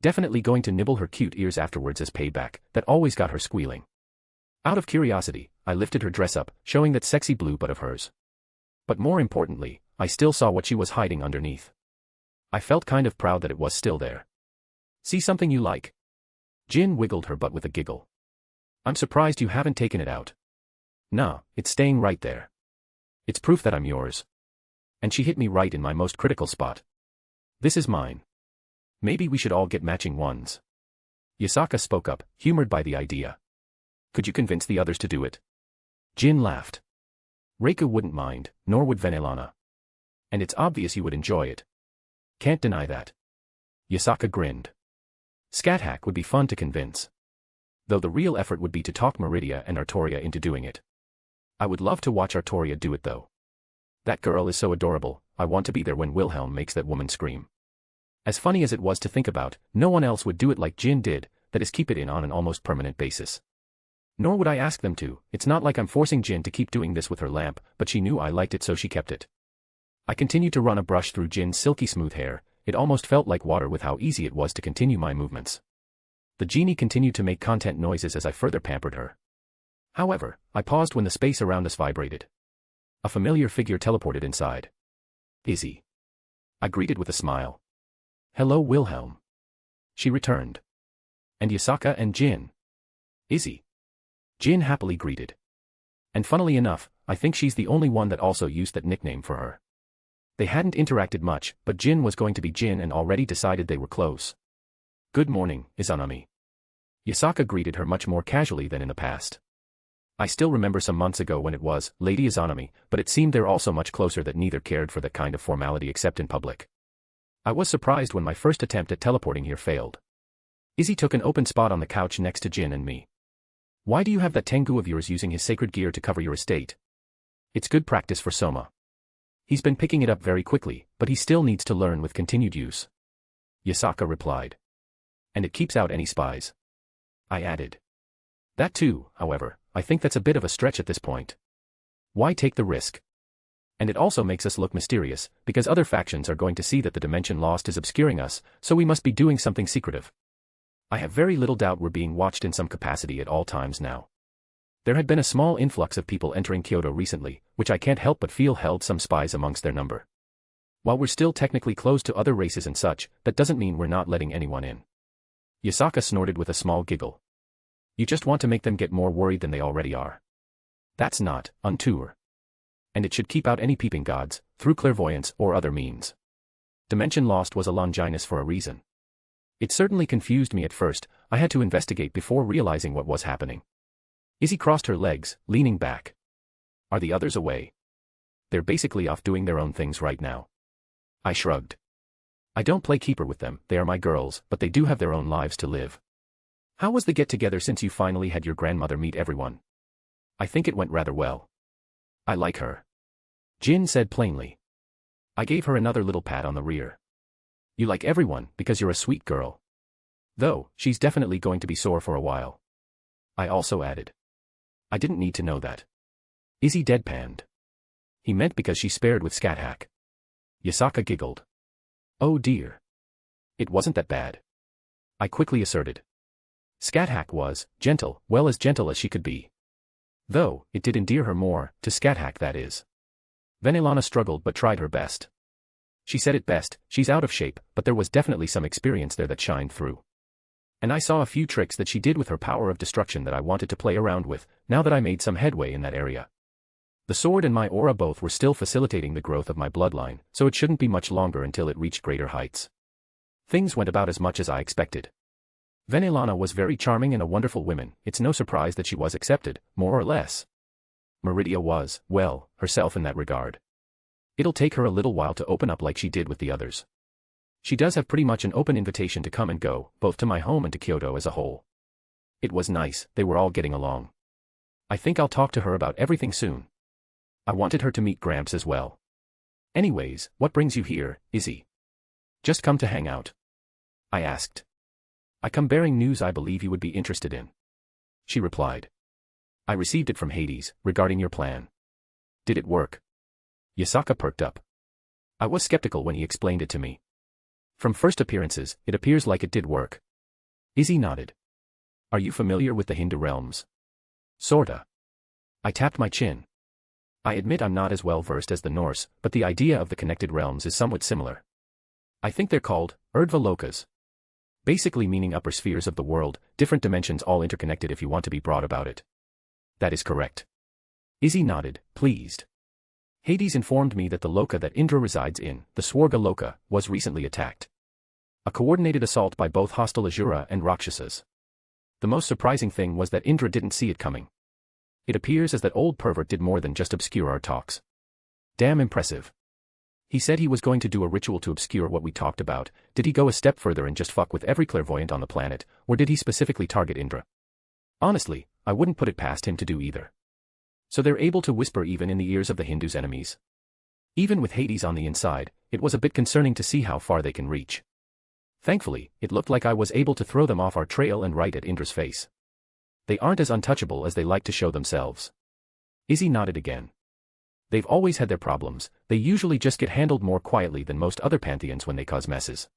Definitely going to nibble her cute ears afterwards as payback. That always got her squealing. Out of curiosity, I lifted her dress up, showing that sexy blue butt of hers. But more importantly, I still saw what she was hiding underneath. I felt kind of proud that it was still there. See something you like? Jin wiggled her butt with a giggle. I'm surprised you haven't taken it out. Nah, it's staying right there. It's proof that I'm yours. And she hit me right in my most critical spot. This is mine. Maybe we should all get matching ones. Yasaka spoke up, humored by the idea. Could you convince the others to do it? Jin laughed. Reika wouldn't mind, nor would Vanillana. And it's obvious you would enjoy it. Can't deny that. Yasaka grinned. Scat-Hack would be fun to convince. Though the real effort would be to talk Meridia and Artoria into doing it. I would love to watch Artoria do it though. That girl is so adorable, I want to be there when Wilhelm makes that woman scream. As funny as it was to think about, no one else would do it like Jin did, that is keep it in on an almost permanent basis. Nor would I ask them to. It's not like I'm forcing Jin to keep doing this with her lamp, but she knew I liked it so she kept it. I continued to run a brush through Jin's silky smooth hair. It almost felt like water with how easy it was to continue my movements. The genie continued to make content noises as I further pampered her. However, I paused when the space around us vibrated. A familiar figure teleported inside. Izzy. I greeted with a smile. Hello Wilhelm. She returned. And Yasaka and Jin. Izzy. Jin happily greeted. And funnily enough, I think she's the only one that also used that nickname for her. They hadn't interacted much, but Jin was going to be Jin and already decided they were close. Good morning, Izanami. Yasaka greeted her much more casually than in the past. I still remember some months ago when it was Lady Izanami, but it seemed they're also much closer that neither cared for that kind of formality except in public. I was surprised when my first attempt at teleporting here failed. Izzy took an open spot on the couch next to Jin and me. Why do you have that Tengu of yours using his sacred gear to cover your estate? It's good practice for Soma. He's been picking it up very quickly, but he still needs to learn with continued use. Yasaka replied. And it keeps out any spies. I added. That too, however, I think that's a bit of a stretch at this point. Why take the risk? And it also makes us look mysterious, because other factions are going to see that the Dimension Lost is obscuring us, so we must be doing something secretive. I have very little doubt we're being watched in some capacity at all times now. There had been a small influx of people entering Kyoto recently, which I can't help but feel held some spies amongst their number. While we're still technically closed to other races and such, that doesn't mean we're not letting anyone in. Yasaka snorted with a small giggle. You just want to make them get more worried than they already are. That's not on tour. And it should keep out any peeping gods, through clairvoyance or other means. Dimension Lost was a Longinus for a reason. It certainly confused me at first. I had to investigate before realizing what was happening. Izzy crossed her legs, leaning back. Are the others away? They're basically off doing their own things right now. I shrugged. I don't play keeper with them, they are my girls, but they do have their own lives to live. How was the get-together since you finally had your grandmother meet everyone? I think it went rather well. I like her. Jin said plainly. I gave her another little pat on the rear. You like everyone because you're a sweet girl. Though, she's definitely going to be sore for a while. I also added. I didn't need to know that. Izzy deadpanned. He meant because she spared with Scat-Hack. Yasaka giggled. Oh dear. It wasn't that bad. I quickly asserted. Scat-Hack was gentle, well as gentle as she could be. Though, it did endear her more, to Scat-Hack that is. Vanillana struggled but tried her best. She said it best, she's out of shape, but there was definitely some experience there that shined through. And I saw a few tricks that she did with her power of destruction that I wanted to play around with, now that I made some headway in that area. The sword and my aura both were still facilitating the growth of my bloodline, so it shouldn't be much longer until it reached greater heights. Things went about as much as I expected. Venelana was very charming and a wonderful woman. It's no surprise that she was accepted, more or less. Meridia was, well, herself in that regard. It'll take her a little while to open up like she did with the others. She does have pretty much an open invitation to come and go, both to my home and to Kyoto as a whole. It was nice, they were all getting along. I think I'll talk to her about everything soon. I wanted her to meet Gramps as well. Anyways, what brings you here, Izzy? Just come to hang out? I asked. I come bearing news I believe you would be interested in. She replied. I received it from Hades, regarding your plan. Did it work? Yasaka perked up. I was skeptical when he explained it to me. From first appearances, it appears like it did work. Izzy nodded. Are you familiar with the Hindu realms? Sorta. I tapped my chin. I admit I'm not as well versed as the Norse, but the idea of the connected realms is somewhat similar. I think they're called Urdhva Lokas. Basically meaning upper spheres of the world, different dimensions all interconnected if you want to be broad about it. That is correct. Izzy nodded, pleased. Hades informed me that the Loka that Indra resides in, the Swarga Loka, was recently attacked. A coordinated assault by both hostile Asura and Rakshasas. The most surprising thing was that Indra didn't see it coming. It appears as that old pervert did more than just obscure our talks. Damn impressive. He said he was going to do a ritual to obscure what we talked about. Did he go a step further and just fuck with every clairvoyant on the planet, or did he specifically target Indra? Honestly, I wouldn't put it past him to do either. So they're able to whisper even in the ears of the Hindus' enemies. Even with Hades on the inside, it was a bit concerning to see how far they can reach. Thankfully, it looked like I was able to throw them off our trail and right at Indra's face. They aren't as untouchable as they like to show themselves. Izzy nodded again. They've always had their problems, they usually just get handled more quietly than most other pantheons when they cause messes.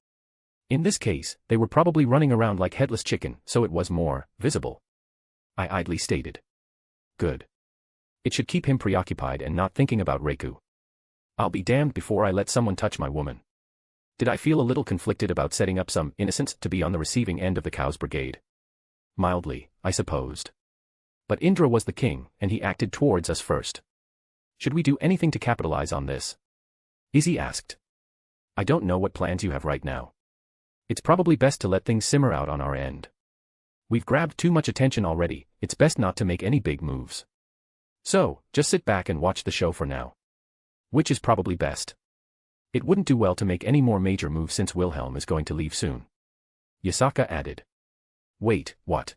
In this case, they were probably running around like headless chicken, so it was more visible. I idly stated. Good. It should keep him preoccupied and not thinking about Reiku. I'll be damned before I let someone touch my woman. Did I feel a little conflicted about setting up some innocents to be on the receiving end of the Cows Brigade? Mildly, I supposed. But Indra was the king, and he acted towards us first. Should we do anything to capitalize on this? Izzy asked. I don't know what plans you have right now. It's probably best to let things simmer out on our end. We've grabbed too much attention already, it's best not to make any big moves. So, just sit back and watch the show for now. Which is probably best. It wouldn't do well to make any more major moves since Wilhelm is going to leave soon. Yasaka added. Wait, what?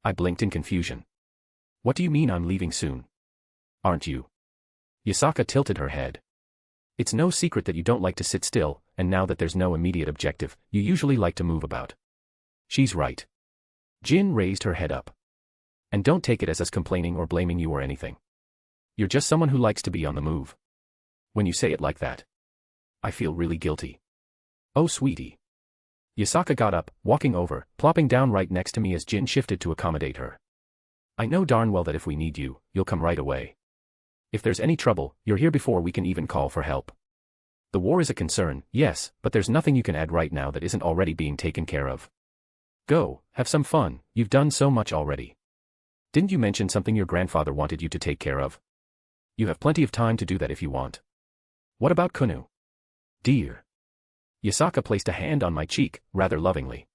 I blinked in confusion. What do you mean I'm leaving soon? Aren't you? Yasaka tilted her head. It's no secret that you don't like to sit still, and now that there's no immediate objective, you usually like to move about. She's right. Jin raised her head up. And don't take it as us complaining or blaming you or anything. You're just someone who likes to be on the move. When you say it like that, I feel really guilty. Oh sweetie. Yasaka got up, walking over, plopping down right next to me as Jin shifted to accommodate her. I know darn well that if we need you, you'll come right away. If there's any trouble, you're here before we can even call for help. The war is a concern, yes, but there's nothing you can add right now that isn't already being taken care of. Go, have some fun, you've done so much already. Didn't you mention something your grandfather wanted you to take care of? You have plenty of time to do that if you want. What about Kunu? Dear. Yasaka placed a hand on my cheek, rather lovingly.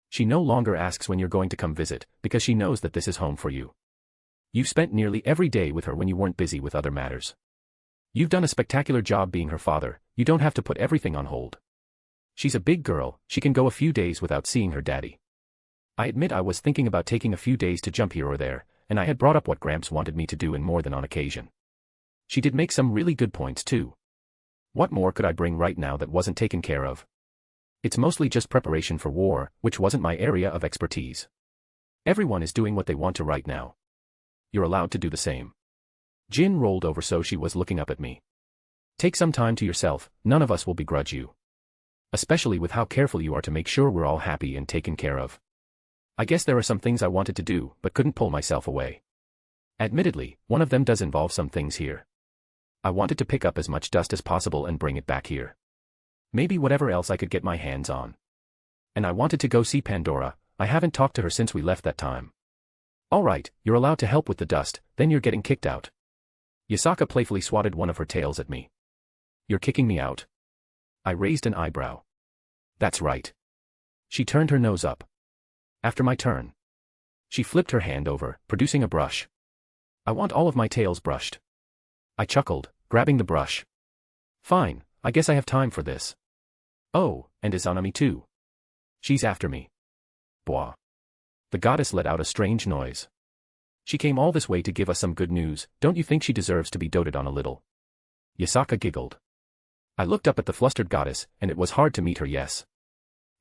She no longer asks when you're going to come visit, because she knows that this is home for you. You've spent nearly every day with her when you weren't busy with other matters. You've done a spectacular job being her father, you don't have to put everything on hold. She's a big girl, she can go a few days without seeing her daddy. I admit I was thinking about taking a few days to jump here or there, and I had brought up what Gramps wanted me to do in more than on occasion. She did make some really good points too. What more could I bring right now that wasn't taken care of? It's mostly just preparation for war, which wasn't my area of expertise. Everyone is doing what they want to right now. You're allowed to do the same. Jin rolled over so she was looking up at me. Take some time to yourself, none of us will begrudge you. Especially with how careful you are to make sure we're all happy and taken care of. I guess there are some things I wanted to do, but couldn't pull myself away. Admittedly, one of them does involve some things here. I wanted to pick up as much dust as possible and bring it back here. Maybe whatever else I could get my hands on. And I wanted to go see Pandora, I haven't talked to her since we left that time. Alright, you're allowed to help with the dust, then you're getting kicked out. Yasaka playfully swatted one of her tails at me. You're kicking me out? I raised an eyebrow. That's right. She turned her nose up. After my turn. She flipped her hand over, producing a brush. I want all of my tails brushed. I chuckled, grabbing the brush. Fine, I guess I have time for this. Oh, and Izanami too. She's after me. Bwah. The goddess let out a strange noise. She came all this way to give us some good news, don't you think she deserves to be doted on a little? Yasaka giggled. I looked up at the flustered goddess, and it was hard to meet her yes.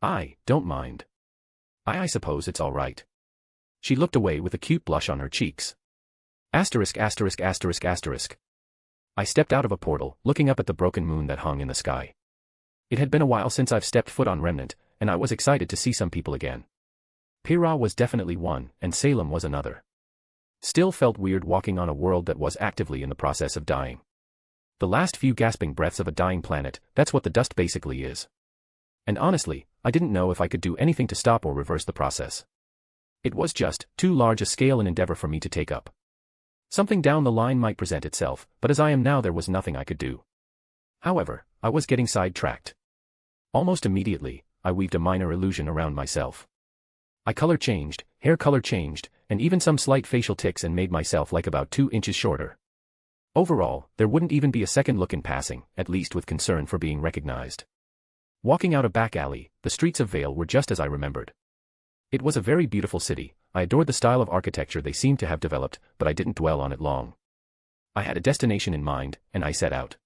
I don't mind. I suppose it's all right. She looked away with a cute blush on her cheeks. Asterisk asterisk asterisk asterisk. I stepped out of a portal, looking up at the broken moon that hung in the sky. It had been a while since I've stepped foot on Remnant, and I was excited to see some people again. Pira was definitely one, and Salem was another. Still felt weird walking on a world that was actively in the process of dying. The last few gasping breaths of a dying planet, that's what the dust basically is. And honestly, I didn't know if I could do anything to stop or reverse the process. It was just too large a scale and endeavor for me to take up. Something down the line might present itself, but as I am now there was nothing I could do. However, I was getting sidetracked. Almost immediately, I weaved a minor illusion around myself. Eye color changed, hair color changed, and even some slight facial tics and made myself like about 2 inches shorter. Overall, there wouldn't even be a second look in passing, at least with concern for being recognized. Walking out a back alley, the streets of Vale were just as I remembered. It was a very beautiful city, I adored the style of architecture they seemed to have developed, but I didn't dwell on it long. I had a destination in mind, and I set out.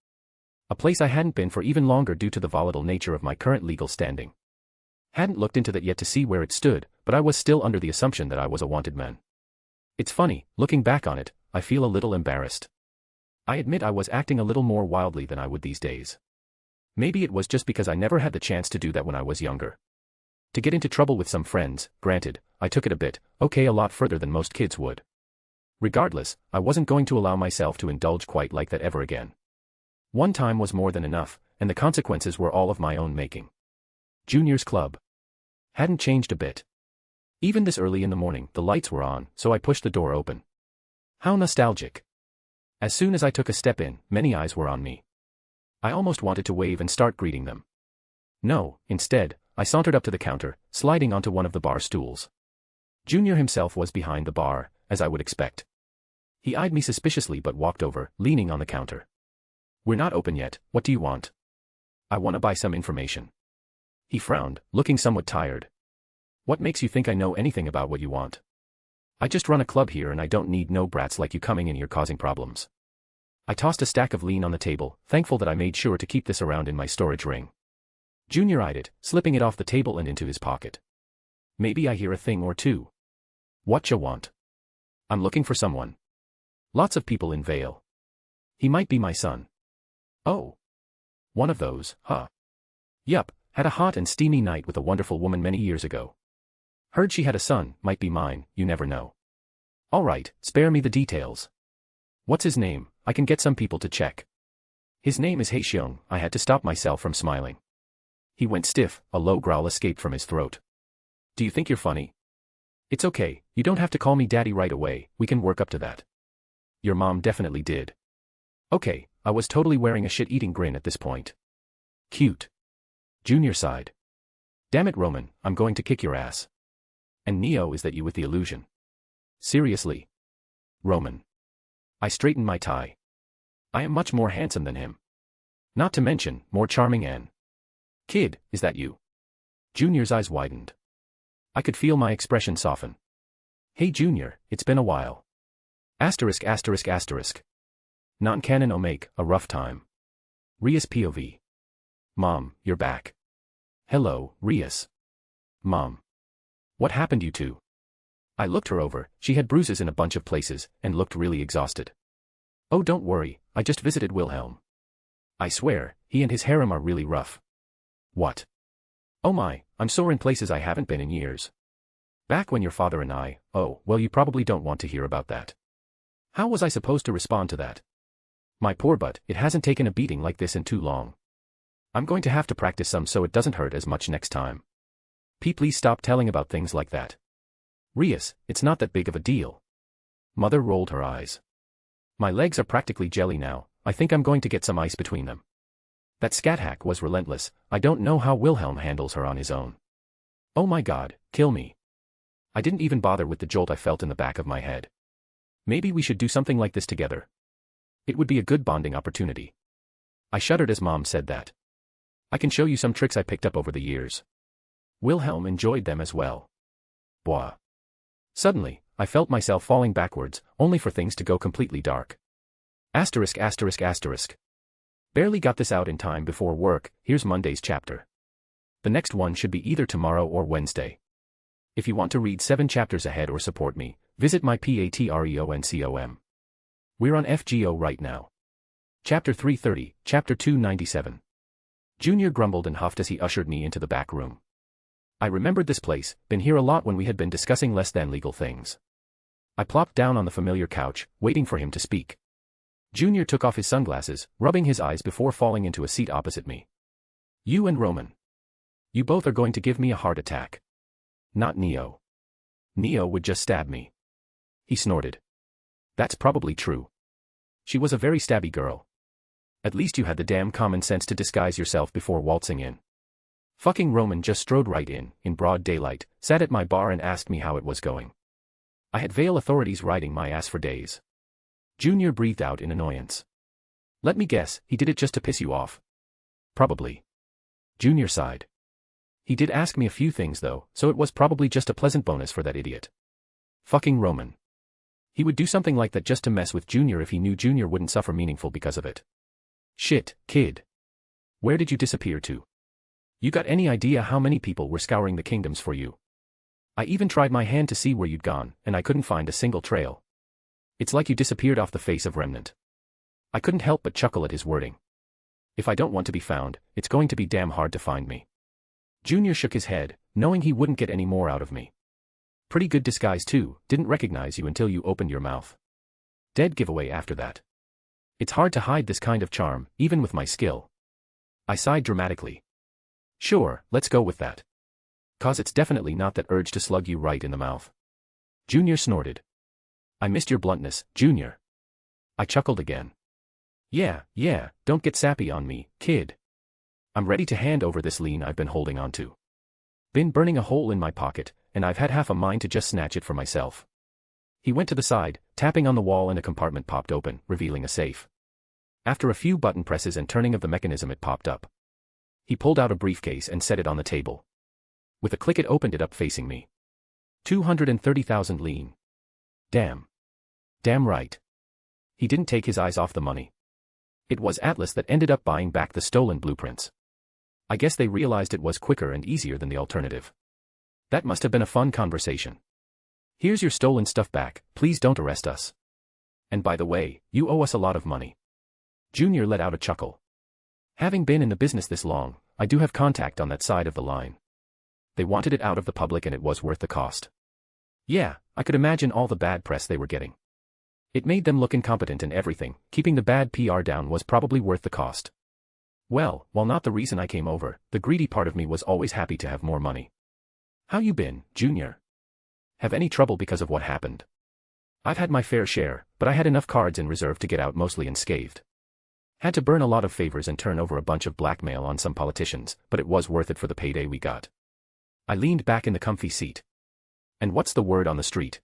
A place I hadn't been for even longer due to the volatile nature of my current legal standing. Hadn't looked into that yet to see where it stood, but I was still under the assumption that I was a wanted man. It's funny, looking back on it, I feel a little embarrassed. I admit I was acting a little more wildly than I would these days. Maybe it was just because I never had the chance to do that when I was younger. To get into trouble with some friends, granted, I took it a lot further than most kids would. Regardless, I wasn't going to allow myself to indulge quite like that ever again. One time was more than enough, and the consequences were all of my own making. Junior's Club. Hadn't changed a bit. Even this early in the morning, the lights were on, so I pushed the door open. How nostalgic. As soon as I took a step in, many eyes were on me. I almost wanted to wave and start greeting them. No, instead, I sauntered up to the counter, sliding onto one of the bar stools. Junior himself was behind the bar, as I would expect. He eyed me suspiciously but walked over, leaning on the counter. We're not open yet, what do you want? I want to buy some information. He frowned, looking somewhat tired. What makes you think I know anything about what you want? I just run a club here and I don't need no brats like you coming in here causing problems. I tossed a stack of lean on the table, thankful that I made sure to keep this around in my storage ring. Junior eyed it, slipping it off the table and into his pocket. Maybe I hear a thing or two. Whatcha want? I'm looking for someone. Lots of people in Vale. He might be my son. Oh. One of those, huh? Yup, had a hot and steamy night with a wonderful woman many years ago. Heard she had a son, might be mine, you never know. Alright, spare me the details. What's his name? I can get some people to check. His name is Heixiong. I had to stop myself from smiling. He went stiff, a low growl escaped from his throat. Do you think you're funny? It's okay, you don't have to call me daddy right away, we can work up to that. Your mom definitely did. Okay, I was totally wearing a shit-eating grin at this point. Cute. Junior sighed. Damn it Roman, I'm going to kick your ass. And Neo, is that you with the illusion? Seriously? Roman. I straightened my tie. I am much more handsome than him. Not to mention, more charming and... Kid, is that you? Junior's eyes widened. I could feel my expression soften. Hey Junior, it's been a while. Asterisk asterisk asterisk. Non-canon Omake, a rough time. Rias POV. Mom, you're back. Hello, Rias. Mom. What happened you two? I looked her over, she had bruises in a bunch of places, and looked really exhausted. Oh don't worry, I just visited Wilhelm. I swear, he and his harem are really rough. What? Oh my, I'm sore in places I haven't been in years. Back when your father and I, oh, well you probably don't want to hear about that. How was I supposed to respond to that? My poor butt, it hasn't taken a beating like this in too long. I'm going to have to practice some so it doesn't hurt as much next time. Please stop telling about things like that. Rias, it's not that big of a deal. Mother rolled her eyes. My legs are practically jelly now, I think I'm going to get some ice between them. That scat hack was relentless. I don't know how Wilhelm handles her on his own. Oh my god, kill me. I didn't even bother with the jolt I felt in the back of my head. Maybe we should do something like this together. It would be a good bonding opportunity. I shuddered as Mom said that. I can show you some tricks I picked up over the years. Wilhelm enjoyed them as well. Bwah. Suddenly, I felt myself falling backwards, only for things to go completely dark. Asterisk asterisk asterisk. Barely got this out in time before work. Here's Monday's chapter. The next one should be either tomorrow or Wednesday. If you want to read 7 chapters ahead or support me, visit my Patreon.com. We're on FGO right now. Chapter 330, Chapter 297. Junior grumbled and huffed as he ushered me into the back room. I remembered this place, been here a lot when we had been discussing less than legal things. I plopped down on the familiar couch, waiting for him to speak. Junior took off his sunglasses, rubbing his eyes before falling into a seat opposite me. You and Roman. You both are going to give me a heart attack. Not Neo. Neo would just stab me. He snorted. That's probably true. She was a very stabby girl. At least you had the damn common sense to disguise yourself before waltzing in. Fucking Roman just strode right in broad daylight, sat at my bar and asked me how it was going. I had Vale authorities riding my ass for days. Junior breathed out in annoyance. Let me guess, he did it just to piss you off. Probably. Junior sighed. He did ask me a few things though, so it was probably just a pleasant bonus for that idiot. Fucking Roman. He would do something like that just to mess with Junior if he knew Junior wouldn't suffer meaningful because of it. Shit, kid. Where did you disappear to? You got any idea how many people were scouring the kingdoms for you? I even tried my hand to see where you'd gone, and I couldn't find a single trail. It's like you disappeared off the face of Remnant. I couldn't help but chuckle at his wording. If I don't want to be found, it's going to be damn hard to find me. Junior shook his head, knowing he wouldn't get any more out of me. Pretty good disguise too, didn't recognize you until you opened your mouth. Dead giveaway after that. It's hard to hide this kind of charm, even with my skill. I sighed dramatically. Sure, let's go with that. 'Cause it's definitely not that urge to slug you right in the mouth. Junior snorted. I missed your bluntness, Junior. I chuckled again. Yeah, don't get sappy on me, kid. I'm ready to hand over this lien I've been holding on to. Been burning a hole in my pocket, and I've had half a mind to just snatch it for myself. He went to the side, tapping on the wall, and a compartment popped open, revealing a safe. After a few button presses and turning of the mechanism, it popped up. He pulled out a briefcase and set it on the table. With a click it opened it up facing me. 230,000 lien. Damn. Damn right. He didn't take his eyes off the money. It was Atlas that ended up buying back the stolen blueprints. I guess they realized it was quicker and easier than the alternative. That must have been a fun conversation. Here's your stolen stuff back, please don't arrest us. And by the way, you owe us a lot of money. Junior let out a chuckle. Having been in the business this long, I do have contact on that side of the line. They wanted it out of the public and it was worth the cost. Yeah, I could imagine all the bad press they were getting. It made them look incompetent and everything, keeping the bad PR down was probably worth the cost. Well, while not the reason I came over, the greedy part of me was always happy to have more money. How you been, Junior? Have any trouble because of what happened? I've had my fair share, but I had enough cards in reserve to get out mostly unscathed. Had to burn a lot of favors and turn over a bunch of blackmail on some politicians, but it was worth it for the payday we got. I leaned back in the comfy seat. And what's the word on the street?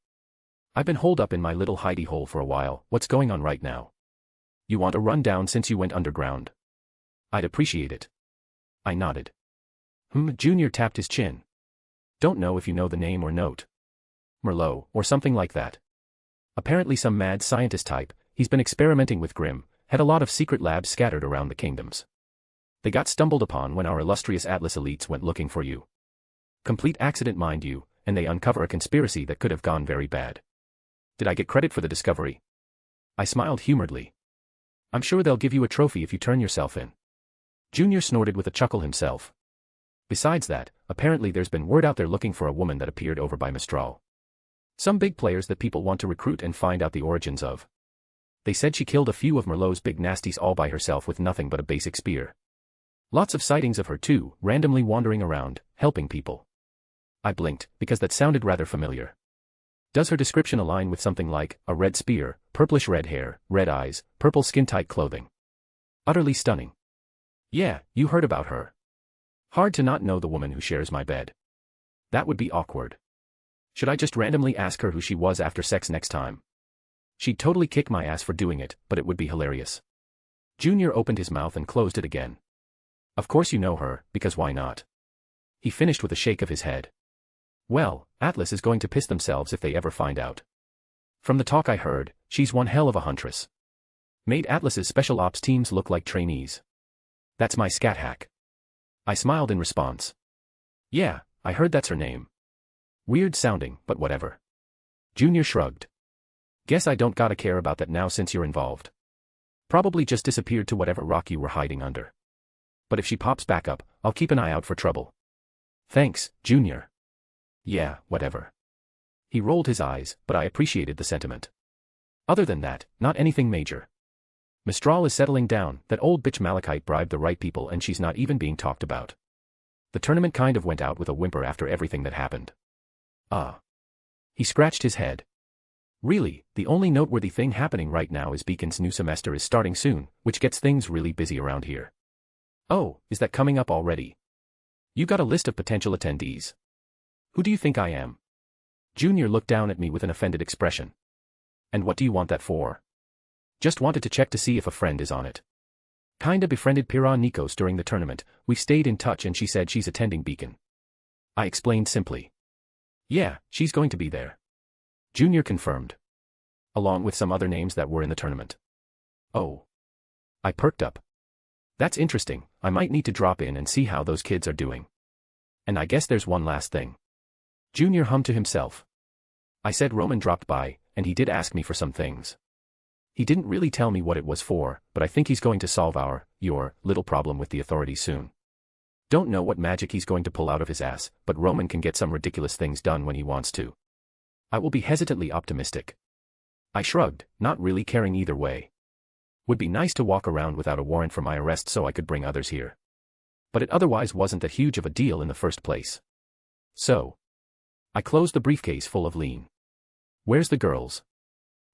I've been holed up in my little hidey hole for a while, what's going on right now? You want a rundown since you went underground? I'd appreciate it. I nodded. Junior tapped his chin. Don't know if you know the name or note. Merlot, or something like that. Apparently some mad scientist type, he's been experimenting with Grimm, had a lot of secret labs scattered around the kingdoms. They got stumbled upon when our illustrious Atlas elites went looking for you. Complete accident mind you, and they uncover a conspiracy that could have gone very bad. Did I get credit for the discovery? I smiled humoredly. I'm sure they'll give you a trophy if you turn yourself in. Junior snorted with a chuckle himself. Besides that, apparently there's been word out there looking for a woman that appeared over by Mistral. Some big players that people want to recruit and find out the origins of. They said she killed a few of Merlot's big nasties all by herself with nothing but a basic spear. Lots of sightings of her too, randomly wandering around, helping people. I blinked, because that sounded rather familiar. Does her description align with something like, a red spear, purplish red hair, red eyes, purple skin-tight clothing? Utterly stunning. Yeah, you heard about her. Hard to not know the woman who shares my bed. That would be awkward. Should I just randomly ask her who she was after sex next time? She'd totally kick my ass for doing it, but it would be hilarious. Junior opened his mouth and closed it again. Of course you know her, because why not? He finished with a shake of his head. Well, Atlas is going to piss themselves if they ever find out. From the talk I heard, she's one hell of a huntress. Made Atlas's special ops teams look like trainees. That's my scat hack. I smiled in response. Yeah, I heard that's her name. Weird sounding, but whatever. Junior shrugged. Guess I don't gotta care about that now since you're involved. Probably just disappeared to whatever rock you were hiding under. But if she pops back up, I'll keep an eye out for trouble. Thanks, Junior. Yeah, whatever. He rolled his eyes, but I appreciated the sentiment. Other than that, not anything major. Mistral is settling down, that old bitch Malachite bribed the right people and she's not even being talked about. The tournament kind of went out with a whimper after everything that happened. He scratched his head. Really, the only noteworthy thing happening right now is Beacon's new semester is starting soon, which gets things really busy around here. Oh, is that coming up already? You got a list of potential attendees. Who do you think I am? Junior looked down at me with an offended expression. And what do you want that for? Just wanted to check to see if a friend is on it. Kinda befriended Pira Nikos during the tournament, we've stayed in touch and she said she's attending Beacon. I explained simply. Yeah, she's going to be there. Junior confirmed. Along with some other names that were in the tournament. Oh. I perked up. That's interesting, I might need to drop in and see how those kids are doing. And I guess there's one last thing. Junior hummed to himself. I said Roman dropped by, and he did ask me for some things. He didn't really tell me what it was for, but I think he's going to solve your little problem with the authorities soon. Don't know what magic he's going to pull out of his ass, but Roman can get some ridiculous things done when he wants to. I will be hesitantly optimistic. I shrugged, not really caring either way. Would be nice to walk around without a warrant for my arrest so I could bring others here. But it otherwise wasn't that huge of a deal in the first place. So. I closed the briefcase full of lean. Where's the girls?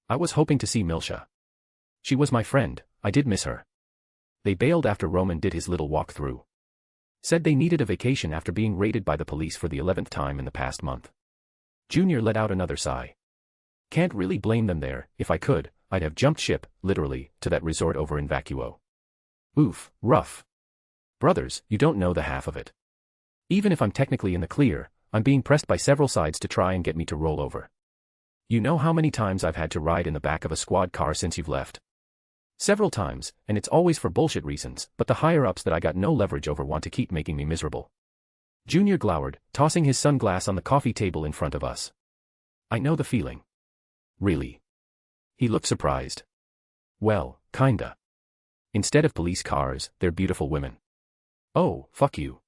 I was hoping to see Milsha. She was my friend, I did miss her. They bailed after Roman did his little walkthrough. Said they needed a vacation after being raided by the police for the 11th time in the past month. Junior let out another sigh. Can't really blame them there, if I could, I'd have jumped ship, literally, to that resort over in Vacuo. Oof, rough. Brothers, you don't know the half of it. Even if I'm technically in the clear, I'm being pressed by several sides to try and get me to roll over. You know how many times I've had to ride in the back of a squad car since you've left? Several times, and it's always for bullshit reasons, but the higher-ups that I got no leverage over want to keep making me miserable. Junior glowered, tossing his sunglass on the coffee table in front of us. I know the feeling. Really? He looked surprised. Well, kinda. Instead of police cars, they're beautiful women. Oh, fuck you.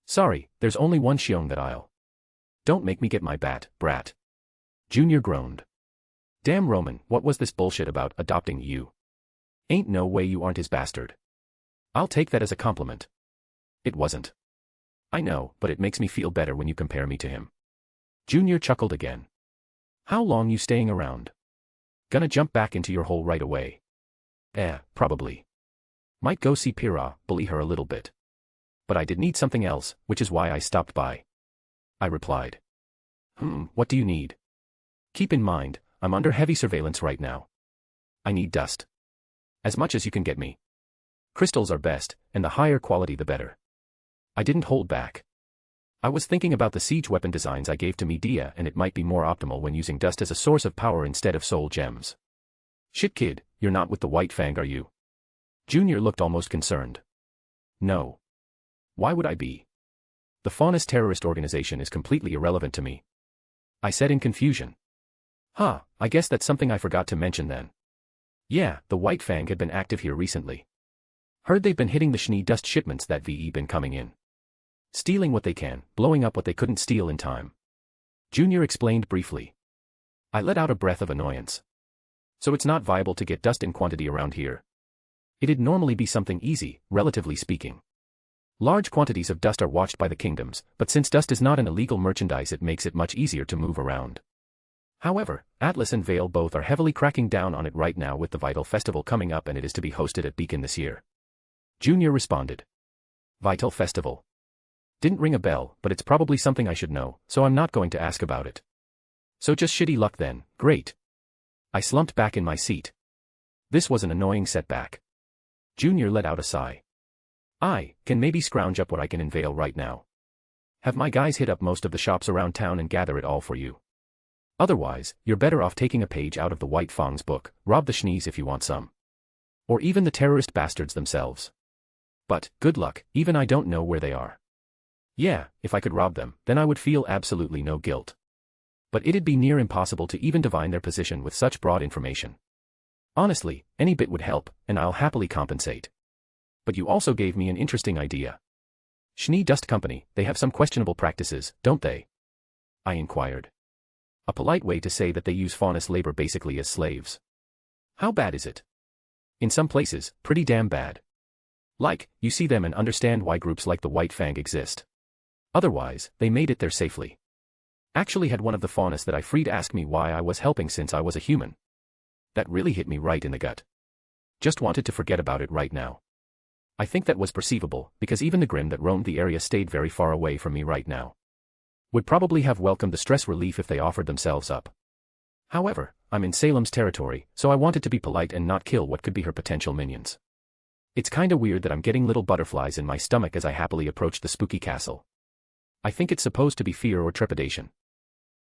Sorry, there's only one Shion that I'll. Don't make me get my bat, brat. Junior groaned. Damn Roman, what was this bullshit about adopting you? Ain't no way you aren't his bastard. I'll take that as a compliment. It wasn't. I know, but it makes me feel better when you compare me to him. Junior chuckled again. How long you staying around? Gonna jump back into your hole right away. Probably. Might go see Pira, bully her a little bit. But I did need something else, which is why I stopped by. I replied. What do you need? Keep in mind, I'm under heavy surveillance right now. I need dust. As much as you can get me. Crystals are best, and the higher quality the better. I didn't hold back. I was thinking about the siege weapon designs I gave to Medea and it might be more optimal when using dust as a source of power instead of soul gems. Shit kid, you're not with the White Fang are you? Junior looked almost concerned. No. Why would I be? The Faunus terrorist organization is completely irrelevant to me. I said in confusion. I guess that's something I forgot to mention then. Yeah, the White Fang had been active here recently. Heard they've been hitting the Schnee dust shipments that VE been coming in. Stealing what they can, blowing up what they couldn't steal in time. Junior explained briefly. I let out a breath of annoyance. So it's not viable to get dust in quantity around here. It'd normally be something easy, relatively speaking. Large quantities of dust are watched by the kingdoms, but since dust is not an illegal merchandise it makes it much easier to move around. However, Atlas and Vale both are heavily cracking down on it right now with the Vital Festival coming up and it is to be hosted at Beacon this year. Junior responded. Vital Festival. Didn't ring a bell, but it's probably something I should know, so I'm not going to ask about it. So just shitty luck then, great. I slumped back in my seat. This was an annoying setback. Junior let out a sigh. I can maybe scrounge up what I can unveil right now. Have my guys hit up most of the shops around town and gather it all for you. Otherwise, you're better off taking a page out of the White Fang's book, rob the schnees if you want some. Or even the terrorist bastards themselves. But, good luck, even I don't know where they are. Yeah, if I could rob them, then I would feel absolutely no guilt. But it'd be near impossible to even divine their position with such broad information. Honestly, any bit would help, and I'll happily compensate. But you also gave me an interesting idea. Schnee Dust Company, they have some questionable practices, don't they? I inquired. A polite way to say that they use faunus labor basically as slaves. How bad is it? In some places, pretty damn bad. Like, you see them and understand why groups like the White Fang exist. Otherwise, they made it there safely. Actually had one of the faunus that I freed ask me why I was helping since I was a human. That really hit me right in the gut. Just wanted to forget about it right now. I think that was perceivable, because even the Grimm that roamed the area stayed very far away from me right now. Would probably have welcomed the stress relief if they offered themselves up. However, I'm in Salem's territory, so I wanted to be polite and not kill what could be her potential minions. It's kinda weird that I'm getting little butterflies in my stomach as I happily approach the spooky castle. I think it's supposed to be fear or trepidation.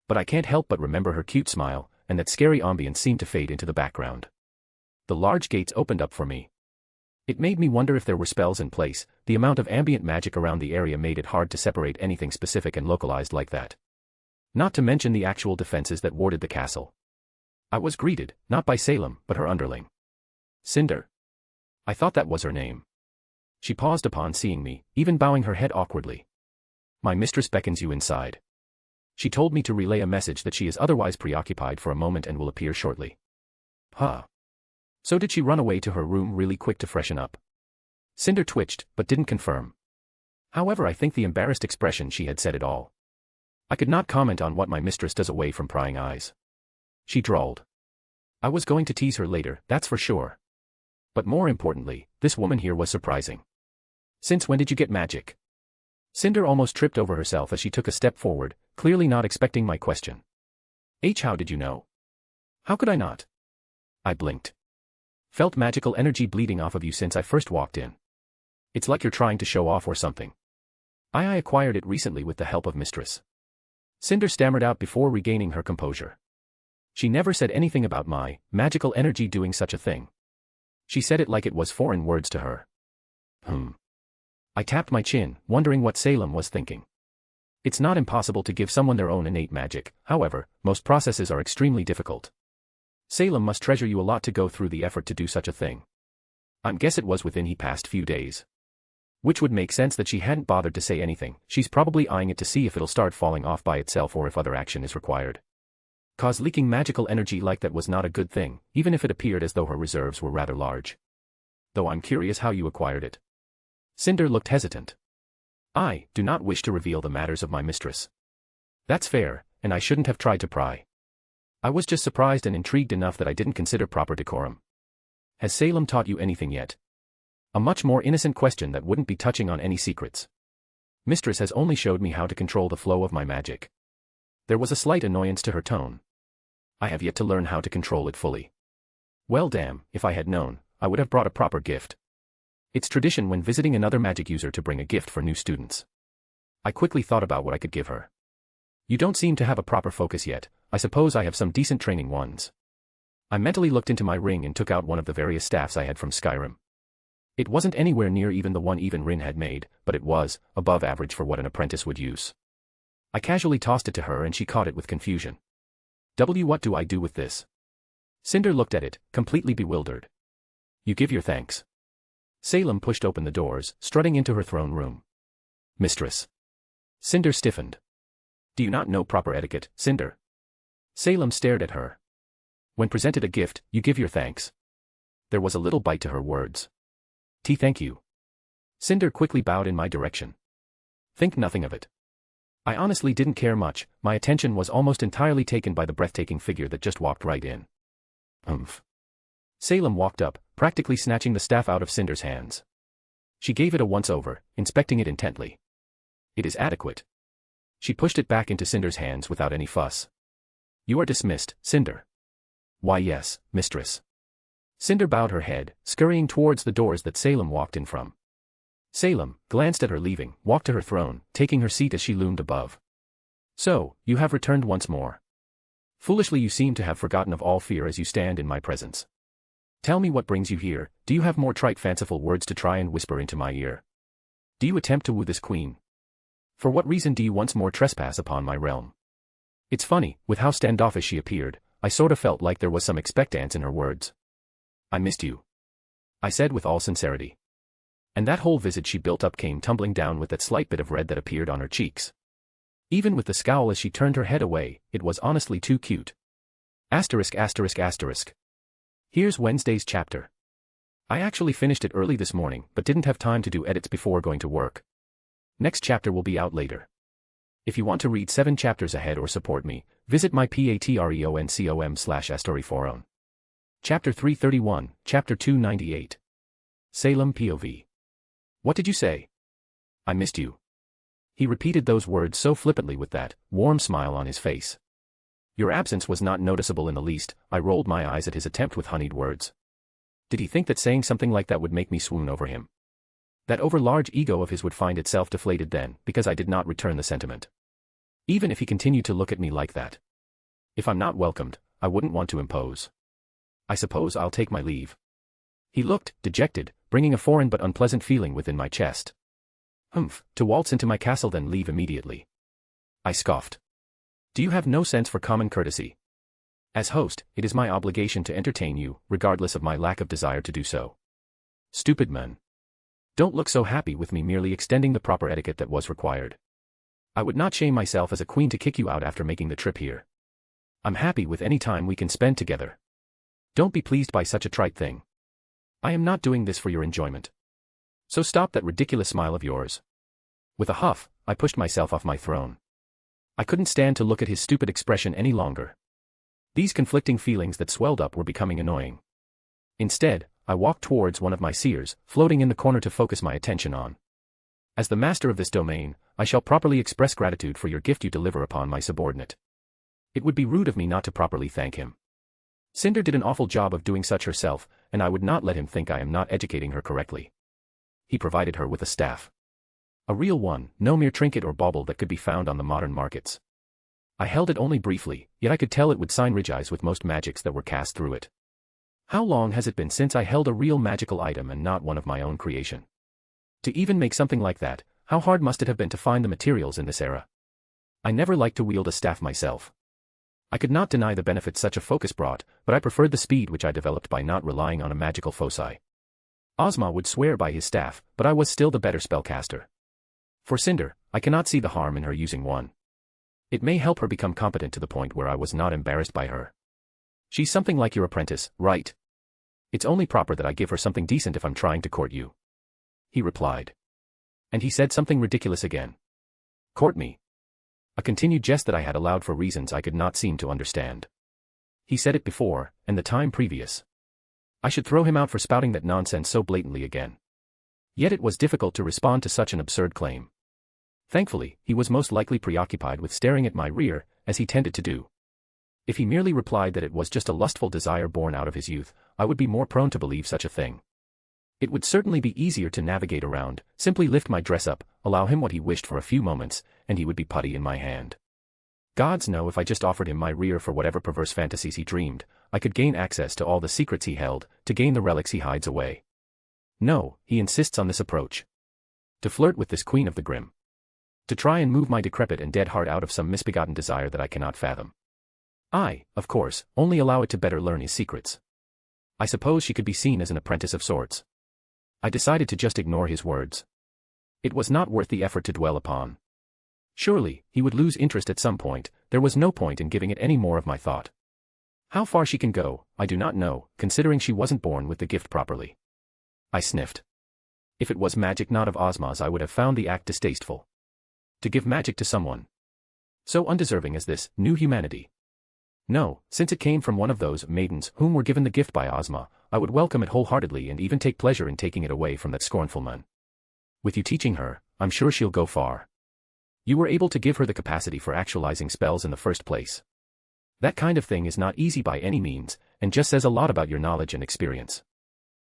But I can't help but remember her cute smile, and that scary ambience seemed to fade into the background. The large gates opened up for me. It made me wonder if there were spells in place. The amount of ambient magic around the area made it hard to separate anything specific and localized like that. Not to mention the actual defenses that warded the castle. I was greeted, not by Salem, but her underling. Cinder. I thought that was her name. She paused upon seeing me, even bowing her head awkwardly. My mistress beckons you inside. She told me to relay a message that she is otherwise preoccupied for a moment and will appear shortly. Huh. So did she run away to her room really quick to freshen up? Cinder twitched, but didn't confirm. However, I think the embarrassed expression she had said it all. I could not comment on what my mistress does away from prying eyes. She drawled. I was going to tease her later, that's for sure. But more importantly, this woman here was surprising. Since when did you get magic? Cinder almost tripped over herself as she took a step forward, clearly not expecting my question. How did you know? How could I not? I blinked. Felt magical energy bleeding off of you since I first walked in. It's like you're trying to show off or something. I acquired it recently with the help of Mistress. Cinder stammered out before regaining her composure. She never said anything about my magical energy doing such a thing. She said it like it was foreign words to her. I tapped my chin, wondering what Salem was thinking. It's not impossible to give someone their own innate magic, however, most processes are extremely difficult. Salem must treasure you a lot to go through the effort to do such a thing. I guess it was within the past few days. Which would make sense that she hadn't bothered to say anything. She's probably eyeing it to see if it'll start falling off by itself or if other action is required. Cause leaking magical energy like that was not a good thing, even if it appeared as though her reserves were rather large. Though I'm curious how you acquired it. Cinder looked hesitant. I do not wish to reveal the matters of my mistress. That's fair, and I shouldn't have tried to pry. I was just surprised and intrigued enough that I didn't consider proper decorum. Has Salem taught you anything yet? A much more innocent question that wouldn't be touching on any secrets. Mistress has only showed me how to control the flow of my magic. There was a slight annoyance to her tone. I have yet to learn how to control it fully. Well damn, if I had known, I would have brought a proper gift. It's tradition when visiting another magic user to bring a gift for new students. I quickly thought about what I could give her. You don't seem to have a proper focus yet. I suppose I have some decent training ones. I mentally looked into my ring and took out one of the various staffs I had from Skyrim. It wasn't anywhere near even the one even Rin had made, but it was above average for what an apprentice would use. I casually tossed it to her and she caught it with confusion. What do I do with this? Cinder looked at it, completely bewildered. You give your thanks. Salem pushed open the doors, strutting into her throne room. Mistress. Cinder stiffened. Do you not know proper etiquette, Cinder? Salem stared at her. When presented a gift, you give your thanks. There was a little bite to her words. Thank you. Cinder quickly bowed in my direction. Think nothing of it. I honestly didn't care much, my attention was almost entirely taken by the breathtaking figure that just walked right in. Salem walked up, practically snatching the staff out of Cinder's hands. She gave it a once-over, inspecting it intently. It is adequate. She pushed it back into Cinder's hands without any fuss. You are dismissed, Cinder. Why yes, mistress. Cinder bowed her head, scurrying towards the doors that Salem walked in from. Salem glanced at her leaving, walked to her throne, taking her seat as she loomed above. So, you have returned once more. Foolishly you seem to have forgotten of all fear as you stand in my presence. Tell me what brings you here. Do you have more trite fanciful words to try and whisper into my ear? Do you attempt to woo this queen? For what reason do you once more trespass upon my realm? It's funny, with how standoffish she appeared, I sort of felt like there was some expectance in her words. I missed you, I said with all sincerity. And that whole visage she built up came tumbling down with that slight bit of red that appeared on her cheeks. Even with the scowl as she turned her head away, it was honestly too cute. Asterisk asterisk asterisk. Here's Wednesday's chapter. I actually finished it early this morning, but didn't have time to do edits before going to work. Next chapter will be out later. If you want to read 7 chapters ahead or support me, visit my patreon.com/astoryforon. Chapter 331, Chapter 298. Salem POV. What did you say? I missed you. He repeated those words so flippantly with that warm smile on his face. Your absence was not noticeable in the least. I rolled my eyes at his attempt with honeyed words. Did he think that saying something like that would make me swoon over him? That overlarge ego of his would find itself deflated then, because I did not return the sentiment. Even if he continued to look at me like that. If I'm not welcomed, I wouldn't want to impose. I suppose I'll take my leave. He looked dejected, bringing a foreign but unpleasant feeling within my chest. Humph, to waltz into my castle then leave immediately. I scoffed. Do you have no sense for common courtesy? As host, it is my obligation to entertain you, regardless of my lack of desire to do so. Stupid man. Don't look so happy with me merely extending the proper etiquette that was required. I would not shame myself as a queen to kick you out after making the trip here. I'm happy with any time we can spend together. Don't be pleased by such a trite thing. I am not doing this for your enjoyment. So stop that ridiculous smile of yours. With a huff, I pushed myself off my throne. I couldn't stand to look at his stupid expression any longer. These conflicting feelings that swelled up were becoming annoying. Instead, I walked towards one of my seers, floating in the corner to focus my attention on. As the master of this domain, I shall properly express gratitude for your gift you deliver upon my subordinate. It would be rude of me not to properly thank him. Cinder did an awful job of doing such herself, and I would not let him think I am not educating her correctly. He provided her with a staff. A real one, no mere trinket or bauble that could be found on the modern markets. I held it only briefly, yet I could tell it would synergize with most magics that were cast through it. How long has it been since I held a real magical item and not one of my own creation? To even make something like that, how hard must it have been to find the materials in this era? I never liked to wield a staff myself. I could not deny the benefits such a focus brought, but I preferred the speed which I developed by not relying on a magical foci. Ozma would swear by his staff, but I was still the better spellcaster. For Cinder, I cannot see the harm in her using one. It may help her become competent to the point where I was not embarrassed by her. She's something like your apprentice, right? It's only proper that I give her something decent if I'm trying to court you. He replied. And he said something ridiculous again. Court me. A continued jest that I had allowed for reasons I could not seem to understand. He said it before, and the time previous. I should throw him out for spouting that nonsense so blatantly again. Yet it was difficult to respond to such an absurd claim. Thankfully, he was most likely preoccupied with staring at my rear, as he tended to do. If he merely replied that it was just a lustful desire born out of his youth, I would be more prone to believe such a thing. It would certainly be easier to navigate around, simply lift my dress up, allow him what he wished for a few moments, and he would be putty in my hand. Gods know if I just offered him my rear for whatever perverse fantasies he dreamed, I could gain access to all the secrets he held, to gain the relics he hides away. No, he insists on this approach. To flirt with this queen of the grim. To try and move my decrepit and dead heart out of some misbegotten desire that I cannot fathom. I, of course, only allow it to better learn his secrets. I suppose she could be seen as an apprentice of sorts. I decided to just ignore his words. It was not worth the effort to dwell upon. Surely, he would lose interest at some point, there was no point in giving it any more of my thought. How far she can go, I do not know, considering she wasn't born with the gift properly. I sniffed. If it was magic not of Ozma's, I would have found the act distasteful. To give magic to someone so undeserving as this, new humanity. No, since it came from one of those maidens whom were given the gift by Ozma, I would welcome it wholeheartedly and even take pleasure in taking it away from that scornful man. With you teaching her, I'm sure she'll go far. You were able to give her the capacity for actualizing spells in the first place. That kind of thing is not easy by any means, and just says a lot about your knowledge and experience.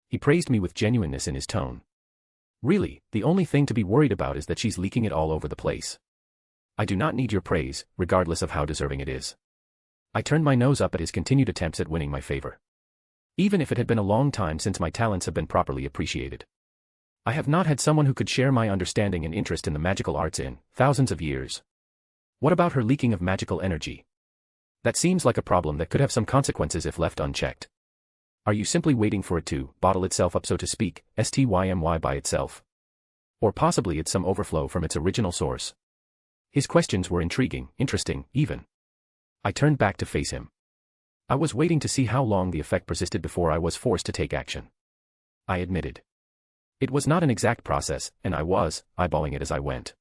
He praised me with genuineness in his tone. Really, the only thing to be worried about is that she's leaking it all over the place. I do not need your praise, regardless of how deserving it is. I turned my nose up at his continued attempts at winning my favor. Even if it had been a long time since my talents have been properly appreciated. I have not had someone who could share my understanding and interest in the magical arts in thousands of years. What about her leaking of magical energy? That seems like a problem that could have some consequences if left unchecked. Are you simply waiting for it to bottle itself up, so to speak, STYMY by itself? Or possibly it's some overflow from its original source? His questions were intriguing, interesting, even. I turned back to face him. I was waiting to see how long the effect persisted before I was forced to take action. I admitted. It was not an exact process, and I was eyeballing it as I went.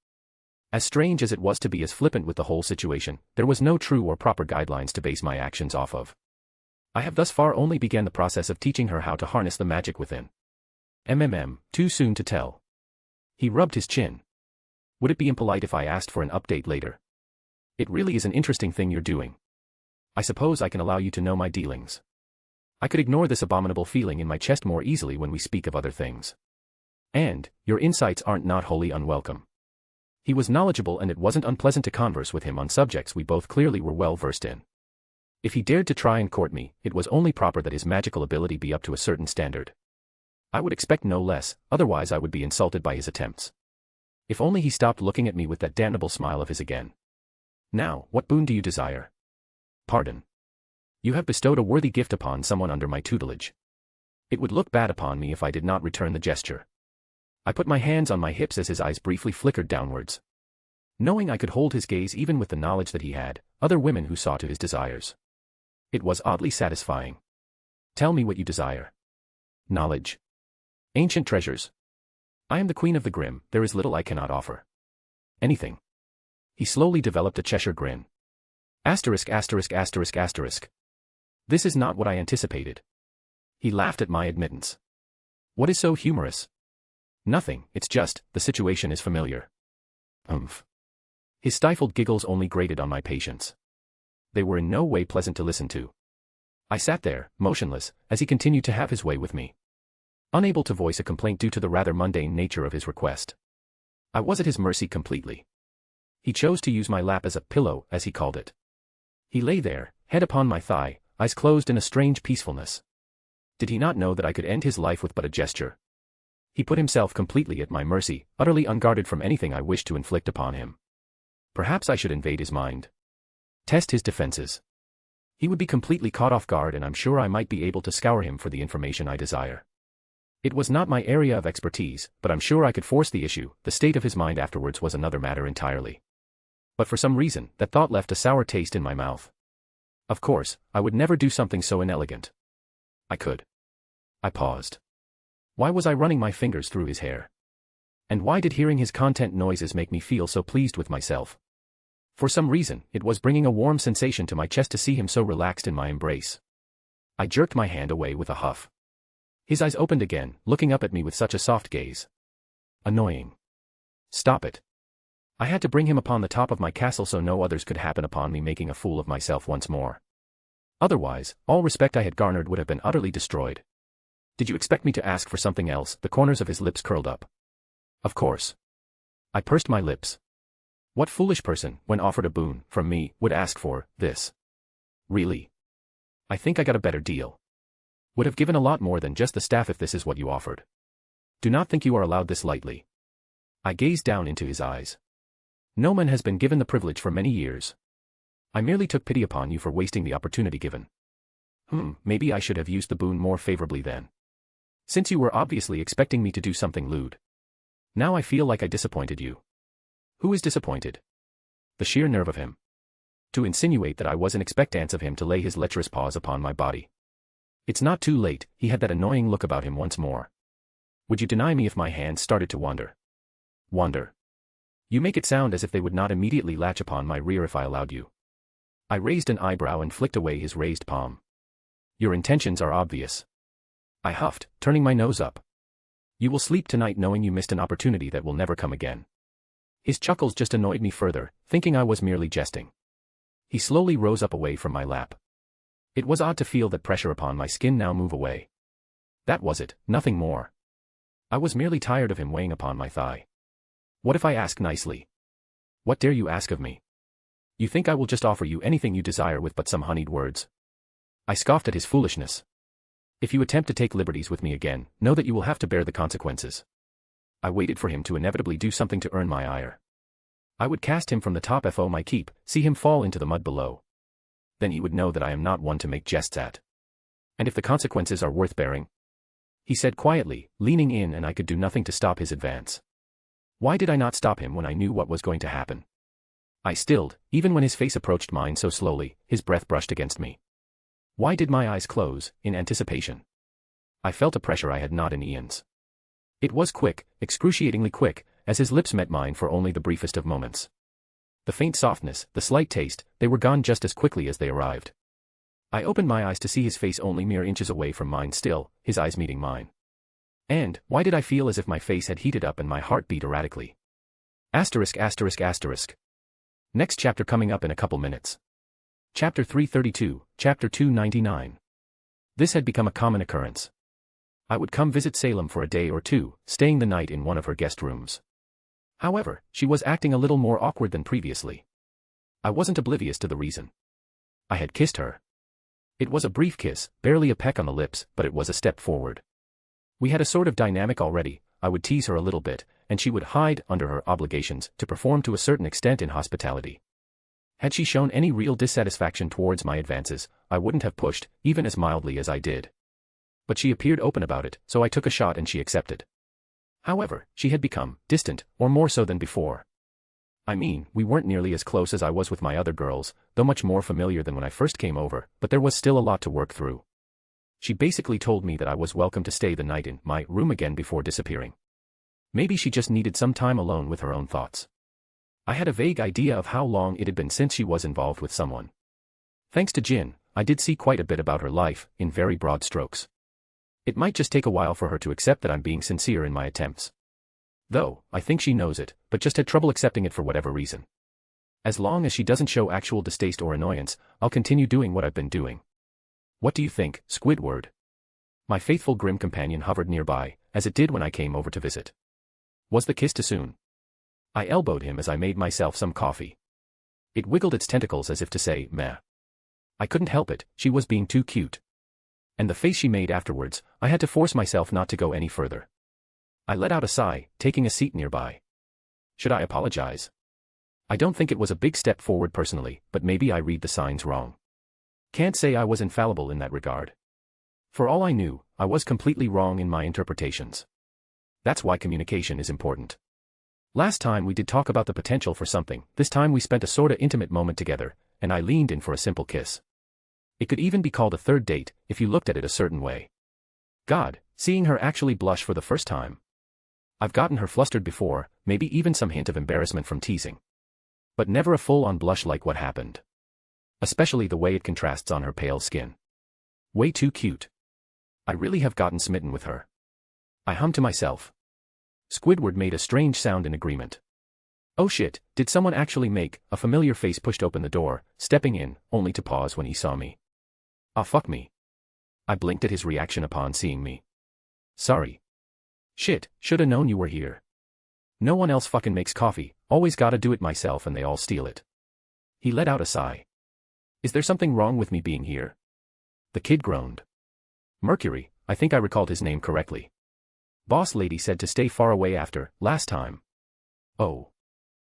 As strange as it was to be as flippant with the whole situation, there was no true or proper guidelines to base my actions off of. I have thus far only began the process of teaching her how to harness the magic within. Too soon to tell. He rubbed his chin. Would it be impolite if I asked for an update later? It really is an interesting thing you're doing. I suppose I can allow you to know my dealings. I could ignore this abominable feeling in my chest more easily when we speak of other things. And, your insights aren't not wholly unwelcome. He was knowledgeable, and it wasn't unpleasant to converse with him on subjects we both clearly were well versed in. If he dared to try and court me, it was only proper that his magical ability be up to a certain standard. I would expect no less, otherwise I would be insulted by his attempts. If only he stopped looking at me with that damnable smile of his again. Now, what boon do you desire? Pardon. You have bestowed a worthy gift upon someone under my tutelage. It would look bad upon me if I did not return the gesture. I put my hands on my hips as his eyes briefly flickered downwards. Knowing I could hold his gaze even with the knowledge that he had other women who saw to his desires. It was oddly satisfying. Tell me what you desire. Knowledge. Ancient treasures. I am the Queen of the Grim, there is little I cannot offer. Anything. He slowly developed a Cheshire grin. Asterisk. This is not what I anticipated. He laughed at my admittance. What is so humorous? Nothing, it's just, the situation is familiar. His stifled giggles only grated on my patience. They were in no way pleasant to listen to. I sat there, motionless, as he continued to have his way with me. Unable to voice a complaint due to the rather mundane nature of his request. I was at his mercy completely. He chose to use my lap as a pillow, as he called it. He lay there, head upon my thigh, eyes closed in a strange peacefulness. Did he not know that I could end his life with but a gesture? He put himself completely at my mercy, utterly unguarded from anything I wished to inflict upon him. Perhaps I should invade his mind. Test his defenses. He would be completely caught off guard, and I'm sure I might be able to scour him for the information I desire. It was not my area of expertise, but I'm sure I could force the issue. The state of his mind afterwards was another matter entirely. But for some reason, that thought left a sour taste in my mouth. Of course, I would never do something so inelegant. I could. I paused. Why was I running my fingers through his hair? And why did hearing his content noises make me feel so pleased with myself? For some reason, it was bringing a warm sensation to my chest to see him so relaxed in my embrace. I jerked my hand away with a huff. His eyes opened again, looking up at me with such a soft gaze. Annoying. Stop it. I had to bring him upon the top of my castle so no others could happen upon me making a fool of myself once more. Otherwise, all respect I had garnered would have been utterly destroyed. Did you expect me to ask for something else? The corners of his lips curled up. Of course. I pursed my lips. What foolish person, when offered a boon from me, would ask for this? Really? I think I got a better deal. Would have given a lot more than just the staff if this is what you offered. Do not think you are allowed this lightly. I gazed down into his eyes. No man has been given the privilege for many years. I merely took pity upon you for wasting the opportunity given. Maybe I should have used the boon more favorably then. Since you were obviously expecting me to do something lewd. Now I feel like I disappointed you. Who is disappointed? The sheer nerve of him. To insinuate that I was in expectance of him to lay his lecherous paws upon my body. It's not too late, he had that annoying look about him once more. Would you deny me if my hands started to wander? Wander. You make it sound as if they would not immediately latch upon my rear if I allowed you. I raised an eyebrow and flicked away his raised palm. Your intentions are obvious. I huffed, turning my nose up. You will sleep tonight knowing you missed an opportunity that will never come again. His chuckles just annoyed me further, thinking I was merely jesting. He slowly rose up away from my lap. It was odd to feel that pressure upon my skin now move away. That was it, nothing more. I was merely tired of him weighing upon my thigh. What if I ask nicely? What dare you ask of me? You think I will just offer you anything you desire with but some honeyed words? I scoffed at his foolishness. If you attempt to take liberties with me again, know that you will have to bear the consequences. I waited for him to inevitably do something to earn my ire. I would cast him from the top of my keep, see him fall into the mud below. Then he would know that I am not one to make jests at. And if the consequences are worth bearing? He said quietly, leaning in, and I could do nothing to stop his advance. Why did I not stop him when I knew what was going to happen? I stilled, even when his face approached mine so slowly, his breath brushed against me. Why did my eyes close, in anticipation? I felt a pressure I had not in eons. It was quick, excruciatingly quick, as his lips met mine for only the briefest of moments. The faint softness, the slight taste, they were gone just as quickly as they arrived. I opened my eyes to see his face only mere inches away from mine still, his eyes meeting mine. And, why did I feel as if my face had heated up and my heart beat erratically? Asterisk asterisk asterisk. Next chapter coming up in a couple minutes. Chapter 332, Chapter 299. This had become a common occurrence. I would come visit Salem for a day or two, staying the night in one of her guest rooms. However, she was acting a little more awkward than previously. I wasn't oblivious to the reason. I had kissed her. It was a brief kiss, barely a peck on the lips, but it was a step forward. We had a sort of dynamic already. I would tease her a little bit, and she would hide under her obligations to perform to a certain extent in hospitality. Had she shown any real dissatisfaction towards my advances, I wouldn't have pushed, even as mildly as I did. But she appeared open about it, so I took a shot and she accepted. However, she had become distant, or more so than before. I mean, we weren't nearly as close as I was with my other girls, though much more familiar than when I first came over, but there was still a lot to work through. She basically told me that I was welcome to stay the night in my room again before disappearing. Maybe she just needed some time alone with her own thoughts. I had a vague idea of how long it had been since she was involved with someone. Thanks to Jin, I did see quite a bit about her life, in very broad strokes. It might just take a while for her to accept that I'm being sincere in my attempts. Though, I think she knows it, but just had trouble accepting it for whatever reason. As long as she doesn't show actual distaste or annoyance, I'll continue doing what I've been doing. What do you think, Squidward? My faithful grim companion hovered nearby, as it did when I came over to visit. Was the kiss too soon? I elbowed him as I made myself some coffee. It wiggled its tentacles as if to say, meh. I couldn't help it, she was being too cute. And the face she made afterwards, I had to force myself not to go any further. I let out a sigh, taking a seat nearby. Should I apologize? I don't think it was a big step forward personally, but maybe I read the signs wrong. Can't say I was infallible in that regard. For all I knew, I was completely wrong in my interpretations. That's why communication is important. Last time we did talk about the potential for something, this time we spent a sorta intimate moment together, and I leaned in for a simple kiss. It could even be called a third date, if you looked at it a certain way. God, seeing her actually blush for the first time. I've gotten her flustered before, maybe even some hint of embarrassment from teasing. But never a full-on blush like what happened. Especially the way it contrasts on her pale skin. Way too cute. I really have gotten smitten with her. I hummed to myself. Squidward made a strange sound in agreement. Oh shit, did someone actually make? A familiar face pushed open the door, stepping in, only to pause when he saw me. Ah, fuck me. I blinked at his reaction upon seeing me. Sorry. Shit, shoulda known you were here. No one else fucking makes coffee, always gotta do it myself and they all steal it. He let out a sigh. Is there something wrong with me being here? The kid groaned. Mercury, I think I recalled his name correctly. Boss lady said to stay far away after, last time. Oh.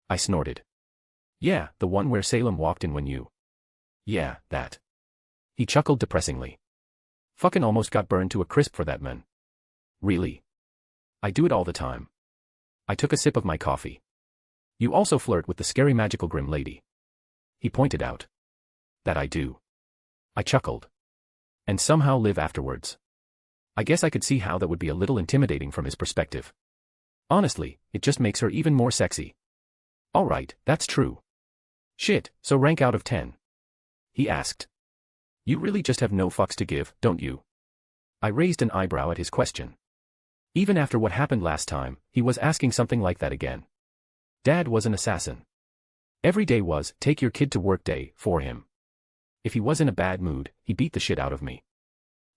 I snorted. Yeah, the one where Salem walked in when you. Yeah, that. He chuckled depressingly. Fucking almost got burned to a crisp for that man. Really? I do it all the time. I took a sip of my coffee. You also flirt with the scary magical grim lady. He pointed out. That I do. I chuckled. And somehow live afterwards. I guess I could see how that would be a little intimidating from his perspective. Honestly, it just makes her even more sexy. Alright, that's true. Shit, so rank out of 10. He asked. You really just have no fucks to give, don't you? I raised an eyebrow at his question. Even after what happened last time, he was asking something like that again. Dad was an assassin. Every day was, take your kid to work day, for him. If he was in a bad mood, he beat the shit out of me.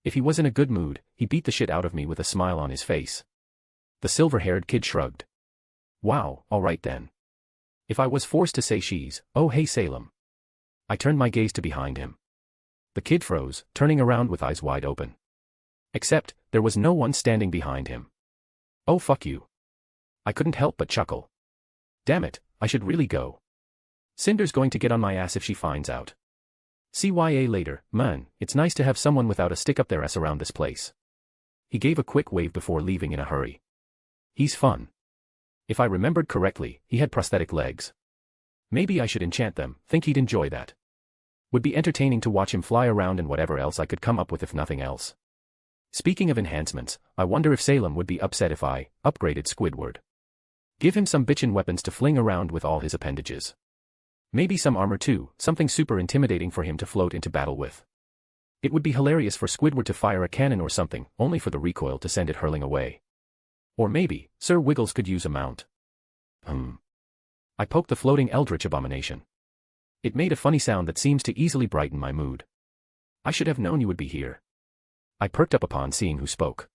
If he was in a good mood, he beat the shit out of me with a smile on his face. The silver-haired kid shrugged. Wow, alright then. If I was forced to say she's, oh hey Salem. I turned my gaze to behind him. The kid froze, turning around with eyes wide open. Except, there was no one standing behind him. Oh fuck you. I couldn't help but chuckle. Damn it, I should really go. Cinder's going to get on my ass if she finds out. CYA later, man, it's nice to have someone without a stick up their ass around this place. He gave a quick wave before leaving in a hurry. He's fun. If I remembered correctly, he had prosthetic legs. Maybe I should enchant them, think he'd enjoy that. Would be entertaining to watch him fly around and whatever else I could come up with if nothing else. Speaking of enhancements, I wonder if Salem would be upset if I upgraded Squidward. Give him some bitchin' weapons to fling around with all his appendages. Maybe some armor too, something super intimidating for him to float into battle with. It would be hilarious for Squidward to fire a cannon or something, only for the recoil to send it hurling away. Or maybe, Sir Wiggles could use a mount. I poked the floating eldritch abomination. It made a funny sound that seems to easily brighten my mood. I should have known you would be here. I perked up upon seeing who spoke.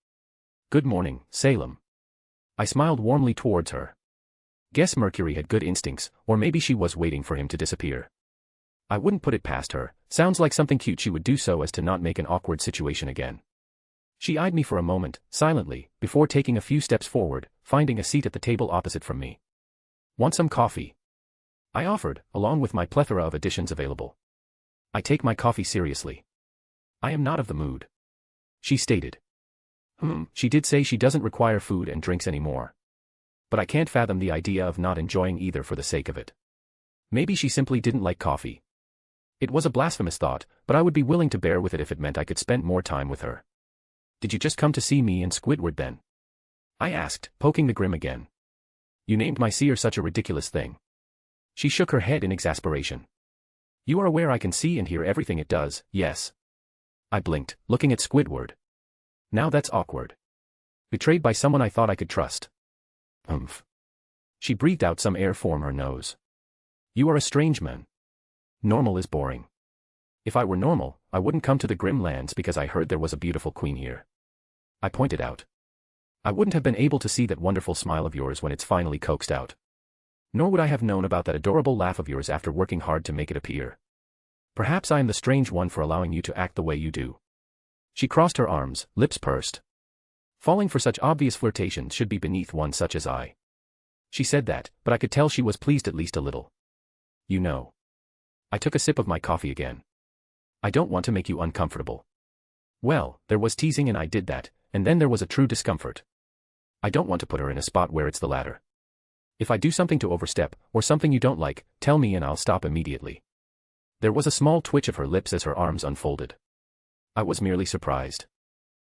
Good morning, Salem. I smiled warmly towards her. Guess Mercury had good instincts, or maybe she was waiting for him to disappear. I wouldn't put it past her, sounds like something cute she would do so as to not make an awkward situation again. She eyed me for a moment, silently, before taking a few steps forward, finding a seat at the table opposite from me. Want some coffee? I offered, along with my plethora of additions available. I take my coffee seriously. I am not of the mood. She stated. She did say she doesn't require food and drinks anymore. But I can't fathom the idea of not enjoying either for the sake of it. Maybe she simply didn't like coffee. It was a blasphemous thought, but I would be willing to bear with it if it meant I could spend more time with her. Did you just come to see me and Squidward then? I asked, poking the grim again. You named my seer such a ridiculous thing. She shook her head in exasperation. You are aware I can see and hear everything it does, yes? I blinked, looking at Squidward. Now that's awkward. Betrayed by someone I thought I could trust. She breathed out some air from her nose. You are a strange man. Normal is boring. If I were normal, I wouldn't come to the Grim Lands because I heard there was a beautiful queen here. I pointed out. I wouldn't have been able to see that wonderful smile of yours when it's finally coaxed out. Nor would I have known about that adorable laugh of yours after working hard to make it appear. Perhaps I am the strange one for allowing you to act the way you do. She crossed her arms, lips pursed. Falling for such obvious flirtations should be beneath one such as I. She said that, but I could tell she was pleased at least a little. You know. I took a sip of my coffee again. I don't want to make you uncomfortable. Well, there was teasing and I did that, and then there was a true discomfort. I don't want to put her in a spot where it's the latter. If I do something to overstep, or something you don't like, tell me and I'll stop immediately. There was a small twitch of her lips as her arms unfolded. I was merely surprised.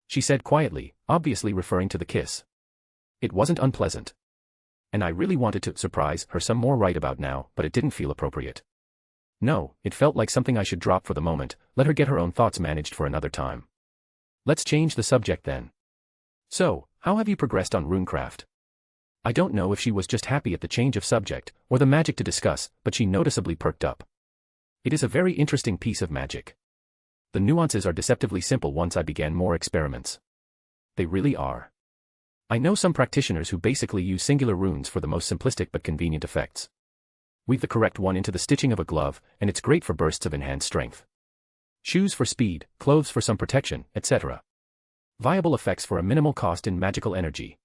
She said quietly, obviously referring to the kiss. It wasn't unpleasant. And I really wanted to surprise her some more right about now, but it didn't feel appropriate. No, it felt like something I should drop for the moment, let her get her own thoughts managed for another time. Let's change the subject then. So, how have you progressed on runecraft? I don't know if she was just happy at the change of subject, or the magic to discuss, but she noticeably perked up. It is a very interesting piece of magic. The nuances are deceptively simple once I began more experiments. They really are. I know some practitioners who basically use singular runes for the most simplistic but convenient effects. Weave the correct one into the stitching of a glove, and it's great for bursts of enhanced strength. Shoes for speed, clothes for some protection, etc. Viable effects for a minimal cost in magical energy.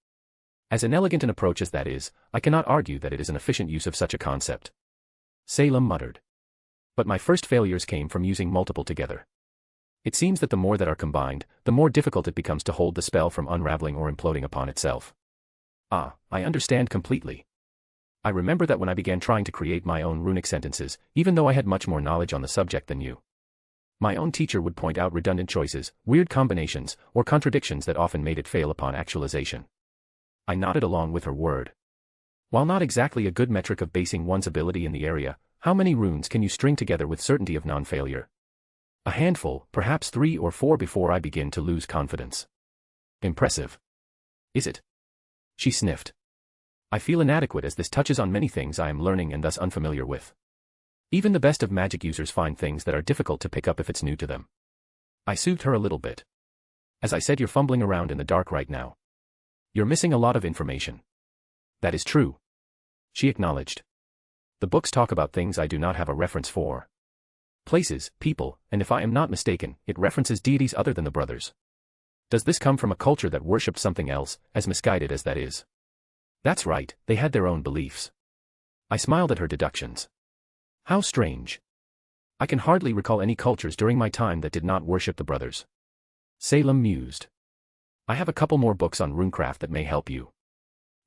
As inelegant an approach as that is, I cannot argue that it is an efficient use of such a concept. Salem muttered. But my first failures came from using multiple together. It seems that the more that are combined, the more difficult it becomes to hold the spell from unraveling or imploding upon itself. Ah, I understand completely. I remember that when I began trying to create my own runic sentences, even though I had much more knowledge on the subject than you. My own teacher would point out redundant choices, weird combinations, or contradictions that often made it fail upon actualization. I nodded along with her word. While not exactly a good metric of basing one's ability in the area, how many runes can you string together with certainty of non-failure? A handful, perhaps 3 or 4 before I begin to lose confidence. Impressive. Is it? She sniffed. I feel inadequate as this touches on many things I am learning and thus unfamiliar with. Even the best of magic users find things that are difficult to pick up if it's new to them. I soothed her a little bit. As I said, you're fumbling around in the dark right now. You're missing a lot of information. That is true. She acknowledged. The books talk about things I do not have a reference for. Places, people, and if I am not mistaken, it references deities other than the brothers. Does this come from a culture that worshipped something else, as misguided as that is? That's right, they had their own beliefs. I smiled at her deductions. How strange. I can hardly recall any cultures during my time that did not worship the brothers. Salem mused. I have a couple more books on runecraft that may help you.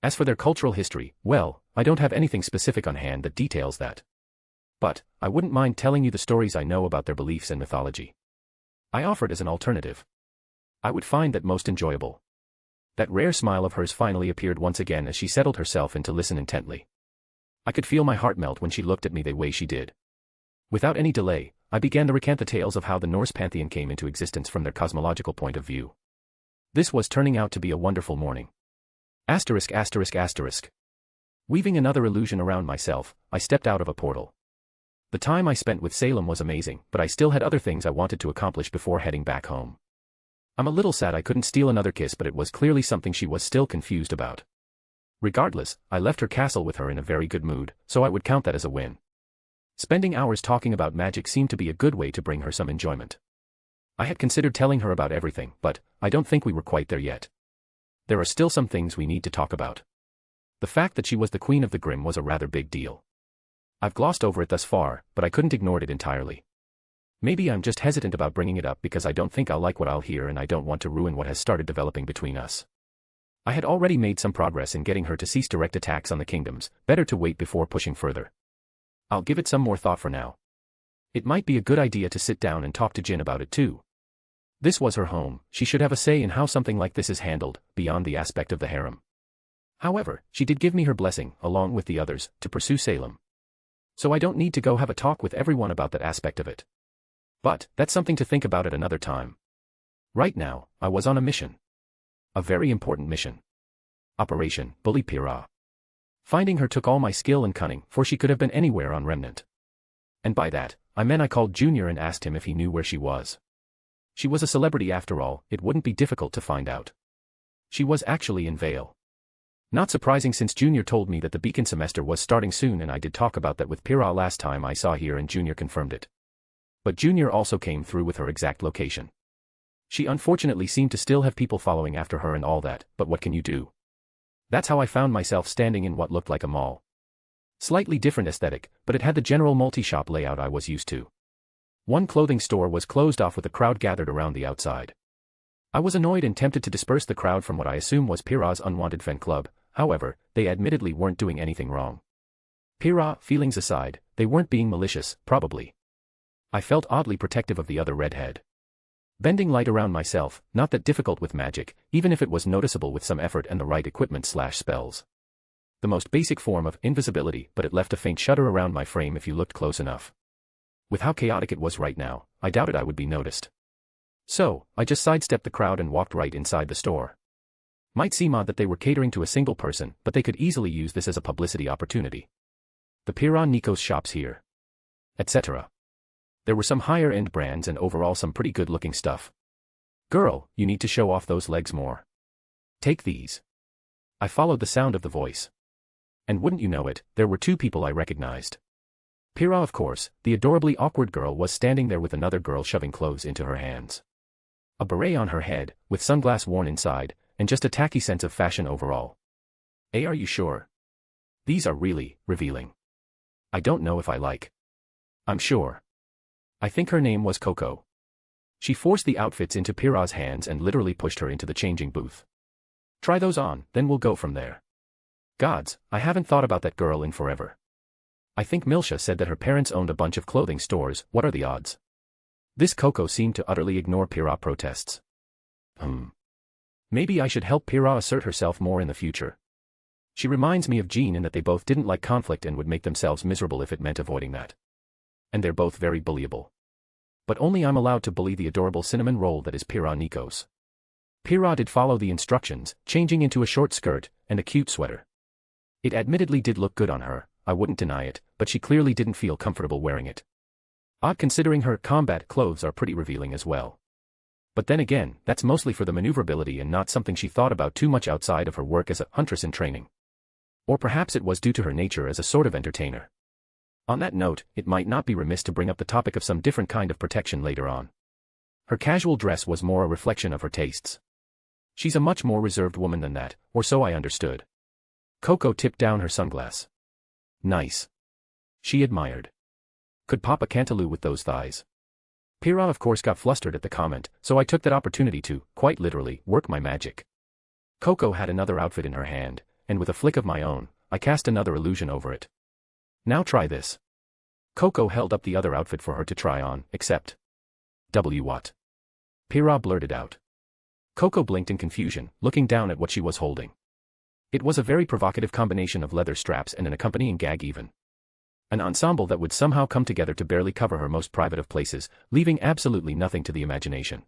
As for their cultural history, well, I don't have anything specific on hand that details that. But, I wouldn't mind telling you the stories I know about their beliefs and mythology. I offered as an alternative. I would find that most enjoyable. That rare smile of hers finally appeared once again as she settled herself in to listen intently. I could feel my heart melt when she looked at me the way she did. Without any delay, I began to recant the tales of how the Norse pantheon came into existence from their cosmological point of view. This was turning out to be a wonderful morning. Asterisk asterisk asterisk. Weaving another illusion around myself, I stepped out of a portal. The time I spent with Salem was amazing, but I still had other things I wanted to accomplish before heading back home. I'm a little sad I couldn't steal another kiss, but it was clearly something she was still confused about. Regardless, I left her castle with her in a very good mood, so I would count that as a win. Spending hours talking about magic seemed to be a good way to bring her some enjoyment. I had considered telling her about everything, but I don't think we were quite there yet. There are still some things we need to talk about. The fact that she was the Queen of the Grimm was a rather big deal. I've glossed over it thus far, but I couldn't ignore it entirely. Maybe I'm just hesitant about bringing it up because I don't think I'll like what I'll hear and I don't want to ruin what has started developing between us. I had already made some progress in getting her to cease direct attacks on the kingdoms, better to wait before pushing further. I'll give it some more thought for now. It might be a good idea to sit down and talk to Jin about it too. This was her home, she should have a say in how something like this is handled, beyond the aspect of the harem. However, she did give me her blessing, along with the others, to pursue Salem. So I don't need to go have a talk with everyone about that aspect of it. But, that's something to think about at another time. Right now, I was on a mission. A very important mission. Operation Bully Pyrrha. Finding her took all my skill and cunning, for she could have been anywhere on Remnant. And by that, I meant I called Junior and asked him if he knew where she was. She was a celebrity after all, it wouldn't be difficult to find out. She was actually in Vale. Not surprising since Junior told me that the beacon semester was starting soon and I did talk about that with Pyrrha last time I saw here and Junior confirmed it. But Junior also came through with her exact location. She unfortunately seemed to still have people following after her and all that, but what can you do? That's how I found myself standing in what looked like a mall. Slightly different aesthetic, but it had the general multi-shop layout I was used to. One clothing store was closed off with a crowd gathered around the outside. I was annoyed and tempted to disperse the crowd from what I assume was Pyrrha's unwanted fan club, however, they admittedly weren't doing anything wrong. Pyrrha, feelings aside, they weren't being malicious, probably. I felt oddly protective of the other redhead. Bending light around myself, not that difficult with magic, even if it was noticeable with some effort and the right equipment/spells. The most basic form of invisibility, but it left a faint shudder around my frame if you looked close enough. With how chaotic it was right now, I doubted I would be noticed. So, I just sidestepped the crowd and walked right inside the store. Might seem odd that they were catering to a single person, but they could easily use this as a publicity opportunity. The Pyrrha Nikos shops here. Etc. There were some higher-end brands and overall some pretty good-looking stuff. Girl, you need to show off those legs more. Take these. I followed the sound of the voice. And wouldn't you know it, there were two people I recognized. Pyrrha, of course, the adorably awkward girl was standing there with another girl shoving clothes into her hands. A beret on her head, with sunglasses worn inside, and just a tacky sense of fashion overall. Hey, are you sure? These are really revealing. I don't know if I like. I'm sure. I think her name was Coco. She forced the outfits into Pyrrha's hands and literally pushed her into the changing booth. Try those on, then we'll go from there. Gods, I haven't thought about that girl in forever. I think Milsha said that her parents owned a bunch of clothing stores, what are the odds? This Coco seemed to utterly ignore Pyrrha protests. Maybe I should help Pyrrha assert herself more in the future. She reminds me of Jean in that they both didn't like conflict and would make themselves miserable if it meant avoiding that. And they're both very bullyable. But only I'm allowed to bully the adorable cinnamon roll that is Pyrrha Nikos. Pyrrha did follow the instructions, changing into a short skirt and a cute sweater. It admittedly did look good on her, I wouldn't deny it, but she clearly didn't feel comfortable wearing it. Odd considering her combat clothes are pretty revealing as well. But then again, that's mostly for the maneuverability and not something she thought about too much outside of her work as a huntress in training. Or perhaps it was due to her nature as a sort of entertainer. On that note, it might not be remiss to bring up the topic of some different kind of protection later on. Her casual dress was more a reflection of her tastes. She's a much more reserved woman than that, or so I understood. Coco tipped down her sunglass. Nice. She admired. Could pop a cantaloo with those thighs. Pyrrha of course got flustered at the comment, so I took that opportunity to, quite literally, work my magic. Coco had another outfit in her hand, and with a flick of my own, I cast another illusion over it. Now try this. Coco held up the other outfit for her to try on, except... What? Pyrrha blurted out. Coco blinked in confusion, looking down at what she was holding. It was a very provocative combination of leather straps and an accompanying gag even. An ensemble that would somehow come together to barely cover her most private of places, leaving absolutely nothing to the imagination.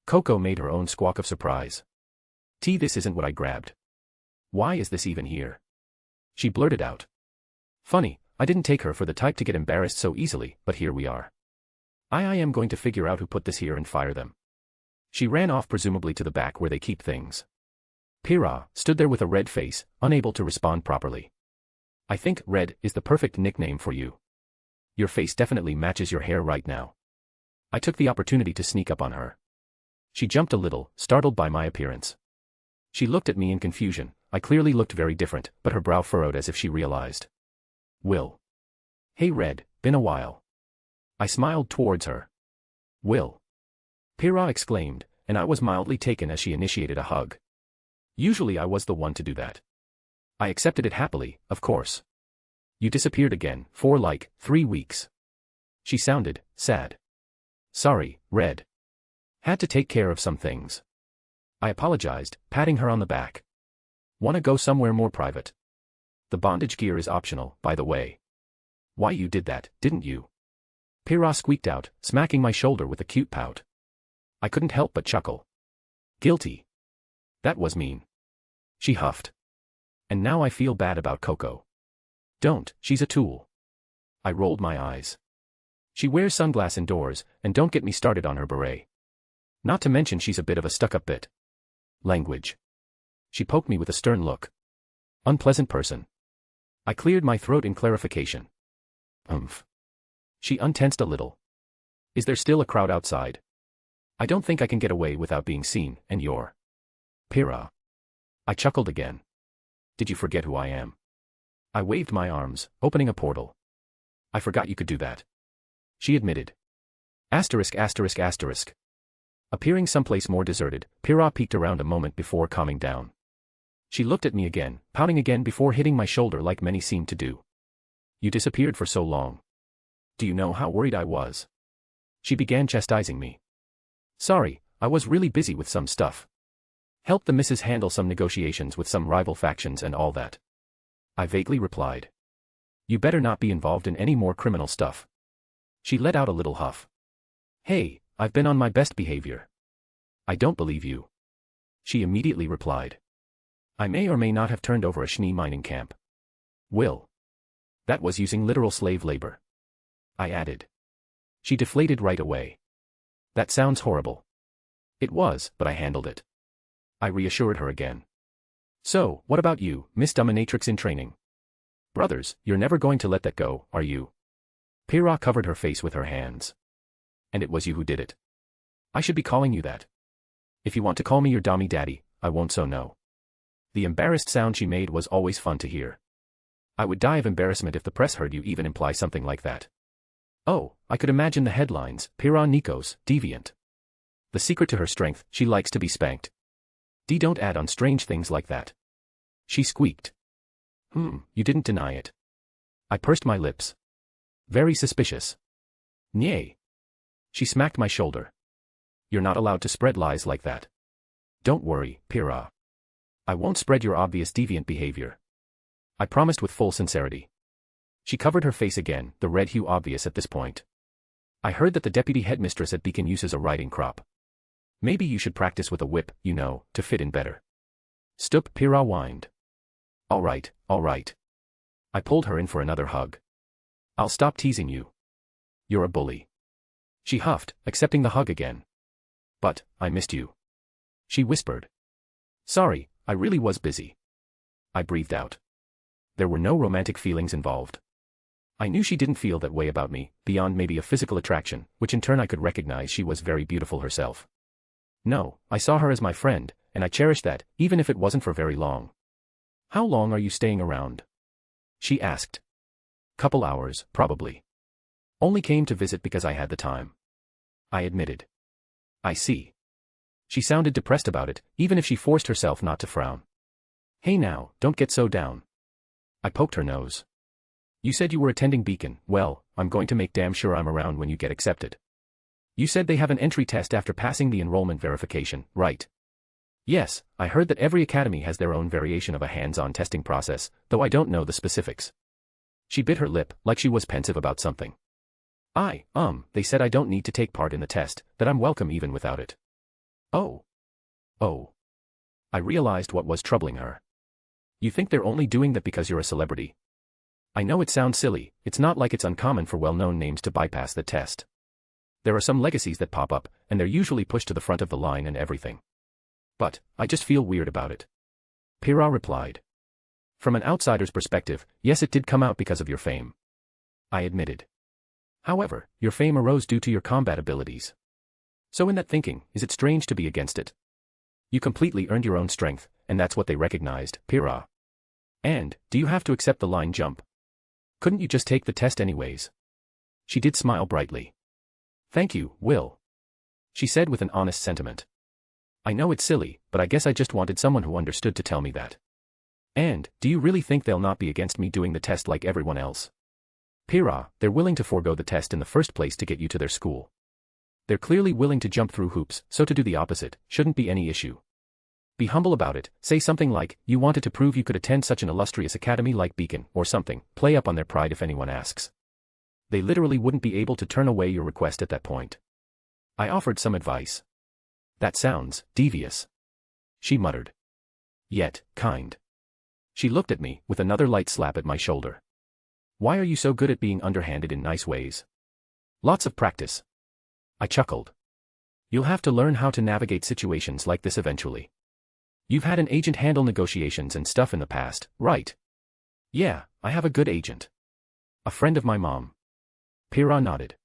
Coco made her own squawk of surprise. This isn't what I grabbed. Why is this even here? She blurted out. Funny, I didn't take her for the type to get embarrassed so easily, but here we are. I am going to figure out who put this here and fire them. She ran off presumably to the back where they keep things. Pyrrha stood there with a red face, unable to respond properly. I think red is the perfect nickname for you. Your face definitely matches your hair right now. I took the opportunity to sneak up on her. She jumped a little, startled by my appearance. She looked at me in confusion. I clearly looked very different, but her brow furrowed as if she realized. Will. Hey Red, been a while. I smiled towards her. Will. Pyrrha exclaimed, and I was mildly taken as she initiated a hug. Usually I was the one to do that. I accepted it happily, of course. You disappeared again, for like 3 weeks. She sounded sad. Sorry, Red. Had to take care of some things. I apologized, patting her on the back. Wanna go somewhere more private? The bondage gear is optional, by the way. Why you did that, didn't you? Pyrrha squeaked out, smacking my shoulder with a cute pout. I couldn't help but chuckle. Guilty. That was mean. She huffed. And now I feel bad about Coco. Don't, she's a tool. I rolled my eyes. She wears sunglasses indoors, and don't get me started on her beret. Not to mention she's a bit of a stuck-up bit. Language. She poked me with a stern look. Unpleasant person. I cleared my throat in clarification. She untensed a little. Is there still a crowd outside? I don't think I can get away without being seen, and you're... Pyrrha. I chuckled again. Did you forget who I am? I waved my arms, opening a portal. I forgot you could do that. She admitted. Asterisk asterisk asterisk. Appearing someplace more deserted, Pyrrha peeked around a moment before calming down. She looked at me again, pouting again before hitting my shoulder like many seemed to do. You disappeared for so long. Do you know how worried I was? She began chastising me. Sorry, I was really busy with some stuff. Helped the missus handle some negotiations with some rival factions and all that. I vaguely replied. You better not be involved in any more criminal stuff. She let out a little huff. Hey, I've been on my best behavior. I don't believe you. She immediately replied. I may or may not have turned over a Schnee mining camp. Will. That was using literal slave labor. I added. She deflated right away. That sounds horrible. It was, but I handled it. I reassured her again. So, what about you, Miss Dominatrix in training? Brothers, you're never going to let that go, are you? Pyrrha covered her face with her hands. And it was you who did it. I should be calling you that. If you want to call me your dommy daddy, I won't so no. The embarrassed sound she made was always fun to hear. I would die of embarrassment if the press heard you even imply something like that. Oh, I could imagine the headlines, Pyrrha Nikos, deviant. The secret to her strength, she likes to be spanked. Don't add on strange things like that. She squeaked. You didn't deny it. I pursed my lips. Very suspicious. Nay. She smacked my shoulder. You're not allowed to spread lies like that. Don't worry, Pyrrha. I won't spread your obvious deviant behavior. I promised with full sincerity. She covered her face again, the red hue obvious at this point. I heard that the deputy headmistress at Beacon uses a riding crop. Maybe you should practice with a whip, you know, to fit in better. Stup, Pyrrha whined. All right, all right. I pulled her in for another hug. I'll stop teasing you. You're a bully. She huffed, accepting the hug again. But, I missed you. She whispered. Sorry, I really was busy. I breathed out. There were no romantic feelings involved. I knew she didn't feel that way about me, beyond maybe a physical attraction, which in turn I could recognize she was very beautiful herself. No, I saw her as my friend, and I cherished that, even if it wasn't for very long. How long are you staying around? She asked. Couple hours, probably. Only came to visit because I had the time. I admitted. I see. She sounded depressed about it, even if she forced herself not to frown. Hey now, don't get so down. I poked her nose. You said you were attending Beacon. Well, I'm going to make damn sure I'm around when you get accepted. You said they have an entry test after passing the enrollment verification, right? Yes, I heard that every academy has their own variation of a hands-on testing process, though I don't know the specifics. She bit her lip, like she was pensive about something. They said I don't need to take part in the test, that I'm welcome even without it. Oh. I realized what was troubling her. You think they're only doing that because you're a celebrity? I know it sounds silly, it's not like it's uncommon for well-known names to bypass the test. There are some legacies that pop up, and they're usually pushed to the front of the line and everything. But, I just feel weird about it. Pyrrha replied. From an outsider's perspective, yes, it did come out because of your fame. I admitted. However, your fame arose due to your combat abilities. So in that thinking, is it strange to be against it? You completely earned your own strength, and that's what they recognized, Pyrrha. And, do you have to accept the line jump? Couldn't you just take the test anyways? She did smile brightly. Thank you, Will. She said with an honest sentiment. I know it's silly, but I guess I just wanted someone who understood to tell me that. And, do you really think they'll not be against me doing the test like everyone else? Pyrrha, they're willing to forego the test in the first place to get you to their school. They're clearly willing to jump through hoops, so to do the opposite shouldn't be any issue. Be humble about it, say something like, you wanted to prove you could attend such an illustrious academy like Beacon, or something, play up on their pride if anyone asks. They literally wouldn't be able to turn away your request at that point. I offered some advice. That sounds devious. She muttered. Yet, kind. She looked at me, with another light slap at my shoulder. Why are you so good at being underhanded in nice ways? Lots of practice. I chuckled. You'll have to learn how to navigate situations like this eventually. You've had an agent handle negotiations and stuff in the past, right? Yeah, I have a good agent. A friend of my mom. Pyrrha nodded.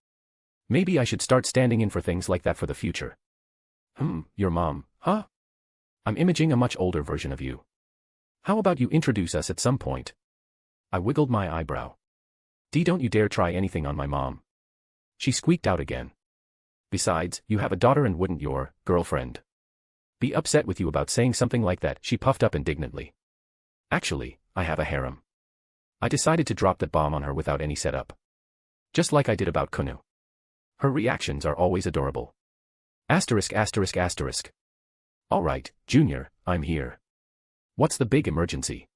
Maybe I should start standing in for things like that for the future. Your mom, huh? I'm imaging a much older version of you. How about you introduce us at some point? I wiggled my eyebrow. Don't you dare try anything on my mom. She squeaked out again. Besides, you have a daughter and wouldn't your girlfriend be upset with you about saying something like that? She puffed up indignantly. Actually, I have a harem. I decided to drop that bomb on her without any setup. Just like I did about Kunu. Her reactions are always adorable. Asterisk. All right, Junior, I'm here. What's the big emergency?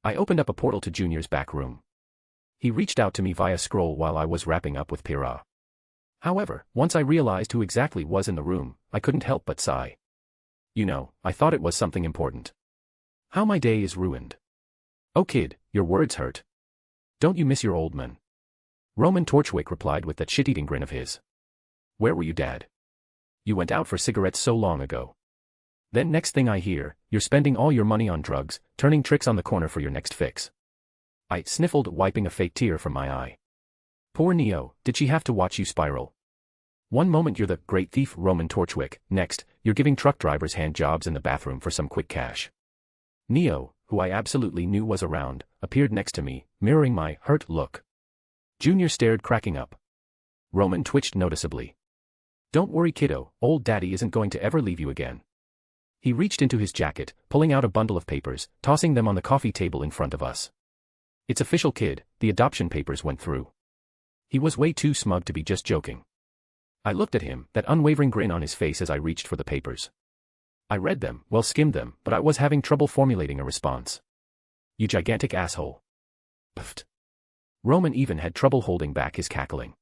I opened up a portal to Junior's back room. He reached out to me via scroll while I was wrapping up with Pyrrha. However, once I realized who exactly was in the room, I couldn't help but sigh. You know, I thought it was something important. How my day is ruined. Oh kid, your words hurt. Don't you miss your old man? Roman Torchwick replied with that shit-eating grin of his. Where were you, Dad? You went out for cigarettes so long ago. Then next thing I hear, you're spending all your money on drugs, turning tricks on the corner for your next fix. I sniffled, wiping a fake tear from my eye. Poor Neo, did she have to watch you spiral? One moment you're the great thief Roman Torchwick, next, you're giving truck drivers hand jobs in the bathroom for some quick cash. Neo, who I absolutely knew was around, appeared next to me, mirroring my hurt look. Junior stared, cracking up. Roman twitched noticeably. Don't worry, kiddo, old daddy isn't going to ever leave you again. He reached into his jacket, pulling out a bundle of papers, tossing them on the coffee table in front of us. It's official, kid, the adoption papers went through. He was way too smug to be just joking. I looked at him, that unwavering grin on his face as I reached for the papers. I read them, well skimmed them, but I was having trouble formulating a response. You gigantic asshole. Pfft. Roman even had trouble holding back his cackling.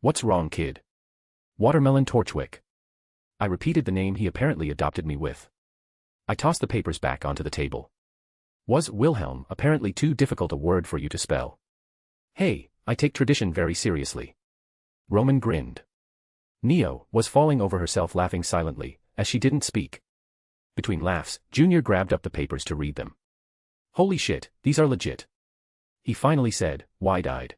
What's wrong, kid? Watermelon Torchwick. I repeated the name he apparently adopted me with. I tossed the papers back onto the table. Was Wilhelm apparently too difficult a word for you to spell? Hey, I take tradition very seriously. Roman grinned. Neo was falling over herself laughing silently, as she didn't speak. Between laughs, Junior grabbed up the papers to read them. Holy shit, these are legit. He finally said, wide-eyed.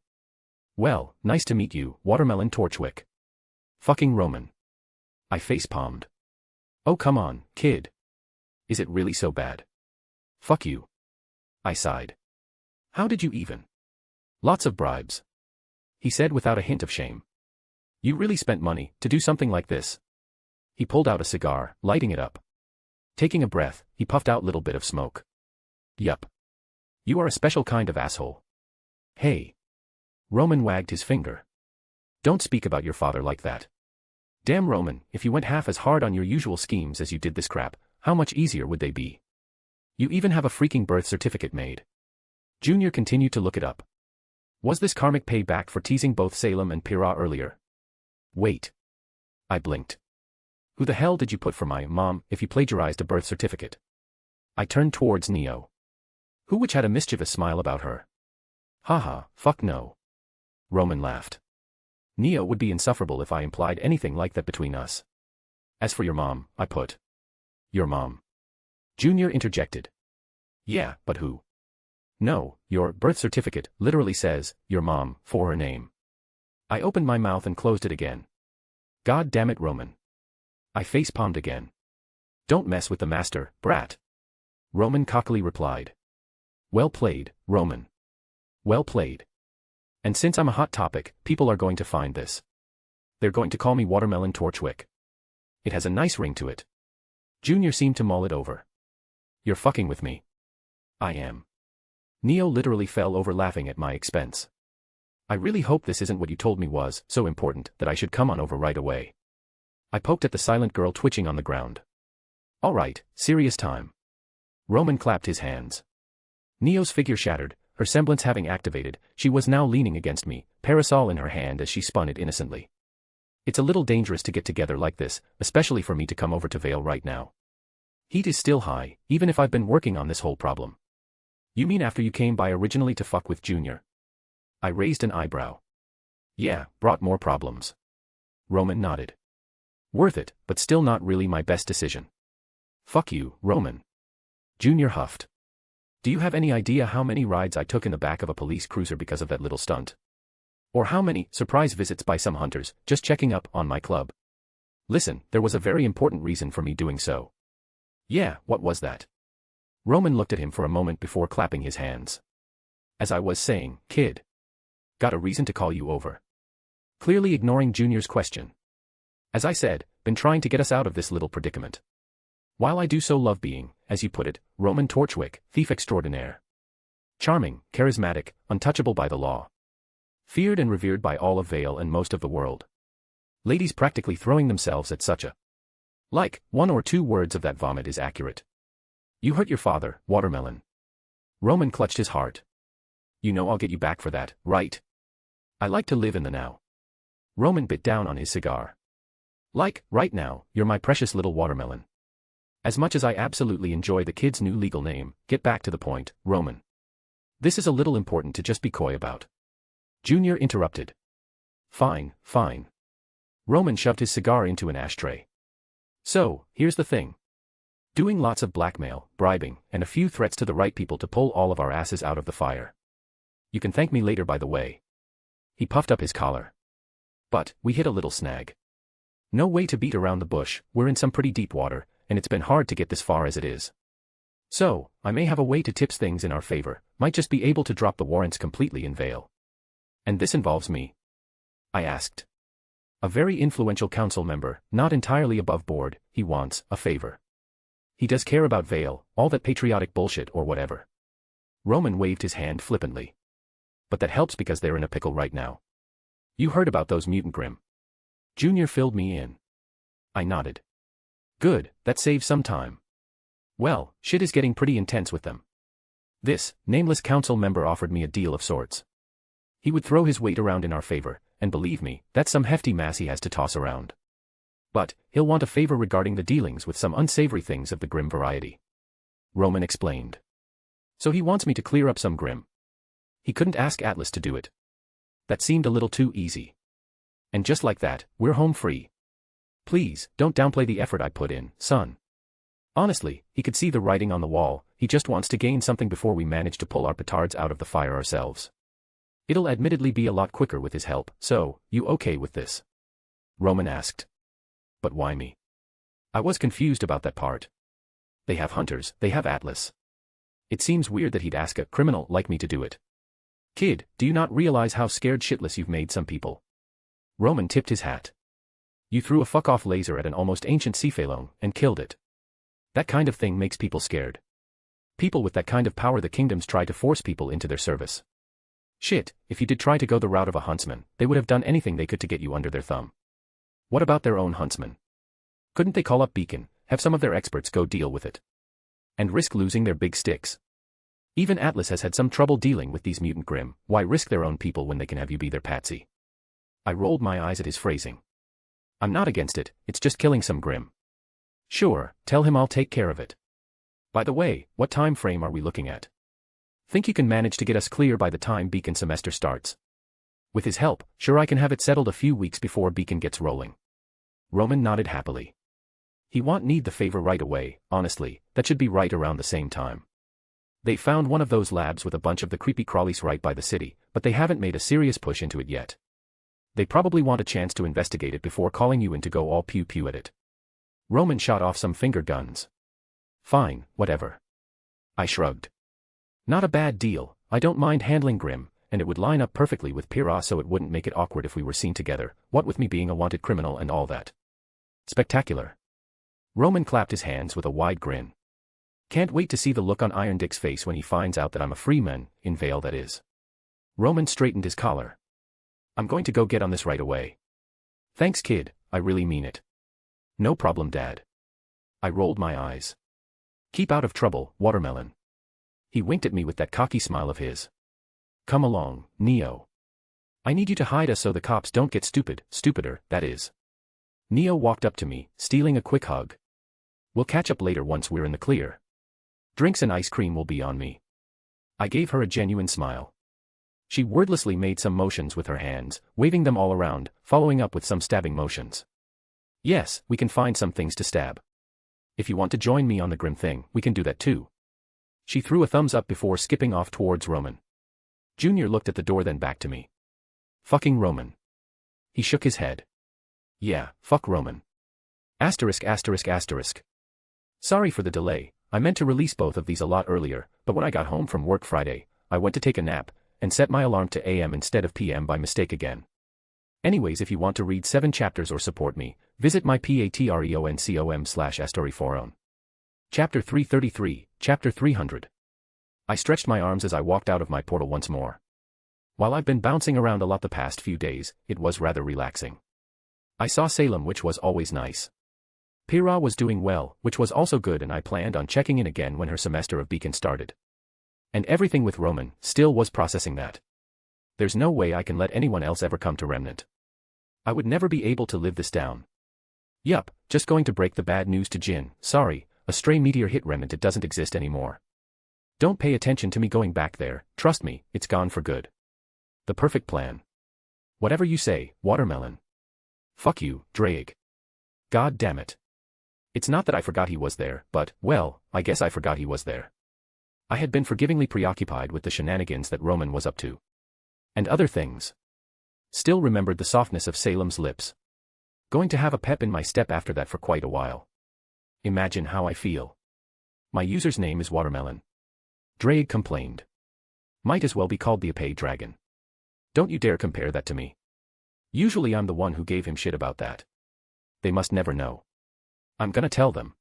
Well, nice to meet you, Watermelon Torchwick. Fucking Roman. I face-palmed. Oh come on, kid. Is it really so bad? Fuck you. I sighed. How did you even? Lots of bribes. He said without a hint of shame. You really spent money to do something like this. He pulled out a cigar, lighting it up. Taking a breath, he puffed out a little bit of smoke. Yup. You are a special kind of asshole. Hey. Roman wagged his finger. Don't speak about your father like that. Damn Roman, if you went half as hard on your usual schemes as you did this crap, how much easier would they be? You even have a freaking birth certificate made. Junior continued to look it up. Was this karmic payback for teasing both Salem and Pyrrha earlier? Wait. I blinked. Who the hell did you put for my mom if you plagiarized a birth certificate? I turned towards Neo. Who which had a mischievous smile about her? Haha, fuck no. Roman laughed. Neo would be insufferable if I implied anything like that between us. As for your mom, I put. Your mom. Junior interjected. Yeah, but who? No, your birth certificate literally says, your mom, for her name. I opened my mouth and closed it again. God damn it, Roman. I face-palmed again. Don't mess with the master, brat. Roman cockily replied. Well played, Roman. Well played. And since I'm a hot topic, people are going to find this. They're going to call me Watermelon Torchwick. It has a nice ring to it. Junior seemed to mull it over. You're fucking with me. I am. Neo literally fell over laughing at my expense. I really hope this isn't what you told me was so important that I should come on over right away. I poked at the silent girl twitching on the ground. All right, serious time. Roman clapped his hands. Neo's figure shattered, her semblance having activated, she was now leaning against me, parasol in her hand as she spun it innocently. It's a little dangerous to get together like this, especially for me to come over to Vale right now. Heat is still high, even if I've been working on this whole problem. You mean after you came by originally to fuck with Junior? I raised an eyebrow. Yeah, brought more problems. Roman nodded. Worth it, but still not really my best decision. Fuck you, Roman. Junior huffed. Do you have any idea how many rides I took in the back of a police cruiser because of that little stunt? Or how many surprise visits by some hunters, just checking up on my club? Listen, there was a very important reason for me doing so. Yeah, what was that? Roman looked at him for a moment before clapping his hands. As I was saying, kid. Got a reason to call you over. Clearly ignoring Junior's question. As I said, been trying to get us out of this little predicament. While I do so love being, as you put it, Roman Torchwick, thief extraordinaire. Charming, charismatic, untouchable by the law. Feared and revered by all of Vale and most of the world. Ladies practically throwing themselves at such a. Like, 1 or 2 words of that vomit is accurate. You hurt your father, Watermelon. Roman clutched his heart. You know I'll get you back for that, right? I like to live in the now. Roman bit down on his cigar. Like, right now, you're my precious little watermelon. As much as I absolutely enjoy the kid's new legal name, get back to the point, Roman. This is a little important to just be coy about. Junior interrupted. Fine, fine. Roman shoved his cigar into an ashtray. So, here's the thing. Doing lots of blackmail, bribing, and a few threats to the right people to pull all of our asses out of the fire. You can thank me later by the way. He puffed up his collar. But, we hit a little snag. No way to beat around the bush, we're in some pretty deep water, and it's been hard to get this far as it is. So, I may have a way to tips things in our favor, might just be able to drop the warrants completely in Vale. And this involves me? I asked. A very influential council member, not entirely above board, he wants a favor. He does care about Vale, all that patriotic bullshit or whatever. Roman waved his hand flippantly. But that helps because they're in a pickle right now. You heard about those mutant Grim. Junior filled me in. I nodded. Good, that saves some time. Well, shit is getting pretty intense with them. This nameless council member offered me a deal of sorts. He would throw his weight around in our favor, and believe me, that's some hefty mass he has to toss around. But, he'll want a favor regarding the dealings with some unsavory things of the Grim variety. Roman explained. So he wants me to clear up some Grim. He couldn't ask Atlas to do it. That seemed a little too easy. And just like that, we're home free. Please, don't downplay the effort I put in, son. Honestly, he could see the writing on the wall, he just wants to gain something before we manage to pull our petards out of the fire ourselves. It'll admittedly be a lot quicker with his help, so, you okay with this? Roman asked. But why me? I was confused about that part. They have hunters, they have Atlas. It seems weird that he'd ask a criminal like me to do it. Kid, do you not realize how scared shitless you've made some people? Roman tipped his hat. You threw a fuck-off laser at an almost ancient Cephalon and killed it. That kind of thing makes people scared. People with that kind of power, the kingdoms try to force people into their service. Shit, if you did try to go the route of a huntsman, they would have done anything they could to get you under their thumb. What about their own huntsman? Couldn't they call up Beacon, have some of their experts go deal with it? And risk losing their big sticks? Even Atlas has had some trouble dealing with these mutant Grim, why risk their own people when they can have you be their patsy? I rolled my eyes at his phrasing. I'm not against it, it's just killing some Grim. Sure, tell him I'll take care of it. By the way, what time frame are we looking at? Think you can manage to get us clear by the time Beacon semester starts? With his help, sure I can have it settled a few weeks before Beacon gets rolling. Roman nodded happily. He won't need the favor right away, honestly, that should be right around the same time. They found one of those labs with a bunch of the creepy crawlies right by the city, but they haven't made a serious push into it yet. They probably want a chance to investigate it before calling you in to go all pew-pew at it. Roman shot off some finger guns. Fine, whatever. I shrugged. Not a bad deal, I don't mind handling Grim, and it would line up perfectly with Pyrrha so it wouldn't make it awkward if we were seen together, what with me being a wanted criminal and all that. Spectacular. Roman clapped his hands with a wide grin. Can't wait to see the look on Iron Dick's face when he finds out that I'm a free man, in Vale that is. Roman straightened his collar. I'm going to go get on this right away. Thanks kid, I really mean it. No problem Dad. I rolled my eyes. Keep out of trouble, Watermelon. He winked at me with that cocky smile of his. Come along, Neo. I need you to hide us so the cops don't get stupider, that is. Neo walked up to me, stealing a quick hug. We'll catch up later once we're in the clear. Drinks and ice cream will be on me. I gave her a genuine smile. She wordlessly made some motions with her hands, waving them all around, following up with some stabbing motions. Yes, we can find some things to stab. If you want to join me on the Grim thing, we can do that too. She threw a thumbs up before skipping off towards Roman. Junior looked at the door then back to me. Fucking Roman. He shook his head. Yeah, fuck Roman. Asterisk. Sorry for the delay, I meant to release both of these a lot earlier, but when I got home from work Friday, I went to take a nap, and set my alarm to AM instead of PM by mistake again. Anyways, if you want to read 7 chapters or support me, visit my patreon.com/astoryforon. Chapter 333, Chapter 300. I stretched my arms as I walked out of my portal once more. While I've been bouncing around a lot the past few days, it was rather relaxing. I saw Salem, which was always nice. Pyrrha was doing well, which was also good, and I planned on checking in again when her semester of Beacon started. And everything with Roman still was processing that. There's no way I can let anyone else ever come to Remnant. I would never be able to live this down. Yup, just going to break the bad news to Jin, sorry, a stray meteor hit Remnant, it doesn't exist anymore. Don't pay attention to me going back there, trust me, it's gone for good. The perfect plan. Whatever you say, Watermelon. Fuck you, Drake. God damn it. It's not that I forgot he was there, but, well, I guess I forgot he was there. I had been forgivingly preoccupied with the shenanigans that Roman was up to. And other things. Still remembered the softness of Salem's lips. Going to have a pep in my step after that for quite a while. Imagine how I feel. My user's name is Watermelon. Drake complained. Might as well be called the Apay Dragon. Don't you dare compare that to me. Usually I'm the one who gave him shit about that. They must never know. I'm gonna tell them.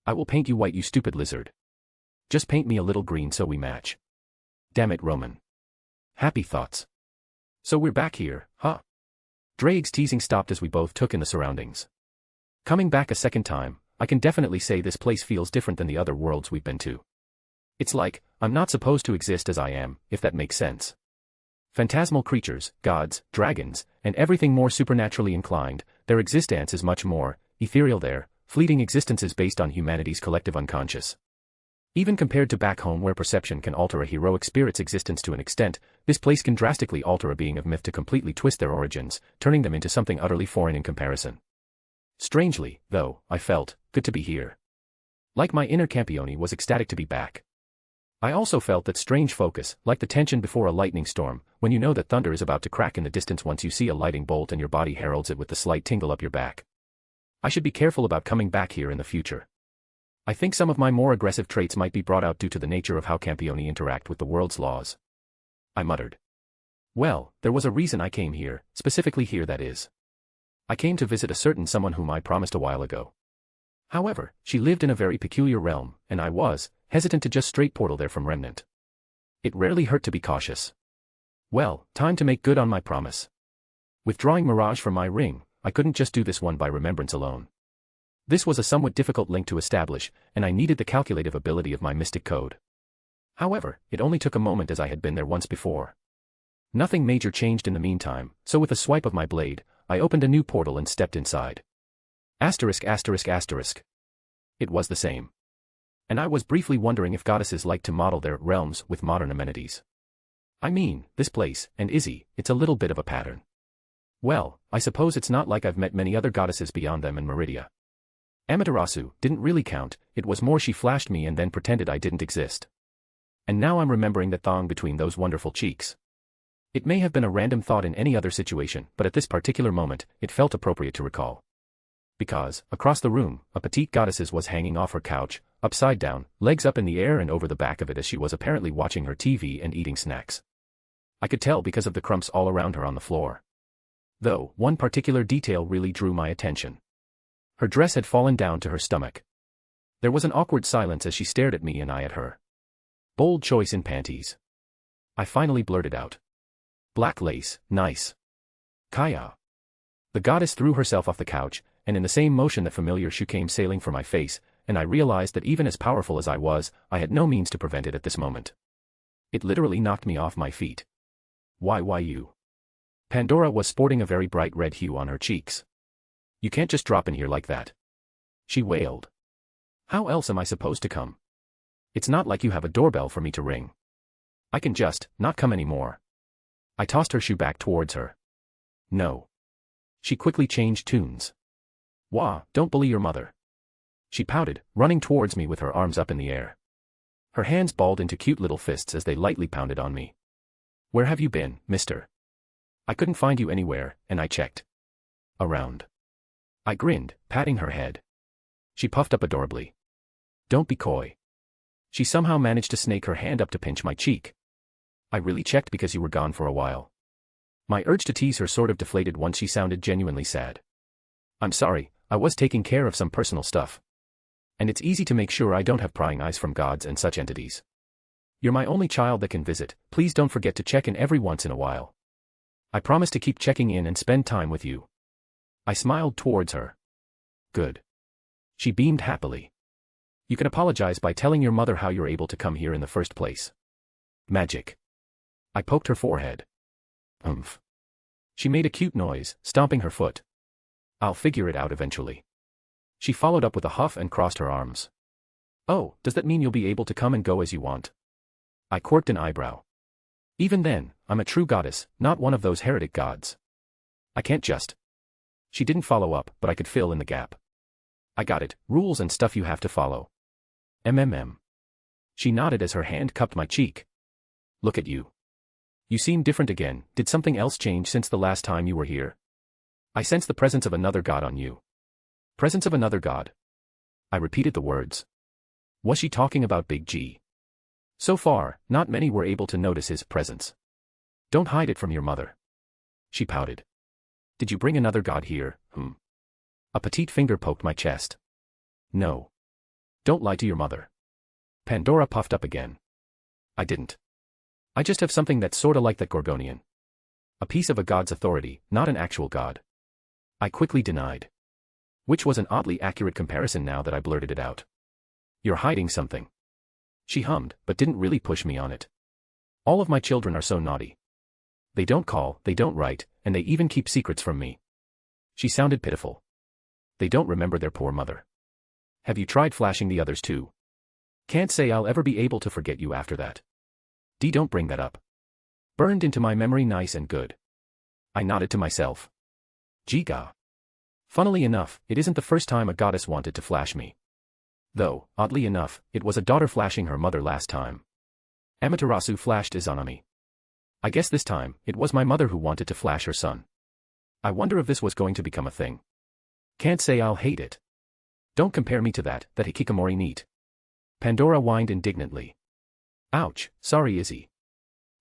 I will paint you white, you stupid lizard. Just paint me a little green so we match. Damn it, Roman. Happy thoughts. So we're back here, huh? Drake's teasing stopped as we both took in the surroundings. Coming back a second time, I can definitely say this place feels different than the other worlds we've been to. It's like, I'm not supposed to exist as I am, if that makes sense. Phantasmal creatures, gods, dragons, and everything more supernaturally inclined, their existence is much more ethereal there, fleeting existences based on humanity's collective unconscious. Even compared to back home where perception can alter a heroic spirit's existence to an extent, this place can drastically alter a being of myth to completely twist their origins, turning them into something utterly foreign in comparison. Strangely, though, I felt good to be here. Like my inner Campione was ecstatic to be back. I also felt that strange focus, like the tension before a lightning storm, when you know that thunder is about to crack in the distance once you see a lightning bolt and your body heralds it with the slight tingle up your back. I should be careful about coming back here in the future. I think some of my more aggressive traits might be brought out due to the nature of how Campione interact with the world's laws. I muttered. Well, there was a reason I came here, specifically here that is. I came to visit a certain someone whom I promised a while ago. However, she lived in a very peculiar realm, and I was hesitant to just straight portal there from Remnant. It rarely hurt to be cautious. Well, time to make good on my promise. Withdrawing Mirage from my ring, I couldn't just do this one by remembrance alone. This was a somewhat difficult link to establish, and I needed the calculative ability of my mystic code. However, it only took a moment as I had been there once before. Nothing major changed in the meantime, so with a swipe of my blade, I opened a new portal and stepped inside. Asterisk asterisk asterisk. It was the same. And I was briefly wondering if goddesses like to model their realms with modern amenities. I mean, this place, and Izzy, it's a little bit of a pattern. Well, I suppose it's not like I've met many other goddesses beyond them in Meridia. Amaterasu didn't really count, it was more she flashed me and then pretended I didn't exist. And now I'm remembering that thong between those wonderful cheeks. It may have been a random thought in any other situation, but at this particular moment, it felt appropriate to recall. Because, across the room, a petite goddess was hanging off her couch, upside down, legs up in the air and over the back of it as she was apparently watching her TV and eating snacks. I could tell because of the crumbs all around her on the floor. Though, one particular detail really drew my attention. Her dress had fallen down to her stomach. There was an awkward silence as she stared at me and I at her. Bold choice in panties. I finally blurted out. Black lace, nice. Kaya. The goddess threw herself off the couch, and in the same motion that familiar shoe came sailing for my face, and I realized that even as powerful as I was, I had no means to prevent it at this moment. It literally knocked me off my feet. Why you? Pandora was sporting a very bright red hue on her cheeks. You can't just drop in here like that. She wailed. How else am I supposed to come? It's not like you have a doorbell for me to ring. I can just not come anymore. I tossed her shoe back towards her. No. She quickly changed tunes. Wah, don't bully your mother. She pouted, running towards me with her arms up in the air. Her hands balled into cute little fists as they lightly pounded on me. Where have you been, mister? I couldn't find you anywhere, and I checked. Around. I grinned, patting her head. She puffed up adorably. Don't be coy. She somehow managed to snake her hand up to pinch my cheek. I really checked because you were gone for a while. My urge to tease her sort of deflated once she sounded genuinely sad. I'm sorry, I was taking care of some personal stuff. And it's easy to make sure I don't have prying eyes from gods and such entities. You're my only child that can visit, please don't forget to check in every once in a while. I promise to keep checking in and spend time with you. I smiled towards her. Good. She beamed happily. You can apologize by telling your mother how you're able to come here in the first place. Magic. I poked her forehead. Umph. She made a cute noise, stomping her foot. I'll figure it out eventually. She followed up with a huff and crossed her arms. Oh, does that mean you'll be able to come and go as you want? I quirked an eyebrow. Even then, I'm a true goddess, not one of those heretic gods. I can't just. She didn't follow up, but I could fill in the gap. I got it, rules and stuff you have to follow. She nodded as her hand cupped my cheek. Look at you. You seem different again, did something else change since the last time you were here? I sense the presence of another god on you. Presence of another god. I repeated the words. Was she talking about Big G? So far, not many were able to notice his presence. Don't hide it from your mother. She pouted. Did you bring another god here, A petite finger poked my chest. No. Don't lie to your mother. Pandora puffed up again. I didn't. I just have something that's sorta like that Gorgonian. A piece of a god's authority, not an actual god. I quickly denied. Which was an oddly accurate comparison now that I blurted it out. You're hiding something. She hummed, but didn't really push me on it. All of my children are so naughty. They don't call, they don't write, and they even keep secrets from me. She sounded pitiful. They don't remember their poor mother. Have you tried flashing the others too? Can't say I'll ever be able to forget you after that. Don't bring that up. Burned into my memory nice and good. I nodded to myself. Giga. Funnily enough, it isn't the first time a goddess wanted to flash me. Though, oddly enough, it was a daughter flashing her mother last time. Amaterasu flashed Izanami. I guess this time, it was my mother who wanted to flash her son. I wonder if this was going to become a thing. Can't say I'll hate it. Don't compare me to that hikikomori neat. Pandora whined indignantly. Ouch, sorry Izzy.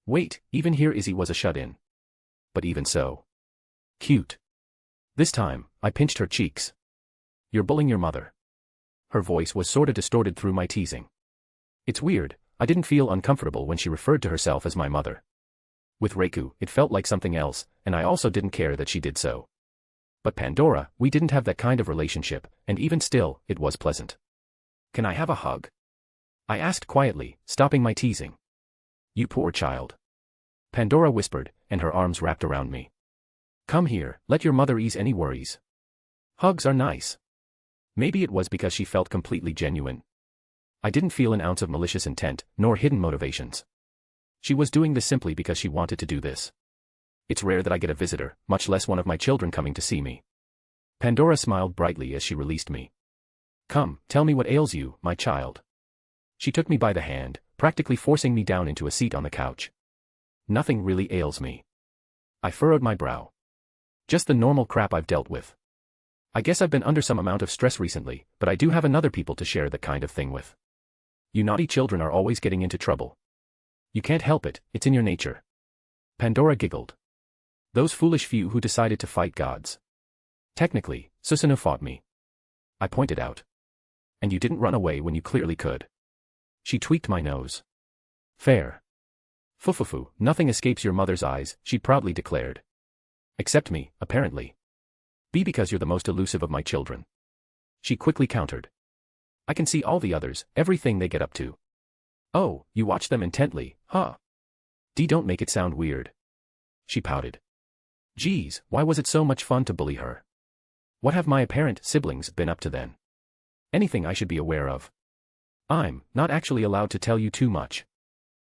Wait, even here Izzy was a shut-in. But even so. Cute. This time, I pinched her cheeks. You're bullying your mother. Her voice was sorta distorted through my teasing. It's weird, I didn't feel uncomfortable when she referred to herself as my mother. With Reiku, it felt like something else, and I also didn't care that she did so. But Pandora, we didn't have that kind of relationship, and even still, it was pleasant. Can I have a hug? I asked quietly, stopping my teasing. You poor child. Pandora whispered, and her arms wrapped around me. Come here, let your mother ease any worries. Hugs are nice. Maybe it was because she felt completely genuine. I didn't feel an ounce of malicious intent, nor hidden motivations. She was doing this simply because she wanted to do this. It's rare that I get a visitor, much less one of my children coming to see me. Pandora smiled brightly as she released me. Come, tell me what ails you, my child. She took me by the hand, practically forcing me down into a seat on the couch. Nothing really ails me. I furrowed my brow. Just the normal crap I've dealt with. I guess I've been under some amount of stress recently, but I do have other people to share that kind of thing with. You naughty children are always getting into trouble. You can't help it, it's in your nature. Pandora giggled. Those foolish few who decided to fight gods. Technically, Susanoo fought me. I pointed out. And you didn't run away when you clearly could. She tweaked my nose. Fair. Fufufu, nothing escapes your mother's eyes, she proudly declared. Except me, apparently. Be because you're the most elusive of my children. She quickly countered. I can see all the others, everything they get up to. Oh, you watch them intently, huh? Don't make it sound weird. She pouted. Geez, why was it so much fun to bully her? What have my apparent siblings been up to then? Anything I should be aware of? I'm not actually allowed to tell you too much.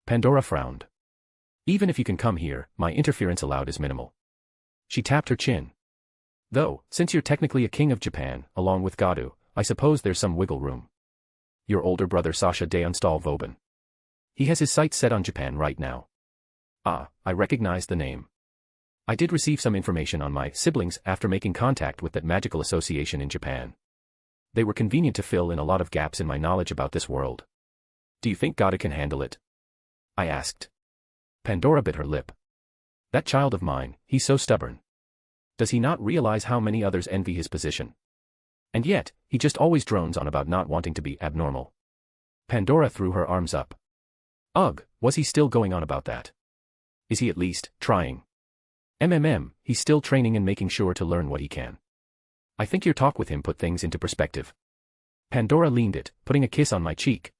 Pandora frowned. Even if you can come here, my interference allowed is minimal. She tapped her chin. Though, since you're technically a king of Japan, along with Gadu, I suppose there's some wiggle room. Your older brother Sasha Deinstal Vobin. He has his sights set on Japan right now. Ah, I recognized the name. I did receive some information on my siblings after making contact with that magical association in Japan. They were convenient to fill in a lot of gaps in my knowledge about this world. Do you think Gadu can handle it? I asked. Pandora bit her lip. That child of mine, he's so stubborn. Does he not realize how many others envy his position? And yet, he just always drones on about not wanting to be abnormal. Pandora threw her arms up. Ugh, was he still going on about that? Is he at least trying? He's still training and making sure to learn what he can. I think your talk with him put things into perspective. Pandora leaned it, putting a kiss on my cheek.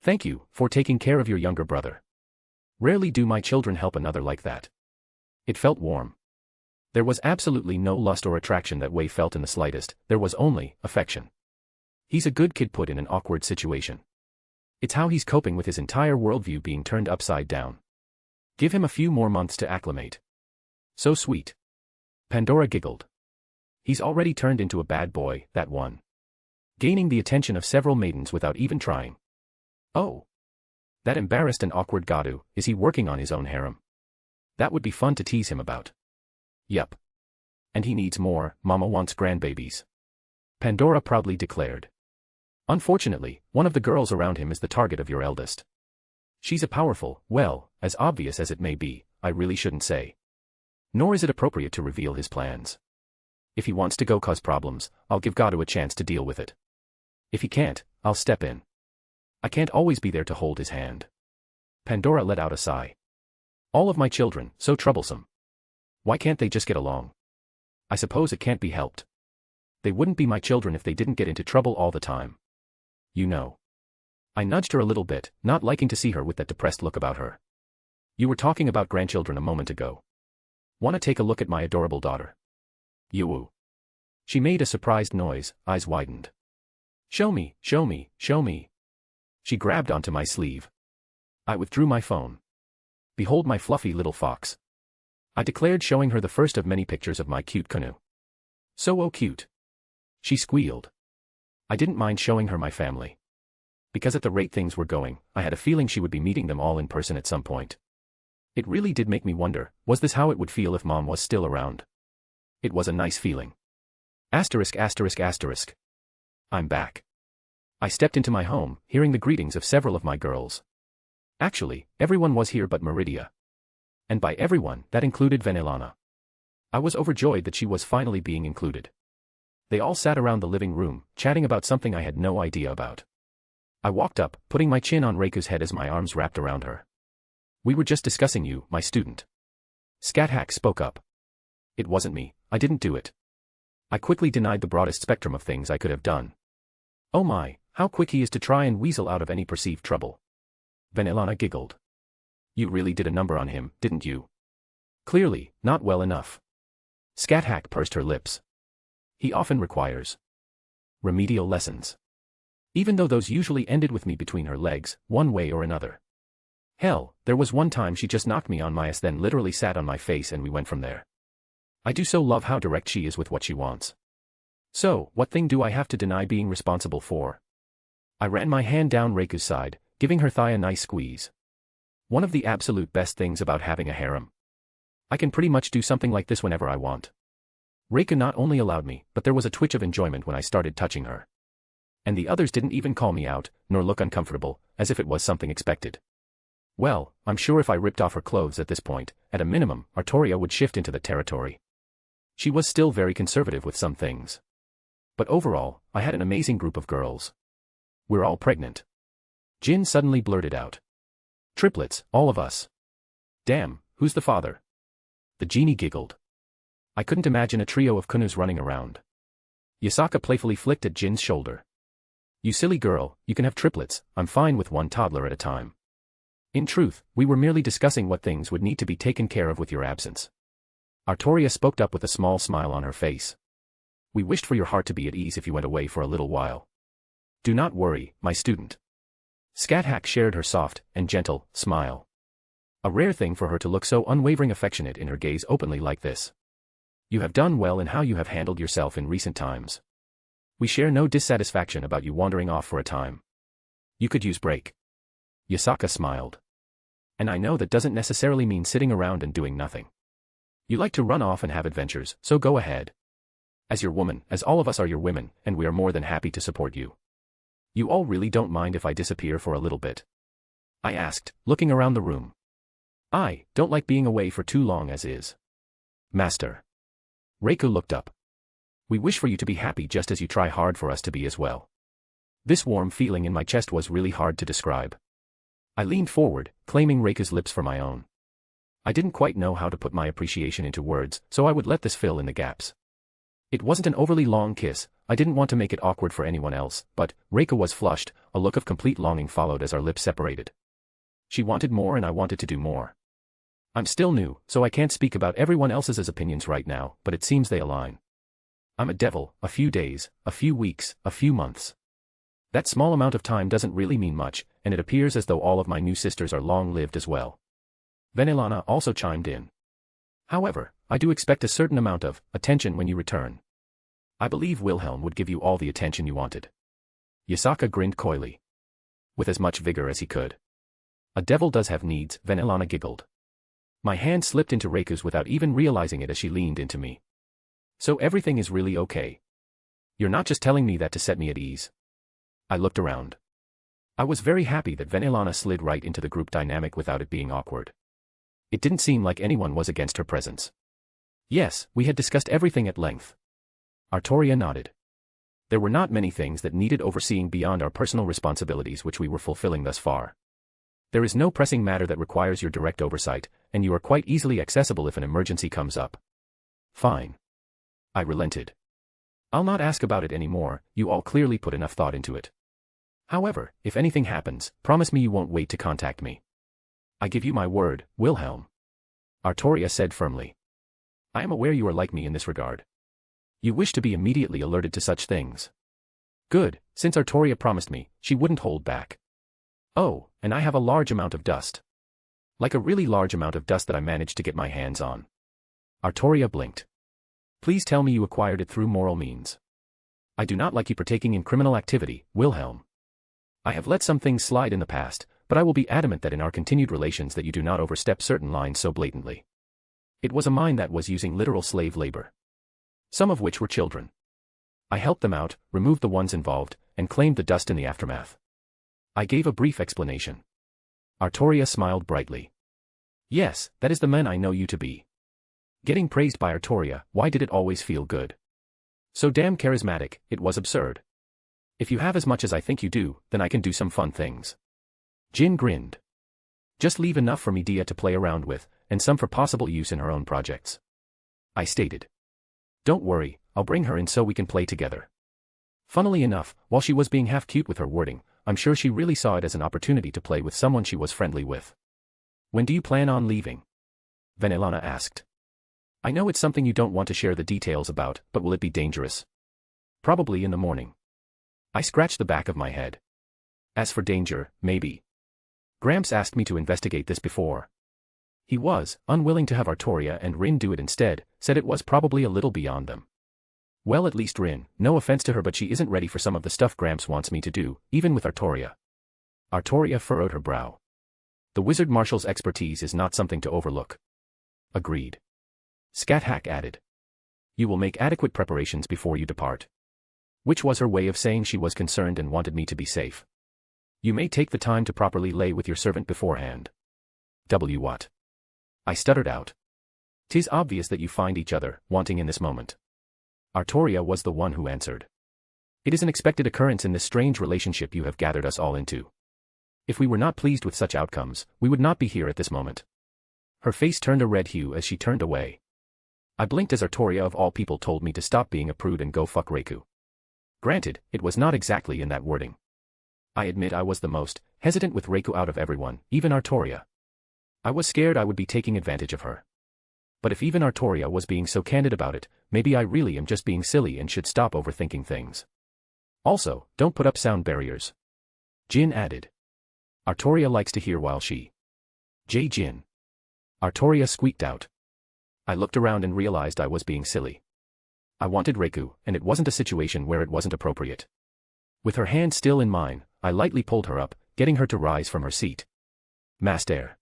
Thank you for taking care of your younger brother. Rarely do my children help another like that. It felt warm. There was absolutely no lust or attraction that Wei felt in the slightest, there was only affection. He's a good kid put in an awkward situation. It's how he's coping with his entire worldview being turned upside down. Give him a few more months to acclimate. So sweet. Pandora giggled. He's already turned into a bad boy, that one. Gaining the attention of several maidens without even trying. Oh. That embarrassed and awkward Gadu, is he working on his own harem? That would be fun to tease him about. Yup. And he needs more, Mama wants grandbabies. Pandora proudly declared. Unfortunately, one of the girls around him is the target of your eldest. She's a powerful, well, as obvious as it may be, I really shouldn't say. Nor is it appropriate to reveal his plans. If he wants to go cause problems, I'll give Gadu a chance to deal with it. If he can't, I'll step in. I can't always be there to hold his hand. Pandora let out a sigh. All of my children, so troublesome. Why can't they just get along? I suppose it can't be helped. They wouldn't be my children if they didn't get into trouble all the time. You know. I nudged her a little bit, not liking to see her with that depressed look about her. You were talking about grandchildren a moment ago. Want to take a look at my adorable daughter? Yoo-woo. She made a surprised noise, eyes widened. Show me, show me, show me. She grabbed onto my sleeve. I withdrew my phone. Behold my fluffy little fox. I declared, showing her the first of many pictures of my cute canoe. So cute. She squealed. I didn't mind showing her my family. Because at the rate things were going, I had a feeling she would be meeting them all in person at some point. It really did make me wonder, was this how it would feel if Mom was still around? It was a nice feeling. Asterisk asterisk asterisk. I'm back. I stepped into my home, hearing the greetings of several of my girls. Actually, everyone was here but Meridia. And by everyone, that included Vanillana. I was overjoyed that she was finally being included. They all sat around the living room, chatting about something I had no idea about. I walked up, putting my chin on Reiku's head as my arms wrapped around her. We were just discussing you, my student. Scat spoke up. It wasn't me, I didn't do it. I quickly denied the broadest spectrum of things I could have done. Oh my, how quick he is to try and weasel out of any perceived trouble. Vanillana giggled. You really did a number on him, didn't you? Clearly, not well enough. Scat pursed her lips. He often requires remedial lessons. Even though those usually ended with me between her legs, one way or another. Hell, there was one time she just knocked me on my ass, then literally sat on my face, and we went from there. I do so love how direct she is with what she wants. So, what thing do I have to deny being responsible for? I ran my hand down Reiku's side, giving her thigh a nice squeeze. One of the absolute best things about having a harem. I can pretty much do something like this whenever I want. Reiku not only allowed me, but there was a twitch of enjoyment when I started touching her. And the others didn't even call me out, nor look uncomfortable, as if it was something expected. Well, I'm sure if I ripped off her clothes at this point, at a minimum, Artoria would shift into the territory. She was still very conservative with some things. But overall, I had an amazing group of girls. We're all pregnant. Jin suddenly blurted out. Triplets, all of us. Damn, who's the father? The genie giggled. I couldn't imagine a trio of kunus running around. Yasaka playfully flicked at Jin's shoulder. You silly girl, you can have triplets, I'm fine with one toddler at a time. In truth, we were merely discussing what things would need to be taken care of with your absence. Artoria spoke up with a small smile on her face. We wished for your heart to be at ease if you went away for a little while. Do not worry, my student. Scat shared her soft and gentle smile. A rare thing for her to look so unwavering affectionate in her gaze openly like this. You have done well in how you have handled yourself in recent times. We share no dissatisfaction about you wandering off for a time. You could use break. Yasaka smiled. And I know that doesn't necessarily mean sitting around and doing nothing. You like to run off and have adventures, so go ahead. As your woman, as all of us are your women, and we are more than happy to support you. You all really don't mind if I disappear for a little bit? I asked, looking around the room. I don't like being away for too long as is. Master. Reiku looked up. We wish for you to be happy just as you try hard for us to be as well. This warm feeling in my chest was really hard to describe. I leaned forward, claiming Reiku's lips for my own. I didn't quite know how to put my appreciation into words, so I would let this fill in the gaps. It wasn't an overly long kiss, I didn't want to make it awkward for anyone else, but Reiku was flushed, a look of complete longing followed as our lips separated. She wanted more and I wanted to do more. I'm still new, so I can't speak about everyone else's opinions right now, but it seems they align. I'm a devil, a few days, a few weeks, a few months. That small amount of time doesn't really mean much, and it appears as though all of my new sisters are long-lived as well. Vanillana also chimed in. However, I do expect a certain amount of attention when you return. I believe Wilhelm would give you all the attention you wanted. Yasaka grinned coyly. With as much vigor as he could. A devil does have needs, Vanillana giggled. My hand slipped into Reiku's without even realizing it as she leaned into me. So everything is really okay. You're not just telling me that to set me at ease. I looked around. I was very happy that Vanillana slid right into the group dynamic without it being awkward. It didn't seem like anyone was against her presence. Yes, we had discussed everything at length. Artoria nodded. There were not many things that needed overseeing beyond our personal responsibilities which we were fulfilling thus far. There is no pressing matter that requires your direct oversight, and you are quite easily accessible if an emergency comes up. Fine. I relented. I'll not ask about it anymore, you all clearly put enough thought into it. However, if anything happens, promise me you won't wait to contact me. I give you my word, Wilhelm. Artoria said firmly. I am aware you are like me in this regard. You wish to be immediately alerted to such things. Good, since Artoria promised me, she wouldn't hold back. Oh, and I have a large amount of dust. Like a really large amount of dust that I managed to get my hands on. Artoria blinked. Please tell me you acquired it through moral means. I do not like you partaking in criminal activity, Wilhelm. I have let some things slide in the past, but I will be adamant that in our continued relations that you do not overstep certain lines so blatantly. It was a mine that was using literal slave labor. Some of which were children. I helped them out, removed the ones involved, and claimed the dust in the aftermath. I gave a brief explanation. Artoria smiled brightly. Yes, that is the man I know you to be. Getting praised by Artoria, why did it always feel good? So damn charismatic, it was absurd. If you have as much as I think you do, then I can do some fun things. Jin grinned. Just leave enough for Medea to play around with, and some for possible use in her own projects. I stated. Don't worry, I'll bring her in so we can play together. Funnily enough, while she was being half cute with her wording, I'm sure she really saw it as an opportunity to play with someone she was friendly with. When do you plan on leaving? Vanillana asked. I know it's something you don't want to share the details about, but will it be dangerous? Probably in the morning. I scratched the back of my head. As for danger, maybe. Gramps asked me to investigate this before. He was unwilling to have Artoria and Rin do it instead, said it was probably a little beyond them. Well, at least Rin, no offense to her, but she isn't ready for some of the stuff Gramps wants me to do, even with Artoria. Artoria furrowed her brow. The Wizard Marshal's expertise is not something to overlook. Agreed. Scat-Hack added. You will make adequate preparations before you depart. Which was her way of saying she was concerned and wanted me to be safe. You may take the time to properly lay with your servant beforehand. What? I stuttered out. 'Tis obvious that you find each other wanting in this moment. Artoria was the one who answered. It is an expected occurrence in this strange relationship you have gathered us all into. If we were not pleased with such outcomes, we would not be here at this moment. Her face turned a red hue as she turned away. I blinked as Artoria of all people told me to stop being a prude and go fuck Reiku. Granted, it was not exactly in that wording. I admit I was the most hesitant with Reiku out of everyone, even Artoria. I was scared I would be taking advantage of her. But if even Artoria was being so candid about it, maybe I really am just being silly and should stop overthinking things. Also, don't put up sound barriers. Jin added. Artoria likes to hear while she. Jin. Artoria squeaked out. I looked around and realized I was being silly. I wanted Reiku, and it wasn't a situation where it wasn't appropriate. With her hand still in mine, I lightly pulled her up, getting her to rise from her seat. Master.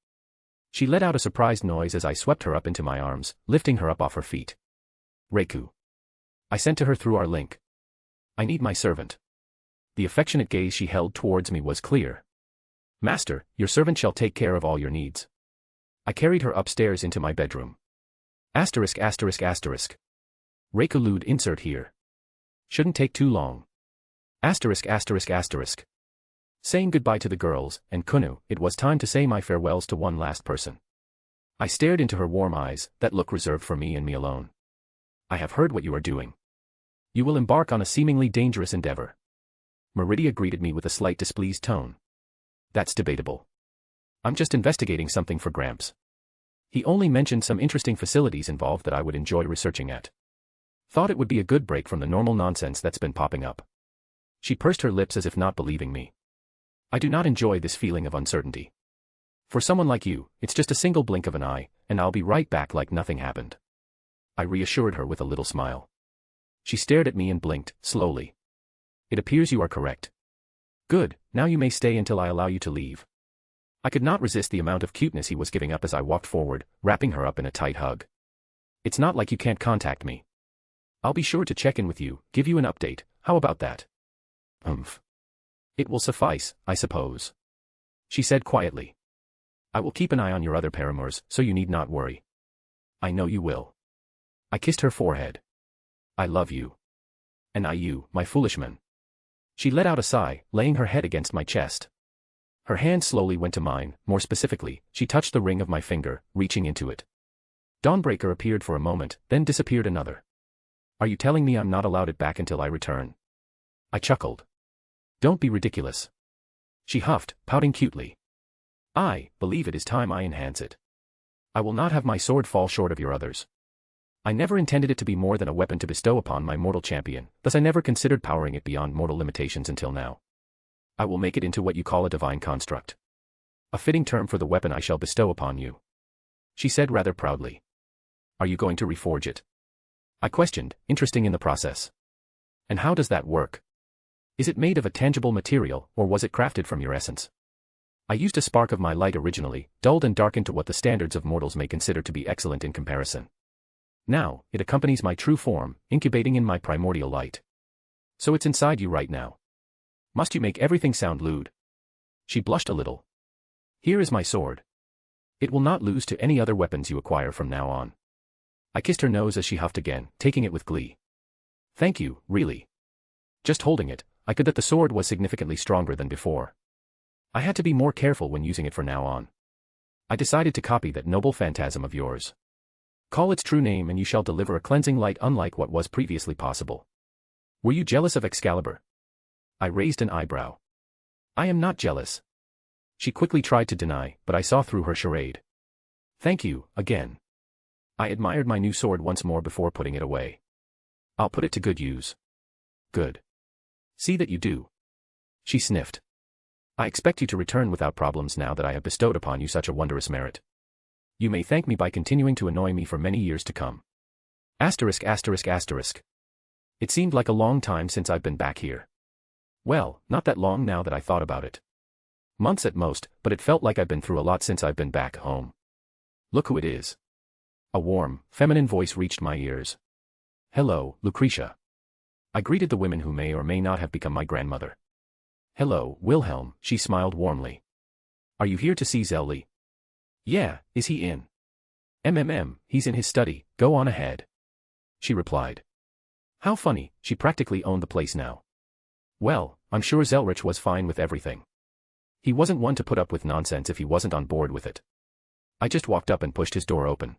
She let out a surprised noise as I swept her up into my arms, lifting her up off her feet. Reiku. I sent to her through our link. I need my servant. The affectionate gaze she held towards me was clear. Master, your servant shall take care of all your needs. I carried her upstairs into my bedroom. Asterisk. Reiku lewd insert here. Shouldn't take too long. Asterisk. Saying goodbye to the girls, and Kunu, it was time to say my farewells to one last person. I stared into her warm eyes, that look reserved for me and me alone. I have heard what you are doing. You will embark on a seemingly dangerous endeavor. Meridia greeted me with a slight displeased tone. That's debatable. I'm just investigating something for Gramps. He only mentioned some interesting facilities involved that I would enjoy researching at. Thought it would be a good break from the normal nonsense that's been popping up. She pursed her lips as if not believing me. I do not enjoy this feeling of uncertainty. For someone like you, it's just a single blink of an eye, and I'll be right back like nothing happened. I reassured her with a little smile. She stared at me and blinked, slowly. It appears you are correct. Good, now you may stay until I allow you to leave. I could not resist the amount of cuteness he was giving up as I walked forward, wrapping her up in a tight hug. It's not like you can't contact me. I'll be sure to check in with you, give you an update, how about that? It will suffice, I suppose. She said quietly. I will keep an eye on your other paramours, so you need not worry. I know you will. I kissed her forehead. I love you. And I you, my foolish man. She let out a sigh, laying her head against my chest. Her hand slowly went to mine, more specifically, she touched the ring of my finger, reaching into it. Dawnbreaker appeared for a moment, then disappeared another. Are you telling me I'm not allowed it back until I return? I chuckled. Don't be ridiculous. She huffed, pouting cutely. I believe it is time I enhance it. I will not have my sword fall short of your others. I never intended it to be more than a weapon to bestow upon my mortal champion, thus I never considered powering it beyond mortal limitations until now. I will make it into what you call a divine construct. A fitting term for the weapon I shall bestow upon you. She said rather proudly. Are you going to reforge it? I questioned, interested in the process. And how does that work? Is it made of a tangible material, or was it crafted from your essence? I used a spark of my light originally, dulled and darkened to what the standards of mortals may consider to be excellent in comparison. Now, it accompanies my true form, incubating in my primordial light. So it's inside you right now. Must you make everything sound lewd? She blushed a little. Here is my sword. It will not lose to any other weapons you acquire from now on. I kissed her nose as she huffed again, taking it with glee. Thank you, really. Just holding it, I could that the sword was significantly stronger than before. I had to be more careful when using it from now on. I decided to copy that noble phantasm of yours. Call its true name and you shall deliver a cleansing light unlike what was previously possible. Were you jealous of Excalibur? I raised an eyebrow. I am not jealous. She quickly tried to deny, but I saw through her charade. Thank you, again. I admired my new sword once more before putting it away. I'll put it to good use. Good. See that you do. She sniffed. I expect you to return without problems now that I have bestowed upon you such a wondrous merit. You may thank me by continuing to annoy me for many years to come. Asterisk asterisk asterisk. It seemed like a long time since I've been back here. Well, not that long now that I thought about it. Months at most, but it felt like I've been through a lot since I've been back home. Look who it is. A warm, feminine voice reached my ears. Hello, Lucretia. I greeted the women who may or may not have become my grandmother. Hello, Wilhelm, she smiled warmly. Are you here to see Zelli? Yeah, is he in? He's in his study, go on ahead. She replied. How funny, she practically owned the place now. Well, I'm sure Zelretch was fine with everything. He wasn't one to put up with nonsense if he wasn't on board with it. I just walked up and pushed his door open.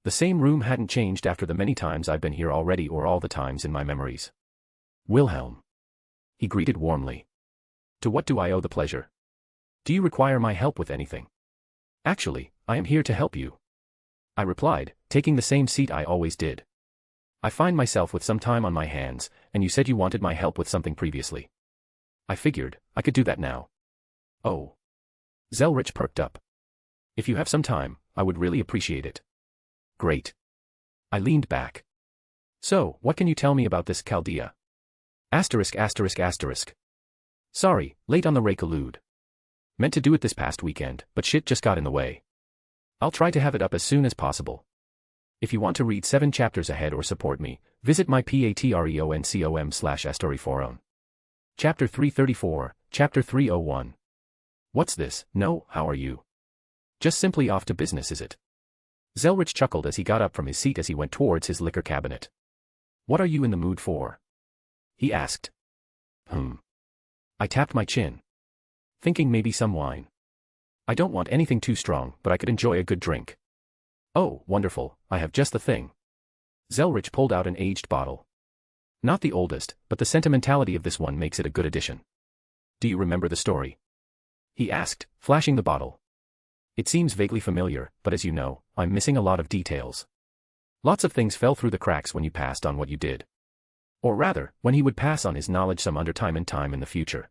The same room hadn't changed after the many times I've been here already or all the times in my memories. Wilhelm. He greeted warmly. To what do I owe the pleasure? Do you require my help with anything? Actually, I am here to help you. I replied, taking the same seat I always did. I find myself with some time on my hands, and you said you wanted my help with something previously. I figured, I could do that now. Oh. Zelretch perked up. If you have some time, I would really appreciate it. Great. I leaned back. So, what can you tell me about this Chaldea? Asterisk asterisk asterisk. Sorry, late on the Raycalude. Meant to do it this past weekend, but shit just got in the way. I'll try to have it up as soon as possible. If you want to read 7 chapters ahead or support me, visit my patreon.com/astoryforon. Chapter 334, Chapter 301. What's this? No, how are you? Just simply off to business, is it? Zelretch chuckled as he got up from his seat as he went towards his liquor cabinet. What are you in the mood for? He asked. I tapped my chin. Thinking maybe some wine. I don't want anything too strong, but I could enjoy a good drink. Oh, wonderful, I have just the thing. Zelretch pulled out an aged bottle. Not the oldest, but the sentimentality of this one makes it a good addition. Do you remember the story? He asked, flashing the bottle. It seems vaguely familiar, but as you know, I'm missing a lot of details. Lots of things fell through the cracks when you passed on what you did. Or rather, when he would pass on his knowledge some under time in the future.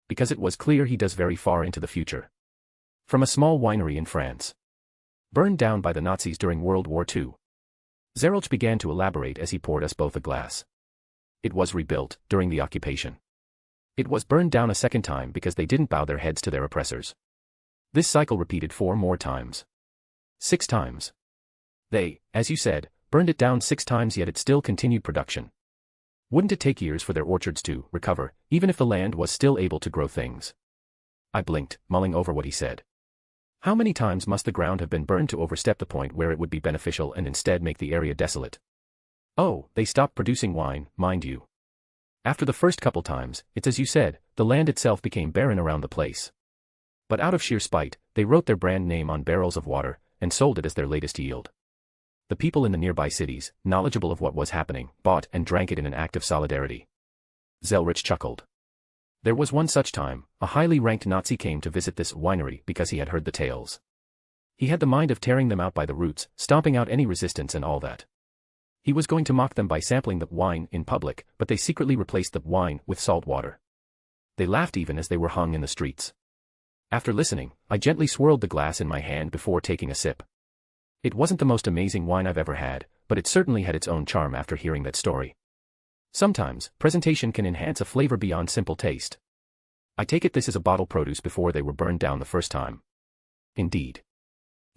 Because it was clear he does very far into the future. From a small winery in France. Burned down by the Nazis during World War II. Zelretch began to elaborate as he poured us both a glass. It was rebuilt, during the occupation. It was burned down a second time because they didn't bow their heads to their oppressors. This cycle repeated 4 more times. 6 times. They, as you said, burned it down 6 times yet it still continued production. Wouldn't it take years for their orchards to recover, even if the land was still able to grow things? I blinked, mulling over what he said. How many times must the ground have been burned to overstep the point where it would be beneficial and instead make the area desolate? Oh, they stopped producing wine, mind you. After the first couple times, it's as you said, the land itself became barren around the place. But out of sheer spite, they wrote their brand name on barrels of water, and sold it as their latest yield. The people in the nearby cities, knowledgeable of what was happening, bought and drank it in an act of solidarity. Zelretch chuckled. There was one such time, a highly ranked Nazi came to visit this winery because he had heard the tales. He had the mind of tearing them out by the roots, stomping out any resistance and all that. He was going to mock them by sampling the wine in public, but they secretly replaced the wine with salt water. They laughed even as they were hung in the streets. After listening, I gently swirled the glass in my hand before taking a sip. It wasn't the most amazing wine I've ever had, but it certainly had its own charm after hearing that story. Sometimes, presentation can enhance a flavor beyond simple taste. I take it this is a bottle produce before they were burned down the first time. Indeed.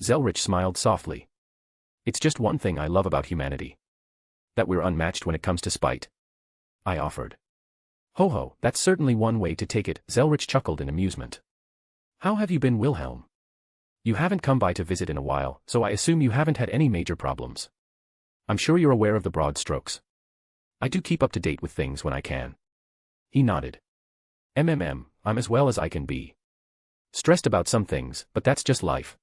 Zelretch smiled softly. It's just one thing I love about humanity. That we're unmatched when it comes to spite. I offered. Ho ho, that's certainly one way to take it, Zelretch chuckled in amusement. How have you been, Wilhelm? You haven't come by to visit in a while, so I assume you haven't had any major problems. I'm sure you're aware of the broad strokes. I do keep up to date with things when I can. He nodded. I'm as well as I can be. Stressed about some things, but that's just life.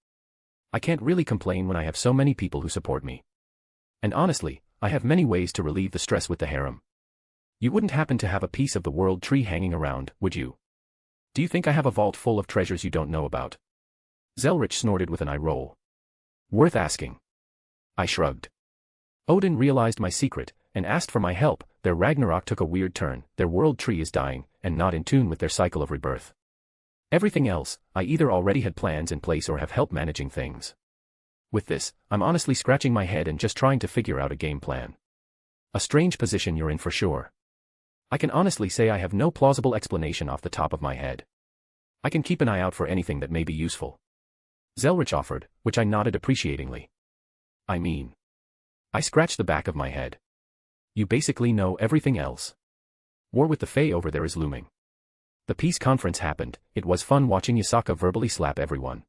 I can't really complain when I have so many people who support me. And honestly, I have many ways to relieve the stress with the harem. You wouldn't happen to have a piece of the world tree hanging around, would you? Do you think I have a vault full of treasures you don't know about? Zelretch snorted with an eye roll. Worth asking. I shrugged. Odin realized my secret, and asked for my help. Their Ragnarok took a weird turn, their world tree is dying, and not in tune with their cycle of rebirth. Everything else, I either already had plans in place or have help managing things. With this, I'm honestly scratching my head and just trying to figure out a game plan. A strange position you're in for sure. I can honestly say I have no plausible explanation off the top of my head. I can keep an eye out for anything that may be useful. Zelretch offered, which I nodded appreciatingly. I mean. I scratched the back of my head. You basically know everything else. War with the Fae over there is looming. The peace conference happened, it was fun watching Yasaka verbally slap everyone.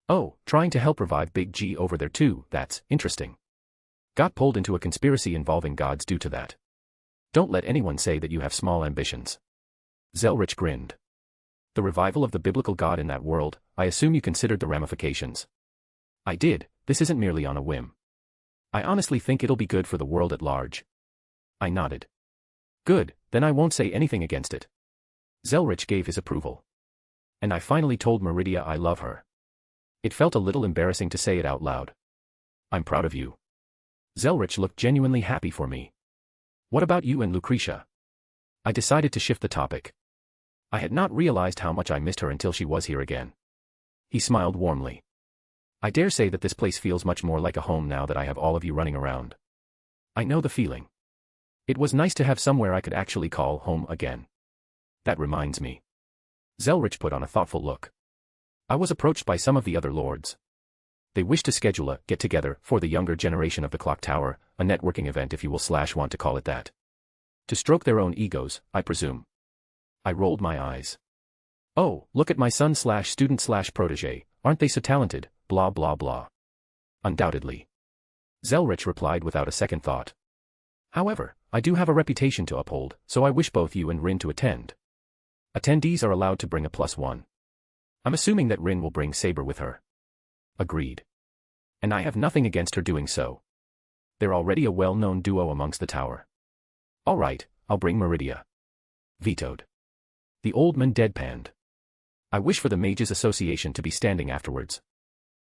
Oh, trying to help revive Big G over there too, that's interesting. Got pulled into a conspiracy involving gods due to that. Don't let anyone say that you have small ambitions. Zelretch grinned. The revival of the biblical god in that world, I assume you considered the ramifications. I did, this isn't merely on a whim. I honestly think it'll be good for the world at large. I nodded. Good, then I won't say anything against it. Zelretch gave his approval. And I finally told Meridia I love her. It felt a little embarrassing to say it out loud. I'm proud of you. Zelretch looked genuinely happy for me. What about you and Lucretia? I decided to shift the topic. I had not realized how much I missed her until she was here again. He smiled warmly. I dare say that this place feels much more like a home now that I have all of you running around. I know the feeling. It was nice to have somewhere I could actually call home again. That reminds me. Zelretch put on a thoughtful look. I was approached by some of the other lords. They wish to schedule a get-together for the younger generation of the Clock Tower, a networking event if you will / want to call it that. To stroke their own egos, I presume. I rolled my eyes. Oh, look at my son / student / protege, aren't they so talented, blah blah blah. Undoubtedly. Zelretch replied without a second thought. However, I do have a reputation to uphold, so I wish both you and Rin to attend. Attendees are allowed to bring a +1. I'm assuming that Rin will bring Saber with her. Agreed. And I have nothing against her doing so. They're already a well-known duo amongst the tower. All right, I'll bring Meridia. Vetoed. The old man deadpanned. I wish for the Mages Association to be standing afterwards.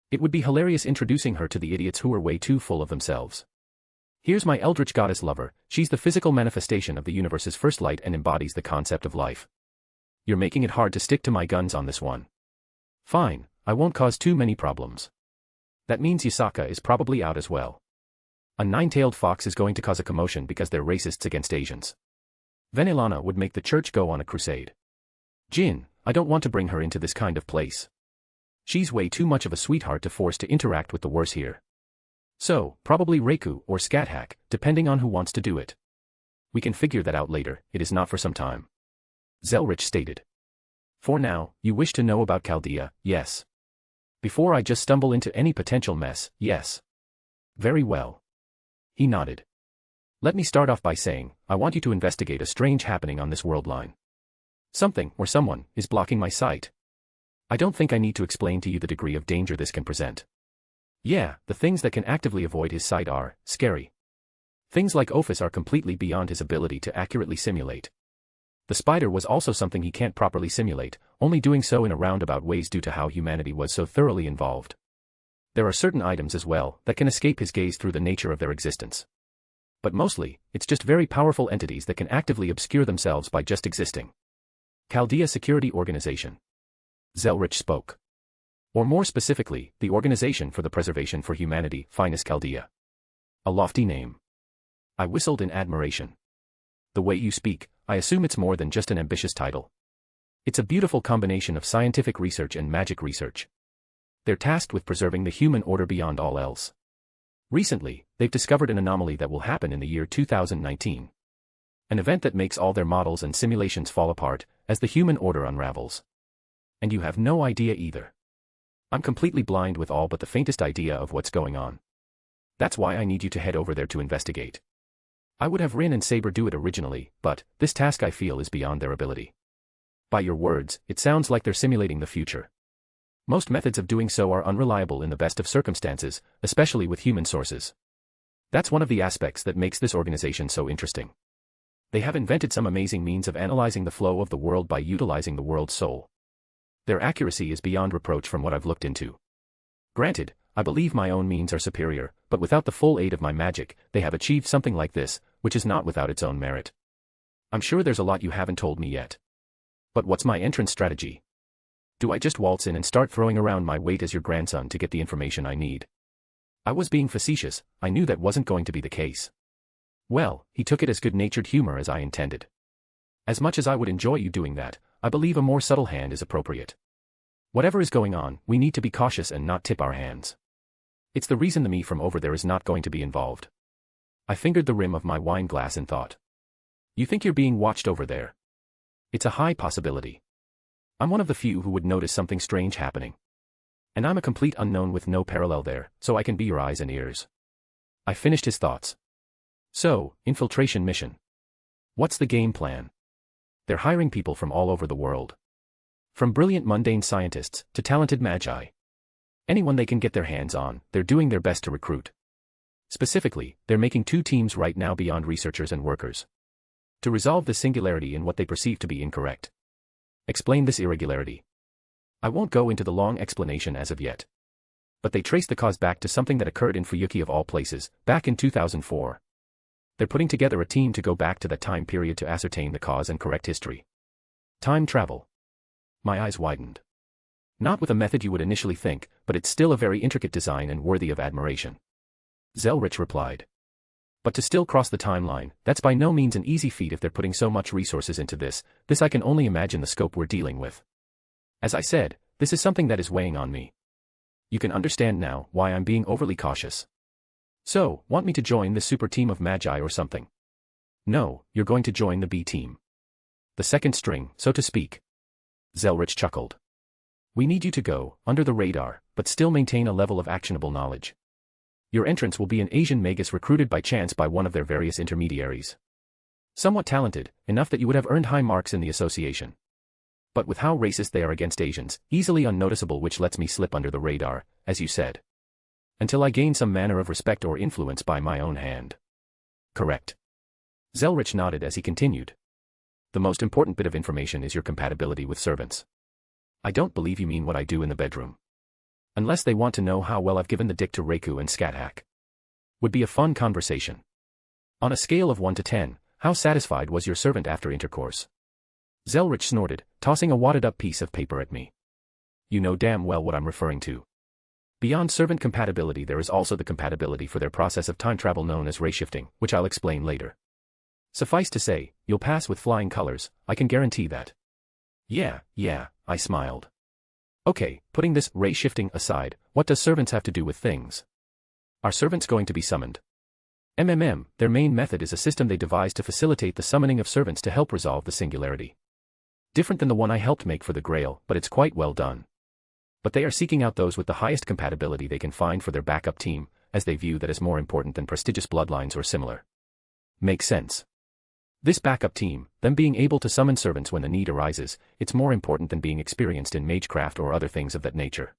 It would be hilarious introducing her to the idiots who are way too full of themselves. Here's my eldritch goddess lover, she's the physical manifestation of the universe's first light and embodies the concept of life. You're making it hard to stick to my guns on this one. Fine, I won't cause too many problems. That means Yasaka is probably out as well. A nine-tailed fox is going to cause a commotion because they're racists against Asians. Venelana would make the church go on a crusade. Jin, I don't want to bring her into this kind of place. She's way too much of a sweetheart to force to interact with the worse here. So, probably Reiku or Scathack, depending on who wants to do it. We can figure that out later, it is not for some time. Zelretch stated. For now, you wish to know about Chaldea, yes. Before I just stumble into any potential mess, yes. Very well. He nodded. Let me start off by saying, I want you to investigate a strange happening on this world line. Something, or someone, is blocking my sight. I don't think I need to explain to you the degree of danger this can present. Yeah, the things that can actively avoid his sight are scary. Things like Ophis are completely beyond his ability to accurately simulate. The spider was also something he can't properly simulate, only doing so in a roundabout ways due to how humanity was so thoroughly involved. There are certain items as well that can escape his gaze through the nature of their existence. But mostly, it's just very powerful entities that can actively obscure themselves by just existing. Chaldea Security Organization. Zelretch spoke. Or more specifically, the Organization for the Preservation for Humanity, Finest Chaldea. A lofty name. I whistled in admiration. The way you speak, I assume it's more than just an ambitious title. It's a beautiful combination of scientific research and magic research. They're tasked with preserving the human order beyond all else. Recently, they've discovered an anomaly that will happen in the year 2019. An event that makes all their models and simulations fall apart, as the human order unravels. And you have no idea either. I'm completely blind with all but the faintest idea of what's going on. That's why I need you to head over there to investigate. I would have Rin and Saber do it originally, but this task I feel is beyond their ability. By your words, it sounds like they're simulating the future. Most methods of doing so are unreliable in the best of circumstances, especially with human sources. That's one of the aspects that makes this organization so interesting. They have invented some amazing means of analyzing the flow of the world by utilizing the world's soul. Their accuracy is beyond reproach from what I've looked into. Granted, I believe my own means are superior, but without the full aid of my magic, they have achieved something like this, which is not without its own merit. I'm sure there's a lot you haven't told me yet. But what's my entrance strategy? Do I just waltz in and start throwing around my weight as your grandson to get the information I need? I was being facetious, I knew that wasn't going to be the case. Well, he took it as good-natured humor as I intended. As much as I would enjoy you doing that, I believe a more subtle hand is appropriate. Whatever is going on, we need to be cautious and not tip our hands. It's the reason the me from over there is not going to be involved. I fingered the rim of my wine glass and thought. You think you're being watched over there? It's a high possibility. I'm one of the few who would notice something strange happening. And I'm a complete unknown with no parallel there, so I can be your eyes and ears. I finished his thoughts. So, infiltration mission. What's the game plan? They're hiring people from all over the world. From brilliant mundane scientists to talented magi. Anyone they can get their hands on, they're doing their best to recruit. Specifically, they're making 2 teams right now beyond researchers and workers. To resolve the singularity in what they perceive to be incorrect. Explain this irregularity. I won't go into the long explanation as of yet. But they trace the cause back to something that occurred in Fuyuki of all places, back in 2004. They're putting together a team to go back to that time period to ascertain the cause and correct history. Time travel. My eyes widened. Not with a method you would initially think, but it's still a very intricate design and worthy of admiration. Zelretch replied. But to still cross the timeline, that's by no means an easy feat if they're putting so much resources into this I can only imagine the scope we're dealing with. As I said, this is something that is weighing on me. You can understand now why I'm being overly cautious. So, want me to join this super team of magi or something? No, you're going to join the B team. The second string, so to speak. Zelretch chuckled. We need you to go, under the radar, but still maintain a level of actionable knowledge. Your entrance will be an Asian magus recruited by chance by one of their various intermediaries. Somewhat talented, enough that you would have earned high marks in the association. But with how racist they are against Asians, easily unnoticeable, which lets me slip under the radar, as you said. Until I gain some manner of respect or influence by my own hand. Correct. Zelretch nodded as he continued. The most important bit of information is your compatibility with servants. I don't believe you mean what I do in the bedroom. Unless they want to know how well I've given the dick to Reiku and Scathach. Would be a fun conversation. On a scale of 1 to 10, how satisfied was your servant after intercourse? Zelretch snorted, tossing a wadded-up piece of paper at me. You know damn well what I'm referring to. Beyond servant compatibility, there is also the compatibility for their process of time travel known as ray shifting, which I'll explain later. Suffice to say, you'll pass with flying colors, I can guarantee that. Yeah, I smiled. Okay, putting this ray shifting aside, what does servants have to do with things? Are servants going to be summoned? Their main method is a system they devised to facilitate the summoning of servants to help resolve the singularity. Different than the one I helped make for the Grail, but it's quite well done. But they are seeking out those with the highest compatibility they can find for their backup team, as they view that as more important than prestigious bloodlines or similar. Makes sense. This backup team, them being able to summon servants when the need arises, it's more important than being experienced in magecraft or other things of that nature.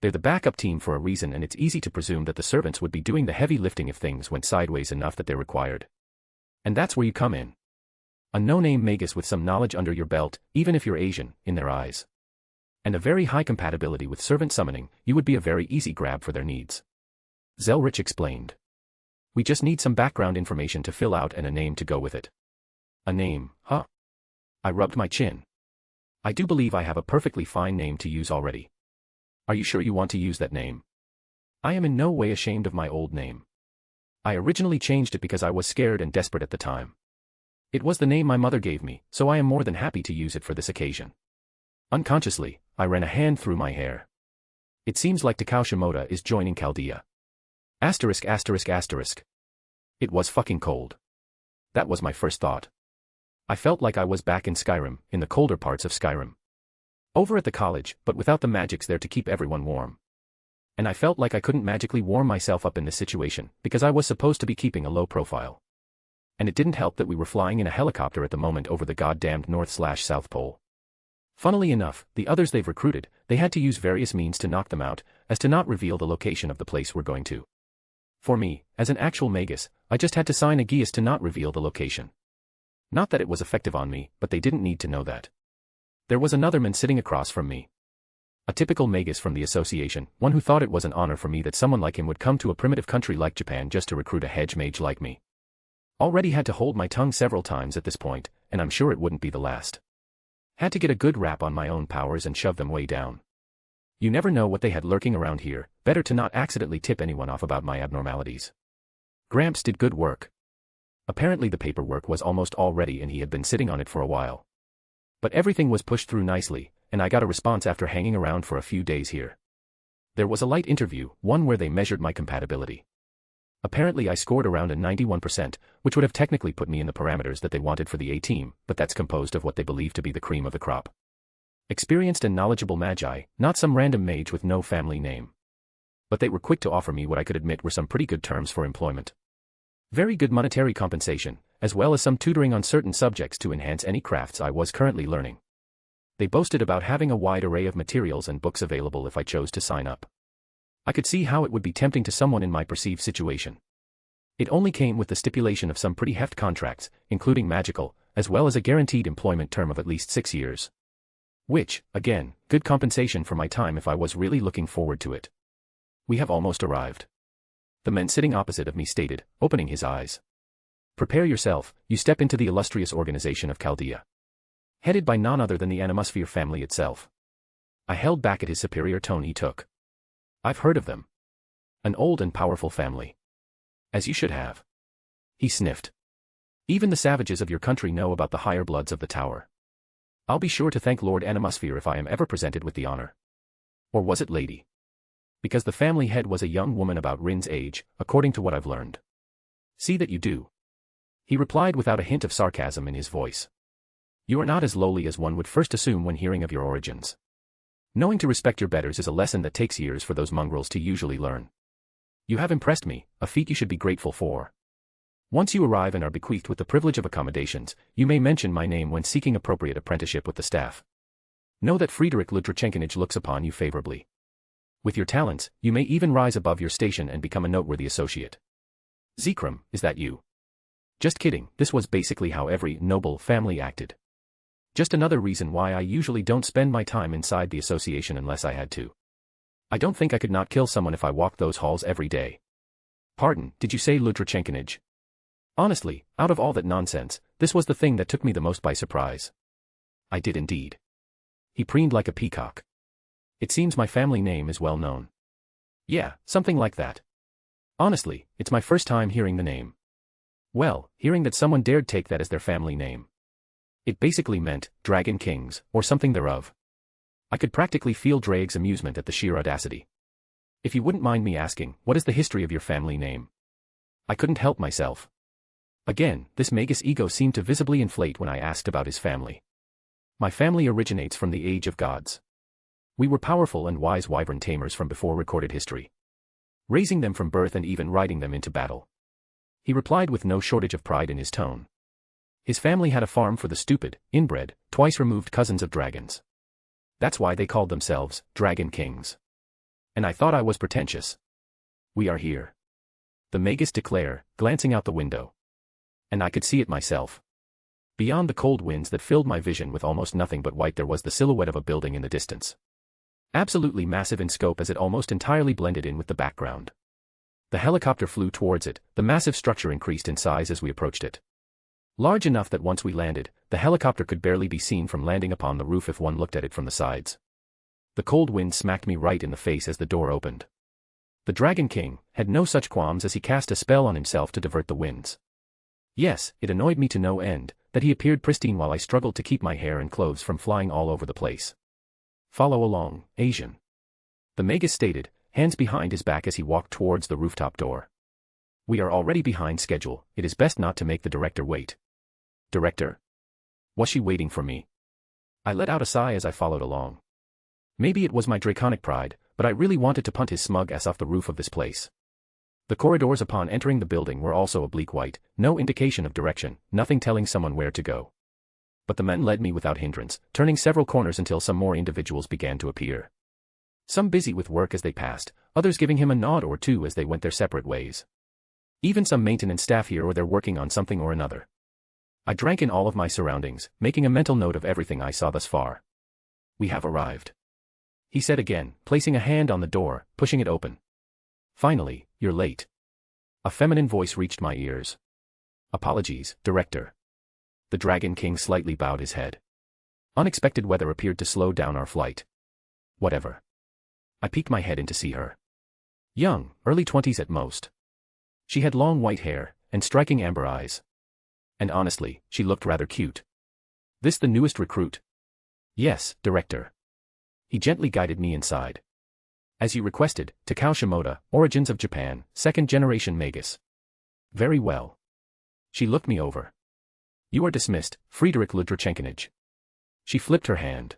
They're the backup team for a reason, and it's easy to presume that the servants would be doing the heavy lifting if things went sideways enough that they're required. And that's where you come in. A no-name magus with some knowledge under your belt, even if you're Asian, in their eyes. And a very high compatibility with servant summoning, you would be a very easy grab for their needs. Zelretch explained. We just need some background information to fill out and a name to go with it. A name, huh? I rubbed my chin. I do believe I have a perfectly fine name to use already. Are you sure you want to use that name? I am in no way ashamed of my old name. I originally changed it because I was scared and desperate at the time. It was the name my mother gave me, so I am more than happy to use it for this occasion. Unconsciously, I ran a hand through my hair. It seems like Takao Shimoda is joining Chaldea. Asterisk asterisk asterisk. It was fucking cold. That was my first thought. I felt like I was back in Skyrim, in the colder parts of Skyrim. Over at the college, but without the magics there to keep everyone warm. And I felt like I couldn't magically warm myself up in this situation, because I was supposed to be keeping a low profile. And it didn't help that we were flying in a helicopter at the moment over the goddamned North/South Pole. Funnily enough, the others they've recruited, they had to use various means to knock them out, as to not reveal the location of the place we're going to. For me, as an actual magus, I just had to sign a geas to not reveal the location. Not that it was effective on me, but they didn't need to know that. There was another man sitting across from me. A typical magus from the association, one who thought it was an honor for me that someone like him would come to a primitive country like Japan just to recruit a hedge mage like me. Already had to hold my tongue several times at this point, and I'm sure it wouldn't be the last. Had to get a good rap on my own powers and shove them way down. You never know what they had lurking around here, better to not accidentally tip anyone off about my abnormalities. Gramps did good work. Apparently the paperwork was almost all ready and he had been sitting on it for a while. But everything was pushed through nicely, and I got a response after hanging around for a few days here. There was a light interview, one where they measured my compatibility. Apparently I scored around a 91%, which would have technically put me in the parameters that they wanted for the A-team, but that's composed of what they believe to be the cream of the crop. Experienced and knowledgeable magi, not some random mage with no family name. But they were quick to offer me what I could admit were some pretty good terms for employment. Very good monetary compensation, as well as some tutoring on certain subjects to enhance any crafts I was currently learning. They boasted about having a wide array of materials and books available if I chose to sign up. I could see how it would be tempting to someone in my perceived situation. It only came with the stipulation of some pretty heft contracts, including magical, as well as a guaranteed employment term of at least 6 years. Which, again, good compensation for my time if I was really looking forward to it. We have almost arrived. The man sitting opposite of me stated, opening his eyes. Prepare yourself, you step into the illustrious organization of Chaldea. Headed by none other than the Animosphere family itself. I held back at his superior tone he took. I've heard of them. An old and powerful family. As you should have. He sniffed. Even the savages of your country know about the higher bloods of the tower. I'll be sure to thank Lord Animosphere if I am ever presented with the honor. Or was it lady? Because the family head was a young woman about Rin's age, according to what I've learned. See that you do. He replied without a hint of sarcasm in his voice. You are not as lowly as one would first assume when hearing of your origins. Knowing to respect your betters is a lesson that takes years for those mongrels to usually learn. You have impressed me, a feat you should be grateful for. Once you arrive and are bequeathed with the privilege of accommodations, you may mention my name when seeking appropriate apprenticeship with the staff. Know that Friedrich Ludwig looks upon you favorably. With your talents, you may even rise above your station and become a noteworthy associate. Zekrom, is that you? Just kidding, this was basically how every noble family acted. Just another reason why I usually don't spend my time inside the association unless I had to. I don't think I could not kill someone if I walked those halls every day. Pardon, did you say Ludwig? Honestly, out of all that nonsense, this was the thing that took me the most by surprise. I did indeed. He preened like a peacock. It seems my family name is well known. Yeah, something like that. Honestly, it's my first time hearing the name. Well, hearing that someone dared take that as their family name. It basically meant, Dragon Kings, or something thereof. I could practically feel Drake's amusement at the sheer audacity. If you wouldn't mind me asking, what is the history of your family name? I couldn't help myself. Again, this magus ego seemed to visibly inflate when I asked about his family. My family originates from the age of gods. We were powerful and wise wyvern tamers from before recorded history. Raising them from birth and even riding them into battle. He replied with no shortage of pride in his tone. His family had a farm for the stupid, inbred, twice-removed cousins of dragons. That's why they called themselves Dragon Kings. And I thought I was pretentious. We are here. The magus declared, glancing out the window. And I could see it myself. Beyond the cold winds that filled my vision with almost nothing but white there was the silhouette of a building in the distance. Absolutely massive in scope as it almost entirely blended in with the background. The helicopter flew towards it, the massive structure increased in size as we approached it. Large enough that once we landed, the helicopter could barely be seen from landing upon the roof if one looked at it from the sides. The cold wind smacked me right in the face as the door opened. The Dragon King had no such qualms as he cast a spell on himself to divert the winds. Yes, it annoyed me to no end that he appeared pristine while I struggled to keep my hair and clothes from flying all over the place. Follow along, Asian. The Magus stated, hands behind his back as he walked towards the rooftop door. We are already behind schedule, it is best not to make the director wait. Director? Was she waiting for me? I let out a sigh as I followed along. Maybe it was my draconic pride, but I really wanted to punt his smug ass off the roof of this place. The corridors upon entering the building were also oblique white, no indication of direction, nothing telling someone where to go. But the men led me without hindrance, turning several corners until some more individuals began to appear. Some busy with work as they passed, others giving him a nod or two as they went their separate ways. Even some maintenance staff here or there working on something or another. I drank in all of my surroundings, making a mental note of everything I saw thus far. We have arrived. He said again, placing a hand on the door, pushing it open. Finally, you're late. A feminine voice reached my ears. Apologies, Director. The Dragon King slightly bowed his head. Unexpected weather appeared to slow down our flight. Whatever. I peeked my head in to see her. Young, early 20s at most. She had long white hair, and striking amber eyes. And honestly, she looked rather cute. This the newest recruit? Yes, Director. He gently guided me inside. As you requested, Takao Shimoda, Origins of Japan, 2nd generation Magus. Very well. She looked me over. You are dismissed, Friedrich Ludrachenkinage. She flipped her hand.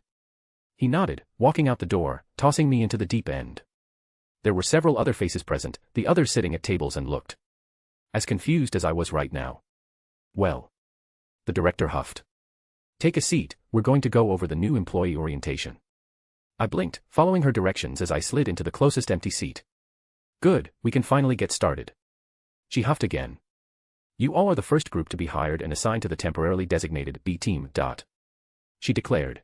He nodded, walking out the door, tossing me into the deep end. There were several other faces present, the others sitting at tables and looked as confused as I was right now. Well. The director huffed. Take a seat, we're going to go over the new employee orientation. I blinked, following her directions as I slid into the closest empty seat. Good, we can finally get started. She huffed again. You all are the first group to be hired and assigned to the temporarily designated B team. She declared.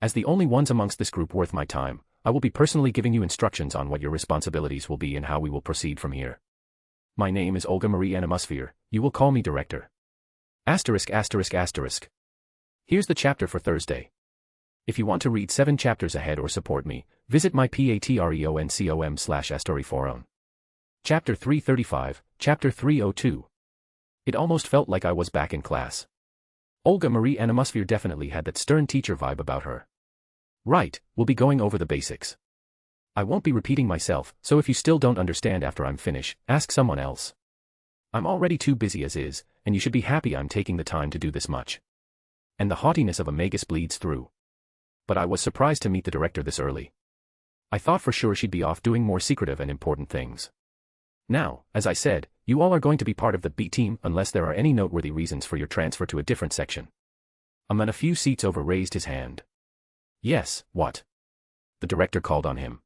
As the only ones amongst this group worth my time, I will be personally giving you instructions on what your responsibilities will be and how we will proceed from here. My name is Olga Marie Animusphere, you will call me Director. Asterisk. Here's the chapter for Thursday. If you want to read 7 chapters ahead or support me, visit my patreon.com/astoriforum. Chapter 335, Chapter 302. It almost felt like I was back in class. Olga Marie Animusphere definitely had that stern teacher vibe about her. Right, we'll be going over the basics. I won't be repeating myself, so if you still don't understand after I'm finished, ask someone else. I'm already too busy as is, and you should be happy I'm taking the time to do this much. And the haughtiness of a Magus bleeds through. But I was surprised to meet the director this early. I thought for sure she'd be off doing more secretive and important things. Now, as I said, you all are going to be part of the B team unless there are any noteworthy reasons for your transfer to a different section. A man a few seats over raised his hand. Yes, what? The director called on him.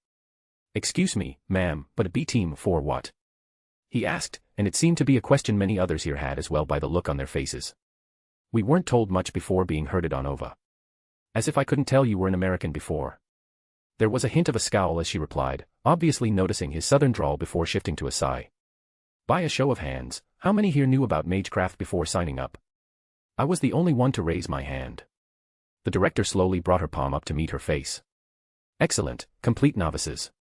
Excuse me, ma'am, but a B team for what? He asked, and it seemed to be a question many others here had as well by the look on their faces. We weren't told much before being herded on OVA. As if I couldn't tell you were an American before. There was a hint of a scowl as she replied, obviously noticing his southern drawl before shifting to a sigh. By a show of hands, how many here knew about Magecraft before signing up? I was the only one to raise my hand. The director slowly brought her palm up to meet her face. Excellent, complete novices.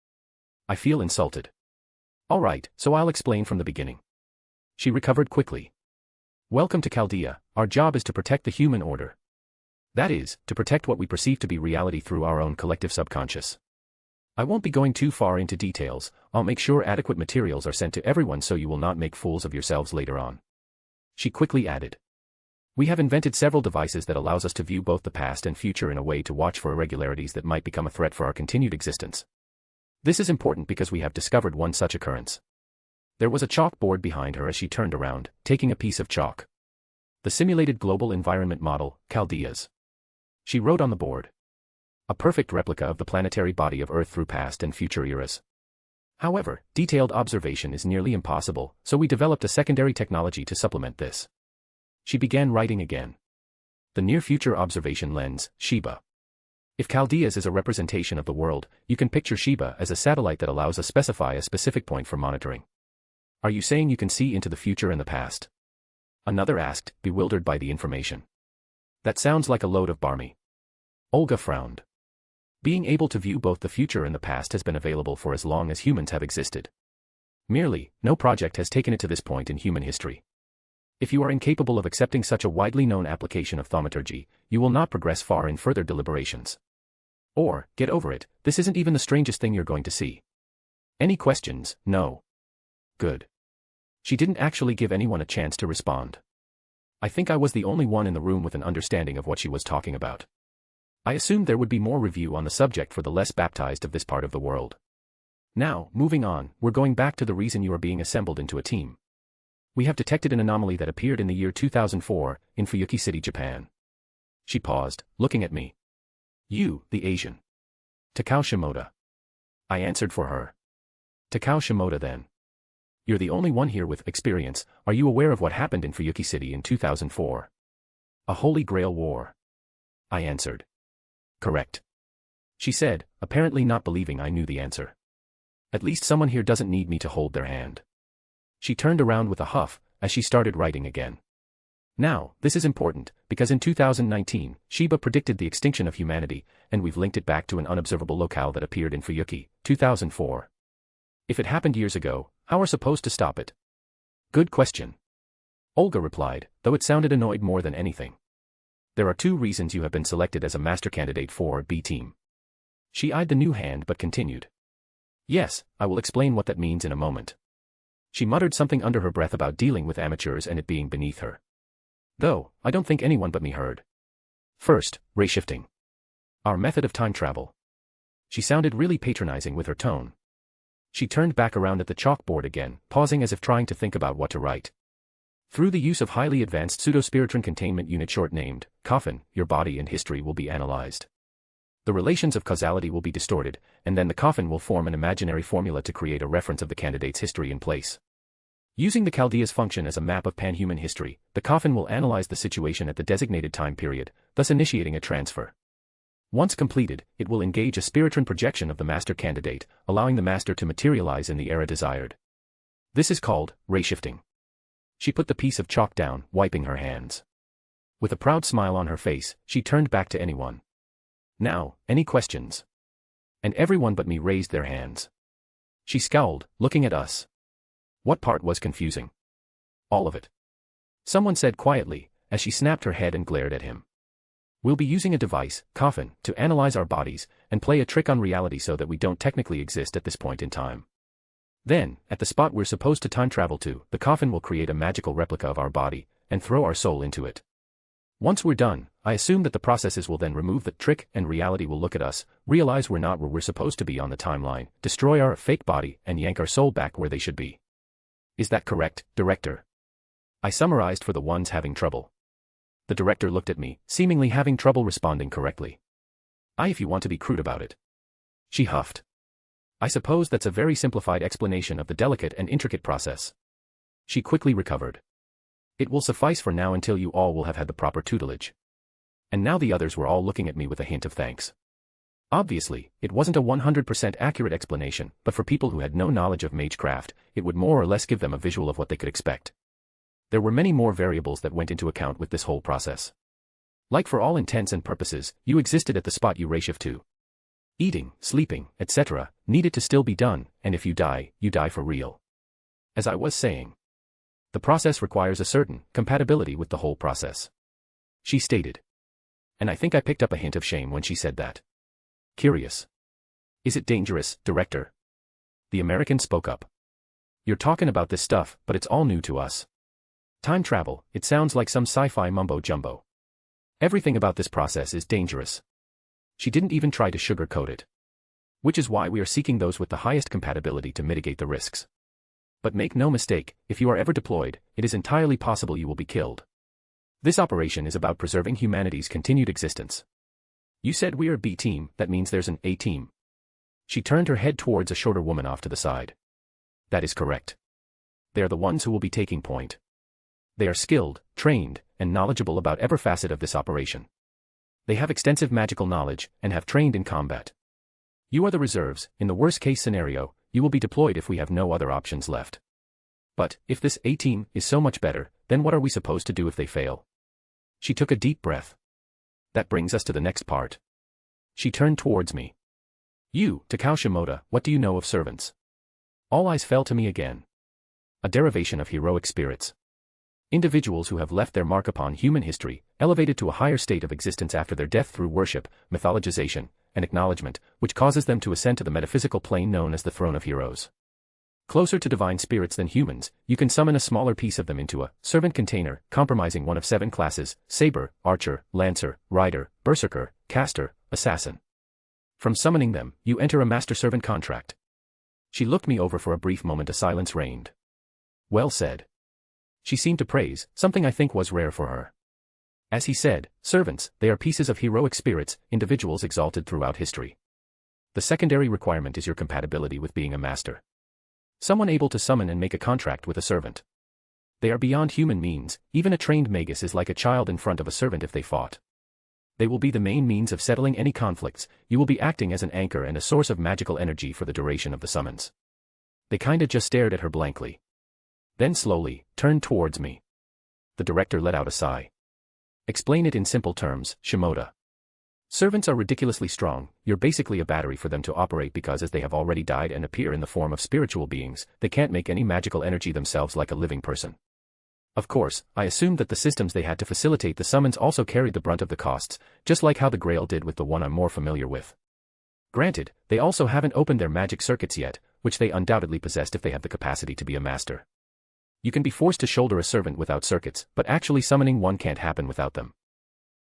I feel insulted. All right, so I'll explain from the beginning. She recovered quickly. Welcome to Chaldea, our job is to protect the human order. That is, to protect what we perceive to be reality through our own collective subconscious. I won't be going too far into details, I'll make sure adequate materials are sent to everyone so you will not make fools of yourselves later on. She quickly added. We have invented several devices that allows us to view both the past and future in a way to watch for irregularities that might become a threat for our continued existence. This is important because we have discovered one such occurrence. There was a chalkboard behind her as she turned around, taking a piece of chalk. The simulated global environment model, Chaldeas. She wrote on the board. A perfect replica of the planetary body of Earth through past and future eras. However, detailed observation is nearly impossible, so we developed a secondary technology to supplement this. She began writing again. The near-future observation lens, Sheba. If Chaldeas is a representation of the world, you can picture Sheba as a satellite that allows us specify a specific point for monitoring. Are you saying you can see into the future and the past? Another asked, bewildered by the information. That sounds like a load of barmy. Olga frowned. Being able to view both the future and the past has been available for as long as humans have existed. Merely, no project has taken it to this point in human history. If you are incapable of accepting such a widely known application of thaumaturgy, you will not progress far in further deliberations. Or, get over it, this isn't even the strangest thing you're going to see. Any questions? No. Good. She didn't actually give anyone a chance to respond. I think I was the only one in the room with an understanding of what she was talking about. I assumed there would be more review on the subject for the less baptized of this part of the world. Now, moving on, we're going back to the reason you are being assembled into a team. We have detected an anomaly that appeared in the year 2004, in Fuyuki City, Japan. She paused, looking at me. You, the Asian. Takao Shimoda. I answered for her. Takao Shimoda then. You're the only one here with experience. Are you aware of what happened in Fuyuki City in 2004? A Holy Grail War. I answered. Correct. She said, apparently not believing I knew the answer. At least someone here doesn't need me to hold their hand. She turned around with a huff, as she started writing again. Now, this is important, because in 2019, Shiba predicted the extinction of humanity, and we've linked it back to an unobservable locale that appeared in Fuyuki, 2004. If it happened years ago, how are supposed to stop it? Good question. Olga replied, though it sounded annoyed more than anything. There are 2 reasons you have been selected as a master candidate for B team. She eyed the new hand but continued. Yes, I will explain what that means in a moment. She muttered something under her breath about dealing with amateurs and it being beneath her. Though, I don't think anyone but me heard. First, ray shifting. Our method of time travel. She sounded really patronizing with her tone. She turned back around at the chalkboard again, pausing as if trying to think about what to write. Through the use of highly advanced pseudospiritron containment unit short-named, coffin, your body and history will be analyzed. The relations of causality will be distorted, and then the coffin will form an imaginary formula to create a reference of the candidate's history in place. Using the Chaldea's function as a map of pan-human history, the coffin will analyze the situation at the designated time period, thus initiating a transfer. Once completed, it will engage a spiritron projection of the master candidate, allowing the master to materialize in the era desired. This is called ray shifting. She put the piece of chalk down, wiping her hands. With a proud smile on her face, she turned back to anyone. Now, any questions? And everyone but me raised their hands. She scowled, looking at us. What part was confusing? All of it. Someone said quietly, as she snapped her head and glared at him. We'll be using a device, coffin, to analyze our bodies, and play a trick on reality so that we don't technically exist at this point in time. Then, at the spot we're supposed to time travel to, the coffin will create a magical replica of our body, and throw our soul into it. Once we're done, I assume that the processes will then remove the trick and reality will look at us, realize we're not where we're supposed to be on the timeline, destroy our fake body, and yank our soul back where they should be. Is that correct, Director? I summarized for the ones having trouble. The director looked at me, seemingly having trouble responding correctly. If you want to be crude about it. She huffed. I suppose that's a very simplified explanation of the delicate and intricate process. She quickly recovered. It will suffice for now until you all will have had the proper tutelage. And now the others were all looking at me with a hint of thanks. Obviously, it wasn't a 100% accurate explanation, but for people who had no knowledge of magecraft, it would more or less give them a visual of what they could expect. There were many more variables that went into account with this whole process. Like for all intents and purposes, you existed at the spot you ray shift to. Eating, sleeping, etc., needed to still be done, and if you die for real. As I was saying, the process requires a certain compatibility with the whole process. She stated. And I think I picked up a hint of shame when she said that. Curious. Is it dangerous, Director? The American spoke up. You're talking about this stuff, but it's all new to us. Time travel, it sounds like some sci-fi mumbo-jumbo. Everything about this process is dangerous. She didn't even try to sugarcoat it. Which is why we are seeking those with the highest compatibility to mitigate the risks. But make no mistake, if you are ever deployed, it is entirely possible you will be killed. This operation is about preserving humanity's continued existence. You said we are B team, that means there's an A team. She turned her head towards a shorter woman off to the side. That is correct. They are the ones who will be taking point. They are skilled, trained, and knowledgeable about every facet of this operation. They have extensive magical knowledge, and have trained in combat. You are the reserves. In the worst-case scenario, you will be deployed if we have no other options left. But, if this A-team is so much better, then what are we supposed to do if they fail? She took a deep breath. That brings us to the next part. She turned towards me. You, Takao Shimoda, what do you know of servants? All eyes fell to me again. A derivation of heroic spirits. Individuals who have left their mark upon human history, elevated to a higher state of existence after their death through worship, mythologization, and acknowledgement, which causes them to ascend to the metaphysical plane known as the throne of heroes. Closer to divine spirits than humans, you can summon a smaller piece of them into a servant container, comprising one of 7 classes: saber, archer, lancer, rider, berserker, caster, assassin. From summoning them, you enter a master-servant contract. She looked me over for a brief moment. A silence reigned. Well said. She seemed to praise something I think was rare for her. As he said, servants, they are pieces of heroic spirits, individuals exalted throughout history. The secondary requirement is your compatibility with being a master. Someone able to summon and make a contract with a servant. They are beyond human means. Even a trained magus is like a child in front of a servant if they fought. They will be the main means of settling any conflicts. You will be acting as an anchor and a source of magical energy for the duration of the summons. They kinda just stared at her blankly. Then slowly, turned towards me. The director let out a sigh. Explain it in simple terms, Shimoda. Servants are ridiculously strong. You're basically a battery for them to operate because as they have already died and appear in the form of spiritual beings, they can't make any magical energy themselves like a living person. Of course, I assumed that the systems they had to facilitate the summons also carried the brunt of the costs, just like how the Grail did with the one I'm more familiar with. Granted, they also haven't opened their magic circuits yet, which they undoubtedly possessed if they have the capacity to be a master. You can be forced to shoulder a servant without circuits, but actually summoning one can't happen without them.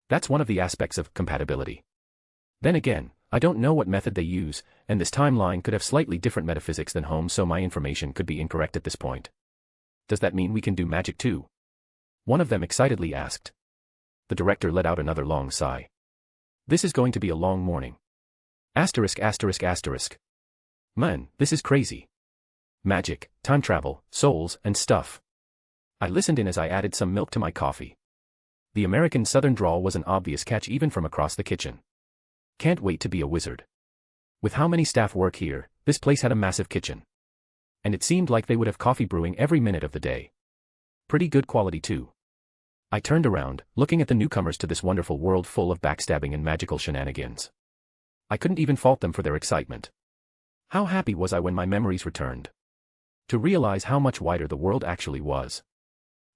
That's one of the aspects of compatibility. Then again, I don't know what method they use, and this timeline could have slightly different metaphysics than home, so my information could be incorrect at this point. Does that mean we can do magic too? One of them excitedly asked. The director let out another long sigh. This is going to be a long morning. Asterisk asterisk asterisk. Man, this is crazy. Magic, time travel, souls, and stuff. I listened in as I added some milk to my coffee. The American Southern drawl was an obvious catch even from across the kitchen. Can't wait to be a wizard. With how many staff work here, this place had a massive kitchen. And it seemed like they would have coffee brewing every minute of the day. Pretty good quality too. I turned around, looking at the newcomers to this wonderful world full of backstabbing and magical shenanigans. I couldn't even fault them for their excitement. How happy was I when my memories returned. To realize how much wider the world actually was.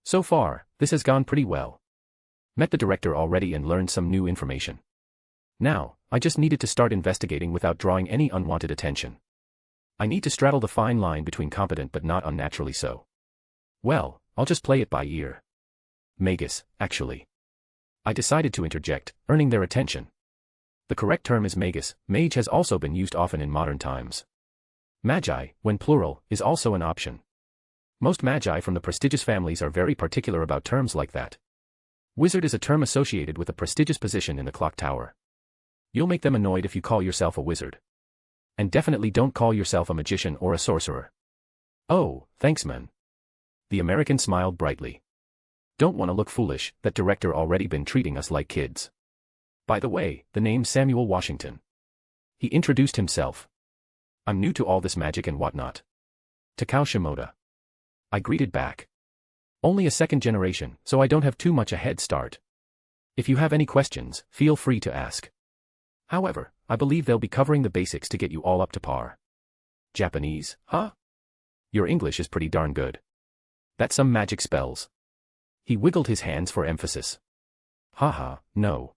So far, this has gone pretty well. Met the director already and learned some new information. Now, I just needed to start investigating without drawing any unwanted attention. I need to straddle the fine line between competent but not unnaturally so. Well, I'll just play it by ear. Magus, actually. I decided to interject, earning their attention. The correct term is magus. Mage has also been used often in modern times. Magi, when plural, is also an option. Most magi from the prestigious families are very particular about terms like that. Wizard is a term associated with a prestigious position in the clock tower. You'll make them annoyed if you call yourself a wizard. And definitely don't call yourself a magician or a sorcerer. Oh, thanks man. The American smiled brightly. Don't want to look foolish, that director already been treating us like kids. By the way, the name's Samuel Washington. He introduced himself. I'm new to all this magic and whatnot. Takao Shimoda. I greeted back. Only a second generation, so I don't have too much a head start. If you have any questions, feel free to ask. However, I believe they'll be covering the basics to get you all up to par. Japanese, huh? Your English is pretty darn good. That's some magic spells. He wiggled his hands for emphasis. Haha, no.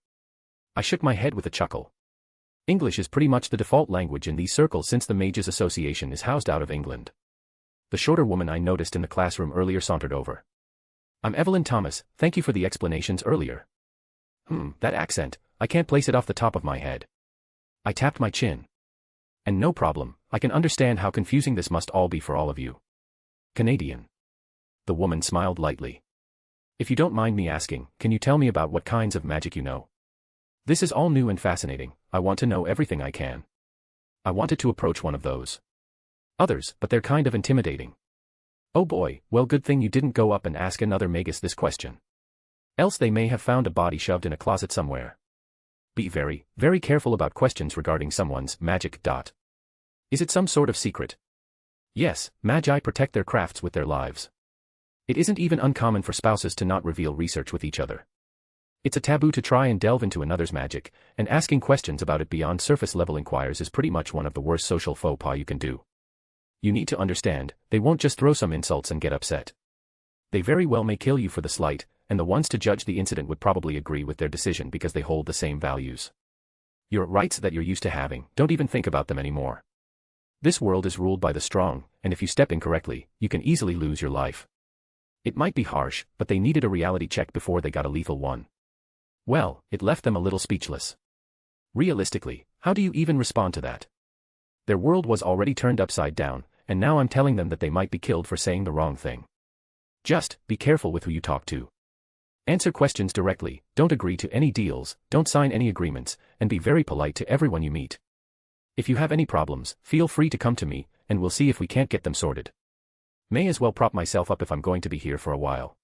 I shook my head with a chuckle. English is pretty much the default language in these circles since the Mages Association is housed out of England. The shorter woman I noticed in the classroom earlier sauntered over. I'm Evelyn Thomas, thank you for the explanations earlier. That accent, I can't place it off the top of my head. I tapped my chin. And no problem, I can understand how confusing this must all be for all of you. Canadian. The woman smiled lightly. If you don't mind me asking, can you tell me about what kinds of magic you know? This is all new and fascinating, I want to know everything I can. I wanted to approach one of those others, but they're kind of intimidating. Oh boy, well good thing you didn't go up and ask another magus this question. Else they may have found a body shoved in a closet somewhere. Be very, very careful about questions regarding someone's magic. Is it some sort of secret? Yes, magi protect their crafts with their lives. It isn't even uncommon for spouses to not reveal research with each other. It's a taboo to try and delve into another's magic, and asking questions about it beyond surface-level inquiries is pretty much one of the worst social faux pas you can do. You need to understand, they won't just throw some insults and get upset. They very well may kill you for the slight, and the ones to judge the incident would probably agree with their decision because they hold the same values. Your rights that you're used to having, don't even think about them anymore. This world is ruled by the strong, and if you step incorrectly, you can easily lose your life. It might be harsh, but they needed a reality check before they got a lethal one. Well, it left them a little speechless. Realistically, how do you even respond to that? Their world was already turned upside down, and now I'm telling them that they might be killed for saying the wrong thing. Just be careful with who you talk to. Answer questions directly, don't agree to any deals, don't sign any agreements, and be very polite to everyone you meet. If you have any problems, feel free to come to me, and we'll see if we can't get them sorted. May as well prop myself up if I'm going to be here for a while.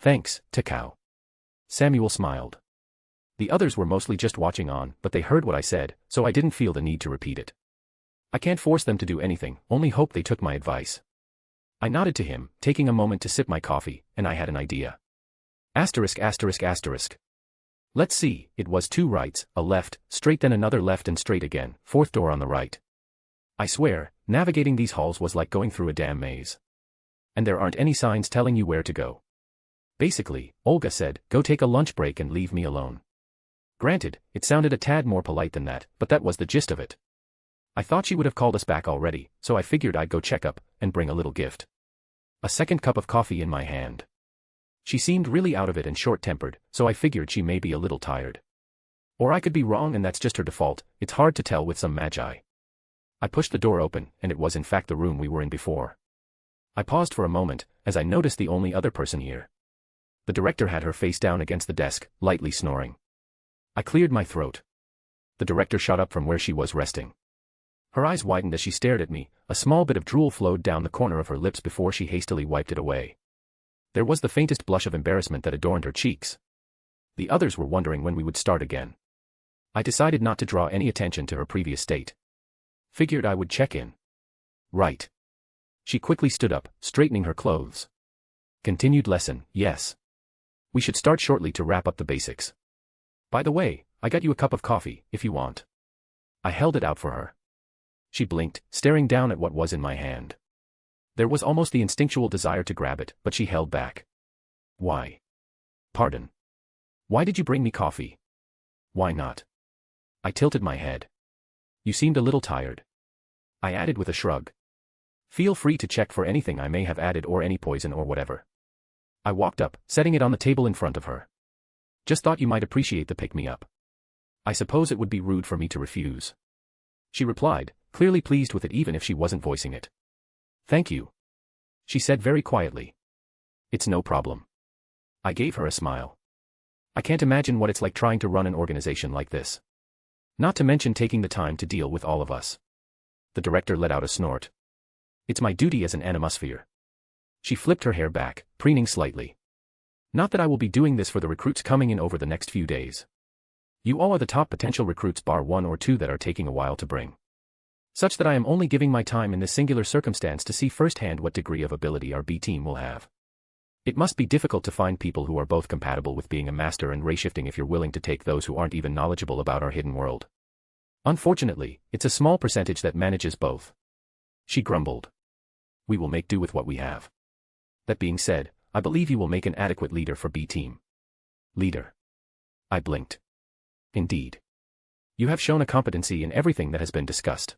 Thanks, Takao. Samuel smiled. The others were mostly just watching on, but they heard what I said, so I didn't feel the need to repeat it. I can't force them to do anything, only hope they took my advice. I nodded to him, taking a moment to sip my coffee, and I had an idea. Asterisk asterisk asterisk. Let's see, it was 2 rights, a left, straight then another left and straight again, 4th door on the right. I swear, navigating these halls was like going through a damn maze. And there aren't any signs telling you where to go. Basically, Olga said, go take a lunch break and leave me alone. Granted, it sounded a tad more polite than that, but that was the gist of it. I thought she would have called us back already, so I figured I'd go check up, and bring a little gift. A second cup of coffee in my hand. She seemed really out of it and short-tempered, so I figured she may be a little tired. Or I could be wrong and that's just her default, it's hard to tell with some magi. I pushed the door open, and it was in fact the room we were in before. I paused for a moment, as I noticed the only other person here. The director had her face down against the desk, lightly snoring. I cleared my throat. The director shot up from where she was resting. Her eyes widened as she stared at me, a small bit of drool flowed down the corner of her lips before she hastily wiped it away. There was the faintest blush of embarrassment that adorned her cheeks. The others were wondering when we would start again. I decided not to draw any attention to her previous state. Figured I would check in. Right. She quickly stood up, straightening her clothes. Continued lesson, yes. We should start shortly to wrap up the basics. By the way, I got you a cup of coffee, if you want. I held it out for her. She blinked, staring down at what was in my hand. There was almost the instinctual desire to grab it, but she held back. Why? Pardon. Why did you bring me coffee? Why not? I tilted my head. You seemed a little tired. I added with a shrug. Feel free to check for anything I may have added or any poison or whatever. I walked up, setting it on the table in front of her. Just thought you might appreciate the pick-me-up. I suppose it would be rude for me to refuse. She replied, clearly pleased with it even if she wasn't voicing it. Thank you. She said very quietly. It's no problem. I gave her a smile. I can't imagine what it's like trying to run an organization like this. Not to mention taking the time to deal with all of us. The director let out a snort. It's my duty as an animosphere. She flipped her hair back, preening slightly. Not that I will be doing this for the recruits coming in over the next few days. You all are the top potential recruits bar 1 or 2 that are taking a while to bring. Such that I am only giving my time in this singular circumstance to see firsthand what degree of ability our B team will have. It must be difficult to find people who are both compatible with being a master and ray-shifting if you're willing to take those who aren't even knowledgeable about our hidden world. Unfortunately, it's a small percentage that manages both. She grumbled. We will make do with what we have. That being said, I believe you will make an adequate leader for B team. Leader. I blinked. Indeed. You have shown a competency in everything that has been discussed.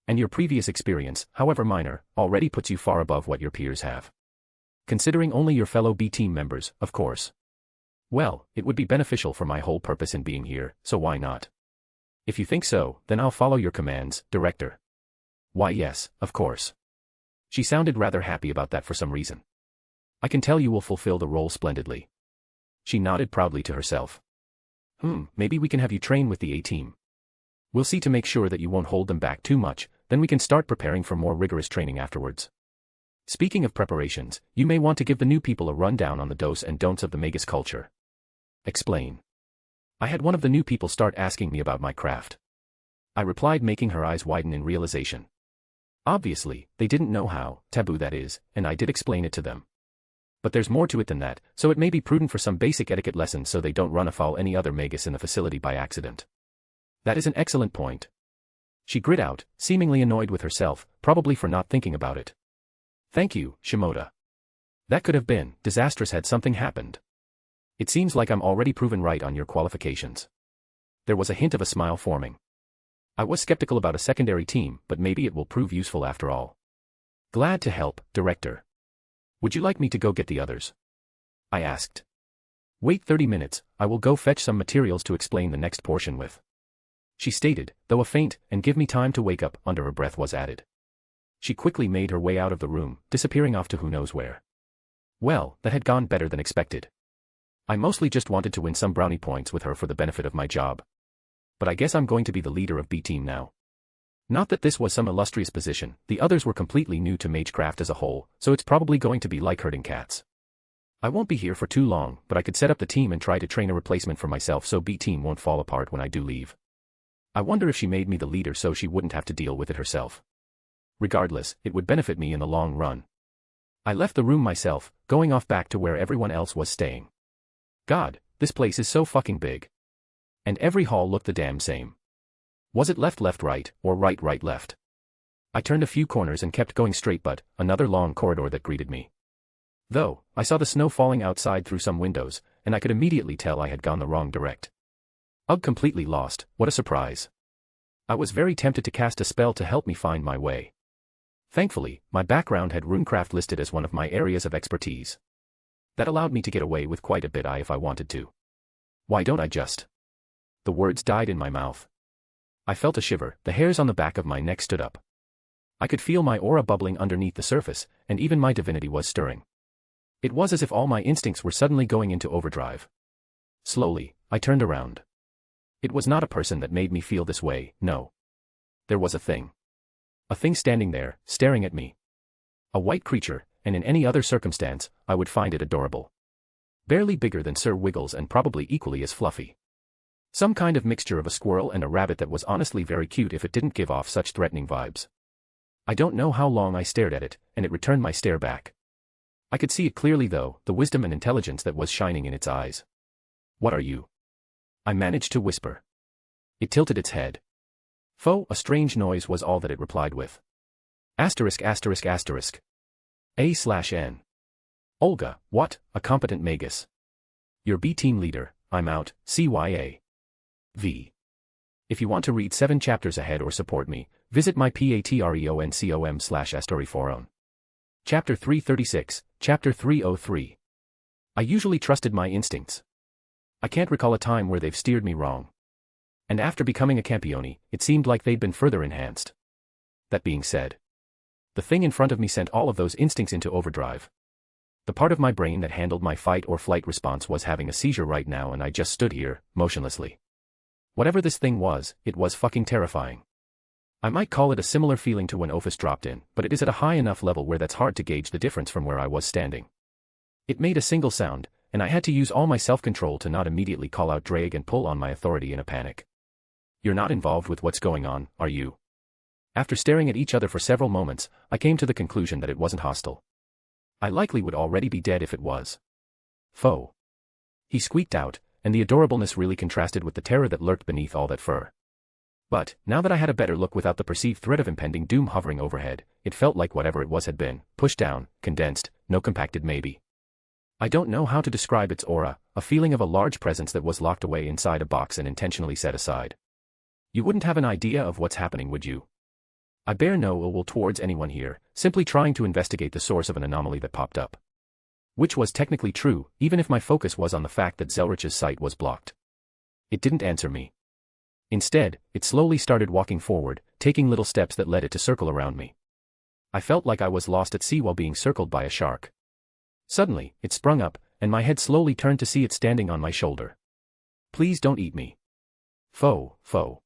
And your previous experience, however minor, already puts you far above what your peers have. Considering only your fellow B team members, of course. Well, it would be beneficial for my whole purpose in being here, so why not? If you think so, then I'll follow your commands, Director. Why yes, of course. She sounded rather happy about that for some reason. I can tell you will fulfill the role splendidly. She nodded proudly to herself. Maybe we can have you train with the A-team. We'll see to make sure that you won't hold them back too much, then we can start preparing for more rigorous training afterwards. Speaking of preparations, you may want to give the new people a rundown on the do's and don'ts of the Magus culture. Explain. I had one of the new people start asking me about my craft. I replied, making her eyes widen in realization. Obviously, they didn't know how taboo that is, and I did explain it to them. But there's more to it than that, so it may be prudent for some basic etiquette lessons so they don't run afoul any other magus in the facility by accident. That is an excellent point. She grit out, seemingly annoyed with herself, probably for not thinking about it. Thank you, Shimoda. That could have been disastrous had something happened. It seems like I'm already proven right on your qualifications. There was a hint of a smile forming. I was skeptical about a secondary team, but maybe it will prove useful after all. Glad to help, Director. Would you like me to go get the others? I asked. Wait 30 minutes, I will go fetch some materials to explain the next portion with. She stated, though a faint, and give me time to wake up, under her breath was added. She quickly made her way out of the room, disappearing off to who knows where. Well, that had gone better than expected. I mostly just wanted to win some brownie points with her for the benefit of my job. But I guess I'm going to be the leader of B Team now. Not that this was some illustrious position, the others were completely new to magecraft as a whole, so it's probably going to be like herding cats. I won't be here for too long, but I could set up the team and try to train a replacement for myself so B Team won't fall apart when I do leave. I wonder if she made me the leader so she wouldn't have to deal with it herself. Regardless, it would benefit me in the long run. I left the room myself, going off back to where everyone else was staying. God, this place is so fucking big. And every hall looked the damn same. Was it left right, or right left? I turned a few corners and kept going straight but, another long corridor that greeted me. Though, I saw the snow falling outside through some windows, and I could immediately tell I had gone the wrong direct. Ugh, completely lost, what a surprise. I was very tempted to cast a spell to help me find my way. Thankfully, my background had runecraft listed as one of my areas of expertise. That allowed me to get away with quite a bit if I wanted to. Why don't I just? The words died in my mouth. I felt a shiver, the hairs on the back of my neck stood up. I could feel my aura bubbling underneath the surface, and even my divinity was stirring. It was as if all my instincts were suddenly going into overdrive. Slowly, I turned around. It was not a person that made me feel this way, no. There was a thing. A thing standing there, staring at me. A white creature, and in any other circumstance, I would find it adorable. Barely bigger than Sir Wiggles and probably equally as fluffy. Some kind of mixture of a squirrel and a rabbit that was honestly very cute if it didn't give off such threatening vibes. I don't know how long I stared at it, and it returned my stare back. I could see it clearly though, the wisdom and intelligence that was shining in its eyes. What are you? I managed to whisper. It tilted its head. Foe, a strange noise was all that it replied with. Asterisk asterisk asterisk. A/N. Olga, what, a competent magus. Your B team leader, I'm out, CYA. V. If you want to read 7 chapters ahead or support me, visit my patreon.com/astoriforon. Chapter 336, Chapter 303. I usually trusted my instincts. I can't recall a time where they've steered me wrong. And after becoming a campione, it seemed like they'd been further enhanced. That being said, the thing in front of me sent all of those instincts into overdrive. The part of my brain that handled my fight or flight response was having a seizure right now and I just stood here, motionlessly. Whatever this thing was, it was fucking terrifying. I might call it a similar feeling to when Ophis dropped in, but it is at a high enough level where that's hard to gauge the difference from where I was standing. It made a single sound, and I had to use all my self-control to not immediately call out drag and pull on my authority in a panic. You're not involved with what's going on, are you? After staring at each other for several moments, I came to the conclusion that it wasn't hostile. I likely would already be dead if it was. Foe. He squeaked out, and the adorableness really contrasted with the terror that lurked beneath all that fur. But, now that I had a better look without the perceived threat of impending doom hovering overhead, it felt like whatever it was had been, pushed down, condensed, no compacted maybe. I don't know how to describe its aura, a feeling of a large presence that was locked away inside a box and intentionally set aside. You wouldn't have an idea of what's happening, would you? I bear no ill will towards anyone here, simply trying to investigate the source of an anomaly that popped up. Which was technically true, even if my focus was on the fact that Zelretch's sight was blocked. It didn't answer me. Instead, it slowly started walking forward, taking little steps that led it to circle around me. I felt like I was lost at sea while being circled by a shark. Suddenly, it sprung up, and my head slowly turned to see it standing on my shoulder. Please don't eat me. Foe, foe.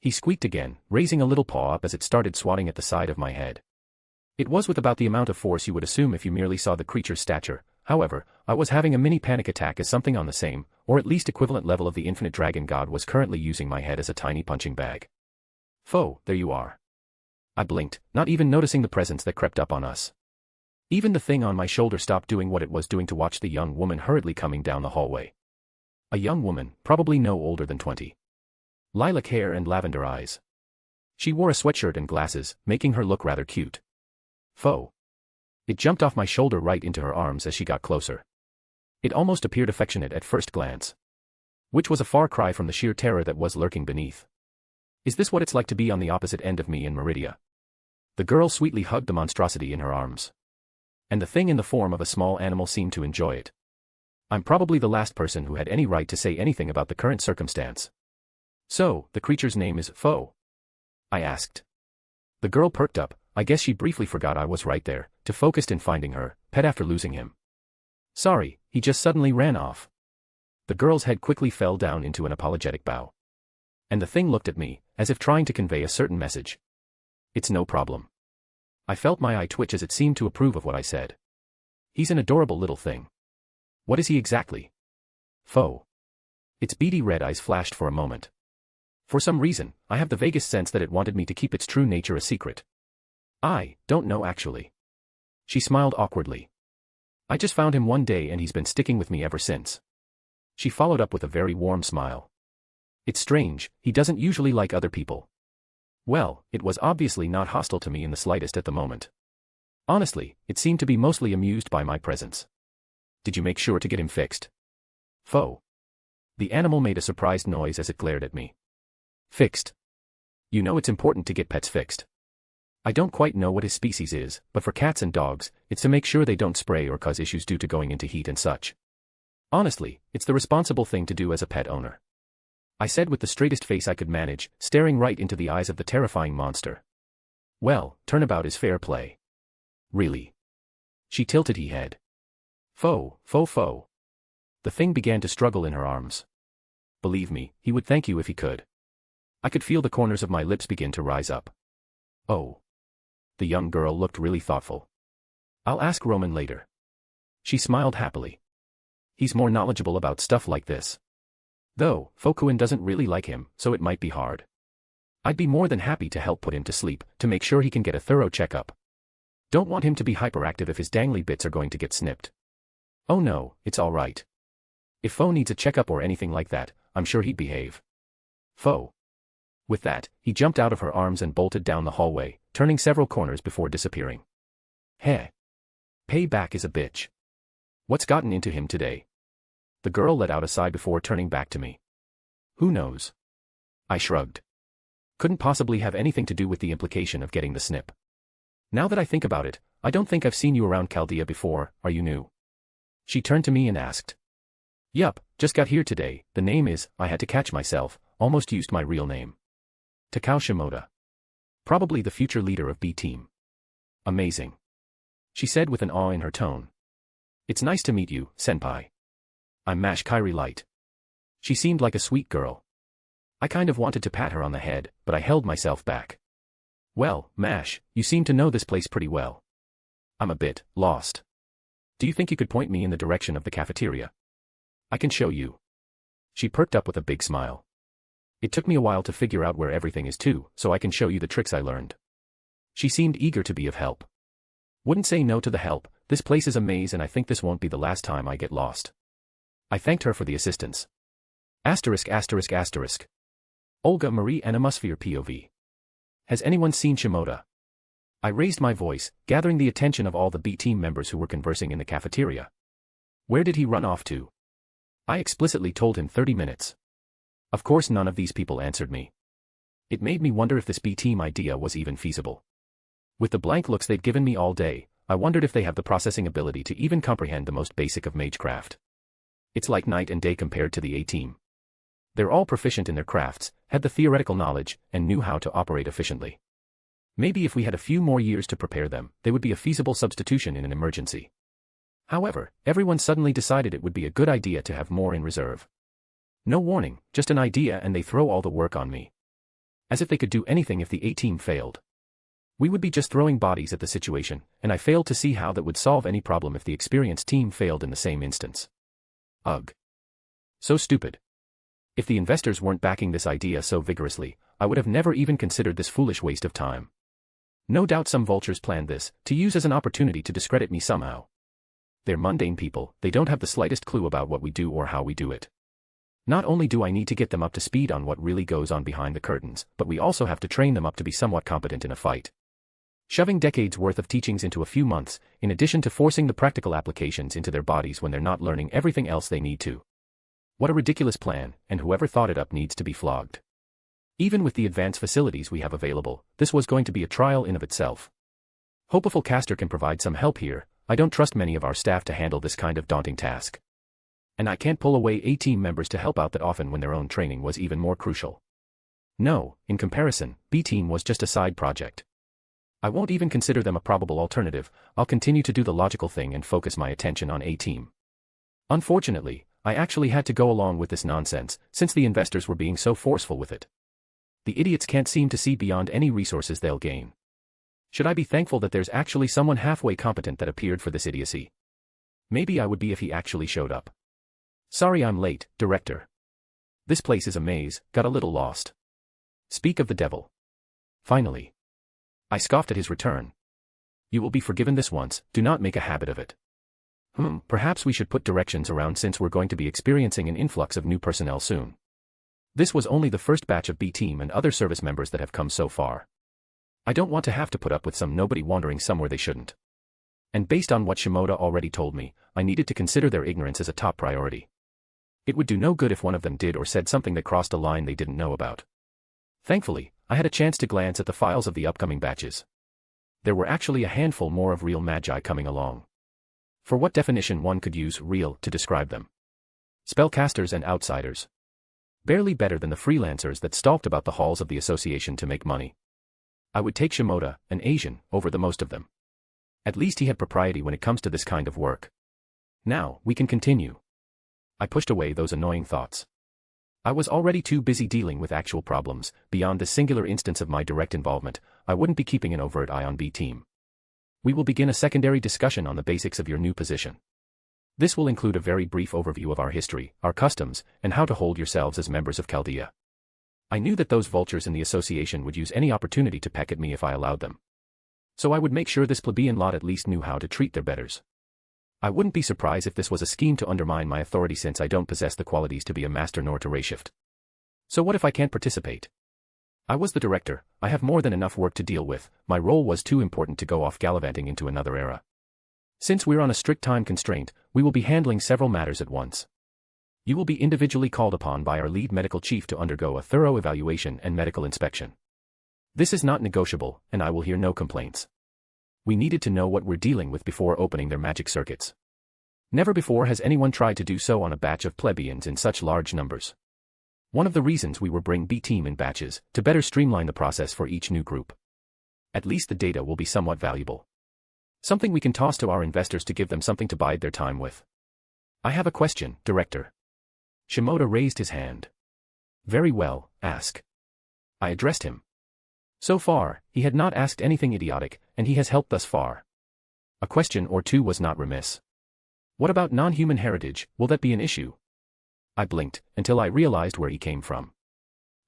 He squeaked again, raising a little paw up as it started swatting at the side of my head. It was with about the amount of force you would assume if you merely saw the creature's stature. However, I was having a mini panic attack as something on the same, or at least equivalent level of the infinite dragon god was currently using my head as a tiny punching bag. Foe, there you are. I blinked, not even noticing the presence that crept up on us. Even the thing on my shoulder stopped doing what it was doing to watch the young woman hurriedly coming down the hallway. A young woman, probably no older than 20. Lilac hair and lavender eyes. She wore a sweatshirt and glasses, making her look rather cute. Foe. It jumped off my shoulder right into her arms as she got closer. It almost appeared affectionate at first glance. Which was a far cry from the sheer terror that was lurking beneath. Is this what it's like to be on the opposite end of me in Meridia? The girl sweetly hugged the monstrosity in her arms. And the thing in the form of a small animal seemed to enjoy it. I'm probably the last person who had any right to say anything about the current circumstance. So, the creature's name is Foe? I asked. The girl perked up. I guess she briefly forgot I was right there, to focused in finding her pet after losing him. Sorry, he just suddenly ran off. The girl's head quickly fell down into an apologetic bow. And the thing looked at me, as if trying to convey a certain message. It's no problem. I felt my eye twitch as it seemed to approve of what I said. He's an adorable little thing. What is he exactly? Foe. Its beady red eyes flashed for a moment. For some reason, I have the vaguest sense that it wanted me to keep its true nature a secret. I don't know actually. She smiled awkwardly. I just found him one day and he's been sticking with me ever since. She followed up with a very warm smile. It's strange, he doesn't usually like other people. Well, it was obviously not hostile to me in the slightest at the moment. Honestly, it seemed to be mostly amused by my presence. Did you make sure to get him fixed? Foe. The animal made a surprised noise as it glared at me. Fixed. You know it's important to get pets fixed. I don't quite know what his species is, but for cats and dogs, it's to make sure they don't spray or cause issues due to going into heat and such. Honestly, it's the responsible thing to do as a pet owner. I said with the straightest face I could manage, staring right into the eyes of the terrifying monster. Well, turnabout is fair play. Really? She tilted her head. Foe. The thing began to struggle in her arms. Believe me, he would thank you if he could. I could feel the corners of my lips begin to rise up. Oh. The young girl looked really thoughtful. I'll ask Roman later. She smiled happily. He's more knowledgeable about stuff like this. Though, Fokuin doesn't really like him, so it might be hard. I'd be more than happy to help put him to sleep, to make sure he can get a thorough checkup. Don't want him to be hyperactive if his dangly bits are going to get snipped. Oh no, it's all right. If Foe needs a checkup or anything like that, I'm sure he'd behave. Foe. With that, he jumped out of her arms and bolted down the hallway, turning several corners before disappearing. Heh. Payback is a bitch. What's gotten into him today? The girl let out a sigh before turning back to me. Who knows? I shrugged. Couldn't possibly have anything to do with the implication of getting the snip. Now that I think about it, I don't think I've seen you around Chaldea before. Are you new? She turned to me and asked. Yup, just got here today. The name is, I had to catch myself, almost used my real name. Takao Shimoda. Probably the future leader of B-Team. Amazing. She said with an awe in her tone. It's nice to meet you, senpai. I'm Mash Kairi Light. She seemed like a sweet girl. I kind of wanted to pat her on the head, but I held myself back. Well, Mash, you seem to know this place pretty well. I'm a bit lost. Do you think you could point me in the direction of the cafeteria? I can show you. She perked up with a big smile. It took me a while to figure out where everything is too, so I can show you the tricks I learned. She seemed eager to be of help. Wouldn't say no to the help. This place is a maze and I think this won't be the last time I get lost. I thanked her for the assistance. ****. Olga Marie Animosphere POV. Has anyone seen Shimoda? I raised my voice, gathering the attention of all the B-Team members who were conversing in the cafeteria. Where did he run off to? I explicitly told him 30 minutes. Of course none of these people answered me. It made me wonder if this B-Team idea was even feasible. With the blank looks they'd given me all day, I wondered if they have the processing ability to even comprehend the most basic of magecraft. It's like night and day compared to the A-Team. They're all proficient in their crafts, had the theoretical knowledge, and knew how to operate efficiently. Maybe if we had a few more years to prepare them, they would be a feasible substitution in an emergency. However, everyone suddenly decided it would be a good idea to have more in reserve. No warning, just an idea and they throw all the work on me. As if they could do anything if the A-Team failed. We would be just throwing bodies at the situation, and I failed to see how that would solve any problem if the experienced team failed in the same instance. Ugh. So stupid. If the investors weren't backing this idea so vigorously, I would have never even considered this foolish waste of time. No doubt some vultures planned this, to use as an opportunity to discredit me somehow. They're mundane people, they don't have the slightest clue about what we do or how we do it. Not only do I need to get them up to speed on what really goes on behind the curtains, but we also have to train them up to be somewhat competent in a fight. Shoving decades worth of teachings into a few months, in addition to forcing the practical applications into their bodies when they're not learning everything else they need to. What a ridiculous plan, and whoever thought it up needs to be flogged. Even with the advanced facilities we have available, this was going to be a trial in of itself. Hopeful Caster can provide some help here. I don't trust many of our staff to handle this kind of daunting task. And I can't pull away A-team members to help out that often when their own training was even more crucial. No, in comparison, B-team was just a side project. I won't even consider them a probable alternative. I'll continue to do the logical thing and focus my attention on A-team. Unfortunately, I actually had to go along with this nonsense, since the investors were being so forceful with it. The idiots can't seem to see beyond any resources they'll gain. Should I be thankful that there's actually someone halfway competent that appeared for this idiocy? Maybe I would be if he actually showed up. Sorry I'm late, Director. This place is a maze, got a little lost. Speak of the devil. Finally. I scoffed at his return. You will be forgiven this once, do not make a habit of it. Perhaps we should put directions around since we're going to be experiencing an influx of new personnel soon. This was only the first batch of B-team and other service members that have come so far. I don't want to have to put up with some nobody wandering somewhere they shouldn't. And based on what Shimoda already told me, I needed to consider their ignorance as a top priority. It would do no good if one of them did or said something that crossed a line they didn't know about. Thankfully, I had a chance to glance at the files of the upcoming batches. There were actually a handful more of real magi coming along. For what definition one could use real to describe them? Spellcasters and outsiders. Barely better than the freelancers that stalked about the halls of the association to make money. I would take Shimoda, an Asian, over the most of them. At least he had propriety when it comes to this kind of work. Now, we can continue. I pushed away those annoying thoughts. I was already too busy dealing with actual problems. Beyond this singular instance of my direct involvement, I wouldn't be keeping an overt eye on B-team. We will begin a secondary discussion on the basics of your new position. This will include a very brief overview of our history, our customs, and how to hold yourselves as members of Chaldea. I knew that those vultures in the association would use any opportunity to peck at me if I allowed them. So I would make sure this plebeian lot at least knew how to treat their betters. I wouldn't be surprised if this was a scheme to undermine my authority since I don't possess the qualities to be a master nor to reshift. So what if I can't participate? I was the director, I have more than enough work to deal with, my role was too important to go off gallivanting into another era. Since we're on a strict time constraint, we will be handling several matters at once. You will be individually called upon by our lead medical chief to undergo a thorough evaluation and medical inspection. This is not negotiable, and I will hear no complaints. We needed to know what we're dealing with before opening their magic circuits. Never before has anyone tried to do so on a batch of plebeians in such large numbers. One of the reasons we were bring B-team in batches, to better streamline the process for each new group. At least the data will be somewhat valuable. Something we can toss to our investors to give them something to bide their time with. I have a question, Director. Shimoda raised his hand. Very well, ask. I addressed him. So far, he had not asked anything idiotic, and he has helped thus far. A question or two was not remiss. What about non-human heritage, will that be an issue? I blinked, until I realized where he came from.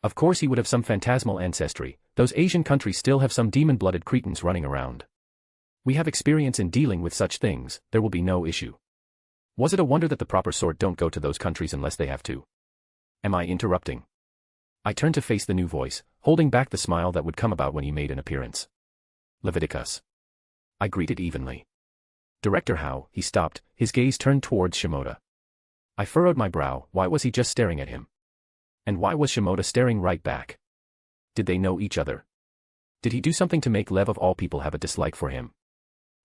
Of course he would have some phantasmal ancestry, those Asian countries still have some demon-blooded cretins running around. We have experience in dealing with such things, there will be no issue. Was it a wonder that the proper sort don't go to those countries unless they have to? Am I interrupting? I turned to face the new voice, holding back the smile that would come about when he made an appearance. Leviticus. I greeted evenly. Director How, he stopped, his gaze turned towards Shimoda. I furrowed my brow, why was he just staring at him? And why was Shimoda staring right back? Did they know each other? Did he do something to make Lev of all people have a dislike for him?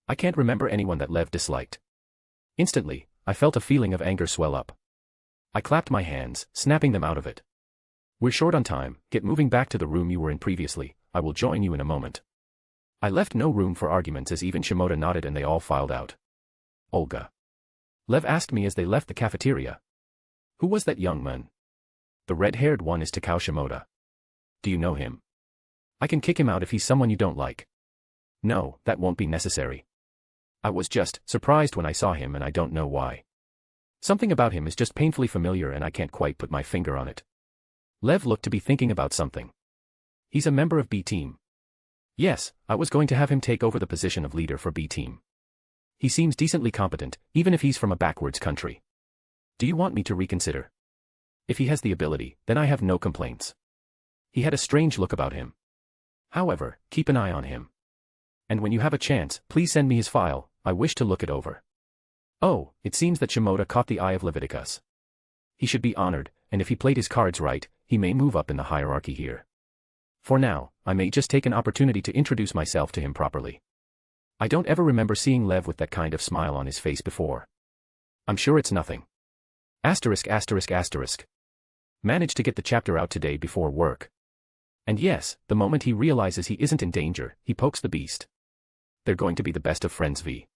I can't remember anyone that Lev disliked. Instantly, I felt a feeling of anger swell up. I clapped my hands, snapping them out of it. We're short on time, get moving back to the room you were in previously, I will join you in a moment. I left no room for arguments as even Shimoda nodded and they all filed out. Olga. Lev asked me as they left the cafeteria. Who was that young man? The red-haired one is Takao Shimoda. Do you know him? I can kick him out if he's someone you don't like. No, that won't be necessary. I was just surprised when I saw him and I don't know why. Something about him is just painfully familiar and I can't quite put my finger on it. Lev looked to be thinking about something. He's a member of B-team. Yes, I was going to have him take over the position of leader for B team. He seems decently competent, even if he's from a backwards country. Do you want me to reconsider? If he has the ability, then I have no complaints. He had a strange look about him. However, keep an eye on him. And when you have a chance, please send me his file, I wish to look it over. Oh, it seems that Shimoda caught the eye of Leviticus. He should be honored, and if he played his cards right, he may move up in the hierarchy here. For now, I may just take an opportunity to introduce myself to him properly. I don't ever remember seeing Lev with that kind of smile on his face before. I'm sure it's nothing. Asterisk asterisk asterisk. Managed to get the chapter out today before work. And yes, the moment he realizes he isn't in danger, he pokes the beast. They're going to be the best of friends v.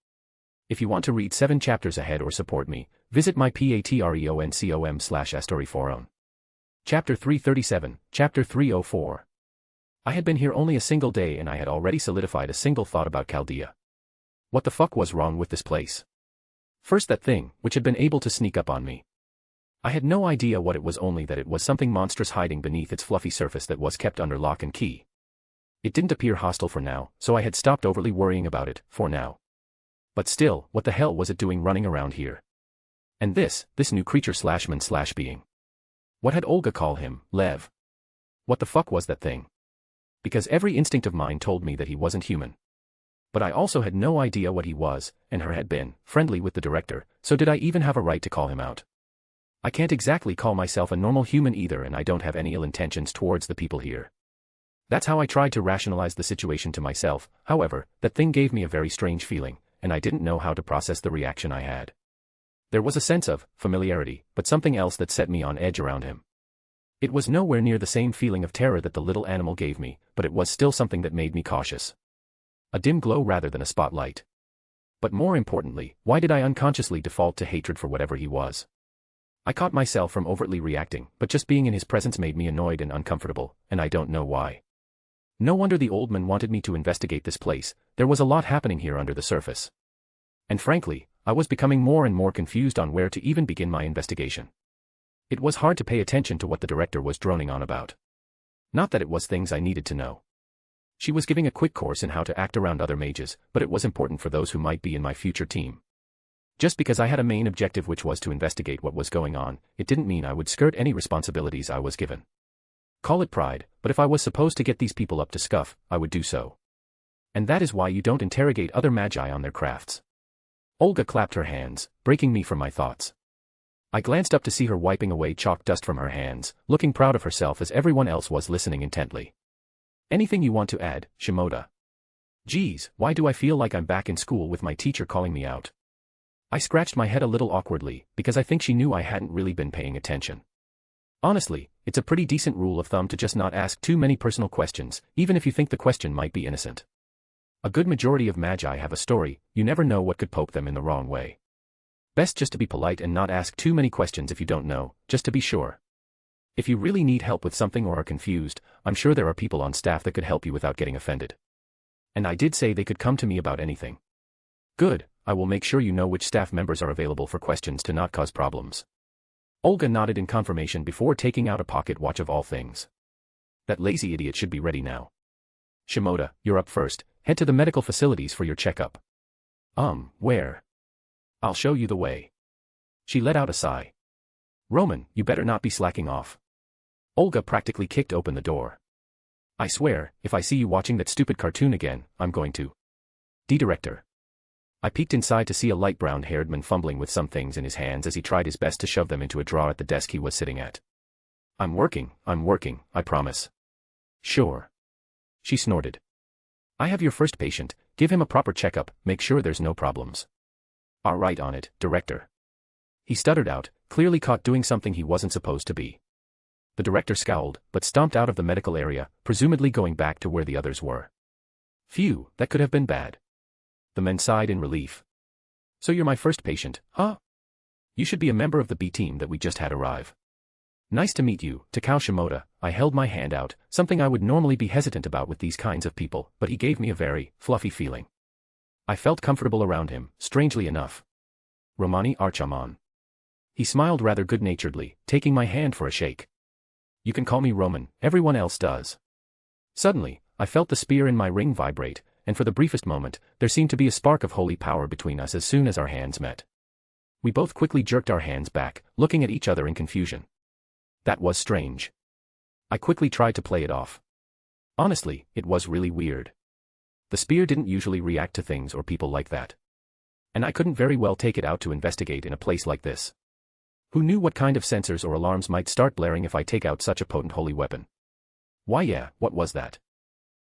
If you want to read 7 chapters ahead or support me, visit my patreon.com/astoriforon. Chapter 337, Chapter 304. I had been here only a single day and I had already solidified a single thought about Chaldea. What the fuck was wrong with this place? First that thing, which had been able to sneak up on me. I had no idea what it was, only that it was something monstrous hiding beneath its fluffy surface that was kept under lock and key. It didn't appear hostile for now, so I had stopped overly worrying about it, for now. But still, what the hell was it doing running around here? And this new creature/man/being. What had Olga called him, Lev? What the fuck was that thing? Because every instinct of mine told me that he wasn't human. But I also had no idea what he was, and her had been friendly with the director, so did I even have a right to call him out? I can't exactly call myself a normal human either, and I don't have any ill intentions towards the people here. That's how I tried to rationalize the situation to myself. However, that thing gave me a very strange feeling, and I didn't know how to process the reaction I had. There was a sense of familiarity, but something else that set me on edge around him. It was nowhere near the same feeling of terror that the little animal gave me, but it was still something that made me cautious. A dim glow rather than a spotlight. But more importantly, why did I unconsciously default to hatred for whatever he was? I caught myself from overtly reacting, but just being in his presence made me annoyed and uncomfortable, and I don't know why. No wonder the old man wanted me to investigate this place. There was a lot happening here under the surface. And frankly, I was becoming more and more confused on where to even begin my investigation. It was hard to pay attention to what the director was droning on about. Not that it was things I needed to know. She was giving a quick course in how to act around other mages, but it was important for those who might be in my future team. Just because I had a main objective, which was to investigate what was going on, it didn't mean I would skirt any responsibilities I was given. Call it pride, but if I was supposed to get these people up to scuff, I would do so. And that is why you don't interrogate other magi on their crafts. Olga clapped her hands, breaking me from my thoughts. I glanced up to see her wiping away chalk dust from her hands, looking proud of herself as everyone else was listening intently. Anything you want to add, Shimoda? Geez, why do I feel like I'm back in school with my teacher calling me out? I scratched my head a little awkwardly, because I think she knew I hadn't really been paying attention. Honestly, it's a pretty decent rule of thumb to just not ask too many personal questions, even if you think the question might be innocent. A good majority of magi have a story, you never know what could poke them in the wrong way. Best just to be polite and not ask too many questions if you don't know, just to be sure. If you really need help with something or are confused, I'm sure there are people on staff that could help you without getting offended. And I did say they could come to me about anything. Good, I will make sure you know which staff members are available for questions to not cause problems. Olga nodded in confirmation before taking out a pocket watch of all things. That lazy idiot should be ready now. Shimoda, you're up first, head to the medical facilities for your checkup. Where? I'll show you the way. She let out a sigh. Roman, you better not be slacking off. Olga practically kicked open the door. I swear, if I see you watching that stupid cartoon again, I'm going to. Director. I peeked inside to see a light brown-haired man fumbling with some things in his hands as he tried his best to shove them into a drawer at the desk he was sitting at. I'm working, I promise. Sure. She snorted. I have your first patient, give him a proper checkup, make sure there's no problems. All right, on it, Director. He stuttered out, clearly caught doing something he wasn't supposed to be. The director scowled, but stomped out of the medical area, presumably going back to where the others were. Phew, that could have been bad. The men sighed in relief. So you're my first patient, huh? You should be a member of the B team that we just had arrive. Nice to meet you, Takao Shimoda. I held my hand out, something I would normally be hesitant about with these kinds of people, but he gave me a very fluffy feeling. I felt comfortable around him, strangely enough. Romani Archaman. He smiled rather good-naturedly, taking my hand for a shake. You can call me Roman, everyone else does. Suddenly, I felt the spear in my ring vibrate, and for the briefest moment, there seemed to be a spark of holy power between us as soon as our hands met. We both quickly jerked our hands back, looking at each other in confusion. That was strange. I quickly tried to play it off. Honestly, it was really weird. The spear didn't usually react to things or people like that. And I couldn't very well take it out to investigate in a place like this. Who knew what kind of sensors or alarms might start blaring if I take out such a potent holy weapon? Why yeah, what was that?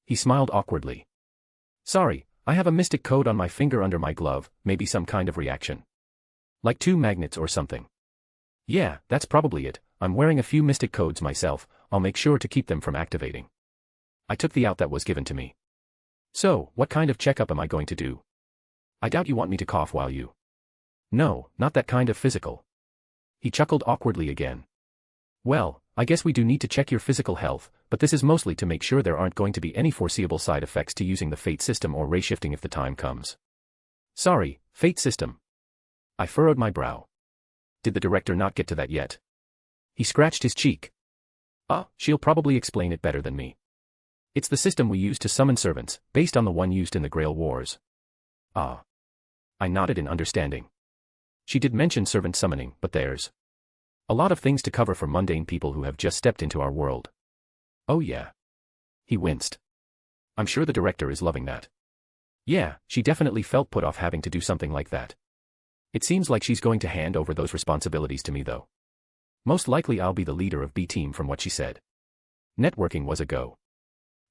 He smiled awkwardly. Sorry, I have a mystic code on my finger under my glove, maybe some kind of reaction. Like 2 magnets or something. Yeah, that's probably it, I'm wearing a few mystic codes myself, I'll make sure to keep them from activating. I took the out that was given to me. So, what kind of checkup am I going to do? I doubt you want me to cough while you... No, not that kind of physical. He chuckled awkwardly again. Well, I guess we do need to check your physical health, but this is mostly to make sure there aren't going to be any foreseeable side effects to using the fate system or ray shifting if the time comes. Sorry, fate system. I furrowed my brow. Did the director not get to that yet? He scratched his cheek. She'll probably explain it better than me. It's the system we use to summon servants, based on the one used in the Grail Wars. I nodded in understanding. She did mention servant summoning, but there's a lot of things to cover for mundane people who have just stepped into our world. Oh yeah. He winced. I'm sure the director is loving that. Yeah, she definitely felt put off having to do something like that. It seems like she's going to hand over those responsibilities to me though. Most likely I'll be the leader of B team from what she said. Networking was a go.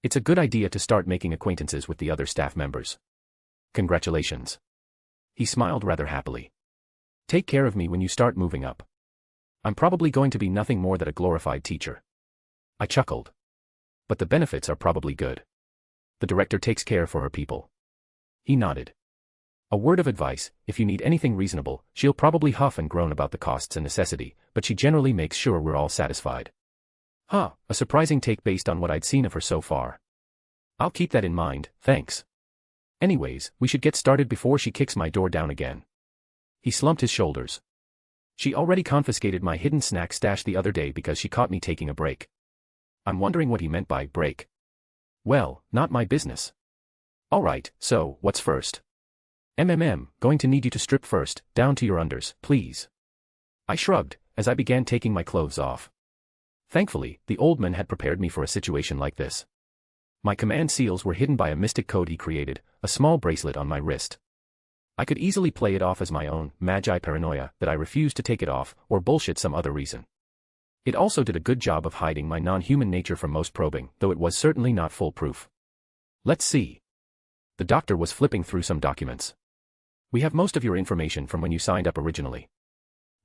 It's a good idea to start making acquaintances with the other staff members. Congratulations. He smiled rather happily. Take care of me when you start moving up. I'm probably going to be nothing more than a glorified teacher. I chuckled. But the benefits are probably good. The director takes care for her people. He nodded. A word of advice, if you need anything reasonable, she'll probably huff and groan about the costs and necessity, but she generally makes sure we're all satisfied. A surprising take based on what I'd seen of her so far. I'll keep that in mind, thanks. Anyways, we should get started before she kicks my door down again. He slumped his shoulders. She already confiscated my hidden snack stash the other day because she caught me taking a break. I'm wondering what he meant by break. Well, not my business. Alright, so, what's first? Going to need you to strip first, down to your unders, please. I shrugged, as I began taking my clothes off. Thankfully, the old man had prepared me for a situation like this. My command seals were hidden by a mystic code he created, a small bracelet on my wrist. I could easily play it off as my own magi paranoia that I refused to take it off, or bullshit some other reason. It also did a good job of hiding my non-human nature from most probing, though it was certainly not foolproof. Let's see. The doctor was flipping through some documents. We have most of your information from when you signed up originally.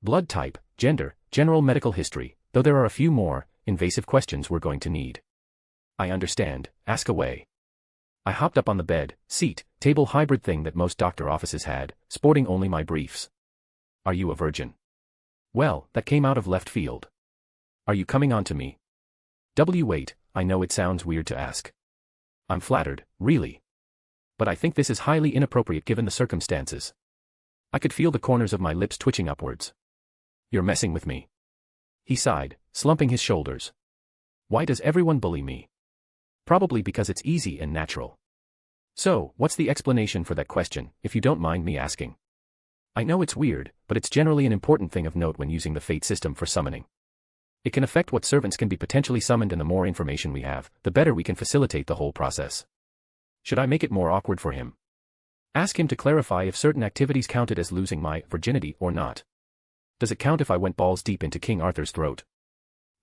Blood type, gender, general medical history, though there are a few more invasive questions we're going to need. I understand, ask away. I hopped up on the bed, seat, table hybrid thing that most doctor offices had, sporting only my briefs. Are you a virgin? Well, that came out of left field. Are you coming on to me? Wait, I know it sounds weird to ask. I'm flattered, really. But I think this is highly inappropriate given the circumstances. I could feel the corners of my lips twitching upwards. You're messing with me. He sighed, slumping his shoulders. Why does everyone bully me? Probably because it's easy and natural. So, what's the explanation for that question, if you don't mind me asking? I know it's weird, but it's generally an important thing of note when using the fate system for summoning. It can affect what servants can be potentially summoned, and the more information we have, the better we can facilitate the whole process. Should I make it more awkward for him? Ask him to clarify if certain activities counted as losing my virginity or not. Does it count if I went balls deep into King Arthur's throat?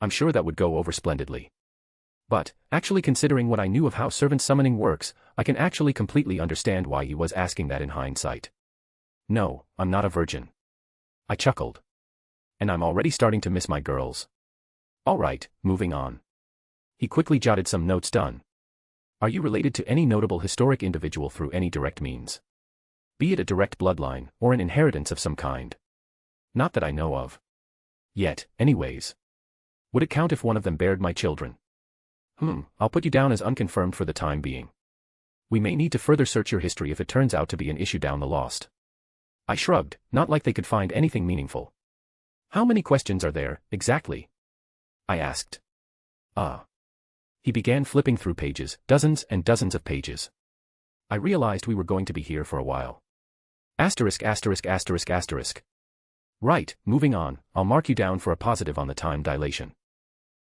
I'm sure that would go over splendidly. But, actually considering what I knew of how servant summoning works, I can actually completely understand why he was asking that in hindsight. No, I'm not a virgin. I chuckled. And I'm already starting to miss my girls. Alright, moving on. He quickly jotted some notes down. Are you related to any notable historic individual through any direct means? Be it a direct bloodline, or an inheritance of some kind? Not that I know of. Yet, anyways. Would it count if one of them bared my children? I'll put you down as unconfirmed for the time being. We may need to further search your history if it turns out to be an issue down the lost. I shrugged, not like they could find anything meaningful. How many questions are there, exactly? I asked. He began flipping through pages, dozens and dozens of pages. I realized we were going to be here for a while. Asterisk asterisk asterisk asterisk. Right, moving on, I'll mark you down for a positive on the time dilation.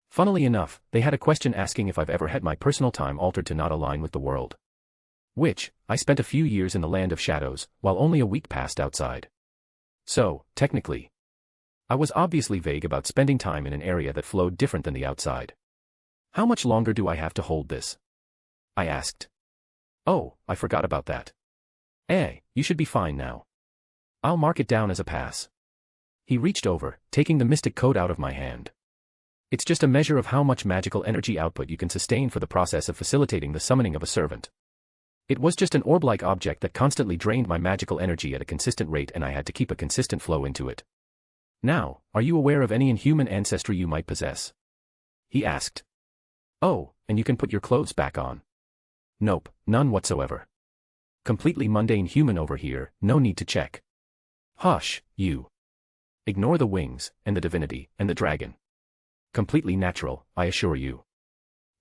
Funnily enough, they had a question asking if I've ever had my personal time altered to not align with the world. Which, I spent a few years in the land of shadows, while only a week passed outside. So, technically, I was obviously vague about spending time in an area that flowed different than the outside. How much longer do I have to hold this? I asked. Oh, I forgot about that. You should be fine now. I'll mark it down as a pass. He reached over, taking the mystic code out of my hand. It's just a measure of how much magical energy output you can sustain for the process of facilitating the summoning of a servant. It was just an orb-like object that constantly drained my magical energy at a consistent rate, and I had to keep a consistent flow into it. Now, are you aware of any inhuman ancestry you might possess? He asked. Oh, and you can put your clothes back on. Nope, none whatsoever. Completely mundane human over here, no need to check. Hush, you. Ignore the wings, and the divinity, and the dragon. Completely natural, I assure you.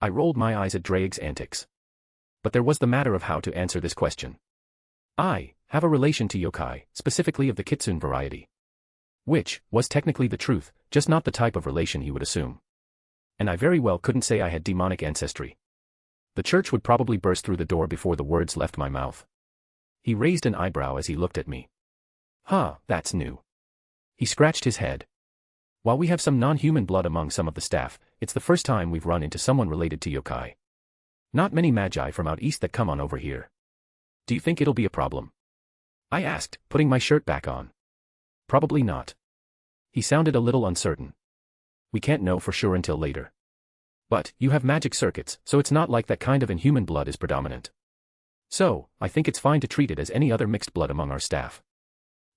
I rolled my eyes at Drake's antics. But there was the matter of how to answer this question. I have a relation to yokai, specifically of the kitsune variety. Which was technically the truth, just not the type of relation he would assume. And I very well couldn't say I had demonic ancestry. The church would probably burst through the door before the words left my mouth. He raised an eyebrow as he looked at me. Huh, that's new. He scratched his head. While we have some non-human blood among some of the staff, it's the first time we've run into someone related to yokai. Not many magi from out east that come on over here. Do you think it'll be a problem? I asked, putting my shirt back on. Probably not. He sounded a little uncertain. We can't know for sure until later. But, you have magic circuits, so it's not like that kind of inhuman blood is predominant. So, I think it's fine to treat it as any other mixed blood among our staff.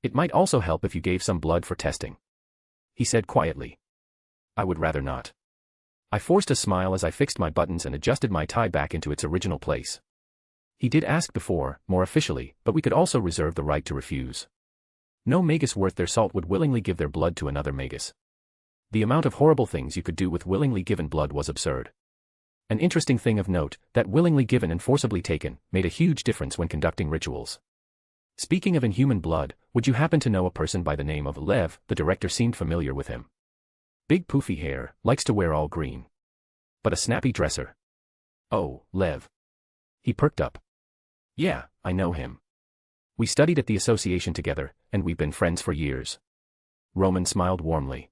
It might also help if you gave some blood for testing. He said quietly. I would rather not. I forced a smile as I fixed my buttons and adjusted my tie back into its original place. He did ask before, more officially, but we could also reserve the right to refuse. No magus worth their salt would willingly give their blood to another magus. The amount of horrible things you could do with willingly given blood was absurd. An interesting thing of note, that willingly given and forcibly taken, made a huge difference when conducting rituals. Speaking of inhuman blood, would you happen to know a person by the name of Lev? The director seemed familiar with him. Big poofy hair, likes to wear all green. But a snappy dresser. Oh, Lev. He perked up. Yeah, I know him. We studied at the association together, and we've been friends for years. Roman smiled warmly.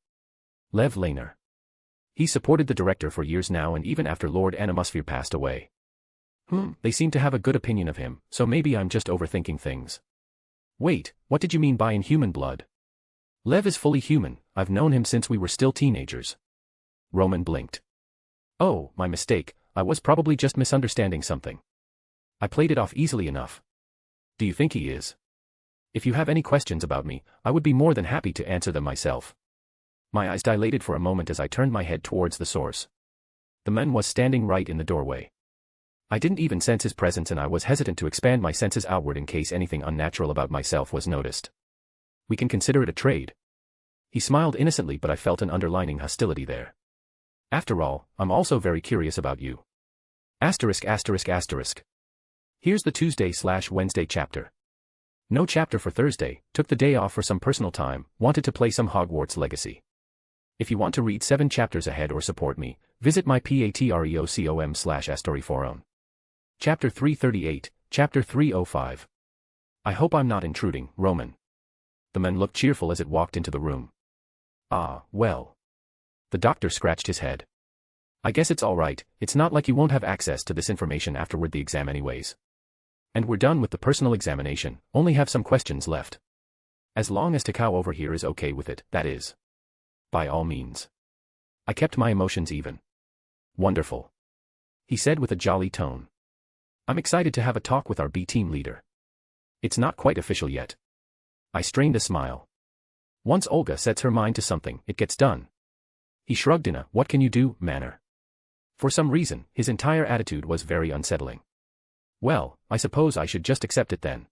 Lev Laner. He supported the director for years now, and even after Lord Animosphere passed away. They seem to have a good opinion of him, so maybe I'm just overthinking things. Wait, what did you mean by inhuman blood? Lev is fully human, I've known him since we were still teenagers. Roman blinked. Oh, my mistake, I was probably just misunderstanding something. I played it off easily enough. Do you think he is? If you have any questions about me, I would be more than happy to answer them myself. My eyes dilated for a moment as I turned my head towards the source. The man was standing right in the doorway. I didn't even sense his presence, and I was hesitant to expand my senses outward in case anything unnatural about myself was noticed. We can consider it a trade. He smiled innocently, but I felt an underlying hostility there. After all, I'm also very curious about you. Asterisk asterisk asterisk. Here's the Tuesday/Wednesday chapter. No chapter for Thursday, took the day off for some personal time, wanted to play some Hogwarts Legacy. If you want to read 7 chapters ahead or support me, visit my patreon/astoryforum. Chapter 338, Chapter 305. I hope I'm not intruding, Roman. The man looked cheerful as it walked into the room. Ah, well. The doctor scratched his head. I guess it's all right, it's not like you won't have access to this information afterward the exam anyways. And we're done with the personal examination, only have some questions left. As long as Takao over here is okay with it, that is. By all means. I kept my emotions even. Wonderful. He said with a jolly tone. I'm excited to have a talk with our B team leader. It's not quite official yet. I strained a smile. Once Olga sets her mind to something, it gets done. He shrugged in a "what can you do" manner. For some reason, his entire attitude was very unsettling. Well, I suppose I should just accept it then.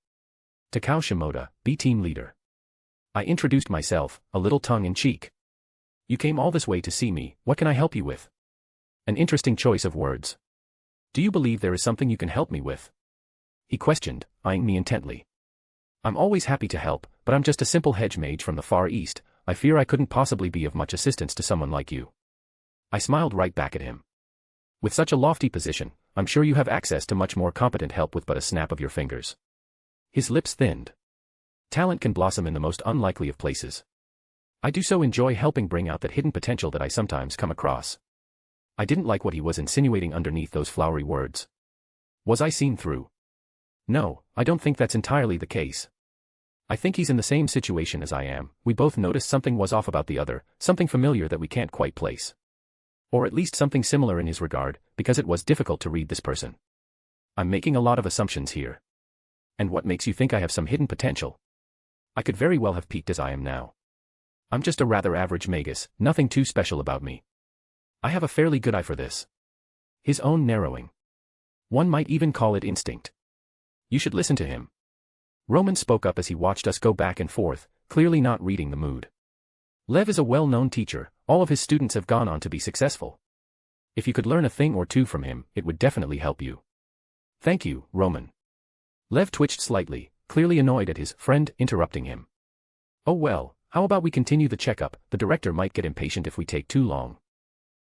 Takao Shimoda, B team leader. I introduced myself, a little tongue in cheek. You came all this way to see me, what can I help you with? An interesting choice of words. Do you believe there is something you can help me with? He questioned, eyeing me intently. I'm always happy to help, but I'm just a simple hedge mage from the Far East. I fear I couldn't possibly be of much assistance to someone like you. I smiled right back at him. With such a lofty position, I'm sure you have access to much more competent help with but a snap of your fingers. His lips thinned. Talent can blossom in the most unlikely of places. I do so enjoy helping bring out that hidden potential that I sometimes come across. I didn't like what he was insinuating underneath those flowery words. Was I seen through? No, I don't think that's entirely the case. I think he's in the same situation as I am. We both noticed something was off about the other, something familiar that we can't quite place. Or at least something similar in his regard, because it was difficult to read this person. I'm making a lot of assumptions here. And what makes you think I have some hidden potential? I could very well have peaked as I am now. I'm just a rather average magus, nothing too special about me. I have a fairly good eye for this. His own narrowing. One might even call it instinct. You should listen to him. Roman spoke up as he watched us go back and forth, clearly not reading the mood. Lev is a well-known teacher, all of his students have gone on to be successful. If you could learn a thing or two from him, it would definitely help you. Thank you, Roman. Lev twitched slightly, clearly annoyed at his friend interrupting him. Oh well, how about we continue the checkup? The director might get impatient if we take too long.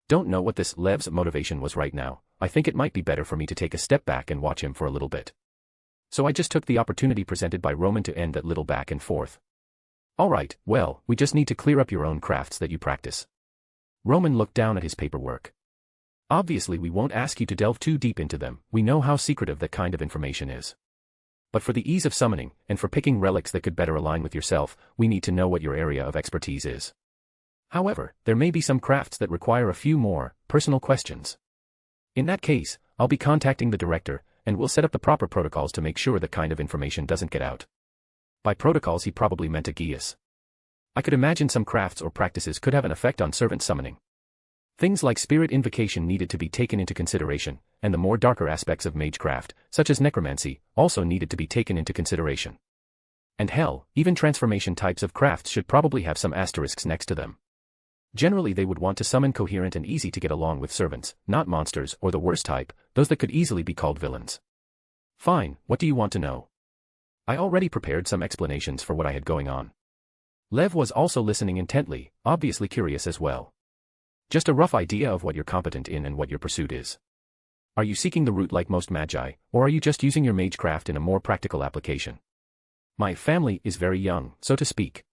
Don't know what this Lev's motivation was right now. I think it might be better for me to take a step back and watch him for a little bit. So I just took the opportunity presented by Roman to end that little back and forth. Alright, well, we just need to clear up your own crafts that you practice. Roman looked down at his paperwork. Obviously we won't ask you to delve too deep into them, we know how secretive that kind of information is. But for the ease of summoning, and for picking relics that could better align with yourself, we need to know what your area of expertise is. However, there may be some crafts that require a few more personal questions. In that case, I'll be contacting the director, and we'll set up the proper protocols to make sure that kind of information doesn't get out. By protocols he probably meant a geas. I could imagine some crafts or practices could have an effect on servant summoning. Things like spirit invocation needed to be taken into consideration, and the more darker aspects of magecraft, such as necromancy, also needed to be taken into consideration. And hell, even transformation types of crafts should probably have some asterisks next to them. Generally they would want to summon coherent and easy to get along with servants, not monsters or the worst type, those that could easily be called villains. Fine, what do you want to know? I already prepared some explanations for what I had going on. Lev was also listening intently, obviously curious as well. Just a rough idea of what you're competent in and what your pursuit is. Are you seeking the root like most magi, or are you just using your magecraft in a more practical application? My family is very young, so to speak.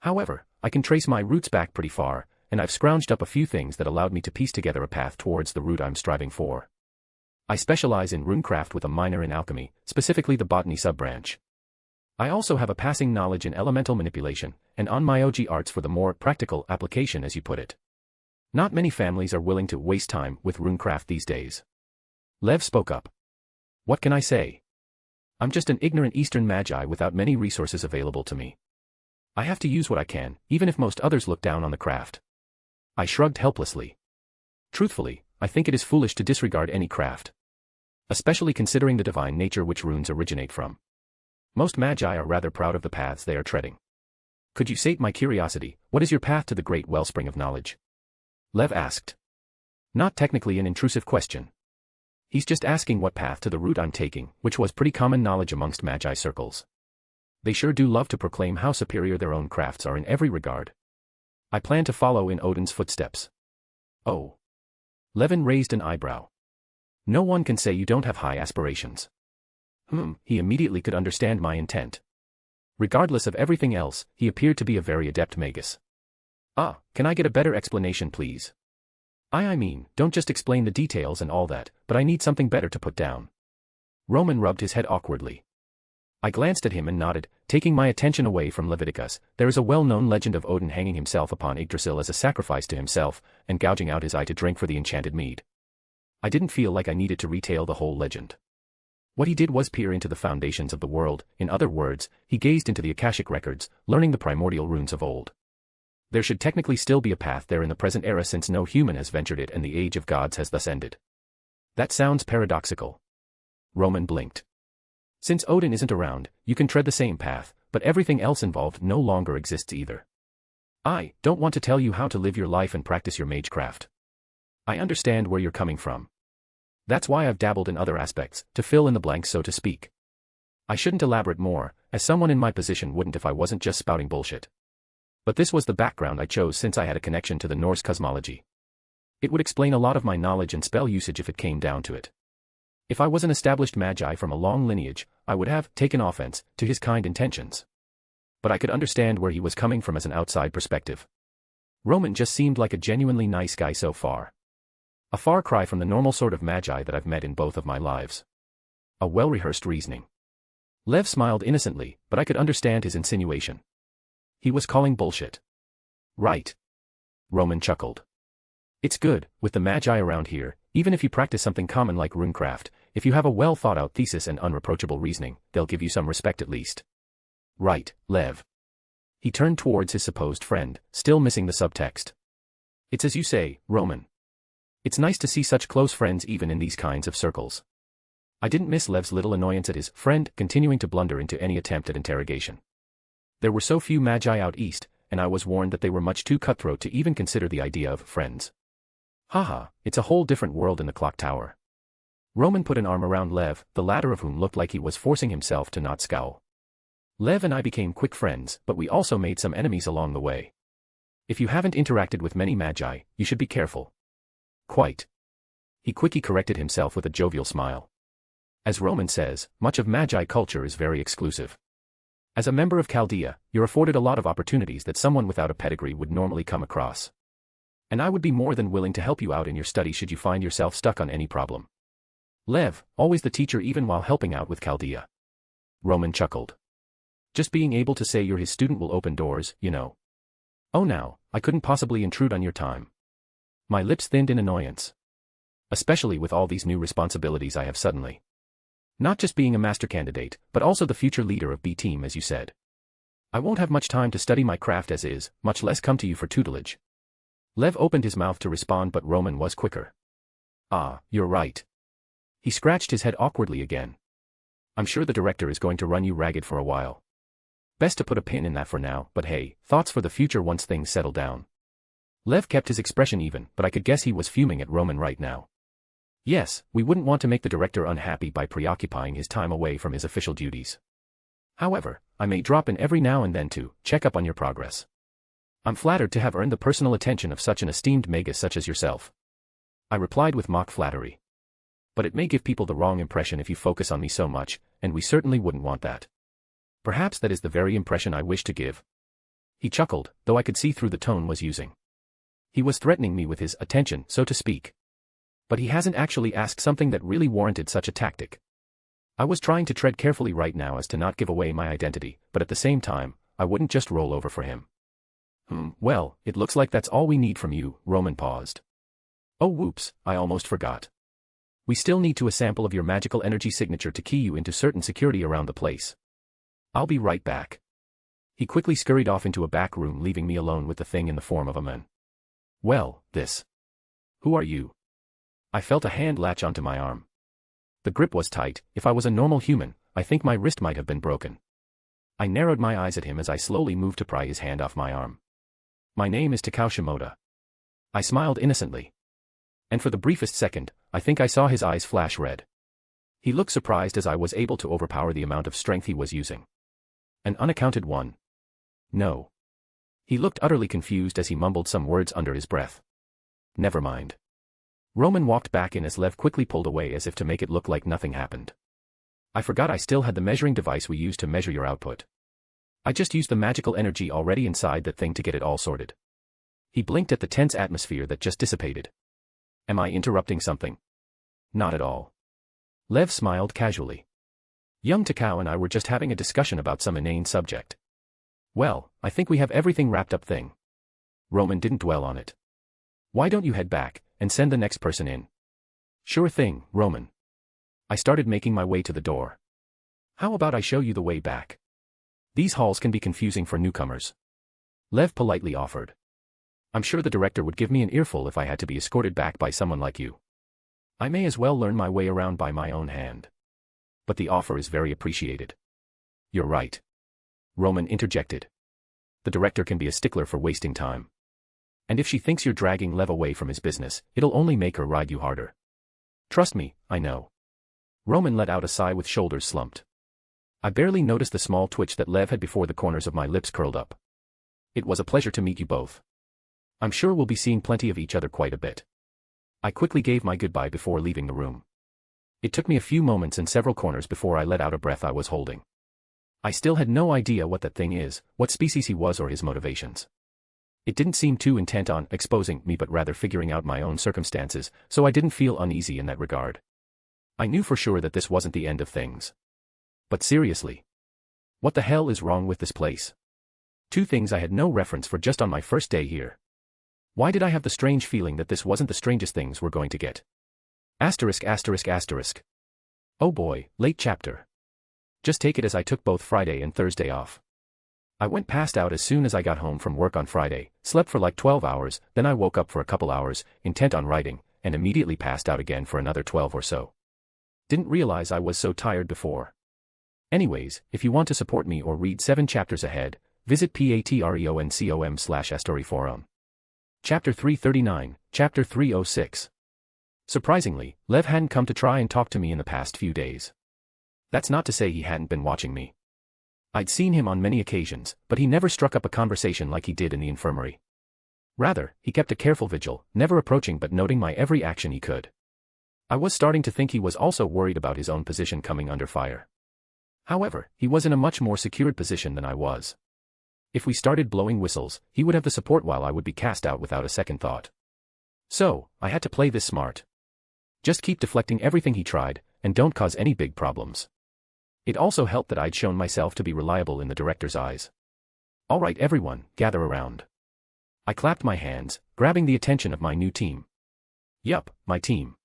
However, I can trace my roots back pretty far, and I've scrounged up a few things that allowed me to piece together a path towards the root I'm striving for. I specialize in runecraft with a minor in alchemy, specifically the botany sub-branch. I also have a passing knowledge in elemental manipulation, and on my OG arts for the more practical application as you put it. Not many families are willing to waste time with runecraft these days. Lev spoke up. What can I say? I'm just an ignorant Eastern magi without many resources available to me. I have to use what I can, even if most others look down on the craft. I shrugged helplessly. Truthfully, I think it is foolish to disregard any craft. Especially considering the divine nature which runes originate from. Most magi are rather proud of the paths they are treading. Could you sate my curiosity, what is your path to the great wellspring of knowledge? Lev asked. Not technically an intrusive question. He's just asking what path to the root I'm taking, which was pretty common knowledge amongst magi circles. They sure do love to proclaim how superior their own crafts are in every regard. I plan to follow in Odin's footsteps. Oh. Levin raised an eyebrow. No one can say you don't have high aspirations. He immediately could understand my intent. Regardless of everything else, he appeared to be a very adept magus. Can I get a better explanation please? I mean, don't just explain the details and all that, but I need something better to put down. Roman rubbed his head awkwardly. I glanced at him and nodded, taking my attention away from Leviticus. There is a well-known legend of Odin hanging himself upon Yggdrasil as a sacrifice to himself, and gouging out his eye to drink for the enchanted mead. I didn't feel like I needed to retell the whole legend. What he did was peer into the foundations of the world, in other words, he gazed into the Akashic records, learning the primordial runes of old. There should technically still be a path there in the present era since no human has ventured it and the age of gods has thus ended. That sounds paradoxical. Roman blinked. Since Odin isn't around, you can tread the same path, but everything else involved no longer exists either. I don't want to tell you how to live your life and practice your magecraft. I understand where you're coming from. That's why I've dabbled in other aspects, to fill in the blanks so to speak. I shouldn't elaborate more, as someone in my position wouldn't if I wasn't just spouting bullshit. But this was the background I chose since I had a connection to the Norse cosmology. It would explain a lot of my knowledge and spell usage if it came down to it. If I was an established magi from a long lineage, I would have taken offense to his kind intentions. But I could understand where he was coming from as an outside perspective. Roman just seemed like a genuinely nice guy so far. A far cry from the normal sort of magi that I've met in both of my lives. A well-rehearsed reasoning. Lev smiled innocently, but I could understand his insinuation. He was calling bullshit. Right. Roman chuckled. It's good, with the magi around here, even if you practice something common like runecraft, if you have a well-thought-out thesis and unreproachable reasoning, they'll give you some respect at least. Right, Lev. He turned towards his supposed friend, still missing the subtext. It's as you say, Roman. It's nice to see such close friends even in these kinds of circles. I didn't miss Lev's little annoyance at his friend continuing to blunder into any attempt at interrogation. There were so few magi out east, and I was warned that they were much too cutthroat to even consider the idea of friends. Haha, it's a whole different world in the clock tower. Roman put an arm around Lev, the latter of whom looked like he was forcing himself to not scowl. Lev and I became quick friends, but we also made some enemies along the way. If you haven't interacted with many magi, you should be careful. Quite. He quickly corrected himself with a jovial smile. As Roman says, much of magi culture is very exclusive. As a member of Chaldea, you're afforded a lot of opportunities that someone without a pedigree would normally come across. And I would be more than willing to help you out in your study should you find yourself stuck on any problem. Lev, always the teacher even while helping out with Chaldea. Roman chuckled. Just being able to say you're his student will open doors, you know. Oh now, I couldn't possibly intrude on your time. My lips thinned in annoyance. Especially with all these new responsibilities I have suddenly. Not just being a master candidate, but also the future leader of B-Team as you said. I won't have much time to study my craft as is, much less come to you for tutelage. Lev opened his mouth to respond but Roman was quicker. Ah, you're right. He scratched his head awkwardly again. I'm sure the director is going to run you ragged for a while. Best to put a pin in that for now, but hey, thoughts for the future once things settle down. Lev kept his expression even, but I could guess he was fuming at Roman right now. Yes, we wouldn't want to make the director unhappy by preoccupying his time away from his official duties. However, I may drop in every now and then to check up on your progress. I'm flattered to have earned the personal attention of such an esteemed magus such as yourself. I replied with mock flattery. But it may give people the wrong impression if you focus on me so much, and we certainly wouldn't want that. Perhaps that is the very impression I wish to give. He chuckled, though I could see through the tone was using. He was threatening me with his attention, so to speak. But he hasn't actually asked something that really warranted such a tactic. I was trying to tread carefully right now as to not give away my identity, but at the same time, I wouldn't just roll over for him. Well, it looks like that's all we need from you, Roman paused. Oh whoops, I almost forgot. We still need a sample of your magical energy signature to key you into certain security around the place. I'll be right back. He quickly scurried off into a back room leaving me alone with the thing in the form of a man. Well, this. Who are you? I felt a hand latch onto my arm. The grip was tight. If I was a normal human, I think my wrist might have been broken. I narrowed my eyes at him as I slowly moved to pry his hand off my arm. My name is Takao Shimoda. I smiled innocently. And for the briefest second, I think I saw his eyes flash red. He looked surprised as I was able to overpower the amount of strength he was using. An unaccounted one. No. He looked utterly confused as he mumbled some words under his breath. Never mind. Roman walked back in as Lev quickly pulled away as if to make it look like nothing happened. I forgot I still had the measuring device we use to measure your output. I just used the magical energy already inside that thing to get it all sorted. He blinked at the tense atmosphere that just dissipated. Am I interrupting something? Not at all. Lev smiled casually. Young Takao and I were just having a discussion about some inane subject. Well, I think we have everything wrapped up thing. Roman didn't dwell on it. Why don't you head back, and send the next person in? Sure thing, Roman. I started making my way to the door. How about I show you the way back? These halls can be confusing for newcomers. Lev politely offered. I'm sure the director would give me an earful if I had to be escorted back by someone like you. I may as well learn my way around by my own hand. But the offer is very appreciated. You're right. Roman interjected. The director can be a stickler for wasting time. And if she thinks you're dragging Lev away from his business, it'll only make her ride you harder. Trust me, I know. Roman let out a sigh with shoulders slumped. I barely noticed the small twitch that Lev had before the corners of my lips curled up. It was a pleasure to meet you both. I'm sure we'll be seeing plenty of each other quite a bit. I quickly gave my goodbye before leaving the room. It took me a few moments and several corners before I let out a breath I was holding. I still had no idea what that thing is, what species he was or his motivations. It didn't seem too intent on exposing me but rather figuring out my own circumstances, so I didn't feel uneasy in that regard. I knew for sure that this wasn't the end of things. But seriously. What the hell is wrong with this place? Two things I had no reference for just on my first day here. Why did I have the strange feeling that this wasn't the strangest things we're going to get? Asterisk asterisk asterisk. Oh boy, late chapter. Just take it as I took both Friday and Thursday off. I went passed out as soon as I got home from work on Friday, slept for like 12 hours, then I woke up for a couple hours, intent on writing, and immediately passed out again for another 12 or so. Didn't realize I was so tired before. Anyways, if you want to support me or read 7 chapters ahead, visit patreon.com/astoryforum. Chapter 339, Chapter 306. Surprisingly, Lev hadn't come to try and talk to me in the past few days. That's not to say he hadn't been watching me. I'd seen him on many occasions, but he never struck up a conversation like he did in the infirmary. Rather, he kept a careful vigil, never approaching but noting my every action he could. I was starting to think he was also worried about his own position coming under fire. However, he was in a much more secured position than I was. If we started blowing whistles, he would have the support while I would be cast out without a second thought. So, I had to play this smart. Just keep deflecting everything he tried, and don't cause any big problems. It also helped that I'd shown myself to be reliable in the director's eyes. All right everyone, gather around. I clapped my hands, grabbing the attention of my new team. Yup, my team.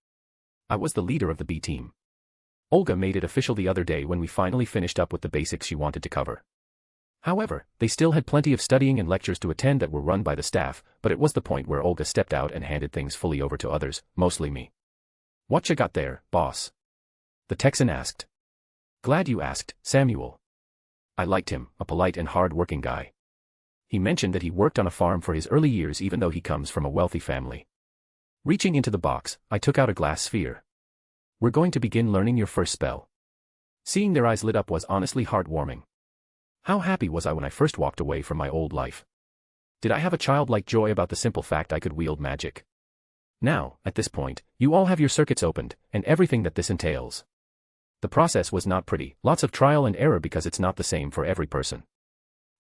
I was the leader of the B team. Olga made it official the other day when we finally finished up with the basics she wanted to cover. However, they still had plenty of studying and lectures to attend that were run by the staff, but it was the point where Olga stepped out and handed things fully over to others, mostly me. What you got there, boss? The Texan asked. Glad you asked, Samuel. I liked him, a polite and hard-working guy. He mentioned that he worked on a farm for his early years even though he comes from a wealthy family. Reaching into the box, I took out a glass sphere. We're going to begin learning your first spell. Seeing their eyes lit up was honestly heartwarming. How happy was I when I first walked away from my old life. Did I have a childlike joy about the simple fact I could wield magic? Now, at this point, you all have your circuits opened, and everything that this entails. The process was not pretty, lots of trial and error because it's not the same for every person.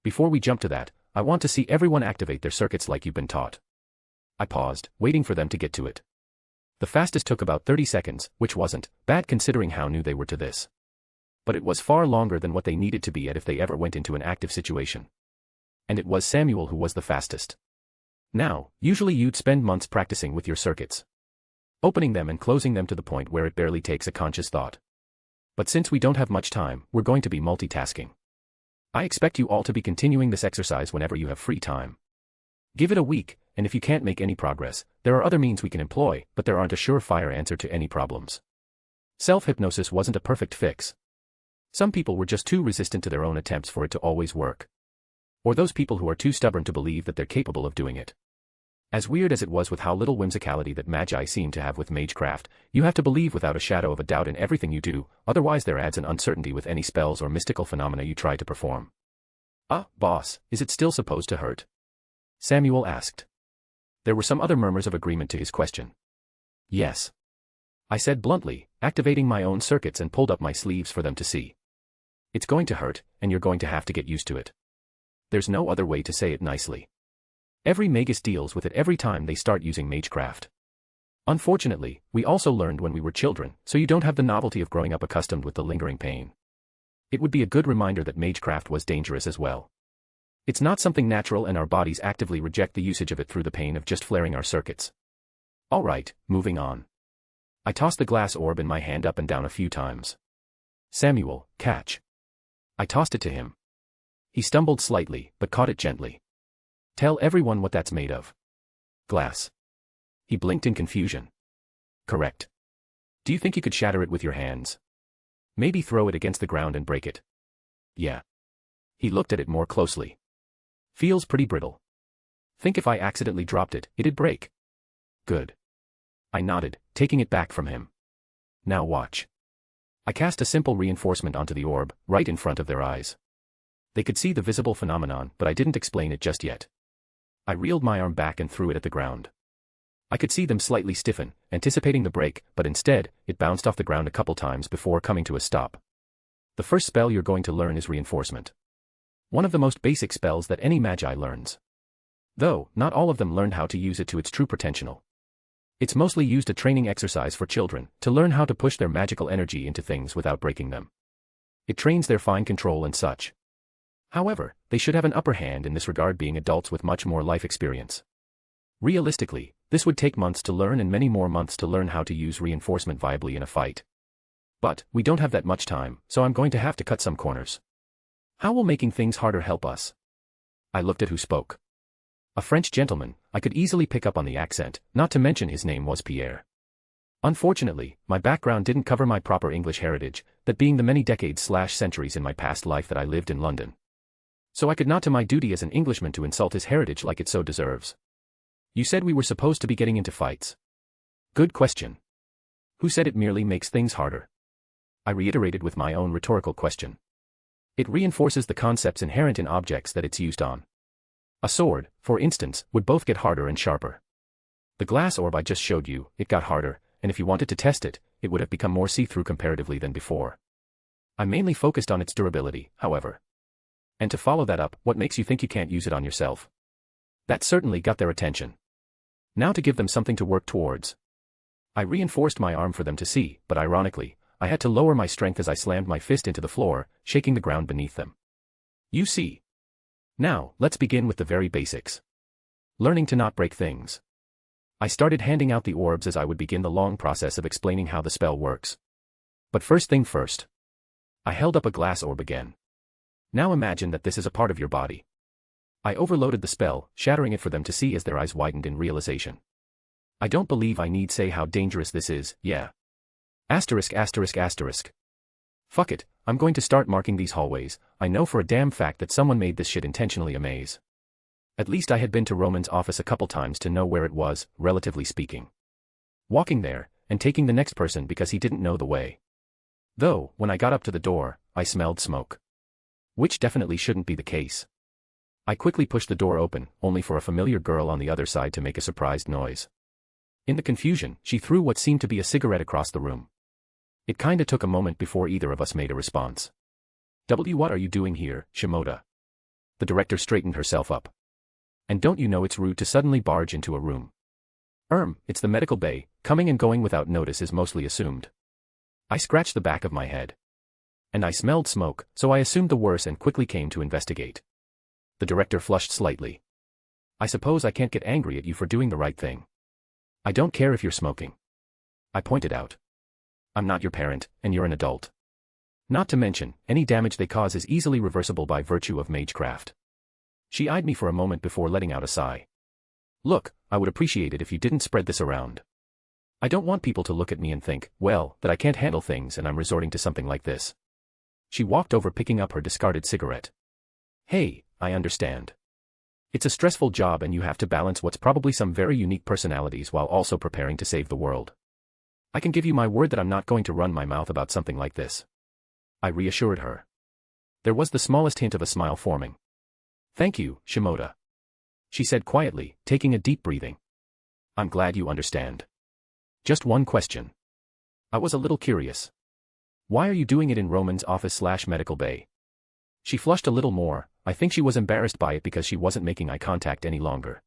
Before we jump to that, I want to see everyone activate their circuits like you've been taught. I paused, waiting for them to get to it. The fastest took about 30 seconds, which wasn't bad considering how new they were to this. But it was far longer than what they needed to be at if they ever went into an active situation. And it was Samuel who was the fastest. Now, usually you'd spend months practicing with your circuits. Opening them and closing them to the point where it barely takes a conscious thought. But since we don't have much time, we're going to be multitasking. I expect you all to be continuing this exercise whenever you have free time. Give it a week, and if you can't make any progress, there are other means we can employ, but there aren't a surefire answer to any problems. Self-hypnosis wasn't a perfect fix. Some people were just too resistant to their own attempts for it to always work. Or those people who are too stubborn to believe that they're capable of doing it. As weird as it was with how little whimsicality that Magi seem to have with magecraft, you have to believe without a shadow of a doubt in everything you do, otherwise there adds an uncertainty with any spells or mystical phenomena you try to perform. Boss, is it still supposed to hurt? Samuel asked. There were some other murmurs of agreement to his question. Yes. I said bluntly, activating my own circuits and pulled up my sleeves for them to see. It's going to hurt, and you're going to have to get used to it. There's no other way to say it nicely. Every magus deals with it every time they start using magecraft. Unfortunately, we also learned when we were children, so you don't have the novelty of growing up accustomed with the lingering pain. It would be a good reminder that magecraft was dangerous as well. It's not something natural and our bodies actively reject the usage of it through the pain of just flaring our circuits. Alright, moving on. I tossed the glass orb in my hand up and down a few times. Samuel, catch. I tossed it to him. He stumbled slightly, but caught it gently. Tell everyone what that's made of. Glass. He blinked in confusion. Correct. Do you think you could shatter it with your hands? Maybe throw it against the ground and break it. Yeah. He looked at it more closely. Feels pretty brittle. Think if I accidentally dropped it, it'd break. Good. I nodded, taking it back from him. Now watch. I cast a simple reinforcement onto the orb, right in front of their eyes. They could see the visible phenomenon, but I didn't explain it just yet. I reeled my arm back and threw it at the ground. I could see them slightly stiffen, anticipating the break, but instead, it bounced off the ground a couple times before coming to a stop. The first spell you're going to learn is reinforcement. One of the most basic spells that any magi learns. Though, not all of them learned how to use it to its true potential. It's mostly used a training exercise for children, to learn how to push their magical energy into things without breaking them. It trains their fine control and such. However, they should have an upper hand in this regard, being adults with much more life experience. Realistically, this would take months to learn and many more months to learn how to use reinforcement viably in a fight. But, we don't have that much time, so I'm going to have to cut some corners. How will making things harder help us? I looked at who spoke. A French gentleman. I could easily pick up on the accent, not to mention his name was Pierre. Unfortunately, my background didn't cover my proper English heritage, that being the many decades/centuries in my past life that I lived in London. So I could not do my duty as an Englishman to insult his heritage like it so deserves. You said we were supposed to be getting into fights. Good question. Who said it merely makes things harder? I reiterated with my own rhetorical question. It reinforces the concepts inherent in objects that it's used on. A sword, for instance, would both get harder and sharper. The glass orb I just showed you, it got harder, and if you wanted to test it, it would have become more see-through comparatively than before. I mainly focused on its durability, however. And to follow that up, what makes you think you can't use it on yourself? That certainly got their attention. Now to give them something to work towards. I reinforced my arm for them to see, but ironically, I had to lower my strength as I slammed my fist into the floor, shaking the ground beneath them. You see. Now, let's begin with the very basics. Learning to not break things. I started handing out the orbs as I would begin the long process of explaining how the spell works. But first thing first. I held up a glass orb again. Now imagine that this is a part of your body. I overloaded the spell, shattering it for them to see as their eyes widened in realization. I don't believe I need say how dangerous this is, yeah. Asterisk asterisk asterisk. Fuck it, I'm going to start marking these hallways. I know for a damn fact that someone made this shit intentionally a maze. At least I had been to Roman's office a couple times to know where it was, relatively speaking. Walking there, and taking the next person because he didn't know the way. Though, when I got up to the door, I smelled smoke. Which definitely shouldn't be the case. I quickly pushed the door open, only for a familiar girl on the other side to make a surprised noise. In the confusion, she threw what seemed to be a cigarette across the room. It kinda took a moment before either of us made a response. What are you doing here, Shimoda? The director straightened herself up. And don't you know it's rude to suddenly barge into a room? It's the medical bay, coming and going without notice is mostly assumed. I scratched the back of my head. And I smelled smoke, so I assumed the worst and quickly came to investigate. The director flushed slightly. I suppose I can't get angry at you for doing the right thing. I don't care if you're smoking. I pointed out. I'm not your parent, and you're an adult. Not to mention, any damage they cause is easily reversible by virtue of magecraft. She eyed me for a moment before letting out a sigh. Look, I would appreciate it if you didn't spread this around. I don't want people to look at me and think, well, that I can't handle things and I'm resorting to something like this. She walked over picking up her discarded cigarette. Hey, I understand. It's a stressful job and you have to balance what's probably some very unique personalities while also preparing to save the world. I can give you my word that I'm not going to run my mouth about something like this. I reassured her. There was the smallest hint of a smile forming. Thank you, Shimoda. She said quietly, taking a deep breathing. I'm glad you understand. Just one question. I was a little curious. Why are you doing it in Roman's office/medical bay? She flushed a little more. I think she was embarrassed by it because she wasn't making eye contact any longer.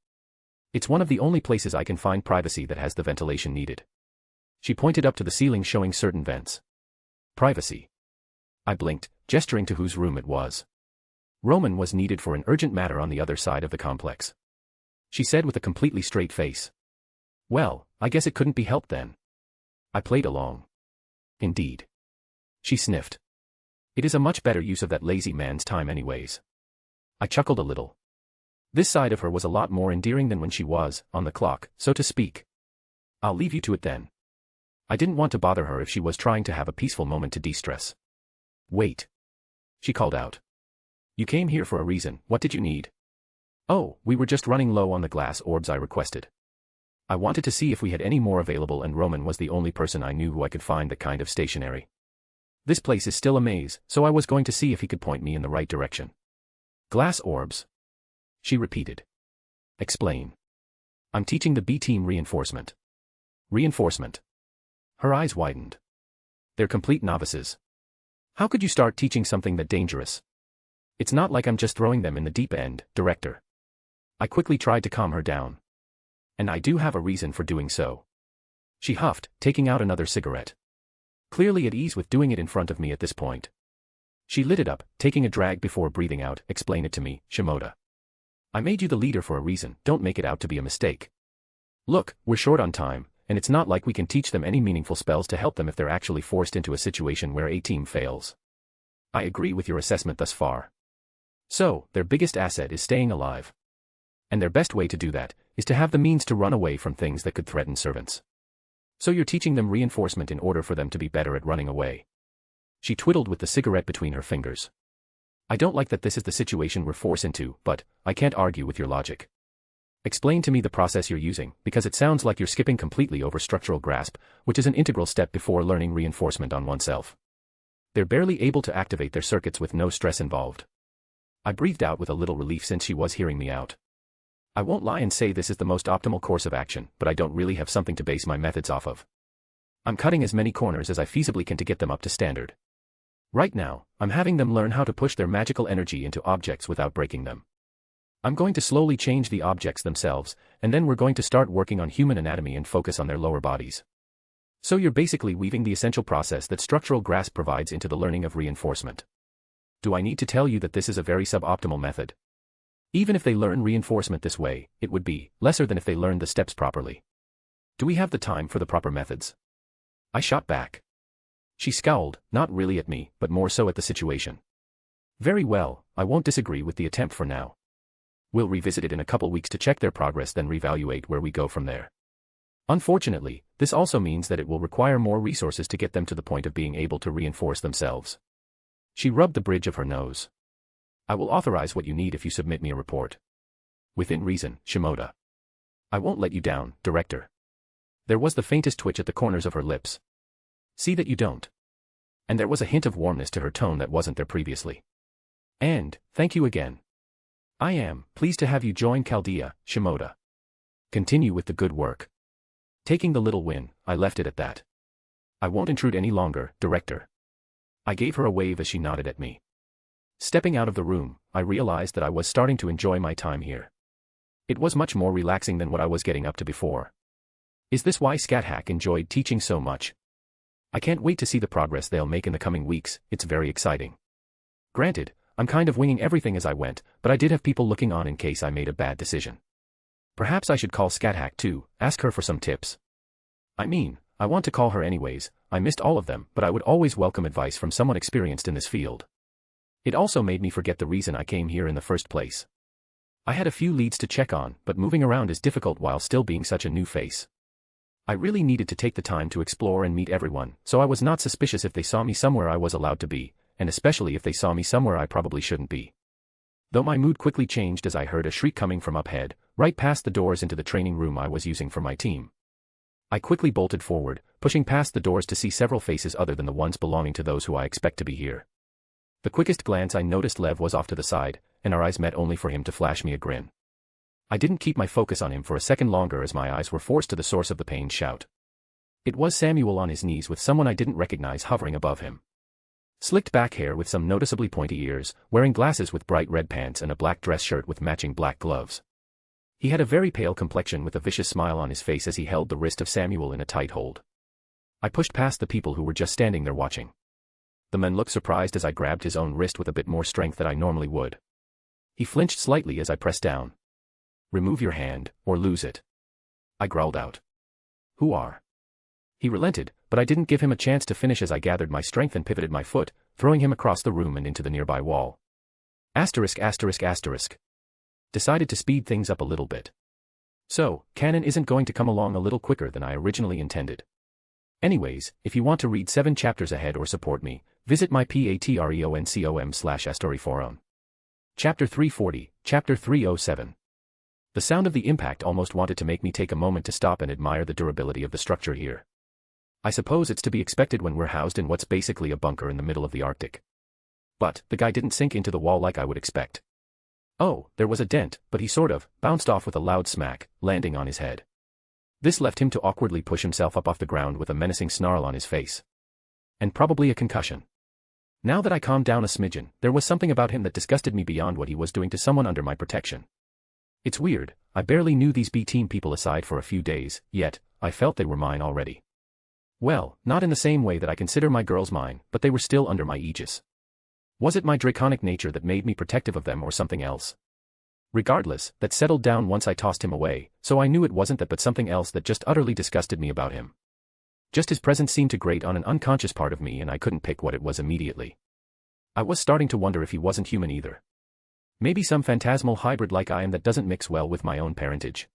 It's one of the only places I can find privacy that has the ventilation needed. She pointed up to the ceiling showing certain vents. Privacy. I blinked, gesturing to whose room it was. Roman was needed for an urgent matter on the other side of the complex. She said with a completely straight face. Well, I guess it couldn't be helped then. I played along. Indeed. She sniffed. It is a much better use of that lazy man's time anyways. I chuckled a little. This side of her was a lot more endearing than when she was, on the clock, so to speak. I'll leave you to it then. I didn't want to bother her if she was trying to have a peaceful moment to de-stress. Wait. She called out. You came here for a reason, what did you need? Oh, we were just running low on the glass orbs I requested. I wanted to see if we had any more available, and Roman was the only person I knew who I could find that kind of stationery. This place is still a maze, so I was going to see if he could point me in the right direction. Glass orbs? She repeated. Explain. I'm teaching the B-team reinforcement. Reinforcement? Her eyes widened. They're complete novices. How could you start teaching something that dangerous? It's not like I'm just throwing them in the deep end, Director. I quickly tried to calm her down. And I do have a reason for doing so. She huffed, taking out another cigarette. Clearly at ease with doing it in front of me at this point. She lit it up, taking a drag before breathing out. Explain it to me, Shimoda. I made you the leader for a reason, don't make it out to be a mistake. Look, we're short on time, and it's not like we can teach them any meaningful spells to help them if they're actually forced into a situation where a team fails. I agree with your assessment thus far. So, their biggest asset is staying alive. And their best way to do that is to have the means to run away from things that could threaten servants. So you're teaching them reinforcement in order for them to be better at running away. She twiddled with the cigarette between her fingers. I don't like that this is the situation we're forced into, but I can't argue with your logic. Explain to me the process you're using, because it sounds like you're skipping completely over structural grasp, which is an integral step before learning reinforcement on oneself. They're barely able to activate their circuits with no stress involved. I breathed out with a little relief since she was hearing me out. I won't lie and say this is the most optimal course of action, but I don't really have something to base my methods off of. I'm cutting as many corners as I feasibly can to get them up to standard. Right now, I'm having them learn how to push their magical energy into objects without breaking them. I'm going to slowly change the objects themselves, and then we're going to start working on human anatomy and focus on their lower bodies. So you're basically weaving the essential process that structural grasp provides into the learning of reinforcement. Do I need to tell you that this is a very suboptimal method? Even if they learn reinforcement this way, it would be lesser than if they learned the steps properly. Do we have the time for the proper methods? I shot back. She scowled, not really at me, but more so at the situation. Very well, I won't disagree with the attempt for now. We'll revisit it in a couple weeks to check their progress, then reevaluate where we go from there. Unfortunately, this also means that it will require more resources to get them to the point of being able to reinforce themselves. She rubbed the bridge of her nose. I will authorize what you need if you submit me a report. Within reason, Shimoda. I won't let you down, Director. There was the faintest twitch at the corners of her lips. See that you don't. And there was a hint of warmness to her tone that wasn't there previously. And, thank you again. I am pleased to have you join Chaldea, Shimoda. Continue with the good work. Taking the little win, I left it at that. I won't intrude any longer, Director. I gave her a wave as she nodded at me. Stepping out of the room, I realized that I was starting to enjoy my time here. It was much more relaxing than what I was getting up to before. Is this why Scat enjoyed teaching so much? I can't wait to see the progress they'll make in the coming weeks, it's very exciting. Granted, I'm kind of winging everything as I went, but I did have people looking on in case I made a bad decision. Perhaps I should call Scat too, ask her for some tips. I mean, I want to call her anyways, I missed all of them, but I would always welcome advice from someone experienced in this field. It also made me forget the reason I came here in the first place. I had a few leads to check on, but moving around is difficult while still being such a new face. I really needed to take the time to explore and meet everyone, so I was not suspicious if they saw me somewhere I was allowed to be, and especially if they saw me somewhere I probably shouldn't be. Though my mood quickly changed as I heard a shriek coming from up ahead, right past the doors into the training room I was using for my team. I quickly bolted forward, pushing past the doors to see several faces other than the ones belonging to those who I expect to be here. The quickest glance I noticed Lev was off to the side, and our eyes met only for him to flash me a grin. I didn't keep my focus on him for a second longer as my eyes were forced to the source of the pained shout. It was Samuel on his knees with someone I didn't recognize hovering above him. Slicked back hair with some noticeably pointy ears, wearing glasses with bright red pants and a black dress shirt with matching black gloves. He had a very pale complexion with a vicious smile on his face as he held the wrist of Samuel in a tight hold. I pushed past the people who were just standing there watching. The man looked surprised as I grabbed his own wrist with a bit more strength than I normally would. He flinched slightly as I pressed down. Remove your hand, or lose it. I growled out. Who are? He relented, but I didn't give him a chance to finish as I gathered my strength and pivoted my foot, throwing him across the room and into the nearby wall. Asterisk. Decided to speed things up a little bit. So, Canon isn't going to come along a little quicker than I originally intended. Anyways, if you want to read 7 chapters ahead or support me, visit my patreon.com/astoryforum. Chapter 340, Chapter 307. The sound of the impact almost wanted to make me take a moment to stop and admire the durability of the structure here. I suppose it's to be expected when we're housed in what's basically a bunker in the middle of the Arctic. But the guy didn't sink into the wall like I would expect. Oh, there was a dent, but he sort of bounced off with a loud smack, landing on his head. This left him to awkwardly push himself up off the ground with a menacing snarl on his face. And probably a concussion. Now that I calmed down a smidgen, there was something about him that disgusted me beyond what he was doing to someone under my protection. It's weird, I barely knew these B-team people aside for a few days, yet, I felt they were mine already. Well, not in the same way that I consider my girls mine, but they were still under my aegis. Was it my draconic nature that made me protective of them or something else? Regardless, that settled down once I tossed him away, so I knew it wasn't that but something else that just utterly disgusted me about him. Just his presence seemed to grate on an unconscious part of me and I couldn't pick what it was immediately. I was starting to wonder if he wasn't human either. Maybe some phantasmal hybrid like I am that doesn't mix well with my own parentage.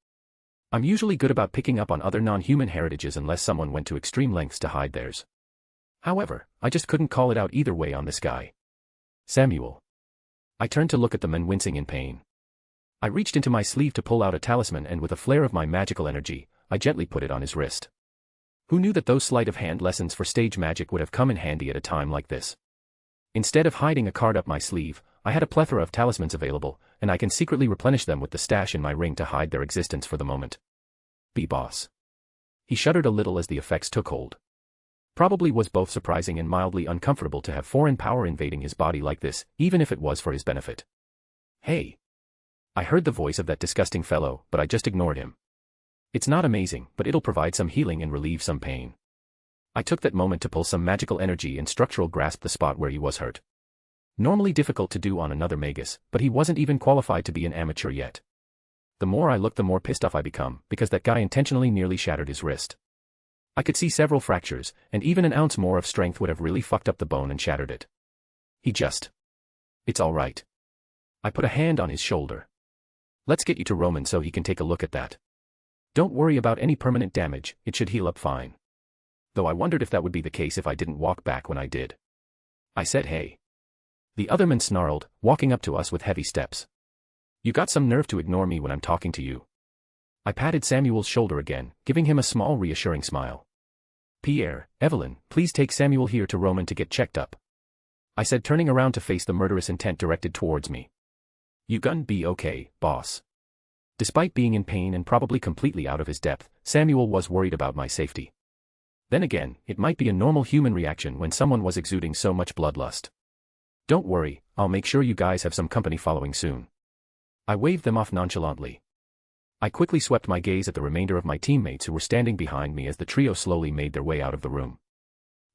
I'm usually good about picking up on other non-human heritages unless someone went to extreme lengths to hide theirs. However, I just couldn't call it out either way on this guy. Samuel. I turned to look at the man wincing in pain. I reached into my sleeve to pull out a talisman and with a flare of my magical energy, I gently put it on his wrist. Who knew that those sleight of hand lessons for stage magic would have come in handy at a time like this? Instead of hiding a card up my sleeve, I had a plethora of talismans available, and I can secretly replenish them with the stash in my ring to hide their existence for the moment. B-boss. He shuddered a little as the effects took hold. Probably was both surprising and mildly uncomfortable to have foreign power invading his body like this, even if it was for his benefit. Hey. I heard the voice of that disgusting fellow, but I just ignored him. It's not amazing, but it'll provide some healing and relieve some pain. I took that moment to pull some magical energy and structural grasp the spot where he was hurt. Normally difficult to do on another Magus, but he wasn't even qualified to be an amateur yet. The more I look the more pissed off I become, because that guy intentionally nearly shattered his wrist. I could see several fractures, and even an ounce more of strength would have really fucked up the bone and shattered it. It's alright. I put a hand on his shoulder. Let's get you to Roman so he can take a look at that. Don't worry about any permanent damage, it should heal up fine. Though I wondered if that would be the case if I didn't walk back when I did. I said hey. The other man snarled, walking up to us with heavy steps. You got some nerve to ignore me when I'm talking to you. I patted Samuel's shoulder again, giving him a small reassuring smile. Pierre, Evelyn, please take Samuel here to Roman to get checked up. I said turning around to face the murderous intent directed towards me. You gon' be okay, boss. Despite being in pain and probably completely out of his depth, Samuel was worried about my safety. Then again, it might be a normal human reaction when someone was exuding so much bloodlust. Don't worry, I'll make sure you guys have some company following soon. I waved them off nonchalantly. I quickly swept my gaze at the remainder of my teammates who were standing behind me as the trio slowly made their way out of the room.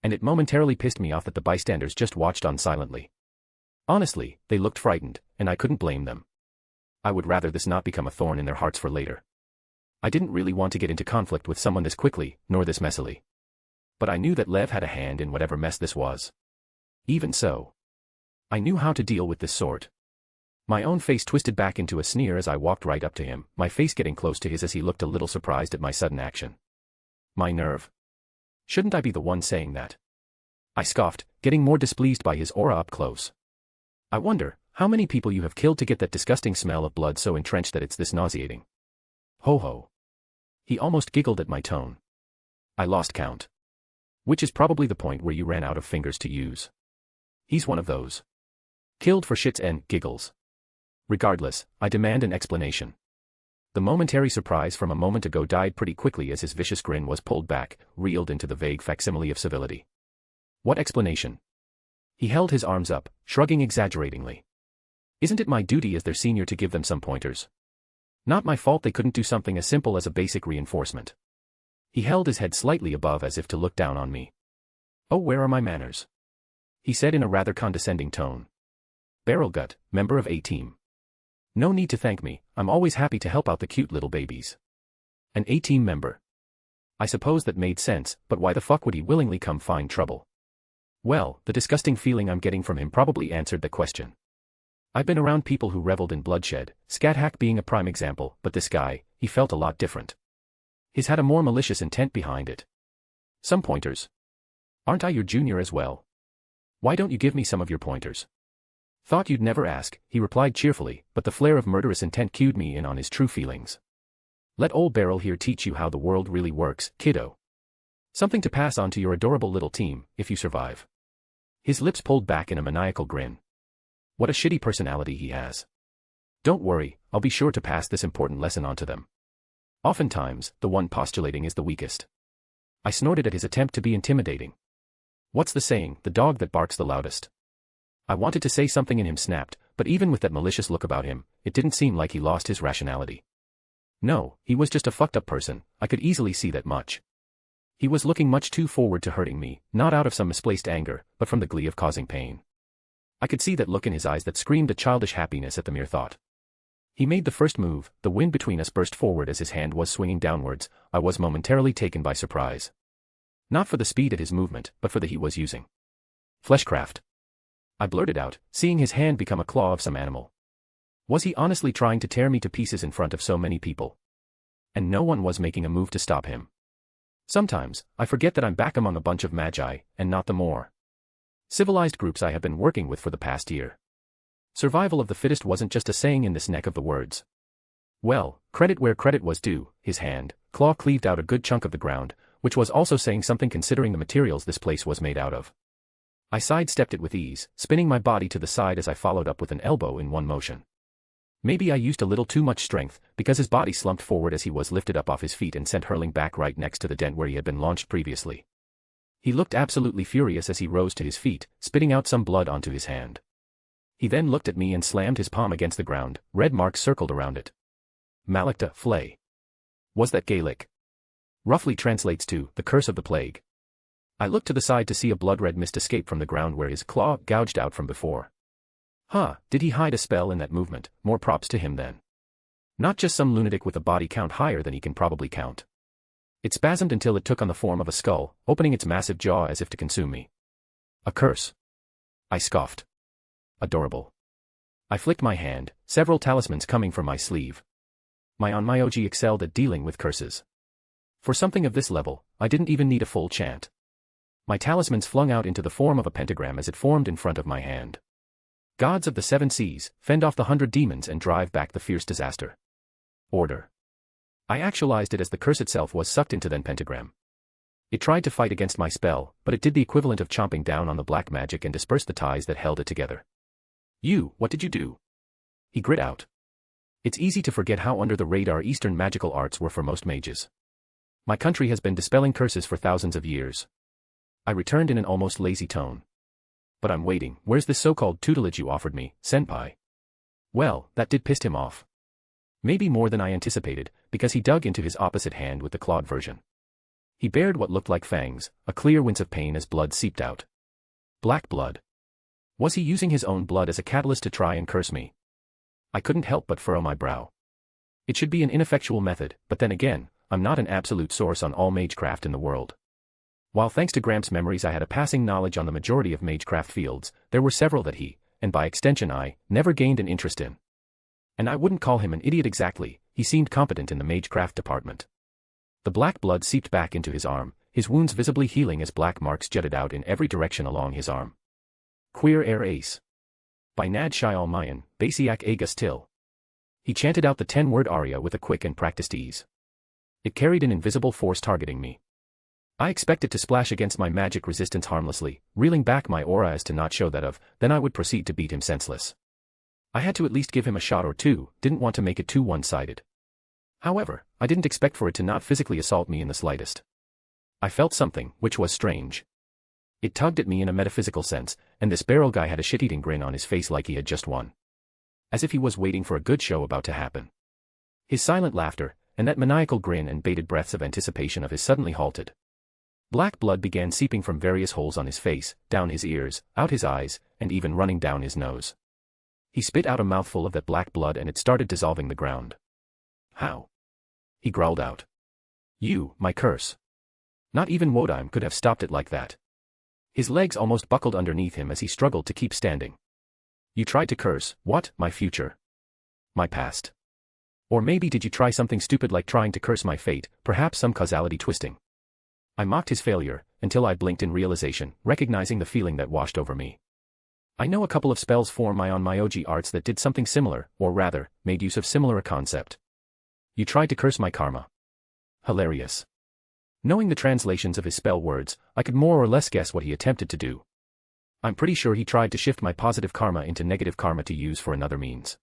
And it momentarily pissed me off that the bystanders just watched on silently. Honestly, they looked frightened, and I couldn't blame them. I would rather this not become a thorn in their hearts for later. I didn't really want to get into conflict with someone this quickly, nor this messily. But I knew that Lev had a hand in whatever mess this was. Even so, I knew how to deal with this sort. My own face twisted back into a sneer as I walked right up to him, my face getting close to his as he looked a little surprised at my sudden action. My nerve. Shouldn't I be the one saying that? I scoffed, getting more displeased by his aura up close. I wonder, how many people you have killed to get that disgusting smell of blood so entrenched that it's this nauseating? Ho ho. He almost giggled at my tone. I lost count. Which is probably the point where you ran out of fingers to use. He's one of those. Killed for shits and giggles. Regardless, I demand an explanation. The momentary surprise from a moment ago died pretty quickly as his vicious grin was pulled back, reeled into the vague facsimile of civility. What explanation? He held his arms up, shrugging exaggeratingly. Isn't it my duty as their senior to give them some pointers? Not my fault they couldn't do something as simple as a basic reinforcement. He held his head slightly above as if to look down on me. Oh, where are my manners? He said in a rather condescending tone. Barrelgut, member of A-Team. No need to thank me, I'm always happy to help out the cute little babies. An A-Team member. I suppose that made sense, but why the fuck would he willingly come find trouble? Well, the disgusting feeling I'm getting from him probably answered the question. I've been around people who reveled in bloodshed, Scathack being a prime example, but this guy, he felt a lot different. His had a more malicious intent behind it. Some pointers. Aren't I your junior as well? Why don't you give me some of your pointers? Thought you'd never ask, he replied cheerfully, but the flare of murderous intent cued me in on his true feelings. Let old Beryl here teach you how the world really works, kiddo. Something to pass on to your adorable little team, if you survive. His lips pulled back in a maniacal grin. What a shitty personality he has. Don't worry, I'll be sure to pass this important lesson on to them. Oftentimes, the one postulating is the weakest. I snorted at his attempt to be intimidating. What's the saying, the dog that barks the loudest? I wanted to say something in him snapped, but even with that malicious look about him, it didn't seem like he lost his rationality. No, he was just a fucked up person, I could easily see that much. He was looking much too forward to hurting me, not out of some misplaced anger, but from the glee of causing pain. I could see that look in his eyes that screamed a childish happiness at the mere thought. He made the first move, the wind between us burst forward as his hand was swinging downwards. I was momentarily taken by surprise. Not for the speed at his movement, but for the he was using. Fleshcraft. I blurted out, seeing his hand become a claw of some animal. Was he honestly trying to tear me to pieces in front of so many people? And no one was making a move to stop him. Sometimes, I forget that I'm back among a bunch of magi, and not the more civilized groups I have been working with for the past year. Survival of the fittest wasn't just a saying in this neck of the woods. Well, credit where credit was due, his hand, claw cleaved out a good chunk of the ground, which was also saying something considering the materials this place was made out of. I sidestepped it with ease, spinning my body to the side as I followed up with an elbow in one motion. Maybe I used a little too much strength, because his body slumped forward as he was lifted up off his feet and sent hurling back right next to the dent where he had been launched previously. He looked absolutely furious as he rose to his feet, spitting out some blood onto his hand. He then looked at me and slammed his palm against the ground, red marks circled around it. Malakta, flay. Was that Gaelic? Roughly translates to, the curse of the plague. I looked to the side to see a blood-red mist escape from the ground where his claw gouged out from before. Huh, did he hide a spell in that movement? More props to him then. Not just some lunatic with a body count higher than he can probably count. It spasmed until it took on the form of a skull, opening its massive jaw as if to consume me. A curse. I scoffed. Adorable. I flicked my hand, several talismans coming from my sleeve. My Onmyoji excelled at dealing with curses. For something of this level, I didn't even need a full chant. My talismans flung out into the form of a pentagram as it formed in front of my hand. Gods of the seven seas, fend off the 100 demons and drive back the fierce disaster. Order. I actualized it as the curse itself was sucked into that pentagram. It tried to fight against my spell, but it did the equivalent of chomping down on the black magic and dispersed the ties that held it together. What did you do? He grit out. It's easy to forget how under the radar Eastern magical arts were for most mages. My country has been dispelling curses for thousands of years. I returned in an almost lazy tone. But I'm waiting, where's this so-called tutelage you offered me, senpai? Well, that did piss him off. Maybe more than I anticipated, because he dug into his opposite hand with the clawed version. He bared what looked like fangs, a clear wince of pain as blood seeped out. Black blood. Was he using his own blood as a catalyst to try and curse me? I couldn't help but furrow my brow. It should be an ineffectual method, but then again, I'm not an absolute source on all magecraft in the world. While thanks to Gramps' memories I had a passing knowledge on the majority of magecraft fields, there were several that he, and by extension I, never gained an interest in. And I wouldn't call him an idiot exactly, he seemed competent in the magecraft department. The black blood seeped back into his arm, his wounds visibly healing as black marks jutted out in every direction along his arm. Queer Air Ace. By Nad Shial Mayan, Basiak Agus Till. He chanted out the 10-word aria with a quick and practiced ease. It carried an invisible force targeting me. I expected to splash against my magic resistance harmlessly, reeling back my aura as to not show that of, then I would proceed to beat him senseless. I had to at least give him a shot or two, didn't want to make it too one-sided. However, I didn't expect for it to not physically assault me in the slightest. I felt something, which was strange. It tugged at me in a metaphysical sense, and this barrel guy had a shit-eating grin on his face like he had just won. As if he was waiting for a good show about to happen. His silent laughter, and that maniacal grin and bated breaths of anticipation of his suddenly halted. Black blood began seeping from various holes on his face, down his ears, out his eyes, and even running down his nose. He spit out a mouthful of that black blood and it started dissolving the ground. How? He growled out. My curse. Not even Wodime could have stopped it like that. His legs almost buckled underneath him as he struggled to keep standing. You tried to curse, what, my future? My past. Or maybe did you try something stupid like trying to curse my fate, perhaps some causality twisting? I mocked his failure, until I blinked in realization, recognizing the feeling that washed over me. I know a couple of spells for my on Myoji arts that did something similar, or rather, made use of similar concept. You tried to curse my karma. Hilarious. Knowing the translations of his spell words, I could more or less guess what he attempted to do. I'm pretty sure he tried to shift my positive karma into negative karma to use for another means.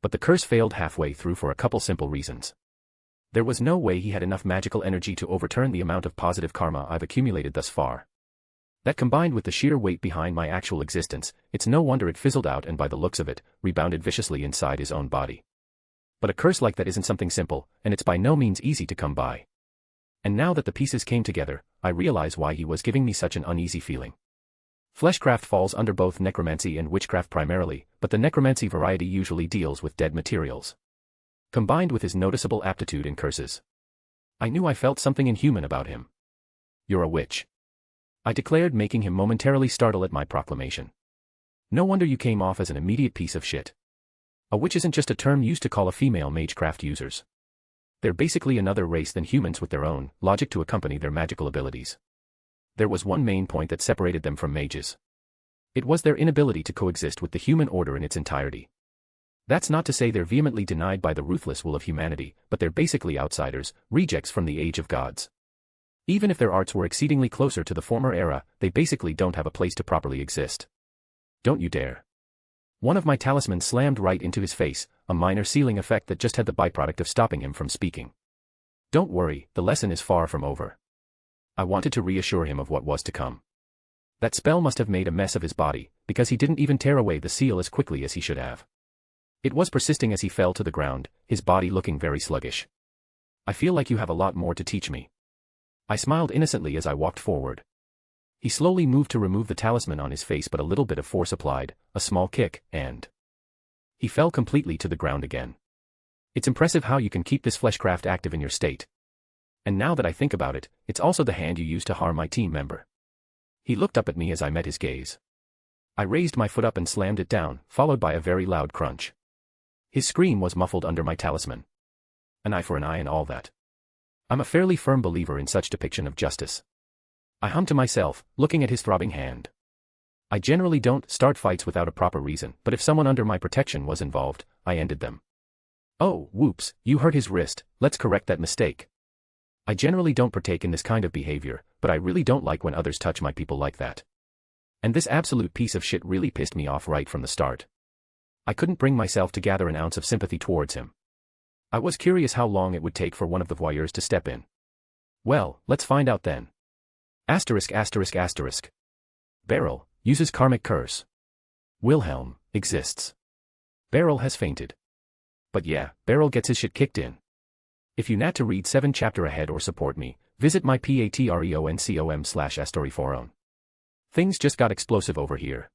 But the curse failed halfway through for a couple simple reasons. There was no way he had enough magical energy to overturn the amount of positive karma I've accumulated thus far. That combined with the sheer weight behind my actual existence, it's no wonder it fizzled out and by the looks of it, rebounded viciously inside his own body. But a curse like that isn't something simple, and it's by no means easy to come by. And now that the pieces came together, I realize why he was giving me such an uneasy feeling. Fleshcraft falls under both necromancy and witchcraft primarily, but the necromancy variety usually deals with dead materials. Combined with his noticeable aptitude in curses, I knew I felt something inhuman about him. You're a witch, I declared, making him momentarily startle at my proclamation. No wonder you came off as an immediate piece of shit. A witch isn't just a term used to call a female magecraft users. They're basically another race than humans with their own logic to accompany their magical abilities. There was one main point that separated them from mages. It was their inability to coexist with the human order in its entirety. That's not to say they're vehemently denied by the ruthless will of humanity, but they're basically outsiders, rejects from the age of gods. Even if their arts were exceedingly closer to the former era, they basically don't have a place to properly exist. Don't you dare. One of my talismans slammed right into his face, a minor sealing effect that just had the byproduct of stopping him from speaking. Don't worry, the lesson is far from over. I wanted to reassure him of what was to come. That spell must have made a mess of his body, because he didn't even tear away the seal as quickly as he should have. It was persisting as he fell to the ground, his body looking very sluggish. I feel like you have a lot more to teach me. I smiled innocently as I walked forward. He slowly moved to remove the talisman on his face, but a little bit of force applied, a small kick, and he fell completely to the ground again. It's impressive how you can keep this fleshcraft active in your state. And now that I think about it, it's also the hand you used to harm my team member. He looked up at me as I met his gaze. I raised my foot up and slammed it down, followed by a very loud crunch. His scream was muffled under my talisman. An eye for an eye and all that. I'm a fairly firm believer in such depiction of justice. I hummed to myself, looking at his throbbing hand. I generally don't start fights without a proper reason, but if someone under my protection was involved, I ended them. Oh, whoops, you hurt his wrist, let's correct that mistake. I generally don't partake in this kind of behavior, but I really don't like when others touch my people like that. And this absolute piece of shit really pissed me off right from the start. I couldn't bring myself to gather an ounce of sympathy towards him. I was curious how long it would take for one of the voyeurs to step in. Well, let's find out then. Asterisk asterisk asterisk. Beryl uses karmic curse. Wilhelm exists. Beryl has fainted. But yeah, Beryl gets his shit kicked in. If you nat to read 7 chapter ahead or support me, visit my patreon.com/astoryforon. Things just got explosive over here.